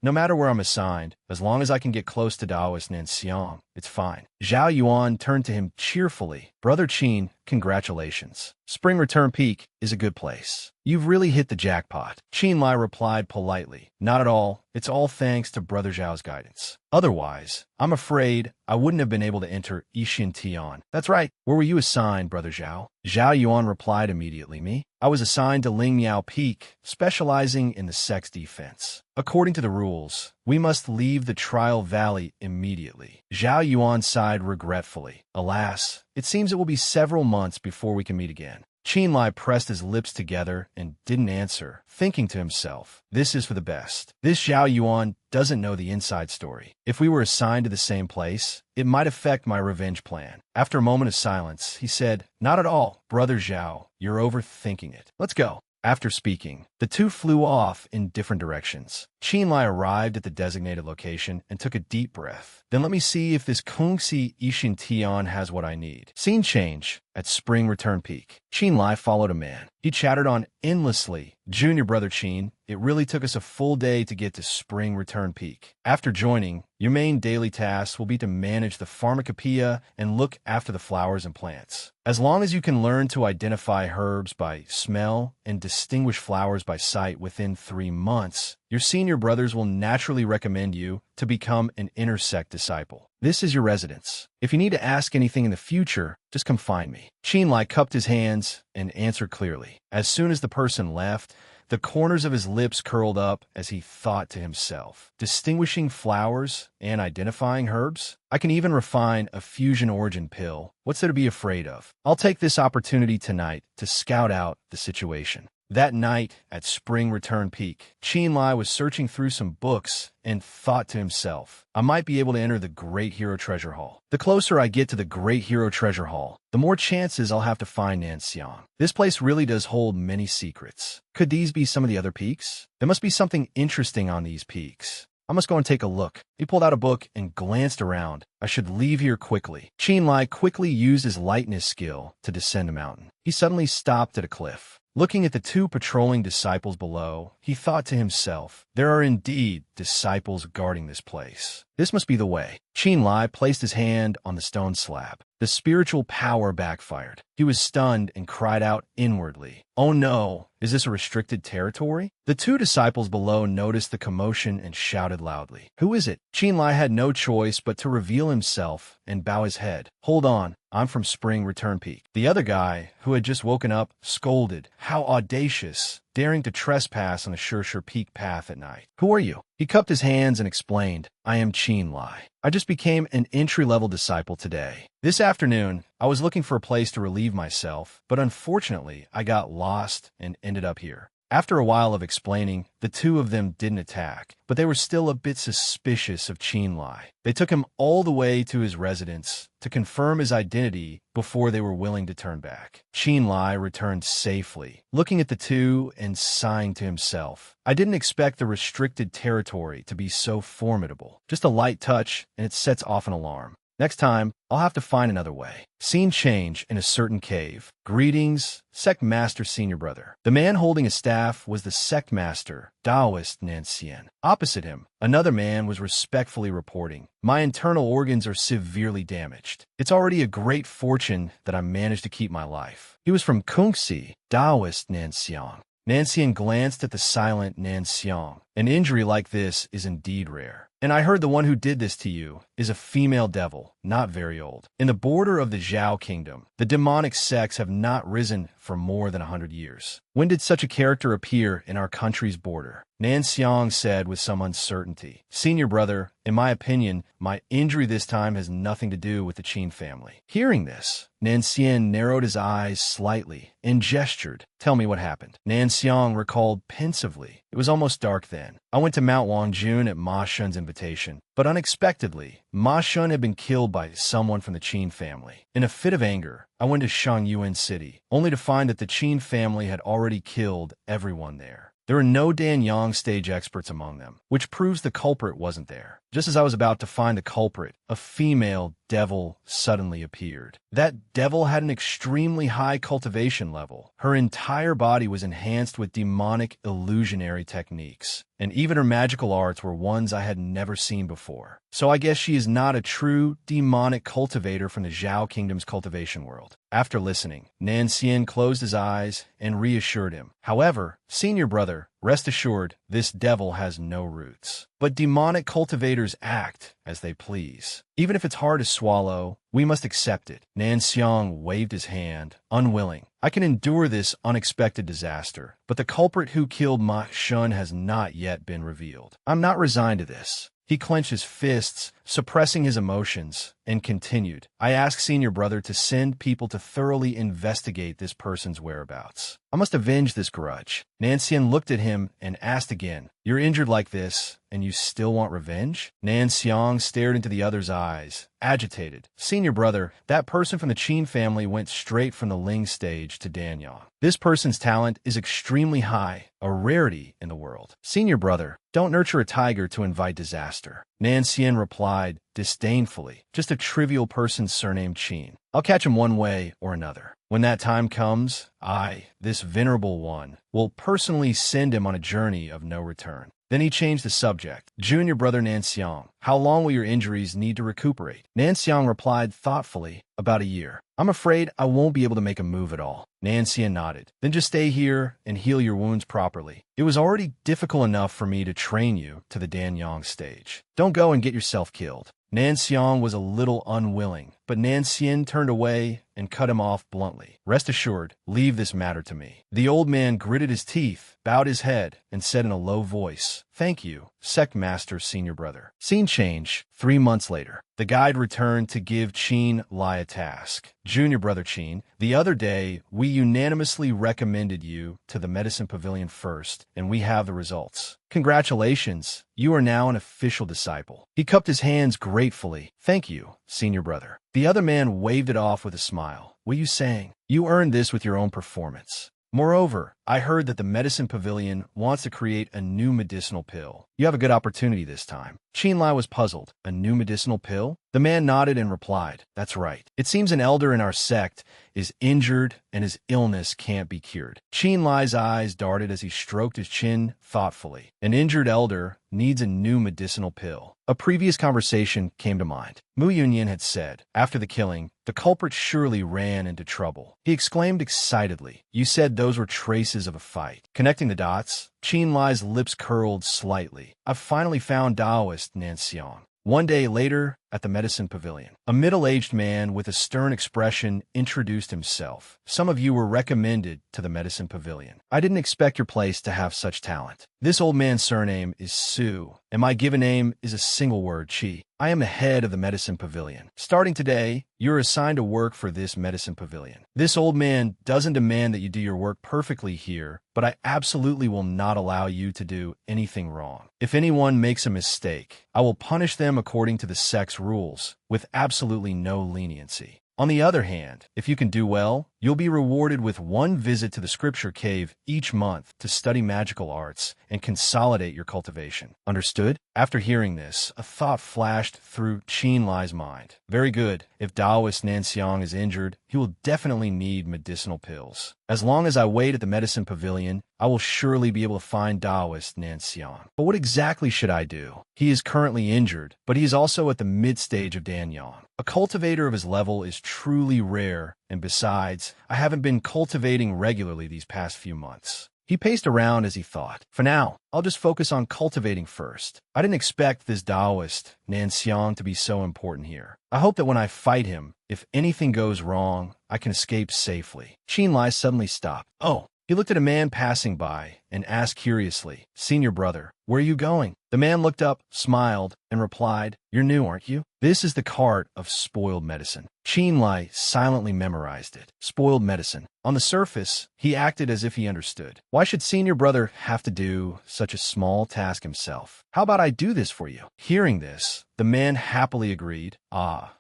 no matter where I'm assigned, as long as I can get close to Daoist Nanxiang, it's fine. Zhao Yuan turned to him cheerfully. "Brother Qin, congratulations. Spring Return Peak is a good place. You've really hit the jackpot." Qin Lie replied politely, "Not at all. It's all thanks to Brother Zhao's guidance. Otherwise, I'm afraid I wouldn't have been able to enter Ishin Tian." "That's right. Where were you assigned, Brother Zhao?" Zhao Yuan replied immediately, "Me? I was assigned to Ling Miao Peak, specializing in the sect's defense. According to the rules, we must leave the Trial Valley immediately." Zhao Yuan sighed regretfully. "Alas, it seems it will be several months before we can meet again." Qin Lie pressed his lips together and didn't answer, thinking to himself, "This is for the best. This Zhao Yuan doesn't know the inside story. If we were assigned to the same place, it might affect my revenge plan. After a moment of silence, he said, "Not at all, Brother Zhao. You're overthinking it. Let's go." After speaking, the two flew off in different directions. Qin Lie arrived at the designated location and took a deep breath. Then let me see if this Kungsi Ishin Tian has what I need. Scene change at Spring Return Peak. Qin Lie followed a man. He chattered on endlessly. "Junior Brother Qin, it really took us a full day to get to Spring Return Peak. After joining, your main daily task will be to manage the pharmacopoeia and look after the flowers and plants. As long as you can learn to identify herbs by smell and distinguish flowers by sight within 3 months, your senior brothers will naturally recommend you to become an intersect disciple. This is your residence. If you need to ask anything in the future, just come find me." Qin Lie cupped his hands and answered clearly. As soon as the person left, the corners of his lips curled up as he thought to himself, "Distinguishing flowers and identifying herbs? I can even refine a fusion origin pill. What's there to be afraid of? I'll take this opportunity tonight to scout out the situation." That night, at Spring Return Peak, Qin Lie was searching through some books and thought to himself, "I might be able to enter the Great Hero Treasure Hall. The closer I get to the Great Hero Treasure Hall, the more chances I'll have to find Nanxiang. This place really does hold many secrets. Could these be some of the other peaks? There must be something interesting on these peaks. I must go and take a look." He pulled out a book and glanced around. "I should leave here quickly." Qin Lie quickly used his lightness skill to descend a mountain. He suddenly stopped at a cliff. Looking at the two patrolling disciples below, he thought to himself, "There are indeed disciples guarding this place. This must be the way." Qin Lie placed his hand on the stone slab. The spiritual power backfired. He was stunned and cried out inwardly, "Oh no, is this a restricted territory?" The two disciples below noticed the commotion and shouted loudly, "Who is it?" Qin Lie had no choice but to reveal himself and bow his head. "Hold on, I'm from Spring Return Peak." The other guy, who had just woken up, scolded, "How audacious, daring to trespass on the Shur Peak path at night. Who are you?" He cupped his hands and explained, "I am Qin Lie. I just became an entry-level disciple today. This afternoon, I was looking for a place to relieve myself, but unfortunately, I got lost and ended up here." After a while of explaining, the two of them didn't attack, but they were still a bit suspicious of Qin Lie. They took him all the way to his residence to confirm his identity before they were willing to turn back. Qin Lie returned safely, looking at the two and sighing to himself. "I didn't expect the restricted territory to be so formidable. Just a light touch, and it sets off an alarm. Next time, I'll have to find another way." Scene change in a certain cave. "Greetings, Sect Master Senior Brother." The man holding a staff was the Sect Master, Taoist Nanxian. Opposite him, another man was respectfully reporting, "My internal organs are severely damaged. It's already a great fortune that I managed to keep my life." He was from Kungsi, Taoist Nanxiang. Nanxian glanced at the silent Nanxiang. "An injury like this is indeed rare. And I heard the one who did this to you is a female devil, not very old. In the border of the Zhao Kingdom, the demonic sects have not risen for more than 100 years. When did such a character appear in our country's border?" Nanxiang said with some uncertainty, "Senior Brother, in my opinion, my injury this time has nothing to do with the Qin family." Hearing this, Nanxian narrowed his eyes slightly and gestured, "Tell me what happened." Nanxiang recalled pensively, "It was almost dark then. I went to Mount Wangjun at Ma Shun's invitation, but unexpectedly, Ma Shun had been killed by someone from the Qin family. In a fit of anger, I went to Shangyuan City, only to find that the Qin family had already killed everyone there. There are no Danyang stage experts among them, which proves the culprit wasn't there. Just as I was about to find the culprit, a female devil suddenly appeared. That devil had an extremely high cultivation level. Her entire body was enhanced with demonic illusionary techniques, and even her magical arts were ones I had never seen before. So I guess she is not a true demonic cultivator from the Zhao Kingdom's cultivation world." After listening, Nanxian closed his eyes and reassured him. "However, Senior Brother, rest assured, this devil has no roots. But demonic cultivators act as they please. Even if it's hard to swallow, we must accept it." Nanxiang waved his hand, unwilling. "I can endure this unexpected disaster, but the culprit who killed Ma Shun has not yet been revealed. I'm not resigned to this." He clenched his fists, suppressing his emotions, and continued, "I ask Senior Brother to send people to thoroughly investigate this person's whereabouts. I must avenge this grudge." Nanxian looked at him and asked again, You're injured like this, and you still want revenge? Nan Xiang stared into the other's eyes, agitated. Senior brother, that person from the Qin family went straight from the Ling stage to Danyang. This person's talent is extremely high, a rarity in the world. Senior brother, don't nurture a tiger to invite disaster. Nan Xian replied, disdainfully. Just a trivial person surnamed Qin. I'll catch him one way or another. When that time comes, I, this venerable one, will personally send him on a journey of no return. Then he changed the subject. Junior brother Nan Xiang, how long will your injuries need to recuperate? Nan Xiang replied thoughtfully, about a year. I'm afraid I won't be able to make a move at all. Nan Xian nodded. Then just stay here and heal your wounds properly. It was already difficult enough for me to train you to the Danyang stage. Don't go and get yourself killed. Nan Xiang was a little unwilling, but Nan Xian turned away and cut him off bluntly. Rest assured, leave this matter to me. The old man gritted his teeth, bowed his head, and said in a low voice, Thank you, Sect Master Senior Brother. Scene change. 3 months later. The guide returned to give Qin Lie a task. Junior Brother Qin, the other day, we unanimously recommended you to the Medicine Pavilion first, and we have the results. Congratulations, you are now an official disciple. He cupped his hands gratefully. Thank you, Senior Brother. The other man waved it off with a smile. What are you saying? You earned this with your own performance. Moreover, I heard that the Medicine Pavilion wants to create a new medicinal pill. You have a good opportunity this time. Qin Lie was puzzled. A new medicinal pill? The man nodded and replied, That's right. It seems an elder in our sect is injured and his illness can't be cured. Qin Lie's eyes darted as he stroked his chin thoughtfully. An injured elder needs a new medicinal pill. A previous conversation came to mind. Mu Yunyan had said, after the killing, the culprit surely ran into trouble. He exclaimed excitedly, You said those were traces of a fight. Connecting the dots, Qin Lie's lips curled slightly. I've finally found Taoist Nan Xiang. One day later, at the Medicine Pavilion, a middle-aged man with a stern expression introduced himself. Some of you were recommended to the Medicine Pavilion. I didn't expect your place to have such talent. This old man's surname is Su, and my given name is a single word, Qi. I am the head of the Medicine Pavilion. Starting today, you're assigned to work for this Medicine Pavilion. This old man doesn't demand that you do your work perfectly here, but I absolutely will not allow you to do anything wrong. If anyone makes a mistake, I will punish them according to the sect's rules, with absolutely no leniency. On the other hand, if you can do well, you'll be rewarded with one visit to the scripture cave each month to study magical arts and consolidate your cultivation. Understood? After hearing this, a thought flashed through Qin Lie's mind. Very good. If Taoist Nan Xiang is injured, he will definitely need medicinal pills. As long as I wait at the Medicine Pavilion, I will surely be able to find Taoist Nan Xiang. But what exactly should I do? He is currently injured, but he is also at the mid-stage of Danyang. A cultivator of his level is truly rare, and besides, I haven't been cultivating regularly these past few months. He paced around as he thought. For now, I'll just focus on cultivating first. I didn't expect this Taoist, Nan Xiang, to be so important here. I hope that when I fight him, if anything goes wrong, I can escape safely. Qin Lie suddenly stopped. Oh. He looked at a man passing by and asked curiously, Senior Brother, where are you going? The man looked up, smiled, and replied, You're new, aren't you? This is the cart of spoiled medicine. Qin Lie silently memorized it. Spoiled medicine. On the surface, he acted as if he understood. Why should Senior Brother have to do such a small task himself? How about I do this for you? Hearing this, the man happily agreed.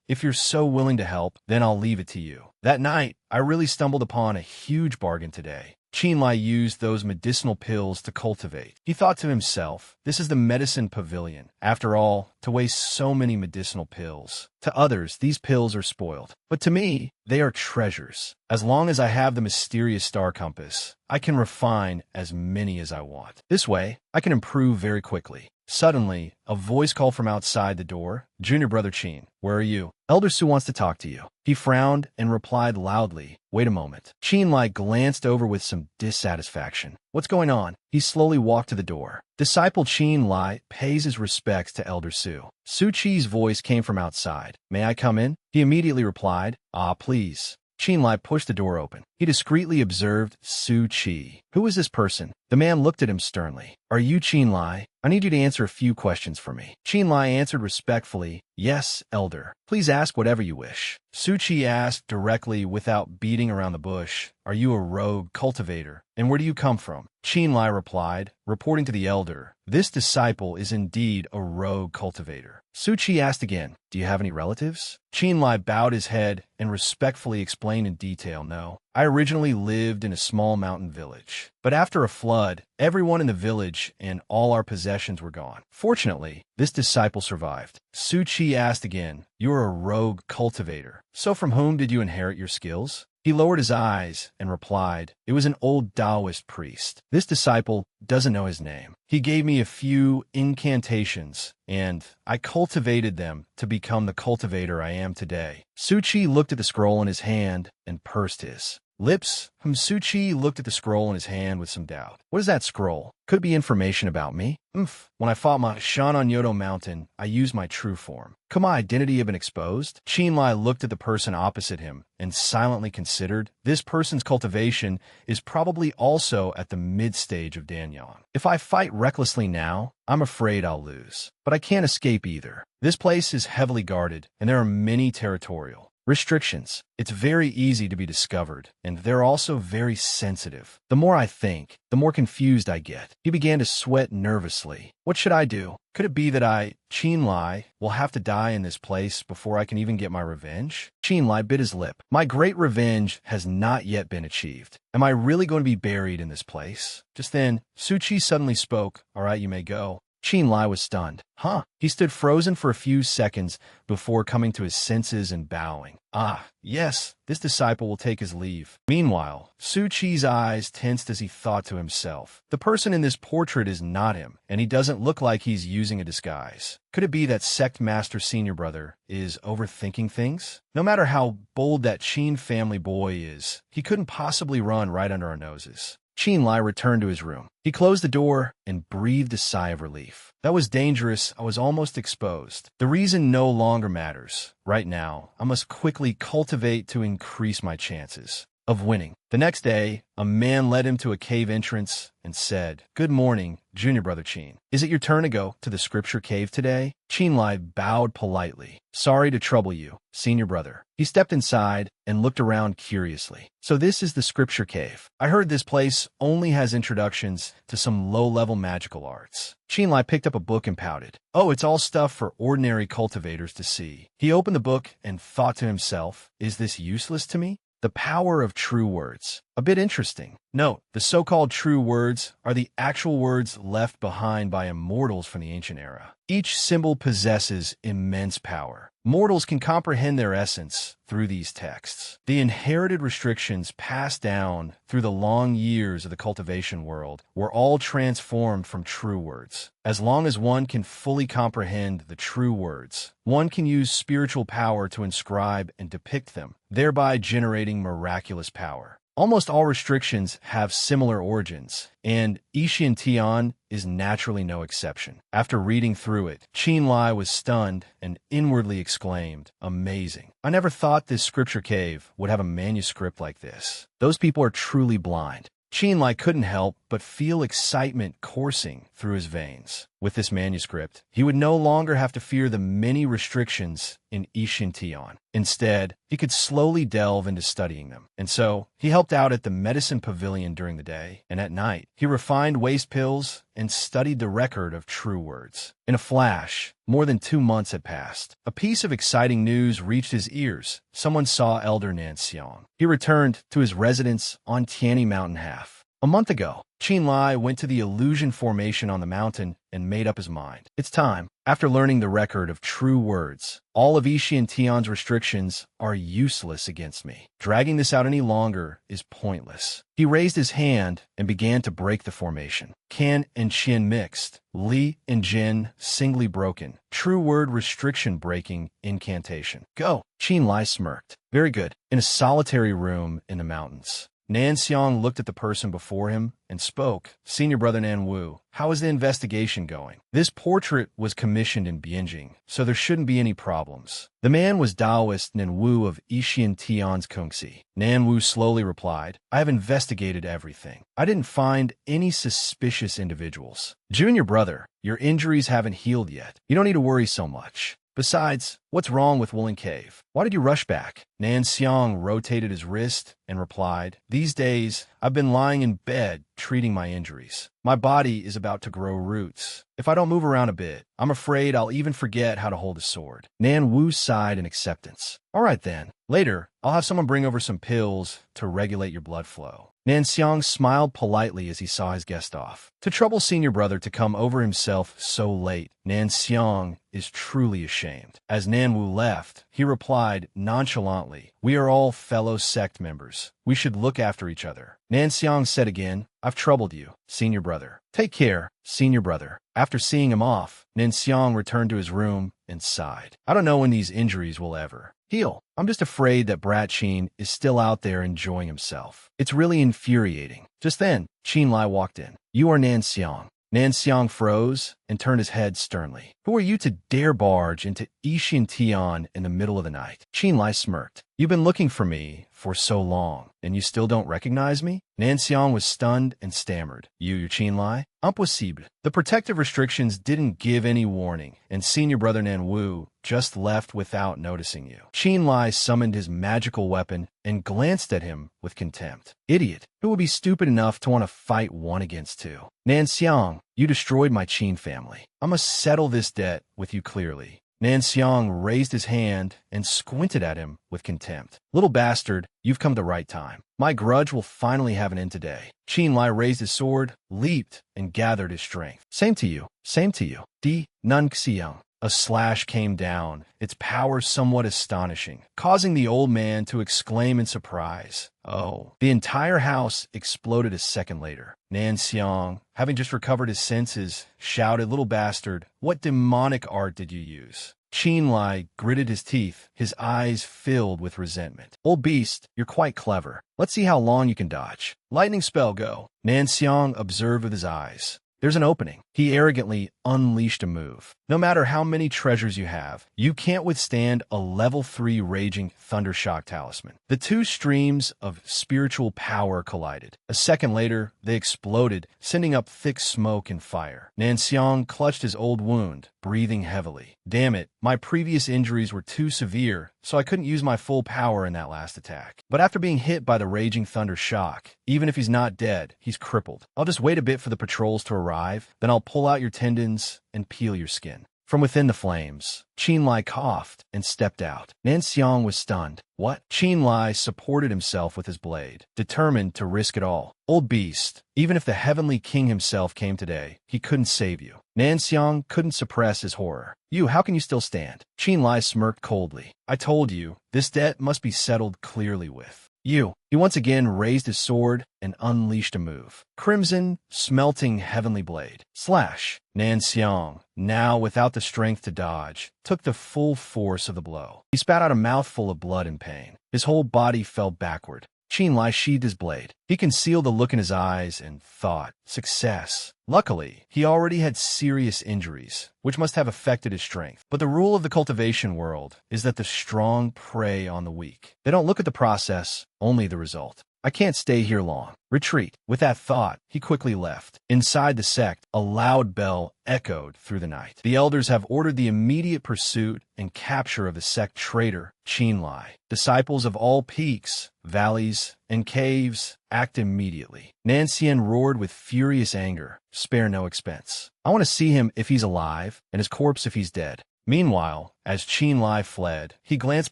If you're so willing to help, then I'll leave it to you. That night, I really stumbled upon a huge bargain today. Qin Lie used those medicinal pills to cultivate. He thought to himself, this is the Medicine Pavilion. After all, to waste so many medicinal pills. To others, these pills are spoiled. But to me, they are treasures. As long as I have the mysterious star compass, I can refine as many as I want. This way, I can improve very quickly. Suddenly, a voice called from outside the door, Junior Brother Qin, where are you? Elder Su wants to talk to you. He frowned and replied loudly, Wait a moment. Qin Lie glanced over with some dissatisfaction. What's going on? He slowly walked to the door. Disciple Qin Lie pays his respects to Elder Su. Su Qi's voice came from outside. May I come in? He immediately replied, Please. Qin Lie pushed the door open. He discreetly observed Su Qi. Who is this person? The man looked at him sternly. "Are you Qin Lie? I need you to answer a few questions for me." Qin Lie answered respectfully, "Yes, elder. Please ask whatever you wish." Suchi asked directly without beating around the bush, "Are you a rogue cultivator? And where do you come from?" Qin Lie replied, reporting to the elder, "This disciple is indeed a rogue cultivator." Suchi asked again, "Do you have any relatives?" Qin Lie bowed his head and respectfully explained in detail, "No. I originally lived in a small mountain village. But after a flood, everyone in the village and all our possessions were gone. Fortunately, this disciple survived." Suchi asked again, "You're a rogue cultivator. So from whom did you inherit your skills?" He lowered his eyes and replied, "It was an old Taoist priest. This disciple doesn't know his name. He gave me a few incantations, and I cultivated them to become the cultivator I am today." Suchi looked at the scroll in his hand and pursed his lips. Suchi looked at the scroll in his hand with some doubt. "What is that scroll? Could it be information about me?" When I fought my Shan on Yodo Mountain, I used my true form. Could my identity have been exposed?" Qin Lie looked at the person opposite him and silently considered, "This person's cultivation is probably also at the mid-stage of Danyan. If I fight recklessly now, I'm afraid I'll lose. But I can't escape either. This place is heavily guarded, and there are many territorial restrictions. It's very easy to be discovered, and they're also very sensitive. The more I think, the more confused I get." He began to sweat nervously. "What should I do? Could it be that I, Qin Lie, will have to die in this place before I can even get my revenge?" Qin Lie bit his lip. "My great revenge has not yet been achieved. Am I really going to be buried in this place?" Just then, Suchi suddenly spoke, "All right, you may go." Qin Lie was stunned. "Huh?" He stood frozen for a few seconds before coming to his senses and bowing. "Ah, yes, this disciple will take his leave." Meanwhile, Suchi's eyes tensed as he thought to himself, "The person in this portrait is not him, and he doesn't look like he's using a disguise. Could it be that Sect Master Senior Brother is overthinking things? No matter how bold that Qin family boy is, he couldn't possibly run right under our noses." Qin Lie returned to his room. He closed the door and breathed a sigh of relief. "That was dangerous. I was almost exposed. The reason no longer matters. Right now, I must quickly cultivate to increase my chances of winning." The next day, a man led him to a cave entrance and said, "Good morning, Junior Brother Qin. Is it your turn to go to the scripture cave today?" Qin Lie bowed politely. "Sorry to trouble you, Senior Brother." He stepped inside and looked around curiously. "So this is the scripture cave. I heard this place only has introductions to some low-level magical arts." Qin Lie picked up a book and pouted. "Oh, it's all stuff for ordinary cultivators to see." He opened the book and thought to himself, "Is this useless to me? The power of true words. A bit interesting. Note, the so-called true words are the actual words left behind by immortals from the ancient era. Each symbol possesses immense power. Mortals can comprehend their essence through these texts. The inherited restrictions passed down through the long years of the cultivation world were all transformed from true words. As long as one can fully comprehend the true words, one can use spiritual power to inscribe and depict them, thereby generating miraculous power. Almost all restrictions have similar origins, and Ishian Tian is naturally no exception. After reading through it, Qin Lie was stunned and inwardly exclaimed, "Amazing. I never thought this scripture cave would have a manuscript like this. Those people are truly blind." Qin Lie couldn't help but feel excitement coursing through his veins. With this manuscript, he would no longer have to fear the many restrictions in Ishin Tian. Instead, he could slowly delve into studying them. And so, he helped out at the medicine pavilion during the day, and at night, he refined waste pills and studied the record of true words. In a flash, more than 2 months had passed. A piece of exciting news reached his ears. Someone saw Elder Nanxiang. He returned to his residence on Tiani Mountain Half. A month ago, Qin Lie went to the illusion formation on the mountain and made up his mind. It's time. After learning the record of true words, all of Ishian Tian's restrictions are useless against me. Dragging this out any longer is pointless. He raised his hand and began to break the formation. Kan and Qin mixed. Li and Jin singly broken. True word restriction breaking incantation. Go. Qin Lie smirked. Very good. In a solitary room in the mountains, Nanxiang looked at the person before him and spoke. Senior brother Nanwu, how is the investigation going? This portrait was commissioned in Beijing, so there shouldn't be any problems. The man was Taoist Nanwu of Ishian Tian's Kungsi. Nanwu slowly replied, I have investigated everything. I didn't find any suspicious individuals. Junior brother, your injuries haven't healed yet. You don't need to worry so much. Besides, what's wrong with Woolen Cave? Why did you rush back? Nanxiang rotated his wrist and replied, These days, I've been lying in bed treating my injuries. My body is about to grow roots. If I don't move around a bit, I'm afraid I'll even forget how to hold a sword. Nan Wu sighed in acceptance. All right then. Later, I'll have someone bring over some pills to regulate your blood flow. Nanxiang smiled politely as he saw his guest off. To trouble senior brother to come over himself so late, Nanxiang is truly ashamed. As Nanwu left, he replied nonchalantly, We are all fellow sect members. We should look after each other. Nanxiang said again, I've troubled you, senior brother. Take care, senior brother. After seeing him off, Nanxiang returned to his room and sighed. I don't know when these injuries will ever heal. I'm just afraid that Brat Qin is still out there enjoying himself. It's really infuriating. Just then, Qin Lie walked in. You are Nanxiang. Nanxiang froze and turned his head sternly. Who are you to dare barge into Ishin Tian in the middle of the night? Qin Lie smirked. You've been looking for me for so long, and you still don't recognize me? Nanxiang was stunned and stammered. You Qin Lie? Impossible. The protective restrictions didn't give any warning, and senior brother Nanwu just left without noticing you. Qin Lie summoned his magical weapon and glanced at him with contempt. Idiot. Who would be stupid enough to want to fight 1 against 2? Nanxiang, you destroyed my Qin family. I must settle this debt with you clearly. Nanxiang raised his hand and squinted at him with contempt. Little bastard, you've come at the right time. My grudge will finally have an end today. Qin Lie raised his sword, leaped, and gathered his strength. Same to you. Same to you. Di Nun Xiang. A slash came down, its power somewhat astonishing, causing the old man to exclaim in surprise. Oh. The entire house exploded a second later. Nanxiang, having just recovered his senses, shouted, Little bastard, what demonic art did you use? Qin Lie gritted his teeth, his eyes filled with resentment. Old beast, you're quite clever. Let's see how long you can dodge. Lightning spell, go. Nanxiang observed with his eyes. There's an opening. He arrogantly unleashed a move. No matter how many treasures you have, you can't withstand a level 3 raging Thundershock talisman. The 2 streams of spiritual power collided. A second later, they exploded, sending up thick smoke and fire. Nanxiang clutched his old wound, breathing heavily. Damn it, my previous injuries were too severe, so I couldn't use my full power in that last attack. But after being hit by the raging Thundershock, even if he's not dead, he's crippled. I'll just wait a bit for the patrols to arrive, then I'll pull out your tendons and peel your skin. From within the flames, Qin Lie coughed and stepped out. Nanxiang was stunned. What? Qin Lie supported himself with his blade, determined to risk it all. Old beast, even if the heavenly king himself came today, he couldn't save you. Nanxiang couldn't suppress his horror. You, how can you still stand? Qin Lie smirked coldly. I told you, this debt must be settled clearly with you. He once again raised his sword and unleashed a move. Crimson, smelting heavenly blade. Slash. Nanxiang, now without the strength to dodge, took the full force of the blow. He spat out a mouthful of blood in pain. His whole body fell backward. Qin Lie sheathed his blade. He concealed the look in his eyes and thought, success. Luckily, he already had serious injuries, which must have affected his strength. But the rule of the cultivation world is that the strong prey on the weak. They don't look at the process, only the result. I can't stay here long. Retreat. With that thought, he quickly left. Inside the sect, a loud bell echoed through the night. The elders have ordered the immediate pursuit and capture of the sect traitor, Qin Lie. Disciples of all peaks, valleys, and caves, act immediately. Nanxian roared with furious anger. Spare no expense. I want to see him if he's alive, and his corpse if he's dead. Meanwhile, as Qin Lie fled, he glanced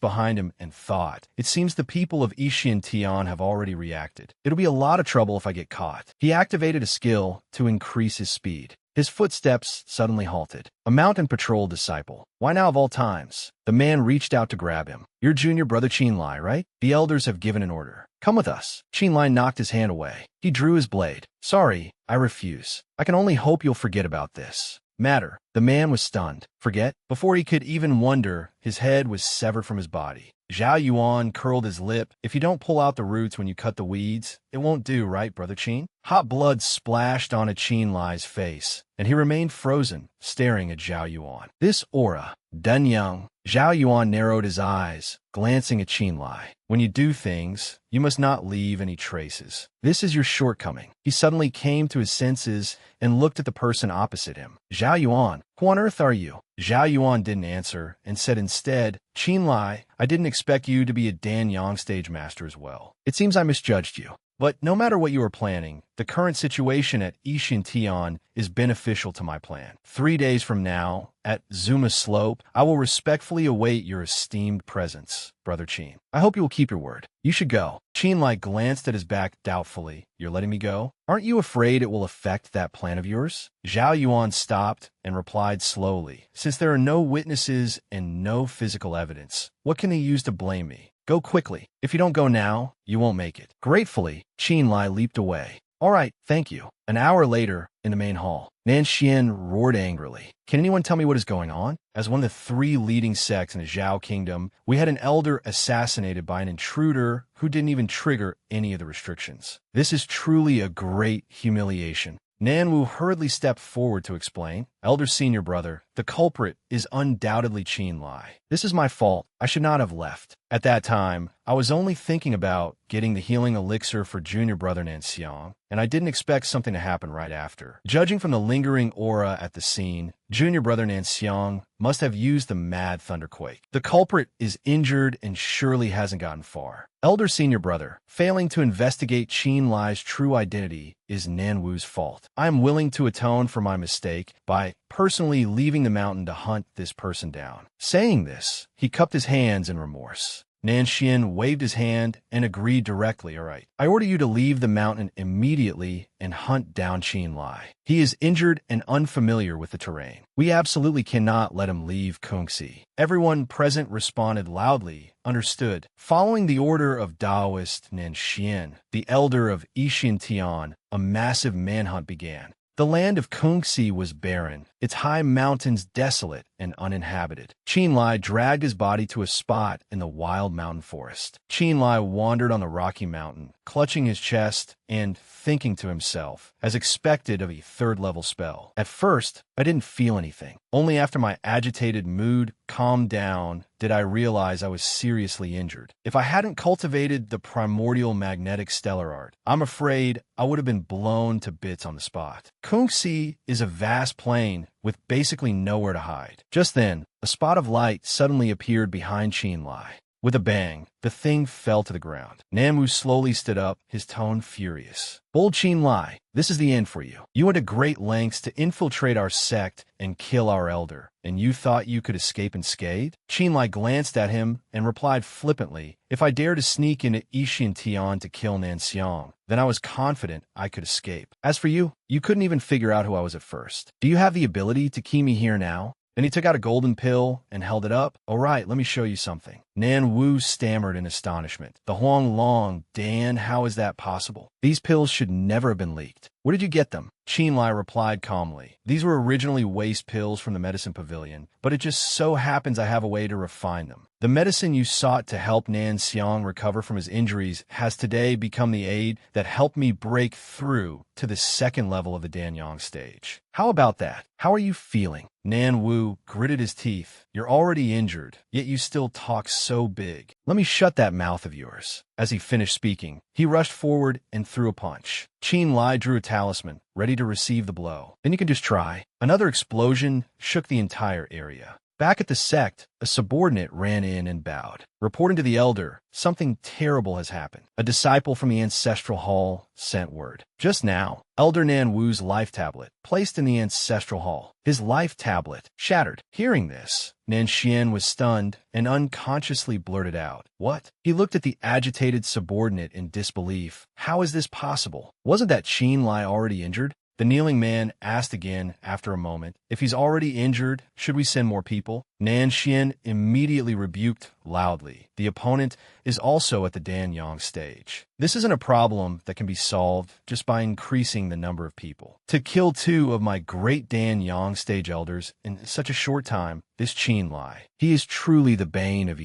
behind him and thought, it seems the people of Ishian Tian have already reacted. It'll be a lot of trouble if I get caught. He activated a skill to increase his speed. His footsteps suddenly halted. A mountain patrol disciple. Why now of all times? The man reached out to grab him. Your junior brother Qin Lie, right? The elders have given an order. Come with us. Qin Lie knocked his hand away. He drew his blade. Sorry, I refuse. I can only hope you'll forget about this matter. The man was stunned. Forget? Before he could even wonder, his head was severed from his body. Zhao Yuan curled his lip. If you don't pull out the roots when you cut the weeds, it won't do, right, Brother Qin? Hot blood splashed onto Qin Lie's face, and he remained frozen, staring at Zhao Yuan. This aura, Dunyang. Zhao Yuan narrowed his eyes, glancing at Qin Lie. When you do things, you must not leave any traces. This is your shortcoming. He suddenly came to his senses and looked at the person opposite him. Zhao Yuan, who on earth are you? Zhao Yuan didn't answer and said instead, Qin Lie, I didn't expect you to be a Danyang stage master as well. It seems I misjudged you. But no matter what you are planning, the current situation at Tian is beneficial to my plan. 3 days from now, at Zuma Slope, I will respectfully await your esteemed presence, Brother Qin. I hope you will keep your word. You should go. Qin Lie glanced at his back doubtfully. You're letting me go? Aren't you afraid it will affect that plan of yours? Zhao Yuan stopped and replied slowly. Since there are no witnesses and no physical evidence, what can they use to blame me? Go quickly. If you don't go now, you won't make it. Gratefully, Qin Lie leaped away. All right, thank you. An hour later, in the main hall, Nanxian roared angrily. Can anyone tell me what is going on? As one of the 3 leading sects in the Zhao kingdom, we had an elder assassinated by an intruder who didn't even trigger any of the restrictions. This is truly a great humiliation. Nanwu hurriedly stepped forward to explain. Elder senior brother, the culprit is undoubtedly Qin Lie. This is my fault. I should not have left. At that time, I was only thinking about getting the healing elixir for junior brother Nanxiang, and I didn't expect something to happen right after. Judging from the lingering aura at the scene, junior brother Nanxiang must have used the mad thunderquake. The culprit is injured and surely hasn't gotten far. Elder senior brother, failing to investigate Qin Lie's true identity is Nanwu's fault. I am willing to atone for my mistake by personally leaving the mountain to hunt this person down. Saying this, he cupped his hands in remorse. Nanxian waved his hand and agreed directly. All right, I order you to leave the mountain immediately and hunt down Qin Lie. He is injured and unfamiliar with the terrain. We absolutely cannot let him leave Kungxi. Everyone present responded loudly, understood. Following the order of Taoist Nanxian, the elder of Tian, a massive manhunt began. The land of Kungxi was barren, its high mountains desolate and uninhabited. Qin Lie dragged his body to a spot in the wild mountain forest. Qin Lie wandered on the rocky mountain, clutching his chest and thinking to himself, as expected of a 3rd-level spell. At first, I didn't feel anything. Only after my agitated mood calmed down did I realize I was seriously injured. If I hadn't cultivated the primordial magnetic stellar art, I'm afraid I would have been blown to bits on the spot. Kungxi is a vast plain with basically nowhere to hide. Just then, a spot of light suddenly appeared behind Qin Lie. With a bang, the thing fell to the ground. Nanwu slowly stood up, his tone furious. Bold Qin Lie, this is the end for you. You went to great lengths to infiltrate our sect and kill our elder, and you thought you could escape unscathed? Qin Lie glanced at him and replied flippantly, if I dare to sneak into Tian to kill Nanxiang, then I was confident I could escape. As for you, you couldn't even figure out who I was at first. Do you have the ability to key me here now? Then he took out a golden pill and held it up. All right, let me show you something. Nan Wu stammered in astonishment. The Huang Long, Dan, how is that possible? These pills should never have been leaked. Where did you get them? Qin Lie replied calmly. These were originally waste pills from the medicine pavilion, but it just so happens I have a way to refine them. The medicine you sought to help Nanxiang recover from his injuries has today become the aid that helped me break through to the 2nd level of the Danyang stage. How about that? How are you feeling? Nan Wu gritted his teeth. You're already injured, yet you still talk so big. Let me shut that mouth of yours. As he finished speaking, he rushed forward and threw a punch. Qin Lie drew a talisman, ready to receive the blow. Then you can just try. Another explosion shook the entire area. Back at the sect, a subordinate ran in and bowed. Reporting to the elder, something terrible has happened. A disciple from the ancestral hall sent word. Just now, Elder Nan Wu's life tablet, placed in the ancestral hall. His life tablet shattered. Hearing this, Nanxian was stunned and unconsciously blurted out, "What?" He looked at the agitated subordinate in disbelief. How is this possible? Wasn't that Qin Lie already injured? The kneeling man asked again after a moment, if he's already injured, should we send more people? Nanxian immediately rebuked loudly. The opponent is also at the Danyang stage. This isn't a problem that can be solved just by increasing the number of people. To kill 2 of my great Danyang stage elders in such a short time, this Qin Lie, he is truly the bane of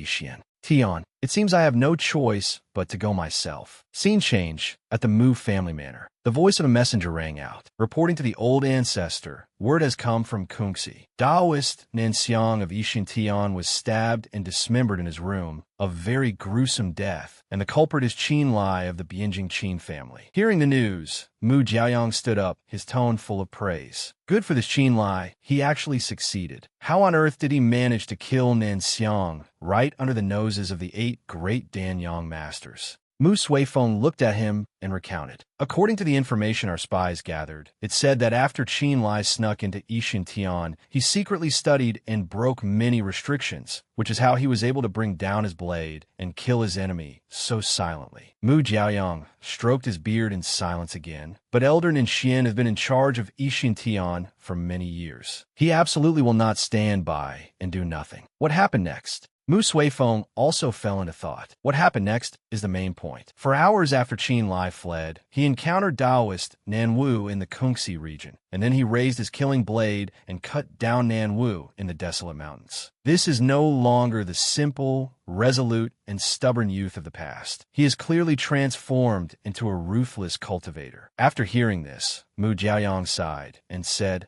Tian. It seems I have no choice but to go myself. Scene change at the Mu family manor. The voice of a messenger rang out, reporting to the old ancestor. Word has come from Kungsi. Taoist Nanxiang of Yixintian was stabbed and dismembered in his room, a very gruesome death, and the culprit is Qin Lie of the Bianjing Qin family. Hearing the news, Mu Jiaoyang stood up, his tone full of praise. Good for this Qin Lie, he actually succeeded. How on earth did he manage to kill Nanxiang right under the noses of the 8 great Danyang masters? Mu Suifeng looked at him and recounted. According to the information our spies gathered, it said that after Qin Lie snuck into Yixintian, he secretly studied and broke many restrictions, which is how he was able to bring down his blade and kill his enemy so silently. Mu Jiaoyang stroked his beard in silence again, but Elder Ningxian has been in charge of Yixintian for many years. He absolutely will not stand by and do nothing. What happened next? Mu Suifeng also fell into thought. What happened next is the main point. For hours after Qin Lie fled, he encountered Taoist Nanwu in the Kungsi region, and then he raised his killing blade and cut down Nanwu in the desolate mountains. This is no longer the simple, resolute, and stubborn youth of the past. He is clearly transformed into a ruthless cultivator. After hearing this, Mu Jiaoyang sighed and said,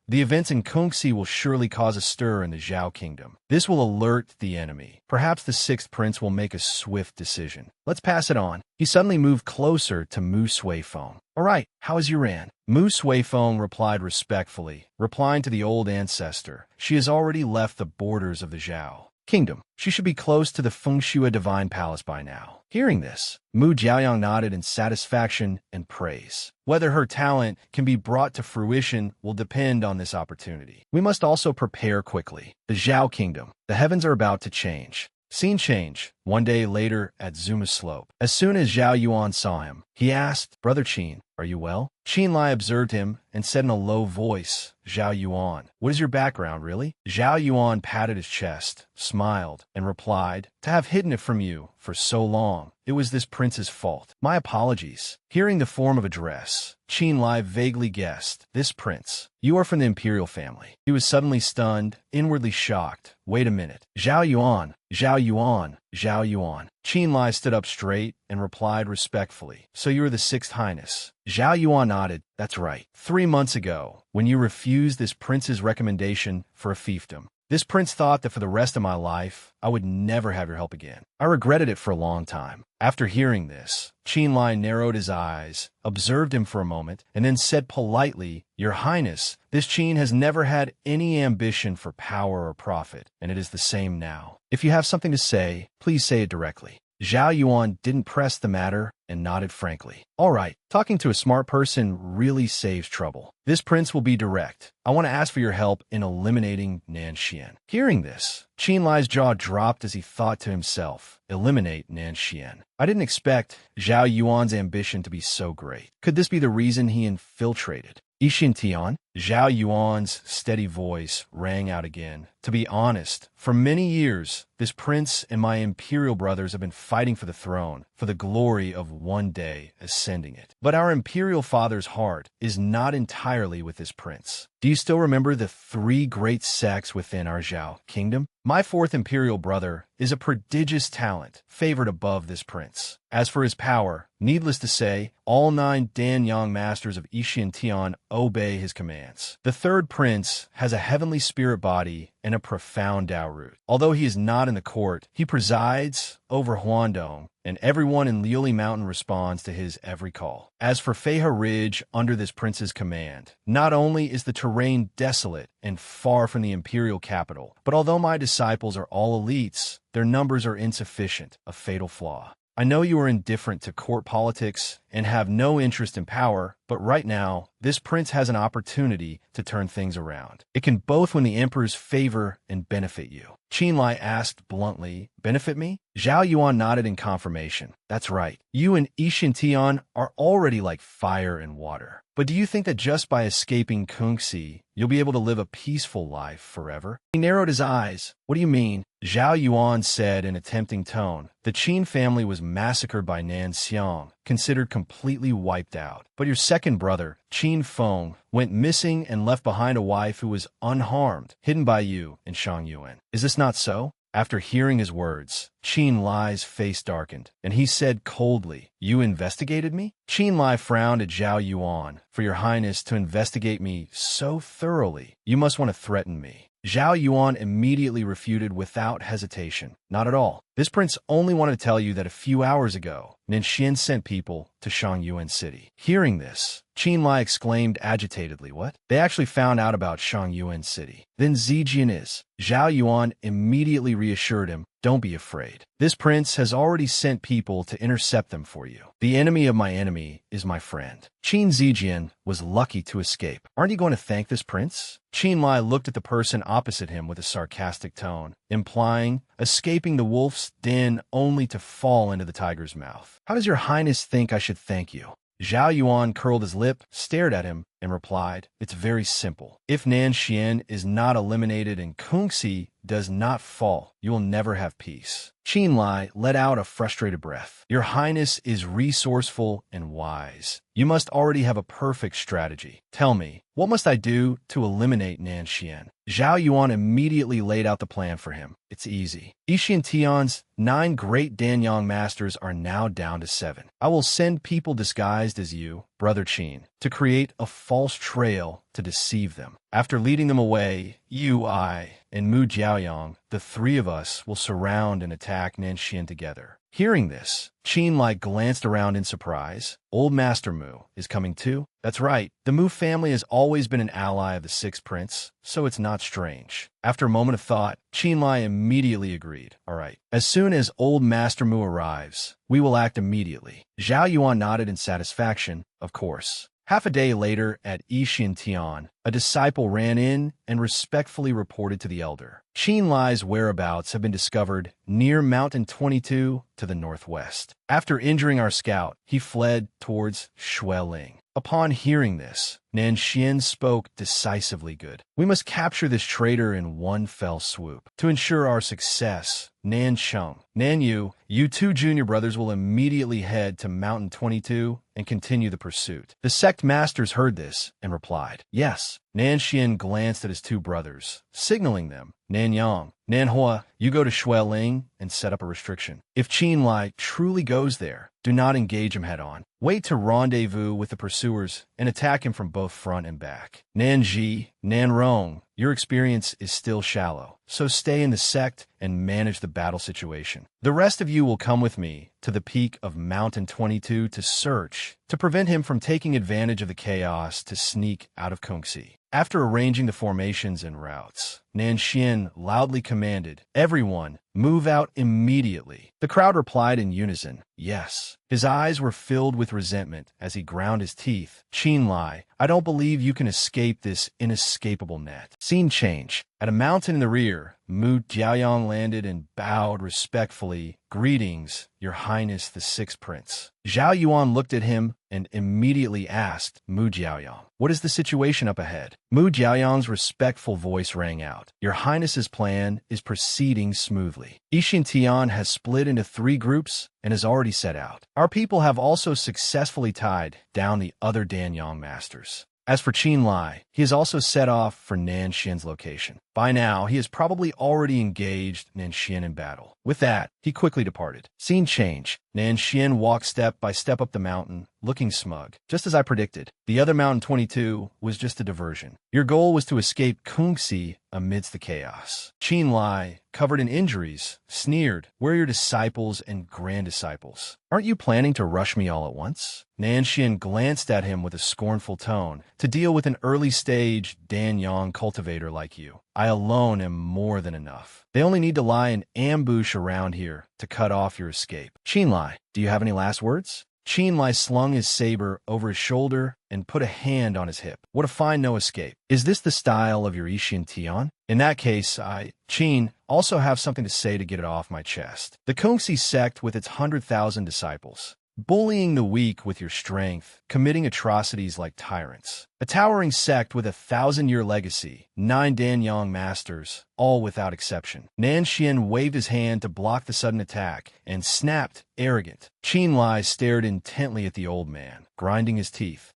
the events in Kungsi will surely cause a stir in the Zhao kingdom. This will alert the enemy. Perhaps the 6th prince will make a swift decision. Let's pass it on. He suddenly moved closer to Mu Suifeng. All right, how is Yuran? Mu Suifeng replied respectfully, replying to the old ancestor. She has already left the borders of the Zhao kingdom. She should be close to the Fengxue divine palace by now. Hearing this, Mu Jiaoyang nodded in satisfaction and praise. Whether her talent can be brought to fruition will depend on this opportunity. We must also prepare quickly. The Zhao kingdom. The heavens are about to change. Scene change. One day later at Zuma's slope. As soon as Zhao Yuan saw him, he asked, Brother Qin, are you well? Qin Lie observed him and said in a low voice, Zhao Yuan, what is your background, really? Zhao Yuan patted his chest, smiled, and replied, to have hidden it from you for so long, it was this prince's fault. My apologies. Hearing the form of address, Qin Lie vaguely guessed, this prince. You are from the imperial family. He was suddenly stunned, inwardly shocked. Wait a minute. Zhao Yuan, Zhao Yuan, Zhao Yuan. Qin Lie stood up straight and replied respectfully, so you are the 6th highness. Zhao Yuan nodded, that's right. 3 months ago, when you refused this prince's recommendation for a fiefdom, this prince thought that for the rest of my life, I would never have your help again. I regretted it for a long time. After hearing this, Qin Lie narrowed his eyes, observed him for a moment, and then said politely, Your Highness, this Qin has never had any ambition for power or profit, and it is the same now. If you have something to say, please say it directly. Zhao Yuan didn't press the matter and nodded frankly. All right, talking to a smart person really saves trouble. This prince will be direct. I want to ask for your help in eliminating Nanxian. Hearing this, Qin Lie's jaw dropped as he thought to himself, eliminate Nanxian. I didn't expect Zhao Yuan's ambition to be so great. Could this be the reason he infiltrated Yixintian? Zhao Yuan's steady voice rang out again. To be honest, for many years, this prince and my imperial brothers have been fighting for the throne, for the glory of one day ascending it. But our imperial father's heart is not entirely with this prince. Do you still remember the 3 great sects within our Zhao kingdom? My 4th imperial brother is a prodigious talent, favored above this prince. As for his power, needless to say, all 9 Danyang masters of Yixintian obey his commands. The 3rd prince has a heavenly spirit body and a profound Dao root. Although he is not in the court, he presides over Huandong, and everyone in Liuli Mountain responds to his every call. As for Feihe Ridge under this prince's command, not only is the terrain desolate and far from the imperial capital, but although my disciples are all elites, their numbers are insufficient, a fatal flaw. I know you are indifferent to court politics and have no interest in power, but right now, this prince has an opportunity to turn things around. It can both win the emperor's favor and benefit you. Qin Lie asked bluntly, benefit me? Zhao Yuan nodded in confirmation. That's right. You and Yixintian are already like fire and water. But do you think that just by escaping Kungsi, you'll be able to live a peaceful life forever? He narrowed his eyes. What do you mean? Zhao Yuan said in a tempting tone. The Qin family was massacred by Nanxiang, considered completely wiped out. But your second brother, Qin Feng, went missing and left behind a wife who was unharmed, hidden by you and Shang Yuan. Is this not so? After hearing his words, Qin Lie's face darkened, and he said coldly, "You investigated me?" Qin Lie frowned at Zhao Yuan. "For your highness to investigate me so thoroughly, you must want to threaten me." Zhao Yuan immediately refuted without hesitation. "Not at all. This prince only wanted to tell you that a few hours ago, Ningxian sent people to Shangyuan City." Hearing this, Qin Lie exclaimed agitatedly, "What? They actually found out about Shangyuan City? Then Zijian is." Zhao Yuan immediately reassured him, "Don't be afraid. This prince has already sent people to intercept them for you. The enemy of my enemy is my friend." Qin Zijian was lucky to escape. "Aren't you going to thank this prince?" Qin Lie looked at the person opposite him with a sarcastic tone, implying escaping the wolf's den only to fall into the tiger's mouth. "How does your highness think I should thank you?" Zhao Yuan curled his lip, stared at him, and replied, "It's very simple. If Nanxian is not eliminated and Kungxi does not fall, you will never have peace." Qin Lie let out a frustrated breath. "Your highness is resourceful and wise. You must already have a perfect strategy. Tell me, what must I do to eliminate Nanxian?" Zhao Yuan immediately laid out the plan for him. "It's easy. Ishian Tian's 9 great Danyang masters are now down to 7. I will send people disguised as you, Brother Qin, to create a false trail to deceive them. After leading them away, you, I, and Mu Jiaoyang, the 3 of us, will surround and attack Nanxian together." Hearing this, Qin Lie glanced around in surprise. "Old Master Mu is coming too?" "That's right. The Mu family has always been an ally of the 6th prince, so it's not strange." After a moment of thought, Qin Lie immediately agreed. "All right. As soon as Old Master Mu arrives, we will act immediately." Zhao Yuan nodded in satisfaction. "Of course." Half a day later, at Ishian Tian, a disciple ran in and respectfully reported to the elder. Qin Lie's whereabouts have been discovered near Mountain 22 to the northwest. After injuring our scout, he fled towards Shueling. Upon hearing this, Nanxian spoke decisively. "Good. We must capture this traitor in one fell swoop. To ensure our success, Nancheng, Nanyu, you 2 junior brothers will immediately head to Mountain 22 and continue the pursuit." The sect masters heard this and replied, "Yes." Nanxian glanced at his 2 brothers, signaling them. "Nanyang, Manhwa, you go to Shueling and set up a restriction. If Qin Lie truly goes there, do not engage him head-on. Wait to rendezvous with the pursuers and attack him from both front and back. Nanji, Nanrong, your experience is still shallow, so stay in the sect and manage the battle situation. The rest of you will come with me to the peak of Mountain 22 to search, to prevent him from taking advantage of the chaos to sneak out of Kungxi." After arranging the formations and routes, Nanxian loudly commanded, "Everyone, move out immediately." The crowd replied in unison, "Yes." His eyes were filled with resentment as he ground his teeth. "Qin Lie, I don't believe you can escape this inescapable net." Scene change. At a mountain in the rear, Mu Jiaoyang landed and bowed respectfully. "Greetings, Your Highness the 6th Prince." Zhao Yuan looked at him and immediately asked Mu Jiaoyang, "What is the situation up ahead?" Mu Jiaoyang's respectful voice rang out, "Your Highness's plan is proceeding smoothly. Ishian Tian has split into 3 groups and has already set out. Our people have also successfully tied down the other Danyang masters. As for Qin Lie, he has also set off for Nanxian's location. By now, he has probably already engaged Nanxian in battle." With that, he quickly departed. Scene change. Nanxian walked step by step up the mountain, looking smug. "Just as I predicted, the other Mountain 22 was just a diversion. Your goal was to escape Kungxi amidst the chaos." Qin Lie, covered in injuries, sneered, "We're your disciples and grand-disciples. Aren't you planning to rush me all at once?" Nanxian glanced at him with a scornful tone. "To deal with an early-stage Danyang cultivator like you, I alone am more than enough. They only need to lie in ambush around here to cut off your escape. Qin Lie, do you have any last words?" Qin Lie slung his saber over his shoulder and put a hand on his hip. "What if I no escape? Is this the style of your Ishian Tian? In that case, I, Qin, also have something to say to get it off my chest. The Kungxi sect with its 100,000 disciples, bullying the weak with your strength, committing atrocities like tyrants. A towering sect with a 1,000-year legacy, 9 Danyang masters, all without exception." Nanxian waved his hand to block the sudden attack and snapped, arrogant. Qin Lie stared intently at the old man, grinding his teeth.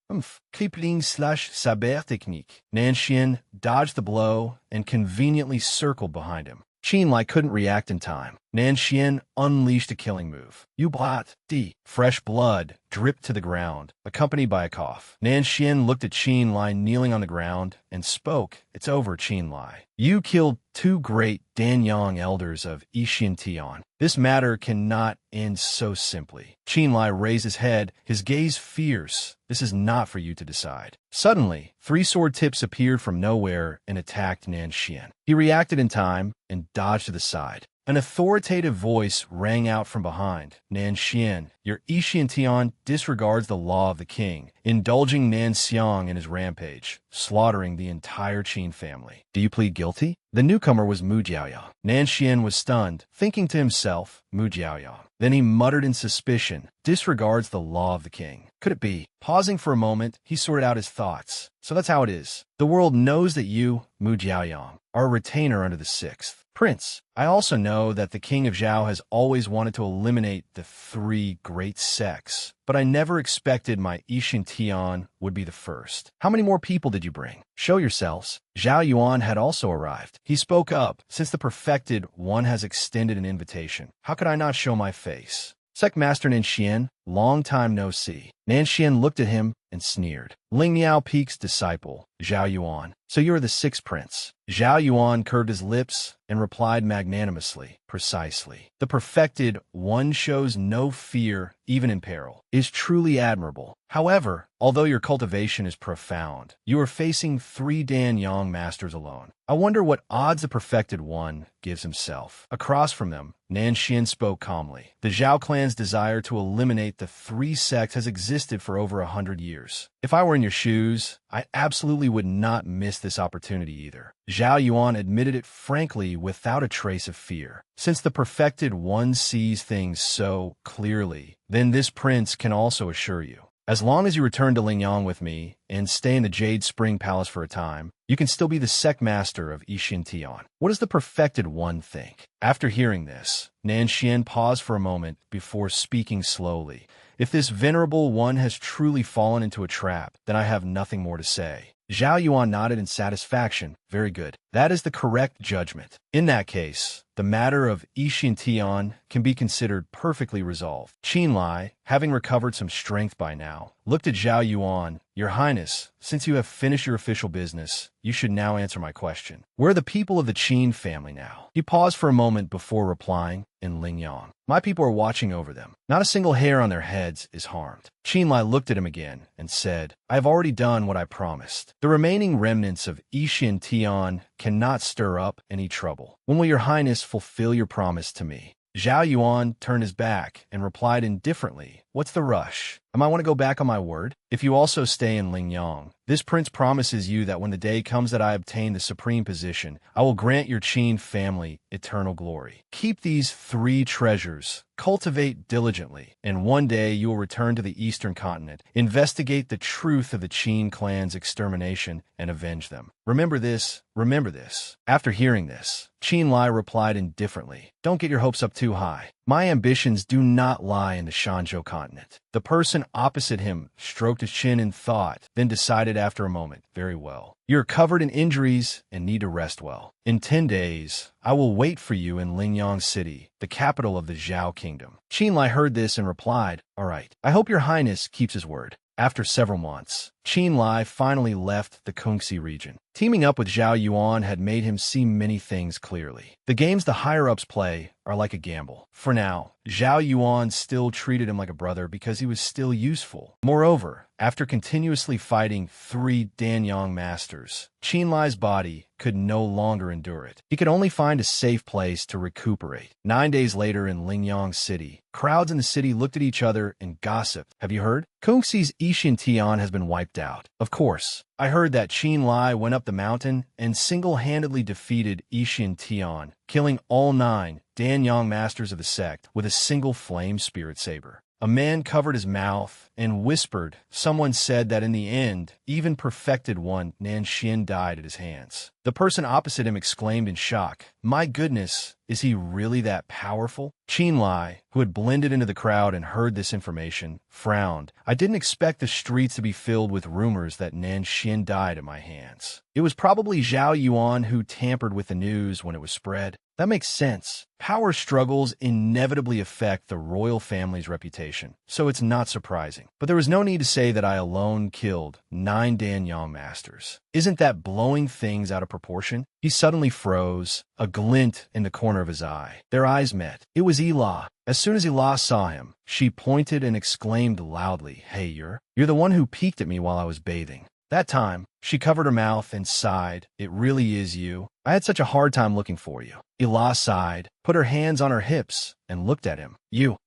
Crippling/saber technique. Nanxian dodged the blow and conveniently circled behind him. Qin Lie couldn't react in time. Nanxian unleashed a killing move. You blot, D. Fresh blood dripped to the ground, accompanied by a cough. Nanxian looked at Qin Lie kneeling on the ground and spoke. It's over, Qin Lie. You killed two great Danyang elders of Tian. This matter cannot end so simply. Qin Lie raised his head, his gaze fierce. This is not for you to decide. Suddenly, three sword tips appeared from nowhere and attacked Nanxian. He reacted in time and dodged to the side. An authoritative voice rang out from behind. Nanxian, your Tian disregards the law of the king, indulging Nanxiang in his rampage, slaughtering the entire Qin family. Do you plead guilty? The newcomer was Mu Jiaoyang. Nanxian was stunned, thinking to himself, Mu Jiaoyang. Then he muttered in suspicion, disregards the law of the king. Could it be? Pausing for a moment, he sorted out his thoughts. So that's how it is. The world knows that you, Mu Jiaoyang, are a retainer under the 6th Prince. I also know that the king of Zhao has always wanted to eliminate the 3 great sects, but I never expected my Tian would be the first. How many more people did you bring? Show yourselves. Zhao Yuan had also arrived. He spoke up. Since the perfected one has extended an invitation, how could I not show my face? Sect Master Nanxian, long time no see. Nanxian looked at him and sneered. Ling Niao Peak's disciple, Zhao Yuan. So you're the 6th prince. Zhao Yuan curved his lips and replied magnanimously, precisely. The perfected one shows no fear, even in peril, is truly admirable. However, although your cultivation is profound, you are facing 3 Danyang masters alone. I wonder what odds the perfected one gives himself. Across from them, Nanxian spoke calmly. The Zhao clan's desire to eliminate the 3 sects has existed for over 100 years. If I were in your shoes, I absolutely would not miss this opportunity either. Zhao Yuan admitted it frankly without a trace of fear. Since the perfected one sees things so clearly, then this prince can also assure you. As long as you return to Lingyang with me and stay in the Jade Spring Palace for a time, you can still be the sect master of Tian. What does the perfected one think? After hearing this, Nanxian paused for a moment before speaking slowly. If this venerable one has truly fallen into a trap, then I have nothing more to say. Zhao Yuan nodded in satisfaction. Very good. That is the correct judgment. In that case, the matter of Tian can be considered perfectly resolved. Qin Lie, having recovered some strength by now, looked at Zhao Yuan. Your Highness, since you have finished your official business, you should now answer my question. Where are the people of the Qin family now? He paused for a moment before replying in Lingyang. My people are watching over them. Not a single hair on their heads is harmed. Qin Lie looked at him again and said, I have already done what I promised. The remaining remnants of Tian cannot stir up any trouble. When will your Highness fulfill your promise to me? Zhao Yuan turned his back and replied indifferently, What's the rush? Am I want to go back on my word? If you also stay in Lingyang, this prince promises you that when the day comes that I obtain the supreme position, I will grant your Qin family eternal glory. Keep these 3 treasures, cultivate diligently, and one day you will return to the eastern continent, investigate the truth of the Qin clan's extermination, and avenge them. Remember this, remember this. After hearing this, Qin Lie replied indifferently, Don't get your hopes up too high. My ambitions do not lie in the Shanzhou continent. The person opposite him stroked his chin in thought, then decided after a moment, Very well. You're covered in injuries and need to rest well. In 10 days, I will wait for you in Lingyang City, the capital of the Zhao Kingdom. Qin Lie heard this and replied, All right. I hope your Highness keeps his word. After several months, Qin Lie finally left the Kungxi region. Teaming up with Zhao Yuan had made him see many things clearly. The games the higher-ups play are like a gamble. For now, Zhao Yuan still treated him like a brother because he was still useful. Moreover, after continuously fighting 3 Danyang masters, Qin Lie's body could no longer endure it. He could only find a safe place to recuperate. 9 days later in Lingyang City, crowds in the city looked at each other and gossiped. Have you heard? Kungxi's Tian has been wiped out. Of course. I heard that Qin Lie went up the mountain and single-handedly defeated Tian, killing all 9 Danyang masters of the sect with a single flame spirit saber. A man covered his mouth and whispered. Someone said that in the end, even perfected one Nanxian died at his hands. The person opposite him exclaimed in shock, My goodness, is he really that powerful? Qin Lie, who had blended into the crowd and heard this information, frowned. I didn't expect the streets to be filled with rumors that Nanxian died at my hands. It was probably Zhao Yuan who tampered with the news when it was spread. That makes sense. Power struggles inevitably affect the royal family's reputation, so it's not surprising. But there was no need to say that I alone killed 9 Danyang masters. Isn't that blowing things out of proportion? He suddenly froze, a glint in the corner of his eye. Their eyes met. It was Elah. As soon as Elah saw him, she pointed and exclaimed loudly, "Hey, you're the one who peeked at me while I was bathing." That time, she covered her mouth and sighed. "It really is you. I had such a hard time looking for you." Elah sighed, put her hands on her hips, and looked at him.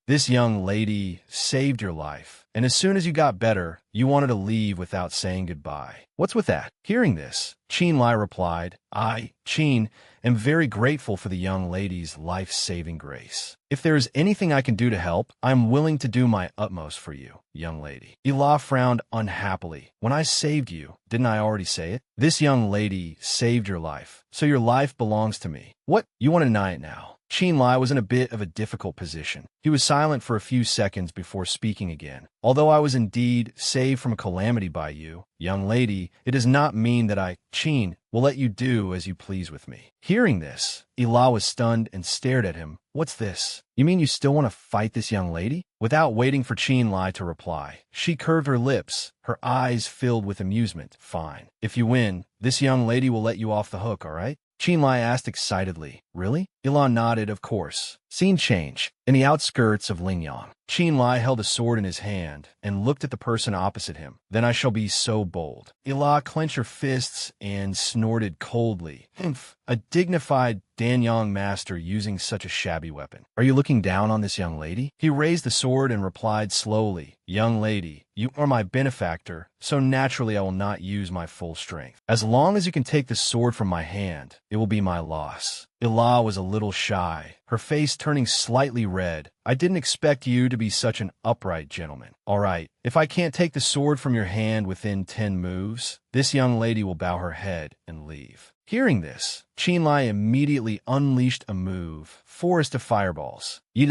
This young lady saved your life. And as soon as you got better, you wanted to leave without saying goodbye. What's with that? Hearing this, Qin Lie replied, "I, Qin, am very grateful for the young lady's life-saving grace. If there is anything I can do to help, I am willing to do my utmost for you, young lady." Elah frowned unhappily. "When I saved you, didn't I already say it? This young lady saved your life, so your life belongs to me. What? You want to deny it now?" Qin Lie was in a bit of a difficult position. He was silent for a few seconds before speaking again. "Although I was indeed saved from a calamity by you, young lady, it does not mean that I, Qin, will let you do as you please with me." Hearing this, Elah was stunned and stared at him. "What's this? You mean you still want to fight this young lady?" Without waiting for Qin Lie to reply, she curved her lips, her eyes filled with amusement. "Fine. If you win, this young lady will let you off the hook, all right?" Qin Lie asked excitedly. "Really?" Elah nodded, "Of course." Scene change. In the outskirts of Lingyang, Qin Lie held a sword in his hand and looked at the person opposite him. "Then I shall be so bold." Elah clenched her fists and snorted coldly. "Humph, a dignified Danyang master using such a shabby weapon. Are you looking down on this young lady?" He raised the sword and replied slowly, "Young lady, you are my benefactor, so naturally I will not use my full strength. As long as you can take the sword from my hand, it will be my loss." Elah was a little shy, her face turning slightly red. "I didn't expect you to be such an upright gentleman. All right, if I can't take the sword from your hand within 10 moves, this young lady will bow her head and leave." Hearing this, Qin Lie immediately unleashed a move, forest of fireballs. She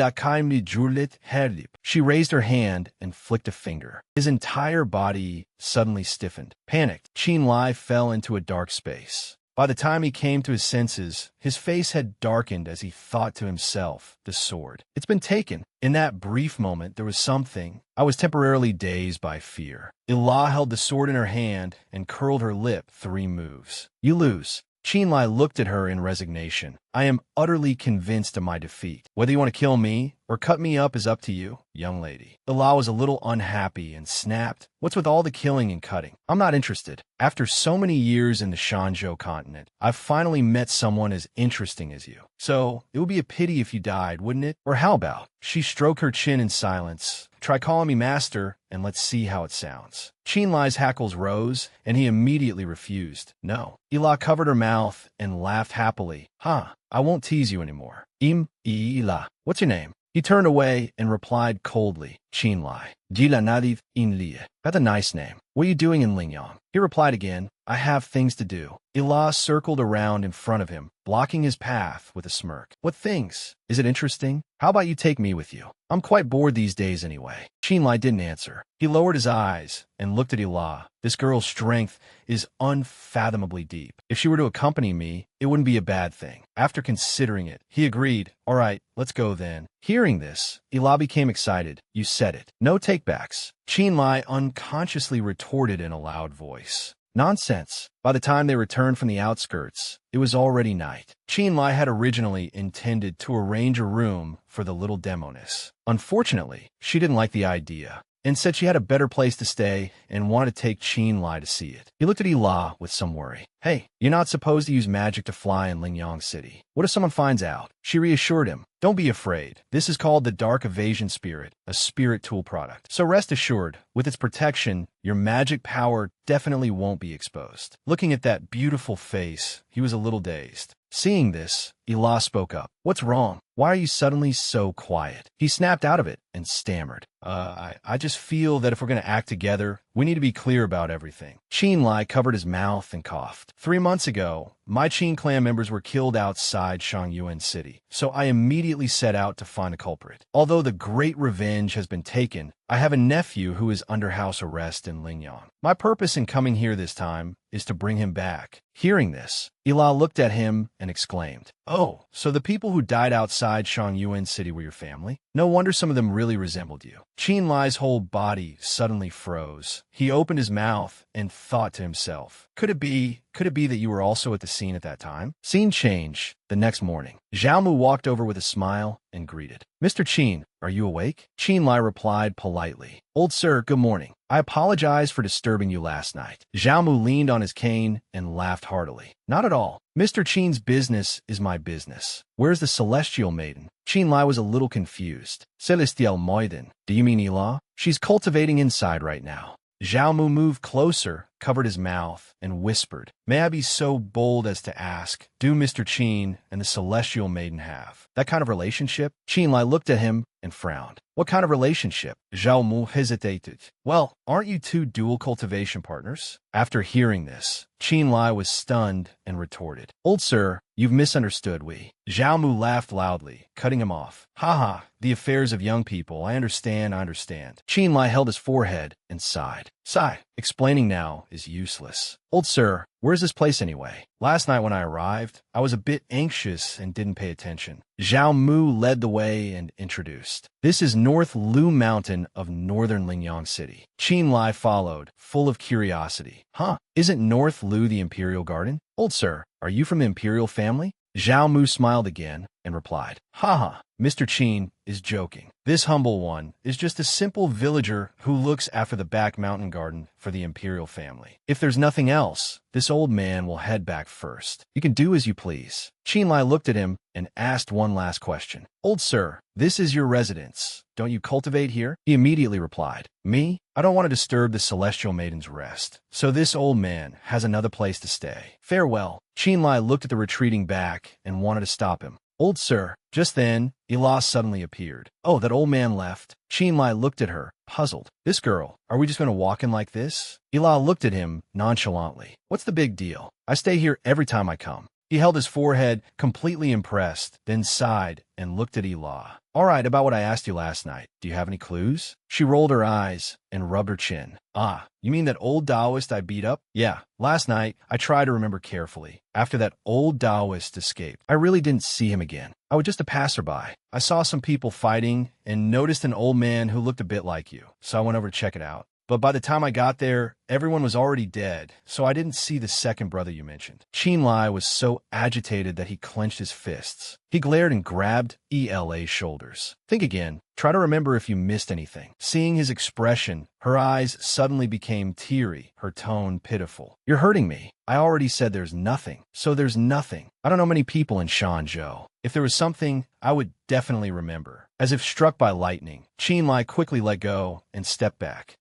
raised her hand and flicked a finger. His entire body suddenly stiffened. Panicked, Qin Lie fell into a dark space. By the time he came to his senses, his face had darkened as he thought to himself, "The sword. It's been taken." In that brief moment, there was something. I was temporarily dazed by fear. Elah held the sword in her hand and curled her lip 3 moves. "You lose." Qin Lie looked at her in resignation. "I am utterly convinced of my defeat. Whether you want to kill me or cut me up is up to you, young lady." Elah was a little unhappy and snapped, "What's with all the killing and cutting? I'm not interested. After so many years in the Shanzhou continent, I've finally met someone as interesting as you. So, it would be a pity if you died, wouldn't it? Or how about?" She stroked her chin in silence. "Try calling me master, and let's see how it sounds." Qin Lie's hackles rose, and he immediately refused. "No." Elah covered her mouth and laughed happily. "Huh, I won't tease you anymore. Elah, what's your name?" He turned away and replied coldly, "Qin Lie. Jila Nadiv Qin Lie. That's a nice name. What are you doing in Lingyang?" He replied again, "I have things to do." Elah circled around in front of him, blocking his path with a smirk. "What things? Is it interesting? How about you take me with you? I'm quite bored these days anyway." Qin Lie didn't answer. He lowered his eyes and looked at Elah. "This girl's strength is unfathomably deep. If she were to accompany me, it wouldn't be a bad thing." After considering it, he agreed. "All right, let's go then." Hearing this, Elah became excited. "You said it. No takebacks." Qin Lie unconsciously retorted in a loud voice. "Nonsense." By the time they returned from the outskirts, it was already night. Qin Lie had originally intended to arrange a room for the little demoness. Unfortunately, she didn't like the idea and said she had a better place to stay and wanted to take Qin Lie to see it. He looked at Elah with some worry. "Hey, you're not supposed to use magic to fly in Lingyang City. What if someone finds out?" She reassured him. "Don't be afraid. This is called the Dark Evasion Spirit, a spirit tool product. So rest assured, with its protection, your magic power definitely won't be exposed." Looking at that beautiful face, he was a little dazed. Seeing this, Elah spoke up. "What's wrong? Why are you suddenly so quiet?" He snapped out of it and stammered. I just feel that if we're going to act together, we need to be clear about everything." Qin Lie covered his mouth and coughed. 3 months ago, my Qin clan members were killed outside Shangyuan City, so I immediately set out to find a culprit. Although the great revenge has been taken, I have a nephew who is under house arrest in Lingyang. My purpose in coming here this time is to bring him back." Hearing this, Elah looked at him and exclaimed, Oh, so the people who died outside Shangyuan City were your family? No wonder some of them really resembled you. Qin Lie's whole body suddenly froze. He opened his mouth and thought to himself, could it be that you were also at the scene at that time? Scene change. The next morning, Zhaomu walked over with a smile and greeted. Mr. Qin, are you awake? Qin Lie replied politely. Old sir, good morning. I apologize for disturbing you last night. Zhaomu leaned on his cane and laughed heartily. Not at all. Mr. Qin's business is my business. Where's the celestial maiden? Qin Lie was a little confused. Celestial maiden? Do you mean Ila? She's cultivating inside right now. Zhaomu moved closer, covered his mouth, and whispered, May I be so bold as to ask, do Mr. Qin and the celestial maiden have that kind of relationship? Qin Lie looked at him and frowned. What kind of relationship? Zhaomu hesitated. Well, aren't you two dual cultivation partners? After hearing this, Qin Lie was stunned and retorted, Old sir, you've misunderstood we. Zhaomu laughed loudly, cutting him off. Haha, the affairs of young people, I understand. Qin Lie held his forehead and sighed. Sigh, explaining now is useless. Old sir, where's this place anyway? Last night when I arrived, I was a bit anxious and didn't pay attention. Zhaomu led the way and introduced. This is North Lu Mountain of northern Lingyang City. Qin Lie followed, full of curiosity. Huh, isn't North Lu the Imperial Garden? Old sir, are you from the Imperial family? Zhaomu smiled again and replied, Haha, Mr. Qin is joking. This humble one is just a simple villager who looks after the back mountain garden for the Imperial family. If there's nothing else, this old man will head back first. You can do as you please. Qin Lie looked at him and asked one last question. Old sir, this is your residence. Don't you cultivate here? He immediately replied, Me? I don't want to disturb the celestial maiden's rest. So this old man has another place to stay. Farewell. Qin Lie looked at the retreating back and wanted to stop him. Old sir. Just then, Ila suddenly appeared. Oh, that old man left. Qin Lie looked at her, puzzled. This girl, are we just going to walk in like this? Ila looked at him nonchalantly. What's the big deal? I stay here every time I come. He held his forehead, completely impressed, then sighed and looked at Ila. All right, about what I asked you last night. Do you have any clues? She rolled her eyes and rubbed her chin. Ah, you mean that old Taoist I beat up? Yeah, last night I tried to remember carefully. After that old Taoist escaped, I really didn't see him again. I was just a passerby. I saw some people fighting and noticed an old man who looked a bit like you, so I went over to check it out. But by the time I got there, everyone was already dead, so I didn't see the second brother you mentioned. Qin Lie was so agitated that he clenched his fists. He glared and grabbed Ela's shoulders. Think again. Try to remember if you missed anything. Seeing his expression, her eyes suddenly became teary, her tone pitiful. You're hurting me. I already said there's nothing. So there's nothing. I don't know many people in Shanzhou. If there was something, I would definitely remember. As if struck by lightning, Qin Lie quickly let go and stepped back.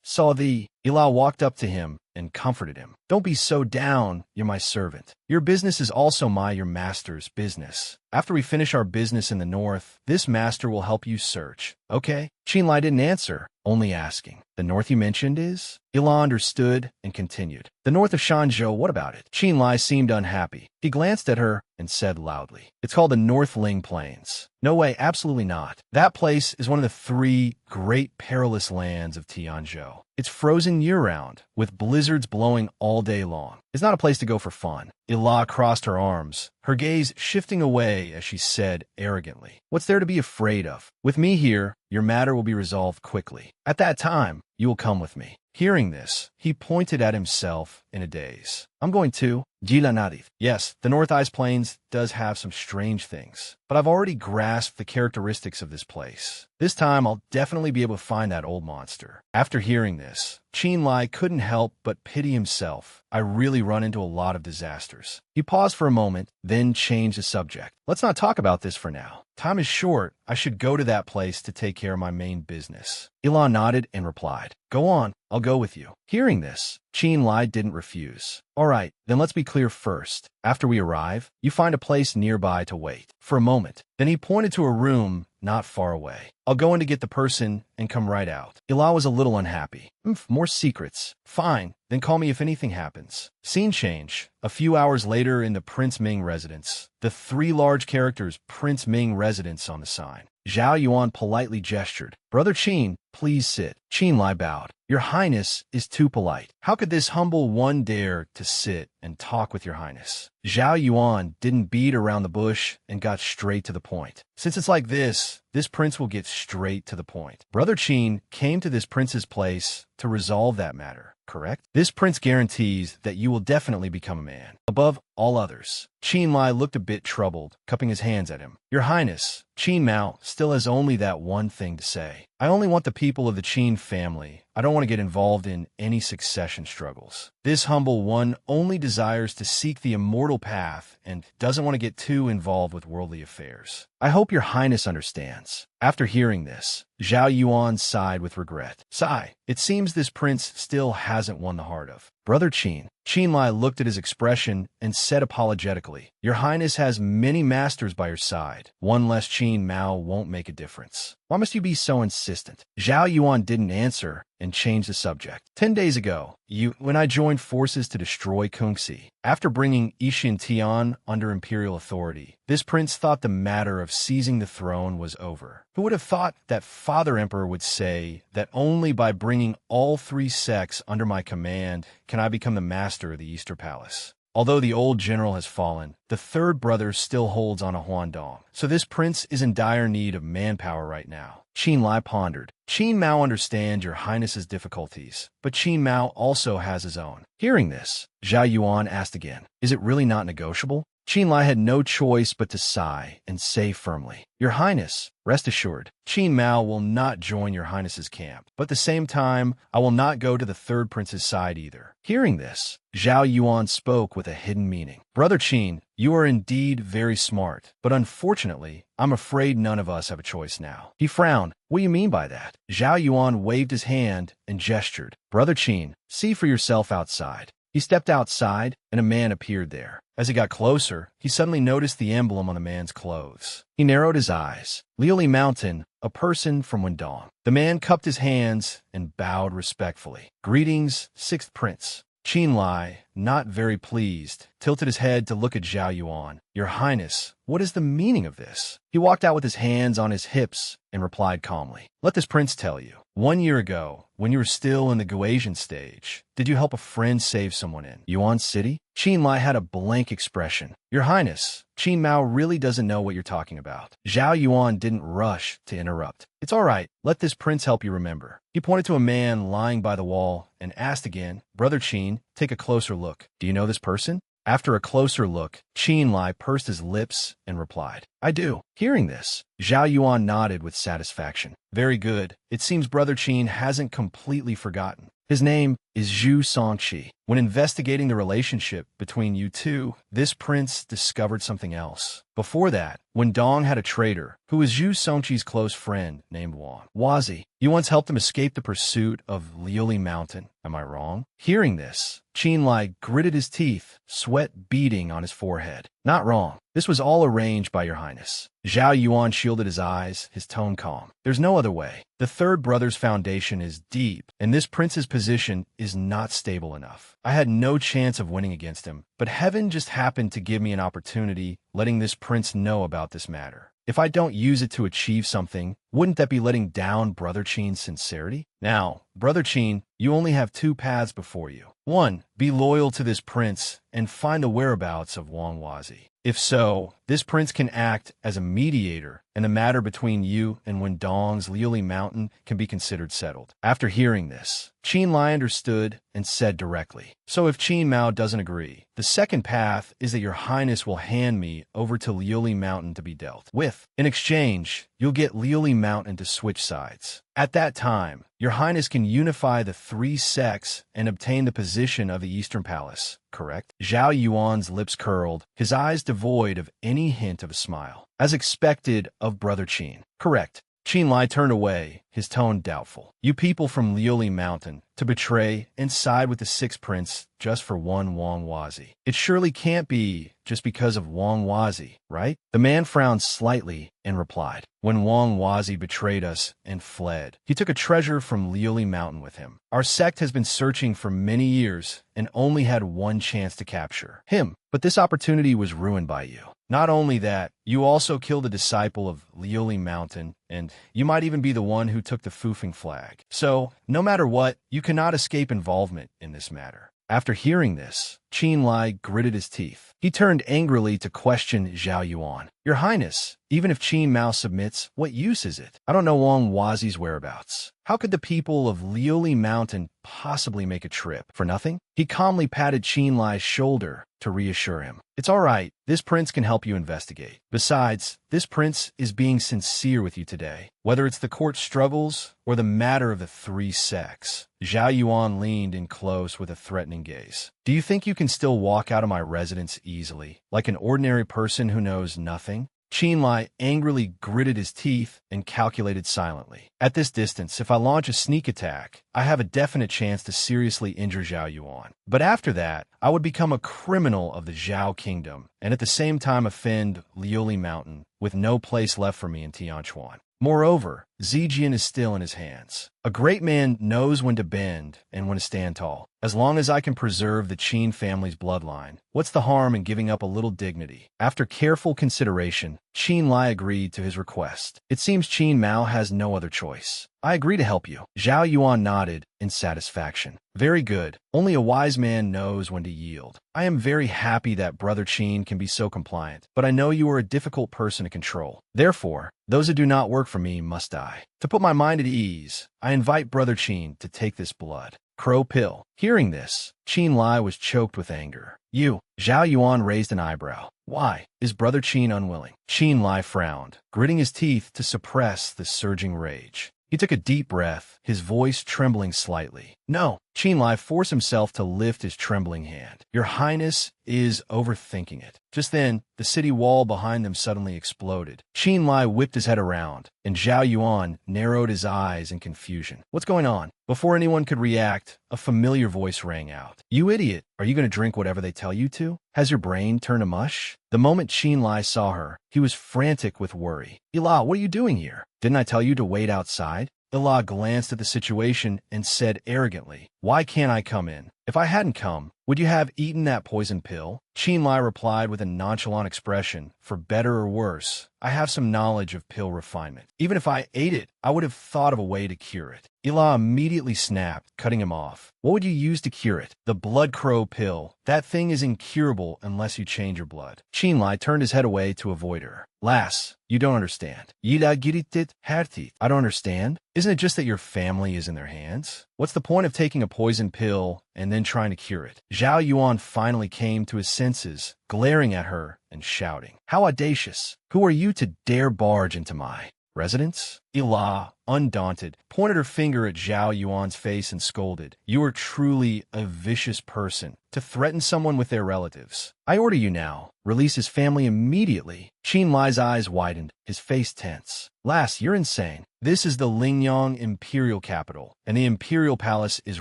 Saw thee. Ila walked up to him and comforted him. Don't be so down, you're my servant. Your business is also your master's business. After we finish our business in the north, this master will help you search. Okay? Qin Lie didn't answer, only asking. The north you mentioned is? Ila understood and continued. The north of Shanzhou, what about it? Qin Lie seemed unhappy. He glanced at her and said loudly, It's called the North Ling Plains. No way, absolutely not. That place is one of the 3 great peerless lands of Tianzhou. It's frozen year-round, with blizzards blowing all day long. It's not a place to go for fun. Ila crossed her arms, her gaze shifting away as she said arrogantly, What's there to be afraid of? With me here, your matter will be resolved quickly. At that time, you will come with me. Hearing this, he pointed at himself in a daze. I'm going to Gilanadith. Yes, the North Ice Plains does have some strange things, but I've already grasped the characteristics of this place. This time, I'll definitely be able to find that old monster. After hearing this, Qin Lie couldn't help but pity himself. I really run into a lot of disasters. He paused for a moment, then changed the subject. Let's not talk about this for now. Time is short. I should go to that place to take care of my main business. Ila nodded and replied, Go on, I'll go with you. Hearing this, Qin Lie didn't refuse. All right, then let's be clear first. After we arrive, you find a place nearby to wait. For a moment. Then he pointed to a room not far away. I'll go in to get the person and come right out. Ila was a little unhappy. More secrets. Fine, then call me if anything happens. Scene change. A few hours later in the Prince Ming residence. The 3 large characters Prince Ming residence on the sign. Zhao Yuan politely gestured. Brother Qin, Please sit. Qin Lie bowed. Your Highness is too polite. How could this humble one dare to sit and talk with your Highness? Zhao Yuan didn't beat around the bush and got straight to the point. Since it's like this prince will get straight to the point. Brother Qin came to this prince's place to resolve that matter, correct? This prince guarantees that you will definitely become a man, above all others. Qin Lie looked a bit troubled, cupping his hands at him. Your Highness, Qin Mao still has only that one thing to say. I only want the people of the Qin family. I don't want to get involved in any succession struggles. This humble one only desires to seek the immortal path and doesn't want to get too involved with worldly affairs. I hope your Highness understands. After hearing this, Zhao Yuan sighed with regret. Sigh. It seems this prince still hasn't won the heart of Brother Qin. Qin Lie looked at his expression and said apologetically, Your Highness has many masters by your side. One less Qin Mao won't make a difference. Why must you be so insistent? Zhao Yuan didn't answer and changed the subject. 10 days ago, when I joined forces to destroy Kungxi, after bringing Yixin Tian under imperial authority, this prince thought the matter of seizing the throne was over. Who would have thought that Father Emperor would say that only by bringing all 3 sects under my command can I become the master of the Eastern Palace? Although the old general has fallen, the third brother still holds on a Huandong. So this prince is in dire need of manpower right now. Qin Lie pondered. Qin Mao understands your Highness's difficulties, but Qin Mao also has his own. Hearing this, Zhao Yuan asked again, Is it really not negotiable? Qin Lie had no choice but to sigh and say firmly, Your Highness, rest assured, Qin Mao will not join your Highness's camp, but at the same time, I will not go to the third prince's side either. Hearing this, Zhao Yuan spoke with a hidden meaning. Brother Qin, you are indeed very smart, but unfortunately, I'm afraid none of us have a choice now. He frowned. What do you mean by that? Zhao Yuan waved his hand and gestured. Brother Qin, see for yourself outside. He stepped outside, and a man appeared there. As he got closer, he suddenly noticed the emblem on the man's clothes. He narrowed his eyes. Liuli Mountain, a person from Wendong. The man cupped his hands and bowed respectfully. Greetings, 6th Prince. Qin Lie, not very pleased, tilted his head to look at Zhao Yuan. Your Highness, what is the meaning of this? He walked out with his hands on his hips and replied calmly, Let this prince tell you. 1 year ago, when you were still in the Guasian stage, did you help a friend save someone in Yuan City? Qin Lie had a blank expression. Your Highness, Qin Mao really doesn't know what you're talking about. Zhao Yuan didn't rush to interrupt. It's all right. Let this prince help you remember. He pointed to a man lying by the wall and asked again, Brother Qin, take a closer look. Do you know this person? After a closer look, Qin Lie pursed his lips and replied, I do. Hearing this, Zhao Yuan nodded with satisfaction. Very good. It seems Brother Qin hasn't completely forgotten. His name is Zhu Songqi. When investigating the relationship between you two, this prince discovered something else. Before that, when Dong had a traitor, who was Zhu Songqi's close friend named Wang Wazi, you once helped him escape the pursuit of Liuli Mountain. Am I wrong? Hearing this, Qin Lie gritted his teeth, sweat beading on his forehead. Not wrong. This was all arranged by your Highness. Zhao Yuan shielded his eyes, his tone calm. There's no other way. The third brother's foundation is deep, and this prince's position is not stable enough. I had no chance of winning against him, but heaven just happened to give me an opportunity, letting this prince know about this matter. If I don't use it to achieve something, wouldn't that be letting down Brother Qin's sincerity? Now, Brother Qin, you only have 2 paths before you. 1. Be loyal to this prince and find the whereabouts of Wang Wazi. If so, this prince can act as a mediator, and the matter between you and Wendong's Liuli Mountain can be considered settled. After hearing this, Qin Lie understood and said directly, So if Qin Mao doesn't agree, the second path is that your Highness will hand me over to Liuli Mountain to be dealt with. In exchange, you'll get Liuli Mountain to switch sides. At that time, your Highness can unify the 3 sects and obtain the position of the Eastern Palace, correct? Zhao Yuan's lips curled, his eyes devoid of any hint of a smile. As expected of Brother Qin. Correct. Qin Lie turned away, his tone doubtful. You people from Liuli Mountain, to betray and side with the 6th prince just for one Wang Wazi. It surely can't be just because of Wang Wazi, right? The man frowned slightly and replied, When Wang Wazi betrayed us and fled, he took a treasure from Liuli Mountain with him. Our sect has been searching for many years and only had one chance to capture him, but this opportunity was ruined by you. Not only that, you also killed a disciple of Lioli Mountain, and you might even be the one who took the Fufeng flag. So, no matter what, you cannot escape involvement in this matter. After hearing this, Qin Lie gritted his teeth. He turned angrily to question Zhao Yuan. Your Highness, even if Qin Mao submits, what use is it? I don't know Wang Wazi's whereabouts. How could the people of Lioli Mountain possibly make a trip for nothing? He calmly patted Qin Lie's shoulder to reassure him. It's all right. This prince can help you investigate. Besides, this prince is being sincere with you today. Whether it's the court struggles or the matter of the three sects. Zhao Yuan leaned in close with a threatening gaze. Do you think you can still walk out of my residence easily, like an ordinary person who knows nothing? Qin Lie angrily gritted his teeth and calculated silently. At this distance, if I launch a sneak attack, I have a definite chance to seriously injure Zhao Yuan. But after that, I would become a criminal of the Zhao kingdom, and at the same time offend Lioli Mountain, with no place left for me in Tianquan. Moreover, Zijian is still in his hands. A great man knows when to bend and when to stand tall. As long as I can preserve the Qin family's bloodline, what's the harm in giving up a little dignity? After careful consideration, Qin Lie agreed to his request. It seems Qin Mao has no other choice. I agree to help you. Zhao Yuan nodded in satisfaction. Very good. Only a wise man knows when to yield. I am very happy that Brother Qin can be so compliant, but I know you are a difficult person to control. Therefore, those who do not work for me must die. To put my mind at ease, I invite Brother Qin to take this blood. Crow pill. Hearing this, Qin Lie was choked with anger. You. Zhao Yuan raised an eyebrow. Why? Is Brother Qin unwilling? Qin Lie frowned, gritting his teeth to suppress the surging rage. He took a deep breath, his voice trembling slightly. No. Qin Lie forced himself to lift his trembling hand. Your Highness is overthinking it. Just then, the city wall behind them suddenly exploded. Qin Lie whipped his head around, and Zhao Yuan narrowed his eyes in confusion. What's going on? Before anyone could react, a familiar voice rang out. You idiot! Are you going to drink whatever they tell you to? Has your brain turned to mush? The moment Qin Lie saw her, he was frantic with worry. Ila, what are you doing here? Didn't I tell you to wait outside? Ila glanced at the situation and said arrogantly, Why can't I come in? If I hadn't come, would you have eaten that poison pill? Qin Lie replied with a nonchalant expression, For better or worse, I have some knowledge of pill refinement. Even if I ate it, I would have thought of a way to cure it. Ila immediately snapped, cutting him off. What would you use to cure it? The blood crow pill. That thing is incurable unless you change your blood. Qin Lie turned his head away to avoid her. Lass, you don't understand. Yida giritit hertit. I don't understand. Isn't it just that your family is in their hands? What's the point of taking a poison pill and then trying to cure it? Zhao Yuan finally came to his senses, glaring at her and shouting. How audacious! Who are you to dare barge into my residence? Ila, undaunted, pointed her finger at Zhao Yuan's face and scolded. You are truly a vicious person to threaten someone with their relatives. I order you now, release his family immediately. Qin Lie's eyes widened, his face tense. Lass, you're insane. This is the Lingyang Imperial capital, and the Imperial Palace is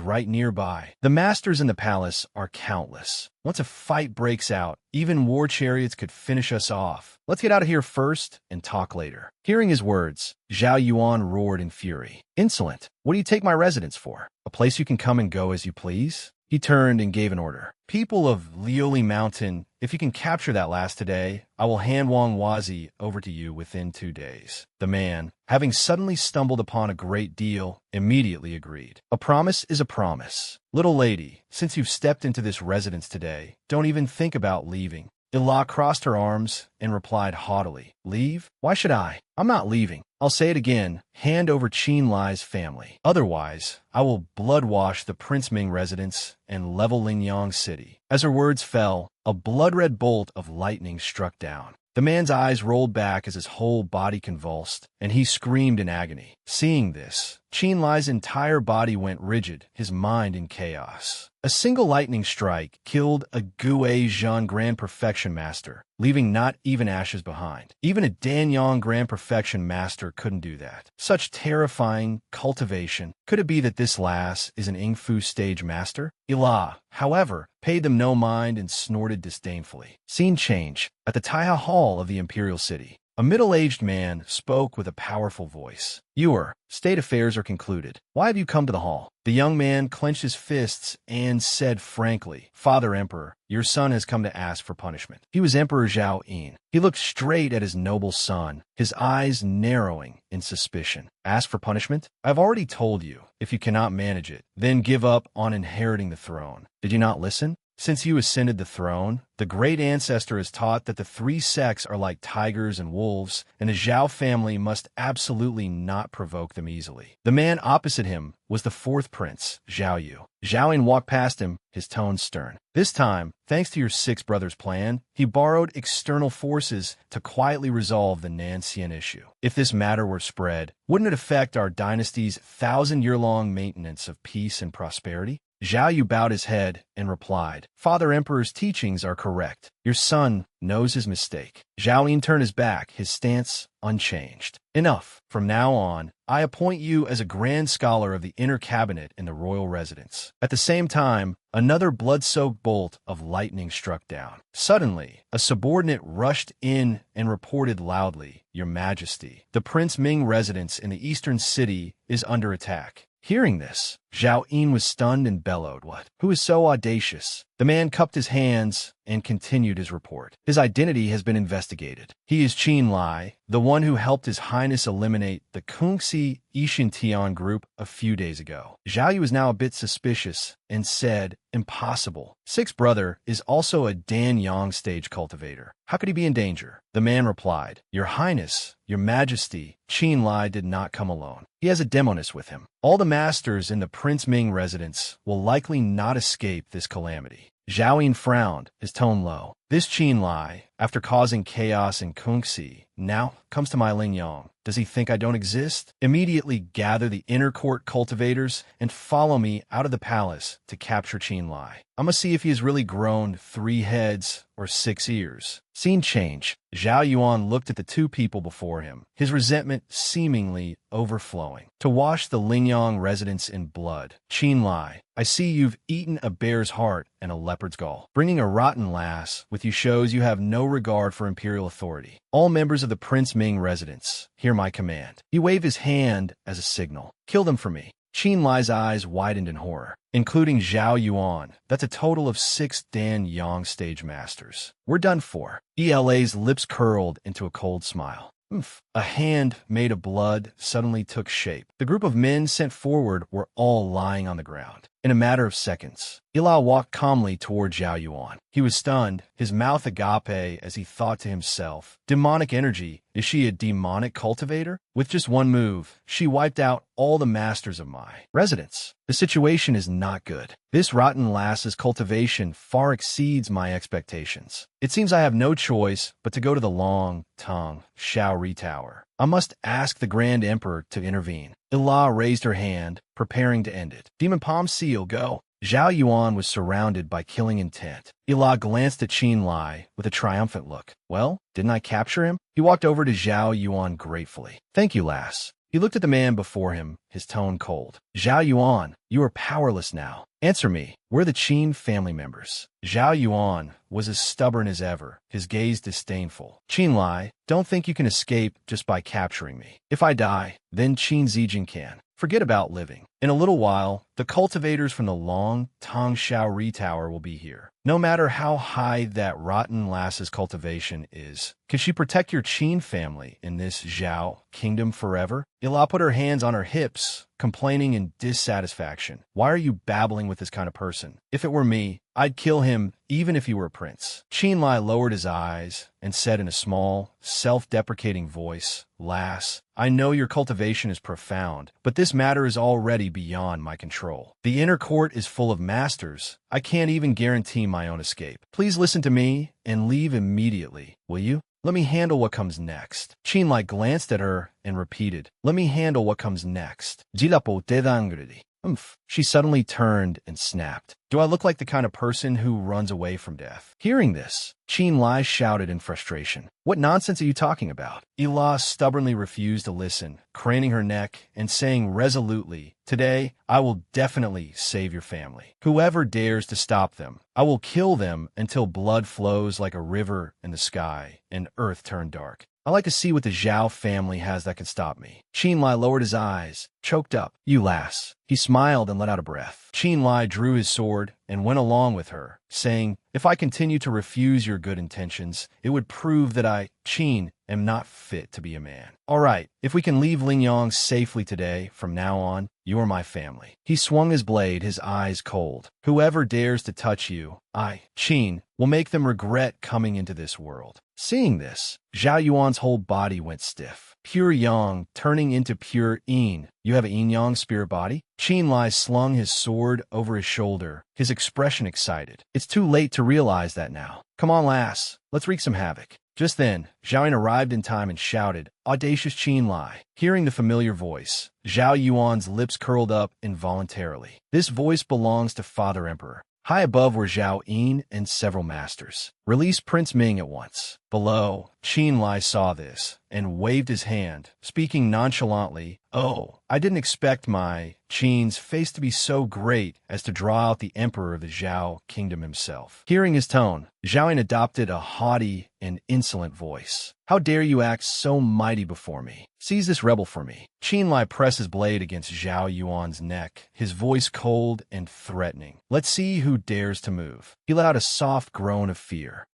right nearby. The masters in the palace are countless. Once a fight breaks out, even war chariots could finish us off. Let's get out of here first and talk later. Hearing his words, Zhao Yuan roared in fury. Insolent! What do you take my residence for? A place you can come and go as you please? He turned and gave an order. People of Lioli Mountain, if you can capture that lass today, I will hand Wang Wazi over to you within 2 days. The man, having suddenly stumbled upon a great deal, immediately agreed. A promise is a promise. Little lady, since you've stepped into this residence today, don't even think about leaving. Ila crossed her arms and replied haughtily, Leave? Why should I? I'm not leaving. I'll say it again, hand over Qin Lie's family. Otherwise, I will blood-wash the Prince Ming residence and level Lingyang City. As her words fell, a blood-red bolt of lightning struck down. The man's eyes rolled back as his whole body convulsed, and he screamed in agony. Seeing this, Qin Lie's entire body went rigid, his mind in chaos. A single lightning strike killed a Gue Zhan Grand Perfection Master, leaving not even ashes behind. Even a Danyang Grand Perfection Master couldn't do that. Such terrifying cultivation. Could it be that this lass is an Ingfu stage master? Ila, however, paid them no mind and snorted disdainfully. Scene change. At the Taiha Hall of the Imperial City. A middle-aged man spoke with a powerful voice. State affairs are concluded. Why have you come to the hall? The young man clenched his fists and said frankly, Father Emperor, your son has come to ask for punishment. He was Emperor Zhao Yin. He looked straight at his noble son, his eyes narrowing in suspicion. Ask for punishment? I've already told you, if you cannot manage it, then give up on inheriting the throne. Did you not listen? Since you ascended the throne, the great ancestor has taught that the three sects are like tigers and wolves, and the Zhao family must absolutely not provoke them easily. The man opposite him was the fourth prince, Zhao Yu. Zhao Yin walked past him, his tone stern. This time, thanks to your six brothers' plan, he borrowed external forces to quietly resolve the Nanxian issue. If this matter were spread, wouldn't it affect our dynasty's 1,000-year-long maintenance of peace and prosperity? Zhao Yu bowed his head and replied, Father Emperor's teachings are correct. Your son knows his mistake. Zhao Yin turned his back, his stance unchanged. Enough. From now on, I appoint you as a grand scholar of the inner cabinet in the royal residence. At the same time, another blood-soaked bolt of lightning struck down. Suddenly, a subordinate rushed in and reported loudly, Your Majesty, the Prince Ming residence in the eastern city is under attack. Hearing this, Zhao Yin was stunned and bellowed, What? Who is so audacious? The man cupped his hands and continued his report. His identity has been investigated. He is Qin Lie, the one who helped His Highness eliminate the Kungxi Ishintian group a few days ago. Zhao Yu was now a bit suspicious and said, Impossible. Sixth brother is also a Dan Yang stage cultivator. How could he be in danger? The man replied, Your Highness, Your Majesty, Qin Lie did not come alone. He has a demoness with him. All the masters in the Prince Ming residence will likely not escape this calamity. Zhao Yin frowned, his tone low. This Qin Lie, after causing chaos in Kungxi, now comes to my Lingyang. Does he think I don't exist? Immediately gather the inner court cultivators and follow me out of the palace to capture Qin Lie. I must see if he has really grown 3 heads or 6 ears. Scene change. Zhao Yuan looked at the two people before him, his resentment seemingly overflowing. To wash the Lingyang residents in blood. Qin Lie, I see you've eaten a bear's heart and a leopard's gall. Bringing a rotten lass with you shows you have no regard for imperial authority. All members of the Prince Ming residence, hear my command. He waved his hand as a signal. Kill them for me. Qin Lie's eyes widened in horror. Including Zhao Yuan, that's a total of 6 Dan Yang stage masters. We're done for. ELA's lips curled into a cold smile. A hand made of blood suddenly took shape. The group of men sent forward were all lying on the ground. In a matter of seconds, Ila walked calmly toward Zhao Yuan. He was stunned, his mouth agape as he thought to himself, Demonic energy, is she a demonic cultivator? With just one move, she wiped out all the masters of my residence. The situation is not good. This rotten lass's cultivation far exceeds my expectations. It seems I have no choice but to go to the long-tongue Shaori Tower. I must ask the Grand Emperor to intervene. Ila raised her hand, preparing to end it. Demon Palm Seal, go. Zhao Yuan was surrounded by killing intent. Ila glanced at Qin Lie with a triumphant look. Well, didn't I capture him? He walked over to Zhao Yuan gratefully. Thank you, lass. He looked at the man before him, his tone cold. Zhao Yuan, you are powerless now. Answer me. We're the Qin family members. Zhao Yuan was as stubborn as ever, his gaze disdainful. Qin Lie, don't think you can escape just by capturing me. If I die, then Qin Zijin can. Forget about living. In a little while, the cultivators from the Long Tong Shaori Tower will be here. No matter how high that rotten lass's cultivation is, can she protect your Qin family in this Zhao kingdom forever? Ila put her hands on her hips, complaining in dissatisfaction. Why are you babbling with this kind of person? If it were me, I'd kill him even if he were a prince. Qin Lie lowered his eyes and said in a small, self-deprecating voice, Lass, I know your cultivation is profound, but this matter is already beyond my control. The inner court is full of masters. I can't even guarantee my own escape. Please listen to me and leave immediately, will you? Let me handle what comes next. Qin Lie glanced at her and repeated, Let me handle what comes next. Jilapo te dangredi. She suddenly turned and snapped. Do I look like the kind of person who runs away from death? Hearing this, Qin Lie shouted in frustration. What nonsense are you talking about? Ila stubbornly refused to listen, craning her neck and saying resolutely, Today, I will definitely save your family. Whoever dares to stop them, I will kill them until blood flows like a river in the sky and earth turn dark. I like to see what the Zhao family has that can stop me. Qin Lie lowered his eyes, choked up. You lass. He smiled and let out a breath. Qin Lie drew his sword and went along with her, saying, if I continue to refuse your good intentions, it would prove that I, Qin, am not fit to be a man. All right, if we can leave Lingyang safely today, from now on, you are my family. He swung his blade, his eyes cold. Whoever dares to touch you, I, Qin, will make them regret coming into this world. Seeing this, Zhao Yuan's whole body went stiff. Pure Yang turning into pure Yin. You have a yin-yang spirit body? Qin Lie slung his sword over his shoulder, his expression excited. It's too late to realize that now. Come on, lass. Let's wreak some havoc. Just then, Zhao Yin arrived in time and shouted, audacious Qin Lie. Hearing the familiar voice, Zhao Yuan's lips curled up involuntarily. This voice belongs to Father Emperor. High above were Zhao Yin and several masters. Release Prince Ming at once. Below, Qin Lie saw this and waved his hand, speaking nonchalantly. Oh, I didn't expect my Qin's face to be so great as to draw out the emperor of the Zhao kingdom himself. Hearing his tone, Zhao Yin adopted a haughty and insolent voice. How dare you act so mighty before me? Seize this rebel for me. Qin Lie pressed his blade against Zhao Yuan's neck, his voice cold and threatening. Let's see who dares to move. He let out a soft groan of fear.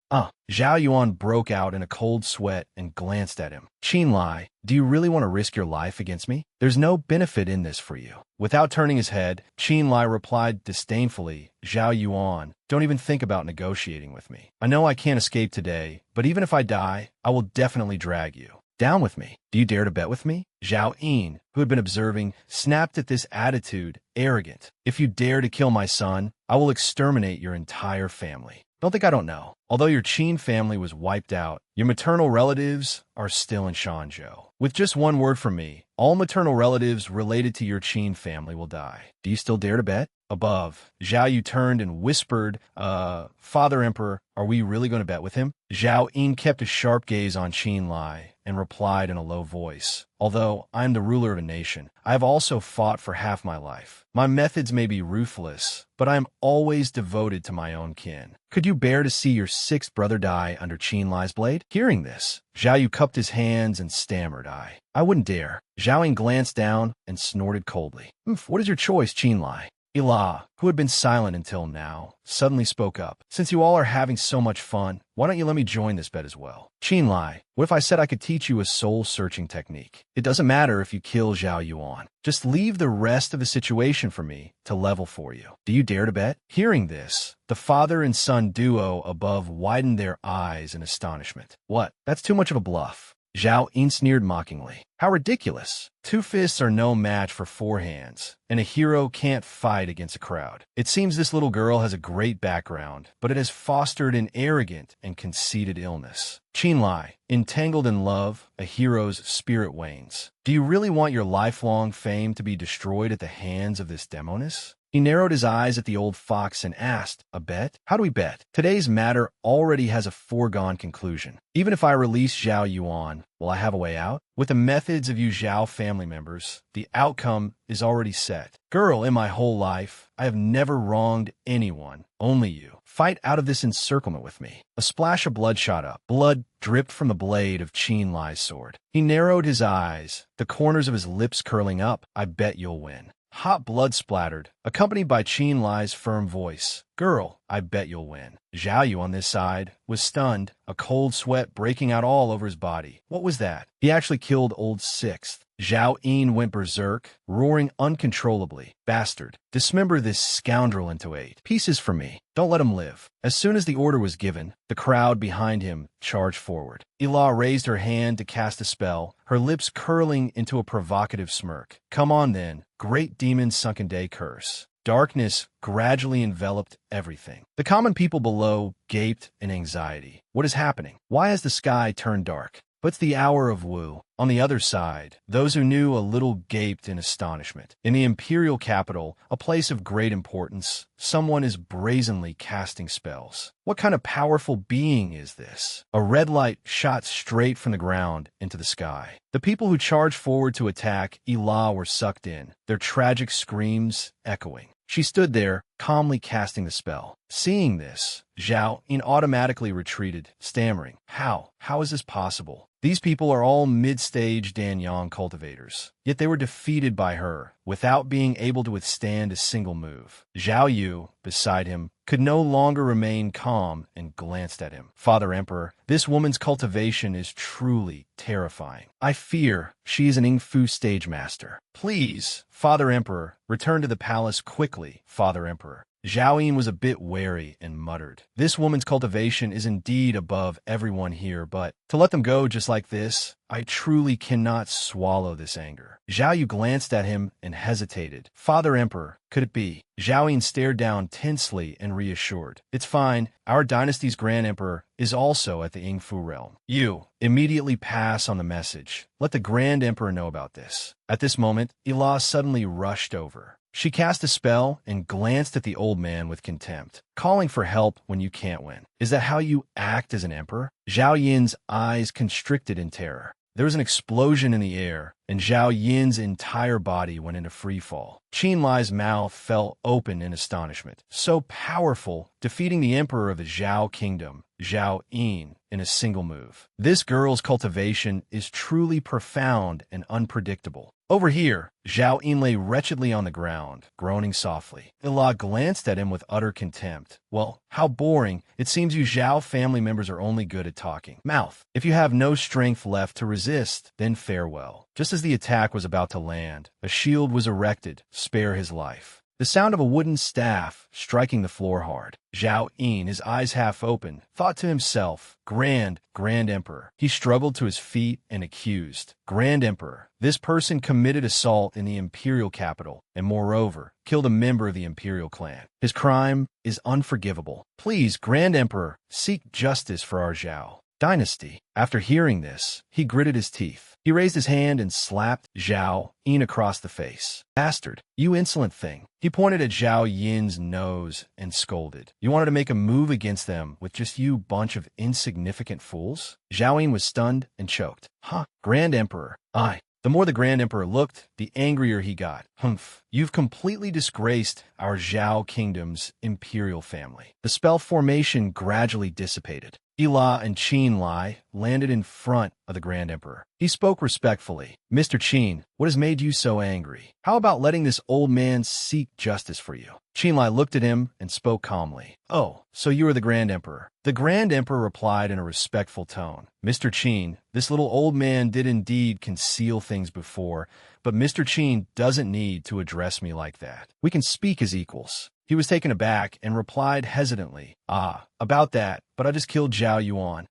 Zhao Yuan broke out in a cold sweat and glanced at him. Qin Lie, do you really want to risk your life against me? There's no benefit in this for you. Without turning his head, Qin Lie replied disdainfully, Zhao Yuan, don't even think about negotiating with me. I know I can't escape today, but even if I die, I will definitely drag you. Down with me. Do you dare to bet with me? Zhao Yin, who had been observing, snapped at this attitude, arrogant. If you dare to kill my son, I will exterminate your entire family. Don't think I don't know. Although your Qin family was wiped out, your maternal relatives are still in Shanzhou. With just one word from me, all maternal relatives related to your Qin family will die. Do you still dare to bet? Above, Zhao Yu turned and whispered, Father Emperor, are we really going to bet with him? Zhao Yin kept a sharp gaze on Qin Lie and replied in a low voice, although I am the ruler of a nation, I have also fought for half my life. My methods may be ruthless, but I am always devoted to my own kin. Could you bear to see your sixth brother die under Qin Lie's blade? Hearing this, Zhao Yu cupped his hands and stammered, I wouldn't dare. Zhao Yin glanced down and snorted coldly. What is your choice, Qin Lie? Ilah, who had been silent until now, suddenly spoke up. Since you all are having so much fun, why don't you let me join this bet as well? Qin Lie, what if I said I could teach you a soul-searching technique? It doesn't matter if you kill Zhao Yuan. Just leave the rest of the situation for me to level for you. Do you dare to bet? Hearing this, the father and son duo above widened their eyes in astonishment. What? That's too much of a bluff. Zhao Yin sneered mockingly. How ridiculous. 2 fists are no match for 4 hands, and a hero can't fight against a crowd. It seems this little girl has a great background, but it has fostered an arrogant and conceited illness. Qin Lie, entangled in love, a hero's spirit wanes. Do you really want your lifelong fame to be destroyed at the hands of this demoness? He narrowed his eyes at the old fox and asked, a bet? How do we bet? Today's matter already has a foregone conclusion. Even if I release Zhao Yuan, will I have a way out? With the methods of you Zhao family members, the outcome is already set. Girl, in my whole life, I have never wronged anyone, only you. Fight out of this encirclement with me. A splash of blood shot up. Blood dripped from the blade of Qin Lie's sword. He narrowed his eyes, the corners of his lips curling up. I bet you'll win. Hot blood splattered, accompanied by Qin Lie's firm voice. Girl, I bet you'll win. Zhao Yu on this side was stunned, a cold sweat breaking out all over his body. What was that? He actually killed old Sixth. Zhao Yin went berserk, roaring uncontrollably. Bastard, dismember this scoundrel into 8 pieces for me. Don't let him live. As soon as the order was given, the crowd behind him charged forward. Ilah raised her hand to cast a spell, her lips curling into a provocative smirk. Come on then, great demon sunken day curse. Darkness gradually enveloped everything. The common people below gaped in anxiety. What is happening? Why has the sky turned dark? But it's the hour of Wu. On the other side, those who knew a little gaped in astonishment. In the imperial capital, a place of great importance, someone is brazenly casting spells. What kind of powerful being is this? A red light shot straight from the ground into the sky. The people who charged forward to attack Ilah were sucked in, their tragic screams echoing. She stood there, calmly casting the spell. Seeing this, Zhao Yin automatically retreated, stammering, How is this possible? These people are all mid-stage Danyang cultivators, yet they were defeated by her without being able to withstand a single move. Zhao Yu, beside him, could no longer remain calm and glanced at him. Father Emperor, this woman's cultivation is truly terrifying. I fear she is an Yingfu stage master. Please, Father Emperor, return to the palace quickly, Father Emperor. Zhao Yin was a bit wary and muttered, "This woman's cultivation is indeed above everyone here, but to let them go just like this, I truly cannot swallow this anger." Zhao Yu glanced at him and hesitated. "Father Emperor, could it be?" Zhao Yin stared down tensely and reassured. "It's fine. Our dynasty's Grand Emperor is also at the Yingfu realm. You, immediately pass on the message. Let the Grand Emperor know about this." At this moment, Ila suddenly rushed over. She cast a spell and glanced at the old man with contempt. "Calling for help when you can't win. Is that how you act as an emperor?" Zhao Yin's eyes constricted in terror. There was an explosion in the air, and Zhao Yin's entire body went into freefall. Qin Lie's mouth fell open in astonishment. So powerful, defeating the emperor of the Zhao kingdom, Zhao Yin, in a single move. This girl's cultivation is truly profound and unpredictable. Over here, Zhao Yin lay wretchedly on the ground, groaning softly. Ila glanced at him with utter contempt. "Well, how boring. It seems you Zhao family members are only good at talking. Mouth. If you have no strength left to resist, then farewell." Just as the attack was about to land, a shield was erected. Spare his life. The sound of a wooden staff striking the floor hard. Zhao Yin, his eyes half open, thought to himself, Grand Emperor. He struggled to his feet and accused, "Grand Emperor, this person committed assault in the imperial capital and moreover, killed a member of the imperial clan. His crime is unforgivable. Please, Grand Emperor, seek justice for our Zhao dynasty." After hearing this, he gritted his teeth. He raised his hand and slapped Zhao Yin across the face. "Bastard, you insolent thing." He pointed at Zhao Yin's nose and scolded. "You wanted to make a move against them with just you bunch of insignificant fools?" Zhao Yin was stunned and choked. "Huh, Grand Emperor, I." The more the Grand Emperor looked, the angrier he got. "Humph, you've completely disgraced our Zhao kingdom's imperial family." The spell formation gradually dissipated. Ila and Qin Lie landed in front of the Grand Emperor. He spoke respectfully. "Mr. Qin, what has made you so angry? How about letting this old man seek justice for you?" Qin Lie looked at him and spoke calmly. "Oh, so you are the Grand Emperor." The Grand Emperor replied in a respectful tone. "Mr. Qin, this little old man did indeed conceal things before, but Mr. Qin doesn't need to address me like that. We can speak as equals." He was taken aback and replied hesitantly, "About that, but I just killed Zhao Yuan."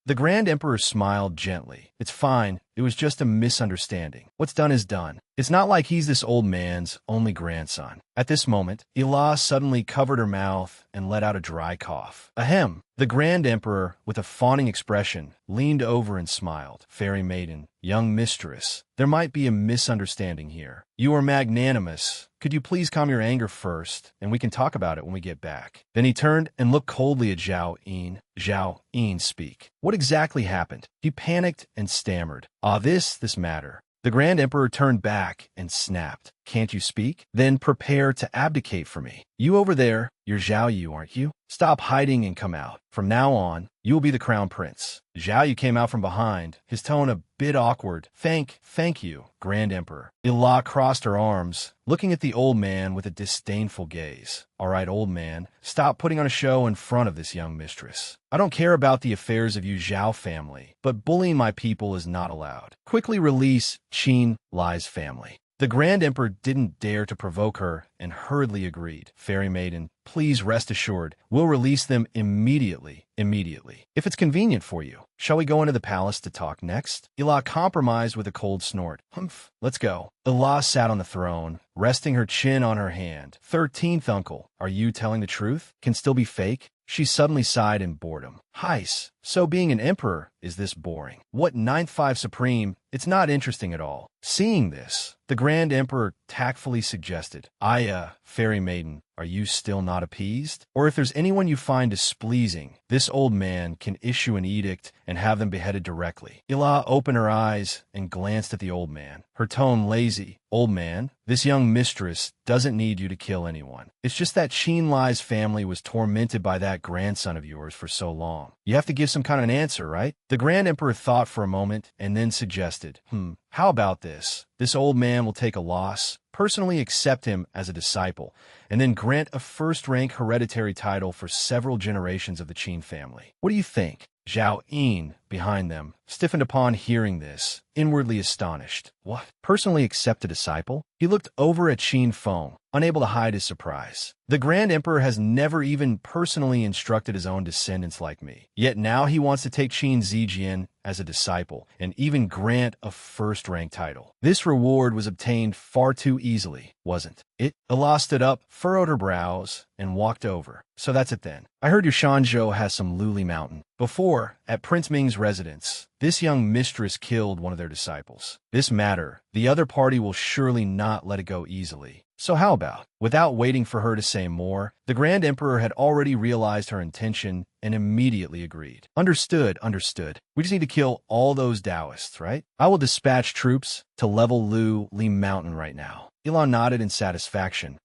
The Grand Emperor smiled gently. "It's fine. It was just a misunderstanding. What's done is done. It's not like he's this old man's only grandson." At this moment, Ila suddenly covered her mouth and let out a dry cough. Ahem. The Grand Emperor, with a fawning expression, leaned over and smiled. "Fairy maiden, young mistress, there might be a misunderstanding here. You are magnanimous. Could you please calm your anger first, and we can talk about it when we get back." Then he turned and looked coldly at Zhao Yin. "Zhao Yin, speak. What exactly happened?" He panicked and stammered. This matter." The Grand Emperor turned back and snapped. "Can't you speak? Then prepare to abdicate for me. You over there, you're Zhao Yu, aren't you? Stop hiding and come out. From now on, you will be the crown prince." Zhao Yu came out from behind, his tone a bit awkward. Thank you, Grand Emperor." Ila crossed her arms, looking at the old man with a disdainful gaze. "All right, old man, stop putting on a show in front of this young mistress. I don't care about the affairs of you Zhao family, but bullying my people is not allowed. Quickly release Qin Lie's family." The Grand Emperor didn't dare to provoke her and hurriedly agreed. "Fairy maiden, please rest assured, we'll release them immediately, if it's convenient for you. Shall we go into the palace to talk next?" Ila compromised with a cold snort. "Humph, let's go." Ila sat on the throne, resting her chin on her hand. 13th uncle, are you telling the truth? Can still be fake?" She suddenly sighed in boredom. "Heis, so being an emperor is this boring? What 9th 5 supreme? It's not interesting at all." Seeing this, the Grand Emperor tactfully suggested, Fairy maiden, are you still not appeased? Or if there's anyone you find displeasing, this old man can issue an edict and have them beheaded directly." Ila opened her eyes and glanced at the old man, her tone lazy. "Old man, this young mistress doesn't need you to kill anyone. It's just that Qin Lie's family was tormented by that grandson of yours for so long. You have to give give some kind of an answer, right? The Grand Emperor thought for a moment and then suggested, how about this? This old man will take a loss, personally accept him as a disciple, and then grant a first-rank hereditary title for several generations of the Qin family. What do you think? Zhao Yin, behind them, stiffened upon hearing this, inwardly astonished. What? Personally accept a disciple? He looked over at Qin Feng, unable to hide his surprise. The Grand Emperor has never even personally instructed his own descendants like me. Yet now he wants to take Qin Zijian as a disciple and even grant a first-rank title. This reward was obtained far too easily, wasn't it? Ala stood up, furrowed her brows, and walked over. So that's it then. I heard your Shanzhou has some Luli Mountain. Before, at Prince Ming's residence, this young mistress killed one of their disciples. This matter, the other party will surely not let it go easily. So how about? Without waiting for her to say more, the Grand Emperor had already realized her intention and immediately agreed. Understood. We just need to kill all those Taoists, right? I will dispatch troops to level Luli Mountain right now. Elon nodded in satisfaction.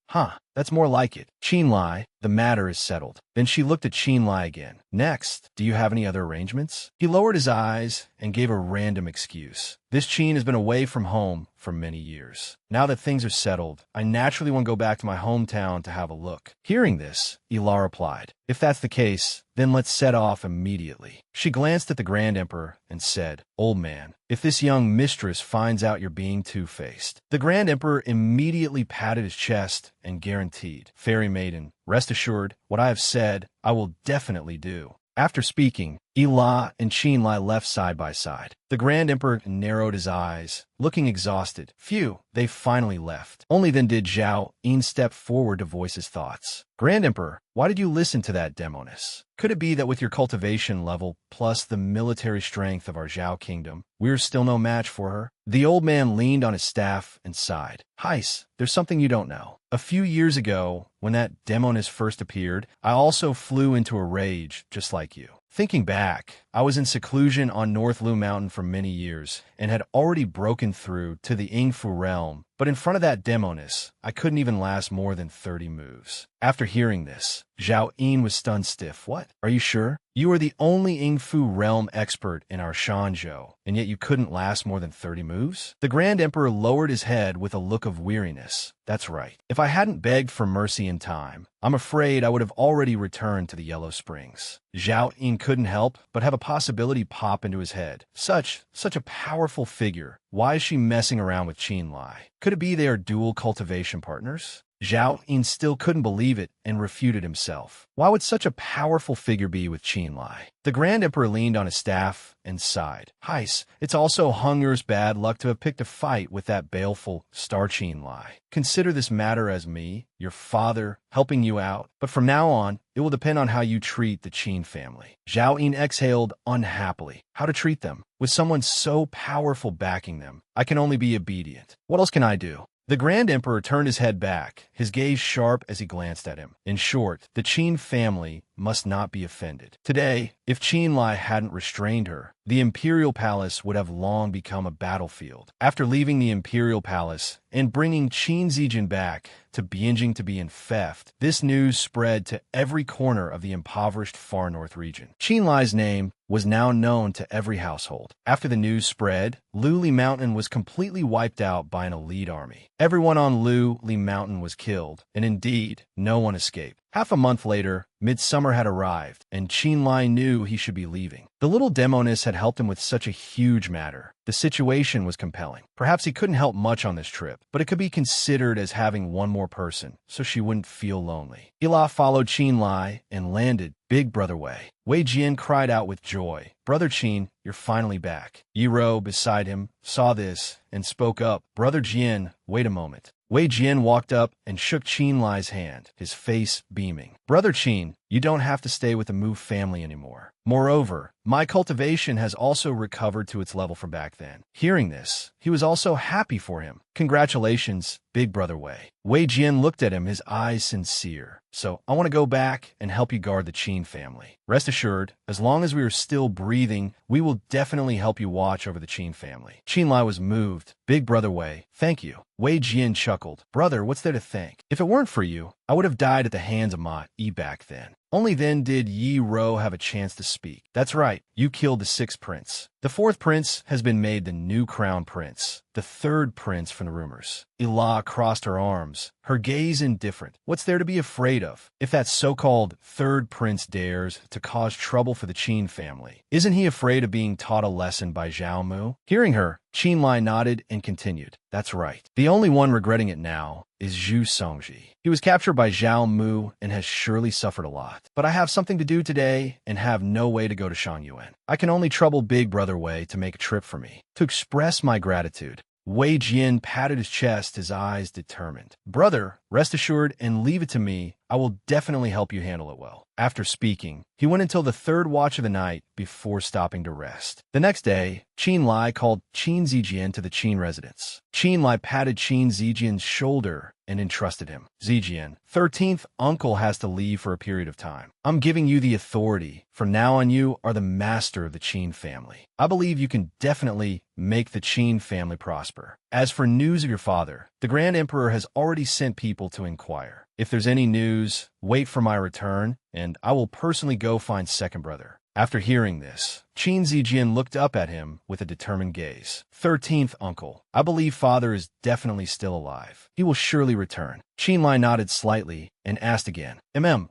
That's more like it. Qin Lie, the matter is settled. Then she looked at Qin Lie again. Next, do you have any other arrangements? He lowered his eyes and gave a random excuse. This Qin has been away from home for many years. Now that things are settled, I naturally want to go back to my hometown to have a look. Hearing this, Ila replied, if that's the case, then let's set off immediately. She glanced at the Grand Emperor and said, old man, if this young mistress finds out you're being two-faced. The Grand Emperor immediately patted his chest and guaranteed, Fairy Maiden, rest assured, what I have said, I will definitely do. After speaking, Ila and Qin Lie left side by side. The Grand Emperor narrowed his eyes, looking exhausted. Phew, they finally left. Only then did Zhao Yin step forward to voice his thoughts. Grand Emperor, why did you listen to that demoness? Could it be that with your cultivation level, plus the military strength of our Zhao kingdom, we're still no match for her? The old man leaned on his staff and sighed. Heis, there's something you don't know. A few years ago, when that demoness first appeared, I also flew into a rage, just like you. Thinking back, I was in seclusion on North Lu Mountain for many years and had already broken through to the Yingfu realm, but in front of that demoness, I couldn't even last more than 30 moves. After hearing this, Zhao Yin was stunned stiff. What? Are you sure? You are the only Yingfu realm expert in our Shanzhou, and yet you couldn't last more than 30 moves? The Grand Emperor lowered his head with a look of weariness. That's right. If I hadn't begged for mercy in time, I'm afraid I would have already returned to the Yellow Springs. Zhao Yin couldn't help but have a possibility pop into his head. Such a powerful figure. Why is she messing around with Qin Lie? Could it be they are dual cultivation partners? Zhao Yin still couldn't believe it and refuted himself. Why would such a powerful figure be with Qin Lie? The Grand Emperor leaned on his staff and sighed. Heis, it's also Hunger's bad luck to have picked a fight with that baleful Star Qin Lie. Consider this matter as me, your father, helping you out, but from now on, it will depend on how you treat the Qin family. Zhao Yin exhaled unhappily. How to treat them? With someone so powerful backing them, I can only be obedient. What else can I do? The Grand Emperor turned his head back, his gaze sharp as he glanced at him. In short, the Qin family must not be offended. Today, if Qin Lie hadn't restrained her, the Imperial Palace would have long become a battlefield. After leaving the Imperial Palace and bringing Qin Zijian back to Bianjing to be in theft, this news spread to every corner of the impoverished far north region. Qin Lie's name was now known to every household. After the news spread, Luli Mountain was completely wiped out by an elite army. Everyone on Luli Mountain was killed, and indeed, no one escaped. Half a month later, midsummer had arrived, and Qin Lie knew he should be leaving. The little demoness had helped him with such a huge matter. The situation was compelling. Perhaps he couldn't help much on this trip, but it could be considered as having one more person, so she wouldn't feel lonely. Ila followed Qin Lie and landed Big Brother Wei. Wei Jian cried out with joy. Brother Qin, you're finally back. Yiro, beside him, saw this and spoke up. Brother Jian, wait a moment. Wei Jian walked up and shook Qin Lie's hand, his face beaming. Brother Qin, you don't have to stay with the Mu family anymore. Moreover, my cultivation has also recovered to its level from back then. Hearing this, he was also happy for him. Congratulations, Big Brother Wei. Wei Jian looked at him, his eyes sincere. So, I want to go back and help you guard the Qin family. Rest assured, as long as we are still breathing, we will definitely help you watch over the Qin family. Qin Lie was moved. Big Brother Wei, thank you. Wei Jian chuckled. Brother, what's there to thank? If it weren't for you, I would have died at the hands of Ma Yi back then. Only then did Yi Ro have a chance to speak. That's right, you killed the 6th prince. The 4th prince has been made the new crown prince, the 3rd prince from the rumors. Ila crossed her arms, her gaze indifferent. What's there to be afraid of? If that so-called 3rd prince dares to cause trouble for the Qin family, isn't he afraid of being taught a lesson by Zhao Mu? Hearing her, Qin Lie nodded and continued. That's right. The only one regretting it now is Zhu Songji. He was captured by Zhao Mu and has surely suffered a lot. But I have something to do today and have no way to go to Shangyuan. I can only trouble Big Brother Wei to make a trip for me. To express my gratitude, Wei Jian patted his chest, his eyes determined. Brother, rest assured and leave it to me. I will definitely help you handle it well. After speaking, he went until the 3rd watch of the night before stopping to rest. The next day, Qin Lie called Qin Zijian to the Qin residence. Qin Lie patted Qin Zijian's shoulder and entrusted him. Zijian, 13th uncle has to leave for a period of time. I'm giving you the authority. From now on, you are the master of the Qin family. I believe you can definitely make the Qin family prosper. As for news of your father, the Grand Emperor has already sent people to inquire. If there's any news, wait for my return, and I will personally go find second brother. After hearing this, Qin Zijian looked up at him with a determined gaze. 13th uncle, I believe father is definitely still alive. He will surely return. Qin Lie nodded slightly and asked again.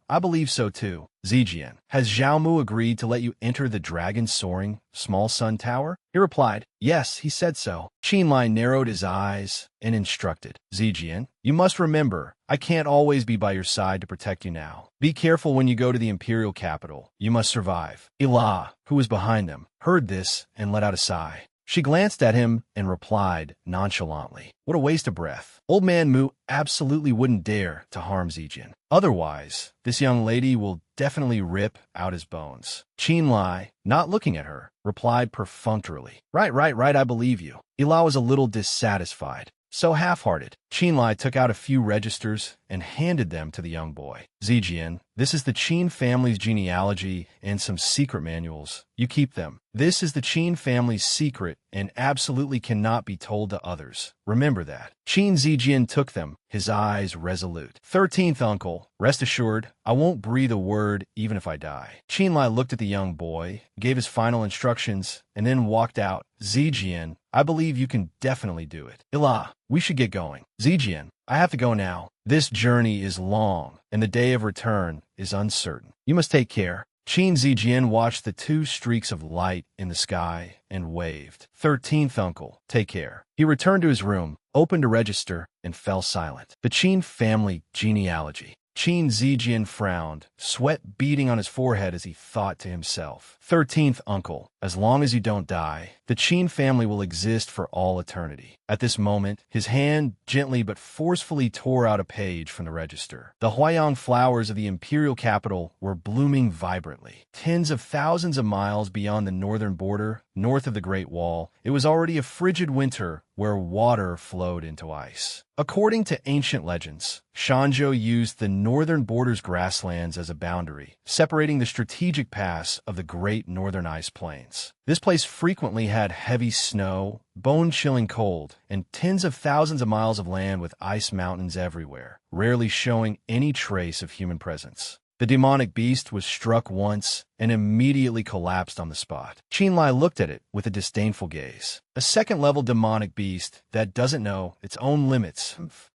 I believe so too. Zijian, has Zhao Mu agreed to let you enter the dragon-soaring small sun tower? He replied, yes, he said so. Qin Lie narrowed his eyes and instructed. Zijian, you must remember, I can't always be by your side to protect you now. Be careful when you go to the imperial capital. You must survive. Ila, who was behind them, heard this and let out a sigh. She glanced at him and replied nonchalantly, what a waste of breath. Old man Mu absolutely wouldn't dare to harm Zijian. Otherwise, this young lady will definitely rip out his bones. Qin Lie, not looking at her, replied perfunctorily. Right, I believe you. Ila was a little dissatisfied. So half-hearted. Qin Lie took out a few registers and handed them to the young boy. Zijian, this is the Qin family's genealogy and some secret manuals. You keep them. This is the Qin family's secret and absolutely cannot be told to others. Remember that. Qin Zijian took them, his eyes resolute. 13th uncle, rest assured, I won't breathe a word even if I die. Qin Lie looked at the young boy, gave his final instructions, and then walked out. Zijian, I believe you can definitely do it. Ila, we should get going. Zijian, I have to go now. This journey is long, and the day of return is uncertain. You must take care. Qin Zijian watched the 2 streaks of light in the sky and waved. 13th uncle, take care. He returned to his room, opened a register, and fell silent. The Qin family genealogy. Qin Zijian frowned, sweat beading on his forehead as he thought to himself. 13th uncle, as long as you don't die, the Qin family will exist for all eternity. At this moment, his hand gently but forcefully tore out a page from the register. The Huayang flowers of the imperial capital were blooming vibrantly. Tens of thousands of miles beyond the northern border, north of the Great Wall, it was already a frigid winter where water flowed into ice. According to ancient legends, Shanzhou used the northern border's grasslands as a boundary, separating the strategic pass of the Great Northern Ice Plains. This place frequently had heavy snow, bone-chilling cold, and tens of thousands of miles of land with ice mountains everywhere, rarely showing any trace of human presence. The demonic beast was struck once and immediately collapsed on the spot. Qin Lie looked at it with a disdainful gaze. A second-level demonic beast that doesn't know its own limits.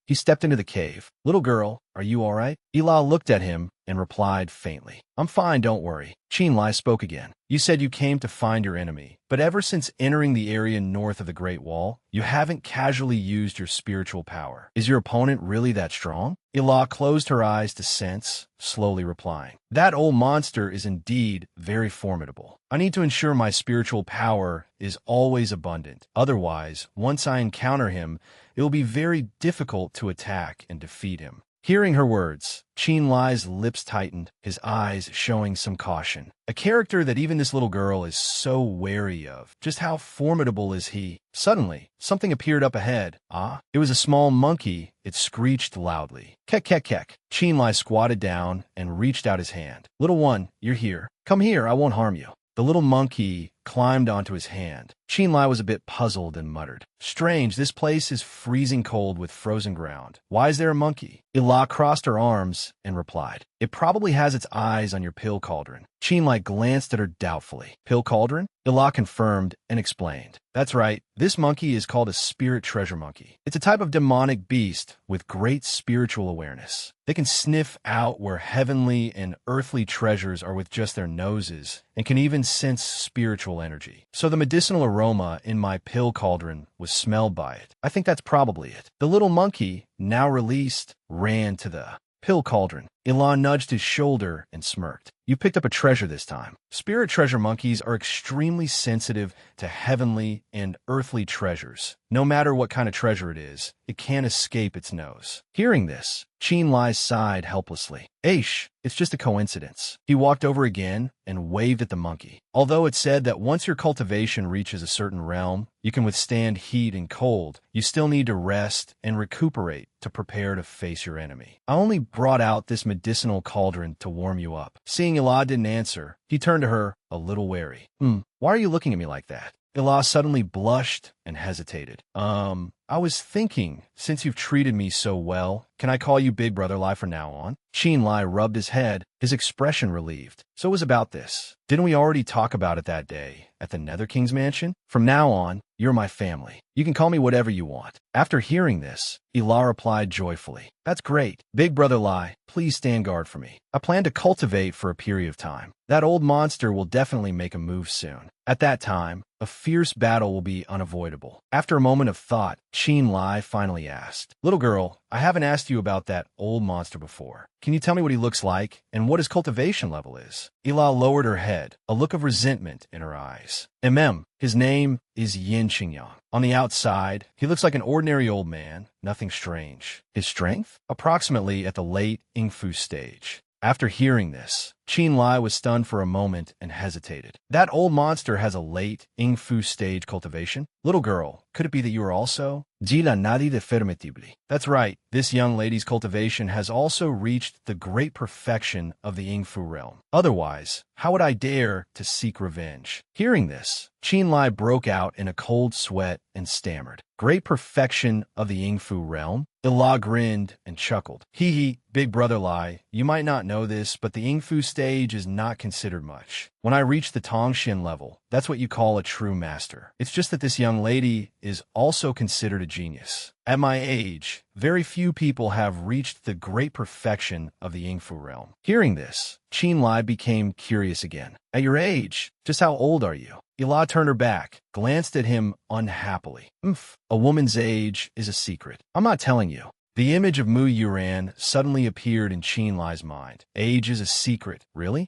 He stepped into the cave. Little girl, are you all right? Ila looked at him and replied faintly. I'm fine, don't worry. Qin Lie spoke again. You said you came to find your enemy, but ever since entering the area north of the Great Wall, you haven't casually used your spiritual power. Is your opponent really that strong? Ila closed her eyes to sense, slowly replying. That old monster is indeed very formidable. I need to ensure my spiritual power is always abundant. Otherwise, once I encounter him, it will be very difficult to attack and defeat him. Hearing her words, Qin Lie's lips tightened, his eyes showing some caution. A character that even this little girl is so wary of. Just how formidable is he? Suddenly, something appeared up ahead. It was a small monkey. It screeched loudly. Kek, kek, kek. Qin Lie squatted down and reached out his hand. Little one, you're here. Come here, I won't harm you. The little monkey climbed onto his hand. Qin Lie was a bit puzzled and muttered, "Strange, this place is freezing cold with frozen ground. Why is there a monkey?" Ila crossed her arms and replied, "It probably has its eyes on your pill cauldron." Qin Lie glanced at her doubtfully. "Pill cauldron?" Ila confirmed and explained, "That's right. This monkey is called a spirit treasure monkey. It's a type of demonic beast with great spiritual awareness. They can sniff out where heavenly and earthly treasures are with just their noses, and can even sense spiritual energy. So the medicinal aroma in my pill cauldron was smelled by it. I think that's probably it." The little monkey, now released, ran to the pill cauldron. Ilan nudged his shoulder and smirked. "You picked up a treasure this time." Spirit treasure monkeys are extremely sensitive to heavenly and earthly treasures. No matter what kind of treasure it is, it can't escape its nose. Hearing this, Qin Lie sighed helplessly. "Aish, it's just a coincidence." He walked over again and waved at the monkey. Although it said that once your cultivation reaches a certain realm, you can withstand heat and cold, you still need to rest and recuperate to prepare to face your enemy. "I only brought out this medicinal cauldron to warm you up." Seeing Ilah didn't answer, he turned to her, a little wary. Why are you looking at me like that?" Ilah suddenly blushed and hesitated. I was thinking, since you've treated me so well, can I call you Big Brother Lie from now on?" Qin Lie rubbed his head, his expression relieved. "So it was about this. Didn't we already talk about it that day at the Nether King's mansion? From now on, you're my family. You can call me whatever you want." After hearing this, Ilah replied joyfully, "That's great. Big Brother Lie, please stand guard for me. I plan to cultivate for a period of time. That old monster will definitely make a move soon. At that time, a fierce battle will be unavoidable." After a moment of thought, Qin Lie finally asked, "Little girl, I haven't asked you about that old monster before. Can you tell me what he looks like and what his cultivation level is?" Ilah lowered her head, a look of resentment in her eyes. His name is Yin Qingyang. On the outside, he looks like an ordinary old man, nothing strange. His strength? Approximately at the late Yingfu stage. After hearing this, Qin Lie was stunned for a moment and hesitated. "That old monster has a late Yingfu stage cultivation? Little girl, could it be that you are also?" "Dila nadi de fermetibli." That's right, this young lady's cultivation has also reached the great perfection of the Yingfu realm. Otherwise, how would I dare to seek revenge? Hearing this, Qin Lie broke out in a cold sweat and stammered, "Great perfection of the Yingfu realm?" Ilah grinned and chuckled. Hee, Big Brother Lie, you might not know this, but the Yingfu stage is not considered much. When I reach the Tongshin level, that's what you call a true master. It's just that this young lady is also considered a genius. At my age, very few people have reached the great perfection of the Yingfu realm. Hearing this, Qin Lie became curious again. "At your age, just how old are you?" Ilah turned her back, glanced at him unhappily. A woman's age is a secret. I'm not telling you." The image of Mu Yuran suddenly appeared in Qin Lie's mind. Age is a secret. Really?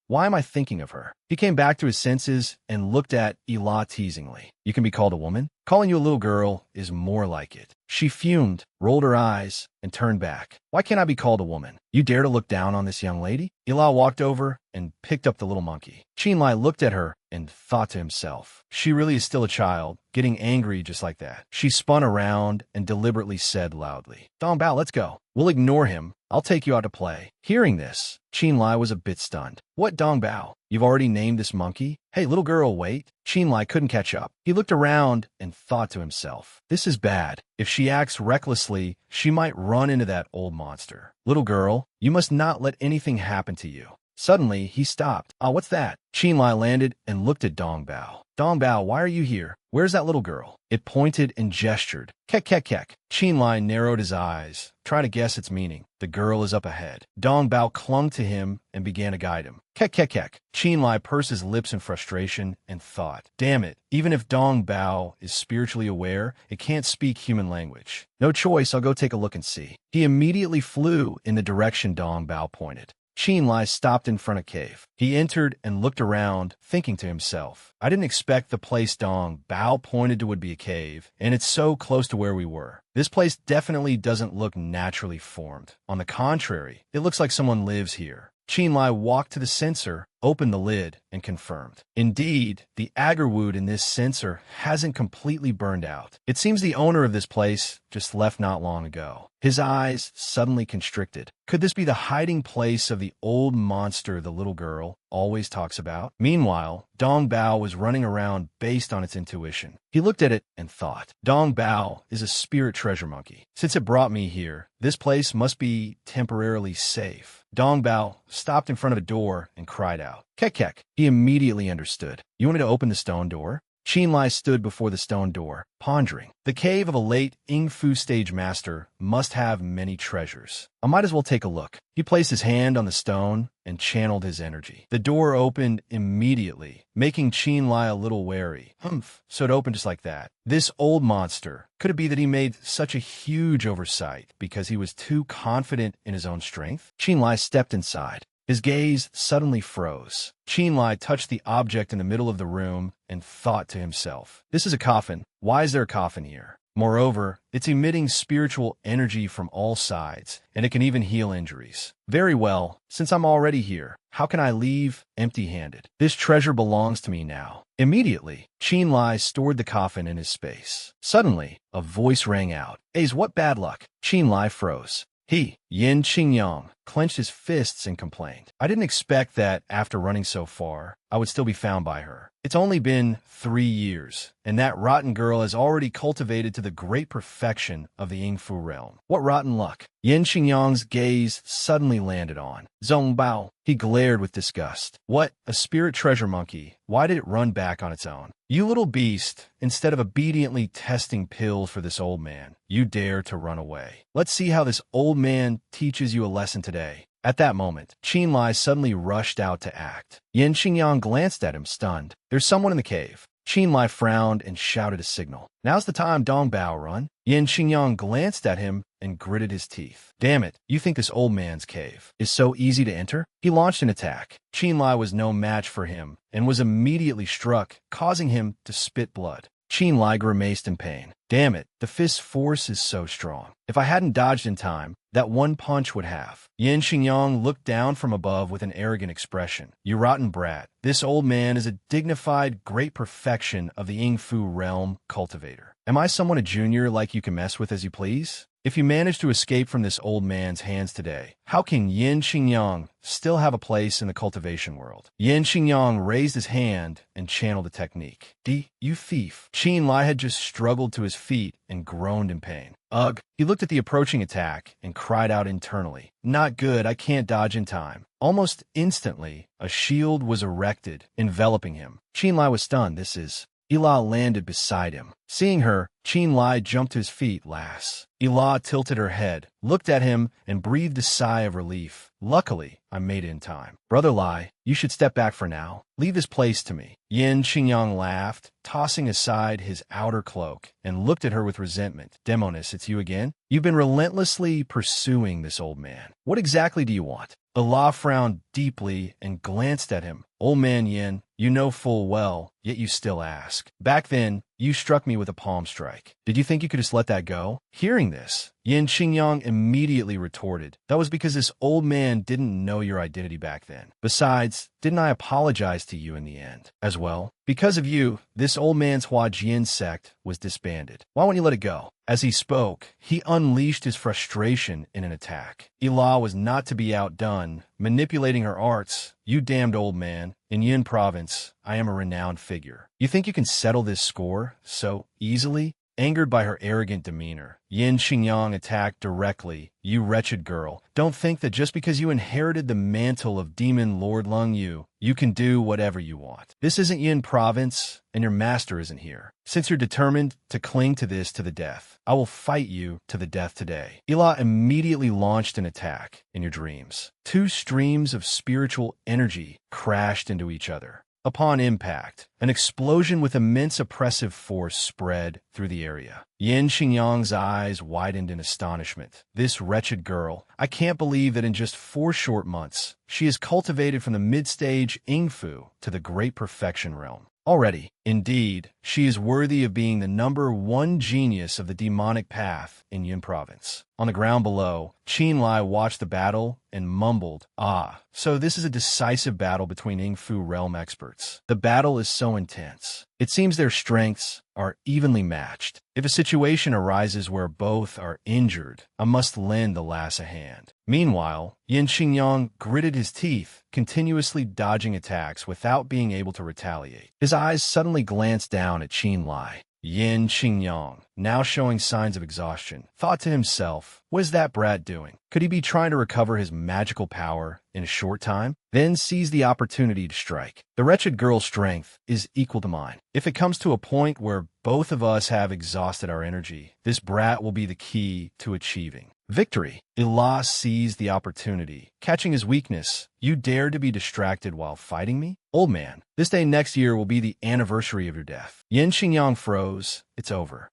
Why am I thinking of her? He came back to his senses and looked at Ilah teasingly. "You can be called a woman? Calling you a little girl is more like it." She fumed, rolled her eyes, and turned back. "Why can't I be called a woman? You dare to look down on this young lady?" Ilah walked over and picked up the little monkey. Qin Lie looked at her and thought to himself, "She really is still a child, getting angry just like that." She spun around and deliberately said loudly, "Dong Bao, let's go. We'll ignore him. I'll take you out to play." Hearing this, Qin Lie was a bit stunned. "What Dong Bao? You've already named this monkey? Hey, little girl, wait." Qin Lie couldn't catch up. He looked around and thought to himself, "This is bad. If she acts recklessly, she might run into that old monster. Little girl, you must not let anything happen to you." Suddenly, he stopped. What's that?" Qin Lie landed and looked at Dong Bao. "Dong Bao, why are you here? Where's that little girl?" It pointed and gestured. Kek, kek, kek. Qin Lie narrowed his eyes, trying to guess its meaning. The girl is up ahead. Dong Bao clung to him and began to guide him. Kek, kek, kek. Qin Lie pursed his lips in frustration and thought, "Damn it, even if Dong Bao is spiritually aware, it can't speak human language. No choice, I'll go take a look and see." He immediately flew in the direction Dong Bao pointed. Qin Lie stopped in front of cave. He entered and looked around, thinking to himself, "I didn't expect the place Dong Bao pointed to would be a cave, and it's so close to where we were. This place definitely doesn't look naturally formed. On the contrary, it looks like someone lives here." Qin Lie walked to the sensor opened the lid and confirmed. Indeed, the agarwood in this censer hasn't completely burned out. It seems the owner of this place just left not long ago. His eyes suddenly constricted. Could this be the hiding place of the old monster the little girl always talks about? Meanwhile, Dong Bao was running around based on its intuition. He looked at it and thought, Dong Bao is a spirit treasure monkey. Since it brought me here, this place must be temporarily safe. Dong Bao stopped in front of a door and cried out, Kek Kek. He immediately understood. You wanted to open the stone door? Qin Lie stood before the stone door, pondering. The cave of a late Ing-Fu stage master must have many treasures. I might as well take a look. He placed his hand on the stone and channeled his energy. The door opened immediately, making Qin Lie a little wary. Humph, so it opened just like that. This old monster, could it be that he made such a huge oversight because he was too confident in his own strength? Qin Lie stepped inside. His gaze suddenly froze. Qin Lie touched the object in the middle of the room and thought to himself, this is a coffin. Why is there a coffin here? Moreover, it's emitting spiritual energy from all sides, and it can even heal injuries. Very well, since I'm already here, how can I leave empty-handed? This treasure belongs to me now. Immediately, Qin Lie stored the coffin in his space. Suddenly, a voice rang out. Ace, what bad luck? Qin Lie froze. He, Yin Qingyang, clenched his fists and complained. I didn't expect that, after running so far, I would still be found by her. It's only been 3 years, and that rotten girl has already cultivated to the great perfection of the Ing-Fu realm. What rotten luck. Yin Qingyang's gaze suddenly landed on Zhong Bao. He glared with disgust. What? A spirit treasure monkey. Why did it run back on its own? You little beast, instead of obediently testing pills for this old man, you dare to run away. Let's see how this old man teaches you a lesson today. At that moment, Qin Lie suddenly rushed out to act. Yin Qingyang glanced at him, stunned. There's someone in the cave. Qin Lie frowned and shouted a signal. Now's the time, Dong Bao, run. Yin Qingyang glanced at him and gritted his teeth. Damn it, you think this old man's cave is so easy to enter? He launched an attack. Qin Lie was no match for him and was immediately struck, causing him to spit blood. Qin Lie grimaced in pain. Damn it, the fist's force is so strong. If I hadn't dodged in time, that one punch would have. Yin Qingyang looked down from above with an arrogant expression. You rotten brat. This old man is a dignified, great perfection of the Ing-Fu realm cultivator. Am I someone a junior like you can mess with as you please? If you manage to escape from this old man's hands today, how can Yin Qingyang still have a place in the cultivation world? Yin Qingyang raised his hand and channeled a technique. You thief. Qin Lie had just struggled to his feet and groaned in pain. Ugh. He looked at the approaching attack and cried out internally. Not good, I can't dodge in time. Almost instantly, a shield was erected, enveloping him. Qin Lie was stunned. This is... Ila landed beside him. Seeing her, Qin Lie jumped to his feet. Lass. Ila tilted her head, looked at him, and breathed a sigh of relief. Luckily, I made it in time. Brother Lie, you should step back for now. Leave this place to me. Yin Qingyang laughed, tossing aside his outer cloak, and looked at her with resentment. Demonis, it's you again? You've been relentlessly pursuing this old man. What exactly do you want? Ila frowned deeply and glanced at him. Old man Yin, you know full well, yet you still ask. Back then, you struck me with a palm strike. Did you think you could just let that go? Hearing this, Yin Qingyang immediately retorted. That was because this old man didn't know your identity back then. Besides, didn't I apologize to you in the end as well? Because of you, this old man's Huajian sect was disbanded. Why won't you let it go? As he spoke, he unleashed his frustration in an attack. Ila was not to be outdone, manipulating her arts. You damned old man. In Yin province, I am a renowned figure. You think you can settle this score so easily? Angered by her arrogant demeanor, Yin Qingyang attacked directly. You wretched girl, don't think that just because you inherited the mantle of Demon Lord Lung Yu, you can do whatever you want. This isn't Yin province, and your master isn't here. Since you're determined to cling to this to the death, I will fight you to the death today. Ila immediately launched an attack in your dreams. 2 streams of spiritual energy crashed into each other. Upon impact, An explosion with immense oppressive force spread through the area. Yin Xingyang's eyes widened in astonishment. This wretched girl, I can't believe that in just 4 short months, she has cultivated from the mid-stage Ingfu to the great perfection realm. Already, indeed, she is worthy of being the #1 genius of the demonic path in Yin province. On the ground below, Qin Lie watched the battle and mumbled, "Ah, so this is a decisive battle between Ingfu realm experts. The battle is so intense. It seems their strengths are evenly matched. If a situation arises where both are injured, I must lend the lass a hand." Meanwhile, Yin Xingyang gritted his teeth, continuously dodging attacks without being able to retaliate. His eyes suddenly glanced down at Qin Lie. Yin Xingyang, now showing signs of exhaustion, thought to himself, what is that brat doing? Could he be trying to recover his magical power in a short time? Then seized the opportunity to strike. The wretched girl's strength is equal to mine. If it comes to a point where both of us have exhausted our energy, this brat will be the key to achieving victory. Ilah seized the opportunity, catching his weakness. You dare to be distracted while fighting me? Old man, this day next year will be the anniversary of your death. Yin Xingyang froze. It's over.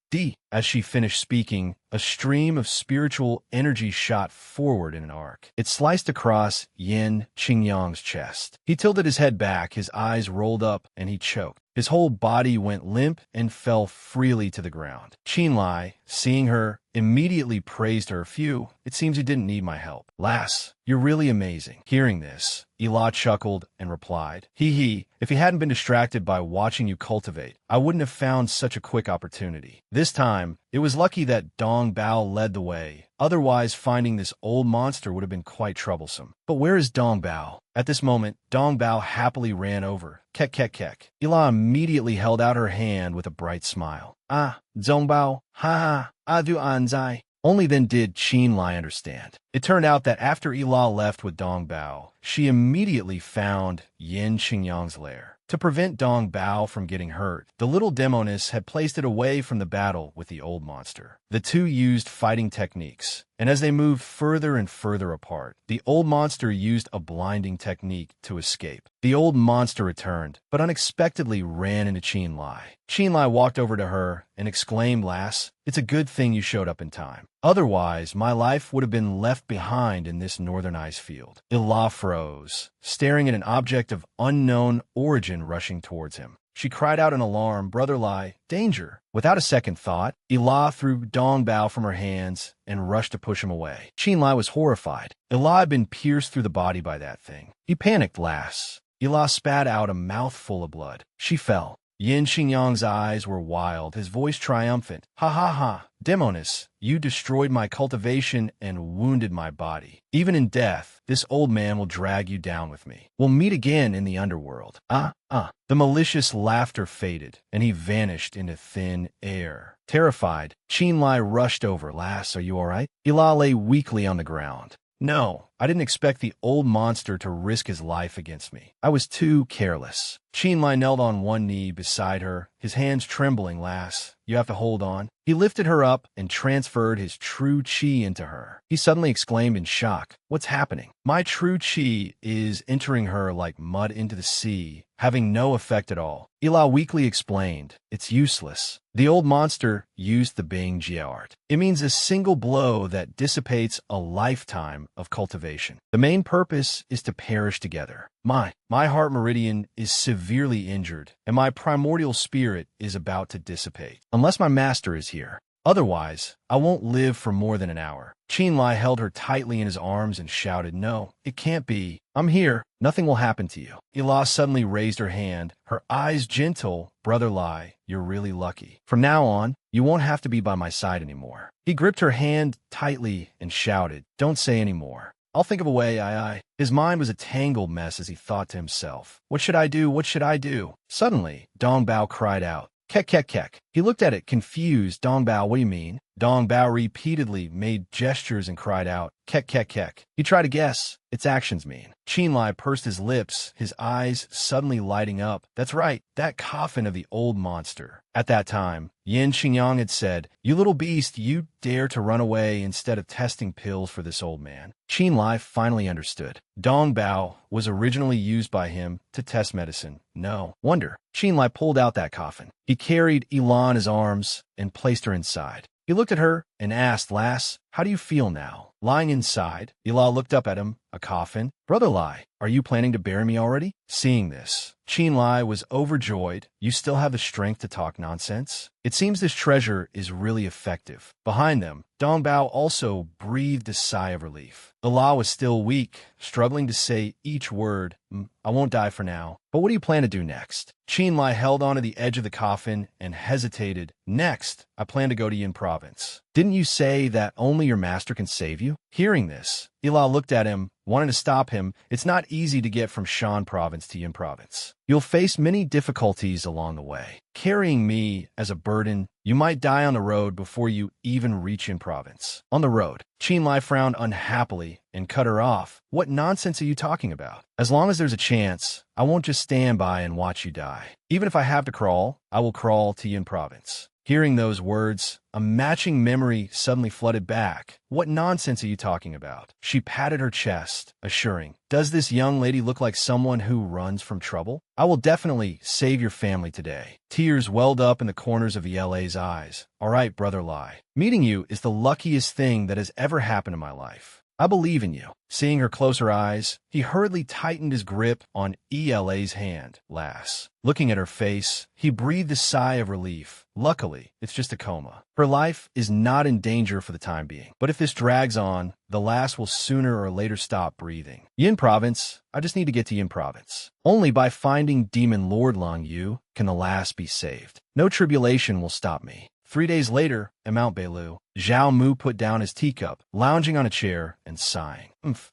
As she finished speaking, a stream of spiritual energy shot forward in an arc. It sliced across Yin Xingyang's chest. He tilted his head back, his eyes rolled up, and he choked. His whole body went limp and fell freely to the ground. Qin Lie, seeing her, immediately praised her. Phew, it seems you didn't need my help. Lass, you're really amazing. Hearing this, Ilah chuckled and replied, Hee, if he hadn't been distracted by watching you cultivate, I wouldn't have found such a quick opportunity. This time, it was lucky that Dong Bao led the way. Otherwise, finding this old monster would have been quite troublesome. But where is Dong Bao? At this moment, Dong Bao happily ran over. Kek. Ilah immediately held out her hand with a bright smile. Ah, Dong Bao, ha, adu anzai. Only then did Qin Lie understand. It turned out that after Ilah left with Dong Bao, she immediately found Yin Xingyang's lair. To prevent Dong Bao from getting hurt, the little demoness had placed it away from the battle with the old monster. The two used fighting techniques, and as they moved further and further apart, the old monster used a blinding technique to escape. The old monster returned, but unexpectedly ran into Qin Lie. Qin Lie walked over to her and exclaimed, Lass, it's a good thing you showed up in time. Otherwise, my life would have been left behind in this northern ice field. Ilah froze, staring at an object of unknown origin rushing towards him. She cried out in alarm, Brother Lie, danger! Without a second thought, Ilah threw Dong Bao from her hands and rushed to push him away. Qin Lie was horrified. Ilah had been pierced through the body by that thing. He panicked, Lass. Ilah spat out a mouthful of blood. She fell. Yin Xingyang's eyes were wild, his voice triumphant. Ha, demoness, you destroyed my cultivation and wounded my body. Even in death, this old man will drag you down with me. We'll meet again in the underworld. The malicious laughter faded, and he vanished into thin air. Terrified, Qin Lie rushed over. Lass, are you all right? Ilah lay weakly on the ground. No, I didn't expect the old monster to risk his life against me. I was too careless. Qin Lie knelt on one knee beside her, his hands trembling. Lass, you have to hold on. He lifted her up and transferred his true qi into her. He suddenly exclaimed in shock, what's happening? My true qi is entering her like mud into the sea, having no effect at all. Ilah weakly explained, it's useless. The old monster used the Bing Jia art. It means a single blow that dissipates a lifetime of cultivation. The main purpose is to perish together. My heart meridian is severely injured, and my primordial spirit is about to dissipate. Unless my master is here. Otherwise, I won't live for more than an hour. Qin Lie held her tightly in his arms and shouted, No, it can't be. I'm here. Nothing will happen to you. Ilah suddenly raised her hand, her eyes gentle. Brother Lie, you're really lucky. From now on, you won't have to be by my side anymore. He gripped her hand tightly and shouted, Don't say any more. I'll think of a way, His mind was a tangled mess as he thought to himself. What should I do? What should I do? Suddenly, Dong Bao cried out. Kek. He looked at it, confused. Dongbao, what do you mean? Dongbao repeatedly made gestures and cried out, Kek kek kek. He tried to guess. Its actions mean. Qin Lie pursed his lips, his eyes suddenly lighting up. That's right, that coffin of the old monster. At that time, Yin Xingyang had said, You little beast, you dare to run away instead of testing pills for this old man. Qin Lie finally understood. Dongbao was originally used by him to test medicine. No wonder. Qin Lie pulled out that coffin. He carried Elan in his arms and placed her inside. He looked at her and asked, Lass, how do you feel now? Lying inside, Elah looked up at him. A coffin? Brother Lie, are you planning to bury me already? Seeing this, Qin Lie was overjoyed. You still have the strength to talk nonsense? It seems this treasure is really effective. Behind them, Dongbao also breathed a sigh of relief. Elah was still weak, struggling to say each word. I won't die for now. But what do you plan to do next? Qin Lie held onto the edge of the coffin and hesitated. Next, I plan to go to Yin province. Didn't you say that only your master can save you? Hearing this, Elah looked at him, wanting to stop him. It's not easy to get from Shan province to Yin province. You'll face many difficulties along the way. Carrying me as a burden, you might die on the road before you even reach Yin province. On the road, Qin Lie frowned unhappily and cut her off. What nonsense are you talking about? As long as there's a chance, I won't just stand by and watch you die. Even if I have to crawl, I will crawl to Yin province. Hearing those words, a matching memory suddenly flooded back. What nonsense are you talking about? She patted her chest, assuring, Does this young lady look like someone who runs from trouble? I will definitely save your family today. Tears welled up in the corners of Yele's eyes. All right, Brother Lie. Meeting you is the luckiest thing that has ever happened in my life. I believe in you. Seeing her close her eyes, he hurriedly tightened his grip on Ela's hand. Lass. Looking at her face, he breathed a sigh of relief. Luckily, it's just a coma. Her life is not in danger for the time being. But if this drags on, the lass will sooner or later stop breathing. Yin province, I just need to get to Yin province. Only by finding Demon Lord Long Yu can the lass be saved. No tribulation will stop me. 3 days later, at Mount Beilu, Zhao Mu put down his teacup, lounging on a chair and sighing.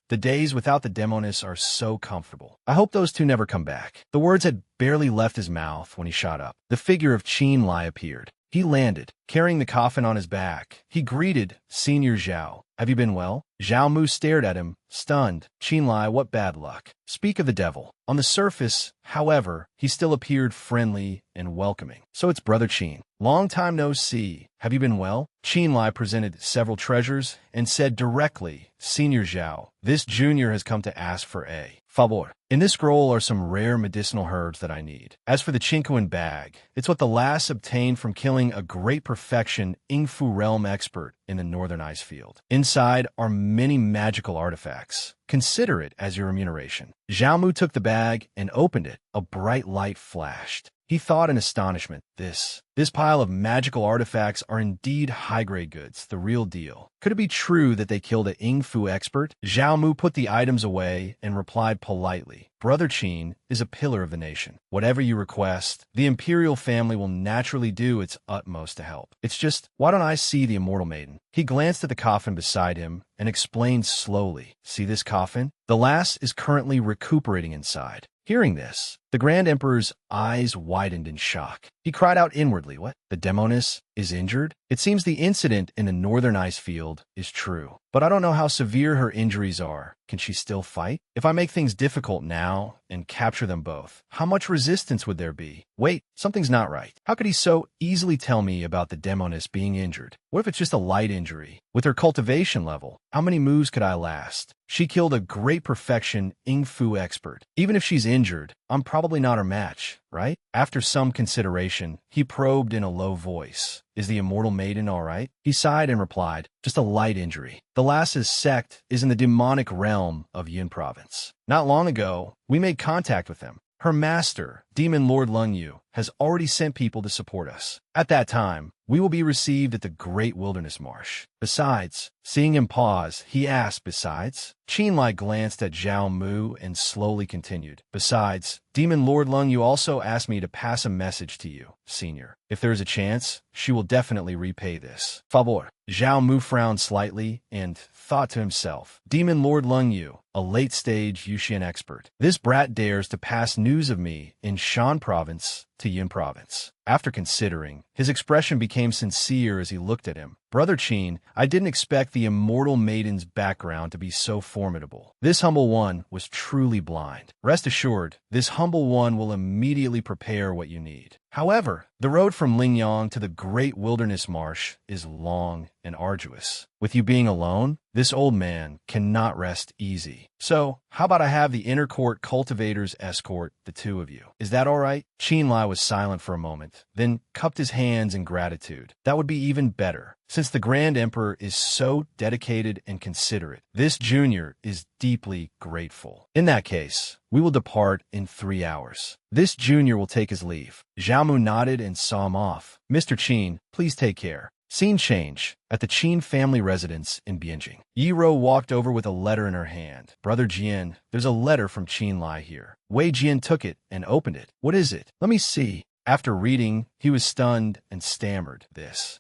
The days without the demoness are so comfortable. I hope those two never come back. The words had barely left his mouth when he shot up. The figure of Qin Lie appeared. He landed, carrying the coffin on his back. He greeted Senior Zhao. Have you been well? Zhao Mu stared at him, stunned. Qin Lie, what bad luck. Speak of the devil. On the surface, however, he still appeared friendly and welcoming. So it's Brother Qin. Long time no see. Have you been well? Qin Lie presented several treasures and said directly, Senior Zhao, this junior has come to ask for a favor. In this scroll are some rare medicinal herbs that I need. As for the Chinquan bag, it's what the lass obtained from killing a great perfection Ingfu realm expert in the Northern Ice Field. Inside are many magical artifacts. Consider it as your remuneration. Zhao Mu took the bag and opened it. A bright light flashed. He thought in astonishment, this pile of magical artifacts are indeed high-grade goods, the real deal. Could it be true that they killed an Ingfu expert? Zhao Mu put the items away and replied politely, Brother Qin is a pillar of the nation. Whatever you request, the imperial family will naturally do its utmost to help. It's just, why don't I see the immortal maiden? He glanced at the coffin beside him and explained slowly, See this coffin? The lass is currently recuperating inside. Hearing this, the Grand Emperor's eyes widened in shock. He cried out inwardly, What? The demoness is injured? It seems the incident in the Northern Ice Field is true. But I don't know how severe her injuries are. Can she still fight? If I make things difficult now and capture them both, how much resistance would there be? Wait, something's not right. How could he so easily tell me about the demoness being injured? What if it's just a light injury? With her cultivation level, how many moves could I last? She killed a great perfection Ingfu expert. Even if she's injured, I'm probably not her match, right? After some consideration, he probed in a low voice. Is the immortal maiden all right? He sighed and replied, Just a light injury. The lass's sect is in the demonic realm of Yin province. Not long ago, we made contact with them. Her master, Demon Lord Lung Yu, has already sent people to support us. At that time, we will be received at the Great Wilderness Marsh. Besides, seeing him pause, he asked, Besides? Qin Lie glanced at Zhao Mu and slowly continued. Besides, Demon Lord Lung Yu also asked me to pass a message to you, Senior. If there is a chance, she will definitely repay this. Favor. Zhao Mu frowned slightly and thought to himself, Demon Lord Lung Yu, a late-stage Yuxian expert. This brat dares to pass news of me in Shan province to Yun province. After considering, his expression became sincere as he looked at him. Brother Qin, I didn't expect the immortal maiden's background to be so formidable. This humble one was truly blind. Rest assured, this humble one will immediately prepare what you need. However, the road from Lingyang to the great wilderness marsh is long and arduous. With you being alone, this old man cannot rest easy. So, how about I have the inner court cultivators escort the two of you? Is that all right? Qin Lie was silent for a moment, then cupped his hands in gratitude. That would be even better. Since the Grand Emperor is so dedicated and considerate, this junior is deeply grateful. In that case, we will depart in 3 hours. This junior will take his leave. Zhao Mu nodded and saw him off. Mr. Qin, please take care. Scene change. At the Qin family residence in Bianjing. Yiro walked over with a letter in her hand. Brother Jian, there's a letter from Qin Lie here. Wei Jian took it and opened it. What is it? Let me see. After reading, he was stunned and stammered. This.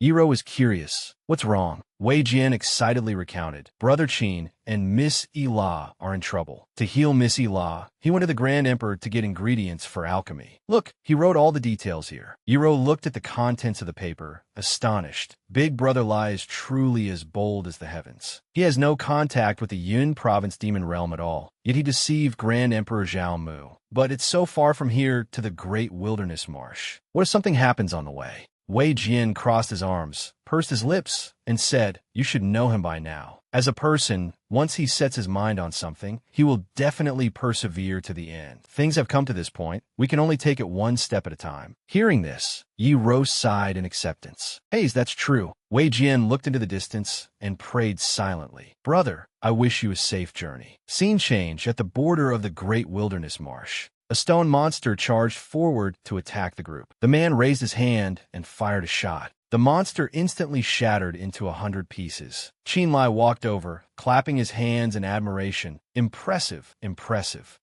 Yiro was curious. What's wrong? Wei Jian excitedly recounted. Brother Qin and Miss Ila are in trouble. To heal Miss Ila, he went to the Grand Emperor to get ingredients for alchemy. Look, he wrote all the details here. Yiro looked at the contents of the paper, astonished. Big Brother Lie is truly as bold as the heavens. He has no contact with the Yun province demon realm at all, yet he deceived Grand Emperor Zhao Mu. But it's so far from here to the great wilderness marsh. What if something happens on the way? Wei Jian crossed his arms, pursed his lips, and said, you should know him by now. As a person, once he sets his mind on something, he will definitely persevere to the end. Things have come to this point. We can only take it one step at a time. Hearing this, Yi Ro sighed in acceptance. Hey, that's true. Wei Jian looked into the distance and prayed silently. Brother, I wish you a safe journey. Scene change at the border of the great wilderness marsh. A stone monster charged forward to attack the group. The man raised his hand and fired a shot. The monster instantly shattered into 100 pieces. Qin Lie walked over, clapping his hands in admiration. Impressive.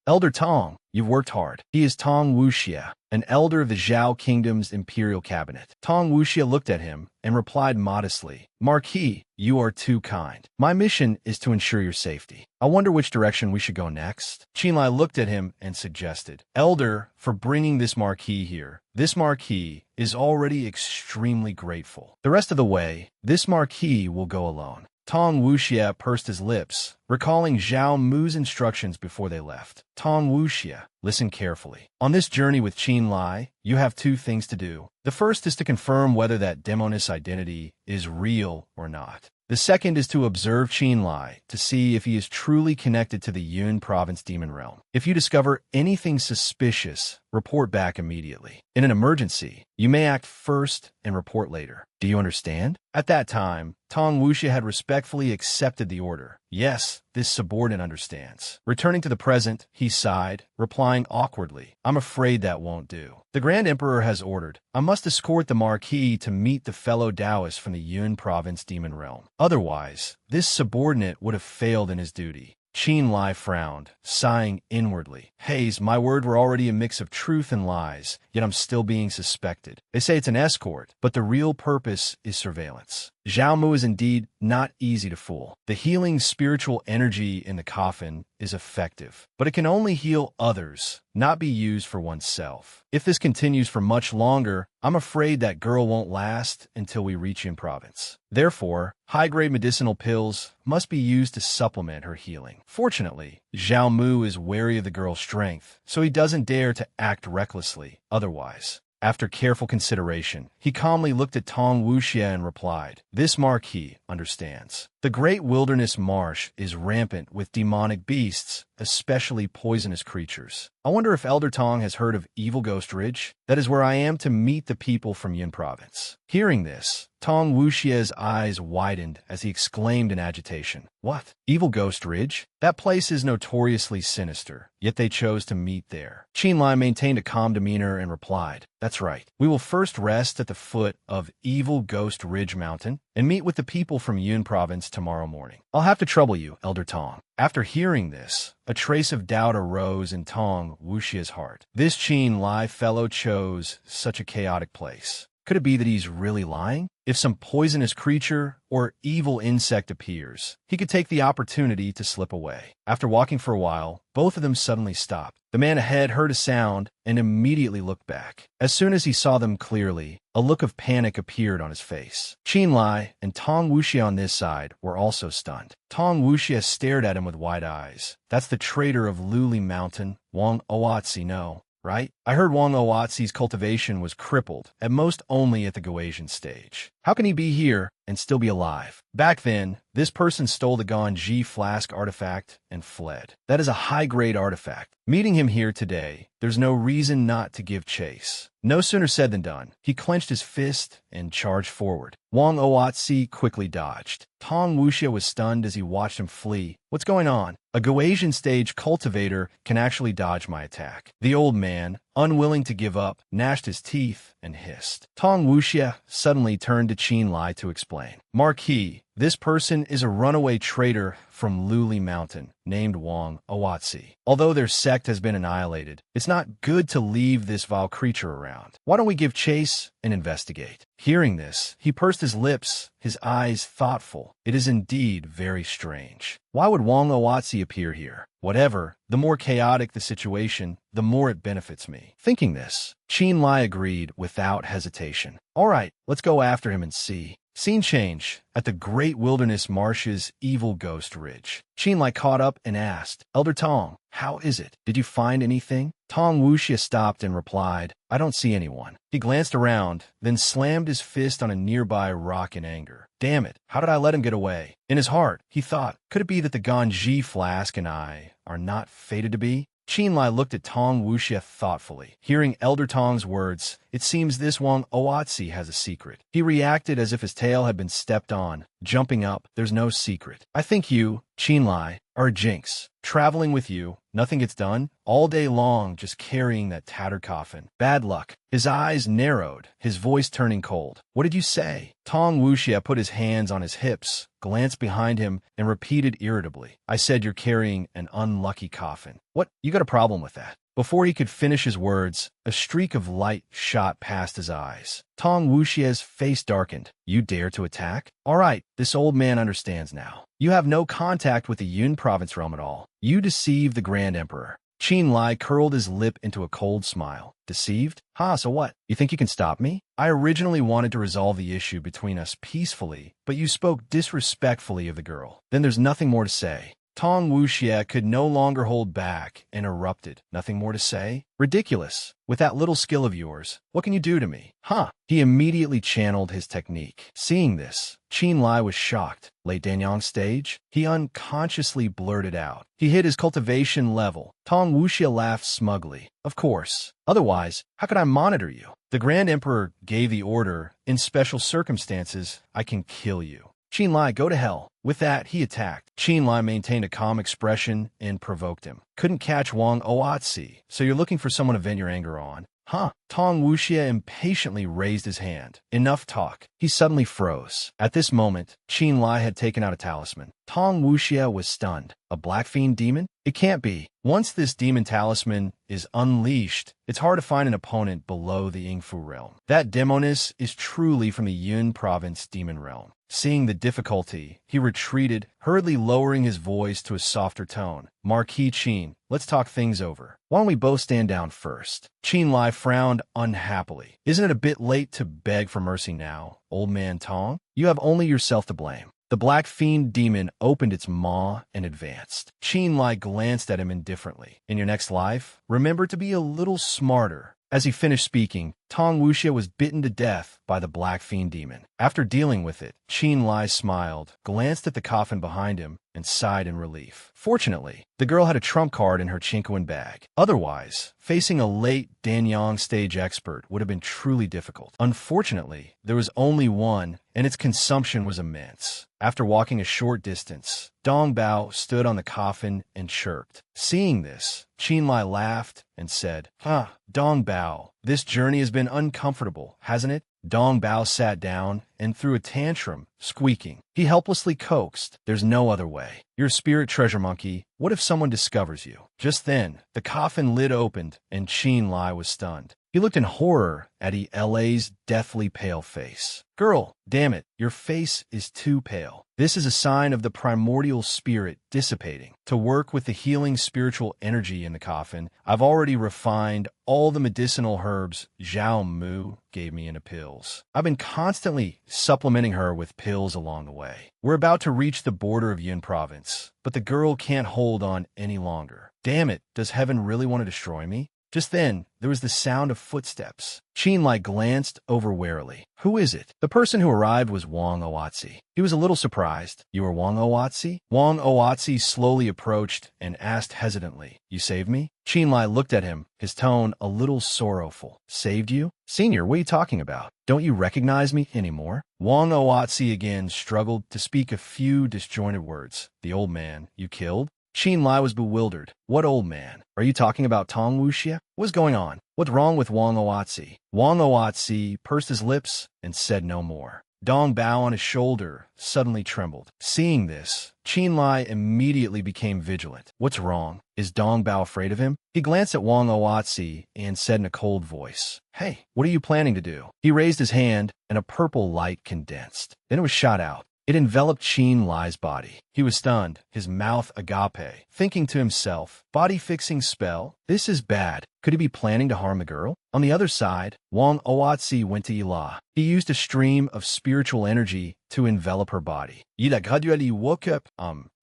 Elder Tong, you've worked hard. He is Tong Wuxia, an elder of the Zhao Kingdom's imperial cabinet. Tong Wuxia looked at him and replied modestly, Marquis, you are too kind. My mission is to ensure your safety. I wonder which direction we should go next. Qin Lie looked at him and suggested, Elder, for bringing this Marquis here. This Marquis is already extremely grateful. The rest of the way, this Marquis will go alone. Tong Wuxia pursed his lips, recalling Zhao Mu's instructions before they left. Tong Wuxia, listen carefully. On this journey with Qin Lie, you have 2 things to do. The first is to confirm whether that demoness identity is real or not. The second is to observe Qin Lie to see if he is truly connected to the Yun province demon realm. If you discover anything suspicious, report back immediately. In an emergency, you may act first and report later. Do you understand? At that time, Tong Wuxia had respectfully accepted the order. Yes, this subordinate understands. Returning to the present, he sighed, replying awkwardly, I'm afraid that won't do. The Grand Emperor has ordered, I must escort the Marquis to meet the fellow Taoists from the Yun province demon realm. Otherwise, this subordinate would have failed in his duty. Qin Lie frowned, sighing inwardly. Haze, my word were already a mix of truth and lies, yet I'm still being suspected. They say it's an escort, but the real purpose is surveillance. Zhao Mu is indeed not easy to fool. The healing spiritual energy in the coffin is effective, but it can only heal others, not be used for oneself. If this continues for much longer, I'm afraid that girl won't last until we reach Yun province. Therefore, high-grade medicinal pills must be used to supplement her healing. Fortunately, Zhao Mu is wary of the girl's strength, so he doesn't dare to act recklessly otherwise. After careful consideration, he calmly looked at Tong Wuxia and replied, This Marquis understands. The great wilderness marsh is rampant with demonic beasts, especially poisonous creatures. I wonder if Elder Tong has heard of Evil Ghost Ridge? That is where I am to meet the people from Yun province. Hearing this, Tong Wuxia's eyes widened as he exclaimed in agitation. What? Evil Ghost Ridge? That place is notoriously sinister, yet they chose to meet there. Qin Lie maintained a calm demeanor and replied, That's right. We will first rest at the foot of Evil Ghost Ridge Mountain and meet with the people from Yun province tomorrow morning. I'll have to trouble you, Elder Tong. After hearing this, a trace of doubt arose in Tong Wuxia's heart. This Qin Lie fellow chose such a chaotic place. Could it be that he's really lying? If some poisonous creature or evil insect appears, he could take the opportunity to slip away. After walking for a while, both of them suddenly stopped. The man ahead heard a sound and immediately looked back. As soon as he saw them clearly, a look of panic appeared on his face. Qin Lie and Tong Wuxia on this side were also stunned. Tong Wuxia stared at him with wide eyes. That's the traitor of Luli Mountain, Wang Oatzi, no? Right? I heard Wang Oatzi's cultivation was crippled, at most only at the Goasian stage. How can he be here and still be alive? Back then, this person stole the Ganji flask artifact and fled. That is a high-grade artifact. Meeting him here today, there's no reason not to give chase. No sooner said than done. He clenched his fist and charged forward. Wang Oatzi quickly dodged. Tong Wuxia was stunned as he watched him flee. What's going on? A Goasian stage cultivator can actually dodge my attack. The old man, unwilling to give up, gnashed his teeth and hissed. Tong Wuxia suddenly turned to Qin Lie to explain. Marquis, this person is a runaway traitor from Luli Mountain, named Wang Oatzi. Although their sect has been annihilated, it's not good to leave this vile creature around. Why don't we give chase and investigate? Hearing this, he pursed his lips, his eyes thoughtful. It is indeed very strange. Why would Wang Oatzi appear here? Whatever, the more chaotic the situation, the more it benefits me. Thinking this, Qin Lie agreed without hesitation. All right, let's go after him and see. Scene change at the Great Wilderness Marsh's Evil Ghost Ridge. Qin Lie caught up and asked, Elder Tong, how is it? Did you find anything? Tong Wuxia stopped and replied, I don't see anyone. He glanced around, then slammed his fist on a nearby rock in anger. Damn it, how did I let him get away? In his heart, he thought, could it be that the Ganji flask and I are not fated to be? Qin Lie looked at Tong Wuxia thoughtfully. Hearing Elder Tong's words, it seems this Wang Oatzi has a secret. He reacted as if his tail had been stepped on. Jumping up, there's no secret. I think you, Qin Lie, are a jinx. Traveling with you, nothing gets done. All day long, just carrying that tattered coffin. Bad luck. His eyes narrowed, his voice turning cold. What did you say? Tong Wuxia put his hands on his hips, glanced behind him, and repeated irritably, I said you're carrying an unlucky coffin. What? You got a problem with that? Before he could finish his words, a streak of light shot past his eyes. Tong Wuxia's face darkened. You dare to attack? All right, this old man understands now. You have no contact with the Yun province realm at all. You deceived the Grand Emperor. Qin Lie curled his lip into a cold smile. Deceived? Ha, so what? You think you can stop me? I originally wanted to resolve the issue between us peacefully, but you spoke disrespectfully of the girl. Then there's nothing more to say. Tong Wuxia could no longer hold back and erupted. Nothing more to say? Ridiculous. With that little skill of yours, what can you do to me? Huh. He immediately channeled his technique. Seeing this, Qin Lie was shocked. Late Danyang stage? He unconsciously blurted out. He hit his cultivation level. Tong Wuxia laughed smugly. Of course. Otherwise, how could I monitor you? The Grand Emperor gave the order, in special circumstances, I can kill you. Qin Lie, go to hell. With that, he attacked. Qin Lie maintained a calm expression and provoked him. Couldn't catch Wang Oatzi, so you're looking for someone to vent your anger on. Huh. Tong Wuxia impatiently raised his hand. Enough talk. He suddenly froze. At this moment, Qin Lie had taken out a talisman. Tong Wuxia was stunned. A black fiend demon? It can't be. Once this demon talisman is unleashed, it's hard to find an opponent below the Yingfu realm. That demoness is truly from the Yun province demon realm. Seeing the difficulty, he retreated, hurriedly lowering his voice to a softer tone. Marquis Qin, let's talk things over. Why don't we both stand down first? Qin Lie frowned unhappily. Isn't it a bit late to beg for mercy now, old man Tong? You have only yourself to blame. The black fiend demon opened its maw and advanced. Qin Lie glanced at him indifferently. In your next life, remember to be a little smarter. As he finished speaking, Tong Wuxia was bitten to death by the black fiend demon. After dealing with it, Qin Lie smiled, glanced at the coffin behind him, and sighed in relief. Fortunately, the girl had a trump card in her Chinquan bag. Otherwise, facing a late Danyang stage expert would have been truly difficult. Unfortunately, there was only one, and its consumption was immense. After walking a short distance, Dong Bao stood on the coffin and chirped. Seeing this, Qin Lie laughed and said, Dong Bao, this journey has been uncomfortable, hasn't it? Dong Bao sat down and threw a tantrum, squeaking. He helplessly coaxed. There's no other way. You're a spirit treasure monkey. What if someone discovers you? Just then, the coffin lid opened and Qin Lie was stunned. He looked in horror at La's deathly pale face. Girl, damn it, your face is too pale. This is a sign of the primordial spirit dissipating. To work with the healing spiritual energy in the coffin, I've already refined all the medicinal herbs Zhao Mu gave me into pills. I've been constantly supplementing her with pills along the way. We're about to reach the border of Yun province, but the girl can't hold on any longer. Damn it, does heaven really want to destroy me? Just then, there was the sound of footsteps. Qin Lie glanced over warily. Who is it? The person who arrived was Wang Oatzi. He was a little surprised. You are Wang Oatzi? Wang Oatzi slowly approached and asked hesitantly, You saved me? Qin Lie looked at him, his tone a little sorrowful. Saved you? Senior, what are you talking about? Don't you recognize me anymore? Wang Oatzi again struggled to speak a few disjointed words. The old man you killed? Qin Lie was bewildered. What old man? Are you talking about Tong Wuxia? What's going on? What's wrong with Wang Oatzi? Wang Oatzi pursed his lips and said no more. Dong Bao on his shoulder suddenly trembled. Seeing this, Qin Lie immediately became vigilant. What's wrong? Is Dong Bao afraid of him? He glanced at Wang Oatzi and said in a cold voice, Hey, what are you planning to do? He raised his hand and a purple light condensed. Then it was shot out. It enveloped Qin Lie's body. He was stunned, his mouth agape, thinking to himself, body-fixing spell? This is bad. Could he be planning to harm the girl? On the other side, Wang Oatzi went to Ila. He used a stream of spiritual energy to envelop her body. Ila gradually woke up.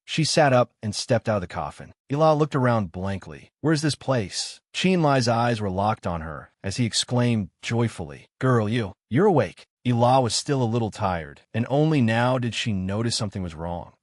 She sat up and stepped out of the coffin. Ila looked around blankly. Where's this place? Qin Lie's eyes were locked on her as he exclaimed joyfully, Girl, you're awake. Ila was still a little tired, and only now did she notice something was wrong.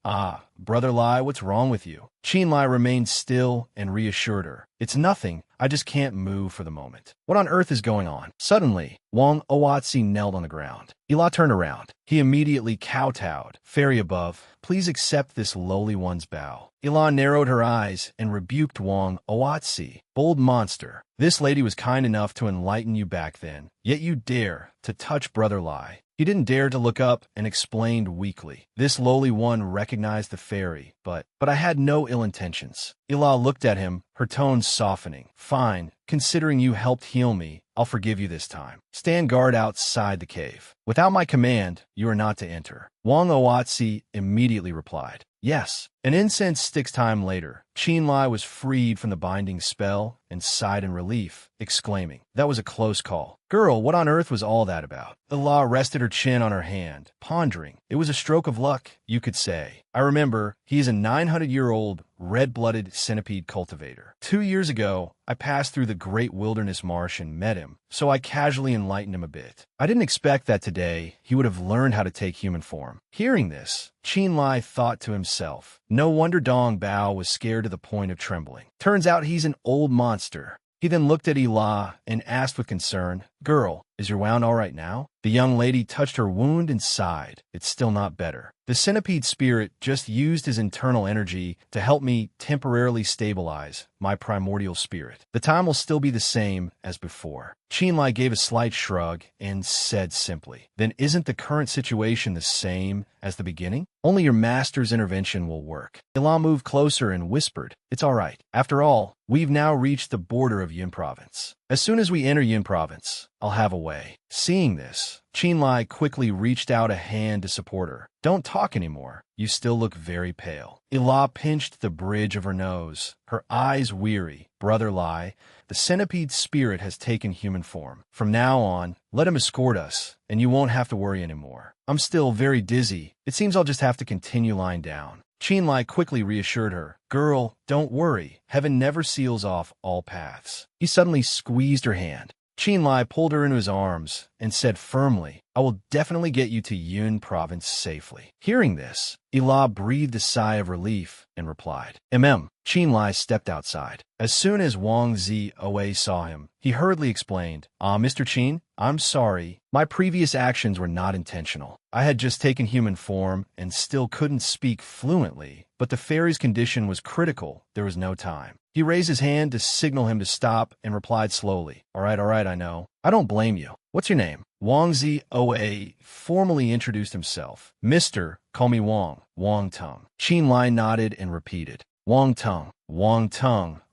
Brother Lie, what's wrong with you? Qin Lie remained still and reassured her. It's nothing. I just can't move for the moment. What on earth is going on? Suddenly, Wang Oatzi knelt on the ground. Ila turned around. He immediately kowtowed. Fairy above, please accept this lowly one's bow. Ila narrowed her eyes and rebuked Wang Oatzi. Bold monster. This lady was kind enough to enlighten you back then, yet you dare to touch Brother Lie. He didn't dare to look up and explained weakly. This lowly one recognized the fairy, but I had no ill intentions. Ila looked at him, her tone softening. Fine, considering you helped heal me, I'll forgive you this time. Stand guard outside the cave. Without my command, you are not to enter. Wang Oatzi immediately replied. Yes. An incense stick's time later, Qin Lie was freed from the binding spell and sighed in relief, exclaiming, That was a close call. Girl, what on earth was all that about? Ila rested her chin on her hand, pondering. It was a stroke of luck, you could say. I remember, he is a 900-year-old red-blooded centipede cultivator. 2 years ago, I passed through the great wilderness marsh and met him, so I casually enlightened him a bit. I didn't expect that today he would have learned how to take human form. Hearing this, Qin Lie thought to himself, no wonder Dong Bao was scared to the point of trembling. Turns out he's an old monster. He then looked at Ila and asked with concern, Girl, is your wound all right now? The young lady touched her wound and sighed. It's still not better. The centipede spirit just used his internal energy to help me temporarily stabilize my primordial spirit. The time will still be the same as before. Qin Lie gave a slight shrug and said simply, Then isn't the current situation the same as the beginning? Only your master's intervention will work. Ila moved closer and whispered, It's all right. After all, we've now reached the border of Yun province. As soon as we enter Yun province, I'll have a way. Seeing this, Qin Lie quickly reached out a hand to support her. Don't talk anymore. You still look very pale. Ila pinched the bridge of her nose, her eyes weary. Brother Lie, the centipede spirit has taken human form. From now on, let him escort us, and you won't have to worry anymore. I'm still very dizzy. It seems I'll just have to continue lying down. Qin Lie quickly reassured her. Girl, don't worry. Heaven never seals off all paths. He suddenly squeezed her hand. Qin Lie pulled her into his arms and said firmly, I will definitely get you to Yun province safely. Hearing this, Ila breathed a sigh of relief and replied, Qin Lie stepped outside. As soon as Wang Zioe saw him, he hurriedly explained, Mr. Qin, I'm sorry. My previous actions were not intentional. I had just taken human form and still couldn't speak fluently, but the fairy's condition was critical. There was no time. He raised his hand to signal him to stop and replied slowly, All right, I know. I don't blame you. What's your name? Wang Zioe formally introduced himself. Mr. Call me Wang. Wang Tung. Qin Lie nodded and repeated, Wang Tung,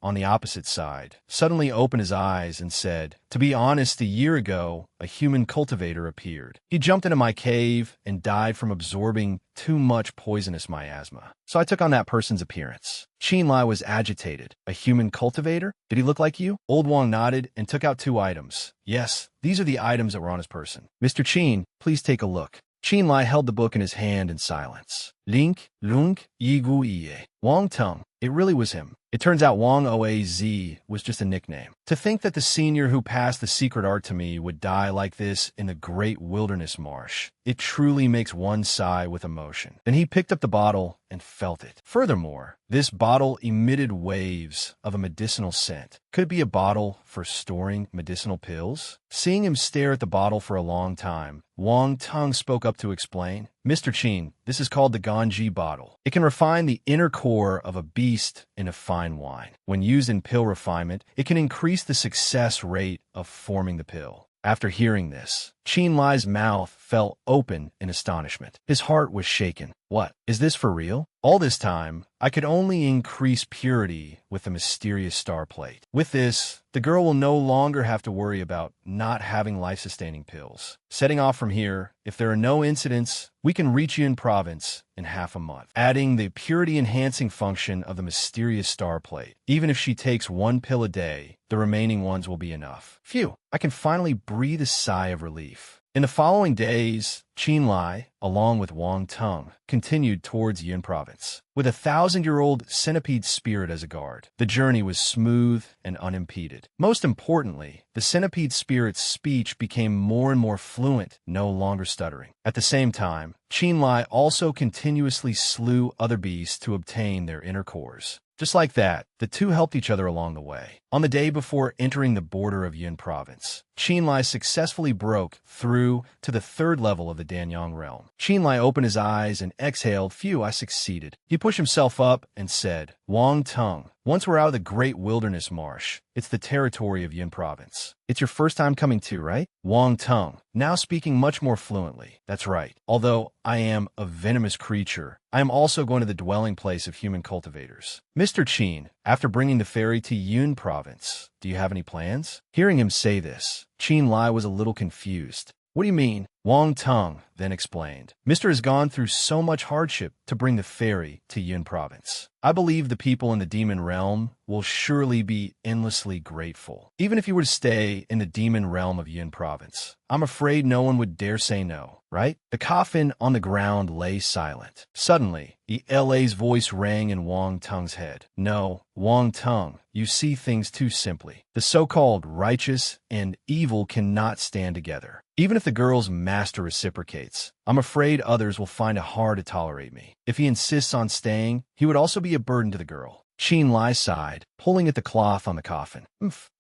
on the opposite side, suddenly opened his eyes and said, "To be honest, a year ago, a human cultivator appeared. He jumped into my cave and died from absorbing too much poisonous miasma. So I took on that person's appearance." Qin Lie was agitated. "A human cultivator? Did he look like you?" Old Wang nodded and took out 2 items. "Yes, these are the items that were on his person. Mr. Qin, please take a look." Qin Lie held the book in his hand in silence. Link, Lunk, Yigu Iye. Wang Tung. It really was him. It turns out Wang Oaz was just a nickname. To think that the senior who passed the secret art to me would die like this in the great wilderness marsh. It truly makes one sigh with emotion. Then he picked up the bottle and felt it. Furthermore, this bottle emitted waves of a medicinal scent. Could it be a bottle for storing medicinal pills? Seeing him stare at the bottle for a long time, Wang Tung spoke up to explain. "Mr. Qin, this is called the Ganji bottle. It can refine the inner core of a beast in a fine wine. When used in pill refinement, it can increase the success rate of forming the pill." After hearing this, Qin Lie's mouth fell open in astonishment. His heart was shaken. "What? Is this for real?" All this time, I could only increase purity with the mysterious star plate. With this, the girl will no longer have to worry about not having life-sustaining pills. Setting off from here, if there are no incidents, we can reach Yun province in half a month. Adding the purity-enhancing function of the mysterious star plate. Even if she takes 1 pill a day, the remaining ones will be enough. Phew, I can finally breathe a sigh of relief. In the following days, Qin Lie, along with Wang Tung, continued towards Yun province. With a 1,000-year-old centipede spirit as a guard, the journey was smooth and unimpeded. Most importantly, the centipede spirit's speech became more and more fluent, no longer stuttering. At the same time, Qin Lie also continuously slew other beasts to obtain their inner cores. Just like that, the two helped each other along the way. On the day before entering the border of Yun province, Qin Lie successfully broke through to the 3rd level of the Danyang realm. Qin Lie opened his eyes and exhaled, "Phew, I succeeded." He pushed himself up and said, "Wang Tung, once we're out of the great wilderness marsh, it's the territory of Yun province. It's your first time coming too, right?" Wang Tung, now speaking much more fluently. "That's right. Although I am a venomous creature, I am also going to the dwelling place of human cultivators." "Mr. Qin, after bringing the ferry to Yun province, do you have any plans?" Hearing him say this, Qin Lie was a little confused. "What do you mean?" Wang Tung then explained. "Mr. has gone through so much hardship to bring the ferry to Yun province. I believe the people in the demon realm will surely be endlessly grateful. Even if you were to stay in the demon realm of Yun province, I'm afraid no one would dare say no, right?" The coffin on the ground lay silent. Suddenly, LA's voice rang in Wang Tung's head. "No, Wang Tung, you see things too simply. The so-called righteous and evil cannot stand together. Even if the girl's master reciprocates, I'm afraid others will find it hard to tolerate me. If he insists on staying, he would also be a burden to the girl." Qin Lie sighed, pulling at the cloth on the coffin.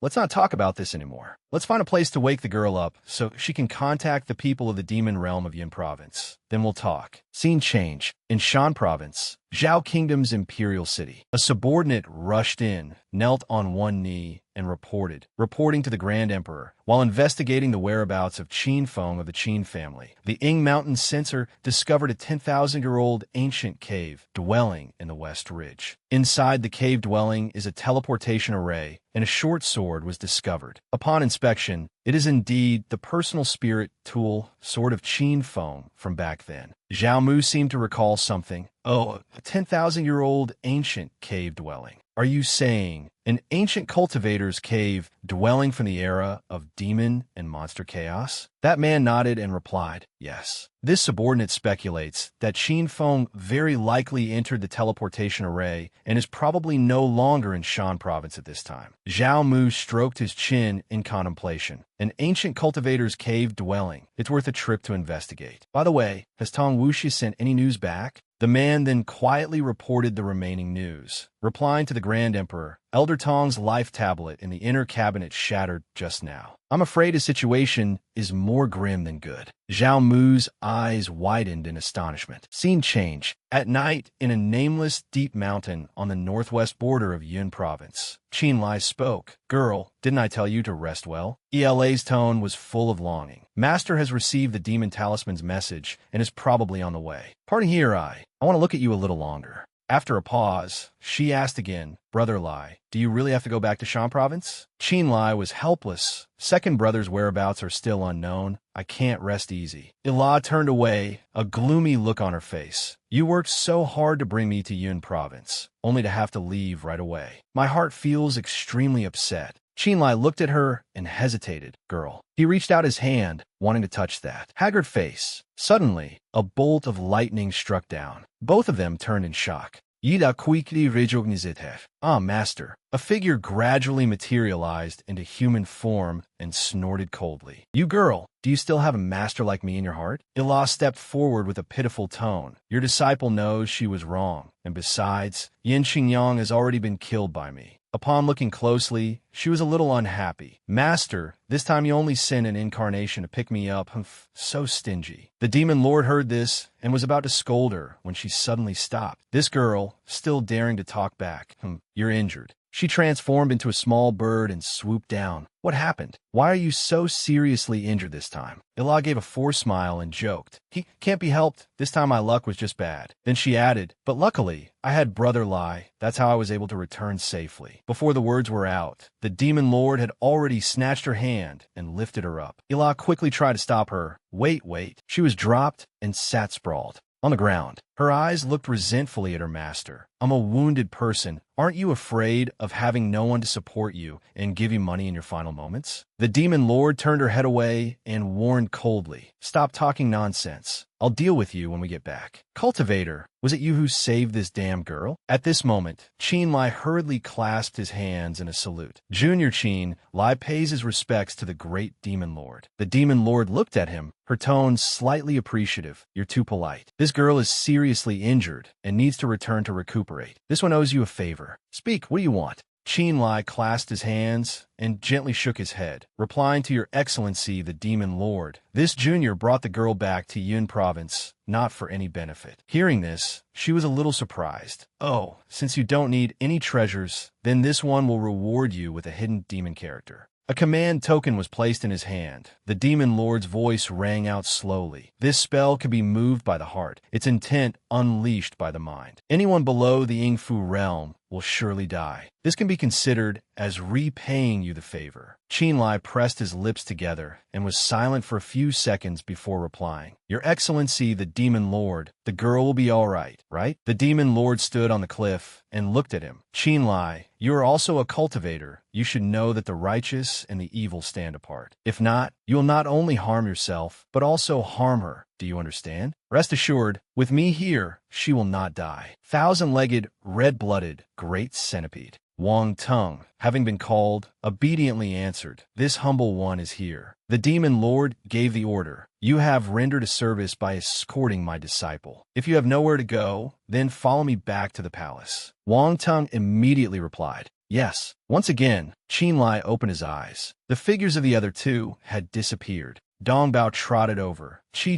Let's not talk about this anymore. Let's find a place to wake the girl up so she can contact the people of the demon realm of Yun province. Then we'll talk." Scene change. In Shan province, Zhao Kingdom's imperial city. A subordinate rushed in, knelt on one knee, and reporting to the Grand Emperor, while investigating the whereabouts of Qin Feng of the Qin family. The Ing Mountain censor discovered a 10,000-year-old ancient cave dwelling in the West Ridge. Inside the cave dwelling is a teleportation array, and a short sword was discovered. Upon inspection, it is indeed the personal spirit tool sword of Qin Feng from back then. Zhao Mu seemed to recall something. "Oh, a 10,000-year-old ancient cave dwelling. Are you saying an ancient cultivator's cave dwelling from the era of demon and monster chaos?" That man nodded and replied, "Yes." This subordinate speculates that Qin Feng very likely entered the teleportation array and is probably no longer in Shan province at this time. Zhao Mu stroked his chin in contemplation. An ancient cultivator's cave dwelling. It's worth a trip to investigate. By the way, has Tong Wuxi sent any news back? The man then quietly reported the remaining news. Replying to the Grand Emperor, Elder Tong's life tablet in the inner cabinet shattered just now. I'm afraid his situation is more grim than good. Zhao Mu's eyes widened in astonishment. Scene change. At night, in a nameless deep mountain on the northwest border of Yun province, Qin Lie spoke. "Girl, didn't I tell you to rest well?" ELA's tone was full of longing. "Master has received the demon talisman's message and is probably on the way. Pardon here, I want to look at you a little longer." After a pause, she asked again, Brother Lie, do you really have to go back to Shan province? Qin Lie was helpless. Second brother's whereabouts are still unknown. I can't rest easy. Ila turned away, a gloomy look on her face. You worked so hard to bring me to Yun province, only to have to leave right away. My heart feels extremely upset. Qin Lie looked at her and hesitated. Girl. He reached out his hand, wanting to touch that haggard face. Suddenly, a bolt of lightning struck down. Both of them turned in shock. Yida quickly recognized her. Ah, master. A figure gradually materialized into human form and snorted coldly. You girl, do you still have a master like me in your heart? Ila stepped forward with a pitiful tone. Your disciple knows she was wrong, and besides, Yin Xingyang has already been killed by me. Upon looking closely, she was a little unhappy. Master, this time you only sent an incarnation to pick me up. Humph, so stingy. The demon lord heard this and was about to scold her when she suddenly stopped. This girl, still daring to talk back. You're injured. She transformed into a small bird and swooped down. What happened? Why are you so seriously injured this time? Ila gave a forced smile and joked. He can't be helped. This time my luck was just bad. Then she added, but luckily, I had Brother Lie. That's how I was able to return safely. Before the words were out, the demon lord had already snatched her hand and lifted her up. Ila quickly tried to stop her. Wait. She was dropped and sat sprawled on the ground. Her eyes looked resentfully at her master. I'm a wounded person. Aren't you afraid of having no one to support you and give you money in your final moments? The demon lord turned her head away and warned coldly, stop talking nonsense. I'll deal with you when we get back. Cultivator, was it you who saved this damn girl? At this moment, Qin Lie hurriedly clasped his hands in a salute. Junior Qin Lie pays his respects to the great demon lord. The demon lord looked at him, her tone slightly appreciative. You're too polite. This girl is seriously injured and needs to return to recuperate. This one owes you a favor. Speak, what do you want? Qin Lie clasped his hands and gently shook his head, replying to Your Excellency the Demon Lord. This junior brought the girl back to Yun province, not for any benefit. Hearing this, she was a little surprised. Oh, since you don't need any treasures, then this one will reward you with a hidden demon character. A command token was placed in his hand. The demon lord's voice rang out slowly. This spell can be moved by the heart, its intent unleashed by the mind. Anyone below the Yingfu realm will surely die. This can be considered as repaying you the favor. Qin Lie pressed his lips together and was silent for a few seconds before replying. Your Excellency, the Demon Lord, the girl will be all right, right? The Demon Lord stood on the cliff and looked at him. Qin Lie, you are also a cultivator. You should know that the righteous and the evil stand apart. If not, you will not only harm yourself, but also harm her. Do you understand? Rest assured, with me here, she will not die. Thousand-legged, red-blooded, great centipede. Wang Tung, having been called, obediently answered, This humble one is here. The demon lord gave the order. You have rendered a service by escorting my disciple. If you have nowhere to go, then follow me back to the palace. Wang Tung immediately replied, Yes. Once again, Qin Lie opened his eyes. The figures of the other two had disappeared. Dongbao trotted over. Chi.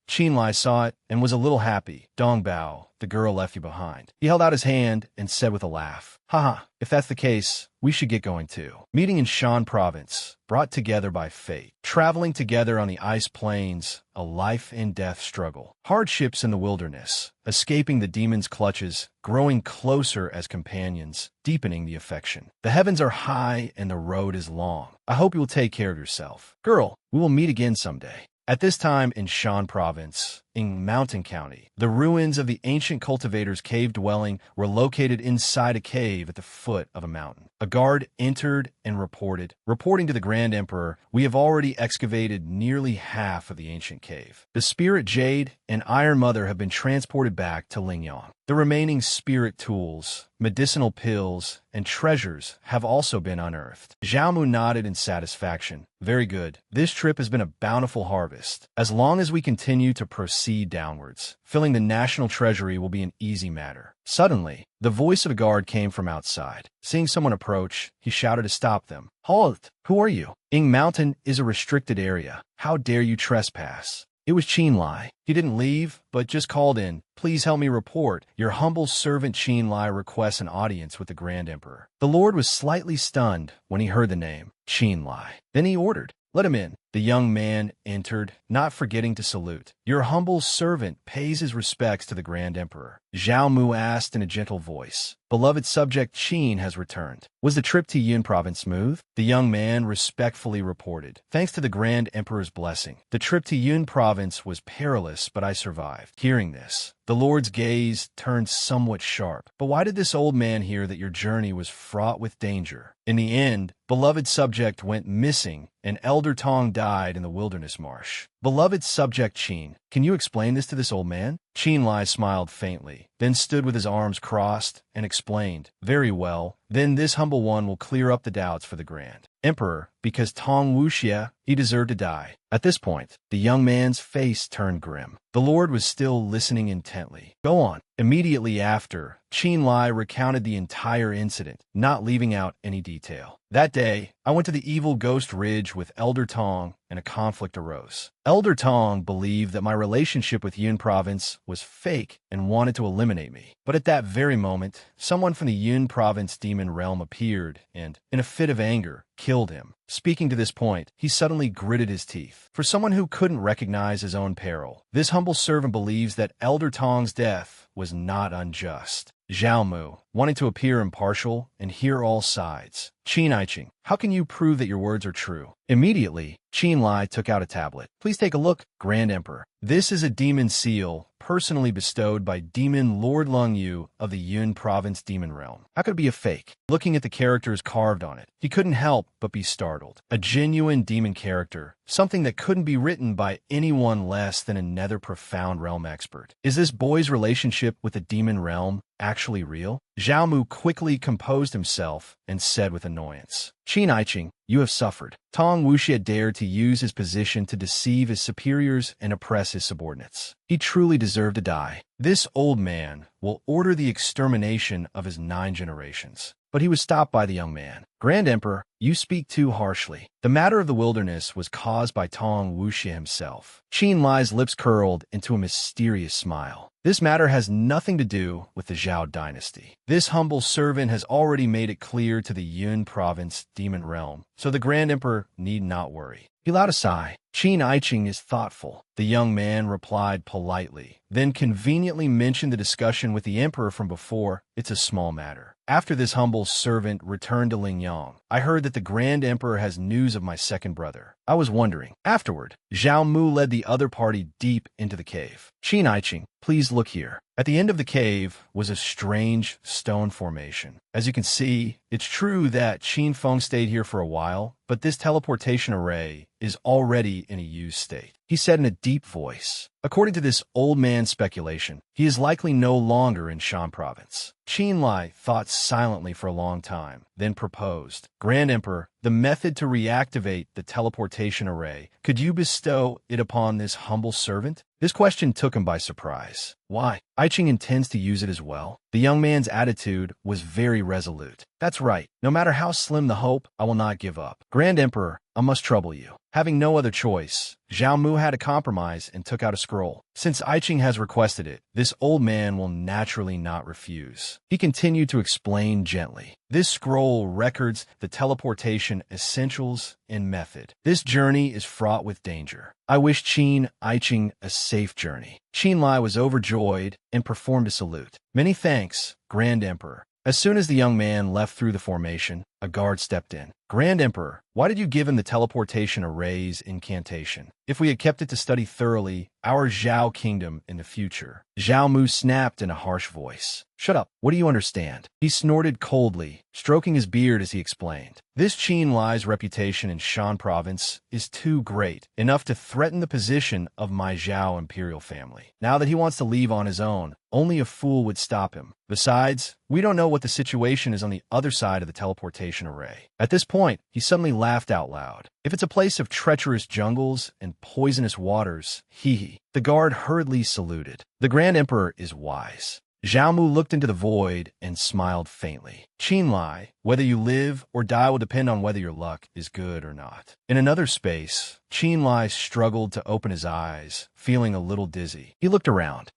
Qin Lie saw it and was a little happy. Dongbao, the girl left you behind. He held out his hand and said with a laugh, Haha, if that's the case, we should get going too. Meeting in Shan province, brought together by fate. Traveling together on the ice plains, a life and death struggle. Hardships in the wilderness, escaping the demon's clutches, growing closer as companions, deepening the affection. The heavens are high and the road is long. I hope you will take care of yourself. Girl, we will meet again someday. At this time in Shan province, in Mountain County, the ruins of the ancient cultivator's cave dwelling were located inside a cave at the foot of a mountain. A guard entered and reporting to the Grand Emperor, we have already excavated nearly half of the ancient cave. The spirit jade and Iron Mother have been transported back to Lingyang. The remaining spirit tools, medicinal pills, and treasures have also been unearthed. Zhao nodded in satisfaction. Very good. This trip has been a bountiful harvest. As long as we continue to proceed downwards, filling the national treasury will be an easy matter. Suddenly, the voice of a guard came from outside. Seeing someone approach, he shouted to stop them. Halt! Who are you? Ing Mountain is a restricted area. How dare you trespass? It was Qin Lie. He didn't leave, but just called in. Please help me report. Your humble servant Qin Lie requests an audience with the Grand Emperor. The Lord was slightly stunned when he heard the name, Qin Lie. Then he ordered, let him in. The young man entered, not forgetting to salute. Your humble servant pays his respects to the Grand Emperor. Zhao Mu asked in a gentle voice. Beloved subject Qin has returned. Was the trip to Yun province smooth? The young man respectfully reported. Thanks to the Grand Emperor's blessing. The trip to Yun province was perilous, but I survived. Hearing this, the Lord's gaze turned somewhat sharp. But why did this old man hear that your journey was fraught with danger? In the end, beloved subject went missing, and Elder Tong died in the wilderness marsh. Beloved subject Qin, can you explain this to this old man? Qin Lie smiled faintly, then stood with his arms crossed and explained, Very well, then this humble one will clear up the doubts for the Grand Emperor, because Tong Wuxia, he deserved to die. At this point, the young man's face turned grim. The Lord was still listening intently. Go on. Immediately after, Qin Lie recounted the entire incident, not leaving out any detail. That day, I went to the Evil Ghost Ridge with Elder Tong, and a conflict arose. Elder Tong believed that my relationship with Yun province was fake and wanted to eliminate me. But at that very moment, someone from the Yun province demon realm appeared and, in a fit of anger, killed him. Speaking to this point, he suddenly gritted his teeth. For someone who couldn't recognize his own peril, this humble servant believes that Elder Tong's death was not unjust. Zhao Mu, wanting to appear impartial and hear all sides. Qin Lie, how can you prove that your words are true? Immediately, Qin Lie took out a tablet. Please take a look, Grand Emperor. This is a demon seal, personally bestowed by Demon Lord Lung Yu of the Yun Province Demon Realm. How could it be a fake? Looking at the characters carved on it, he couldn't help but be startled. A genuine demon character, something that couldn't be written by anyone less than a nether profound realm expert. Is this boy's relationship with the demon realm actually real? Zhao Mu quickly composed himself and said with annoyance, Qin Lie, you have suffered. Tong Wuxia dared to use his position to deceive his superiors and oppress his subordinates. He truly deserved to die. This old man will order the extermination of his 9 generations. But he was stopped by the young man. Grand Emperor, you speak too harshly. The matter of the wilderness was caused by Tong Wuxia himself. Qin Lie's lips curled into a mysterious smile. This matter has nothing to do with the Zhao dynasty. This humble servant has already made it clear to the Yun province demon realm, so the Grand Emperor need not worry. He allowed a sigh. Qin Lie is thoughtful, the young man replied politely, then conveniently mentioned the discussion with the emperor from before. It's a small matter. After this humble servant returned to Lingyang, I heard that the Grand Emperor has news of my second brother. I was wondering. Afterward, Zhao Mu led the other party deep into the cave. Qin Lie, please look here. At the end of the cave was a strange stone formation. As you can see, it's true that Qin Feng stayed here for a while, but this teleportation array is already in a used state. He said in a deep voice. According to this old man's speculation, he is likely no longer in Shan province. Qin Lie thought silently for a long time, then proposed, Grand Emperor, the method to reactivate the teleportation array, could you bestow it upon this humble servant? This question took him by surprise. Why? Iching intends to use it as well. The young man's attitude was very resolute. That's right. No matter how slim the hope, I will not give up. Grand Emperor, I must trouble you. Having no other choice, Zhao Mu had a compromise and took out a scroll. Since Iching has requested it, this old man will naturally not refuse. He continued to explain gently. This scroll records the teleportation essentials and method. This journey is fraught with danger. I wish Qin Lie a safe journey. Qin Lie was overjoyed and performed a salute. Many thanks, Grand Emperor. As soon as the young man left through the formation, a guard stepped in. Grand Emperor, why did you give him the teleportation array's incantation? If we had kept it to study thoroughly our Zhao kingdom in the future. Zhao Mu snapped in a harsh voice. Shut up. What do you understand? He snorted coldly, stroking his beard as he explained. This Qin Lie's reputation in Shan province is too great, enough to threaten the position of my Zhao imperial family. Now that he wants to leave on his own, only a fool would stop him. Besides, we don't know what the situation is on the other side of the teleportation array. At this point, he suddenly laughed out loud. If it's a place of treacherous jungles and poisonous waters, hee hee. The guard hurriedly saluted. The Grand Emperor is wise. Zhao Mu looked into the void and smiled faintly. Qin Lie, whether you live or die will depend on whether your luck is good or not. In another space, Qin Lie struggled to open his eyes, feeling a little dizzy. He looked around.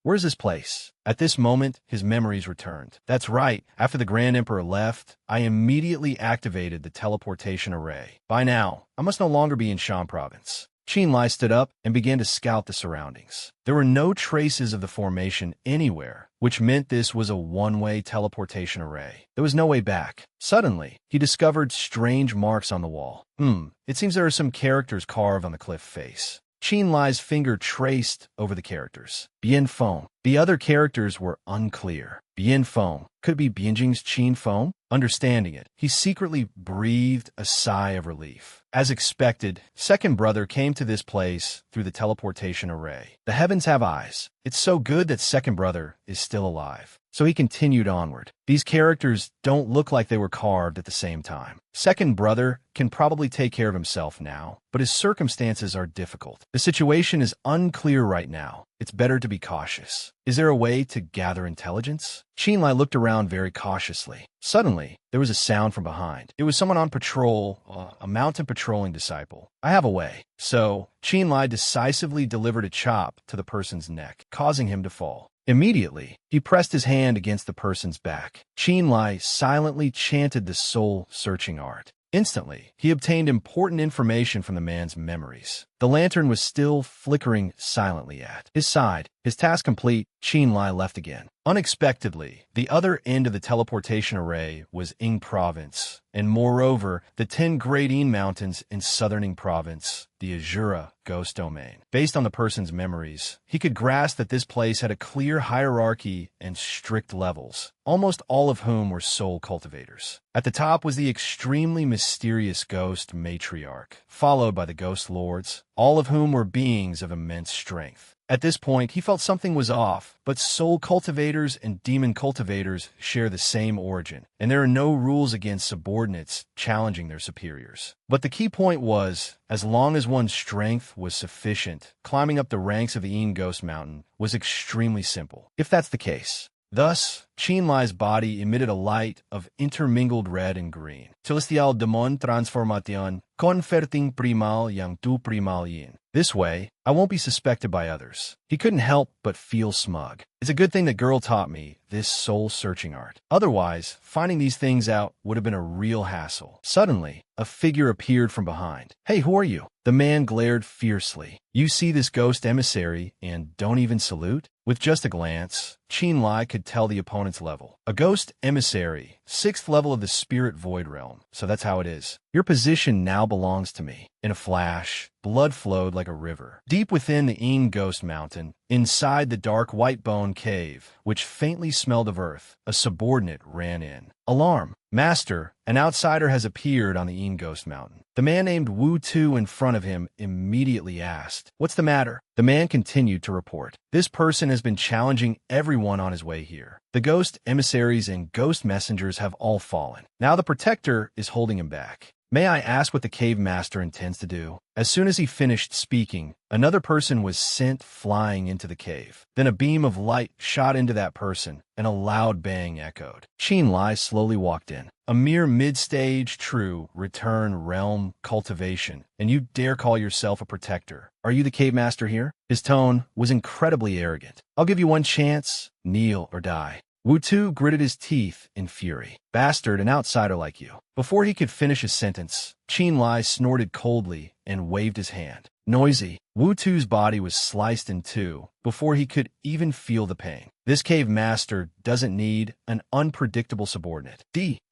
Where's this place? At this moment, his memories returned. That's right, after the Grand Emperor left, I immediately activated the teleportation array. By now, I must no longer be in Shan Province. Qin Lie stood up and began to scout the surroundings. There were no traces of the formation anywhere, which meant this was a one-way teleportation array. There was no way back. Suddenly, he discovered strange marks on the wall. It seems there are some characters carved on the cliff face. Qin Lie's finger traced over the characters. Bien Feng. The other characters were unclear. Bien Feng. Could it be Bianjing's Qin Feng? Understanding it, he secretly breathed a sigh of relief. As expected, second brother came to this place through the teleportation array. The heavens have eyes. It's so good that second brother is still alive. So he continued onward. These characters don't look like they were carved at the same time. Second brother can probably take care of himself now, but his circumstances are difficult. The situation is unclear right now. It's better to be cautious. Is there a way to gather intelligence? Qin Lie looked around very cautiously. Suddenly, there was a sound from behind. It was someone on patrol, a mountain patrolling disciple. I have a way. So, Qin Lie decisively delivered a chop to the person's neck, causing him to fall. Immediately, he pressed his hand against the person's back. Qin Lie silently chanted the soul-searching art. Instantly, he obtained important information from the man's memories. The lantern was still flickering silently at his side. His task complete, Qin Lie left again. Unexpectedly, the other end of the teleportation array was Ying Province, and moreover, the 10 Great Ying Mountains in southern Ying Province, the Azura Ghost Domain. Based on the person's memories, he could grasp that this place had a clear hierarchy and strict levels, almost all of whom were soul cultivators. At the top was the extremely mysterious ghost matriarch, followed by the ghost lords, all of whom were beings of immense strength. At this point, he felt something was off, but soul cultivators and demon cultivators share the same origin, and there are no rules against subordinates challenging their superiors. But the key point was, as long as one's strength was sufficient, climbing up the ranks of the Ying Ghost Mountain was extremely simple, if that's the case. Thus, Qin Lie's body emitted a light of intermingled red and green. Celestial demon transformation, converting primal yang tu primal yin. This way, I won't be suspected by others. He couldn't help but feel smug. It's a good thing the girl taught me this soul-searching art. Otherwise, finding these things out would have been a real hassle. Suddenly, a figure appeared from behind. Hey, who are you? The man glared fiercely. You see this ghost emissary and don't even salute? With just a glance, Qin Lie could tell the opponent's level. A ghost emissary, 6th level of the spirit void realm. So that's how it is. Your position now belongs to me. In a flash, blood flowed like a river. Deep within the Ying Ghost Mountain, inside the dark white bone cave, which faintly smelled of earth, a subordinate ran in. Alarm! Master, an outsider has appeared on the Ying Ghost Mountain. The man named Wu Tu in front of him immediately asked, "What's the matter?" The man continued to report. This person has been challenging everyone on his way here. The ghost emissaries and ghost messengers have all fallen. Now the protector is holding him back. May I ask what the cave master intends to do? As soon as he finished speaking, another person was sent flying into the cave. Then a beam of light shot into that person, and a loud bang echoed. Qin Lie slowly walked in. A mere mid-stage true return realm cultivation, and you dare call yourself a protector. Are you the cave master here? His tone was incredibly arrogant. I'll give you one chance, kneel or die. Wu Tu gritted his teeth in fury. Bastard, an outsider like you. Before he could finish his sentence, Qin Lie snorted coldly and waved his hand. Noisy, Wu Tu's body was sliced in two before he could even feel the pain. This cave master doesn't need an unpredictable subordinate.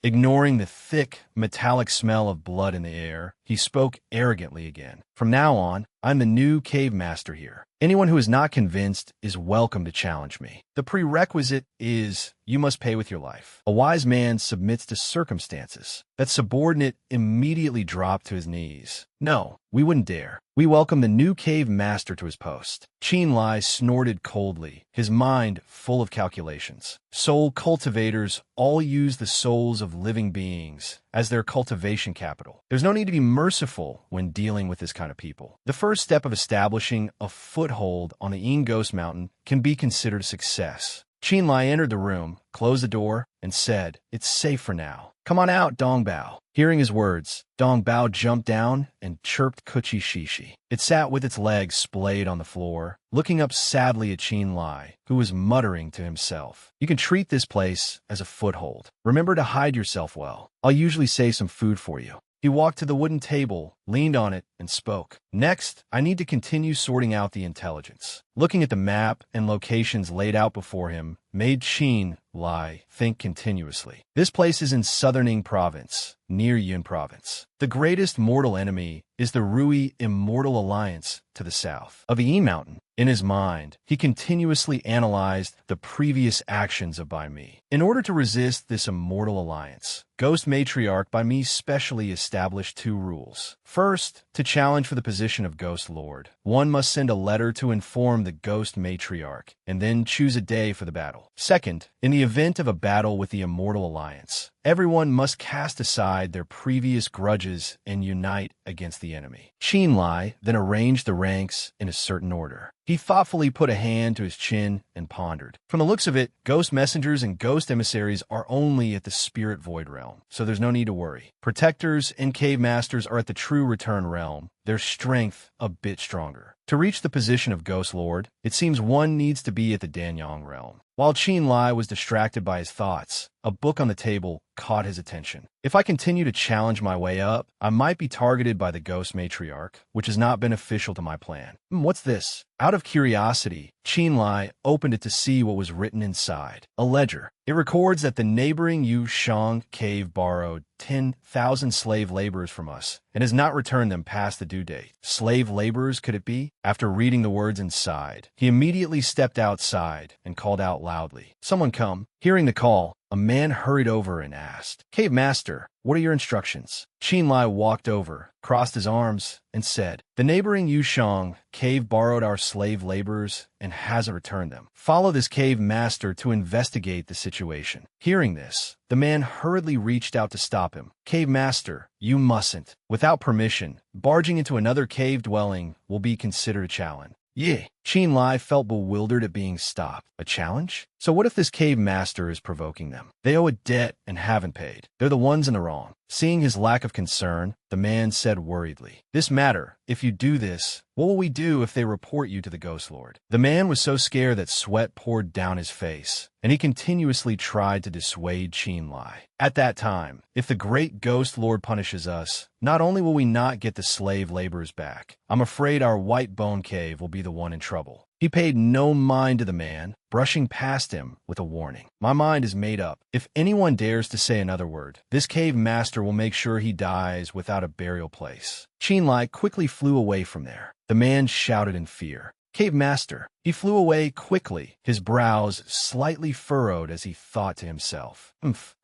Ignoring the thick, metallic smell of blood in the air, he spoke arrogantly again. From now on, I'm the new cave master here. Anyone who is not convinced is welcome to challenge me. The prerequisite is you must pay with your life. A wise man submits to circumstances. That subordinate immediately dropped to his knees. No, we wouldn't dare. We welcome the new cave master to his post. Qin Lie snorted coldly, his mind full of calculations. Soul cultivators all use the souls of living beings as their cultivation capital. There's no need to be merciful when dealing with this kind of people. The first step of establishing a foothold on the Ying Ghost Mountain can be considered a success. Qin Lie entered the room, closed the door, and said, "It's safe for now. Come on out, Dong Bao." Hearing his words, Dong Bao jumped down and chirped Kuchi Shishi. It sat with its legs splayed on the floor, looking up sadly at Qin Lie, who was muttering to himself, "You can treat this place as a foothold. Remember to hide yourself well. I'll usually save some food for you." He walked to the wooden table, leaned on it, and spoke. "Next, I need to continue sorting out the intelligence." Looking at the map and locations laid out before him made Qin Lie think continuously. This place is in southern Ing province, near Yun province. The greatest mortal enemy is the Rui Immortal Alliance to the south of the Yi Mountain. In his mind, he continuously analyzed the previous actions of Bai Mi. In order to resist this immortal alliance, Ghost Matriarch Bai Mi specially established 2 rules. First, to challenge for the position of Ghost Lord, one must send a letter to inform the Ghost Matriarch, and then choose a day for the battle. Second, in the event of a battle with the Immortal Alliance, everyone must cast aside their previous grudges and unite against the enemy. Qin Lie then arranged the ranks in a certain order. He thoughtfully put a hand to his chin and pondered. From the looks of it, ghost messengers and ghost emissaries are only at the spirit void realm, so there's no need to worry. Protectors and cave masters are at the true return realm, their strength a bit stronger. To reach the position of Ghost Lord, it seems one needs to be at the Danyang realm. While Qin Lie was distracted by his thoughts, a book on the table caught his attention. If I continue to challenge my way up, I might be targeted by the Ghost Matriarch, which is not beneficial to my plan. What's this? Out of curiosity, Qin Lie opened it to see what was written inside. A ledger. It records that the neighboring Yu Shang cave borrowed 10,000 slave laborers from us and has not returned them past the due date. Slave laborers, could it be? After reading the words inside, he immediately stepped outside and called out loudly, "Someone come." Hearing the call, a man hurried over and asked, "Cave Master, what are your instructions?" Qin Lie walked over, crossed his arms, and said, "The neighboring Yushang cave borrowed our slave laborers and hasn't returned them. Follow this cave master to investigate the situation." Hearing this, the man hurriedly reached out to stop him. "Cave master, you mustn't. Without permission, barging into another cave dwelling will be considered a challenge." Yeah. Qin Lie felt bewildered at being stopped. A challenge? So what if this cave master is provoking them? They owe a debt and haven't paid. They're the ones in the wrong. Seeing his lack of concern, the man said worriedly, "This matter, if you do this, what will we do if they report you to the Ghost Lord?" The man was so scared that sweat poured down his face, and he continuously tried to dissuade Qin Lie. At that time, if the great Ghost Lord punishes us, not only will we not get the slave laborers back, I'm afraid our white bone cave will be the one in trouble. He paid no mind to the man, brushing past him with a warning. "My mind is made up. If anyone dares to say another word, this cave master will make sure he dies without a burial place." Qin Lie quickly flew away from there. The man shouted in fear, "Cave master." He flew away quickly, his brows slightly furrowed as he thought to himself,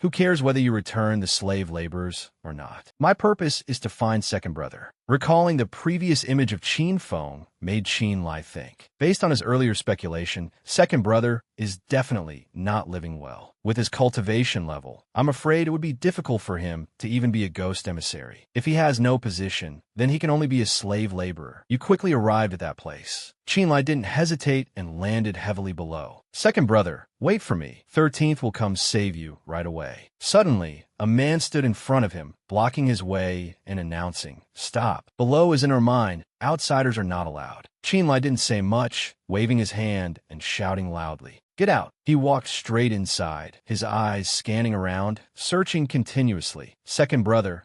who cares whether you return the slave laborers or not? My purpose is to find second brother." Recalling the previous image of Qin Feng made Qin Lie think. Based on his earlier speculation, second brother is definitely not living well. With his cultivation level, I'm afraid it would be difficult for him to even be a ghost emissary. If he has no position, then he can only be a slave laborer. You quickly arrived at that place. Qin Lie didn't hesitate and landed heavily below. "Second brother, wait for me. 13th will come save you right away." Suddenly, a man stood in front of him, blocking his way and announcing, "Stop." Below his inner mind, outsiders are not allowed. Qin Lie didn't say much, waving his hand and shouting loudly, "Get out." He walked straight inside, his eyes scanning around, searching continuously. Second brother,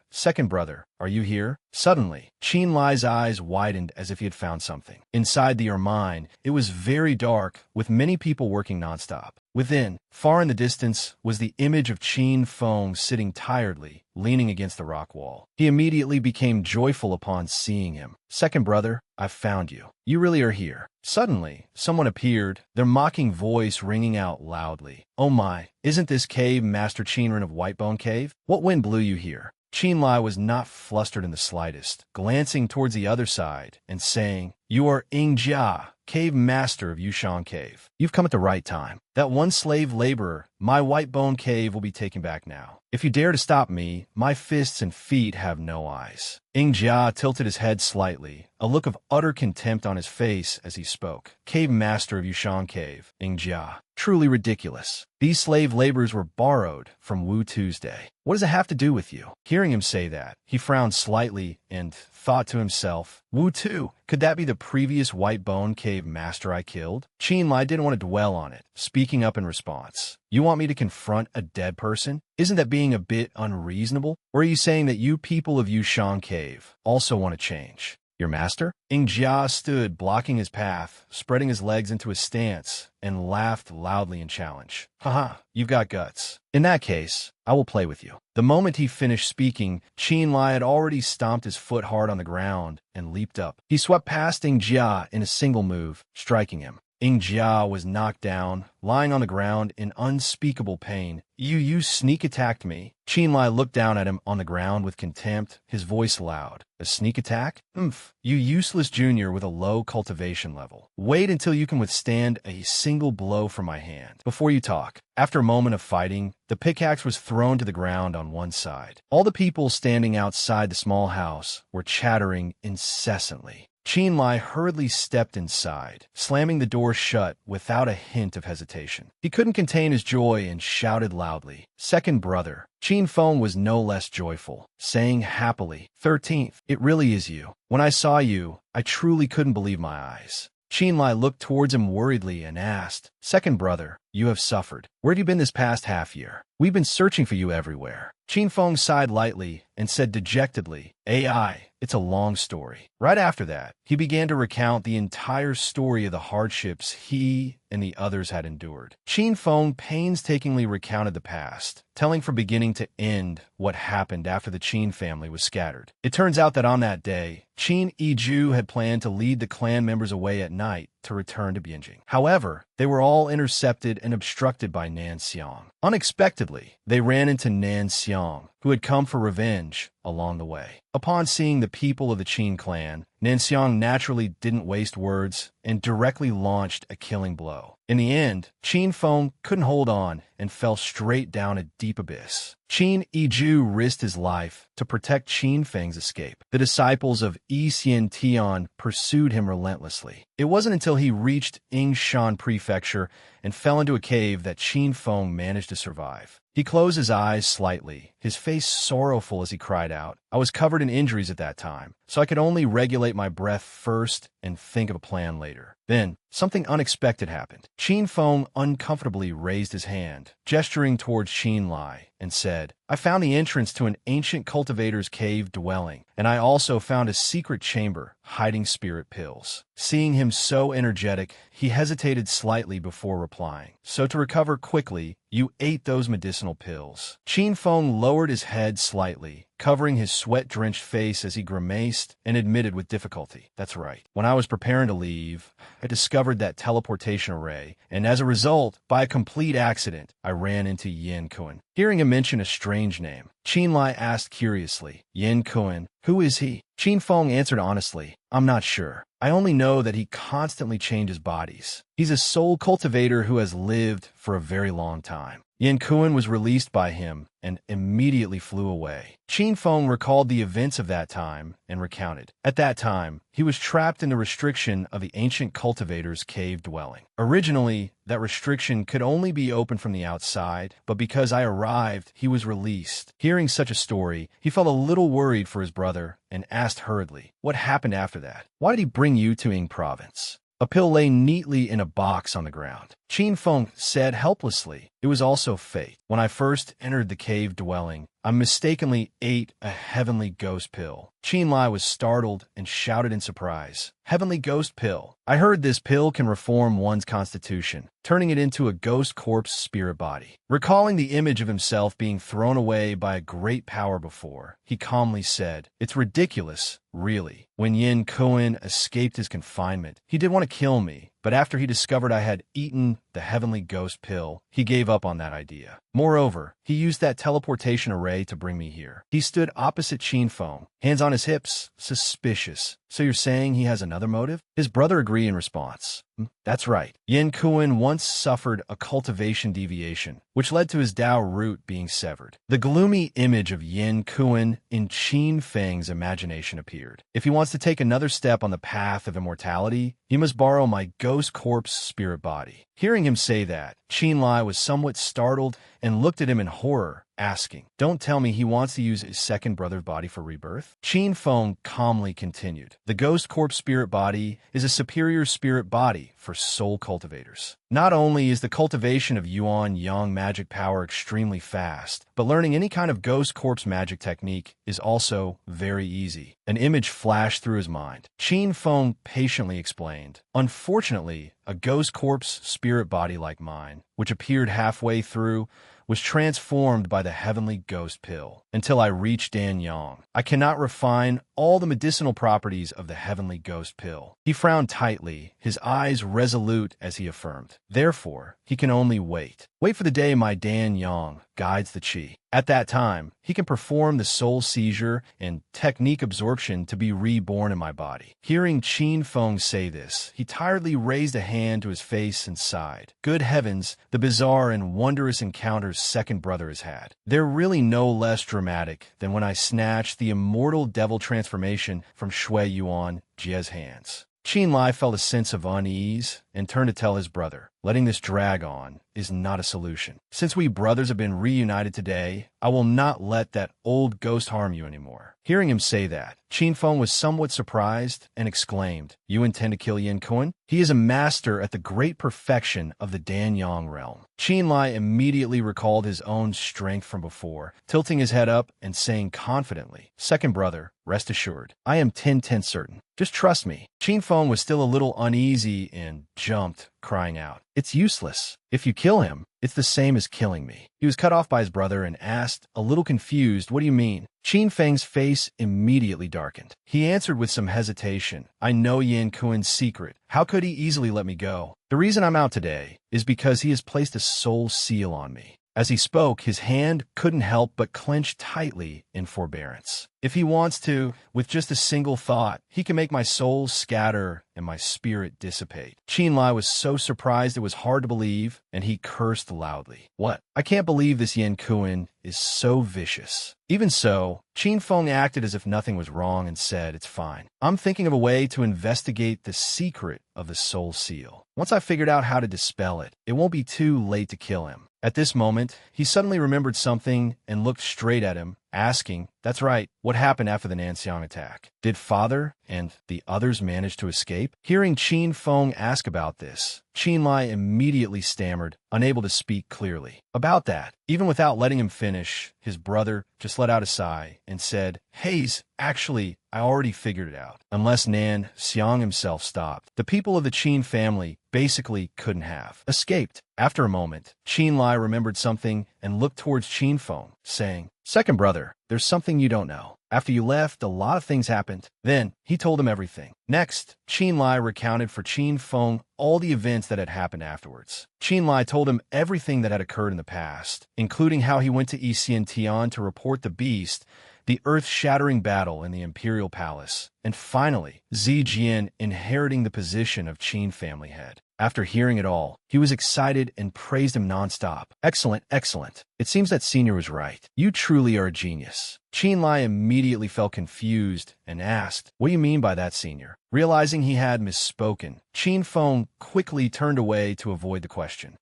are you here?" Suddenly, Qin Lie's eyes widened as if he had found something. Inside the Ermine, it was very dark, with many people working nonstop. Within, far in the distance, was the image of Qin Feng sitting tiredly, leaning against the rock wall. He immediately became joyful upon seeing him. "Second brother, I've found you. You really are here." Suddenly, someone appeared, their mocking voice ringing out loudly. "Oh my, isn't this cave Master Qinren of Whitebone Cave? What wind blew you here?" Qin Lie was not flustered in the slightest, glancing towards the other side and saying, "You are Ing Jia, Cave Master of Yushang Cave. You've come at the right time." That one slave laborer, my white bone cave will be taken back now. If you dare to stop me, my fists and feet have no eyes. Jia tilted his head slightly, a look of utter contempt on his face as he spoke. Cave master of Yushan Cave, Jia. Truly ridiculous. These slave laborers were borrowed from Wu Tuesday. What does it have to do with you? Hearing him say that, he frowned slightly and thought to himself, Wu Tu, could that be the previous white bone cave master I killed? Qin Lie didn't want to dwell on it, speaking up in response. You want me to confront a dead person? Isn't that being a bit unreasonable? Or are you saying that you people of Yushan Cave also want to change? Your master? Jia stood, blocking his path, spreading his legs into a stance, and laughed loudly in challenge. Haha, you've got guts. In that case, I will play with you. The moment he finished speaking, Qin Lie had already stomped his foot hard on the ground and leaped up. He swept past Jia in a single move, striking him. Jia was knocked down, lying on the ground in unspeakable pain. You sneak attacked me. Qin Lie looked down at him on the ground with contempt, his voice loud. A sneak attack? Umph. You useless junior with a low cultivation level. Wait until you can withstand a single blow from my hand before you talk. After a moment of fighting, the pickaxe was thrown to the ground on one side. All the people standing outside the small house were chattering incessantly. Qin Lie hurriedly stepped inside, slamming the door shut without a hint of hesitation. He couldn't contain his joy and shouted loudly, Second brother. Qin Feng was no less joyful, saying happily, 13th, it really is you. When I saw you, I truly couldn't believe my eyes. Qin Lie looked towards him worriedly and asked, Second brother, you have suffered. Where have you been this past half year? We've been searching for you everywhere. Qin Feng sighed lightly and said dejectedly, AI, it's a long story. Right after that, he began to recount the entire story of the hardships he and the others had endured. Qin Feng painstakingly recounted the past, telling from beginning to end what happened after the Qin family was scattered. It turns out that on that day, Qin Iju had planned to lead the clan members away at night to return to Bianjing. However, they were all intercepted and obstructed by Nan Xiang. Unexpectedly, they ran into Nan Xiang, who had come for revenge along the way. Upon seeing the people of the Qin clan, Nan Xiang naturally didn't waste words and directly launched a killing blow. In the end, Qin Feng couldn't hold on and fell straight down a deep abyss. Qin Iju risked his life to protect Qin Feng's escape. The disciples of Yi Xian Tian pursued him relentlessly. It wasn't until he reached Yingshan Prefecture and fell into a cave that Qin Feng managed to survive. He closed his eyes slightly, his face sorrowful as he cried out, I was covered in injuries at that time, so I could only regulate my breath first and think of a plan later. Then, something unexpected happened. Qin Feng uncomfortably raised his hand, gesturing towards Qin Lie, and said, I found the entrance to an ancient cultivator's cave dwelling, and I also found a secret chamber hiding spirit pills. Seeing him so energetic, he hesitated slightly before replying. So to recover quickly, you ate those medicinal pills. Qin Feng lowered his head slightly, covering his sweat-drenched face as he grimaced and admitted with difficulty, That's right. When I was preparing to leave, I discovered that teleportation array, and as a result, by a complete accident, I ran into Yin Kun. Hearing him mention a strange name, Qin Lie asked curiously, Yin Kun, who is he? Qin Feng answered honestly, I'm not sure. I only know that he constantly changes bodies. He's a soul cultivator who has lived for a very long time. Yin Kun was released by him and immediately flew away. Qin Feng recalled the events of that time and recounted. At that time, he was trapped in the restriction of the ancient cultivator's cave dwelling. Originally, that restriction could only be opened from the outside, but because I arrived, he was released. Hearing such a story, he felt a little worried for his brother and asked hurriedly, What happened after that? Why did he bring you to Ying province? A pill lay neatly in a box on the ground. Qin Feng said helplessly, It was also fate. When I first entered the cave dwelling, I mistakenly ate a heavenly ghost pill. Qin Lie was startled and shouted in surprise, Heavenly ghost pill. I heard this pill can reform one's constitution, turning it into a ghost corpse spirit body. Recalling the image of himself being thrown away by a great power before, he calmly said, It's ridiculous, really. When Yin Kun escaped his confinement, he did want to kill me, but after he discovered I had eaten the heavenly ghost pill, he gave up on that idea. Moreover, he used that teleportation array to bring me here. He stood opposite Qin Feng, hands on his hips, suspicious. So you're saying he has another motive? His brother agreed in response. That's right. Yin Kuan once suffered a cultivation deviation, which led to his Dao root being severed. The gloomy image of Yin Kuan in Qin Feng's imagination appeared. If he wants to take another step on the path of immortality, he must borrow my ghost corpse spirit body. Hearing him say that, Qin Lie was somewhat startled and looked at him in horror, asking, "Don't tell me he wants to use his second brother's body for rebirth?" Qin Feng calmly continued, "The ghost corpse spirit body is a superior spirit body for soul cultivators. Not only is the cultivation of Yuan Yang magic power extremely fast, but learning any kind of ghost corpse magic technique is also very easy." An image flashed through his mind. Qin Feng patiently explained, "Unfortunately, a ghost corpse spirit body like mine, which appeared halfway through, was transformed by the heavenly ghost pill until I reached Danyang. I cannot refine all the medicinal properties of the heavenly ghost pill." He frowned tightly, his eyes resolute as he affirmed. "Therefore, he can only wait. Wait for the day my Danyang guides the Qi. At that time, he can perform the soul seizure and technique absorption to be reborn in my body." Hearing Qin Feng say this, he tiredly raised a hand to his face and sighed. Good heavens, the bizarre and wondrous encounters second brother has had. They're really no less dramatic than when I snatched the immortal devil transformation from Shui Yuan Jie's hands. Qin Lie felt a sense of unease and turned to tell his brother, "Letting this drag on is not a solution. Since we brothers have been reunited today, I will not let that old ghost harm you anymore." Hearing him say that, Qin Feng was somewhat surprised and exclaimed, "You intend to kill Yin Kuan? He is a master at the great perfection of the Danyang realm." Qin Lie immediately recalled his own strength from before, tilting his head up and saying confidently, "Second brother, rest assured, I am 10/10 certain. Just trust me." Qin Feng was still a little uneasy and jumped, crying out, "It's useless. If you kill him, it's the same as killing me." He was cut off by his brother and asked, a little confused, "What do you mean?" Qin Feng's face immediately darkened. He answered with some hesitation, "I know Yin Kuan's secret. How could he easily let me go? The reason I'm out today is because he has placed a soul seal on me." As he spoke, his hand couldn't help but clench tightly in forbearance. If he wants to, with just a single thought, he can make my soul scatter and my spirit dissipate. Qin Lie was so surprised it was hard to believe, and he cursed loudly. "What? I can't believe this Yin Kuan is so vicious." Even so, Qin Feng acted as if nothing was wrong and said, "It's fine. I'm thinking of a way to investigate the secret of the soul seal. Once I've figured out how to dispel it, it won't be too late to kill him." At this moment, he suddenly remembered something and looked straight at him, asking, "That's right, what happened after the Nanxiang attack? Did father and the others manage to escape?" Hearing Qin Feng ask about this, Qin Lie immediately stammered, unable to speak clearly. About that, even without letting him finish, his brother just let out a sigh and said, "Haze, actually, I already figured it out." Unless Nan Xiang himself stopped, the people of the Qin family basically couldn't have escaped. After a moment, Qin Lie remembered something and looked towards Qin Feng, saying, "Second brother, there's something you don't know. After you left, a lot of things happened." Then, he told him everything. Next, Qin Lie recounted for Qin Feng all the events that had happened afterwards. Qin Lie told him everything that had occurred in the past, including how he went to Yixian Tian to report the beast, the earth-shattering battle in the Imperial Palace, and finally, Zijian inheriting the position of Qin family head. After hearing it all, he was excited and praised him nonstop. "Excellent, excellent. It seems that Senior was right. You truly are a genius." Qin Lie immediately felt confused and asked, "What do you mean by that, Senior?" Realizing he had misspoken, Qin Feng quickly turned away to avoid the question.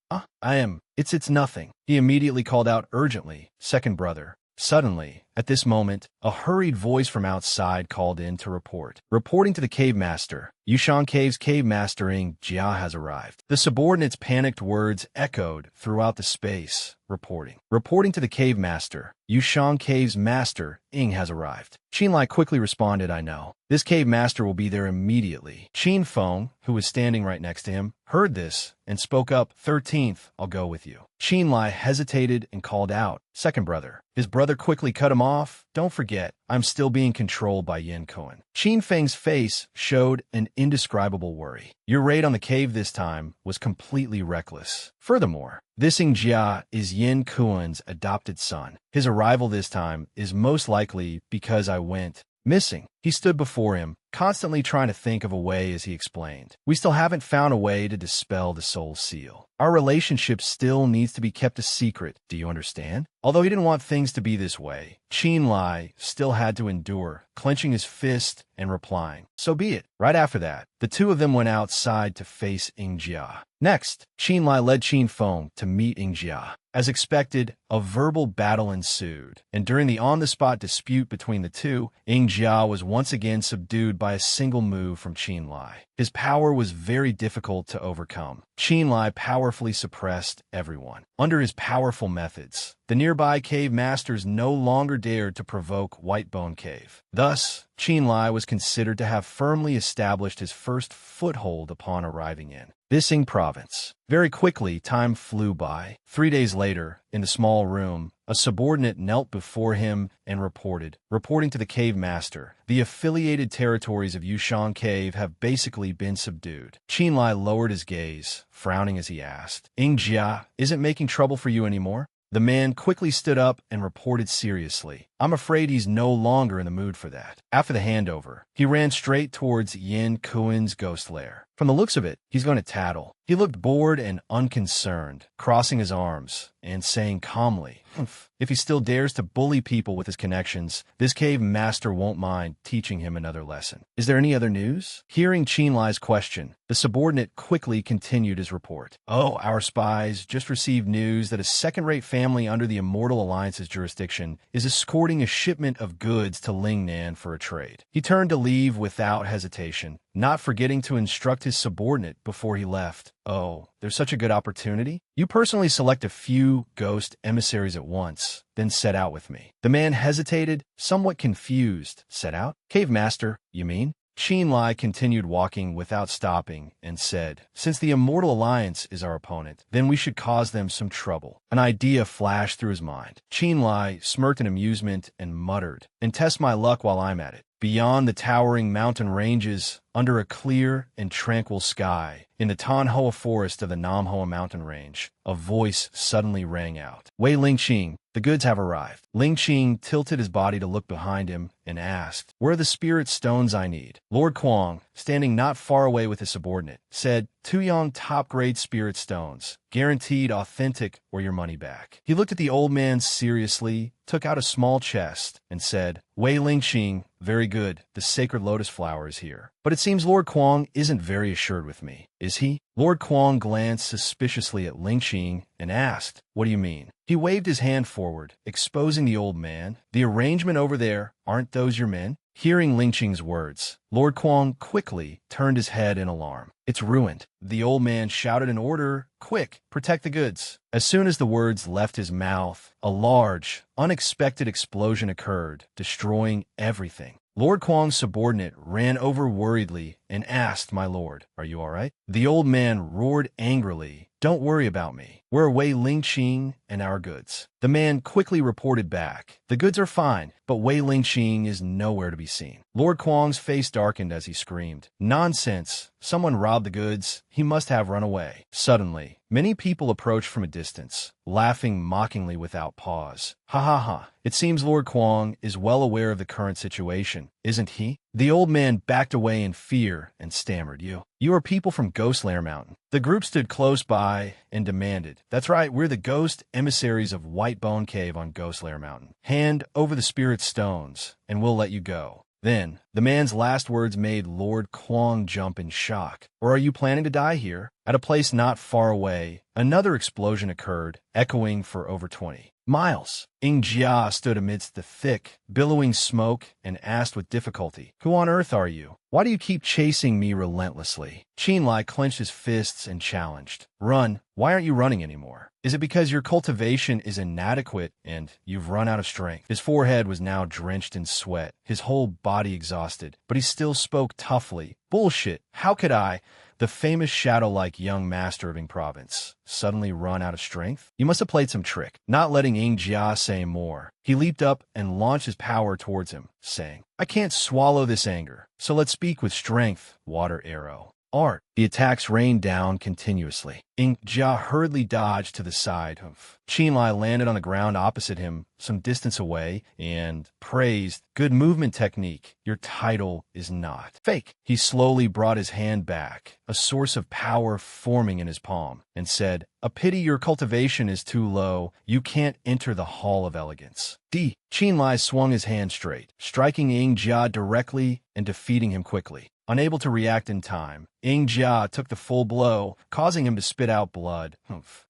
It's nothing." He immediately called out urgently, "Second brother." Suddenly, at this moment, a hurried voice from outside called in to report. "Reporting to the cave master, Yushan Cave's cave master Ing Jia has arrived." The subordinate's panicked words echoed throughout the space, reporting to the cave master, Yushan Cave's master Ing has arrived. Qin Lie quickly responded, "I know. This cave master will be there immediately." Qin Feng, who was standing right next to him, heard this and spoke up, 13th, I'll go with you." Qin Lie hesitated and called out, "Second brother." His brother quickly cut him off, don't forget, I'm still being controlled by Yin Kuan. Qin Feng's face showed an indescribable worry. Your raid on the cave this time was completely reckless. Furthermore, this Jia is Yin Kuan's adopted son. His arrival this time is most likely because I went missing. He stood before him, constantly trying to think of a way as he explained. We still haven't found a way to dispel the soul seal. Our relationship still needs to be kept a secret, do you understand? Although he didn't want things to be this way, Qin Lie still had to endure, clenching his fist and replying, so be it. Right after that, the two of them went outside to face Jia. Next, Qin Lie led Qin Feng to meet Jia. As expected, a verbal battle ensued, and during the on-the-spot dispute between the two, Jia was once again subdued by a single move from Qin Lie. His power was very difficult to overcome. Qin Lie powerfully suppressed everyone. Under his powerful methods, the nearby cave masters no longer dared to provoke Whitebone Cave. Thus, Qin Lie was considered to have firmly established his first foothold upon arriving in Bising province. Very quickly, time flew by. 3 days later, in the small room, a subordinate knelt before him and reporting to the cave master, the affiliated territories of Yushan Cave have basically been subdued. Qin Lie lowered his gaze, frowning as he asked, Jia isn't making trouble for you anymore? The man quickly stood up and reported seriously, I'm afraid he's no longer in the mood for that. After the handover, he ran straight towards Yin Kuan's ghost lair. From the looks of it, he's going to tattle. He looked bored and unconcerned, crossing his arms and saying calmly, if he still dares to bully people with his connections, this cave master won't mind teaching him another lesson. Is there any other news? Hearing Qin Lie's question, the subordinate quickly continued his report. Oh, our spies just received news that a second-rate family under the Immortal Alliance's jurisdiction is escorting a shipment of goods to Lingnan for a trade. He turned to leave without hesitation, not forgetting to instruct his subordinate before he left. Oh, there's such a good opportunity. You personally select a few ghost emissaries at once, then set out with me. The man hesitated, somewhat confused. Set out? Cave master, you mean? Qin Lie continued walking without stopping and said, since the Immortal Alliance is our opponent, then we should cause them some trouble. An idea flashed through his mind. Qin Lie smirked in amusement and muttered, and test my luck while I'm at it. Beyond the towering mountain ranges, under a clear and tranquil sky, in the Tanhua forest of the Namhua mountain range, a voice suddenly rang out. Wei Lingqing, the goods have arrived. Lingqing tilted his body to look behind him and asked, where are the spirit stones I need? Lord Kuang, standing not far away with his subordinate, said, 2 young top-grade spirit stones, guaranteed authentic or your money back. He looked at the old man seriously, took out a small chest, and said, Wei Lingqing, very good, the sacred lotus flower is here. But it seems Lord Kuang isn't very assured with me, is he? Lord Kuang glanced suspiciously at Lingqing and asked, what do you mean? He waved his hand forward, exposing the old man. The arrangement over there, aren't those your men? Hearing Lingqing's words, Lord Kuang quickly turned his head in alarm. It's ruined. The old man shouted an order, quick, protect the goods. As soon as the words left his mouth, a large, unexpected explosion occurred, destroying everything. Lord Kuang's subordinate ran over worriedly and asked, my lord, are you all right? The old man roared angrily, don't worry about me. We're away Lingqing and our goods. The man quickly reported back. The goods are fine, but Wei Lingqing is nowhere to be seen. Lord Kuang's face darkened as he screamed, nonsense! Someone robbed the goods. He must have run away. Suddenly, many people approached from a distance, laughing mockingly without pause. Ha ha ha. It seems Lord Kuang is well aware of the current situation, isn't he? The old man backed away in fear and stammered, You are people from Ghostlair Mountain. The group stood close by and demanded, that's right, we're the ghost emissaries of Whitebone Cave on Ghostlair Mountain. Hand over the spirit stones, and we'll let you go. Then, the man's last words made Lord Kuang jump in shock. Or are you planning to die here? At a place not far away, another explosion occurred, echoing for over 20 miles. Jia stood amidst the thick, billowing smoke and asked with difficulty, Who on earth are you? Why do you keep chasing me relentlessly? Qin Lie clenched his fists and challenged, Run. Why aren't you running anymore? Is it because your cultivation is inadequate and you've run out of strength? His forehead was now drenched in sweat, his whole body exhausted, but he still spoke toughly. Bullshit. How could I? the famous shadow-like young master of Ing Province, suddenly run out of strength? You must have played some trick. Not letting Ing Jia say more, he leaped up and launched his power towards him, saying, I can't swallow this anger, so let's speak with strength, water arrow. Art. The attacks rained down continuously. Ing Jia hurriedly dodged to the side. Qin Lie landed on the ground opposite him, some distance away, and praised, good movement technique. Your title is not fake. He slowly brought his hand back, a source of power forming in his palm, and said, a pity your cultivation is too low. You can't enter the Hall of Elegance. Qin Lie swung his hand straight, striking Ing Jia directly and defeating him quickly. Unable to react in time, Ing Jia took the full blow, causing him to spit out blood.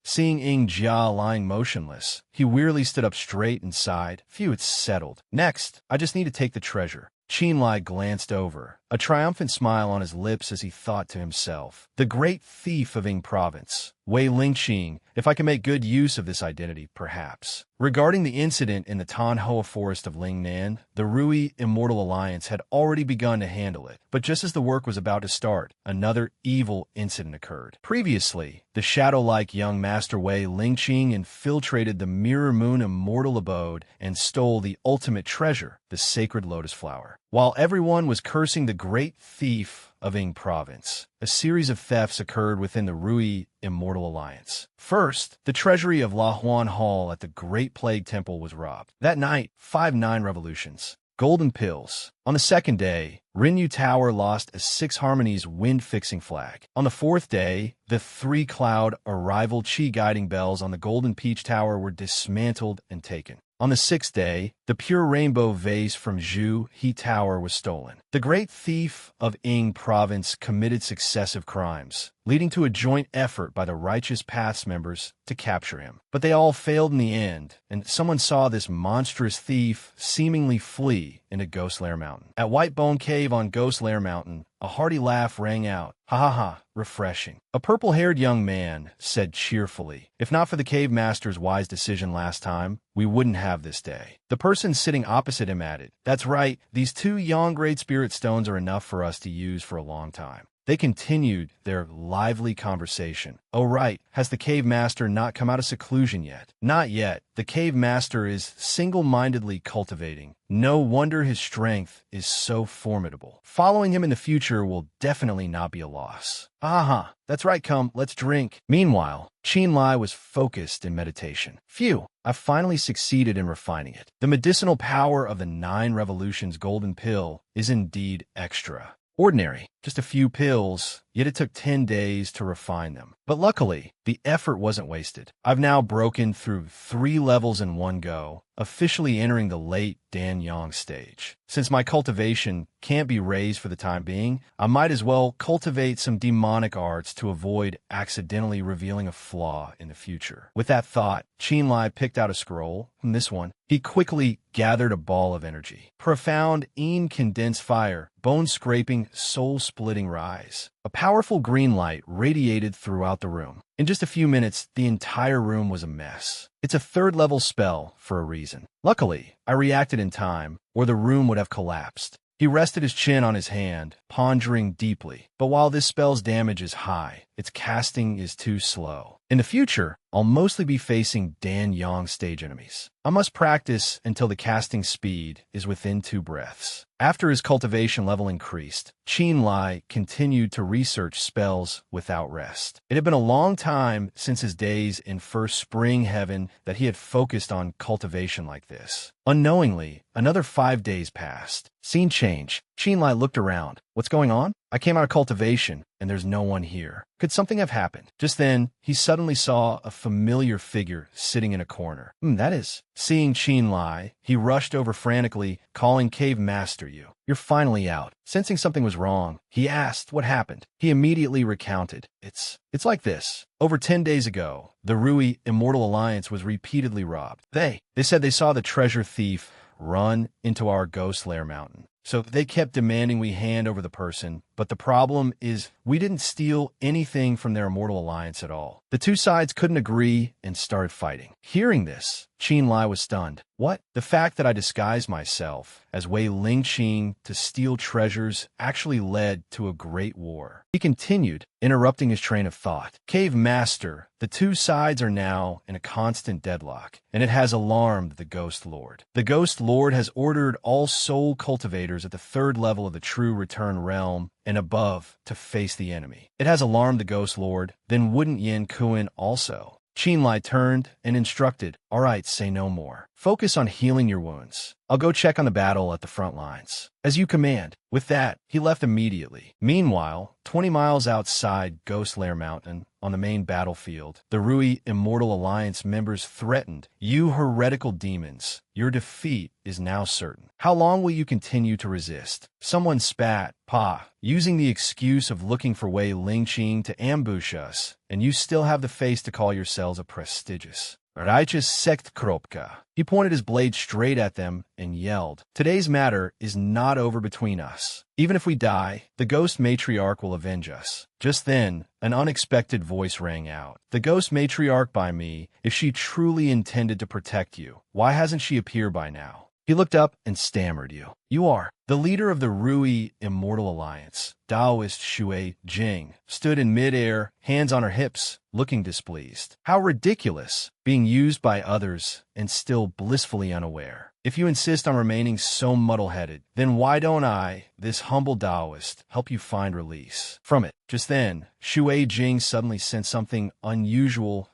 Seeing Ing Jia lying motionless, he wearily stood up straight and sighed. Phew, it's settled. Next, I just need to take the treasure. Qin Lie glanced over, a triumphant smile on his lips as he thought to himself, the great thief of Ing Province, Wei Lingqing, if I can make good use of this identity, perhaps. Regarding the incident in the Tanhua forest of Lingnan, the Rui Immortal Alliance had already begun to handle it, but just as the work was about to start, another evil incident occurred. Previously, the shadow-like young Master Wei Lingqing infiltrated the Mirror Moon Immortal abode and stole the ultimate treasure, the sacred lotus flower. While everyone was cursing the great thief of Ing Province, a series of thefts occurred within the Rui Immortal Alliance. First, the treasury of La Huan Hall at the Great Plague Temple was robbed. That night, 5-9 revolutions. Golden pills. On the second day, Rinyu Tower lost a 6 Harmonies wind-fixing flag. On the fourth day, the 3-cloud arrival chi guiding bells on the Golden Peach Tower were dismantled and taken. On the 6th day, the pure rainbow vase from Zhu He Tower was stolen. The great thief of Ing Province committed successive crimes, leading to a joint effort by the Righteous Paths members to capture him. But they all failed in the end, and someone saw this monstrous thief seemingly flee into Ghost Lair Mountain. At White Bone Cave on Ghost Lair Mountain, a hearty laugh rang out. Ha ha ha, refreshing. A purple-haired young man said cheerfully, if not for the cave master's wise decision last time, we wouldn't have this day. The person sitting opposite him added, that's right, these 2 Yang Great Spirit Stones are enough for us to use for a long time. They continued their lively conversation. Oh right, has the cave master not come out of seclusion yet? Not yet. The cave master is single-mindedly cultivating. No wonder his strength is so formidable. Following him in the future will definitely not be a loss. Aha, that's right, come, let's drink. Meanwhile, Qin Lie was focused in meditation. Phew, I finally succeeded in refining it. The medicinal power of the 9 Revolutions Golden Pill is indeed extra. Ordinary, just a few pills, yet it took 10 days to refine them. But luckily, the effort wasn't wasted. I've now broken through 3 levels in one go, officially entering the late Danyang stage. Since my cultivation can't be raised for the time being, I might as well cultivate some demonic arts to avoid accidentally revealing a flaw in the future. With that thought, Qin Lie picked out a scroll, this one. He quickly gathered a ball of energy. Profound, condensed fire, bone-scraping, soul-splitting rise. A powerful green light radiated throughout the room. In just a few minutes, the entire room was a mess. It's a 3rd-level spell for a reason. Luckily, I reacted in time, or the room would have collapsed. He rested his chin on his hand, pondering deeply. But while this spell's damage is high, its casting is too slow. In the future, I'll mostly be facing Danyang stage enemies. I must practice until the casting speed is within 2 breaths. After his cultivation level increased, Qin Lie continued to research spells without rest. It had been a long time since his days in First Spring Heaven that he had focused on cultivation like this. Unknowingly, another 5 days passed. Scene change. Qin Lie looked around. What's going on? I came out of cultivation, and there's no one here. Could something have happened? Just then, he suddenly saw a familiar figure sitting in a corner. That is. Seeing Qin Lie, he rushed over frantically, calling Cave Master Yu. You're finally out. Sensing something was wrong, he asked what happened. He immediately recounted. It's like this. Over 10 days ago, the Rui Immortal Alliance was repeatedly robbed. They said they saw the treasure thief run into our Ghost Lair Mountain. So they kept demanding we hand over the person, but the problem is we didn't steal anything from their Immortal Alliance at all. The two sides couldn't agree and started fighting. Hearing this, Qin Lie was stunned. What? The fact that I disguised myself as Wei Lingqing to steal treasures actually led to a great war. He continued, interrupting his train of thought. Cave Master, the two sides are now in a constant deadlock, and it has alarmed the Ghost Lord. The Ghost Lord has ordered all soul cultivators at the 3rd level of the True Return Realm and above to face the enemy. It has alarmed the Ghost Lord, then wouldn't Yin Kuan also? Qin Lie turned and instructed, "All right, say no more. Focus on healing your wounds. I'll go check on the battle at the front lines. As you command." With that, he left immediately. Meanwhile, 20 miles outside Ghost Lair Mountain, on the main battlefield, the Rui Immortal Alliance members threatened, "You heretical demons, your defeat is now certain. How long will you continue to resist?" Someone spat, "Pa, using the excuse of looking for Wei Lingqing to ambush us, and you still have the face to call yourselves a prestigious righteous sect Kropka." He pointed his blade straight at them and yelled, "Today's matter is not over between us. Even if we die, the Ghost Matriarch will avenge us." Just then, an unexpected voice rang out. "The Ghost Matriarch by me, if she truly intended to protect you, why hasn't she appeared by now?" He looked up and stammered, You are." The leader of the Rui Immortal Alliance, Taoist Shui Jing, stood in midair, hands on her hips, looking displeased. How ridiculous, being used by others and still blissfully unaware. If you insist on remaining so muddle-headed, then why don't I, this humble Taoist, help you find release from it? Just then, Shui Jing suddenly sensed something unusual.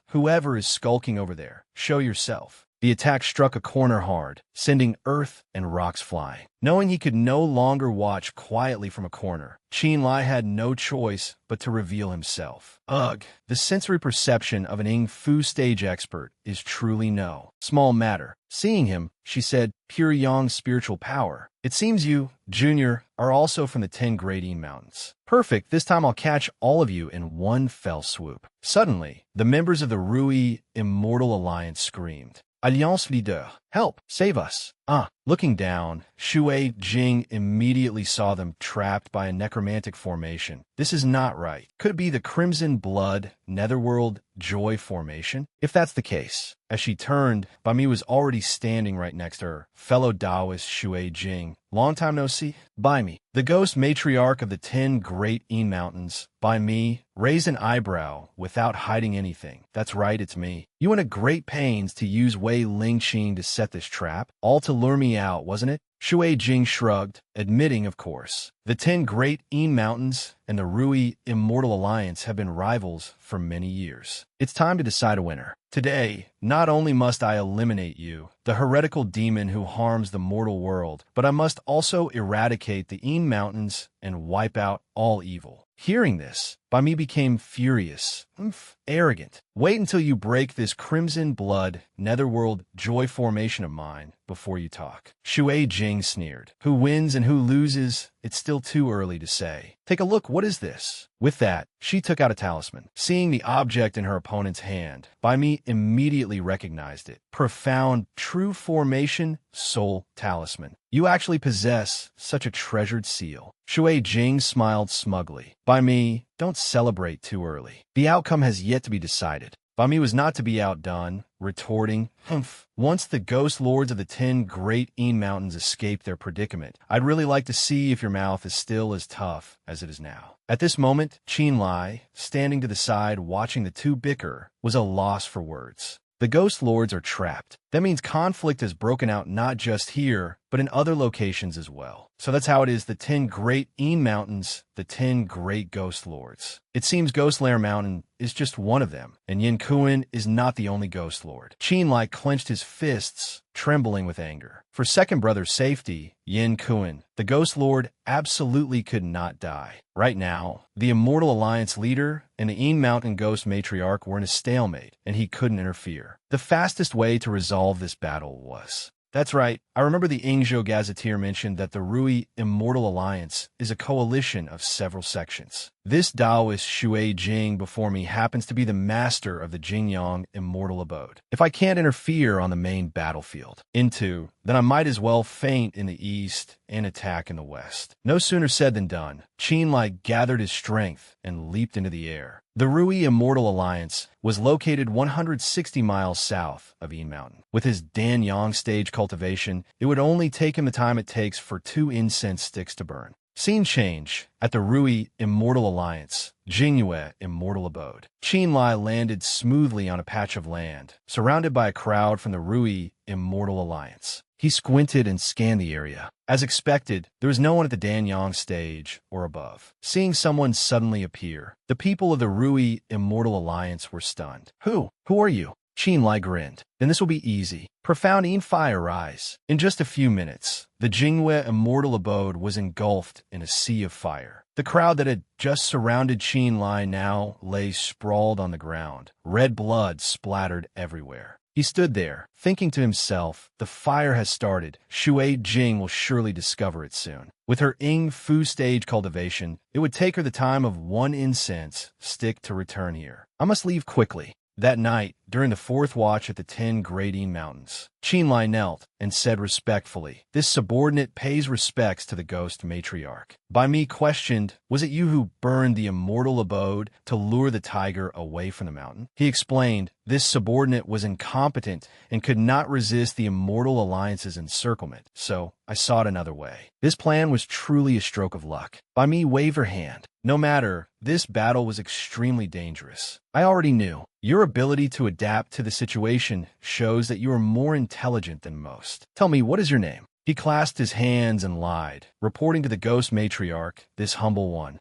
Whoever is skulking over there, show yourself." The attack struck a corner hard, sending earth and rocks flying. Knowing he could no longer watch quietly from a corner, Qin Lie had no choice but to reveal himself. Ugh, the sensory perception of an Ing Fu stage expert is truly no small matter. Seeing him, she said, "Pure Yang spiritual power. It seems you, Junior, are also from the 10 Great Yin Mountains. Perfect, this time I'll catch all of you in one fell swoop." Suddenly, the members of the Rui Immortal Alliance screamed, "Alliance leader, help, save us." Looking down, Shui Jing immediately saw them trapped by a necromantic formation. This is not right. Could it be the Crimson Blood Netherworld Joy formation? If that's the case, as she turned, Bami was already standing right next to her. Fellow Taoist Shui Jing, long time no see. By me, the Ghost Matriarch of the 10 Great Yin Mountains, by me, raised an eyebrow without hiding anything. "That's right, it's me. You went to great pains to use Wei Lingqing to set this trap, all to lure me out, wasn't it?" Shui Jing shrugged, admitting, of course. The 10 Great Yin Mountains and the Rui Immortal Alliance have been rivals for many years. It's time to decide a winner. Today, not only must I eliminate you, the heretical demon who harms the mortal world, but I must also eradicate the Yin Mountains and wipe out all evil. Hearing this, Bami became furious, arrogant. "Wait until you break this Crimson Blood Netherworld Joy formation of mine before you talk." Shui Jing sneered. "Who wins and who loses, it's still too early to say. Take a look, what is this?" With that, she took out a talisman. Seeing the object in her opponent's hand, Bami immediately recognized it. Profound True Formation Soul Talisman. "You actually possess such a treasured seal." Shui Jing smiled smugly. "Bami, don't celebrate too early. The outcome has yet to be decided." Bami was not to be outdone, retorting, "Once the Ghost Lords of the 10 Great Yin Mountains escape their predicament, I'd really like to see if your mouth is still as tough as it is now." At this moment, Qin Lie, standing to the side watching the two bicker, was a loss for words. The Ghost Lords are trapped. That means conflict has broken out not just here, but in other locations as well. So that's how it is the 10 Great Yin Mountains, the 10 Great Ghost Lords. It seems Ghost Lair Mountain is just one of them, and Yin Kuan is not the only Ghost Lord. Qin Lie clenched his fists, trembling with anger. For second brother's safety, Yin Kuan, the Ghost Lord, absolutely could not die. Right now, the Immortal Alliance leader and the Yin Mountain Ghost Matriarch were in a stalemate, and he couldn't interfere. The fastest way to resolve this battle was... That's right, I remember the Ingzhou Gazetteer mentioned that the Rui Immortal Alliance is a coalition of several sections. This Taoist Shui Jing before me happens to be the master of the Jingyang Immortal Abode. If I can't interfere on the main battlefield, then I might as well feint in the east and attack in the west. No sooner said than done. Qin Lie gathered his strength and leaped into the air. The Rui Immortal Alliance was located 160 miles south of Yin Mountain. With his Danyang stage cultivation, it would only take him the time it takes for 2 incense sticks to burn. Scene change at the Rui Immortal Alliance, Jingyue Immortal Abode. Qin Lie landed smoothly on a patch of land, surrounded by a crowd from the Rui Immortal Alliance. He squinted and scanned the area. As expected, there was no one at the Danyang stage or above. Seeing someone suddenly appear, the people of the Rui Immortal Alliance were stunned. Who are you? Qin Lie grinned. Then this will be easy. Profound Yin fire rise. In just a few minutes, the Jingyue Immortal Abode was engulfed in a sea of fire. The crowd that had just surrounded Qin Lie now lay sprawled on the ground. Red blood splattered everywhere. He stood there, thinking to himself, the fire has started. Shui Jing will surely discover it soon. With her Ing Fu stage cultivation, it would take her the time of 1 incense stick to return here. I must leave quickly. That night, during the 4th watch at the 10 Great Yin Mountains, Qin Lie knelt and said respectfully, "This subordinate pays respects to the ghost matriarch. By me questioned, was it you who burned the immortal abode to lure the tiger away from the mountain?" He explained, this subordinate was incompetent and could not resist the Immortal Alliance's encirclement, so I sought another way. This plan was truly a stroke of luck. By me wave your hand. No matter, this battle was extremely dangerous. I already knew. Your ability to adapt to the situation shows that you are more intelligent than most. Tell me, what is your name? He clasped his hands and lied, reporting to the ghost matriarch, this humble one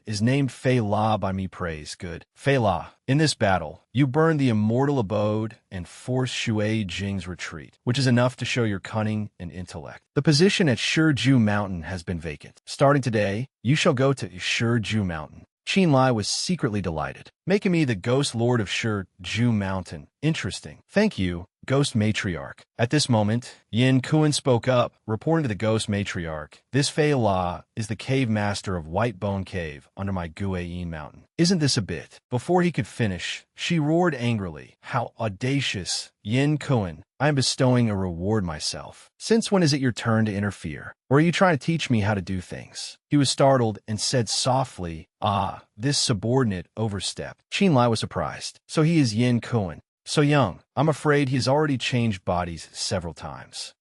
is named Fei La by me praise. Good. Fei La, in this battle, you burned the immortal abode and forced Shui Jing's retreat, which is enough to show your cunning and intellect. The position at Shiju Mountain has been vacant. Starting today, you shall go to Shiju Mountain. Qin Lie was secretly delighted, making me the ghost lord of Shiju Mountain. Interesting. Thank you, ghost matriarch. At this moment, Yin Kuan spoke up, reporting to the ghost matriarch, this Fei La is the cave master of White Bone Cave under my Yin Mountain. Isn't this a bit? Before he could finish, she roared angrily, how audacious. Yin Kuan, I am bestowing a reward myself. Since when is it your turn to interfere? Or are you trying to teach me how to do things? He was startled and said softly, this subordinate overstepped. Qin Lie was surprised. So he is Yin Kuan. So young, I'm afraid he has already changed bodies several times.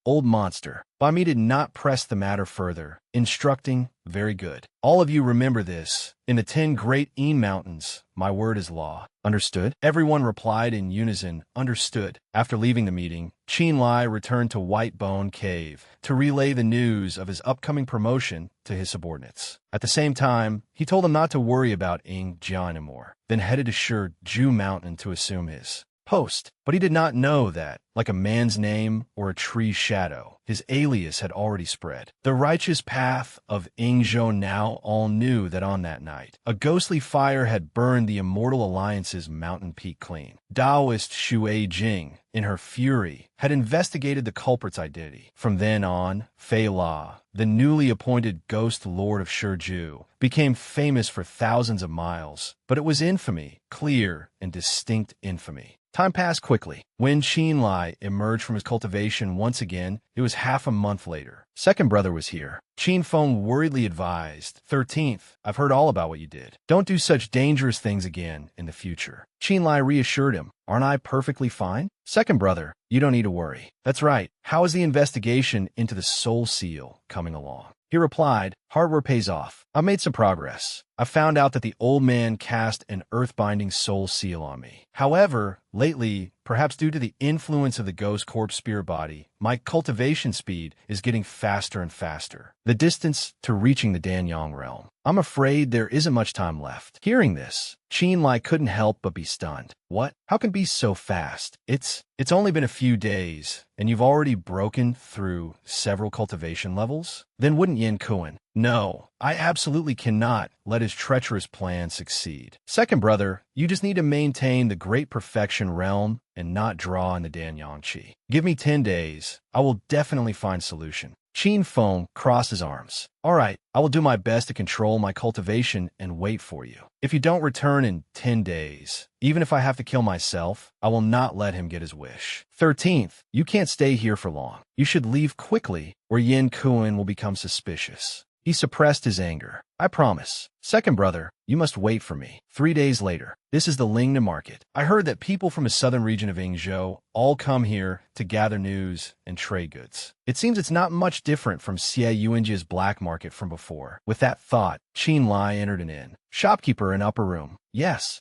Old monster. By me did not press the matter further, instructing, very good. All of you remember this. In the 10 Great Yin Mountains, my word is law. Understood? Everyone replied in unison, understood. After leaving the meeting, Qin Lie returned to White Bone Cave to relay the news of his upcoming promotion to his subordinates. At the same time, he told them not to worry about Ing Jian anymore, then headed to Shiju Mountain to assume his post. But he did not know that, like a man's name or a tree's shadow, his alias had already spread. The righteous path of Ingzhou now all knew that on that night, a ghostly fire had burned the Immortal Alliance's mountain peak clean. Taoist Shui Jing, in her fury, had investigated the culprit's identity. From then on, Fei La, the newly appointed ghost lord of Shiju, became famous for thousands of miles, but it was infamy, clear and distinct infamy. Time passed quickly. When Qin Lie emerged from his cultivation once again, it was half a month later. Second brother was here. Qin Feng worriedly advised, 13th, I've heard all about what you did. Don't do such dangerous things again in the future. Qin Lie reassured him, aren't I perfectly fine? Second brother, you don't need to worry. That's right. How is the investigation into the soul seal coming along? He replied, hard work pays off. I've made some progress. I found out that the old man cast an earth-binding soul seal on me. However, lately, perhaps due to the influence of the ghost corpse spirit body, my cultivation speed is getting faster and faster. The distance to reaching the Danyang realm. I'm afraid there isn't much time left. Hearing this, Qin Lie couldn't help but be stunned. What? How can it be so fast? It's only been a few days, and you've already broken through several cultivation levels? Then wouldn't Yin Kuan? No, I absolutely cannot let his treacherous plan succeed. Second brother, you just need to maintain the great perfection realm and not draw in the Danyang Qi. Give me 10 days. I will definitely find solution. Qin Feng crossed his arms. All right, I will do my best to control my cultivation and wait for you. If you don't return in 10 days, even if I have to kill myself, I will not let him get his wish. 13th, you can't stay here for long. You should leave quickly, or Yin Kuan will become suspicious. He suppressed his anger. I promise. Second brother, you must wait for me. 3 days later. This is the Lingna market. I heard that people from the southern region of Yingzhou all come here to gather news and trade goods. It seems it's not much different from Xie Yuanjia's black market from before. With that thought, Qin Lie entered an inn. Shopkeeper in upper room. Yes,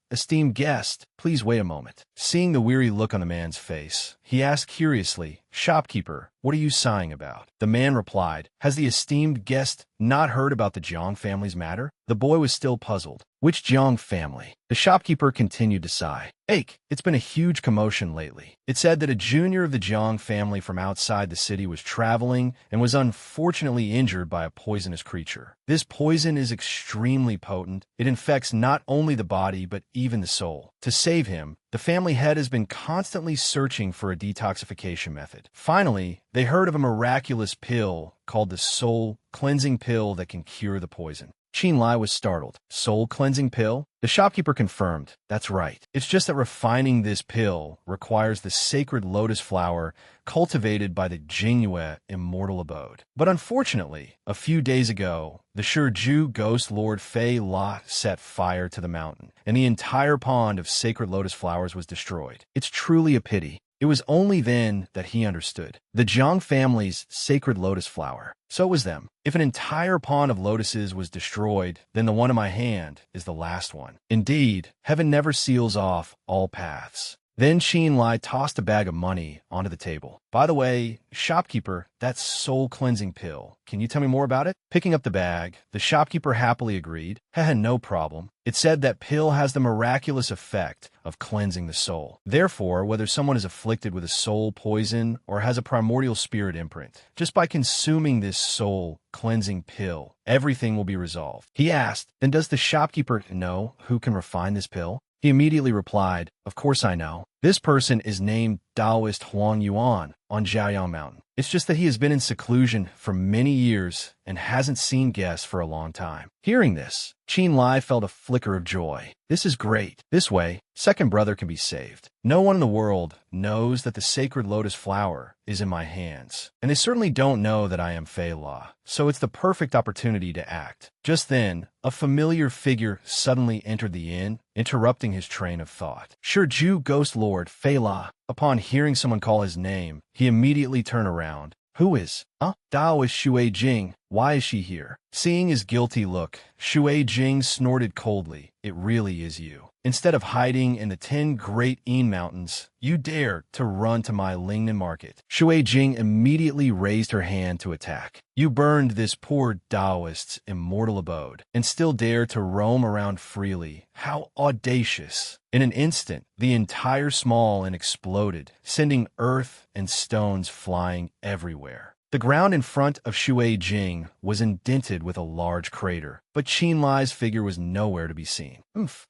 esteemed guest, please wait a moment. Seeing the weary look on the man's face, he asked curiously, Shopkeeper, what are you sighing about? The man replied, has the esteemed guest not heard about the Jiang family's matter? The boy was still puzzled. Which Jiang family? The shopkeeper continued to sigh. It's been a huge commotion lately. It said that a junior of the Jiang family from outside the city was traveling and was unfortunately injured by a poisonous creature. This poison is extremely potent. It infects not only the body but even the soul. To save him, the family head has been constantly searching for a detoxification method. Finally, they heard of a miraculous pill called the soul cleansing pill that can cure the poison. Qin Lie was startled. Soul cleansing pill? The shopkeeper confirmed. That's right. It's just that refining this pill requires the sacred lotus flower cultivated by the Jingyue Immortal abode. But unfortunately, a few days ago, the Shiju ghost lord Fei La set fire to the mountain, and the entire pond of sacred lotus flowers was destroyed. It's truly a pity. It was only then that he understood. The Jiang family's sacred lotus flower. So it was them. If an entire pond of lotuses was destroyed, then the one in my hand is the last one. Indeed, heaven never seals off all paths. Then Qin Lie tossed a bag of money onto the table. By the way, shopkeeper, that soul-cleansing pill. Can you tell me more about it? Picking up the bag, the shopkeeper happily agreed. No problem. It said that pill has the miraculous effect of cleansing the soul. Therefore, whether someone is afflicted with a soul poison or has a primordial spirit imprint, just by consuming this soul cleansing pill, everything will be resolved. He asked, then does the shopkeeper know who can refine this pill? He immediately replied, of course I know. This person is named Taoist Huang Yuan on Jiaoyang Mountain. It's just that he has been in seclusion for many years and hasn't seen guests for a long time. Hearing this, Qin Lie felt a flicker of joy. This is great. This way, second brother can be saved. No one in the world knows that the sacred lotus flower is in my hands, and they certainly don't know that I am Fei La, so it's the perfect opportunity to act. Just then, a familiar figure suddenly entered the inn, interrupting his train of thought. Shiju Ghost Lord Fei La. Upon hearing someone call his name, he immediately turned around. Who is? Dao is Shui Jing. Why is she here? Seeing his guilty look, Shui Jing snorted coldly. It really is you. Instead of hiding in the 10 great Yin mountains, you dare to run to my Lingnan market. Shui Jing immediately raised her hand to attack. You burned this poor Taoist's immortal abode, and still dare to roam around freely. How audacious! In an instant, the entire small inn exploded, sending earth and stones flying everywhere. The ground in front of Shui Jing was indented with a large crater, but Qin Lie's figure was nowhere to be seen.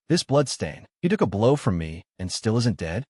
This bloodstain. He took a blow from me and still isn't dead?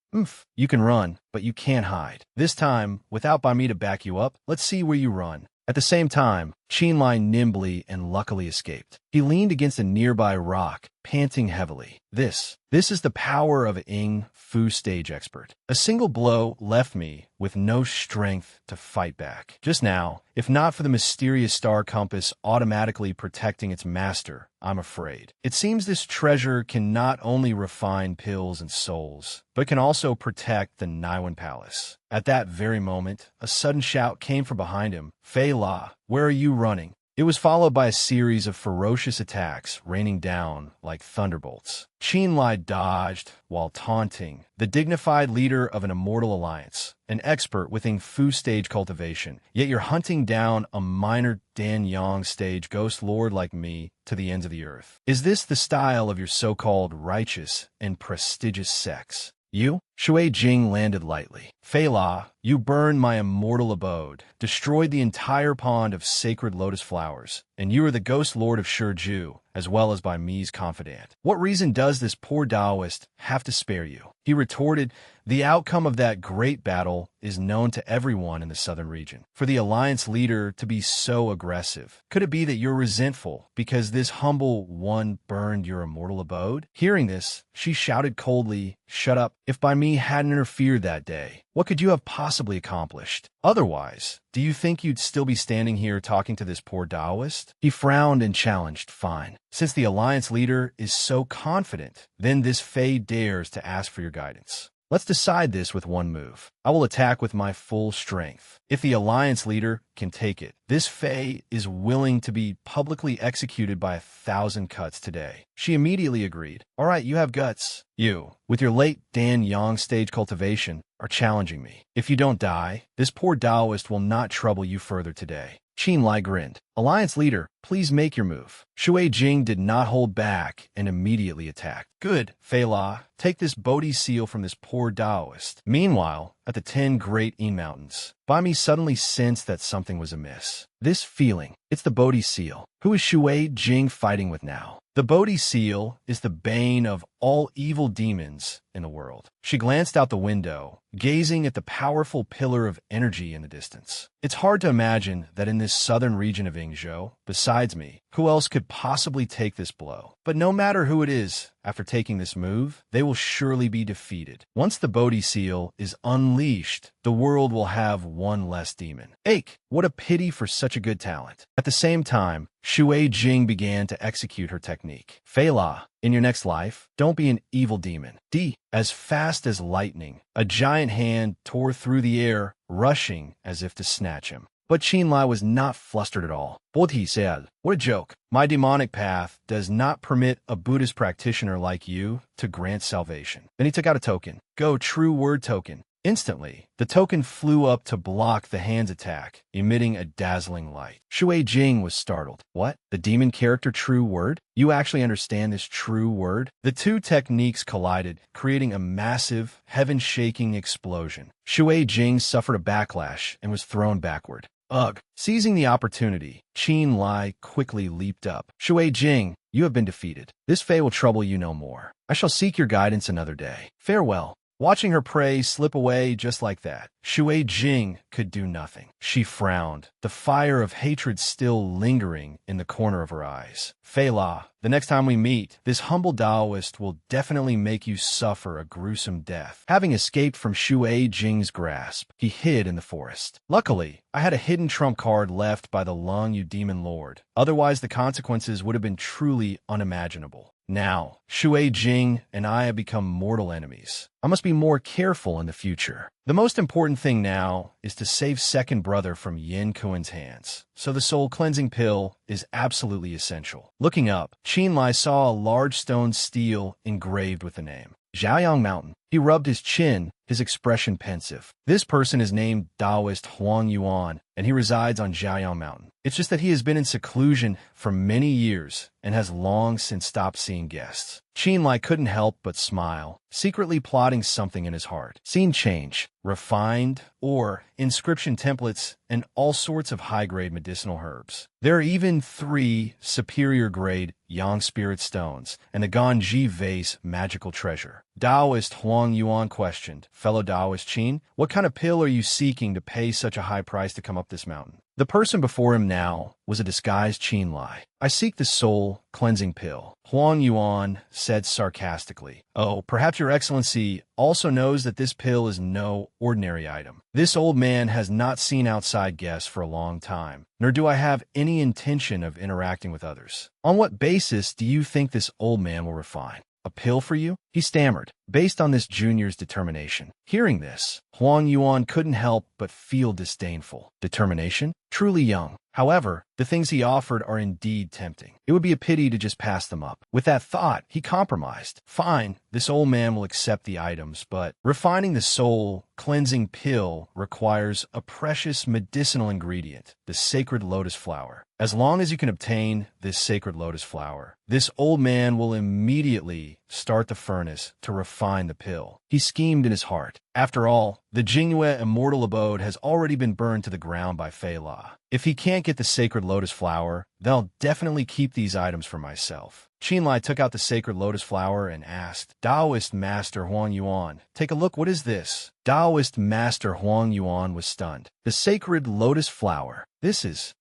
You can run, but you can't hide. This time, without by me to back you up, let's see where you run. At the same time, Qin Lie nimbly and luckily escaped. He leaned against a nearby rock, panting heavily. This is the power of an Ing Fu stage expert. A single blow left me with no strength to fight back. Just now, if not for the mysterious star compass automatically protecting its master, I'm afraid. It seems this treasure can not only refine pills and souls, but can also protect the Naiwan Palace. At that very moment, a sudden shout came from behind him. Fei La, where are you running? It was followed by a series of ferocious attacks raining down like thunderbolts. Qin Lie dodged while taunting, the dignified leader of an immortal alliance, an expert within Fu stage cultivation, yet you're hunting down a minor Danyang stage ghost lord like me to the ends of the earth. Is this the style of your so-called righteous and prestigious sex? You? Shui Jing landed lightly. Fei La, you burned my immortal abode, destroyed the entire pond of sacred lotus flowers, and you are the ghost lord of Shiju, as well as by me's confidant. What reason does this poor Taoist have to spare you? He retorted, the outcome of that great battle is known to everyone in the southern region. For the alliance leader to be so aggressive, could it be that you're resentful because this humble one burned your immortal abode? Hearing this, she shouted coldly, shut up. If by me hadn't interfered that day, what could you have possibly accomplished? Otherwise, do you think you'd still be standing here talking to this poor Taoist? He frowned and challenged, fine. Since the alliance leader is so confident, then this Fei dares to ask for your guidance. Let's decide this with one move. I will attack with my full strength. If the alliance leader can take it, this Fei is willing to be publicly executed by 1,000 cuts today. She immediately agreed. All right, you have guts. You, with your late Dan Yang stage cultivation, are challenging me. If you don't die, this poor Taoist will not trouble you further today. Qin Lie grinned. Alliance leader, please make your move. Shui Jing did not hold back and immediately attacked. Good, Fei La, take this Bodhi seal from this poor Taoist. Meanwhile, at the 10 Great Yin Mountains, Bai Mi suddenly sensed that something was amiss. This feeling, it's the Bodhi seal. Who is Shui Jing fighting with now? The Bodhi seal is the bane of all evil demons in the world. She glanced out the window, gazing at the powerful pillar of energy in the distance. It's hard to imagine that in this southern region of Yingzhou, besides me, who else could possibly take this blow? But no matter who it is, after taking this move, they will surely be defeated. Once the Bodhi seal is unleashed, the world will have one less demon. Ache, what a pity for such a good talent. At the same time, Shui Jing began to execute her technique. Fei La, in your next life, don't be an evil demon. D. As fast as lightning, a giant hand tore through the air, rushing as if to snatch him. But Qin Lie was not flustered at all. Bodhi said, what a joke. My demonic path does not permit a Buddhist practitioner like you to grant salvation. Then he took out a token. Go, true word token. Instantly, the token flew up to block the hand's attack, emitting a dazzling light. Shui Jing was startled. What? The demon character true word? You actually understand this true word? The two techniques collided, creating a massive, heaven-shaking explosion. Shui Jing suffered a backlash and was thrown backward. Ugh. Seizing the opportunity, Qin Lie quickly leaped up. Shui Jing, you have been defeated. This Fei will trouble you no more. I shall seek your guidance another day. Farewell. Watching her prey slip away just like that, Shui Jing could do nothing. She frowned, the fire of hatred still lingering in the corner of her eyes. Fei La, the next time we meet, this humble Taoist will definitely make you suffer a gruesome death. Having escaped from Shui Jing's grasp, he hid in the forest. Luckily, I had a hidden trump card left by the Lung Yu Demon Lord. Otherwise, the consequences would have been truly unimaginable. Now, Shui Jing and I have become mortal enemies. I must be more careful in the future. The most important thing now is to save second brother from Yin Kuan's hands, so the soul cleansing pill is absolutely essential. Looking up, Qin Lie saw a large stone stele engraved with the name. Zhaoyang Mountain. He rubbed his chin, his expression pensive. This person is named Taoist Huang Yuan, and he resides on Zhaoyang Mountain. It's just that he has been in seclusion for many years and has long since stopped seeing guests. Qin Lie couldn't help but smile, secretly plotting something in his heart. Scene change, refined, or inscription templates, and all sorts of high-grade medicinal herbs. There are even 3 superior-grade Yang Spirit Stones and the Ganji Vase magical treasure. Taoist Huang Yuan questioned, fellow Taoist Qin, what kind of pill are you seeking to pay such a high price to come up this mountain? The person before him now was a disguised Qin Lie. I seek the soul cleansing pill, Huang Yuan said sarcastically. Oh, perhaps your excellency also knows that this pill is no ordinary item. This old man has not seen outside guests for a long time, nor do I have any intention of interacting with others. On what basis do you think this old man will refine a pill for you? He stammered, based on this junior's determination. Hearing this, Huang Yuan couldn't help but feel disdainful. Determination? Truly young. However, the things he offered are indeed tempting. It would be a pity to just pass them up. With that thought, he compromised. Fine, this old man will accept the items, but refining the soul cleansing pill requires a precious medicinal ingredient, the sacred lotus flower. As long as you can obtain this sacred lotus flower, this old man will immediately start the furnace to refine the pill. He schemed in his heart. After all, the Jingyue immortal abode has already been burned to the ground by Fei La. If he can't get the sacred lotus flower, then I'll definitely keep these items for myself. Qin Lie took out the sacred lotus flower and asked, Taoist Master Huang Yuan, take a look, what is this? Taoist Master Huang Yuan was stunned. The sacred lotus flower.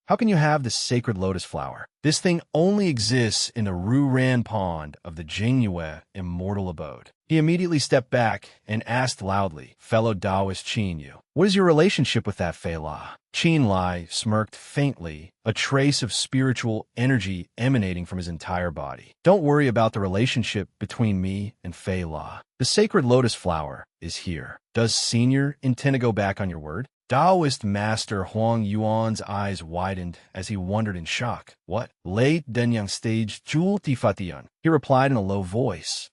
How can you have the sacred lotus flower? This thing only exists in the Ruran pond of the Jingyue immortal abode. He immediately stepped back and asked loudly, fellow Taoist Qin Yu, what is your relationship with that Fei La? Qin Lie smirked faintly, a trace of spiritual energy emanating from his entire body. Don't worry about the relationship between me and Fei La. The sacred lotus flower is here. Does Senior intend to go back on your word? Taoist Master Huang Yuan's eyes widened as he wondered in shock. What? Late Denyang stage Jul Tifatian. He replied in a low voice.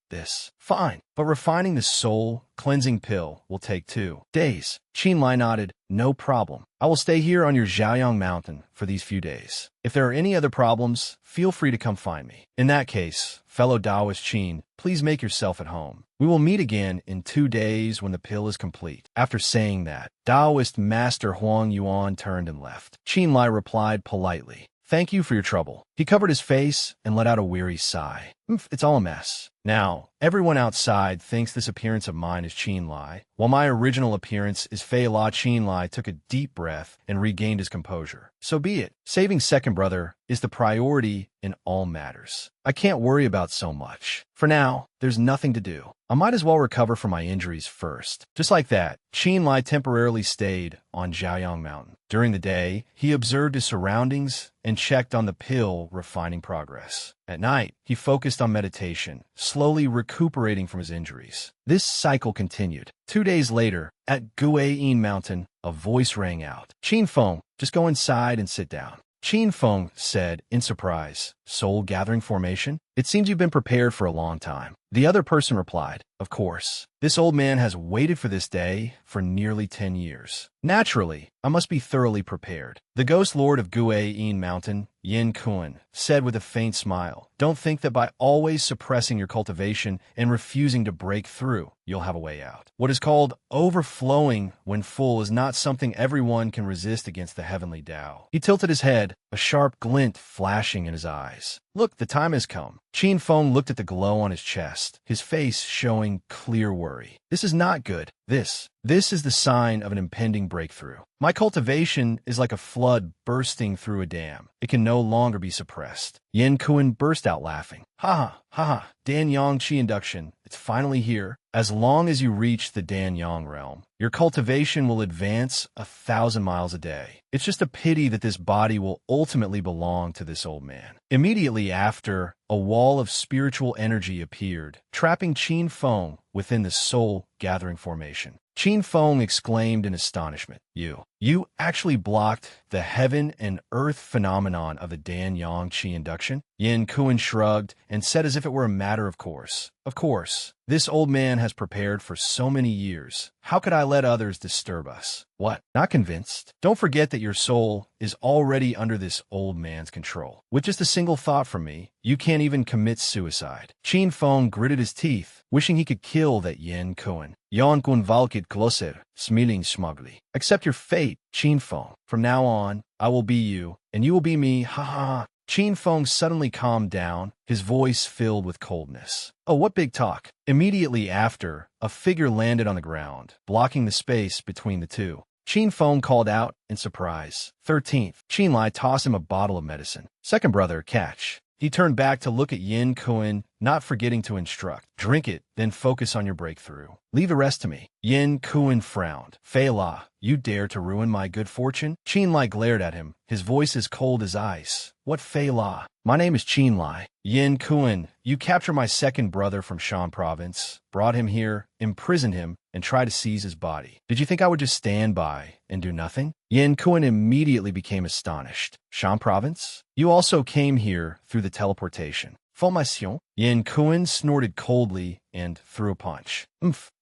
Fine, but refining the soul cleansing pill will take 2 days. Qin Lie nodded. No problem. I will stay here on your Zhaoyang mountain for these few days. If there are any other problems, feel free to come find me. In that case, fellow Taoist Qin, please make yourself at home. We will meet again in 2 days when the pill is complete. After saying that, Taoist Master Huang Yuan turned and left. Qin Lie replied politely, thank you for your trouble. He covered his face and let out a weary sigh. It's all a mess. Now, everyone outside thinks this appearance of mine is Qin Lie, while my original appearance is Fei La. Qin Lie took a deep breath and regained his composure. So be it. Saving second brother is the priority in all matters. I can't worry about so much. For now, there's nothing to do. I might as well recover from my injuries first. Just like that, Qin Lie temporarily stayed on Zhaoyang Mountain. During the day, he observed his surroundings and checked on the pill refining progress. At night, he focused on meditation, slowly recuperating from his injuries. This cycle continued. 2 days later, at Guayin Mountain, a voice rang out. Qin Feng, just go inside and sit down. Qin Feng said in surprise, soul gathering formation? It seems you've been prepared for a long time. The other person replied, of course. This old man has waited for this day for nearly 10 years. Naturally, I must be thoroughly prepared. The ghost lord of Guayin Mountain, Yin Kun, said with a faint smile, don't think that by always suppressing your cultivation and refusing to break through, you'll have a way out. What is called overflowing when full is not something everyone can resist against the heavenly Tao. He tilted his head, a sharp glint flashing in his eyes. Look, the time has come. Qin Feng looked at the glow on his chest, his face showing clear worry. This is not good. This is the sign of an impending breakthrough. My cultivation is like a flood bursting through a dam. It can no longer be suppressed. Yin Kun burst out laughing. Ha ha, Danyang Qi induction. It's finally here. As long as you reach the Danyang realm, your cultivation will advance 1,000 miles a day. It's just a pity that this body will ultimately belong to this old man. Immediately after, a wall of spiritual energy appeared, trapping Qin Feng within the soul gathering formation. Qin Feng exclaimed in astonishment, You actually blocked the heaven and earth phenomenon of the Danyang Qi induction? Yin Kun shrugged and said as if it were a matter of course. Of course. This old man has prepared for so many years. How could I let others disturb us? What? Not convinced? Don't forget that your soul is already under this old man's control. With just a single thought from me, you can't even commit suicide. Qin Feng gritted his teeth, wishing he could kill that Yin Kun. Jan kun valkit kloser, smiling smugly. Accept your fate, Qin Feng. From now on, I will be you, and you will be me, ha ha ha. Qin Feng suddenly calmed down, his voice filled with coldness. Oh, what big talk. Immediately after, a figure landed on the ground, blocking the space between the two. Qin Feng called out in surprise. 13th, Qin Lie tossed him a bottle of medicine. Second brother, catch. He turned back to look at Yin Kun, not forgetting to instruct. Drink it, then focus on your breakthrough. Leave the rest to me. Yin Kun frowned. Fei La, you dare to ruin my good fortune? Qin Lie glared at him, his voice as cold as ice. What Fei La? My name is Qin Lie. Yin Kun, you captured my second brother from Shan province, brought him here, imprisoned him, and tried to seize his body. Did you think I would just stand by and do nothing? Yin Kun immediately became astonished. Shan province? You also came here through the teleportation. Formation? Yin Kun snorted coldly and threw a punch.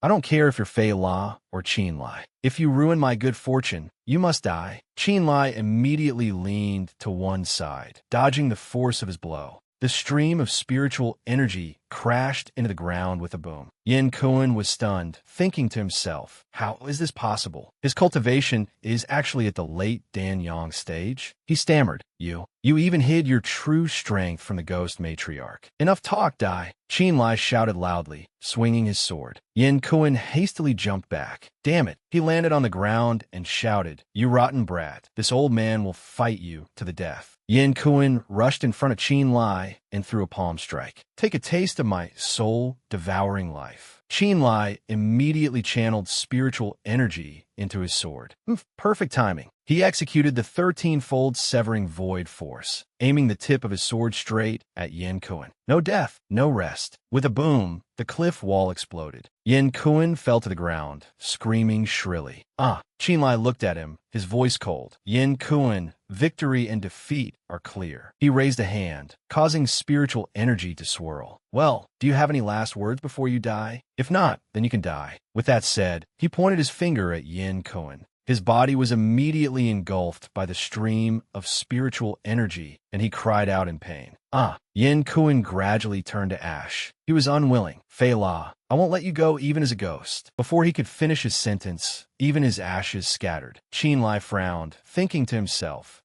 I don't care if you're Fei La or Qin Lie. If you ruin my good fortune, you must die. Qin Lie immediately leaned to one side, dodging the force of his blow. The stream of spiritual energy crashed into the ground with a boom. Yin Kuan was stunned, thinking to himself, how is this possible? His cultivation is actually at the late Danyang stage. He stammered, You even hid your true strength from the ghost matriarch. Enough talk, Dai. Qin Lie shouted loudly, swinging his sword. Yin Kuan hastily jumped back. Damn it. He landed on the ground and shouted, You rotten brat. This old man will fight you to the death. Yin Kuan rushed in front of Qin Lie and threw a palm strike. Take a taste of my soul-devouring life. Qin Lie immediately channeled spiritual energy into his sword. Perfect timing. He executed the 13-fold severing void force, aiming the tip of his sword straight at Yin Kuan. No death, no rest. With a boom, the cliff wall exploded. Yin Kuan fell to the ground, screaming shrilly. Qin Lie looked at him, his voice cold. Yin Kuan, victory and defeat are clear. He raised a hand, causing spiritual energy to swirl. Well, do you have any last words before you die? If not, then you can die. With that said, he pointed his finger at Yin Kuan. His body was immediately engulfed by the stream of spiritual energy, and he cried out in pain. Yin Kuan gradually turned to ash. He was unwilling. Fei La, I won't let you go even as a ghost. Before he could finish his sentence, even his ashes scattered. Qin Lie frowned, thinking to himself,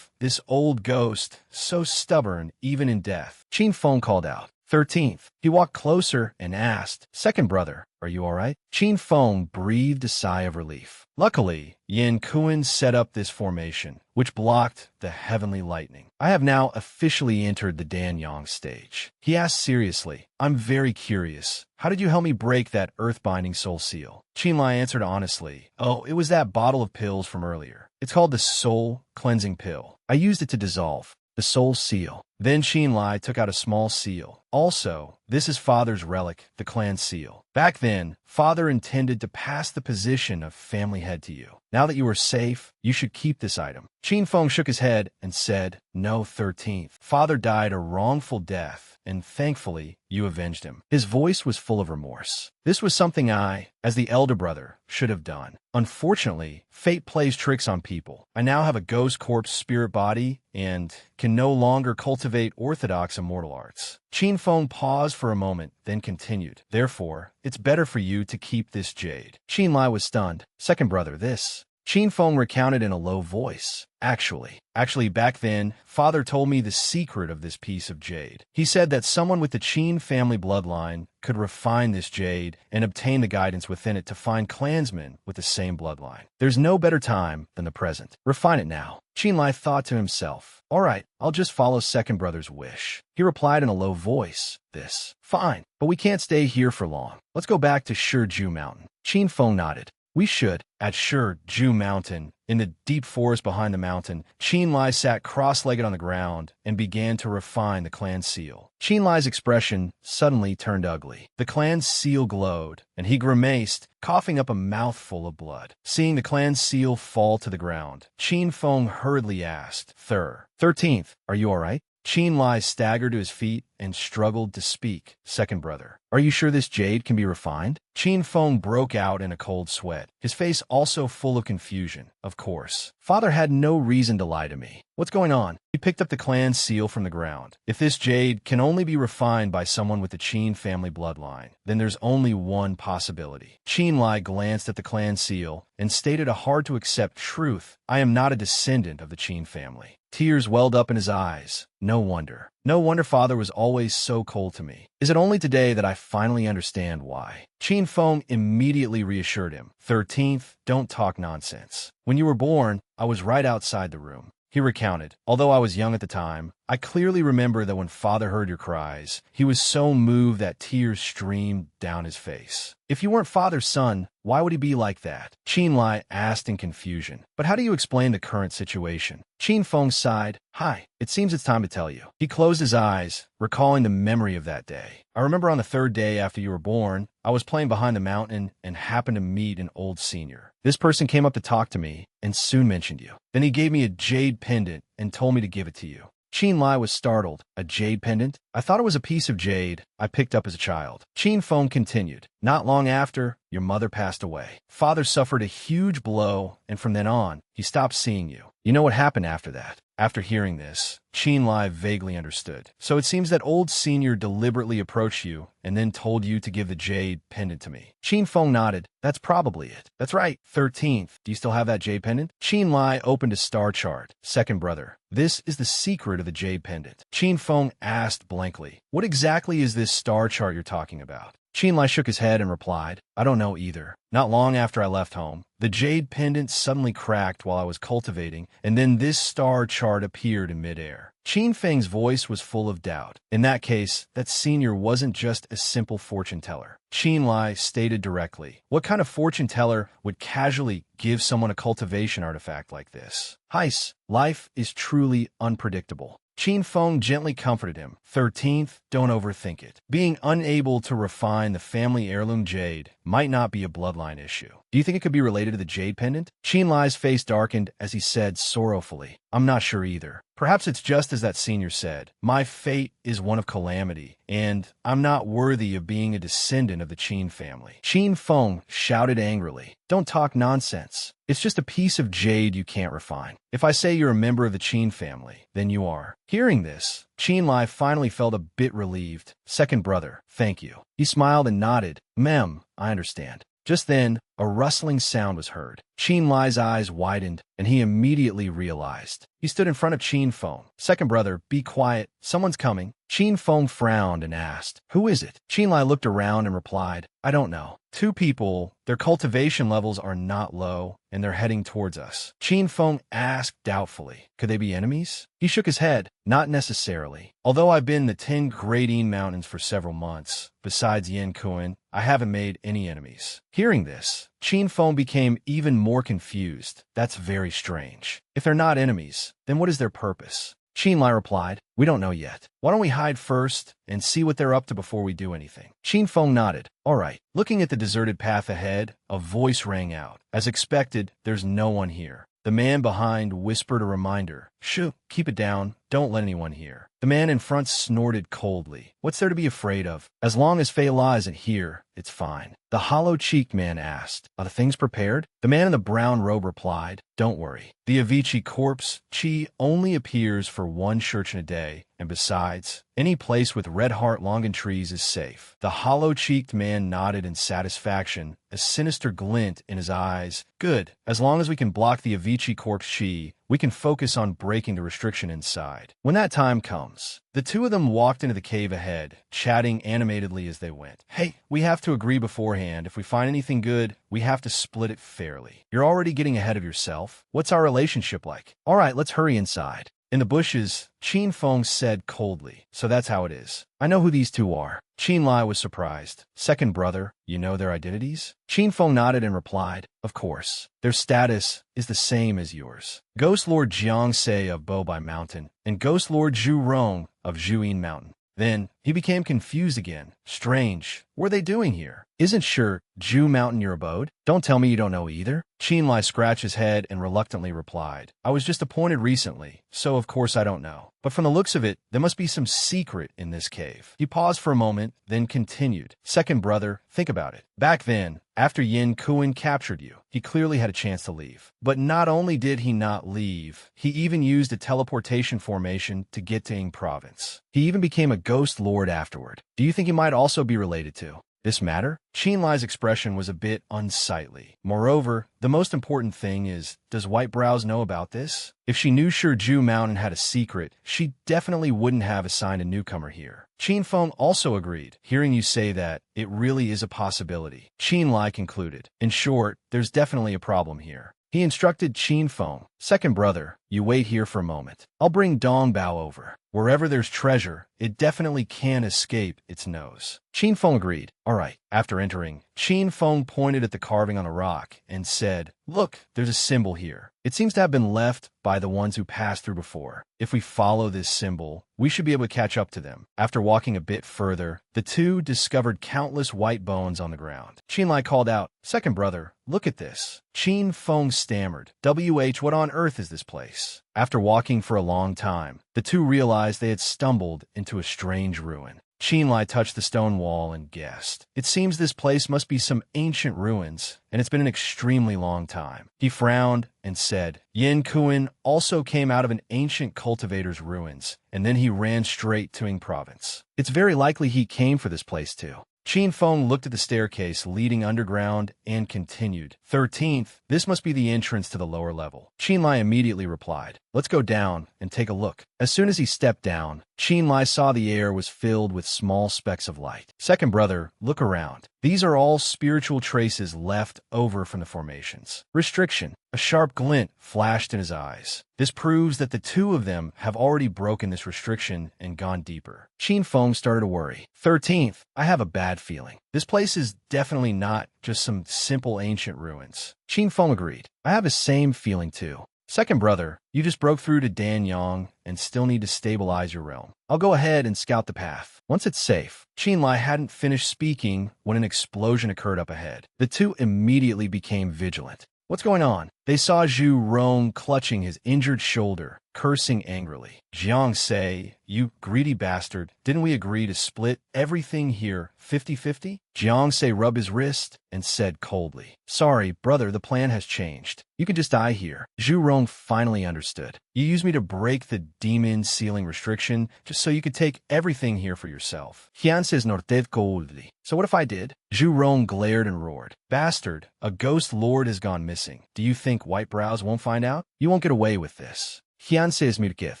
this old ghost, so stubborn even in death. Qin Feng called out. 13th. He walked closer and asked, Second brother, are you all right? Qin Feng breathed a sigh of relief. Luckily, Yin Kuan set up this formation, which blocked the heavenly lightning. I have now officially entered the Danyang stage. He asked seriously, I'm very curious. How did you help me break that earth-binding soul seal? Qin Lie answered honestly, it was that bottle of pills from earlier. It's called the soul cleansing pill. I used it to dissolve the soul seal. Then Qin Lie took out a small seal. Also, this is Father's relic, the clan seal. Back then, Father intended to pass the position of family head to you. Now that you are safe, you should keep this item. Qin Feng shook his head and said, No, 13th. Father died a wrongful death, and thankfully, you avenged him. His voice was full of remorse. This was something I, as the elder brother, should have done. Unfortunately, fate plays tricks on people. I now have a ghost corpse spirit body and can no longer cultivate orthodox immortal arts. Qin Feng paused for a moment, then continued. Therefore, it's better for you to keep this jade. Qin Lie was stunned. Second brother, this. Qin Feng recounted in a low voice. Actually, back then, Father told me the secret of this piece of jade. He said that someone with the Qin family bloodline could refine this jade and obtain the guidance within it to find clansmen with the same bloodline. There's no better time than the present. Refine it now. Qin Lie thought to himself, all right, I'll just follow second brother's wish. He replied in a low voice, this. Fine, but we can't stay here for long. Let's go back to Shiju Mountain. Qin Feng nodded. We should. At Shiju Mountain, in the deep forest behind the mountain, Qin Lie sat cross-legged on the ground and began to refine the clan seal. Qin Lie's expression suddenly turned ugly. The clan seal glowed, and he grimaced, coughing up a mouthful of blood. Seeing the clan seal fall to the ground, Qin Feng hurriedly asked, 13th, are you all right? Qin Lie staggered to his feet and struggled to speak. Second brother, are you sure this jade can be refined? Qin Feng broke out in a cold sweat, his face also full of confusion. Of course. Father had no reason to lie to me. What's going on? He picked up the clan seal from the ground. If this jade can only be refined by someone with the Qin family bloodline, then there's only one possibility. Qin Lie glanced at the clan seal and stated a hard-to-accept truth. I am not a descendant of the Qin family. Tears welled up in his eyes. No wonder. No wonder Father was always so cold to me. Is it only today that I finally understand why? Qin Feng immediately reassured him. 13th, don't talk nonsense. When you were born, I was right outside the room. He recounted, although I was young at the time, I clearly remember that when Father heard your cries, he was so moved that tears streamed down his face. If you weren't Father's son, why would he be like that? Qin Lie asked in confusion. But how do you explain the current situation? Qin Feng sighed. Hi, it seems it's time to tell you. He closed his eyes, recalling the memory of that day. I remember on the third day after you were born, I was playing behind the mountain and happened to meet an old senior. This person came up to talk to me and soon mentioned you. Then he gave me a jade pendant and told me to give it to you. Qin Lie was startled. A jade pendant? I thought it was a piece of jade I picked up as a child. Qin Feng continued. Not long after, your mother passed away. Father suffered a huge blow, and from then on, he stopped seeing you. You know what happened after that? After hearing this, Qin Lie vaguely understood. So it seems that old senior deliberately approached you and then told you to give the jade pendant to me. Qin Feng nodded. That's probably it. That's right. 13th. Do you still have that jade pendant? Qin Lie opened a star chart. Second brother. This is the secret of the jade pendant. Qin Feng asked blankly. What exactly is this star chart you're talking about? Qin Lie shook his head and replied, I don't know either. Not long after I left home, the jade pendant suddenly cracked while I was cultivating, and then this star chart appeared in midair. Qin Feng's voice was full of doubt. In that case, that senior wasn't just a simple fortune teller. Qin Lie stated directly, what kind of fortune teller would casually give someone a cultivation artifact like this? Heis, life is truly unpredictable. Qin Feng gently comforted him. 13th, don't overthink it. Being unable to refine the family heirloom jade might not be a bloodline issue. Do you think it could be related to the jade pendant? Qin Lie's face darkened as he said sorrowfully, I'm not sure either. Perhaps it's just as that senior said. My fate is one of calamity, and I'm not worthy of being a descendant of the Qin family. Qin Feng shouted angrily. Don't talk nonsense. It's just a piece of jade you can't refine. If I say you're a member of the Qin family, then you are. Hearing this, Qin Lie finally felt a bit relieved. Second brother, thank you. He smiled and nodded. Mem, I understand. Just then, a rustling sound was heard. Qin Lie's eyes widened, and he immediately realized. He stood in front of Qin Feng. Second brother, be quiet. Someone's coming. Qin Feng frowned and asked, who is it? Qin Lie looked around and replied, I don't know. Two people, their cultivation levels are not low, and they're heading towards us. Qin Feng asked doubtfully, could they be enemies? He shook his head, not necessarily. Although I've been in the 10 Gradine Mountains for several months, besides Yin Kuan, I haven't made any enemies. Hearing this, Qin Feng became even more confused. That's very strange. If they're not enemies, then what is their purpose? Qin Lie replied, we don't know yet. Why don't we hide first and see what they're up to before we do anything? Qin Feng nodded. All right. Looking at the deserted path ahead, a voice rang out. As expected, there's no one here. The man behind whispered a reminder. Shoo, keep it down. Don't let anyone hear. The man in front snorted coldly. What's there to be afraid of? As long as Fei La isn't here, it's fine. The hollow-cheeked man asked, are the things prepared? The man in the brown robe replied, don't worry. The Avicii corpse, Qi, only appears for one church in a day, and besides, any place with red heart longan trees is safe. The hollow-cheeked man nodded in satisfaction, a sinister glint in his eyes. Good. As long as we can block the Avicii corpse Qi, we can focus on breaking the restriction inside. When that time comes, the two of them walked into the cave ahead, chatting animatedly as they went. Hey, we have to agree beforehand. If we find anything good, we have to split it fairly. You're already getting ahead of yourself. What's our relationship like? All right, let's hurry inside. In the bushes, Qin Feng said coldly, so that's how it is. I know who these two are. Qin Lie was surprised. Second brother, you know their identities? Qin Feng nodded and replied, of course. Their status is the same as yours. Ghost Lord Jiang Se of Bobai Mountain and Ghost Lord Zhu Rong of Zhuyin Mountain. Then, he became confused again. Strange. What are they doing here? Isn't sure Zhu Mountain your abode? Don't tell me you don't know either. Qin Lie scratched his head and reluctantly replied, I was just appointed recently, so of course I don't know. But from the looks of it, there must be some secret in this cave. He paused for a moment, then continued. Second brother, think about it. Back then, after Yin Kuan captured you, he clearly had a chance to leave. But not only did he not leave, he even used a teleportation formation to get to Ying Province. He even became a ghost lord afterward. Do you think he might also be related to this matter? Qin Lie's expression was a bit unsightly. Moreover, the most important thing is, does White Brows know about this? If she knew sure Zhu Mountain had a secret, she definitely wouldn't have assigned a newcomer here. Qin Feng also agreed. Hearing you say that, it really is a possibility. Qin Lie concluded. In short, there's definitely a problem here. He instructed Qin Feng, second brother, you wait here for a moment. I'll bring Dong Bao over. Wherever there's treasure, it definitely can't escape its nose. Qin Feng agreed. All right. After entering, Qin Feng pointed at the carving on a rock and said, look, there's a symbol here. It seems to have been left by the ones who passed through before. If we follow this symbol, we should be able to catch up to them. After walking a bit further, the two discovered countless white bones on the ground. Qin Lie called out, second brother, look at this. Qin Feng stammered, what on earth is this place? After walking for a long time, the two realized they had stumbled into a strange ruin. Qin Lie touched the stone wall and guessed. It seems this place must be some ancient ruins, and it's been an extremely long time. He frowned and said, Yin Kuan also came out of an ancient cultivator's ruins, and then he ran straight to Ing province. It's very likely he came for this place too. Qin Feng looked at the staircase leading underground and continued. 13th, this must be the entrance to the lower level. Qin Lie immediately replied, let's go down and take a look. As soon as he stepped down, Qin Lie saw the air was filled with small specks of light. Second brother, look around. These are all spiritual traces left over from the formations. Restriction. A sharp glint flashed in his eyes. This proves that the two of them have already broken this restriction and gone deeper. Qin Feng started to worry. 13th, I have a bad feeling. This place is definitely not just some simple ancient ruins. Qin Feng agreed. I have the same feeling too. Second brother, you just broke through to Danyang and still need to stabilize your realm. I'll go ahead and scout the path. Once it's safe. Qin Lie hadn't finished speaking when an explosion occurred up ahead. The two immediately became vigilant. What's going on? They saw Zhu Rong clutching his injured shoulder, cursing angrily. Jiang Sei, you greedy bastard, didn't we agree to split everything here 50-50? Jiang Sei rubbed his wrist and said coldly, sorry, brother, the plan has changed. You can just die here. Zhu Rong finally understood. You used me to break the demon sealing restriction just so you could take everything here for yourself. Jiang Sei's nortev coldly. So what if I did? Zhu Rong glared and roared. Bastard, a ghost lord has gone missing. Do you think White Brows won't find out? You won't get away with this. Hian says Mirkith.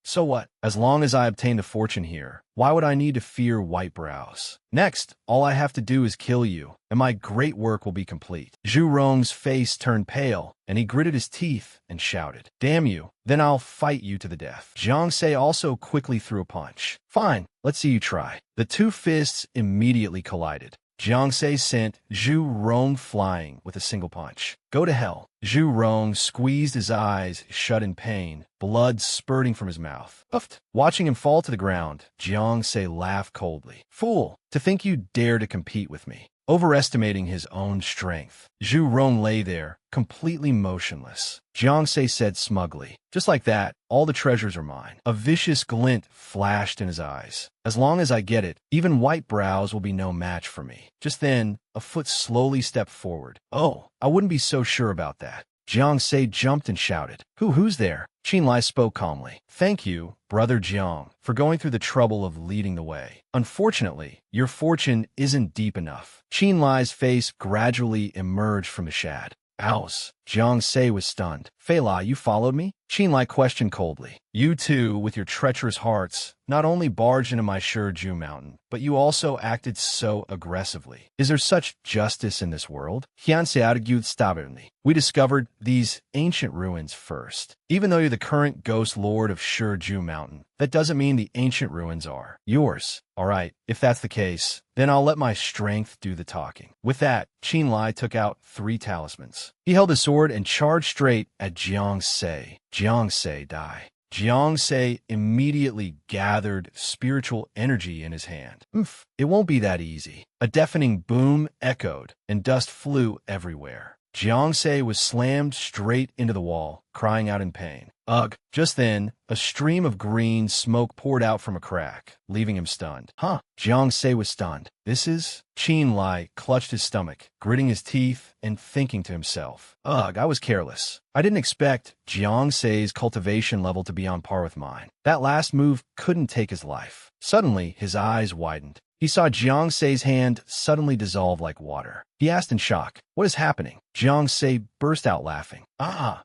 So what? As long as I obtain a fortune here, why would I need to fear White Brows? Next, all I have to do is kill you, and my great work will be complete. Zhu Rong's face turned pale, and he gritted his teeth and shouted, damn you, then I'll fight you to the death. Jiang Sei also quickly threw a punch. Fine, let's see you try. The two fists immediately collided. Jiang Sei sent Zhu Rong flying with a single punch. Go to hell. Zhu Rong squeezed his eyes shut in pain, blood spurting from his mouth. Uffed. Watching him fall to the ground, Jiang Sei laughed coldly. Fool, to think you dare to compete with me. Overestimating his own strength. Zhu Rong lay there, completely motionless. Jiang Sei said smugly, just like that, all the treasures are mine. A vicious glint flashed in his eyes. As long as I get it, even White Brows will be no match for me. Just then, a foot slowly stepped forward. Oh, I wouldn't be so sure about that. Jiang Sei jumped and shouted, who's there? Qin Lie spoke calmly. Thank you, Brother Jiang, for going through the trouble of leading the way. Unfortunately, your fortune isn't deep enough. Qin Lie's face gradually emerged from the shad. Ows. Jiang Sei was stunned. Fei La, you followed me? Qin Lie questioned coldly. You two, with your treacherous hearts, not only barged into my Shiju mountain, but you also acted so aggressively. Is there such justice in this world? Hian Sei argued stubbornly. We discovered these ancient ruins first. Even though you're the current ghost lord of Shiju mountain, that doesn't mean the ancient ruins are yours. All right, if that's the case, then I'll let my strength do the talking. With that, Qin Lie took out 3 talismans. He held his sword and charged straight at Jiang Sei. Jiang Sei died. Jiang Sei immediately gathered spiritual energy in his hand. It won't be that easy. A deafening boom echoed, and dust flew everywhere. Jiang Sei was slammed straight into the wall, crying out in pain. Ugh! Just then, a stream of green smoke poured out from a crack, leaving him stunned. Jiang Sei was stunned. This is... Qin Lie clutched his stomach, gritting his teeth and thinking to himself. Ugh, I was careless. I didn't expect Jiang Sei's cultivation level to be on par with mine. That last move couldn't take his life. Suddenly, his eyes widened. He saw Jiang Sei's hand suddenly dissolve like water. He asked in shock, what is happening? Jiang Sei burst out laughing.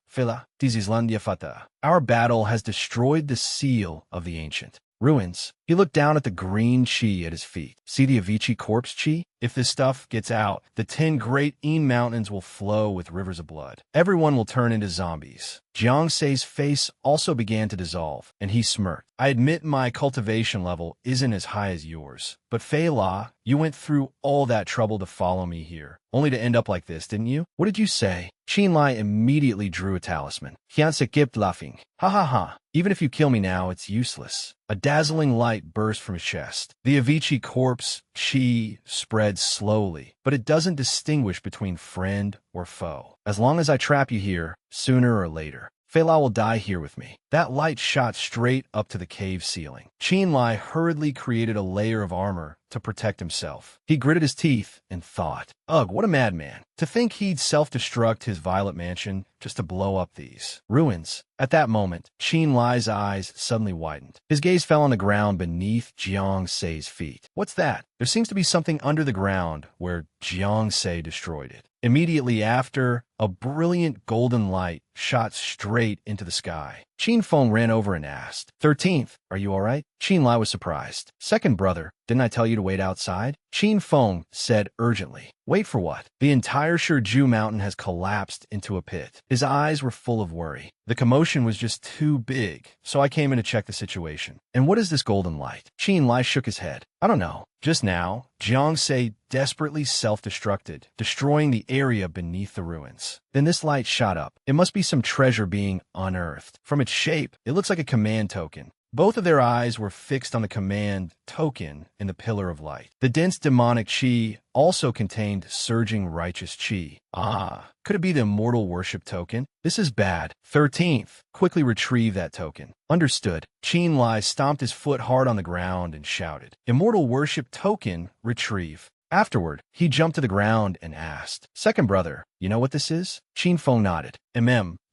Fila, Dizislandia Fata. Our battle has destroyed the seal of the ancient ruins. He looked down at the green chi at his feet. See the Avicii corpse chi? If this stuff gets out, the 10 great Een mountains will flow with rivers of blood. Everyone will turn into zombies. Jiang Sei's face also began to dissolve, and he smirked. I admit my cultivation level isn't as high as yours, but Fei La, you went through all that trouble to follow me here, only to end up like this, didn't you? What did you say? Qin Lie immediately drew a talisman. Hyunse kept laughing. Ha ha ha. Even if you kill me now, it's useless. A dazzling light burst from his chest. The Avicii corpse chi spreads slowly, but it doesn't distinguish between friend or foe. As long as I trap you here, sooner or later, Fei La will die here with me. That light shot straight up to the cave ceiling. Qin Lie hurriedly created a layer of armor to protect himself. He gritted his teeth and thought, ugh, what a madman. To think he'd self-destruct his violet mansion just to blow up these ruins. At that moment, Qin Lie's eyes suddenly widened. His gaze fell on the ground beneath Jiang Sei's feet. What's that? There seems to be something under the ground where Jiang Sei destroyed it. Immediately after, a brilliant golden light shot straight into the sky. Qin Feng ran over and asked, 13th, are you all right? Qin Lie was surprised. Second brother, didn't I tell you to wait outside? Qin Feng said urgently. Wait for what? The entire Shiju mountain has collapsed into a pit. His eyes were full of worry. The commotion was just too big, so I came in to check the situation. And what is this golden light? Qin Lie shook his head. I don't know. Just now, Jiang Sei desperately self-destructed, destroying the area beneath the ruins. Then this light shot up. It must be some treasure being unearthed. From its shape, it looks like a command token. Both of their eyes were fixed on the command token in the pillar of light. The dense demonic chi also contained surging righteous chi. Ah, could it be the immortal worship token? This is bad. 13th, quickly retrieve that token. Understood. Qin Lie stomped his foot hard on the ground and shouted, Immortal worship token, retrieve. Afterward, he jumped to the ground and asked, Second brother, you know what this is? Qin Feng nodded.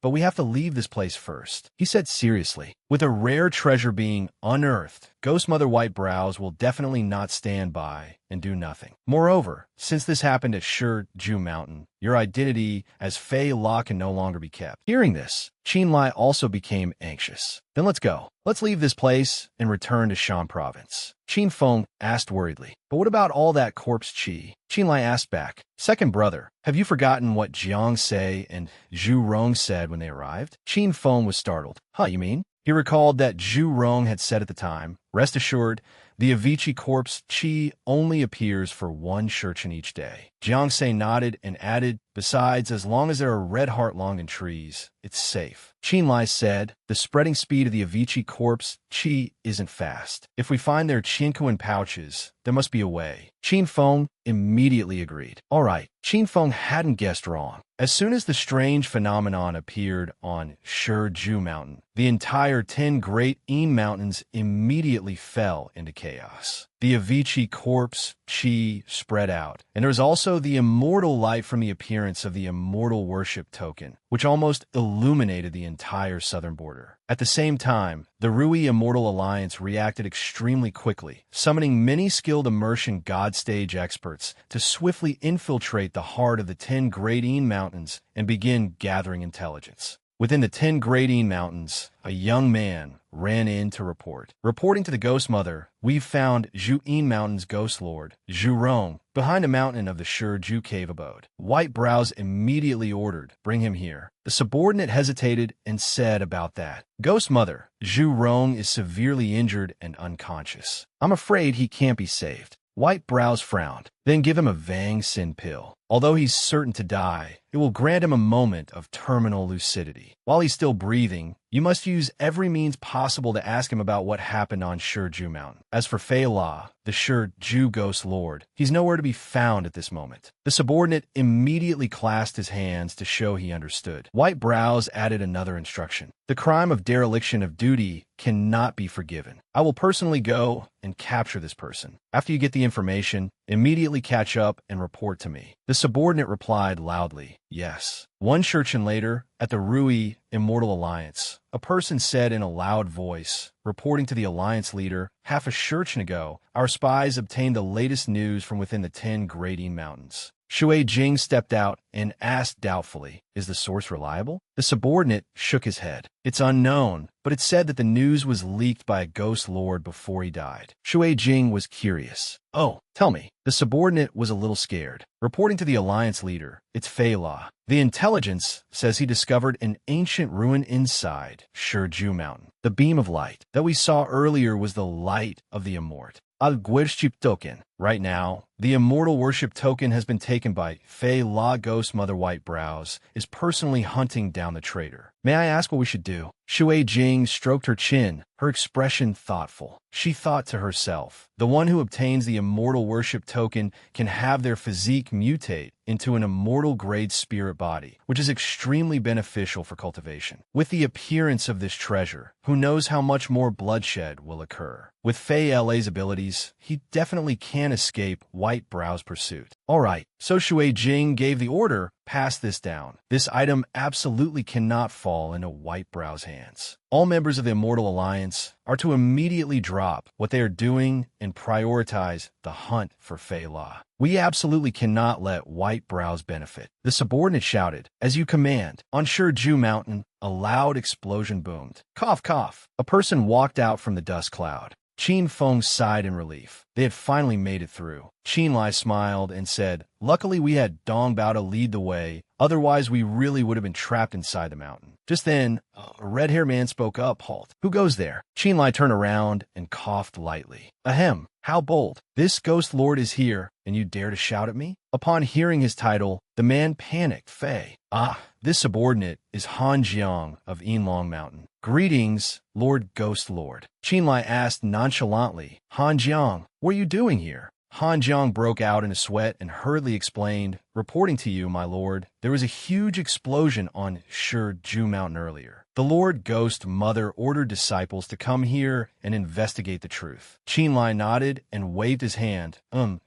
But we have to leave this place first. He said seriously. With a rare treasure being unearthed, Ghost Mother White Brows will definitely not stand by and do nothing. Moreover, since this happened at Shiju Mountain, your identity as Fei La can no longer be kept. Hearing this, Qin Lie also became anxious. Then let's go. Let's leave this place and return to Shan Province. Qin Feng asked worriedly, but what about all that corpse chi? Qin Lie asked back, Second brother, have you forgotten what Jiang Sei and Zhu Rong said when they arrived? Qin Feng was startled. Huh, you mean? He recalled that Zhu Rong had said at the time, rest assured, the Avicii corpse chi only appears for one Shurchen each day. Jiang Sei nodded and added, besides, as long as there are red heart longan trees, it's safe. Qin Lie said, the spreading speed of the Avicii corpse chi isn't fast. If we find their Chinkuan pouches, there must be a way. Qin Feng immediately agreed. All right, Qin Feng hadn't guessed wrong. As soon as the strange phenomenon appeared on Shiju Mountain, the entire 10 great Yin mountains immediately fell into chaos. The Avicii corpse chi spread out, and there was also the immortal light from the appearance of the immortal worship token, which almost illuminated the entire southern border. At the same time, the Rui Immortal Alliance reacted extremely quickly, summoning many skilled immersion god stage experts to swiftly infiltrate the heart of the 10 Great Yin Mountains and begin gathering intelligence. Within the 10 Great Yin Mountains, a young man ran in to report. Reporting to the Ghost Mother, we've found Zhu Yin Mountain's Ghost Lord, Zhu Rong, behind a mountain of the Shiju Cave abode. White Brows immediately ordered, bring him here. The subordinate hesitated and said about that. Ghost Mother, Zhu Rong is severely injured and unconscious. I'm afraid he can't be saved. White Brows frowned. Then give him a Vang Sin pill. Although he's certain to die, it will grant him a moment of terminal lucidity. While he's still breathing, you must use every means possible to ask him about what happened on Shiju Mountain. As for Fei La, the Shiju Ghost Lord, he's nowhere to be found at this moment. The subordinate immediately clasped his hands to show he understood. White Brows added another instruction. The crime of dereliction of duty cannot be forgiven. I will personally go and capture this person. After you get the information, immediately catch up and report to me. The subordinate replied loudly, yes. One Shurchen later, at the Rui Immortal Alliance, a person said in a loud voice, reporting to the alliance leader, half a Shurchen ago, our spies obtained the latest news from within the 10 Great Yin Mountains. Shui Jing stepped out and asked doubtfully, is the source reliable? The subordinate shook his head. It's unknown, but it said that the news was leaked by a ghost lord before he died. Shui Jing was curious. Oh, tell me. The subordinate was a little scared. Reporting to the alliance leader, it's Fei La. The intelligence says he discovered an ancient ruin inside Shiju Mountain. The beam of light that we saw earlier was the light of the Immort. Al-Guerchip token. Right now, the immortal worship token has been taken by Fei La Ghost Mother White Brows, is personally hunting down the traitor. May I ask what we should do? Shui Jing stroked her chin, her expression thoughtful. She thought to herself, the one who obtains the immortal worship token can have their physique mutate into an immortal-grade spirit body, which is extremely beneficial for cultivation. With the appearance of this treasure, who knows how much more bloodshed will occur? With Fei La's abilities, he definitely can escape White Brow's pursuit. Alright, so Shui Jing gave the order, pass this down. This item absolutely cannot fall into White Brow's hands. All members of the Immortal Alliance are to immediately drop what they are doing and prioritize the hunt for Fei La. We absolutely cannot let White Brows benefit. The subordinate shouted, as you command. On Shiju Mountain, a loud explosion boomed. Cough, cough. A person walked out from the dust cloud. Qin Feng sighed in relief. They had finally made it through. Qin Lie smiled and said, luckily we had Dong Bao to lead the way, otherwise we really would have been trapped inside the mountain. Just then, a red-haired man spoke up, halt. Who goes there? Qin Lie turned around and coughed lightly. Ahem, how bold. This ghost lord is here, and you dare to shout at me? Upon hearing his title, the man panicked. Fei. Ah, this subordinate is Han Jiang of Yinlong Mountain. Greetings, Lord Ghost Lord. Qin Lie asked nonchalantly, Han Jiang, what are you doing here? Han Jiang broke out in a sweat and hurriedly explained, reporting to you, my lord, there was a huge explosion on Shiju Mountain earlier. The Lord Ghost Mother ordered disciples to come here and investigate the truth. Qin Lie nodded and waved his hand.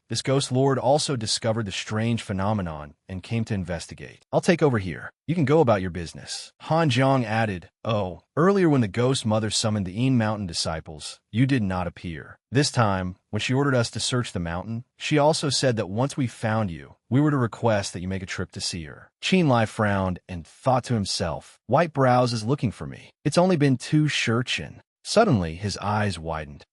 This Ghost Lord also discovered the strange phenomenon and came to investigate. I'll take over here. You can go about your business. Han Jiang added, oh, earlier when the Ghost Mother summoned the Yin Mountain disciples, you did not appear. This time, when she ordered us to search the mountain, she also said that once we found you, we were to request that you make a trip to see her. Qin Lie frowned and thought to himself, White Brows is looking for me. It's only been 2 Shurchin. Suddenly, his eyes widened.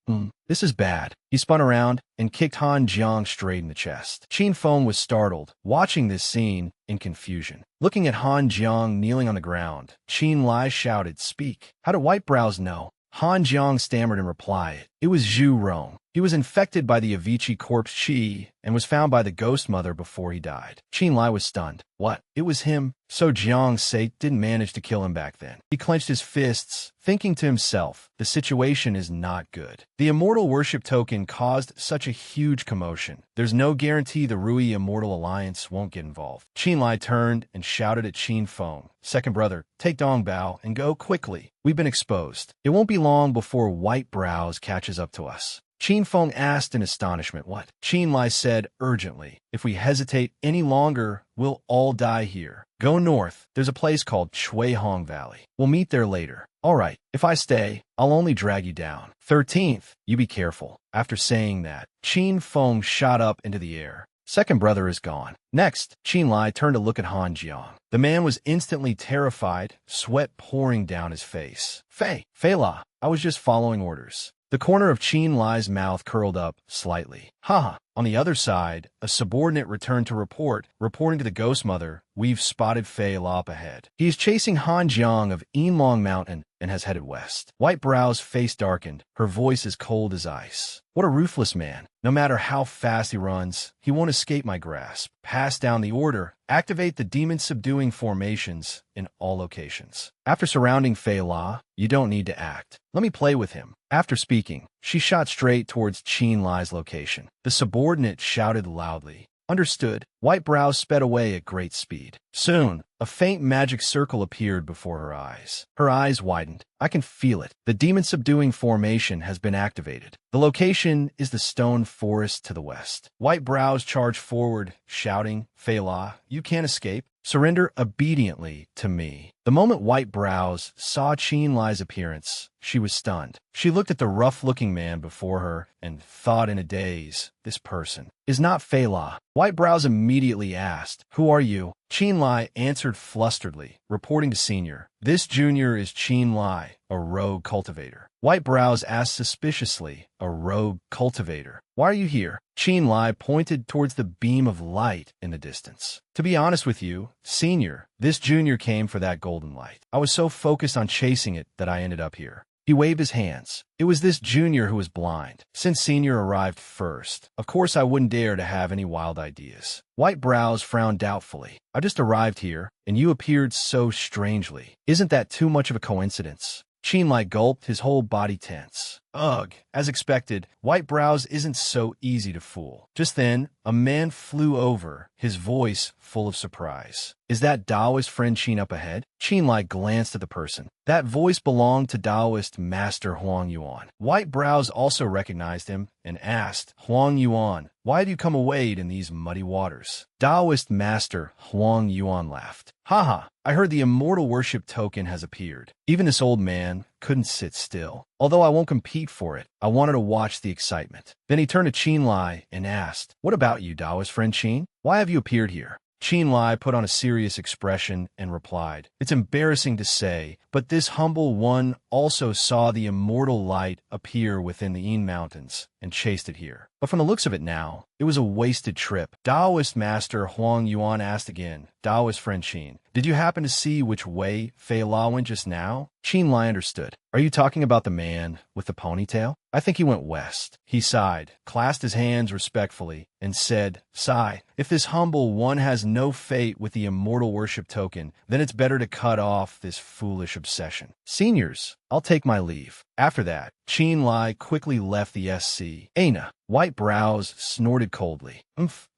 This is bad. He spun around and kicked Han Jiang straight in the chest. Qin Feng was startled, watching this scene in confusion. Looking at Han Jiang kneeling on the ground, Qin Lie shouted, speak. How did White Brows know? Han Jiang stammered in reply. It was Zhu Rong. He was infected by the Avicii corpse Qi and was found by the Ghost Mother before he died. Qin Lie was stunned. What? It was him? So Jiang Sei didn't manage to kill him back then. He clenched his fists, thinking to himself, the situation is not good. The Immortal Worship Token caused such a huge commotion. There's no guarantee the Rui Immortal Alliance won't get involved. Qin Lie turned and shouted at Qin Feng, second brother, take Dong Bao and go quickly. We've been exposed. It won't be long before White Brows catches up to us. Qin Feng asked in astonishment, what? Qin Lie said urgently, if we hesitate any longer, we'll all die here. Go north. There's a place called Shui Hong Valley. We'll meet there later. All right, if I stay, I'll only drag you down. 13th, you be careful. After saying that, Qin Feng shot up into the air. Second brother is gone. Next, Qin Lie turned to look at Han Jiang. The man was instantly terrified, sweat pouring down his face. Fei La, I was just following orders. The corner of Qin Lie's mouth curled up slightly. Haha. On the other side, a subordinate returned to report, reporting to the Ghost Mother, we've spotted Fei La up ahead. He is chasing Han Jiang of Yinlong Mountain and has headed west. White Brow's face darkened, her voice as cold as ice. What a ruthless man. No matter how fast he runs, he won't escape my grasp. Pass down the order. Activate the demon-subduing formations in all locations. After surrounding Fei La, you don't need to act. Let me play with him. After speaking, she shot straight towards Qin Lie's location. The subordinate shouted loudly. Understood. White Brows sped away at great speed. Soon, a faint magic circle appeared before her eyes. Her eyes widened. I can feel it. The demon-subduing formation has been activated. The location is the stone forest to the west. White Brows charged forward, shouting, Fei La, you can't escape. Surrender obediently to me. The moment White Brows saw Qin Lie's appearance, she was stunned. She looked at the rough-looking man before her and thought in a daze, this person is not Fei La. White Brows immediately asked, who are you? Qin Lie answered flusteredly, reporting to Senior. This junior is Qin Lie, a rogue cultivator. White Brows asked suspiciously, a rogue cultivator. Why are you here? Qin Lie pointed towards the beam of light in the distance. To be honest with you, Senior, this junior came for that golden light. I was so focused on chasing it that I ended up here. He waved his hands. It was this junior who was blind. Since senior arrived first, of course I wouldn't dare to have any wild ideas. White brows frowned doubtfully. I just arrived here, and you appeared so strangely. Isn't that too much of a coincidence? Qin Lie gulped, his whole body tense. Ugh. As expected, White Brows isn't so easy to fool. Just then, a man flew over, his voice full of surprise. Is that Taoist friend Qin up ahead? Qin Lie glanced at the person. That voice belonged to Taoist Master Huang Yuan. White Brows also recognized him and asked, Huang Yuan, why have you come a wade in these muddy waters? Taoist Master Huang Yuan laughed. Haha, I heard the immortal worship token has appeared. Even this old man couldn't sit still. Although I won't compete for it, I wanted to watch the excitement. Then he turned to Qin Lie and asked, What about you, Taoist friend Qin? Why have you appeared here? Qin Lie put on a serious expression and replied, It's embarrassing to say, but this humble one also saw the immortal light appear within the Yin Mountains and chased it here. But from the looks of it now, it was a wasted trip. Taoist Master Huang Yuan asked again, Taoist friend Qin, did you happen to see which way Fei La went just now? Qin Lie understood. Are you talking about the man with the ponytail? I think he went west. He sighed, clasped his hands respectfully, and said, Sigh, if this humble one has no fate with the immortal worship token, then it's better to cut off this foolish obsession. Seniors, I'll take my leave. After that, Qin Lie quickly left the SC. Aina, White Brows snorted coldly.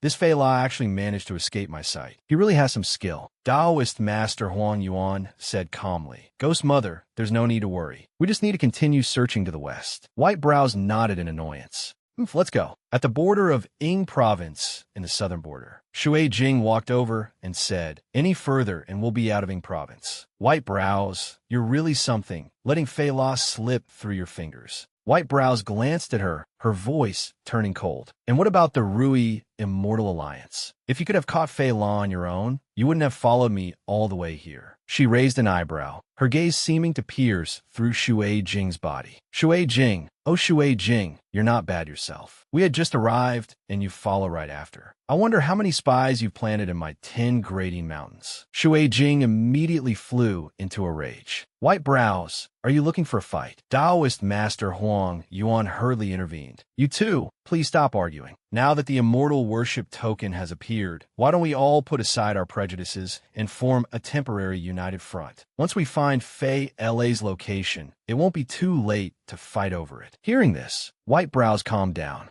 This Fei La actually managed to escape my sight. He really has some skill. Taoist Master Huang Yuan said calmly. Ghost Mother, there's no need to worry. We just need to continue searching to the west. White Brows nodded in annoyance. Let's go. At the border of Ying Province, in the southern border, Shui Jing walked over and said, Any further and we'll be out of Ying Province. White Brows, you're really something, letting Fei La slip through your fingers. White Brows glanced at her, her voice turning cold. And what about the Rui Immortal Alliance? If you could have caught Fei La on your own, you wouldn't have followed me all the way here. She raised an eyebrow, her gaze seeming to pierce through Shui Jing's body. Shui Jing, oh Shui Jing, you're not bad yourself. We had just arrived, and you follow right after. I wonder how many spies you've planted in my 10 grading mountains. Shui Jing immediately flew into a rage. White Brows, are you looking for a fight? Taoist Master Huang Yuan hurriedly intervened. You too, please stop arguing. Now that the immortal worship token has appeared, why don't we all put aside our prejudices and form a temporary united front? Once we find Fei La's location, it won't be too late to fight over it. Hearing this, White Brows calmed down.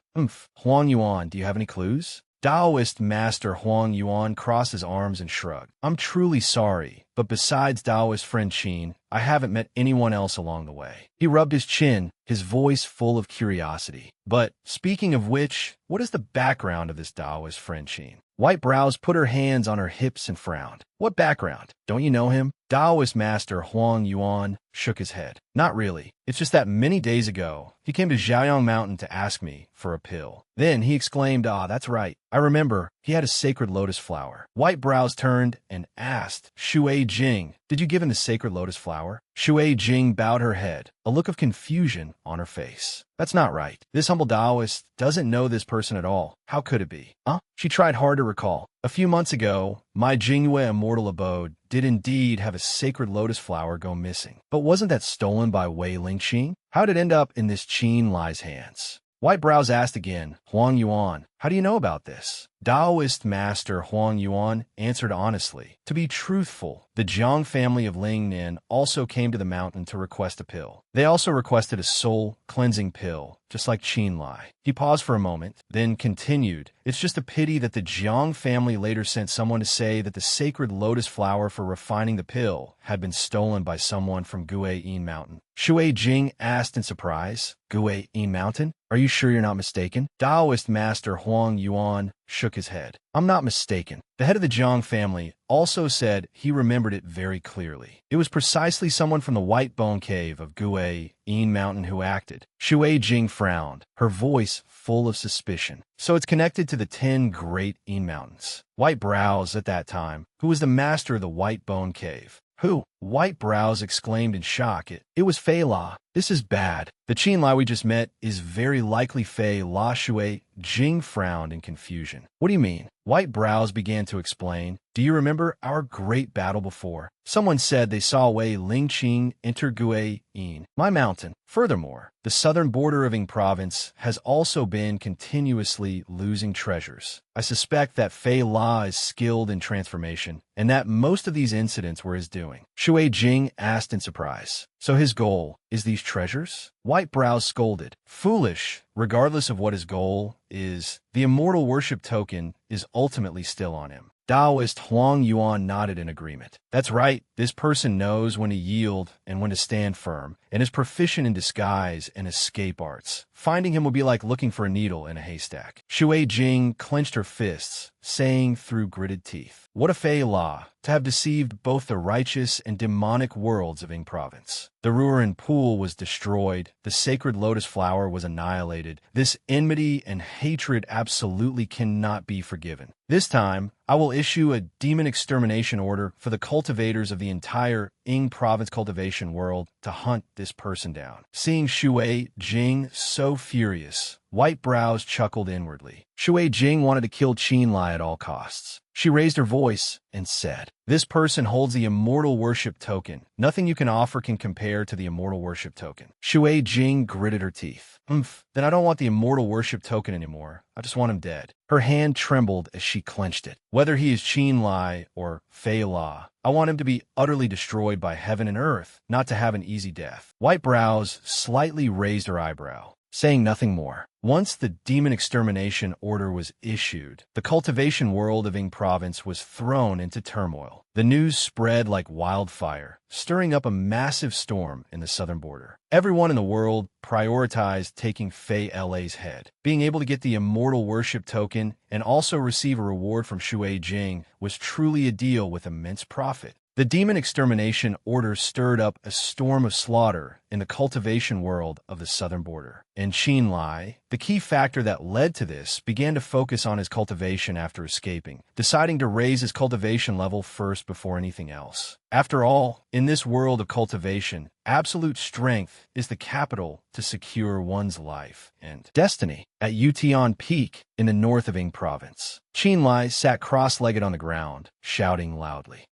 Huang Yuan, do you have any clues? Taoist Master Huang Yuan crossed his arms and shrugged. I'm truly sorry, but besides Taoist friend Qin, I haven't met anyone else along the way. He rubbed his chin, his voice full of curiosity. But, speaking of which, what is the background of this Taoist friend Qin? White Brows put her hands on her hips and frowned. What background? Don't you know him? Taoist Master Huang Yuan shook his head. Not really. It's just that many days ago, he came to Xiaoyang Mountain to ask me for a pill. Then he exclaimed, that's right. I remember. He had a sacred lotus flower. White Brows turned and asked, Shui Jing, did you give him the sacred lotus flower? Shui Jing bowed her head, a look of confusion on her face. That's not right. This humble Taoist doesn't know this person at all. How could it be? She tried hard to recall. A few months ago, my Jingyue immortal abode did indeed have a sacred lotus flower go missing. But wasn't that stolen by Wei Lingqing? How did it end up in this Qin Lie's hands? White Brows asked again, Huang Yuan, how do you know about this? Taoist Master Huang Yuan answered honestly. To be truthful, the Jiang family of Lingnan also came to the mountain to request a pill. They also requested a soul-cleansing pill, just like Qin Lie. He paused for a moment, then continued, It's just a pity that the Jiang family later sent someone to say that the sacred lotus flower for refining the pill had been stolen by someone from Yin Mountain. Shui Jing asked in surprise, Yin Mountain? Are you sure you're not mistaken? Taoist Master Huang Yuan shook his head. I'm not mistaken. The head of the Jiang family also said he remembered it very clearly. It was precisely someone from the White Bone Cave of Yin Mountain who acted. Shui Jing frowned, her voice full of suspicion. So it's connected to the 10 great Yin Mountains. White Brows at that time, who was the master of the White Bone Cave. Who? White Brows exclaimed in shock. It was Fei La. This is bad. The Qin Lie we just met is very likely Fei La. Shui Jing frowned in confusion. What do you mean? White Brows began to explain. Do you remember our great battle before? Someone said they saw Wei Lingqing enter Gue Yin, my mountain. Furthermore, the southern border of Ing province has also been continuously losing treasures. I suspect that Fei La is skilled in transformation, and that most of these incidents were his doing. Shui Jing asked in surprise. So his goal is these treasures? White Brows scolded. Foolish. Regardless of what his goal is, the immortal worship token is ultimately still on him. Taoist Huang Yuan nodded in agreement. That's right, this person knows when to yield and when to stand firm, and is proficient in disguise and escape arts. Finding him would be like looking for a needle in a haystack. Shui Jing clenched her fists, saying through gritted teeth, "What a Fei La, to have deceived both the righteous and demonic worlds of Ing province. The Ruoran pool was destroyed, the sacred lotus flower was annihilated. This enmity and hatred absolutely cannot be forgiven. This time, I will issue a demon extermination order for the cultivators of the entire Ing province cultivation world to hunt this person down." Seeing Shui Jing so furious, White Brows chuckled inwardly. Shui Jing wanted to kill Qin Lie at all costs. She raised her voice and said, "This person holds the immortal worship token. Nothing you can offer can compare to the immortal worship token." Shui Jing gritted her teeth. Then I don't want the immortal worship token anymore. I just want him dead." Her hand trembled as she clenched it. "Whether he is Qin Lie or Fei La, I want him to be utterly destroyed by heaven and earth, not to have an easy death." White Brows slightly raised her eyebrow, saying nothing more. Once the demon extermination order was issued, the cultivation world of Ing province was thrown into turmoil. The news spread like wildfire, stirring up a massive storm in the southern border. Everyone in the world prioritized taking Fei La's head. Being able to get the immortal worship token and also receive a reward from Shui Jing was truly a deal with immense profit. The demon extermination order stirred up a storm of slaughter in the cultivation world of the southern border. And Qin Lie, the key factor that led to this, began to focus on his cultivation after escaping, deciding to raise his cultivation level first before anything else. After all, in this world of cultivation, absolute strength is the capital to secure one's life and destiny. At Yution Peak, in the north of Ing province, Qin Lie sat cross-legged on the ground, shouting loudly.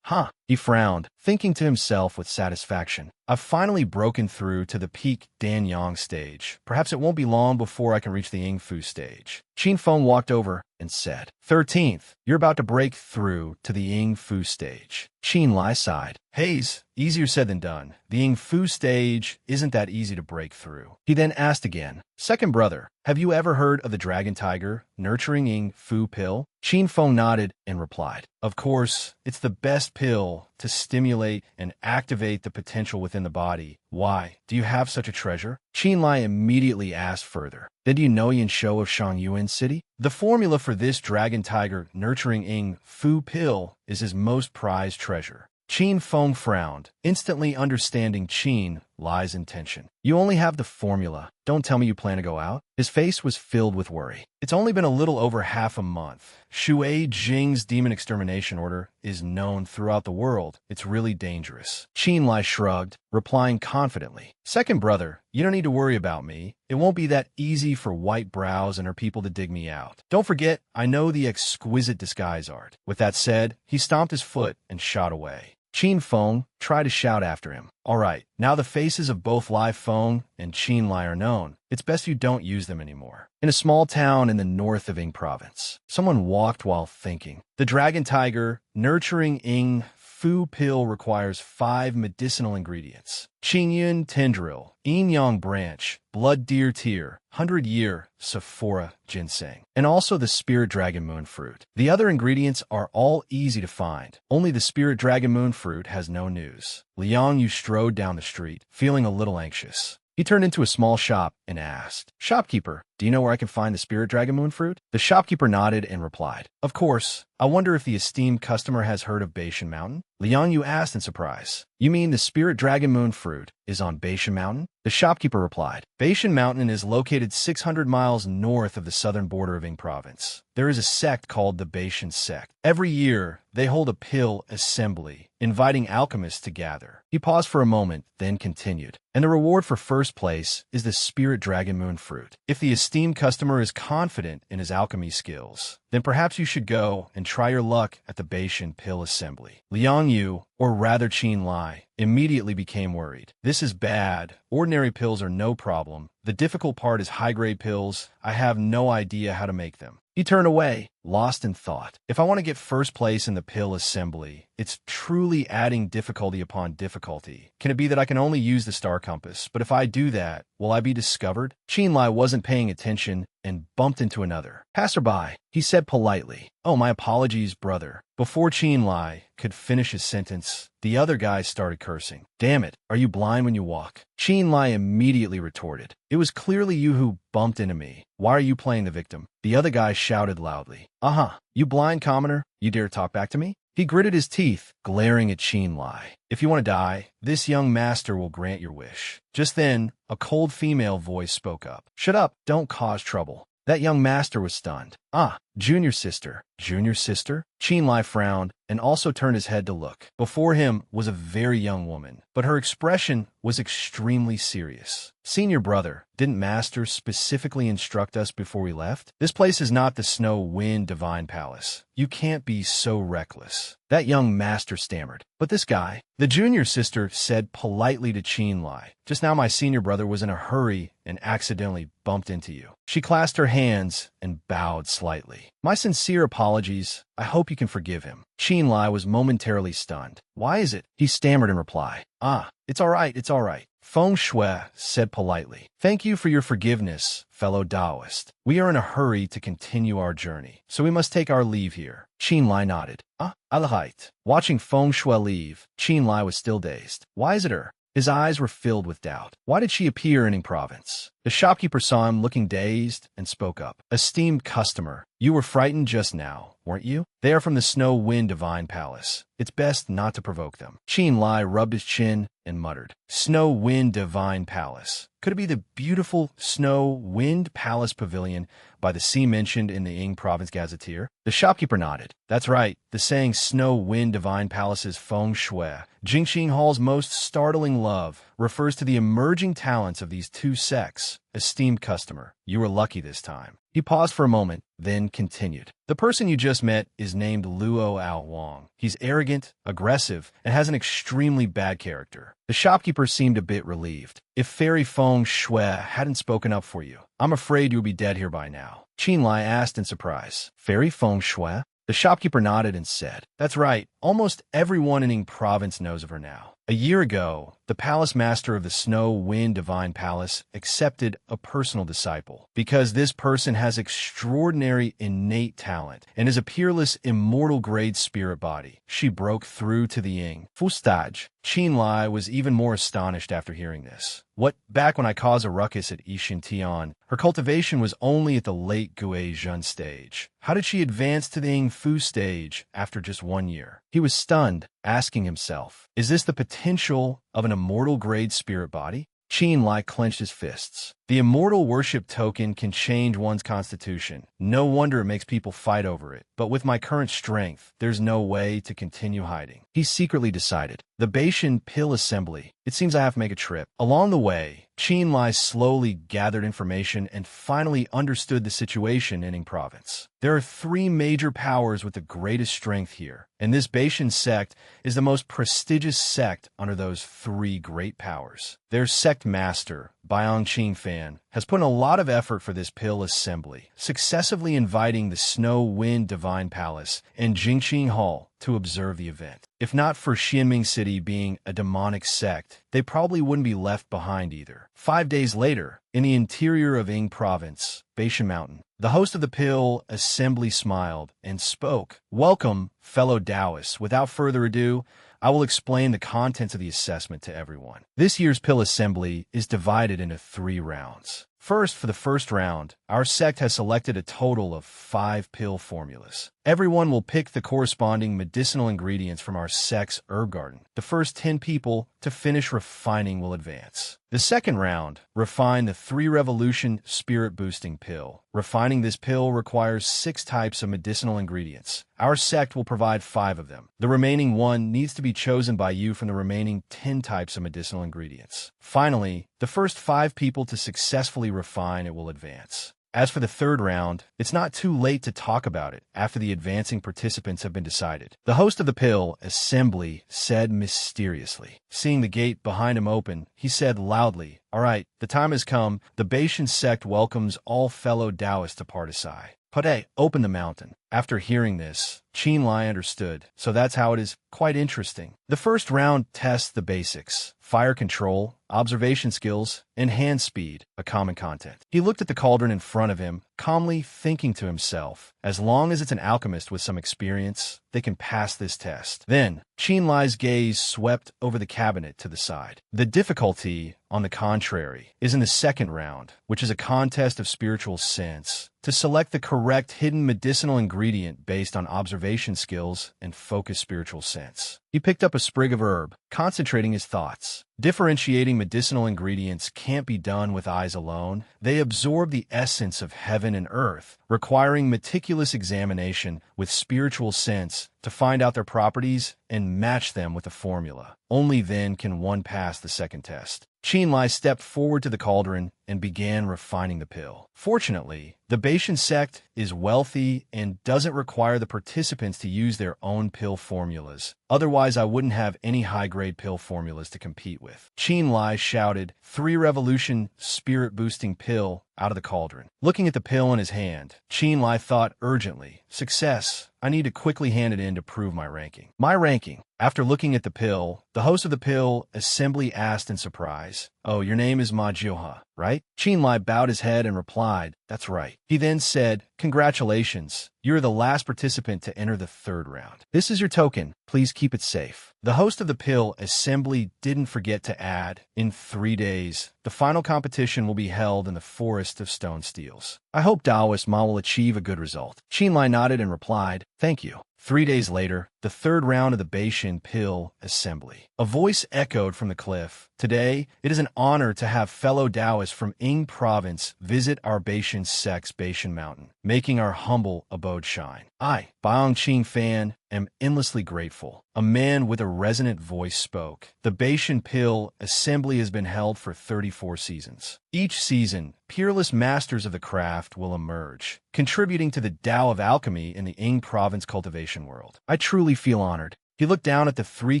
He frowned, thinking to himself with satisfaction. I've finally broken through to the peak Danyang stage. Perhaps it won't be long before I can reach the Yingfu stage. Qin Feng walked over and said, 13th, you're about to break through to the Yingfu stage. Qin Lie sighed. Haze, easier said than done. The Yingfu stage isn't that easy to break through. He then asked again, second brother, have you ever heard of the dragon tiger nurturing Yingfu pill? Qin Feng nodded and replied, of course, it's the best pill to stimulate and activate the potential within the body. Why? Do you have such a treasure? Qin Lie immediately asked further. Then do you know Yin Shou of Shangyuan City? The formula for this dragon tiger nurturing Yingfu pill is his most prized treasure. Qin Feng frowned, instantly understanding Qin Lie's intention. You only have the formula. Don't tell me you plan to go out. His face was filled with worry. It's only been a little over half a month. Shui Jing's demon extermination order is known throughout the world. It's really dangerous. Qin Lie shrugged, replying confidently. Second brother, you don't need to worry about me. It won't be that easy for White Brows and her people to dig me out. Don't forget, I know the exquisite disguise art. With that said, he stomped his foot and shot away. Qin Feng tried to shout after him. All right, now the faces of both Lai Feng and Qin Lie are known. It's best you don't use them anymore. In a small town in the north of Ing province, someone walked while thinking. The dragon tiger nurturing Yingfu pill requires 5 medicinal ingredients. Qingyun tendril, yin yang branch, blood deer tear, 100-year Sephora ginseng, and also the spirit dragon moon fruit. The other ingredients are all easy to find. Only the spirit dragon moon fruit has no news. Liang Yu strode down the street, feeling a little anxious. He turned into a small shop and asked, Shopkeeper, do you know where I can find the spirit dragon moon fruit? The shopkeeper nodded and replied, of course. I wonder if the esteemed customer has heard of Beishan Mountain? Liang Yu asked in surprise. You mean the spirit dragon moon fruit is on Beishan Mountain? The shopkeeper replied, Beishan Mountain is located 600 miles north of the southern border of Ing province. There is a sect called the Beishan sect. Every year, they hold a pill assembly, inviting alchemists to gather. He paused for a moment, then continued. And the reward for first place is the spirit dragon moon fruit. If the esteemed esteemed customer is confident in his alchemy skills, then perhaps you should go and try your luck at the Beishan Pill Assembly. Liang Yu, or rather Qin Lie, immediately became worried. This is bad. Ordinary pills are no problem. The difficult part is high-grade pills. I have no idea how to make them. He turned away, lost in thought. If I want to get first place in the pill assembly, it's truly adding difficulty upon difficulty. Can it be that I can only use the star compass? But if I do that, will I be discovered? Qin Lie wasn't paying attention and bumped into another passerby. He said politely, "Oh, my apologies, brother." Before Qin Lie could finish his sentence, the other guy started cursing. "Damn it, are you blind when you walk?" Qin Lie immediately retorted, "It was clearly you who bumped into me. Why are you playing the victim?" The other guy shouted loudly, "Uh-huh, you blind commoner, you dare talk back to me?" He gritted his teeth, glaring at Qin Lie. "If you want to die, this young master will grant your wish." Just then, a cold female voice spoke up. "Shut up, don't cause trouble." That young master was stunned. "Ah, junior sister." Junior sister? Qin Lie frowned and also turned his head to look. Before him was a very young woman, but her expression was extremely serious. "Senior brother, didn't master specifically instruct us before we left? This place is not the Snow Wind Divine Palace. You can't be so reckless." That young master stammered. "But this guy," the junior sister said politely to Qin Lie, "just now my senior brother was in a hurry and accidentally bumped into you." She clasped her hands and bowed slightly. "My sincere apologies. I hope you can forgive him." Qin Lie was momentarily stunned. "Why is it?" he stammered in reply. "Ah, it's all right, it's all right." Feng Shui said politely, "Thank you for your forgiveness, fellow Taoist. We are in a hurry to continue our journey, so we must take our leave here." Qin Lie nodded. "Ah, alright." Watching Feng Shui leave, Qin Lie was still dazed. Why is it her? His eyes were filled with doubt. Why did she appear in Ing Province? The shopkeeper saw him looking dazed and spoke up. "Esteemed customer, you were frightened just now, weren't you? They are from the Snow Wind Divine Palace. It's best not to provoke them." Qin Lie rubbed his chin and muttered, "Snow Wind Divine Palace. Could it be the beautiful Snow Wind Palace Pavilion by the sea mentioned in the Ing Province Gazetteer?" The shopkeeper nodded. "That's right. The saying Snow Wind Divine Palace is Feng Shui. Jingxing Hall's most startling love refers to the emerging talents of these two sects. Esteemed customer, you were lucky this time." He paused for a moment, then continued. "The person you just met is named Luo Ao Wang. He's arrogant, aggressive, and has an extremely bad character." The shopkeeper seemed a bit relieved. "If Fairy Feng Shui hadn't spoken up for you, I'm afraid you would be dead here by now." Qin Lie asked in surprise, "Fairy Feng Shui?" The shopkeeper nodded and said, "That's right. Almost everyone in Ing Province knows of her now. A year ago, the palace master of the Snow Wind Divine Palace accepted a personal disciple because this person has extraordinary innate talent and is a peerless immortal grade spirit body. She broke through to the Ing Fustage." Qin Lie was even more astonished after hearing this. "What? Back when I caused a ruckus at Ishintian, her cultivation was only at the late Gui Zhun stage. How did she advance to the Ing Fu stage after just 1 year?" He was stunned, asking himself, is this the potential of an immortal grade spirit body? Qin Lie clenched his fists. The immortal worship token can change one's constitution. No wonder it makes people fight over it. But with my current strength, there's no way to continue hiding. He secretly decided. The Beishan Pill Assembly. It seems I have to make a trip. Along the way, Qin Lie slowly gathered information and finally understood the situation in Ing Province. There are 3 major powers with the greatest strength here, and this Beishan sect is the most prestigious sect under those 3 great powers. Their sect master, Byong Qing Fan, has put in a lot of effort for this pill assembly, successively inviting the Snow Wind Divine Palace and Jingxing Hall to observe the event. If not for Xianming City being a demonic sect, they probably wouldn't be left behind either. 5 days later, in the interior of Ing Province, Beishan Mountain, the host of the pill assembly smiled and spoke. "Welcome, fellow Taoists. Without further ado, I will explain the contents of the assessment to everyone. This year's pill assembly is divided into 3 rounds. First, for the first round, our sect has selected a total of 5 pill formulas. Everyone will pick the corresponding medicinal ingredients from our sect's herb garden. The first 10 people to finish refining will advance. The second round, refine the 3 Revolution Spirit Boosting Pill. Refining this pill requires 6 types of medicinal ingredients. Our sect will provide 5 of them. The remaining 1 needs to be chosen by you from the remaining 10 types of medicinal ingredients. Finally, the first 5 people to successfully refine it will advance. As for the third round, it's not too late to talk about it after the advancing participants have been decided. The host of the pill assembly said mysteriously. Seeing the gate behind him open, he said loudly, "All right, the time has come. The Beishan sect welcomes all fellow Taoists to Partisai. Pade, open the mountain." After hearing this, Qin Lie understood. So that's how it is. Quite interesting. The first round tests the basics: fire control, observation skills, and hand speed, a common content. He looked at the cauldron in front of him, calmly thinking to himself, as long as it's an alchemist with some experience, they can pass this test. Then, Qin Lie's gaze swept over the cabinet to the side. The difficulty, on the contrary, is in the second round, which is a contest of spiritual sense, to select the correct hidden medicinal ingredient based on observation skills and focused spiritual sense. He picked up a sprig of herb, concentrating his thoughts. Differentiating medicinal ingredients can't be done with eyes alone. They absorb the essence of heaven and earth, requiring meticulous examination with spiritual sense to find out their properties and match them with a formula. Only then can one pass the second test. Qin Lie stepped forward to the cauldron and began refining the pill. Fortunately, the Beishan sect is wealthy and doesn't require the participants to use their own pill formulas. Otherwise, I wouldn't have any high-grade pill formulas to compete with. Qin Lie shouted, 3 revolution spirit-boosting pill, out of the cauldron. Looking at the pill in his hand, Qin Lie thought urgently, success. I need to quickly hand it in to prove my ranking. My ranking. After looking at the pill, the host of the pill assembly asked in surprise, "Oh, your name is Ma Jiuha, right?" Qin Lie bowed his head and replied, "That's right." He then said, "Congratulations. You're the last participant to enter the third round. This is your token. Please keep it safe." The host of the pill assembly didn't forget to add, in 3 days, the final competition will be held in the Forest of Stone Steels. I hope Taoist Ma will achieve a good result. Qin Lie nodded and replied, "Thank you." 3 days later, the third round of the Beishan Pill Assembly. A voice echoed from the cliff. "Today, it is an honor to have fellow Taoists from Ying Province visit our Beishan sect's Beishan Mountain, making our humble abode shine. I, Baong Qing Fan, am endlessly grateful." A man with a resonant voice spoke. The Beishan Pill Assembly has been held for 34 seasons. Each season, peerless masters of the craft will emerge, contributing to the Tao of alchemy in the Ying Province cultivation world. I truly feel honored. He looked down at the 3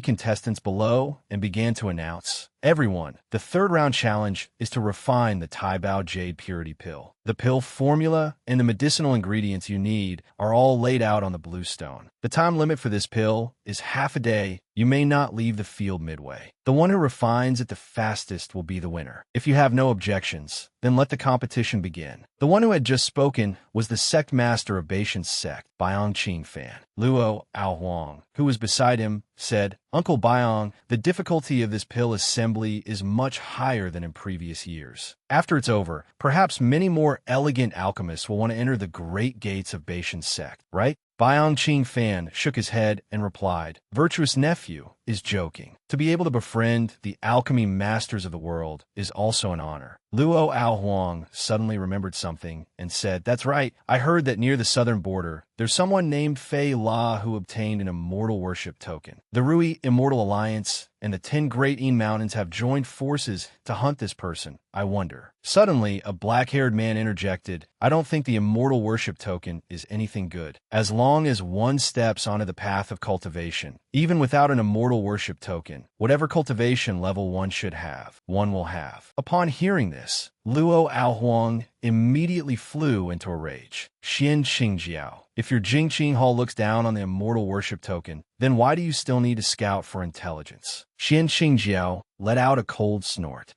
contestants below and began to announce, "Everyone, the third round challenge is to refine the Tai Bao Jade Purity Pill. The pill formula and the medicinal ingredients you need are all laid out on the blue stone. The time limit for this pill is half a day. You may not leave the field midway. The one who refines it the fastest will be the winner. If you have no objections, then let the competition begin." The one who had just spoken was the sect master of Beishan's sect, Baong Qing Fan. Luo Ao Huang, who was beside him, said, "Uncle Baong, the difficulty of this pill assembly is much higher than in previous years. After it's over, perhaps many more elegant alchemists will want to enter the great gates of Beishan's sect, right?" Baong Qing Fan shook his head and replied, "Virtuous nephew is joking. To be able to befriend the alchemy masters of the world is also an honor." Luo Ao Huang suddenly remembered something and said, "That's right. I heard that near the southern border, there's someone named Fei La who obtained an immortal worship token. The Rui Immortal Alliance and the 10 Great Yin Mountains have joined forces to hunt this person. I wonder." Suddenly, a black-haired man interjected, "I don't think the immortal worship token is anything good. As long as one steps onto the path of cultivation, even without an immortal worship token, whatever cultivation level one should have, one will have." Upon hearing this, Luo Ao Huang immediately flew into a rage. "Xian Qingjiao, if your Jingqing Hall looks down on the immortal worship token, then why do you still need to scout for intelligence?" Xian Qingjiao let out a cold snort.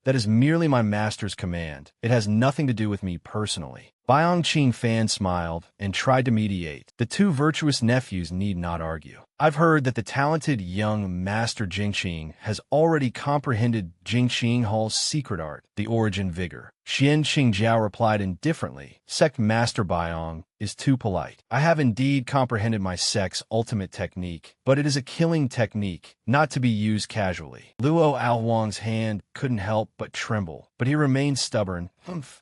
That is merely my master's command. It has nothing to do with me personally." Baong Qing Fan smiled and tried to mediate. The 2 virtuous nephews need not argue. "I've heard that the talented young Master Jingqing has already comprehended Jingqing Hall's secret art, the origin vigor." Xian Qingjiao replied indifferently, "Sect Master Baong is too polite. I have indeed comprehended my sect's ultimate technique, but it is a killing technique, not to be used casually." Luo Ao Huang's hand couldn't help but tremble, but he remained stubborn.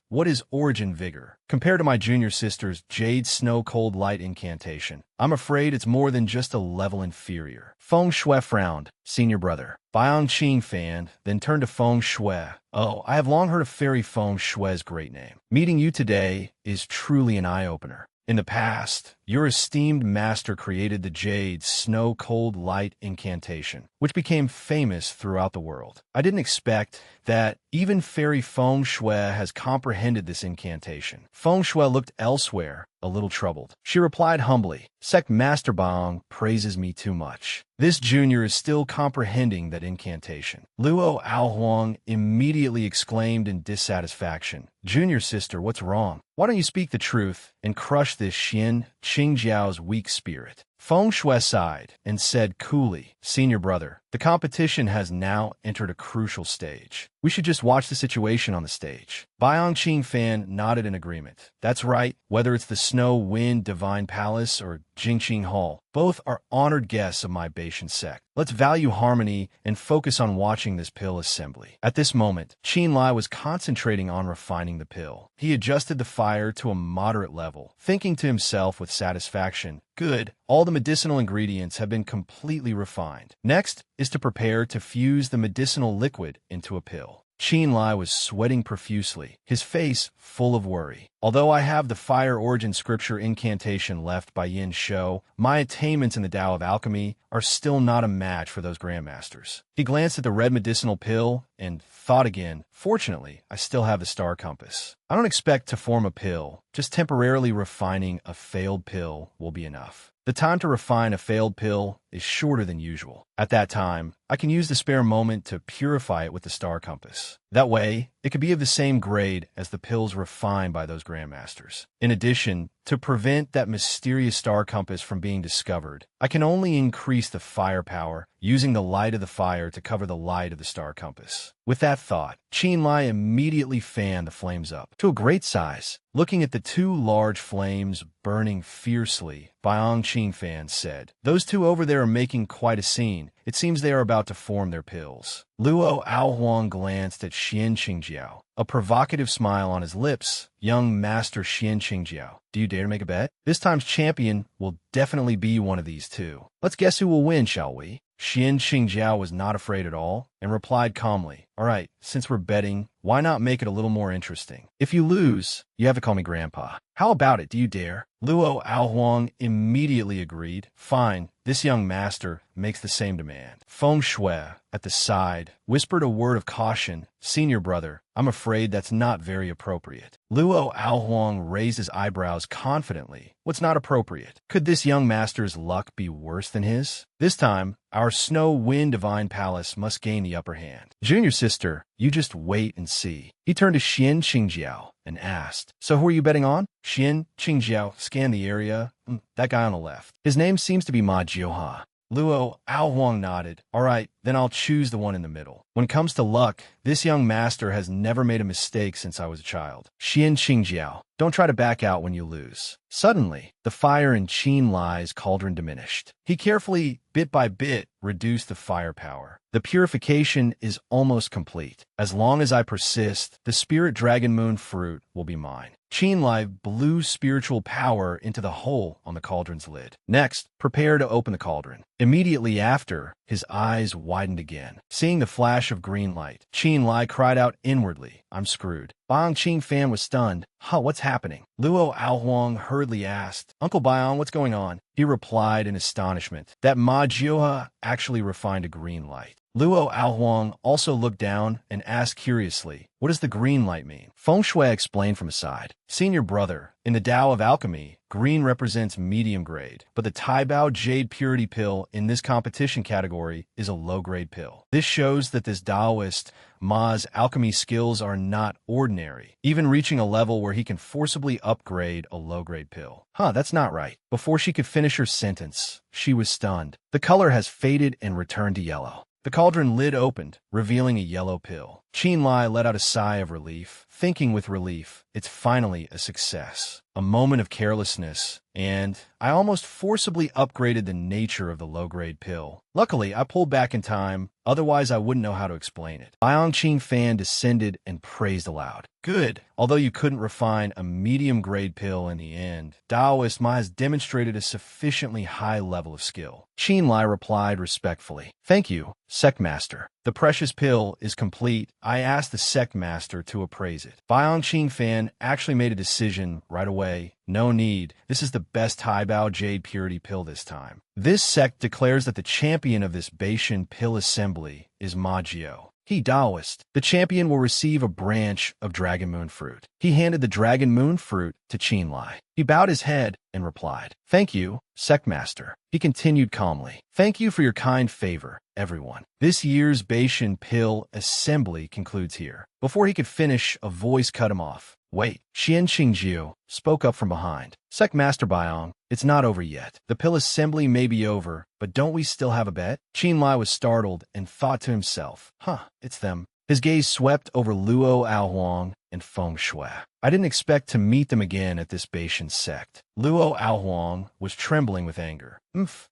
"What is origin vigor? Compared to my junior sister's Jade Snow Cold Light incantation, I'm afraid it's more than just a level inferior. Feng Shui frowned. Senior brother. Biang Qing fanned, then turned to Feng Shui. Oh, I have long heard of Fairy Feng Shui's great name. Meeting you today is truly an eye-opener. In the past, your esteemed master created the Jade Snow Cold Light incantation, which became famous throughout the world. I didn't expect that even Fairy Feng Shui has comprehended this incantation. Feng Shui looked elsewhere, a little troubled. She replied humbly, Sect Master Bang praises me too much. This junior is still comprehending that incantation. Luo Aohuang immediately exclaimed in dissatisfaction. Junior sister, what's wrong? Why don't you speak the truth and crush this Xian Qingjiao's weak spirit? Feng Shui sighed and said coolly, Senior brother, the competition has now entered a crucial stage. We should just watch the situation on the stage. Biang Qing fan nodded in agreement. That's right, whether it's the Snow Wind Divine Palace or Jingqing Hall, both are honored guests of my Baishan sect. Let's value harmony and focus on watching this pill assembly. At this moment, Qin Lie was concentrating on refining the pill. He adjusted the fire to a moderate level, thinking to himself with satisfaction, good, all the medicinal ingredients have been completely refined. Next is to prepare to fuse the medicinal liquid into a pill. Qin Lie was sweating profusely, his face full of worry. Although I have the fire origin scripture incantation left by Yin Shou, my attainments in the Tao of Alchemy are still not a match for those grandmasters. He glanced at the red medicinal pill and thought again, fortunately, I still have the star compass. I don't expect to form a pill, just temporarily refining a failed pill will be enough. The time to refine a failed pill is shorter than usual. At that time, I can use the spare moment to purify it with the star compass. That way, it could be of the same grade as the pills refined by those grandmasters. In addition, to prevent that mysterious star compass from being discovered, I can only increase the firepower using the light of the fire to cover the light of the star compass. With that thought, Qin Lie immediately fanned the flames up to a great size. Looking at the two large flames burning fiercely, Biang Qing fan said, Those two over there are making quite a scene. It seems they are about to form their pills. Luo Aohuang glanced at Xian Qingjiao, a provocative smile on his lips. Young Master Xian Qingjiao, do you dare to make a bet? This time's champion will definitely be one of these two. Let's guess who will win, shall we? Xian Qingjiao was not afraid at all and replied calmly, All right, since we're betting, why not make it a little more interesting? If you lose, you have to call me Grandpa. How about it, do you dare? Luo Aohuang immediately agreed. Fine, this young master makes the same demand. Feng Shui, at the side, whispered a word of caution. Senior brother, I'm afraid that's not very appropriate. Luo Aohuang raised his eyebrows confidently. What's not appropriate? Could this young master's luck be worse than his? This time, our Snow Wind Divine Palace must gain the upper hand. Junior sister, you just wait and see. He turned to Xian Qingjiao and asked, So who are you betting on? Xian Qingjiao scanned the area. That guy on the left. His name seems to be Ma Jiuha. Luo Aohuang nodded. All right, then I'll choose the one in the middle. When it comes to luck, this young master has never made a mistake since I was a child. Xian Qingjiao, don't try to back out when you lose. Suddenly, the fire in Qin Lie's cauldron diminished. He carefully, bit by bit, reduced the firepower. The purification is almost complete. As long as I persist, the Spirit Dragon Moon fruit will be mine. Qin Lie blew spiritual power into the hole on the cauldron's lid. Next, prepare to open the cauldron. Immediately after, his eyes widened again. Seeing the flash of green light, Qin Lie cried out inwardly, I'm screwed. Biang Qing fan was stunned. What's happening? Luo Aohuang hurriedly asked, Uncle Biang, what's going on? He replied in astonishment that Ma Jiuha actually refined a green light. Luo Aohuang also looked down and asked curiously, What does the green light mean? Feng Shui explained from his side. Senior brother, in the Tao of Alchemy, green represents medium grade, but the Taibao Jade Purity pill in this competition category is a low-grade pill. This shows that this Taoist Ma's alchemy skills are not ordinary, even reaching a level where he can forcibly upgrade a low-grade pill. That's not right. Before she could finish her sentence, she was stunned. The color has faded and returned to yellow. The cauldron lid opened, revealing a yellow pill. Qin Lie let out a sigh of relief, thinking with relief, it's finally a success. A moment of carelessness, and I almost forcibly upgraded the nature of the low-grade pill. Luckily, I pulled back in time Otherwise, I wouldn't know how to explain it. Qin Fan descended and praised aloud. Good. Although you couldn't refine a medium-grade pill in the end, Taoist Ma has demonstrated a sufficiently high level of skill. Qin Lie replied respectfully. Thank you, Sect Master. The precious pill is complete. I asked the Sect Master to appraise it. Qin Fan actually made a decision right away. No need. This is the best Taibao Jade Purity pill this time. This sect declares that the champion of this Beishan pill assembly is Ma Jiao. He Taoist. The champion will receive a branch of Dragon Moon Fruit. He handed the Dragon Moon Fruit to Qin Lie. He bowed his head and replied, Thank you, Sect Master. He continued calmly, Thank you for your kind favor, everyone. This year's Beishan Pill Assembly concludes here. Before he could finish, a voice cut him off. Wait, Xian Qingjiu spoke up from behind. Sect Master Biong, it's not over yet. The pill assembly may be over, but don't we still have a bet? Qin Lie was startled and thought to himself, it's them. His gaze swept over Luo Aohuang and Feng Shui. I didn't expect to meet them again at this Beishan sect. Luo Aohuang was trembling with anger.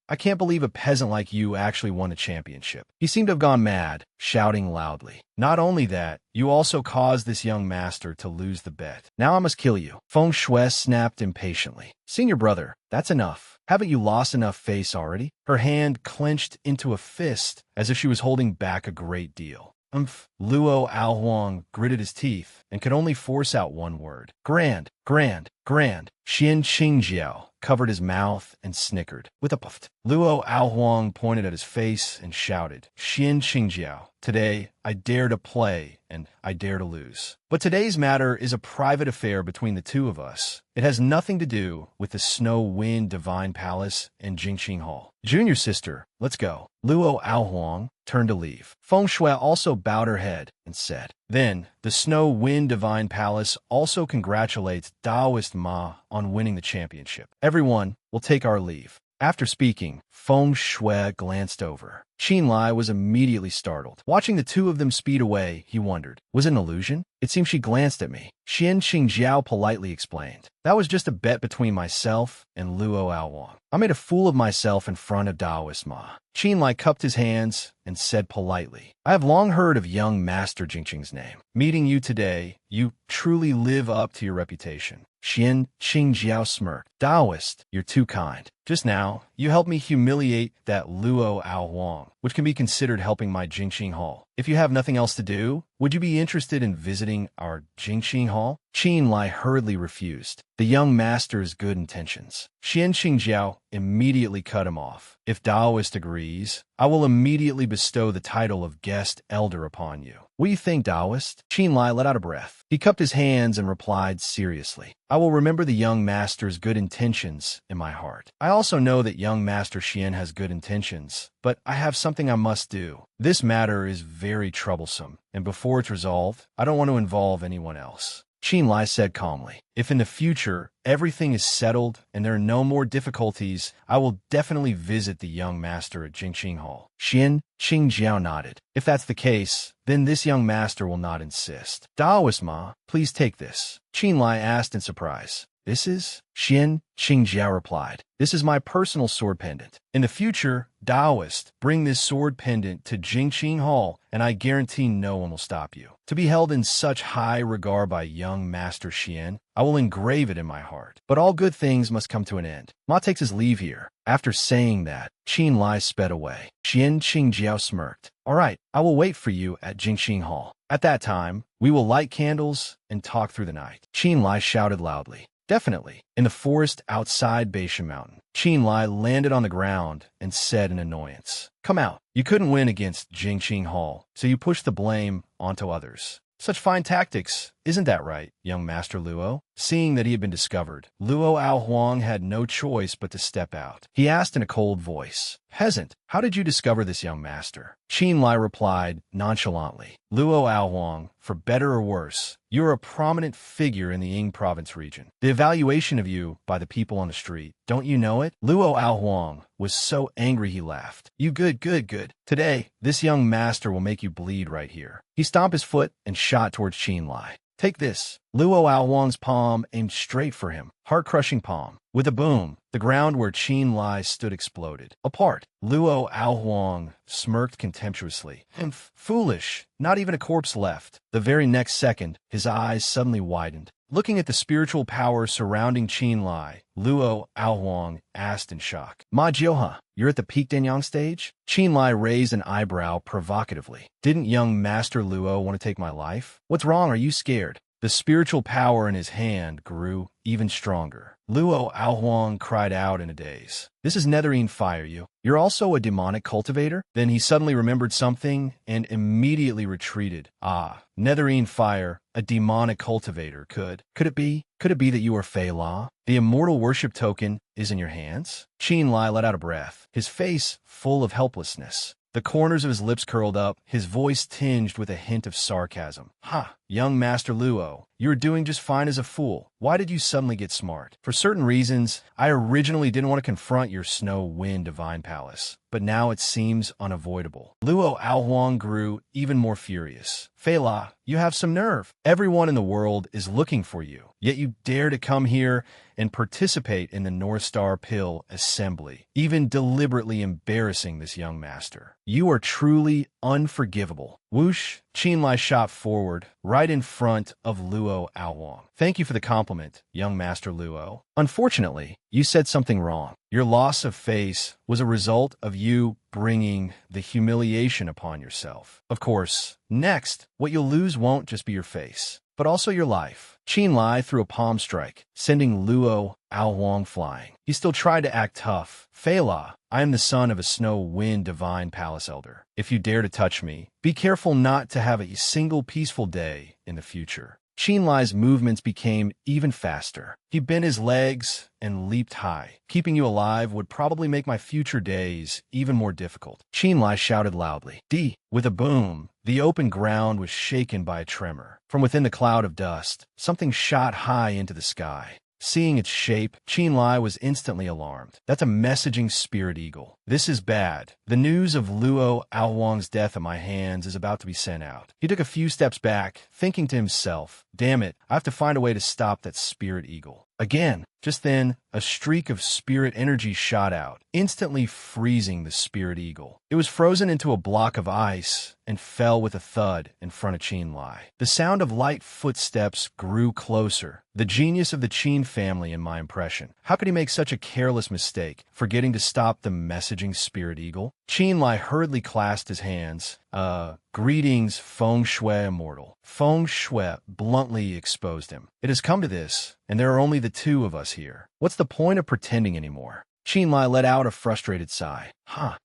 I can't believe a peasant like you actually won a championship. He seemed to have gone mad, shouting loudly. Not only that, you also caused this young master to lose the bet. Now I must kill you. Feng Shui snapped impatiently. Senior brother, that's enough. Haven't you lost enough face already? Her hand clenched into a fist as if she was holding back a great deal. Luo Aohuang gritted his teeth and could only force out one word. Grand, grand, grand. Xian Qingjiao covered his mouth and snickered. With a puff, Luo Aohuang pointed at his face and shouted, Xian Qingjiao, today I dare to play and I dare to lose. But today's matter is a private affair between the two of us. It has nothing to do with the Snow Wind Divine Palace and Jingqing Hall. Junior sister, let's go. Luo Aohuang turned to leave. Feng Shui also bowed her head and said, Then, the Snow Wind Divine Palace also congratulates Taoist Ma on winning the championship. Everyone will take our leave. After speaking, Feng Shui glanced over. Qin Lie was immediately startled. Watching the two of them speed away, he wondered, was it an illusion? It seemed she glanced at me. Xian Qingjiao politely explained. That was just a bet between myself and Luo Aohuang. I made a fool of myself in front of Taoist Ma. Qin Lie cupped his hands and said politely, I have long heard of young Master Jingqing's name. Meeting you today, you truly live up to your reputation. Xian Qingjiao smirked. Taoist, you're too kind. Just now, you helped me humiliate that Luo Aohuang, which can be considered helping my Jingqing Hall. If you have nothing else to do, would you be interested in visiting our Jingqing Hall? Qin Lie hurriedly refused. The young master's good intentions. Xian Qingjiao immediately cut him off. If Taoist agrees, I will immediately bestow the title of guest elder upon you. What do you think, Taoist? Qin Lie let out a breath. He cupped his hands and replied seriously, I will remember the young master's good intentions in my heart. I also know that young Master Xian has good intentions, but I have something I must do. This matter is very troublesome, and before it's resolved, I don't want to involve anyone else. Qin Lie said calmly, If in the future everything is settled and there are no more difficulties, I will definitely visit the young master at Jingqing Hall. Xian Qingjiao nodded. If that's the case, then this young master will not insist. Taoist Ma, please take this. Qin Lie asked in surprise. This is? Xian Qingjiao replied. This is my personal sword pendant. In the future, Taoist, bring this sword pendant to Jingqing Hall, and I guarantee no one will stop you. To be held in such high regard by young Master Xian, I will engrave it in my heart. But all good things must come to an end. Ma takes his leave here. After saying that, Qin Lie sped away. Xian Qingjiao smirked. All right, I will wait for you at Jingqing Hall. At that time, we will light candles and talk through the night. Qin Lie shouted loudly. Definitely. In the forest outside Beishan Mountain, Qin Lie landed on the ground and said in annoyance, Come out. You couldn't win against Jingqing Hall, so you pushed the blame onto others. Such fine tactics, isn't that right, young Master Luo? Seeing that he had been discovered, Luo Aohuang had no choice but to step out. He asked in a cold voice, Peasant, how did you discover this young master? Qin Lie replied nonchalantly, Luo Aohuang, for better or worse, you are a prominent figure in the Ying province region. The evaluation of you by the people on the street, don't you know it? Luo Aohuang was so angry he laughed. You good. Today, this young master will make you bleed right here. He stomped his foot and shot towards Qin Lie. Take this. Luo Aohuang's palm aimed straight for him. Heart-crushing palm. With a boom, the ground where Qin Lie stood exploded. Apart, Luo Aohuang smirked contemptuously. Foolish. Not even a corpse left. The very next second, his eyes suddenly widened. Looking at the spiritual power surrounding Qin Lie, Luo Aohuang asked in shock. Ma Jiuha, you're at the peak Denyang stage? Qin Lie raised an eyebrow provocatively. Didn't young Master Luo want to take my life? What's wrong? Are you scared? The spiritual power in his hand grew even stronger. Luo Aohuang cried out in a daze. This is netherine fire, you. You're also a demonic cultivator? Then he suddenly remembered something and immediately retreated. Ah, netherine fire, a demonic cultivator. Could it be? Could it be that you are Fei La? The immortal worship token is in your hands? Qin Lie let out a breath, his face full of helplessness. The corners of his lips curled up, his voice tinged with a hint of sarcasm. Ha, young Master Luo, you're doing just fine as a fool. Why did you suddenly get smart? For certain reasons, I originally didn't want to confront your Snow Wind Divine Palace, but now it seems unavoidable. Luo Aohuang grew even more furious. Fei La, you have some nerve. Everyone in the world is looking for you, yet you dare to come here and participate in the North Star Pill Assembly, even deliberately embarrassing this young master. You are truly unforgivable. Whoosh! Qin Lie shot forward, right in front of Luo Aohuang. Thank you for the compliment, young Master Luo. Unfortunately, you said something wrong. Your loss of face was a result of you bringing the humiliation upon yourself. Of course, next, what you'll lose won't just be your face, but also your life. Qin Lie threw a palm strike, sending Luo Aohuang flying. He still tried to act tough. Fei La, I am the son of a Snow Wind Divine Palace Elder. If you dare to touch me, be careful not to have a single peaceful day in the future. Qin Lie's movements became even faster. He bent his legs and leaped high. Keeping you alive would probably make my future days even more difficult. Qin Lie shouted loudly. With a boom, the open ground was shaken by a tremor. From within the cloud of dust, something shot high into the sky. Seeing its shape, Qin Lie was instantly alarmed. That's a messaging spirit eagle. This is bad. The news of Luo Aohuang's death at my hands is about to be sent out. He took a few steps back, thinking to himself, damn it, I have to find a way to stop that spirit eagle. Again, just then, a streak of spirit energy shot out, instantly freezing the spirit eagle. It was frozen into a block of ice and fell with a thud in front of Qin Lie. The sound of light footsteps grew closer. The genius of the Qin family in my impression. How could he make such a careless mistake, forgetting to stop the messaging spirit eagle? Qin Lie hurriedly clasped his hands. Greetings, Feng Shui Immortal. Feng Shui bluntly exposed him. It has come to this, and there are only the two of us here. What's the point of pretending anymore? Qin Lie let out a frustrated sigh.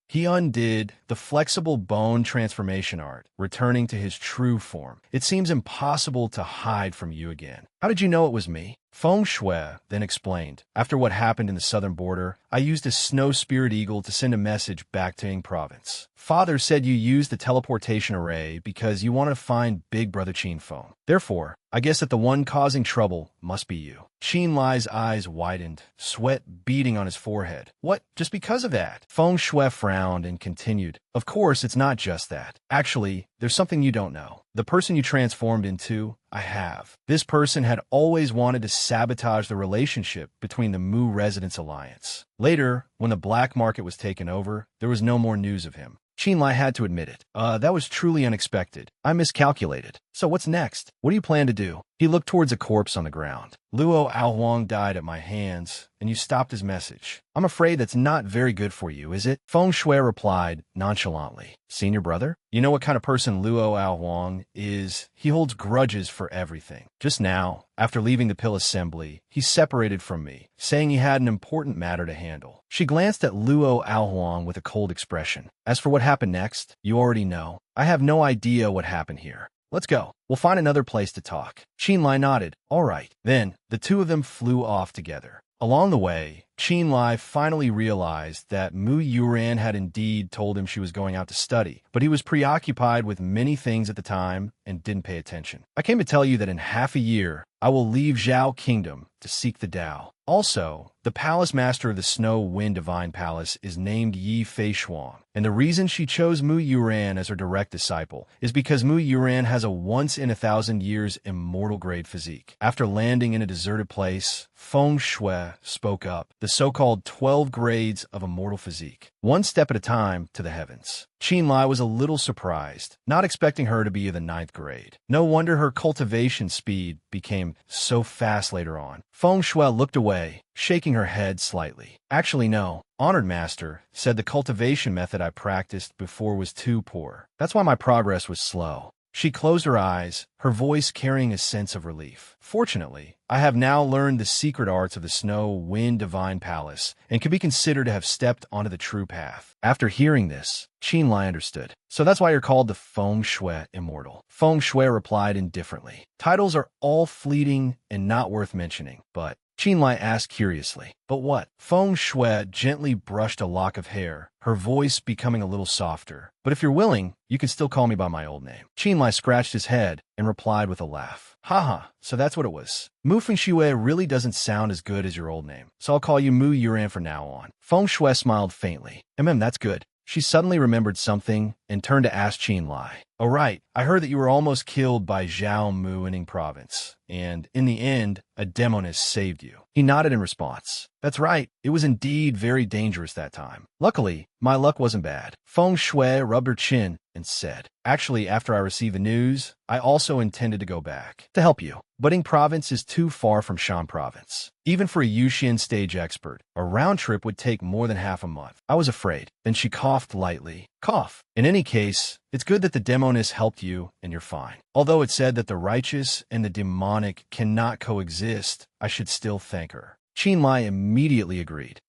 He undid the flexible bone transformation art, returning to his true form. It seems impossible to hide from you again. How did you know it was me? Feng Shui then explained. After what happened in the southern border, I used a snow spirit eagle to send a message back to Ying province. Father said you used the teleportation array because you wanted to find Big Brother Qin Feng. Therefore, I guess that the one causing trouble must be you. Qin Lie's eyes widened, sweat beading on his forehead. What? Just because of that? Feng Shui frowned and continued. Of course, it's not just that. Actually, there's something you don't know. The person you transformed into, I have. This person had always wanted to sabotage the relationship between the Mu Residence Alliance. Later, when the black market was taken over, there was no more news of him. Qin Lie had to admit it. That was truly unexpected. I miscalculated. So what's next? What do you plan to do? He looked towards a corpse on the ground. Luo Aohuang died at my hands, and you stopped his message. I'm afraid that's not very good for you, is it? Feng Shui replied nonchalantly. Senior brother? You know what kind of person Luo Aohuang is? He holds grudges for everything. Just now, after leaving the Pill Assembly, he separated from me, saying he had an important matter to handle. She glanced at Luo Aohuang with a cold expression. As for what happened next, you already know. I have no idea what happened here. Let's go. We'll find another place to talk. Qin Lie nodded. All right. Then, the two of them flew off together. Along the way, Qin Lie finally realized that Mu Yuran had indeed told him she was going out to study, but he was preoccupied with many things at the time and didn't pay attention. I came to tell you that in half a year, I will leave Zhao Kingdom to seek the Tao. Also, The palace master of the Snow Wind Divine Palace is named Yi Fei Shuang, and the reason she chose Mu Yuran as her direct disciple is because Mu Yuran has a once-in-a-thousand-years immortal-grade physique. After landing in a deserted place, Feng Shui spoke up, the so-called 12 grades of immortal physique, one step at a time to the heavens. Qin Lie was a little surprised, not expecting her to be the 9th grade. No wonder her cultivation speed became so fast later on. Feng Shui looked away, shaking her head slightly. Actually, no. Honored Master said the cultivation method I practiced before was too poor. That's why my progress was slow. She closed her eyes, her voice carrying a sense of relief. Fortunately, I have now learned the secret arts of the Snow Wind Divine Palace and can be considered to have stepped onto the true path. After hearing this, Qin Lie understood. So that's why you're called the Feng Shui Immortal. Feng Shui replied indifferently. Titles are all fleeting and not worth mentioning, but Qin Lie asked curiously, "But what?" Feng Shui gently brushed a lock of hair, her voice becoming a little softer. "But if you're willing, you can still call me by my old name." Qin Lie scratched his head and replied with a laugh. "Haha, so that's what it was. Mu Feng Shui really doesn't sound as good as your old name, so I'll call you Mu Yuran from now on." Feng Shui smiled faintly. That's good." She suddenly remembered something and turned to ask Qin Lie, "Oh right, I heard that you were almost killed by Zhao Mu in Ning Province, and in the end, a demoness saved you." He nodded in response. "That's right, it was indeed very dangerous that time. Luckily, my luck wasn't bad." Feng Shui rubbed her chin and said, "Actually, after I received the news, I also intended to go back to help you. But Ning Province is too far from Shan Province. Even for a Yuxian stage expert, a round trip would take more than half a month. I was afraid." Then she coughed lightly. Cough. "In any case, it's good that the demoness helped you and you're fine. Although it said that the righteous and the demonic cannot coexist, I should still thank her." Qin Lie immediately agreed.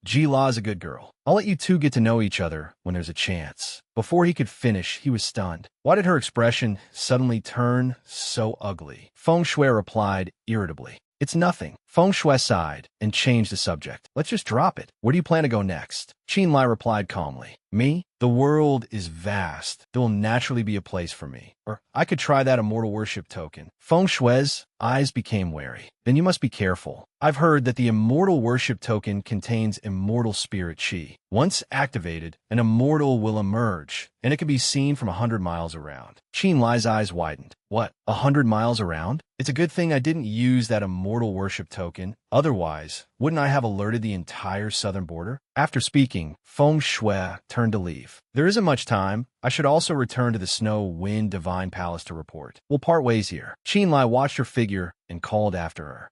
Ji La is a good girl. I'll let you two get to know each other when there's a chance." Before he could finish, he was stunned. Why did her expression suddenly turn so ugly? Feng Shui replied irritably, "It's nothing." Feng Shui sighed and changed the subject. "Let's just drop it. Where do you plan to go next?" Qin Lie replied calmly, "Me? The world is vast. There will naturally be a place for me. Or I could try that immortal worship token." Feng Shui's eyes became wary. "Then you must be careful. I've heard that the immortal worship token contains immortal spirit chi. Once activated, an immortal will emerge, and it can be seen from 100 miles around." Qin Lie's eyes widened. "What, 100 miles around? It's a good thing I didn't use that immortal worship token. Otherwise, wouldn't I have alerted the entire southern border?" After speaking, Feng Shui turned to leave. "There isn't much time. I should also return to the Snow Wind Divine Palace to report. We'll part ways here." Qin Lie watched her figure and called after her.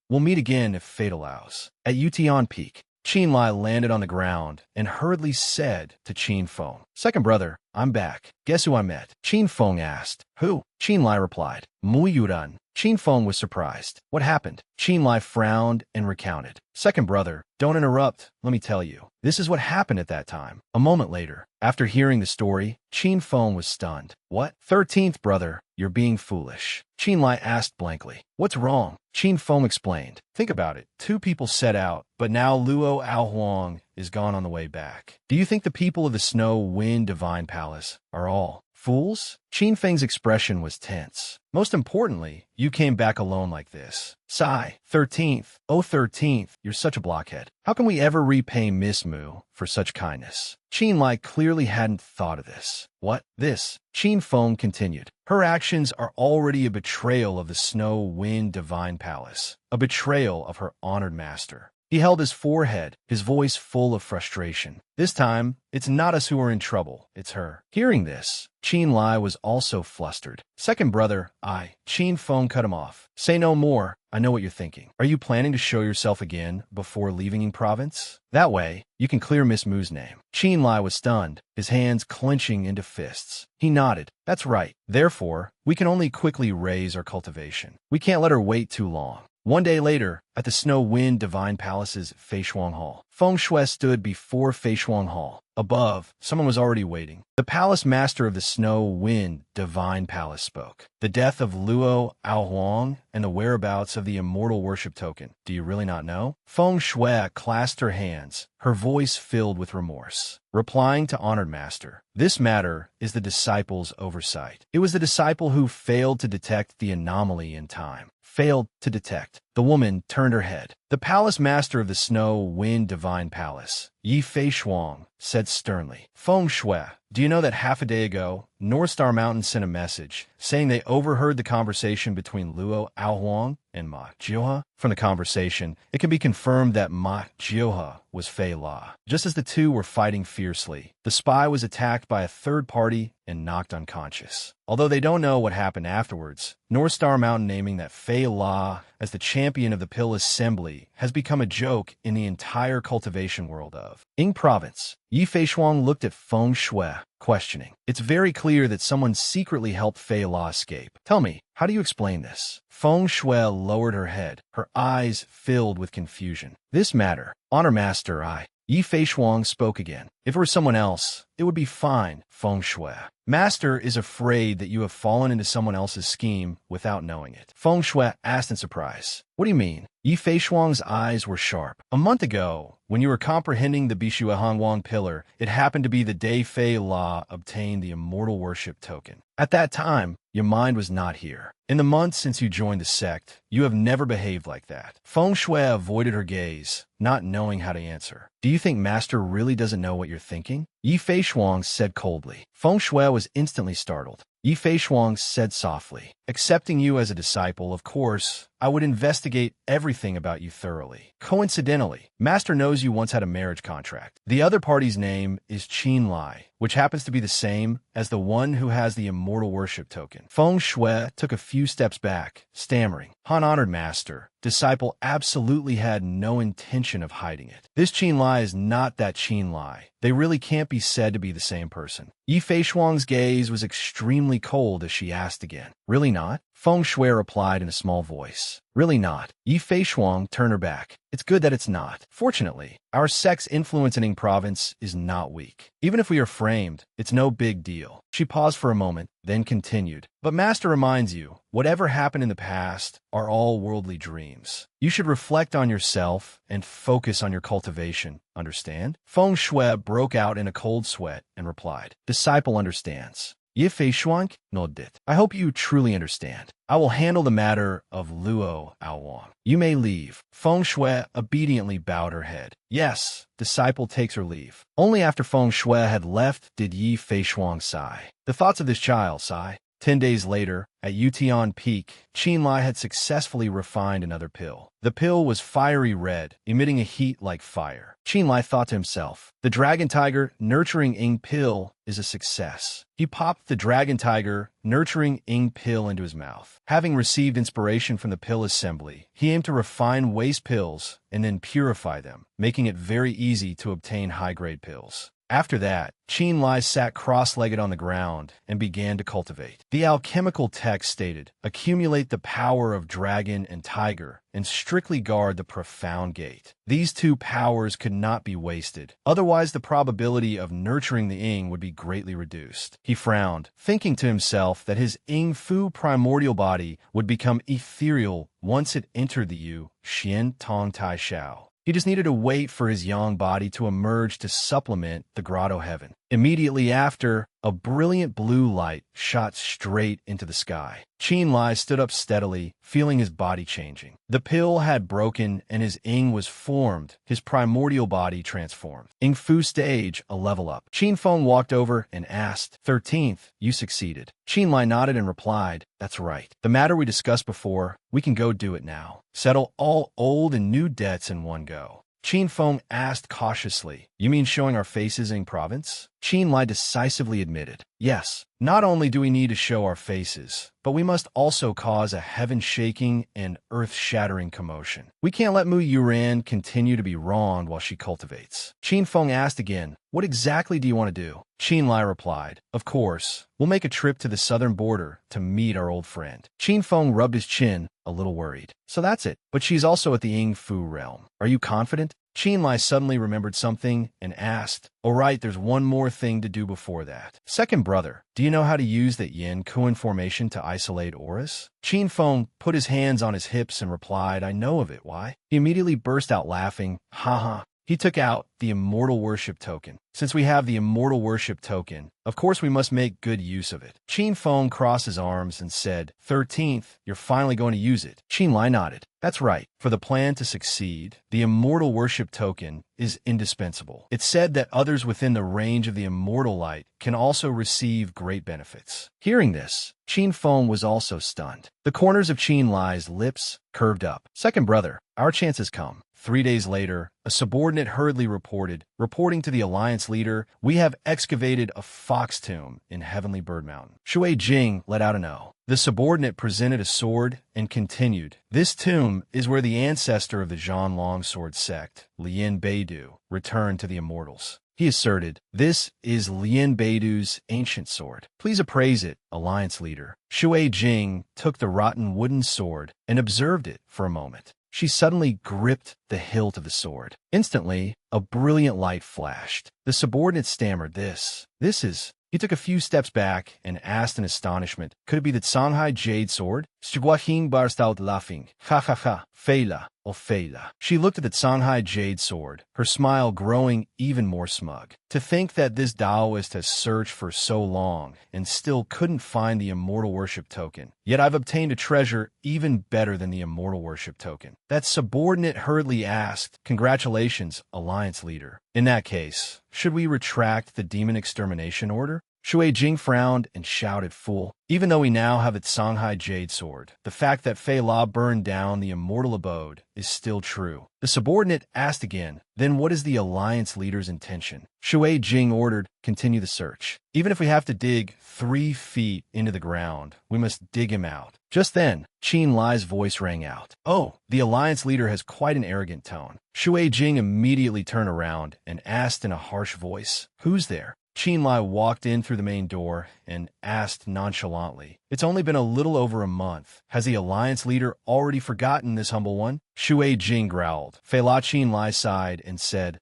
We'll meet again if fate allows. At Yutian Peak." Qin Lie landed on the ground and hurriedly said to Qin Feng, "Second brother, I'm back. Guess who I met?" Qin Feng asked. "Who?" Qin Lie replied, "Mu Yuran." Qin Feng was surprised. "What happened?" Qin Lie frowned and recounted. "Second brother, don't interrupt. Let me tell you. This is what happened at that time." A moment later, after hearing the story, Qin Feng was stunned. "What? 13th brother, you're being foolish." Qin Lie asked blankly, "What's wrong?" Qin Feng explained. "Think about it. 2 people set out, but now Luo Aohuang is gone on the way back. Do you think the people of the Snow Wind Divine Palace are all fools?" Qin Feng's expression was tense. "Most importantly, you came back alone like this. Sigh, 13th. Oh, 13th, you're such a blockhead. How can we ever repay Miss Mu for such kindness?" Qin Lie clearly hadn't thought of this. "What? This?" Qin Feng continued. "Her actions are already a betrayal of the Snow Wind Divine Palace, a betrayal of her honored master." He held his forehead, his voice full of frustration. "This time, it's not us who are in trouble, it's her." Hearing this, Qin Lie was also flustered. "Second brother, Qin Feng cut him off. "Say no more. I know what you're thinking. Are you planning to show yourself again before leaving Ning Province? That way, you can clear Miss Mu's name." Qin Lie was stunned, his hands clenching into fists. He nodded. "That's right. Therefore, we can only quickly raise our cultivation. We can't let her wait too long." One day later, at the Snow Wind Divine Palace's Feishuang Hall, Feng Shui stood before Feishuang Hall. Above, someone was already waiting. The palace master of the Snow Wind Divine Palace spoke. "The death of Luo Aohuang and the whereabouts of the immortal worship token. Do you really not know?" Feng Shui clasped her hands, her voice filled with remorse. Replying to Honored Master, "This matter is the disciple's oversight. It was the disciple who failed to detect the anomaly in time. Failed to detect." The woman turned her head. The palace master of the Snow Wind Divine Palace, Yi Fei Shuang, said sternly, Feng Shui, do you know that half a day ago, North Star Mountain sent a message saying they overheard the conversation between Luo Aohuang and Ma Jioha? From the conversation, it can be confirmed that Ma Jioha was Fei La. Just as the two were fighting fiercely, the spy was attacked by a third party and knocked unconscious. Although they don't know what happened afterwards, North Star Mountain naming that Fei La as the champion of the Pill Assembly has become a joke in the entire cultivation world of Ying Province. Yi Fei Shuang looked at Feng Shui, questioning. It's very clear that someone secretly helped Fei La escape. Tell me, how do you explain this? Feng Shui lowered her head, her eyes filled with confusion. This matter, Honor Master, Yi Fei Shuang spoke again. If it were someone else, it would be fine, Feng Shui. Master is afraid that you have fallen into someone else's scheme without knowing it. Feng Shui asked in surprise. What do you mean? Yi Fei Shuang's eyes were sharp. A month ago, when you were comprehending the Bishua Hangwang pillar, it happened to be the day Fei La obtained the Immortal Worship token. At that time, your mind was not here. In the months since you joined the sect, you have never behaved like that. Feng Shui avoided her gaze, not knowing how to answer. Do you think Master really doesn't know what you're thinking? Yi Fei Shuang said coldly. Feng Shui was instantly startled. Yi Fei Shuang said softly, accepting you as a disciple, of course, I would investigate everything about you thoroughly. Coincidentally, Master knows you once had a marriage contract. The other party's name is Qin Lie, which happens to be the same as the one who has the Immortal Worship token. Feng Shui took a few steps back, stammering, Honored Master, disciple absolutely had no intention of hiding it. This Qin Lie is not that Qin Lie. They really can't be said to be the same person. Yi Fei Shuang's gaze was extremely cold as she asked again. Really not? Feng Shui replied in a small voice. Really not. Yi Fei Shuang turned her back. It's good that it's not. Fortunately, our sect's influence in Ying Province is not weak. Even if we are framed, it's no big deal. She paused for a moment, then continued. But Master reminds you, whatever happened in the past are all worldly dreams. You should reflect on yourself and focus on your cultivation. Understand? Feng Shui broke out in a cold sweat and replied, Disciple understands. Yi Fei Shuang nodded. I hope you truly understand. I will handle the matter of Luo Aohuang. You may leave. Feng Shui obediently bowed her head. Yes, disciple takes her leave. Only after Feng Shui had left did Yi Fei Shuang sigh. The thoughts of this child, sigh. 10 days later, at Yutian Peak, Qin Lie had successfully refined another pill. The pill was fiery red, emitting a heat like fire. Qin Lie thought to himself, the Dragon Tiger Nurturing Ing pill is a success. He popped the Dragon Tiger Nurturing Ing pill into his mouth. Having received inspiration from the Pill Assembly, he aimed to refine waste pills and then purify them, making it very easy to obtain high-grade pills. After that, Qin Lie sat cross-legged on the ground and began to cultivate. The alchemical text stated, accumulate the power of dragon and tiger and strictly guard the profound gate. These two powers could not be wasted, otherwise the probability of nurturing the Ying would be greatly reduced. He frowned, thinking to himself that his Ying Fu primordial body would become ethereal once it entered the Yu, Xian Tong Tai Shao. He just needed to wait for his yang body to emerge to supplement the grotto heaven. Immediately after, a brilliant blue light shot straight into the sky. Qin Lie stood up steadily, feeling his body changing. The pill had broken and his Ying was formed, his primordial body transformed. Ying Fu stage, a level up. Qin Feng walked over and asked, 13th, you succeeded. Qin Lie nodded and replied, that's right. The matter we discussed before, we can go do it now. Settle all old and new debts in one go. Qin Feng asked cautiously, you mean showing our faces in province? Qin Lie decisively admitted, yes. Not only do we need to show our faces, but we must also cause a heaven-shaking and earth-shattering commotion. We can't let Mu Yuran continue to be wronged while she cultivates. Qin Feng asked again, what exactly do you want to do? Qin Lie replied, of course, we'll make a trip to the southern border to meet our old friend. Qin Feng rubbed his chin, a little worried. So that's it. But she's also at the Ying Fu realm. Are you confident? Qin Lie suddenly remembered something and asked, all right, there's one more thing to do before that. Second brother, do you know how to use the Yin Kuan formation to isolate auras? Qin Feng put his hands on his hips and replied, I know of it. Why? He immediately burst out laughing. Haha, He took out the Immortal Worship Token. Since we have the Immortal Worship Token, of course we must make good use of it. Qin Feng crossed his arms and said, 13th, you're finally going to use it. Qin Lie nodded. That's right. For the plan to succeed, the Immortal Worship Token is indispensable. It's said that others within the range of the Immortal Light can also receive great benefits. Hearing this, Qin Feng was also stunned. The corners of Qin Lie's lips curved up. Second brother, our chance has come. 3 days later, a subordinate hurriedly reporting to the Alliance leader, we have excavated a fox tomb in Heavenly Bird Mountain. Shui Jing let out an O. The subordinate presented a sword and continued, this tomb is where the ancestor of the Zhan Longsword sect, Lien Beidu, returned to the Immortals. He asserted, this is Lien Beidu's ancient sword. Please appraise it, Alliance leader. Shui Jing took the rotten wooden sword and observed it for a moment. She suddenly gripped the hilt of the sword. Instantly, a brilliant light flashed. The subordinate stammered, this is... He took a few steps back and asked in astonishment, could it be the Shanghai Jade Sword? Guaxing burst out laughing. Ha ha ha, Feila, oh Feila. She looked at the Shanghai Jade Sword, her smile growing even more smug. To think that this Taoist has searched for so long and still couldn't find the Immortal Worship Token. Yet I've obtained a treasure even better than the Immortal Worship Token. That subordinate hurriedly asked, congratulations, Alliance leader. In that case, should we retract the Demon Extermination Order? Shui Jing frowned and shouted, fool. Even though we now have the Shanghai Jade Sword, the fact that Fei La burned down the Immortal Abode is still true. The subordinate asked again, then what is the Alliance leader's intention? Shui Jing ordered, continue the search. Even if we have to dig 3 feet into the ground, we must dig him out. Just then, Qin Lie's voice rang out. Oh, the Alliance leader has quite an arrogant tone. Shui Jing immediately turned around and asked in a harsh voice, who's there? Qin Lie walked in through the main door and asked nonchalantly, it's only been a little over a month. Has the Alliance leader already forgotten this humble one? Shui Jing growled. Fei La Qin Lie sighed and said,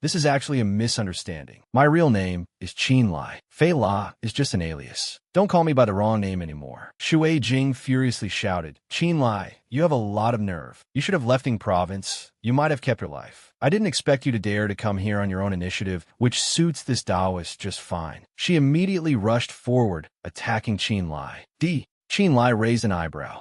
this is actually a misunderstanding. My real name is Qin Lie. Fei La is just an alias. Don't call me by the wrong name anymore. Shui Jing furiously shouted, Qin Lie, you have a lot of nerve. You should have left Ying Province. You might have kept your life. I didn't expect you to dare to come here on your own initiative, which suits this Taoist just fine. She immediately rushed forward, attacking Qin Lie. Qin Lie raised an eyebrow.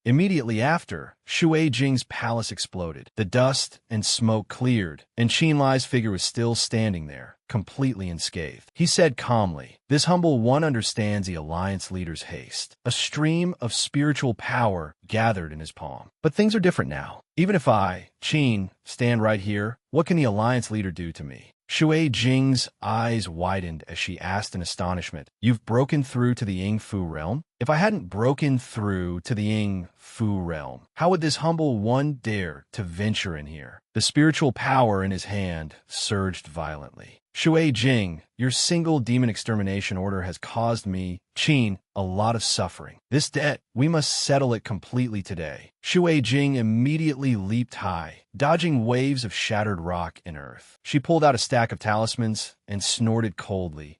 Immediately after, Shui Jing's palace exploded. The dust and smoke cleared, and Qin Lie's figure was still standing there, completely unscathed. He said calmly, this humble one understands the Alliance leader's haste. A stream of spiritual power gathered in his palm. But things are different now. Even if I, Qin, stand right here, what can the Alliance leader do to me? Shui Jing's eyes widened as she asked in astonishment, you've broken through to the Ying Fu realm? If I hadn't broken through to the Ying Fu realm, how would this humble one dare to venture in here? The spiritual power in his hand surged violently. Shui Jing, your single demon extermination order has caused me, Qin, a lot of suffering. This debt, we must settle it completely today. Shui Jing immediately leaped high, dodging waves of shattered rock and earth. She pulled out a stack of talismans and snorted coldly.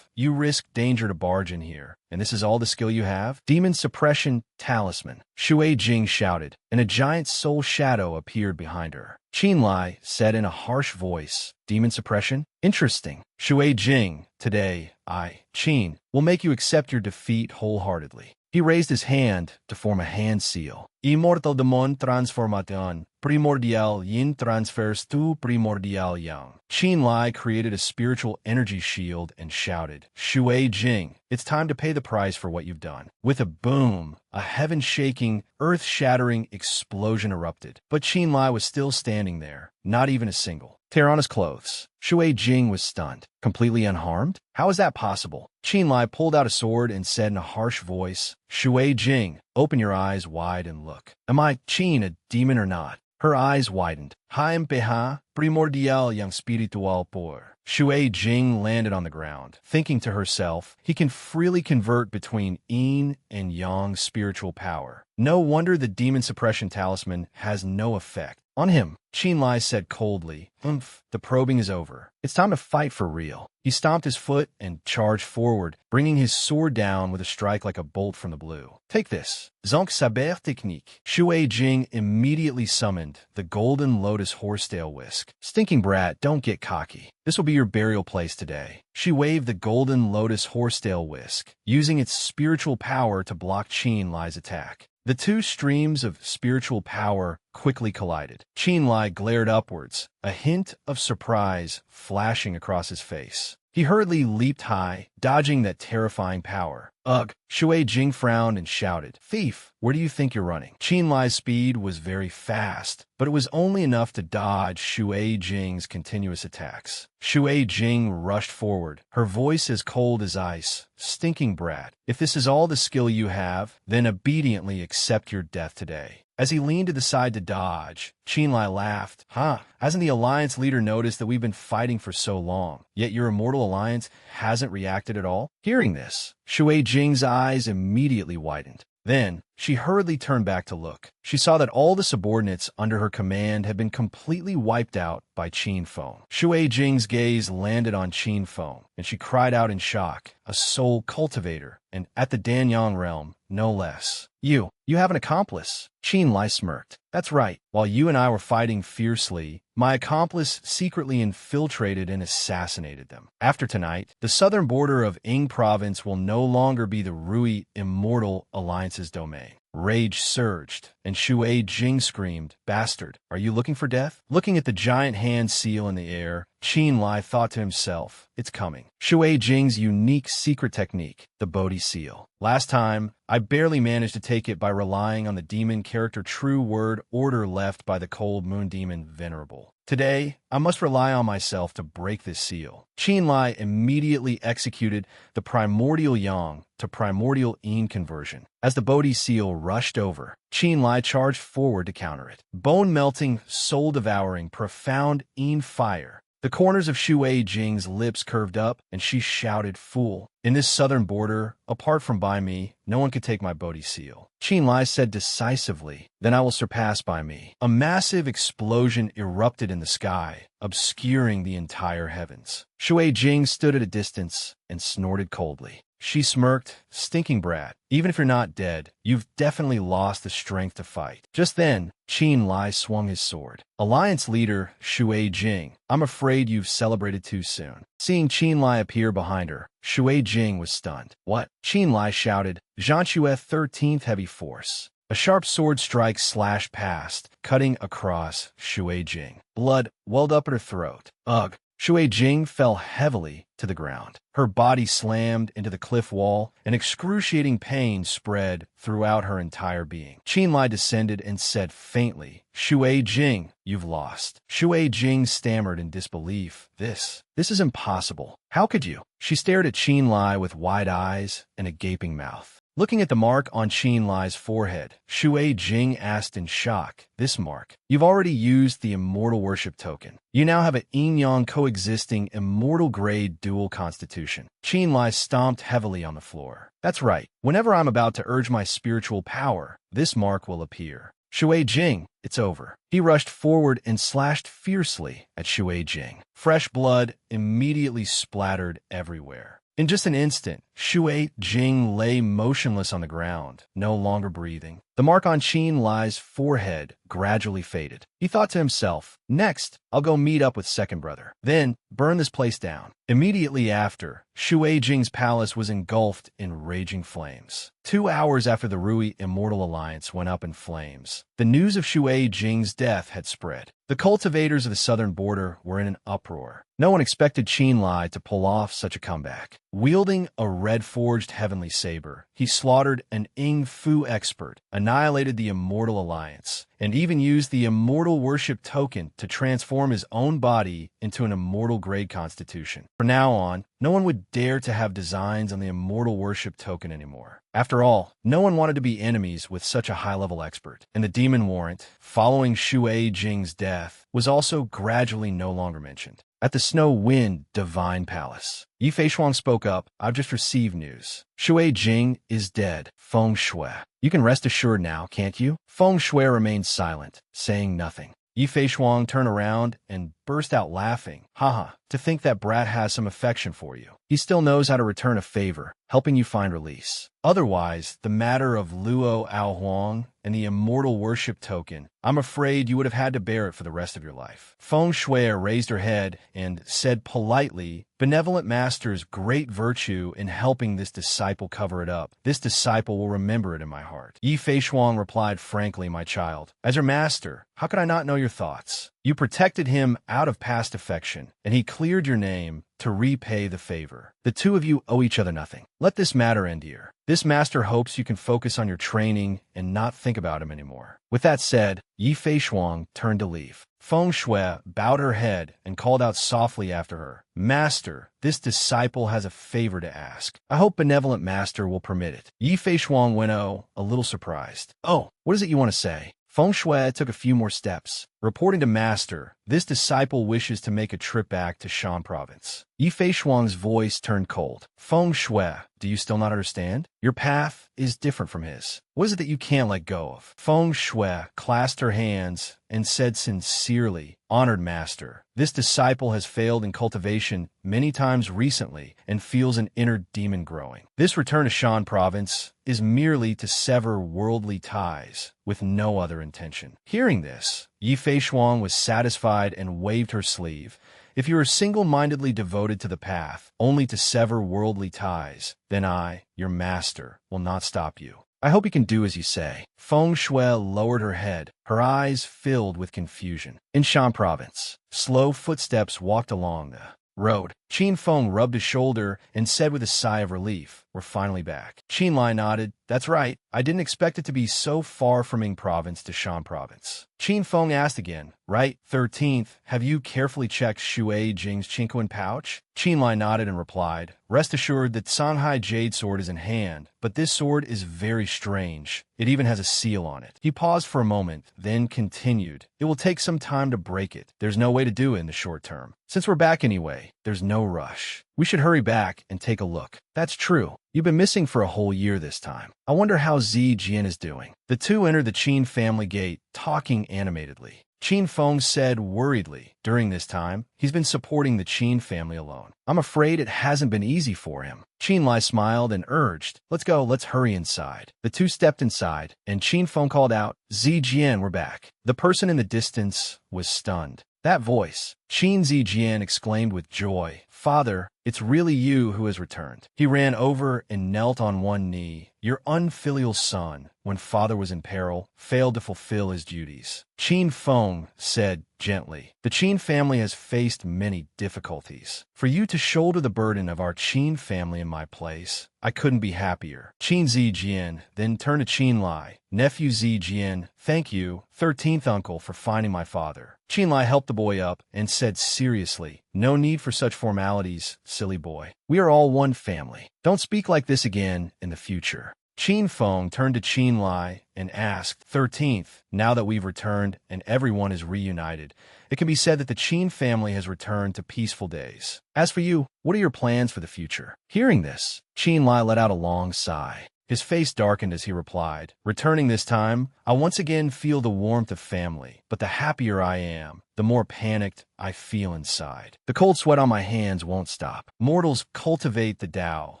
You risk danger to barge in here, and this is all the skill you have? Demon Suppression Talisman. Shui Jing shouted, and a giant soul shadow appeared behind her. Qin Lie said in a harsh voice, Demon Suppression? Interesting. Shui Jing, today, I, Qin, will make you accept your defeat wholeheartedly. He raised his hand to form a hand seal. Immortal Demon Transformation. Primordial Yin transfers to Primordial Yang. Qin Lie created a spiritual energy shield and shouted, Shui Jing, it's time to pay the price for what you've done. With a boom, a heaven-shaking, earth-shattering explosion erupted. But Qin Lie was still standing there, not even a single tear on his clothes. Shui Jing was stunned. Completely unharmed? How is that possible? Qin Lie pulled out a sword and said in a harsh voice, Shui Jing, open your eyes wide and look. Am I, Qin, a demon or not? Her eyes widened. Haim Peha, primordial yang spiritual por. Shui Jing landed on the ground, thinking to herself, he can freely convert between yin and yang spiritual power. No wonder the demon suppression talisman has no effect. On him, Qin Lie said coldly. The probing is over. It's time to fight for real. He stomped his foot and charged forward, bringing his sword down with a strike like a bolt from the blue. Take this. Zonk saber technique. Shui Jing immediately summoned the golden lotus horsetail whisk. Stinking brat, don't get cocky. This will be your burial place today. She waved the golden lotus horsetail whisk, using its spiritual power to block Qin Lie's attack. The two streams of spiritual power quickly collided. Qin Lie glared upwards, a hint of surprise flashing across his face. He hurriedly leaped high, dodging that terrifying power. Ugh! Shui Jing frowned and shouted, "Thief, where do you think you're running?" Qin Lie's speed was very fast, but it was only enough to dodge Shui Jing's continuous attacks. Shui Jing rushed forward, her voice as cold as ice. "Stinking brat, if this is all the skill you have, then obediently accept your death today." As he leaned to the side to dodge, Qin Lie laughed. Hasn't the Alliance leader noticed that we've been fighting for so long, yet your Immortal Alliance hasn't reacted at all? Hearing this, Shui Jing's eyes immediately widened. Then, she hurriedly turned back to look. She saw that all the subordinates under her command had been completely wiped out by Qin Feng. Shui Jing's gaze landed on Qin Feng, and she cried out in shock, "A soul cultivator, and at the Danyang realm, no less. You have an accomplice." Qin Lie smirked. "That's right. While you and I were fighting fiercely, my accomplice secretly infiltrated and assassinated them. After tonight, the southern border of Ying province will no longer be the Rui Immortal Alliance's domain." Rage surged, and Shui Jing screamed, "Bastard, are you looking for death?" Looking at the giant hand seal in the air, Qin Lie thought to himself, "It's coming." Shui Jing's unique secret technique, the Bodhi seal. Last time, I barely managed to take it by relying on the demon character true word order left by the cold moon demon Venerable. Today, I must rely on myself to break this seal. Qin Lie immediately executed the primordial yang to primordial yin conversion. As the Bodhi seal rushed over, Qin Lie charged forward to counter it. Bone-melting, soul-devouring, profound yin fire. The corners of Shui Jing's lips curved up, and she shouted, "Fool! In this southern border, apart from by me, no one could take my Bodhi seal." Qin Lie said decisively, "Then I will surpass by me." A massive explosion erupted in the sky, obscuring the entire heavens. Shui Jing stood at a distance and snorted coldly. She smirked, "Stinking brat, even if you're not dead, you've definitely lost the strength to fight." Just then, Qin Lie swung his sword. Alliance leader Shui Jing, I'm afraid you've celebrated too soon. Seeing Qin Lie appear behind her, Shui Jing was stunned. "What?" Qin Lie shouted, "Zhanxue 13th Heavy Force." A sharp sword strike slashed past, cutting across Shui Jing. Blood welled up at her throat. Ugh! Shui Jing fell heavily to the ground. Her body slammed into the cliff wall, and excruciating pain spread throughout her entire being. Qin Lie descended and said faintly, "Shui Jing, you've lost." Shui Jing stammered in disbelief. This is impossible. How could you?" She stared at Qin Lie with wide eyes and a gaping mouth. Looking at the mark on Qin Lie's forehead, Shui Jing asked in shock, "This mark? You've already used the Immortal Worship token. You now have an yin-yang coexisting Immortal-grade dual constitution." Qin Lie stomped heavily on the floor. "That's right. Whenever I'm about to urge my spiritual power, this mark will appear." "Shui Jing, it's over." He rushed forward and slashed fiercely at Shui Jing. Fresh blood immediately splattered everywhere. In just an instant, Shui Jing lay motionless on the ground, no longer breathing. The mark on Qin Lie's forehead gradually faded. He thought to himself, "Next, I'll go meet up with second brother. Then, burn this place down." Immediately after, Shui Jing's palace was engulfed in raging flames. 2 hours after the Rui Immortal Alliance went up in flames, the news of Shui Jing's death had spread. The cultivators of the southern border were in an uproar. No one expected Qin Lie to pull off such a comeback. Wielding a red-forged heavenly saber, he slaughtered an Ying Fu expert, annihilated the Immortal Alliance, and even used the Immortal Worship token to transform his own body into an Immortal-grade constitution. From now on, no one would dare to have designs on the Immortal Worship token anymore. After all, no one wanted to be enemies with such a high-level expert. And the demon warrant, following Shui Jing's death, was also gradually no longer mentioned. At the Snow Wind Divine Palace, Yi Feishuang spoke up, "I've just received news. Shui Jing is dead. Feng Shui. You can rest assured now, can't you?" Feng Shui remained silent, saying nothing. Yi Feishuang turned around and burst out laughing. Haha, to think that brat has some affection for you. He still knows how to return a favor, helping you find release. Otherwise, the matter of Luo Aohuang and the immortal worship token, I'm afraid you would have had to bear it for the rest of your life. Feng Shui raised her head and said politely, Benevolent Master's great virtue in helping this disciple cover it up. This disciple will remember it in my heart. Yi Feishuang replied frankly, my child. As your master, how could I not know your thoughts? You protected him out of past affection, and he cleared your name to repay the favor. The two of you owe each other nothing. Let this matter end here. This master hopes you can focus on your training and not think about him anymore. With that said, Yi Feishuang turned to leave. Feng Shui bowed her head and called out softly after her, Master, this disciple has a favor to ask. I hope benevolent master will permit it. Yi Feishuang went a little surprised. Oh, what is it you want to say? Feng Shui took a few more steps. Reporting to Master, this disciple wishes to make a trip back to Shan Province. Yi Feishuang's voice turned cold. Feng Shui, do you still not understand? Your path is different from his. What is it that you can't let go of? Feng Shui clasped her hands and said sincerely, Honored Master, this disciple has failed in cultivation many times recently and feels an inner demon growing. This return to Shan Province is merely to sever worldly ties with no other intention. Hearing this, Yi Feishuang was satisfied and waved her sleeve. If you are single-mindedly devoted to the path, only to sever worldly ties, then I, your master, will not stop you. I hope you can do as you say. Feng Shui lowered her head, her eyes filled with confusion. In Shan Province, slow footsteps walked along the road. Qin Feng rubbed his shoulder and said with a sigh of relief, We're finally back. Qin Lie nodded. That's right. I didn't expect it to be so far from Ing Province to Shan Province. Qin Feng asked again, Right, 13th, have you carefully checked Shui Jing's Chinquan pouch? Qin Lie nodded and replied, Rest assured that Songhai Jade Sword is in hand, but this sword is very strange. It even has a seal on it. He paused for a moment, then continued, It will take some time to break it. There's no way to do it in the short term. Since we're back anyway, there's no rush. We should hurry back and take a look. That's true. You've been missing for a whole year this time. I wonder how Zi Jian is doing. The two entered the Qin family gate, talking animatedly. Qin Feng said worriedly, during this time, he's been supporting the Qin family alone. I'm afraid it hasn't been easy for him. Qin Lie smiled and urged, Let's go, let's hurry inside. The two stepped inside, and Qin Feng called out, Zi Jian, we're back. The person in the distance was stunned. That voice, Qin Zijian exclaimed with joy, Father, it's really you who has returned. He ran over and knelt on one knee. Your unfilial son, when father was in peril, failed to fulfill his duties. Qin Feng said gently, The Qin family has faced many difficulties. For you to shoulder the burden of our Qin family in my place, I couldn't be happier. Qin Zijian then turned to Qin Lie. Nephew Zijian, thank you, 13th uncle, for finding my father. Qin Lie helped the boy up and said seriously, No need for such formalities, silly boy. We are all one family. Don't speak like this again in the future. Qin Feng turned to Qin Lie and asked, 13th, now that we've returned and everyone is reunited, it can be said that the Qin family has returned to peaceful days. As for you, what are your plans for the future? Hearing this, Qin Lie let out a long sigh. His face darkened as he replied, Returning this time, I once again feel the warmth of family, but the happier I am, the more panicked I feel inside. The cold sweat on my hands won't stop. Mortals cultivate the Tao,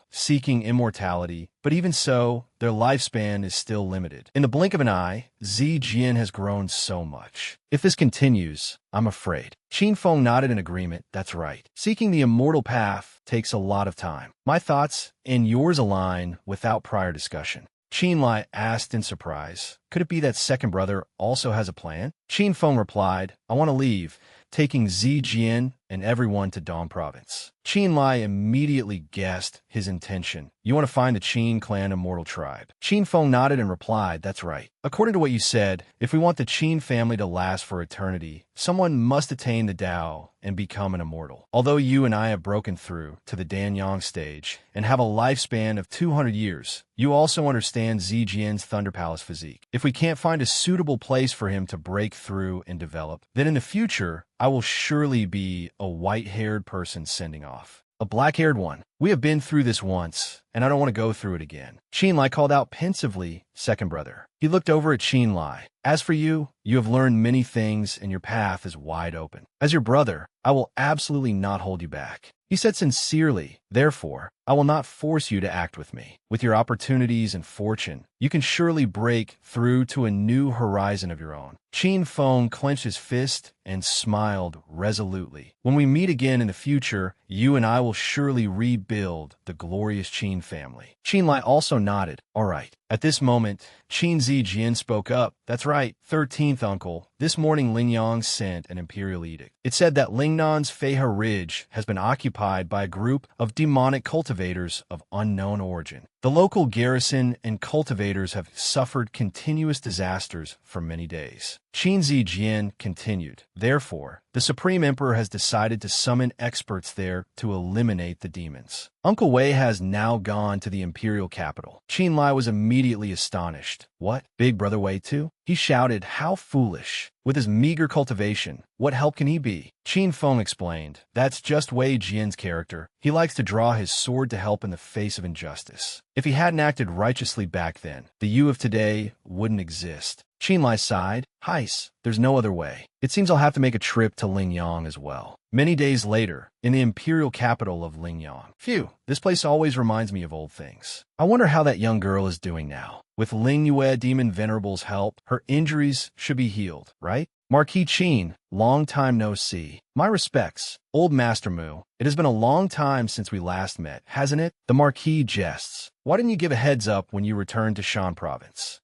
seeking immortality, but even so, their lifespan is still limited. In the blink of an eye, Zi Jian has grown so much. If this continues, I'm afraid. Qin Feng nodded in agreement. That's right. Seeking the immortal path takes a lot of time. My thoughts and yours align without prior discussion. Qin Lie asked in surprise, Could it be that second brother also has a plan? Qin Feng replied, I want to leave, taking Zi Jian and everyone to Dong Province. Qin Lie immediately guessed his intention. You want to find the Qin clan immortal tribe. Qin Feng nodded and replied, That's right. According to what you said, if we want the Qin family to last for eternity, someone must attain the Tao and become an immortal. Although you and I have broken through to the Danyang stage and have a lifespan of 200 years, you also understand Zi Jian's Thunder Palace physique. If we can't find a suitable place for him to break through and develop, then in the future, I will surely be a white-haired person sending off. A black-haired one. We have been through this once, and I don't want to go through it again. Qin Lie called out pensively second brother. He looked over at Qin Lie. As for you, you have learned many things and your path is wide open. As your brother, I will absolutely not hold you back. He said sincerely, therefore, I will not force you to act with me. With your opportunities and fortune, you can surely break through to a new horizon of your own. Qin Feng clenched his fist and smiled resolutely. When we meet again in the future, you and I will surely rebuild the glorious Qin family. Qin Lie also nodded. All right. At this moment, Qin Zijian spoke up. That's right, 13th uncle. This morning Lingyang sent an imperial edict. It said that Lingnan's Feihe Ridge has been occupied by a group of demonic cultivators of unknown origin. The local garrison and cultivators have suffered continuous disasters for many days. Qin Zijian continued. Therefore, the Supreme Emperor has decided to summon experts there to eliminate the demons. Uncle Wei has now gone to the imperial capital. Qin Lie was immediately astonished. What? Big Brother Wei too? He shouted, how foolish. With his meager cultivation, what help can he be? Qin Feng explained, that's just Wei Jian's character. He likes to draw his sword to help in the face of injustice. If he hadn't acted righteously back then, the you of today wouldn't exist. Qin Lie sighed. Heis, there's no other way. It seems I'll have to make a trip to Lingyang as well. Many days later, in the imperial capital of Lingyang. Phew, this place always reminds me of old things. I wonder how that young girl is doing now. With Lingyue Demon Venerable's help, her injuries should be healed, right? Marquis Qin, long time no see. My respects, old Master Mu. It has been a long time since we last met, hasn't it? The Marquis jests. Why didn't you give a heads up when you returned to Shan Province?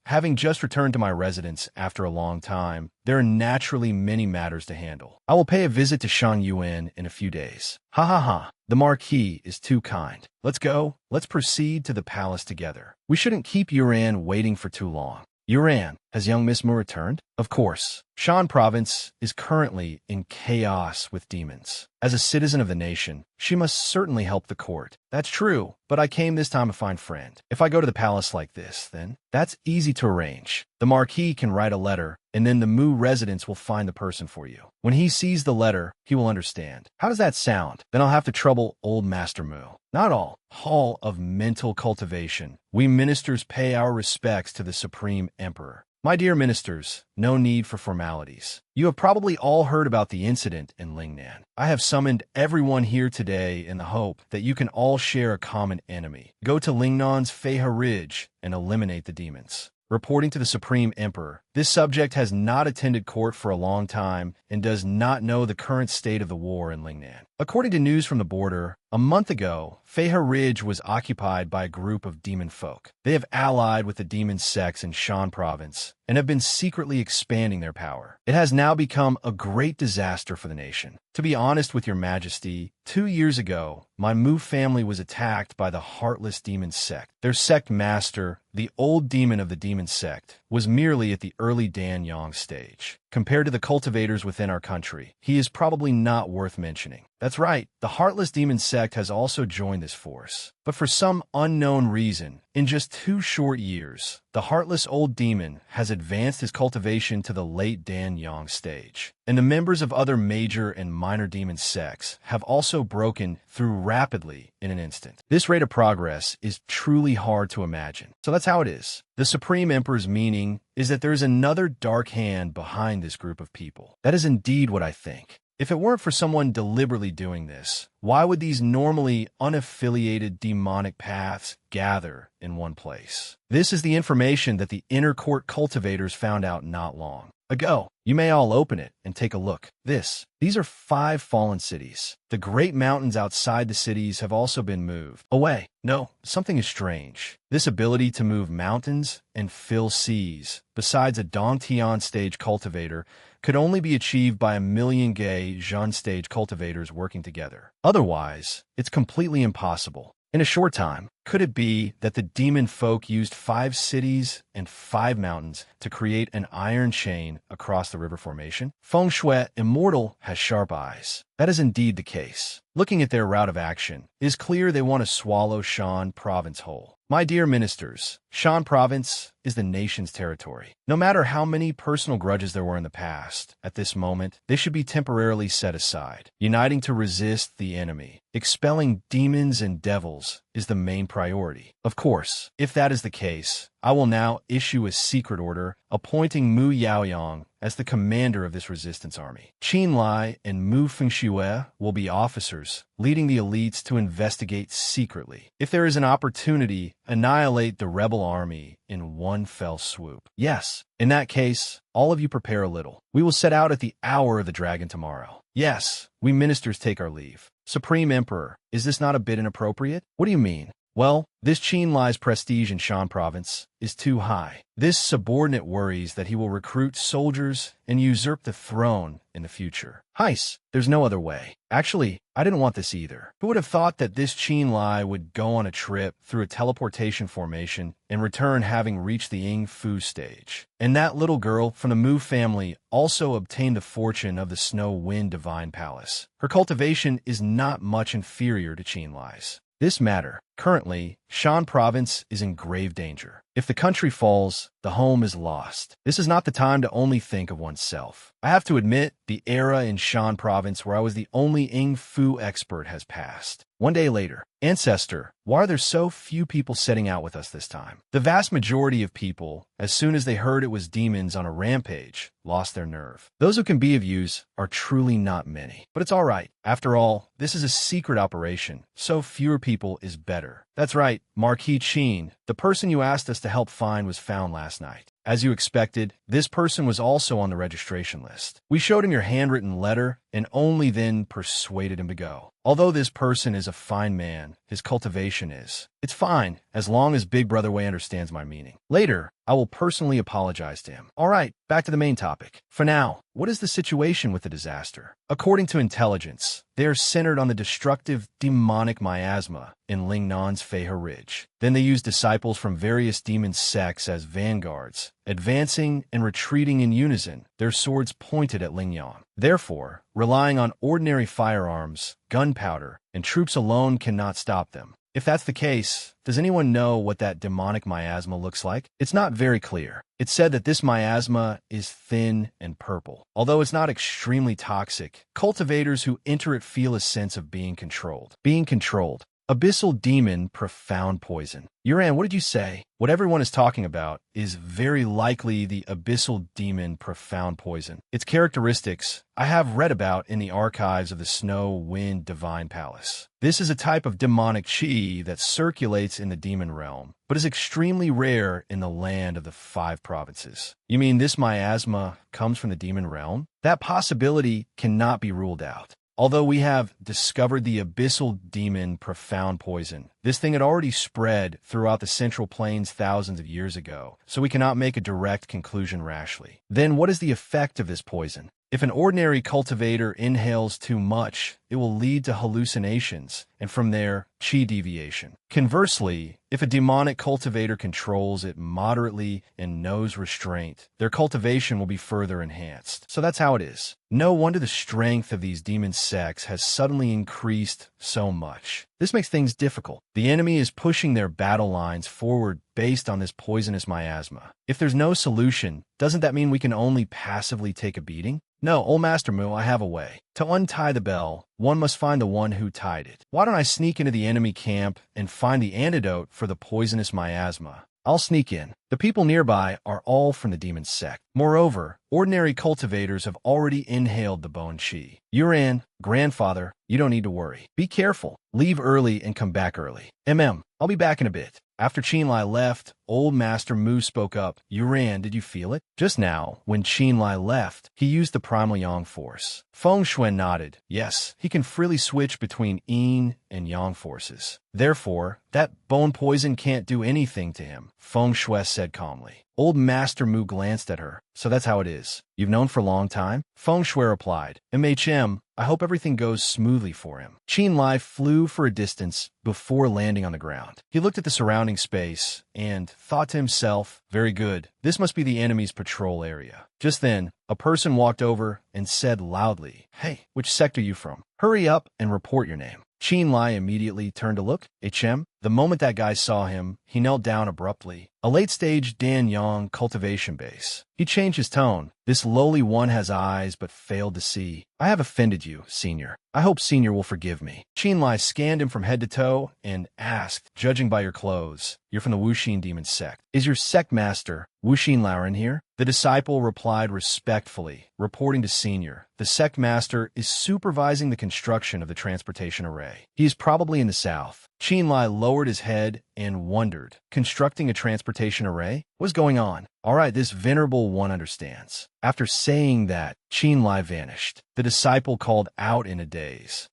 Having just returned to my residence after a long time, there are naturally many matters to handle. I will pay a visit to Shan Yuan in a few days. Ha ha ha. The Marquis is too kind. Let's go. Let's proceed to the palace together. We shouldn't keep Yuan waiting for too long. Yuan, has young Miss Mu returned? Of course. Shan Province is currently in chaos with demons. As a citizen of the nation, she must certainly help the court. That's true, but I came this time to find friend. If I go to the palace like this, then that's easy to arrange. The Marquis can write a letter, and then the Mu residents will find the person for you. When he sees the letter, he will understand. How does that sound? Then I'll have to trouble old Master Mu. Not all. Hall of Mental Cultivation. We ministers pay our respects to the Supreme Emperor. My dear ministers, no need for formalities. You have probably all heard about the incident in Lingnan. I have summoned everyone here today in the hope that you can all share a common enemy. Go to Lingnan's Feihe Ridge and eliminate the demons. Reporting to the Supreme Emperor, this subject has not attended court for a long time and does not know the current state of the war in Lingnan. According to news from the border, a month ago, Feihe Ridge was occupied by a group of demon folk. They have allied with the demon sects in Shan Province and have been secretly expanding their power. It has now become a great disaster for the nation. To be honest with your majesty, 2 years ago, my Mu family was attacked by the heartless demon sect. Their sect master, the old demon of the demon sect, was merely at the early Danyang stage. Compared to the cultivators within our country, he is probably not worth mentioning. That's right, the Heartless Demon sect has also joined this force. But for some unknown reason, in just 2 short years, the Heartless Old Demon has advanced his cultivation to the late Danyang stage. And the members of other major and minor demon sects have also broken through rapidly in an instant. This rate of progress is truly hard to imagine. So that's how it is. The Supreme Emperor's meaning is that there is another dark hand behind this group of people. That is indeed what I think. If it weren't for someone deliberately doing this, why would these normally unaffiliated demonic paths gather in one place? This is the information that the inner court cultivators found out not long ago. You may all open it and take a look. These are 5 fallen cities. The great mountains outside the cities have also been moved away. No, something is strange. This ability to move mountains and fill seas, besides a Dongtian stage cultivator, could only be achieved by a million gay Zhan stage cultivators working together. Otherwise, it's completely impossible. In a short time, could it be that the demon folk used 5 cities and 5 mountains to create an iron chain across the river formation? Feng Shui Immortal has sharp eyes. That is indeed the case. Looking at their route of action, it is clear they want to swallow Shan province whole. My dear ministers, Shan province is the nation's territory. No matter how many personal grudges there were in the past, at this moment, they should be temporarily set aside. Uniting to resist the enemy, expelling demons and devils is the main priority. Of course, if that is the case, I will now issue a secret order appointing Mu Yaoyang as the commander of this resistance army. Qin Lie and Mu Fengxue will be officers, leading the elites to investigate secretly. If there is an opportunity, annihilate the rebel army in one fell swoop. Yes, in that case, all of you prepare a little. We will set out at the hour of the dragon tomorrow. Yes, we ministers take our leave. Supreme Emperor, is this not a bit inappropriate? What do you mean? Well, this Qin Lie's prestige in Shan province is too high. This subordinate worries that he will recruit soldiers and usurp the throne in the future. Heis, there's no other way. Actually, I didn't want this either. Who would have thought that this Qin Lie would go on a trip through a teleportation formation and return having reached the Ying Fu stage? And that little girl from the Mu family also obtained the fortune of the Snow Wind Divine Palace. Her cultivation is not much inferior to Qin Lie's. This matter, currently, Shan province is in grave danger. If the country falls, the home is lost. This is not the time to only think of oneself. I have to admit, the era in Shan province where I was the only Ying Fu expert has passed. One day later, Ancestor, why are there so few people setting out with us this time? The vast majority of people, as soon as they heard it was demons on a rampage, lost their nerve. Those who can be of use are truly not many. But it's all right. After all, this is a secret operation, so fewer people is better. That's right, Marquis Qin, the person you asked us to help find was found last night. As you expected, this person was also on the registration list. We showed him your handwritten letter and only then persuaded him to go. Although this person is a fine man, his cultivation is. It's fine, as long as Big Brother Wei understands my meaning. Later, I will personally apologize to him. All right, back to the main topic. For now, what is the situation with the disaster? According to intelligence, they are centered on the destructive demonic miasma in Lingnan's Feihe Ridge. Then they use disciples from various demon sects as vanguards, advancing and retreating in unison, their swords pointed at Lingnan. Therefore, relying on ordinary firearms, gunpowder, and troops alone cannot stop them. If that's the case, does anyone know what that demonic miasma looks like? It's not very clear. It's said that this miasma is thin and purple. Although it's not extremely toxic, cultivators who enter it feel a sense of being controlled. Being controlled. Abyssal demon, profound poison. Uran, what did you say? What everyone is talking about is very likely the abyssal demon profound poison. Its characteristics I have read about in the archives of the Snow Wind Divine Palace. This is a type of demonic chi that circulates in the demon realm, but is extremely rare in the land of the 5 provinces. You mean this miasma comes from the demon realm? That possibility cannot be ruled out. Although we have discovered the abyssal demon profound poison, this thing had already spread throughout the Central Plains thousands of years ago, so we cannot make a direct conclusion rashly. Then what is the effect of this poison? If an ordinary cultivator inhales too much, it will lead to hallucinations, and from there, chi deviation. Conversely, if a demonic cultivator controls it moderately and knows restraint, their cultivation will be further enhanced. So that's how it is. No wonder the strength of these demon sects has suddenly increased so much. This makes things difficult. The enemy is pushing their battle lines forward based on this poisonous miasma. If there's no solution, doesn't that mean we can only passively take a beating? No, old Master Mu, I have a way. To untie the bell, one must find the one who tied it. Why don't I sneak into the enemy camp and find the antidote for the poisonous miasma? I'll sneak in. The people nearby are all from the demon sect. Moreover, ordinary cultivators have already inhaled the bone chi. Uran, grandfather, you don't need to worry. Be careful. Leave early and come back early. I'll be back in a bit. After Qin Lie left, old Master Mu spoke up. Uran, did you feel it? Just now, when Qin Lie left, he used the primal yang force. Feng Shui nodded. Yes, he can freely switch between yin and yang forces. Therefore, that bone poison can't do anything to him, Feng Shui said calmly. Old Master Mu glanced at her. So that's how it is. You've known for a long time? Feng Shui replied. I hope everything goes smoothly for him. Qin Lie flew for a distance before landing on the ground. He looked at the surrounding space and, thought to himself, very good, this must be the enemy's patrol area. Just then, a person walked over and said loudly, "Hey, which sect are you from? Hurry up and report your name." Qin Lie immediately turned to look. HM? The moment that guy saw him, he knelt down abruptly. A late-stage Dan Yang cultivation base. He changed his tone. This lowly one has eyes but failed to see. I have offended you, Senior. I hope Senior will forgive me. Qin Lie scanned him from head to toe and asked, judging by your clothes, you're from the Wuxin demon sect. Is your sect master, Wuxin Lauren, here? The disciple replied respectfully, reporting to Senior. The sect master is supervising the construction of the transportation array. He is probably in the south. Qin Lie lowered his head and wondered, constructing a transportation array? What's going on? All right, this venerable one understands. After saying that, Qin Lie vanished. The disciple called out in a daze.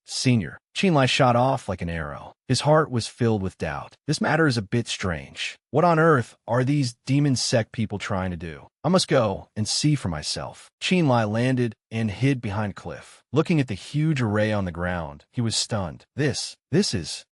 Senior. Qin Lie shot off like an arrow. His heart was filled with doubt. This matter is a bit strange. What on earth are these demon sect people trying to do? I must go and see for myself. Qin Lie landed and hid behind a cliff. Looking at the huge array on the ground, he was stunned.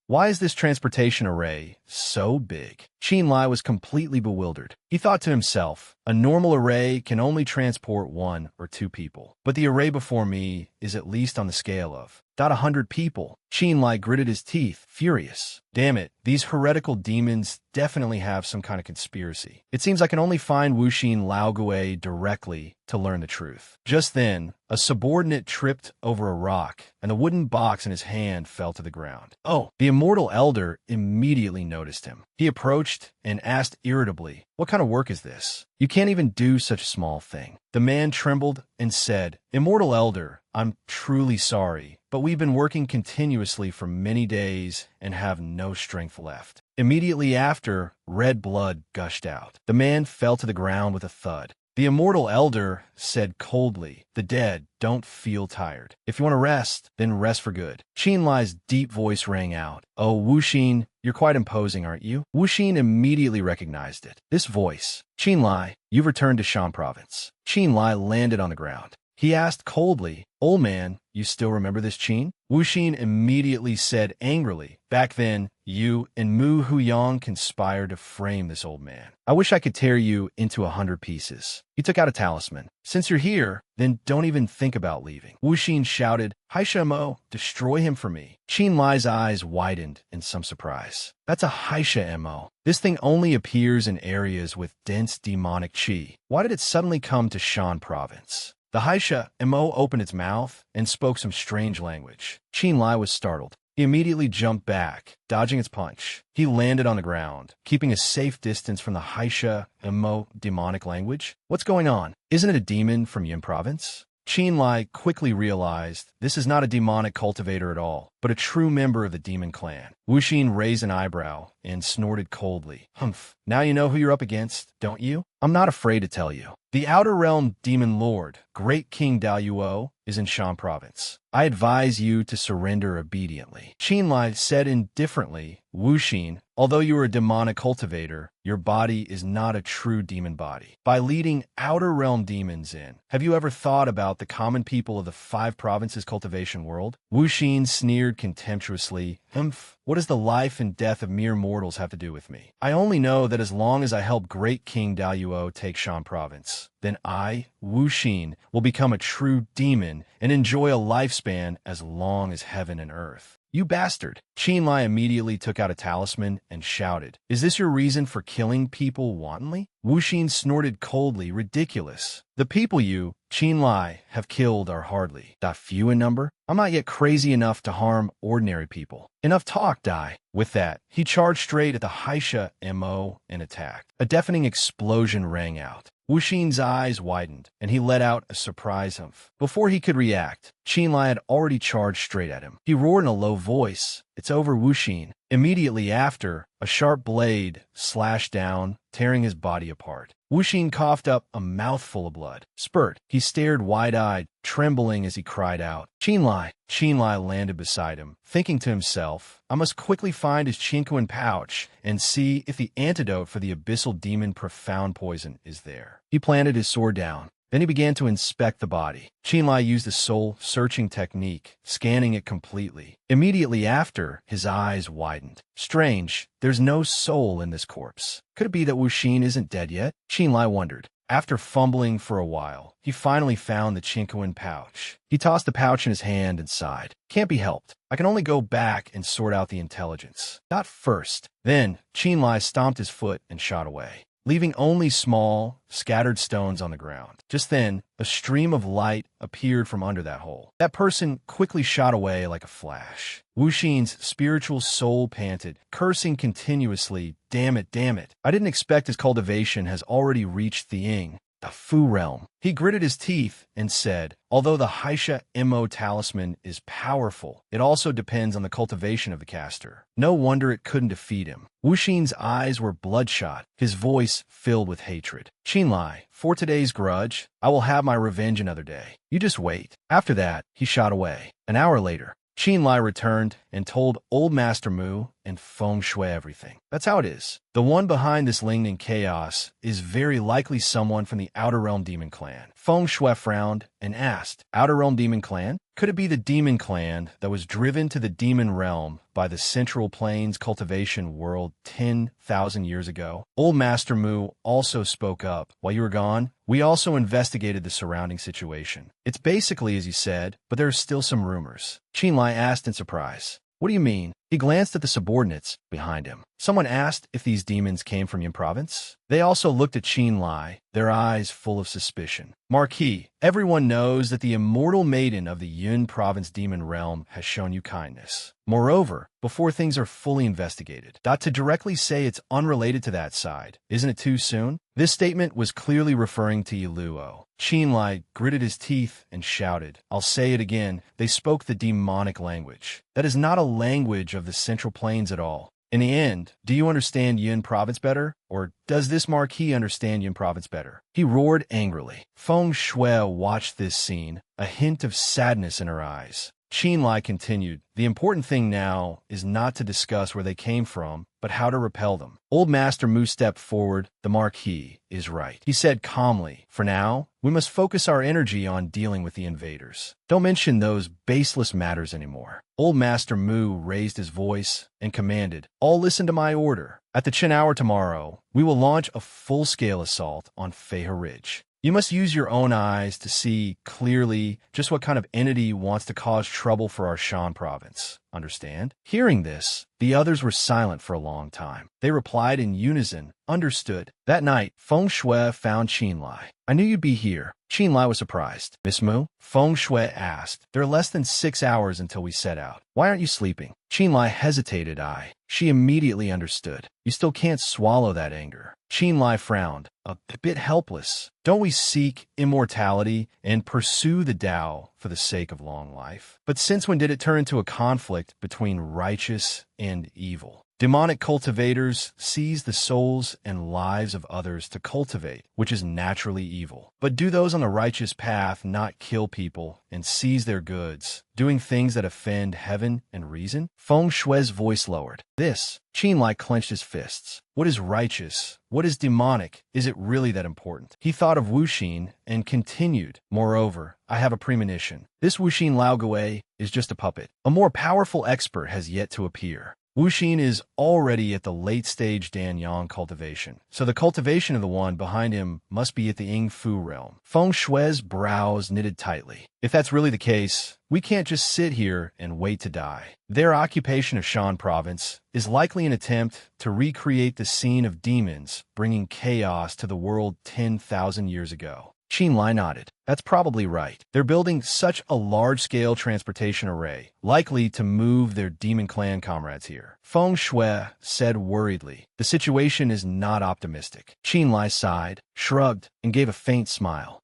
Why is this transportation array so big? Qin Lie was completely bewildered. He thought to himself, a normal array can only transport 1 or 2 people. But the array before me is at least on the scale of 100 people. Qin Lie gritted his teeth, furious. Damn it, these heretical demons definitely have some kind of conspiracy. It seems I can only find Wuxin Laogue directly to learn the truth. Just then, a subordinate tripped over a rock, and the wooden box in his hand fell to the ground. Oh, the Immortal Elder immediately noticed him. He approached and asked irritably, what kind of work is this? You can't even do such a small thing. The man trembled and said, Immortal Elder, I'm truly sorry, but we've been working continuously for many days and have no strength left. Immediately after, red blood gushed out. The man fell to the ground with a thud. The Immortal Elder said coldly, the dead don't feel tired. If you want to rest, then rest for good. Qin Lie's deep voice rang out. Oh, Wuxin, you're quite imposing, aren't you? Wuxin immediately recognized it. This voice. Qin Lie, you've returned to Shan Province. Qin Lie landed on the ground. He asked coldly, old man, you still remember this Qin? Wuxin immediately said angrily, back then, you and Mu Huyang conspired to frame this old man. I wish I could tear you into 100 pieces. He took out a talisman. Since you're here, then don't even think about leaving. Wuxin shouted, Haisha Mo, destroy him for me. Qin Lie's eyes widened in some surprise. That's a Haisha Mo. This thing only appears in areas with dense demonic qi. Why did it suddenly come to Shan Province? The Haisha Mo opened its mouth and spoke some strange language. Qin Lie was startled. He immediately jumped back, dodging its punch. He landed on the ground, keeping a safe distance from the Haisha Mo demonic language. What's going on? Isn't it a demon from Yin Province? Qin Lie quickly realized this is not a demonic cultivator at all, but a true member of the demon clan. Wuxin raised an eyebrow and snorted coldly. Humph, now you know who you're up against, don't you? I'm not afraid to tell you. The Outer Realm Demon Lord, Great King Daluo, is in Shan Province. I advise you to surrender obediently. Qin Lie said indifferently, Wuxin, although you are a demonic cultivator, your body is not a true demon body. By leading Outer Realm demons in, have you ever thought about the common people of the 5 provinces cultivation world? Wuxin sneered contemptuously, Humph, what does the life and death of mere mortals have to do with me? I only know that as long as I help Great King Daluo take Shan Province, then I, Wuxin, will become a true demon and enjoy a lifespan as long as heaven and earth. You bastard! Qin Lie immediately took out a talisman and shouted, Is this your reason for killing people wantonly? Wuxin snorted coldly, ridiculous. The people you, Qin Lie, have killed are hardly that few in number. I'm not yet crazy enough to harm ordinary people. Enough talk, Dai. With that, he charged straight at the Haisha Mo and attacked. A deafening explosion rang out. Wuxin's eyes widened, and he let out a surprise humph. Before he could react, Qin Lie had already charged straight at him. He roared in a low voice, It's over, Wuxin. Immediately after, a sharp blade slashed down, tearing his body apart. Wuxin coughed up a mouthful of blood. Spurt. He stared wide-eyed, trembling as he cried out, Qin Lie. Qin Lie landed beside him, thinking to himself, I must quickly find his Chinquan pouch and see if the antidote for the abyssal demon profound poison is there. He planted his sword down. Then he began to inspect the body. Qin Lie used a soul-searching technique, scanning it completely. Immediately after, his eyes widened. Strange, there's no soul in this corpse. Could it be that Wuxin isn't dead yet? Qin Lie wondered. After fumbling for a while, he finally found the Chinquan pouch. He tossed the pouch in his hand and sighed. Can't be helped. I can only go back and sort out the intelligence. Not first. Then, Qin Lie stomped his foot and shot away, leaving only small, scattered stones on the ground. Just then, a stream of light appeared from under that hole. That person quickly shot away like a flash. Wuxin's spiritual soul panted, cursing continuously. Damn it, damn it. I didn't expect his cultivation has already reached the Ying, the Fu realm. He gritted his teeth and said, although the Haisha Immo talisman is powerful, it also depends on the cultivation of the caster. No wonder it couldn't defeat him. Wuxin's eyes were bloodshot, his voice filled with hatred. Qin Lie, for today's grudge, I will have my revenge another day. You just wait. After that, he shot away. An hour later, Qin Lie returned and told Old Master Mu and Feng Shui everything. That's how it is. The one behind this Lingning chaos is very likely someone from the Outer Realm Demon Clan. Feng Shui frowned and asked, Outer Realm Demon Clan? Could it be the Demon Clan that was driven to the Demon Realm by the Central Plains cultivation world 10,000 years ago? Old Master Mu also spoke up. While you were gone, we also investigated the surrounding situation. It's basically as you said, but there are still some rumors. Qin Lie asked in surprise. What do you mean? He glanced at the subordinates behind him. Someone asked if these demons came from Yin province. They also looked at Qin Lie, their eyes full of suspicion. Marquis, everyone knows that the immortal maiden of the Yun province demon realm has shown you kindness. Moreover, before things are fully investigated, to directly say it's unrelated to that side, isn't it too soon? This statement was clearly referring to Yiluo. Qin Lie gritted his teeth and shouted, I'll say it again, they spoke the demonic language. That is not a language of the Central Plains at all. In the end, do you understand Yun province better? Or does this Marquis understand Yun province better? He roared angrily. Feng Shui watched this scene, a hint of sadness in her eyes. Qin Lie continued, the important thing now is not to discuss where they came from, but how to repel them. Old Master Mu stepped forward. The Marquis is right. He said calmly, for now, we must focus our energy on dealing with the invaders. Don't mention those baseless matters anymore. Old Master Mu raised his voice and commanded, all listen to my order. At the Qin hour tomorrow, we will launch a full-scale assault on Feihe Ridge. You must use your own eyes to see clearly just what kind of entity wants to cause trouble for our Shan province. Understand? Hearing this, the others were silent for a long time. They replied in unison, understood. That night, Feng Shui found Qin Lie. I knew you'd be here. Qin Lie was surprised. Miss Mu? Feng Shui asked. There are less than 6 hours until we set out. Why aren't you sleeping? Qin Lie hesitated. She immediately understood. You still can't swallow that anger. Qin Lie frowned, a bit helpless. Don't we seek immortality and pursue the Tao for the sake of long life? But since when did it turn into a conflict between righteous and evil? Demonic cultivators seize the souls and lives of others to cultivate, which is naturally evil. But do those on the righteous path not kill people and seize their goods, doing things that offend heaven and reason? Feng Shui's voice lowered. Qin Lie clenched his fists. What is righteous? What is demonic? Is it really that important? He thought of Wuxin and continued. Moreover, I have a premonition. This Wuxin Laogui is just a puppet. A more powerful expert has yet to appear. Wuxin is already at the late-stage Danyang cultivation, so the cultivation of the one behind him must be at the Ying Fu realm. Feng Shui's brows knitted tightly. If that's really the case, we can't just sit here and wait to die. Their occupation of Shan province is likely an attempt to recreate the scene of demons bringing chaos to the world 10,000 years ago. Qin Lie nodded. That's probably right. They're building such a large-scale transportation array, likely to move their demon clan comrades here. Feng Shui said worriedly, the situation is not optimistic. Qin Lie sighed, shrugged, and gave a faint smile.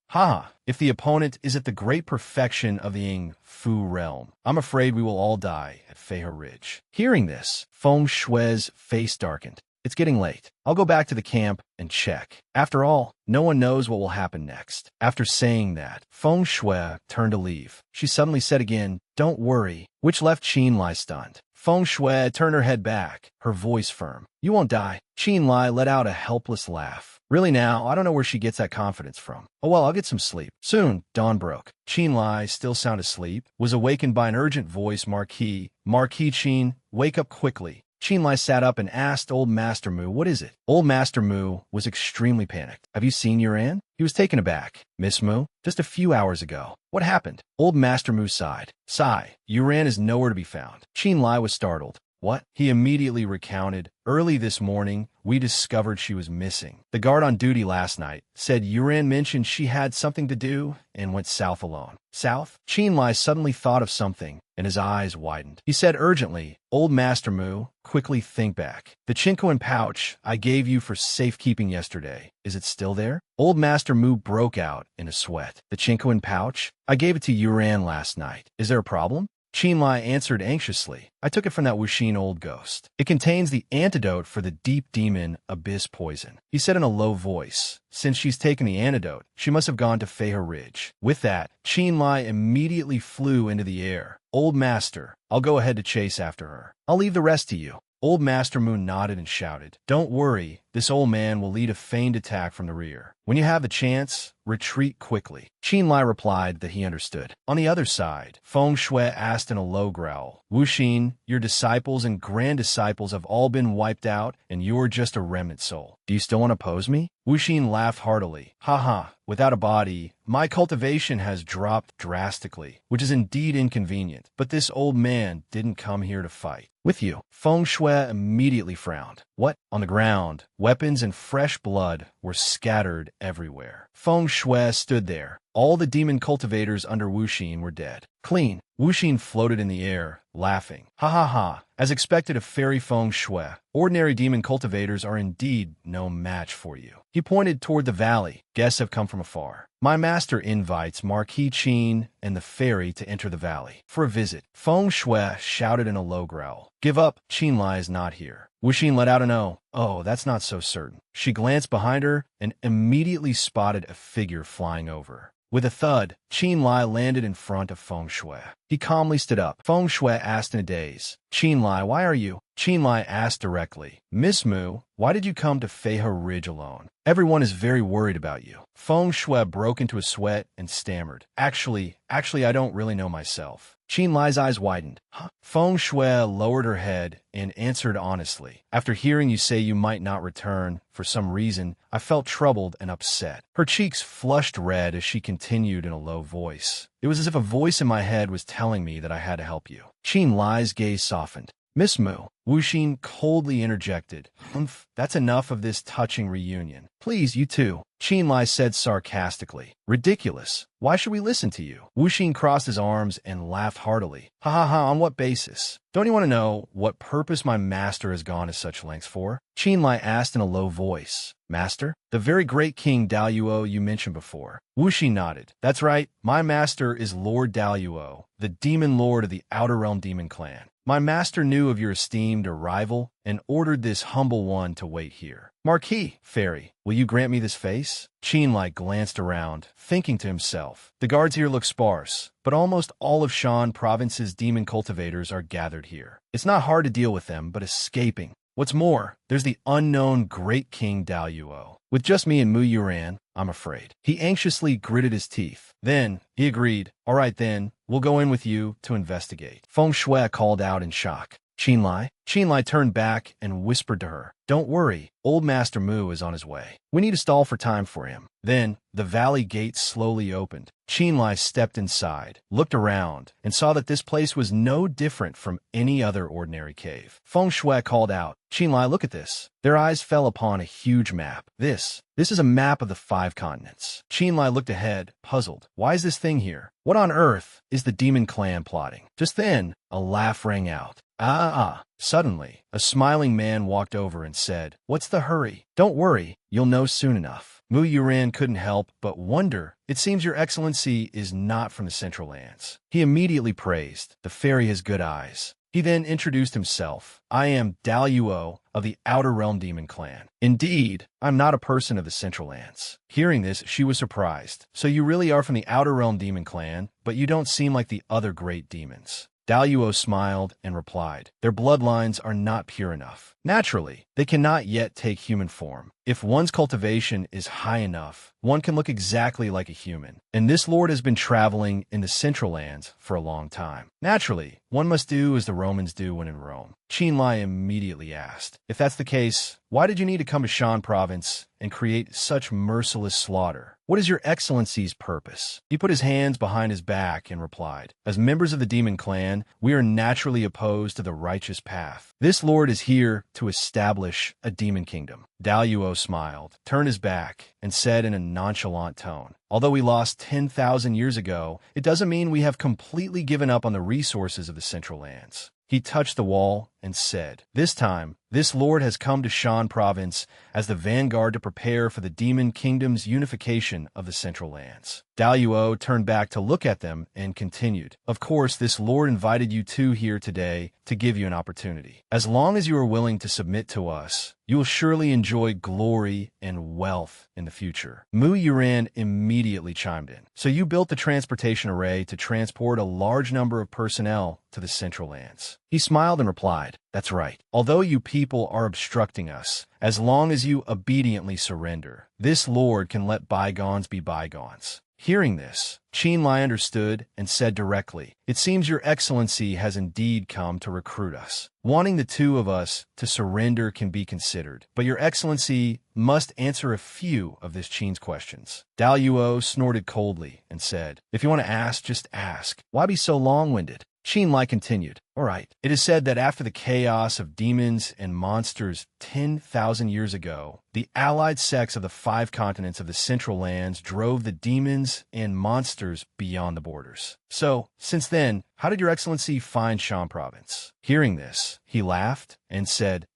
If the opponent is at the great perfection of the Ying Fu realm, I'm afraid we will all die at Feihe Ridge. Hearing this, Feng Shui's face darkened. It's getting late. I'll go back to the camp and check. After all, no one knows what will happen next. After saying that, Feng Shui turned to leave. She suddenly said again, don't worry, which left Qin Lie stunned. Feng Shui turned her head back, her voice firm. You won't die. Qin Lie let out a helpless laugh. Really now, I don't know where she gets that confidence from. Oh well, I'll get some sleep. Soon, dawn broke. Qin Lie, still sound asleep, was awakened by an urgent voice. Marquis Qin, wake up quickly. Qin Lie sat up and asked Old Master Mu, what is it? Old Master Mu was extremely panicked. Have you seen Yuran? He was taken aback. Miss Mu? Just a few hours ago. What happened? Old Master Mu sighed. Sigh. Yuran is nowhere to be found. Qin Lie was startled. What? He immediately recounted. Early this morning, we discovered she was missing. The guard on duty last night said Yuran mentioned she had something to do and went south alone. South? Qin Lie suddenly thought of something, and his eyes widened. He said urgently, Old Master Mu, quickly think back. The Chinkoan pouch I gave you for safekeeping yesterday, is it still there? Old Master Mu broke out in a sweat. The Chinkoan pouch? I gave it to Yuran last night. Is there a problem? Qin Lie answered anxiously. I took it from that Wuxin old ghost. It contains the antidote for the deep demon abyss poison. He said in a low voice. Since she's taken the antidote, she must have gone to Feihe Ridge. With that, Qin Lie immediately flew into the air. Old Master, I'll go ahead to chase after her. I'll leave the rest to you. Old Master Moon nodded and shouted, Don't worry, this old man will lead a feigned attack from the rear. When you have the chance, retreat quickly. Qin Lie replied that he understood. On the other side, Feng Shui asked in a low growl, Wuxin, your disciples and grand disciples have all been wiped out, and you're just a remnant soul. Do you still want to oppose me? Wuxin laughed heartily. Haha, without a body, my cultivation has dropped drastically, which is indeed inconvenient, but this old man didn't come here to fight. With you. Feng Shui immediately frowned. What? On the ground, weapons and fresh blood were scattered everywhere. Feng Shui stood there. All the demon cultivators under Wuxin were dead. Clean. Wuxin floated in the air, laughing. Ha ha ha. As expected of Fairy Feng Shui, ordinary demon cultivators are indeed no match for you. He pointed toward the valley. Guests have come from afar. My master invites Marquis Qin and the fairy to enter the valley for a visit. Feng Shui shouted in a low growl. Give up. Qin Lie is not here. Wuxin let out an oh. Oh, that's not so certain. She glanced behind her and immediately spotted a figure flying over. With a thud, Qin Lie landed in front of Feng Shui. He calmly stood up. Feng Shui asked in a daze, Qin Lie, why are you? Qin Lie asked directly, Miss Mu, why did you come to Feihe Ridge alone? Everyone is very worried about you. Feng Shui broke into a sweat and stammered. Actually, I don't really know myself. Qin Lie's eyes widened. Huh? Feng Shui lowered her head and answered honestly. After hearing you say you might not return, for some reason, I felt troubled and upset. Her cheeks flushed red as she continued in a low voice. It was as if a voice in my head was telling me that I had to help you. Qin Lie's gaze softened. Miss Mu, Wuxin coldly interjected. Humph, that's enough of this touching reunion. Please, you too. Qin Lie said sarcastically. Ridiculous. Why should we listen to you? Wuxin crossed his arms and laughed heartily. Ha ha ha, on what basis? Don't you want to know what purpose my master has gone to such lengths for? Qin Lie asked in a low voice. Master? The very great King Daluo you mentioned before. Wuxin nodded. That's right, my master is Lord Daluo, the demon lord of the Outer Realm Demon Clan. My master knew of your esteemed arrival and ordered this humble one to wait here. Marquis, fairy, will you grant me this face? Qin Lie glanced around, thinking to himself. The guards here look sparse, but almost all of Shan Province's demon cultivators are gathered here. It's not hard to deal with them, but escaping. What's more, there's the unknown great King Daluo. With just me and Mu Yuran, I'm afraid. He anxiously gritted his teeth. Then, he agreed. All right then, we'll go in with you to investigate. Feng Shui called out in shock. Qin Lie? Qin Lie turned back and whispered to her, Don't worry, old Master Mu is on his way. We need to stall for time for him. Then, the valley gate slowly opened. Qin Lie stepped inside, looked around, and saw that this place was no different from any other ordinary cave. Feng Shui called out, Qin Lie, look at this. Their eyes fell upon a huge map. This is a map of the 5 continents. Qin Lie looked ahead, puzzled. Why is this thing here? What on earth is the demon clan plotting? Just then, a laugh rang out. Suddenly, a smiling man walked over and said, What's the hurry? Don't worry, you'll know soon enough. Mu Yuran couldn't help but wonder. It seems your excellency is not from the Central Lands. He immediately praised. The fairy has good eyes. He then introduced himself. I am Daluo of the Outer Realm Demon Clan. Indeed, I'm not a person of the Central Lands. Hearing this, she was surprised. So you really are from the Outer Realm Demon Clan, but you don't seem like the other great demons. Daluo smiled and replied, "Their bloodlines are not pure enough. Naturally, they cannot yet take human form. If one's cultivation is high enough, one can look exactly like a human. And this lord has been traveling in the Central Lands for a long time. Naturally, one must do as the Romans do when in Rome." Qin Lie immediately asked, "If that's the case, why did you need to come to Shan province and create such merciless slaughter? What is your excellency's purpose?" He put his hands behind his back and replied, "As members of the demon clan, we are naturally opposed to the righteous path. This lord is here to establish a demon kingdom." Daluo smiled, turned his back, and said in a nonchalant tone, "Although we lost 10,000 years ago, it doesn't mean we have completely given up on the resources of the Central Lands." He touched the wall and said, "This time, this lord has come to Shan province as the vanguard to prepare for the demon kingdom's unification of the Central Lands." Daluo turned back to look at them and continued, "Of course, this lord invited you two here today to give you an opportunity. As long as you are willing to submit to us, you will surely enjoy glory and wealth in the future." Mu Yuran immediately chimed in. "So you built the transportation array to transport a large number of personnel to the Central Lands." He smiled and replied, "That's right. Although you people are obstructing us, as long as you obediently surrender, this lord can let bygones be bygones." Hearing this, Qin Lie understood and said directly, "It seems your excellency has indeed come to recruit us. Wanting the two of us to surrender can be considered, but your excellency must answer a few of this Qin's questions." Daluo snorted coldly and said, "If you want to ask, just ask. Why be so long-winded?" Qin Lie continued, "All right. It is said that after the chaos of demons and monsters 10,000 years ago, the allied sects of the 5 continents of the Central Lands drove the demons and monsters beyond the borders. So, since then, how did your excellency find Shan province?" Hearing this, he laughed and said,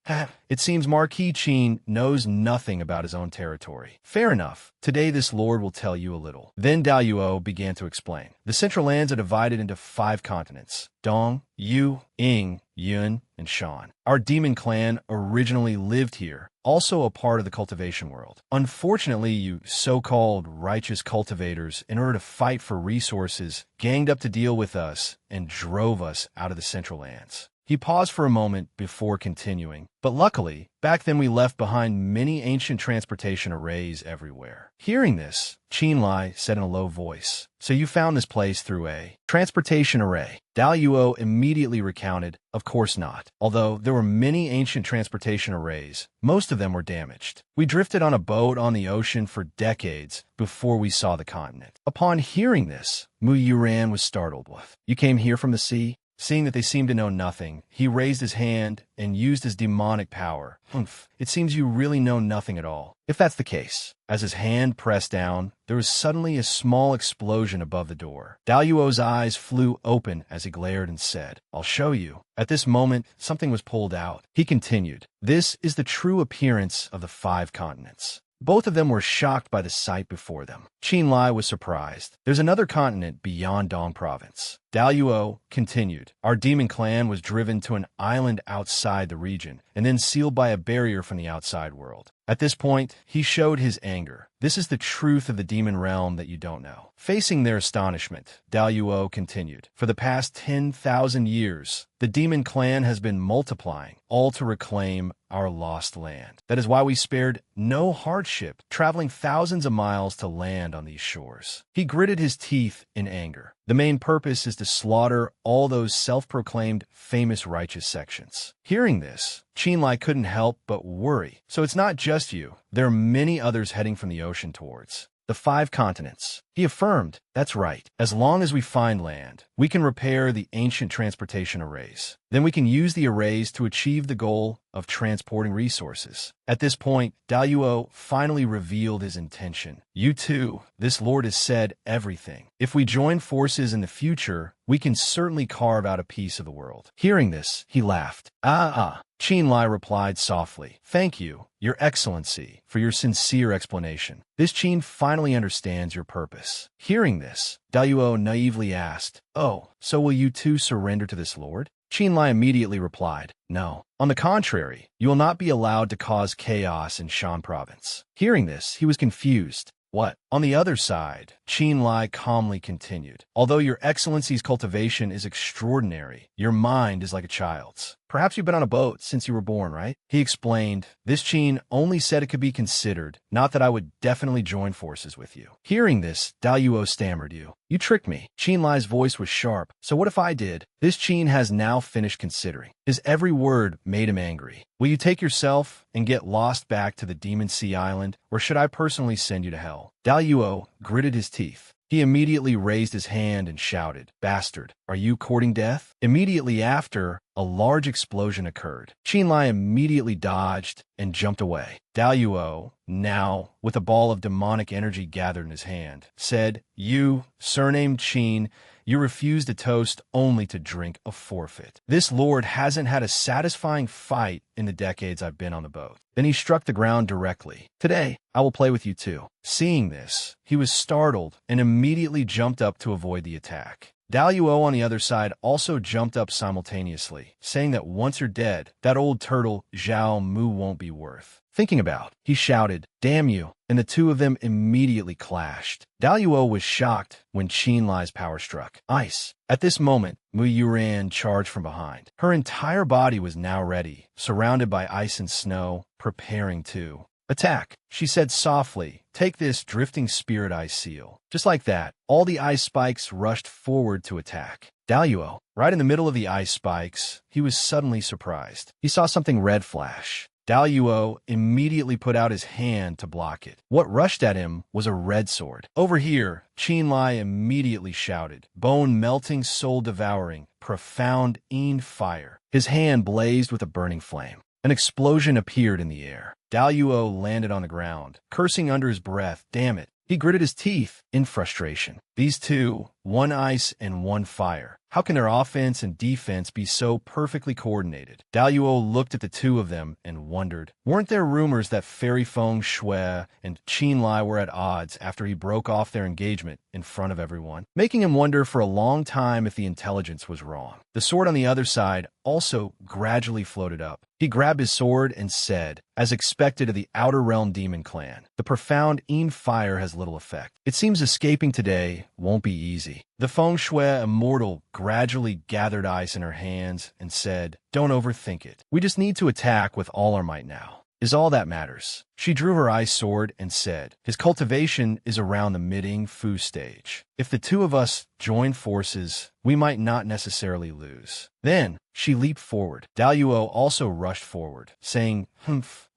"It seems Marquis Qin knows nothing about his own territory. Fair enough. Today this lord will tell you a little." Then Daluo began to explain. "The Central Lands are divided into 5 continents: Dong, Yu, Ying, Yun, and Shan. Our demon clan originally lived here, also a part of the cultivation world. Unfortunately, you so-called righteous cultivators, in order to fight for resources, ganged up to deal with us and drove us out of the Central Lands." He paused for a moment before continuing, "But luckily, back then we left behind many ancient transportation arrays everywhere." Hearing this, Qin Lie said in a low voice, "So you found this place through a transportation array?" Daluo immediately recounted, "Of course not. Although there were many ancient transportation arrays, most of them were damaged. We drifted on a boat on the ocean for decades before we saw the continent." Upon hearing this, Mu Yuran was startled. "You came here from the sea?" Seeing that they seemed to know nothing, he raised his hand and used his demonic power. "Humph, it seems you really know nothing at all. If that's the case." As his hand pressed down, there was suddenly a small explosion above the door. Daluo's eyes flew open as he glared and said, "I'll show you." At this moment, something was pulled out. He continued, "This is the true appearance of the 5 continents." Both of them were shocked by the sight before them. Qin Lie was surprised. "There's another continent beyond Dong province." Daluo continued, "Our demon clan was driven to an island outside the region, and then sealed by a barrier from the outside world." At this point, he showed his anger. "This is the truth of the demon realm that you don't know." Facing their astonishment, Daluo continued, "For the past 10,000 years, the demon clan has been multiplying, all to reclaim our lost land. That is why we spared no hardship, traveling thousands of miles to land on these shores." He gritted his teeth in anger. "The main purpose is to slaughter all those self-proclaimed famous righteous sections." Hearing this, Qin Lie couldn't help but worry. "So it's not just you. There are many others heading from the ocean towards the 5 continents." He affirmed, "That's right. As long as we find land, we can repair the ancient transportation arrays. Then we can use the arrays to achieve the goal of transporting resources." At this point, Daluo finally revealed his intention. "You two, this lord has said everything. If we join forces in the future, we can certainly carve out a piece of the world." Hearing this, he laughed. Qin Lie replied softly, "Thank you, Your Excellency, for your sincere explanation. This Qin finally understands your purpose." Hearing this, Daluo naively asked, "Oh, so will you two surrender to this lord?" Qin Lie immediately replied, "No. On the contrary, you will not be allowed to cause chaos in Shan province." Hearing this, he was confused. What? On the other side, Qin Lie calmly continued. Although your excellency's cultivation is extraordinary, your mind is like a child's. Perhaps you've been on a boat since you were born, right? He explained, this Qin only said it could be considered, not that I would definitely join forces with you. Hearing this, Daluo stammered, You tricked me. Qin Lie's voice was sharp. So what if I did? This Qin has now finished considering. His every word made him angry. Will you take yourself and get lost back to the Demon Sea Island, or should I personally send you to hell? Daluo gritted his teeth. He immediately raised his hand and shouted, Bastard, are you courting death? Immediately after, a large explosion occurred. Qin Lie immediately dodged and jumped away. Daluo, now with a ball of demonic energy gathered in his hand, said, You, surnamed Qin, you refused a toast only to drink a forfeit. This lord hasn't had a satisfying fight in the decades I've been on the boat. Then he struck the ground directly. Today, I will play with you too. Seeing this, he was startled and immediately jumped up to avoid the attack. Daluo on the other side also jumped up simultaneously, saying that once you're dead, that old turtle Zhao Mu won't be worth thinking about. He shouted, Damn you, and the two of them immediately clashed. Daluo was shocked when Qin Lie's power struck. Ice. At this moment, Mu Yuran charged from behind. Her entire body was now ready, surrounded by ice and snow, preparing to attack. She said softly, Take this drifting spirit ice seal. Just like that, all the ice spikes rushed forward to attack. Daluo, right in the middle of the ice spikes, he was suddenly surprised. He saw something red flash. Daluo immediately put out his hand to block it. What rushed at him was a red sword. Over here, Qin Lie immediately shouted, Bone-melting, soul-devouring, profound fire. His hand blazed with a burning flame. An explosion appeared in the air. Daluo landed on the ground, cursing under his breath, Damn it. He gritted his teeth in frustration. These two, one ice and one fire. How can their offense and defense be so perfectly coordinated? Daluo looked at the two of them and wondered, weren't there rumors that Fairy Feng Shui and Qin Lie were at odds after he broke off their engagement in front of everyone? Making him wonder for a long time if the intelligence was wrong. The sword on the other side also gradually floated up. He grabbed his sword and said, as expected of the Outer Realm Demon Clan, the profound fire has little effect. It seems escaping today won't be easy. The Feng Shui Immortal gradually gathered ice in her hands and said, Don't overthink it. We just need to attack with all our might now. Is all that matters. She drew her ice sword and said, His cultivation is around the mid-fu stage. If the two of us join forces, we might not necessarily lose. Then, she leaped forward. Daluo also rushed forward, saying,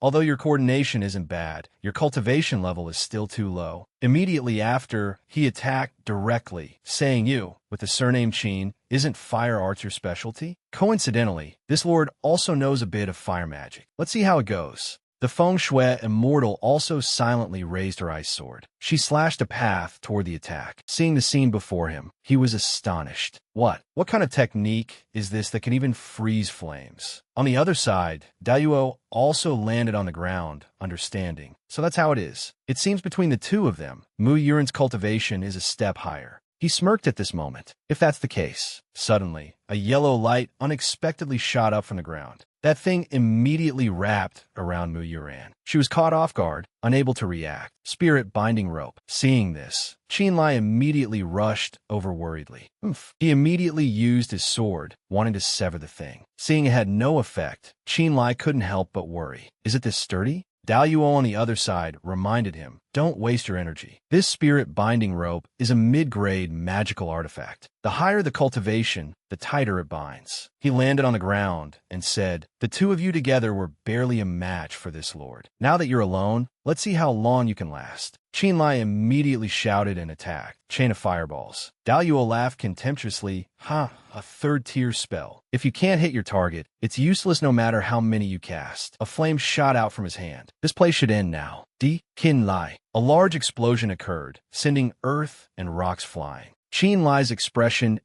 Although your coordination isn't bad, your cultivation level is still too low. Immediately after, he attacked directly, saying, You, with the surname Qin, isn't fire arts your specialty? Coincidentally, this lord also knows a bit of fire magic. Let's see how it goes. The Feng Shui Immortal also silently raised her ice sword. She slashed a path toward the attack. Seeing the scene before him, he was astonished. What kind of technique is this that can even freeze flames? On the other side, Daluo also landed on the ground, understanding. So that's how it is. It seems between the two of them, Mu Yuran's cultivation is a step higher. He smirked at this moment. If that's the case, suddenly, a yellow light unexpectedly shot up from the ground. That thing immediately wrapped around Mu Yuran. She was caught off guard, unable to react. Spirit binding rope. Seeing this, Qin Lie immediately rushed over worriedly. He immediately used his sword, wanting to sever the thing. Seeing it had no effect, Qin Lie couldn't help but worry. Is it this sturdy? Daluo on the other side reminded him, Don't waste your energy. This spirit binding rope is a mid-grade magical artifact. The higher the cultivation, the tighter it binds. He landed on the ground and said, The two of you together were barely a match for this lord. Now that you're alone, let's see how long you can last. Qin Lie immediately shouted and attacked. Chain of fireballs. Daluo laughed contemptuously. A third-tier spell. If you can't hit your target, it's useless no matter how many you cast. A flame shot out from his hand. This play should end now. Qin Lie. A large explosion occurred, sending earth and rocks flying. Qin Lie's expression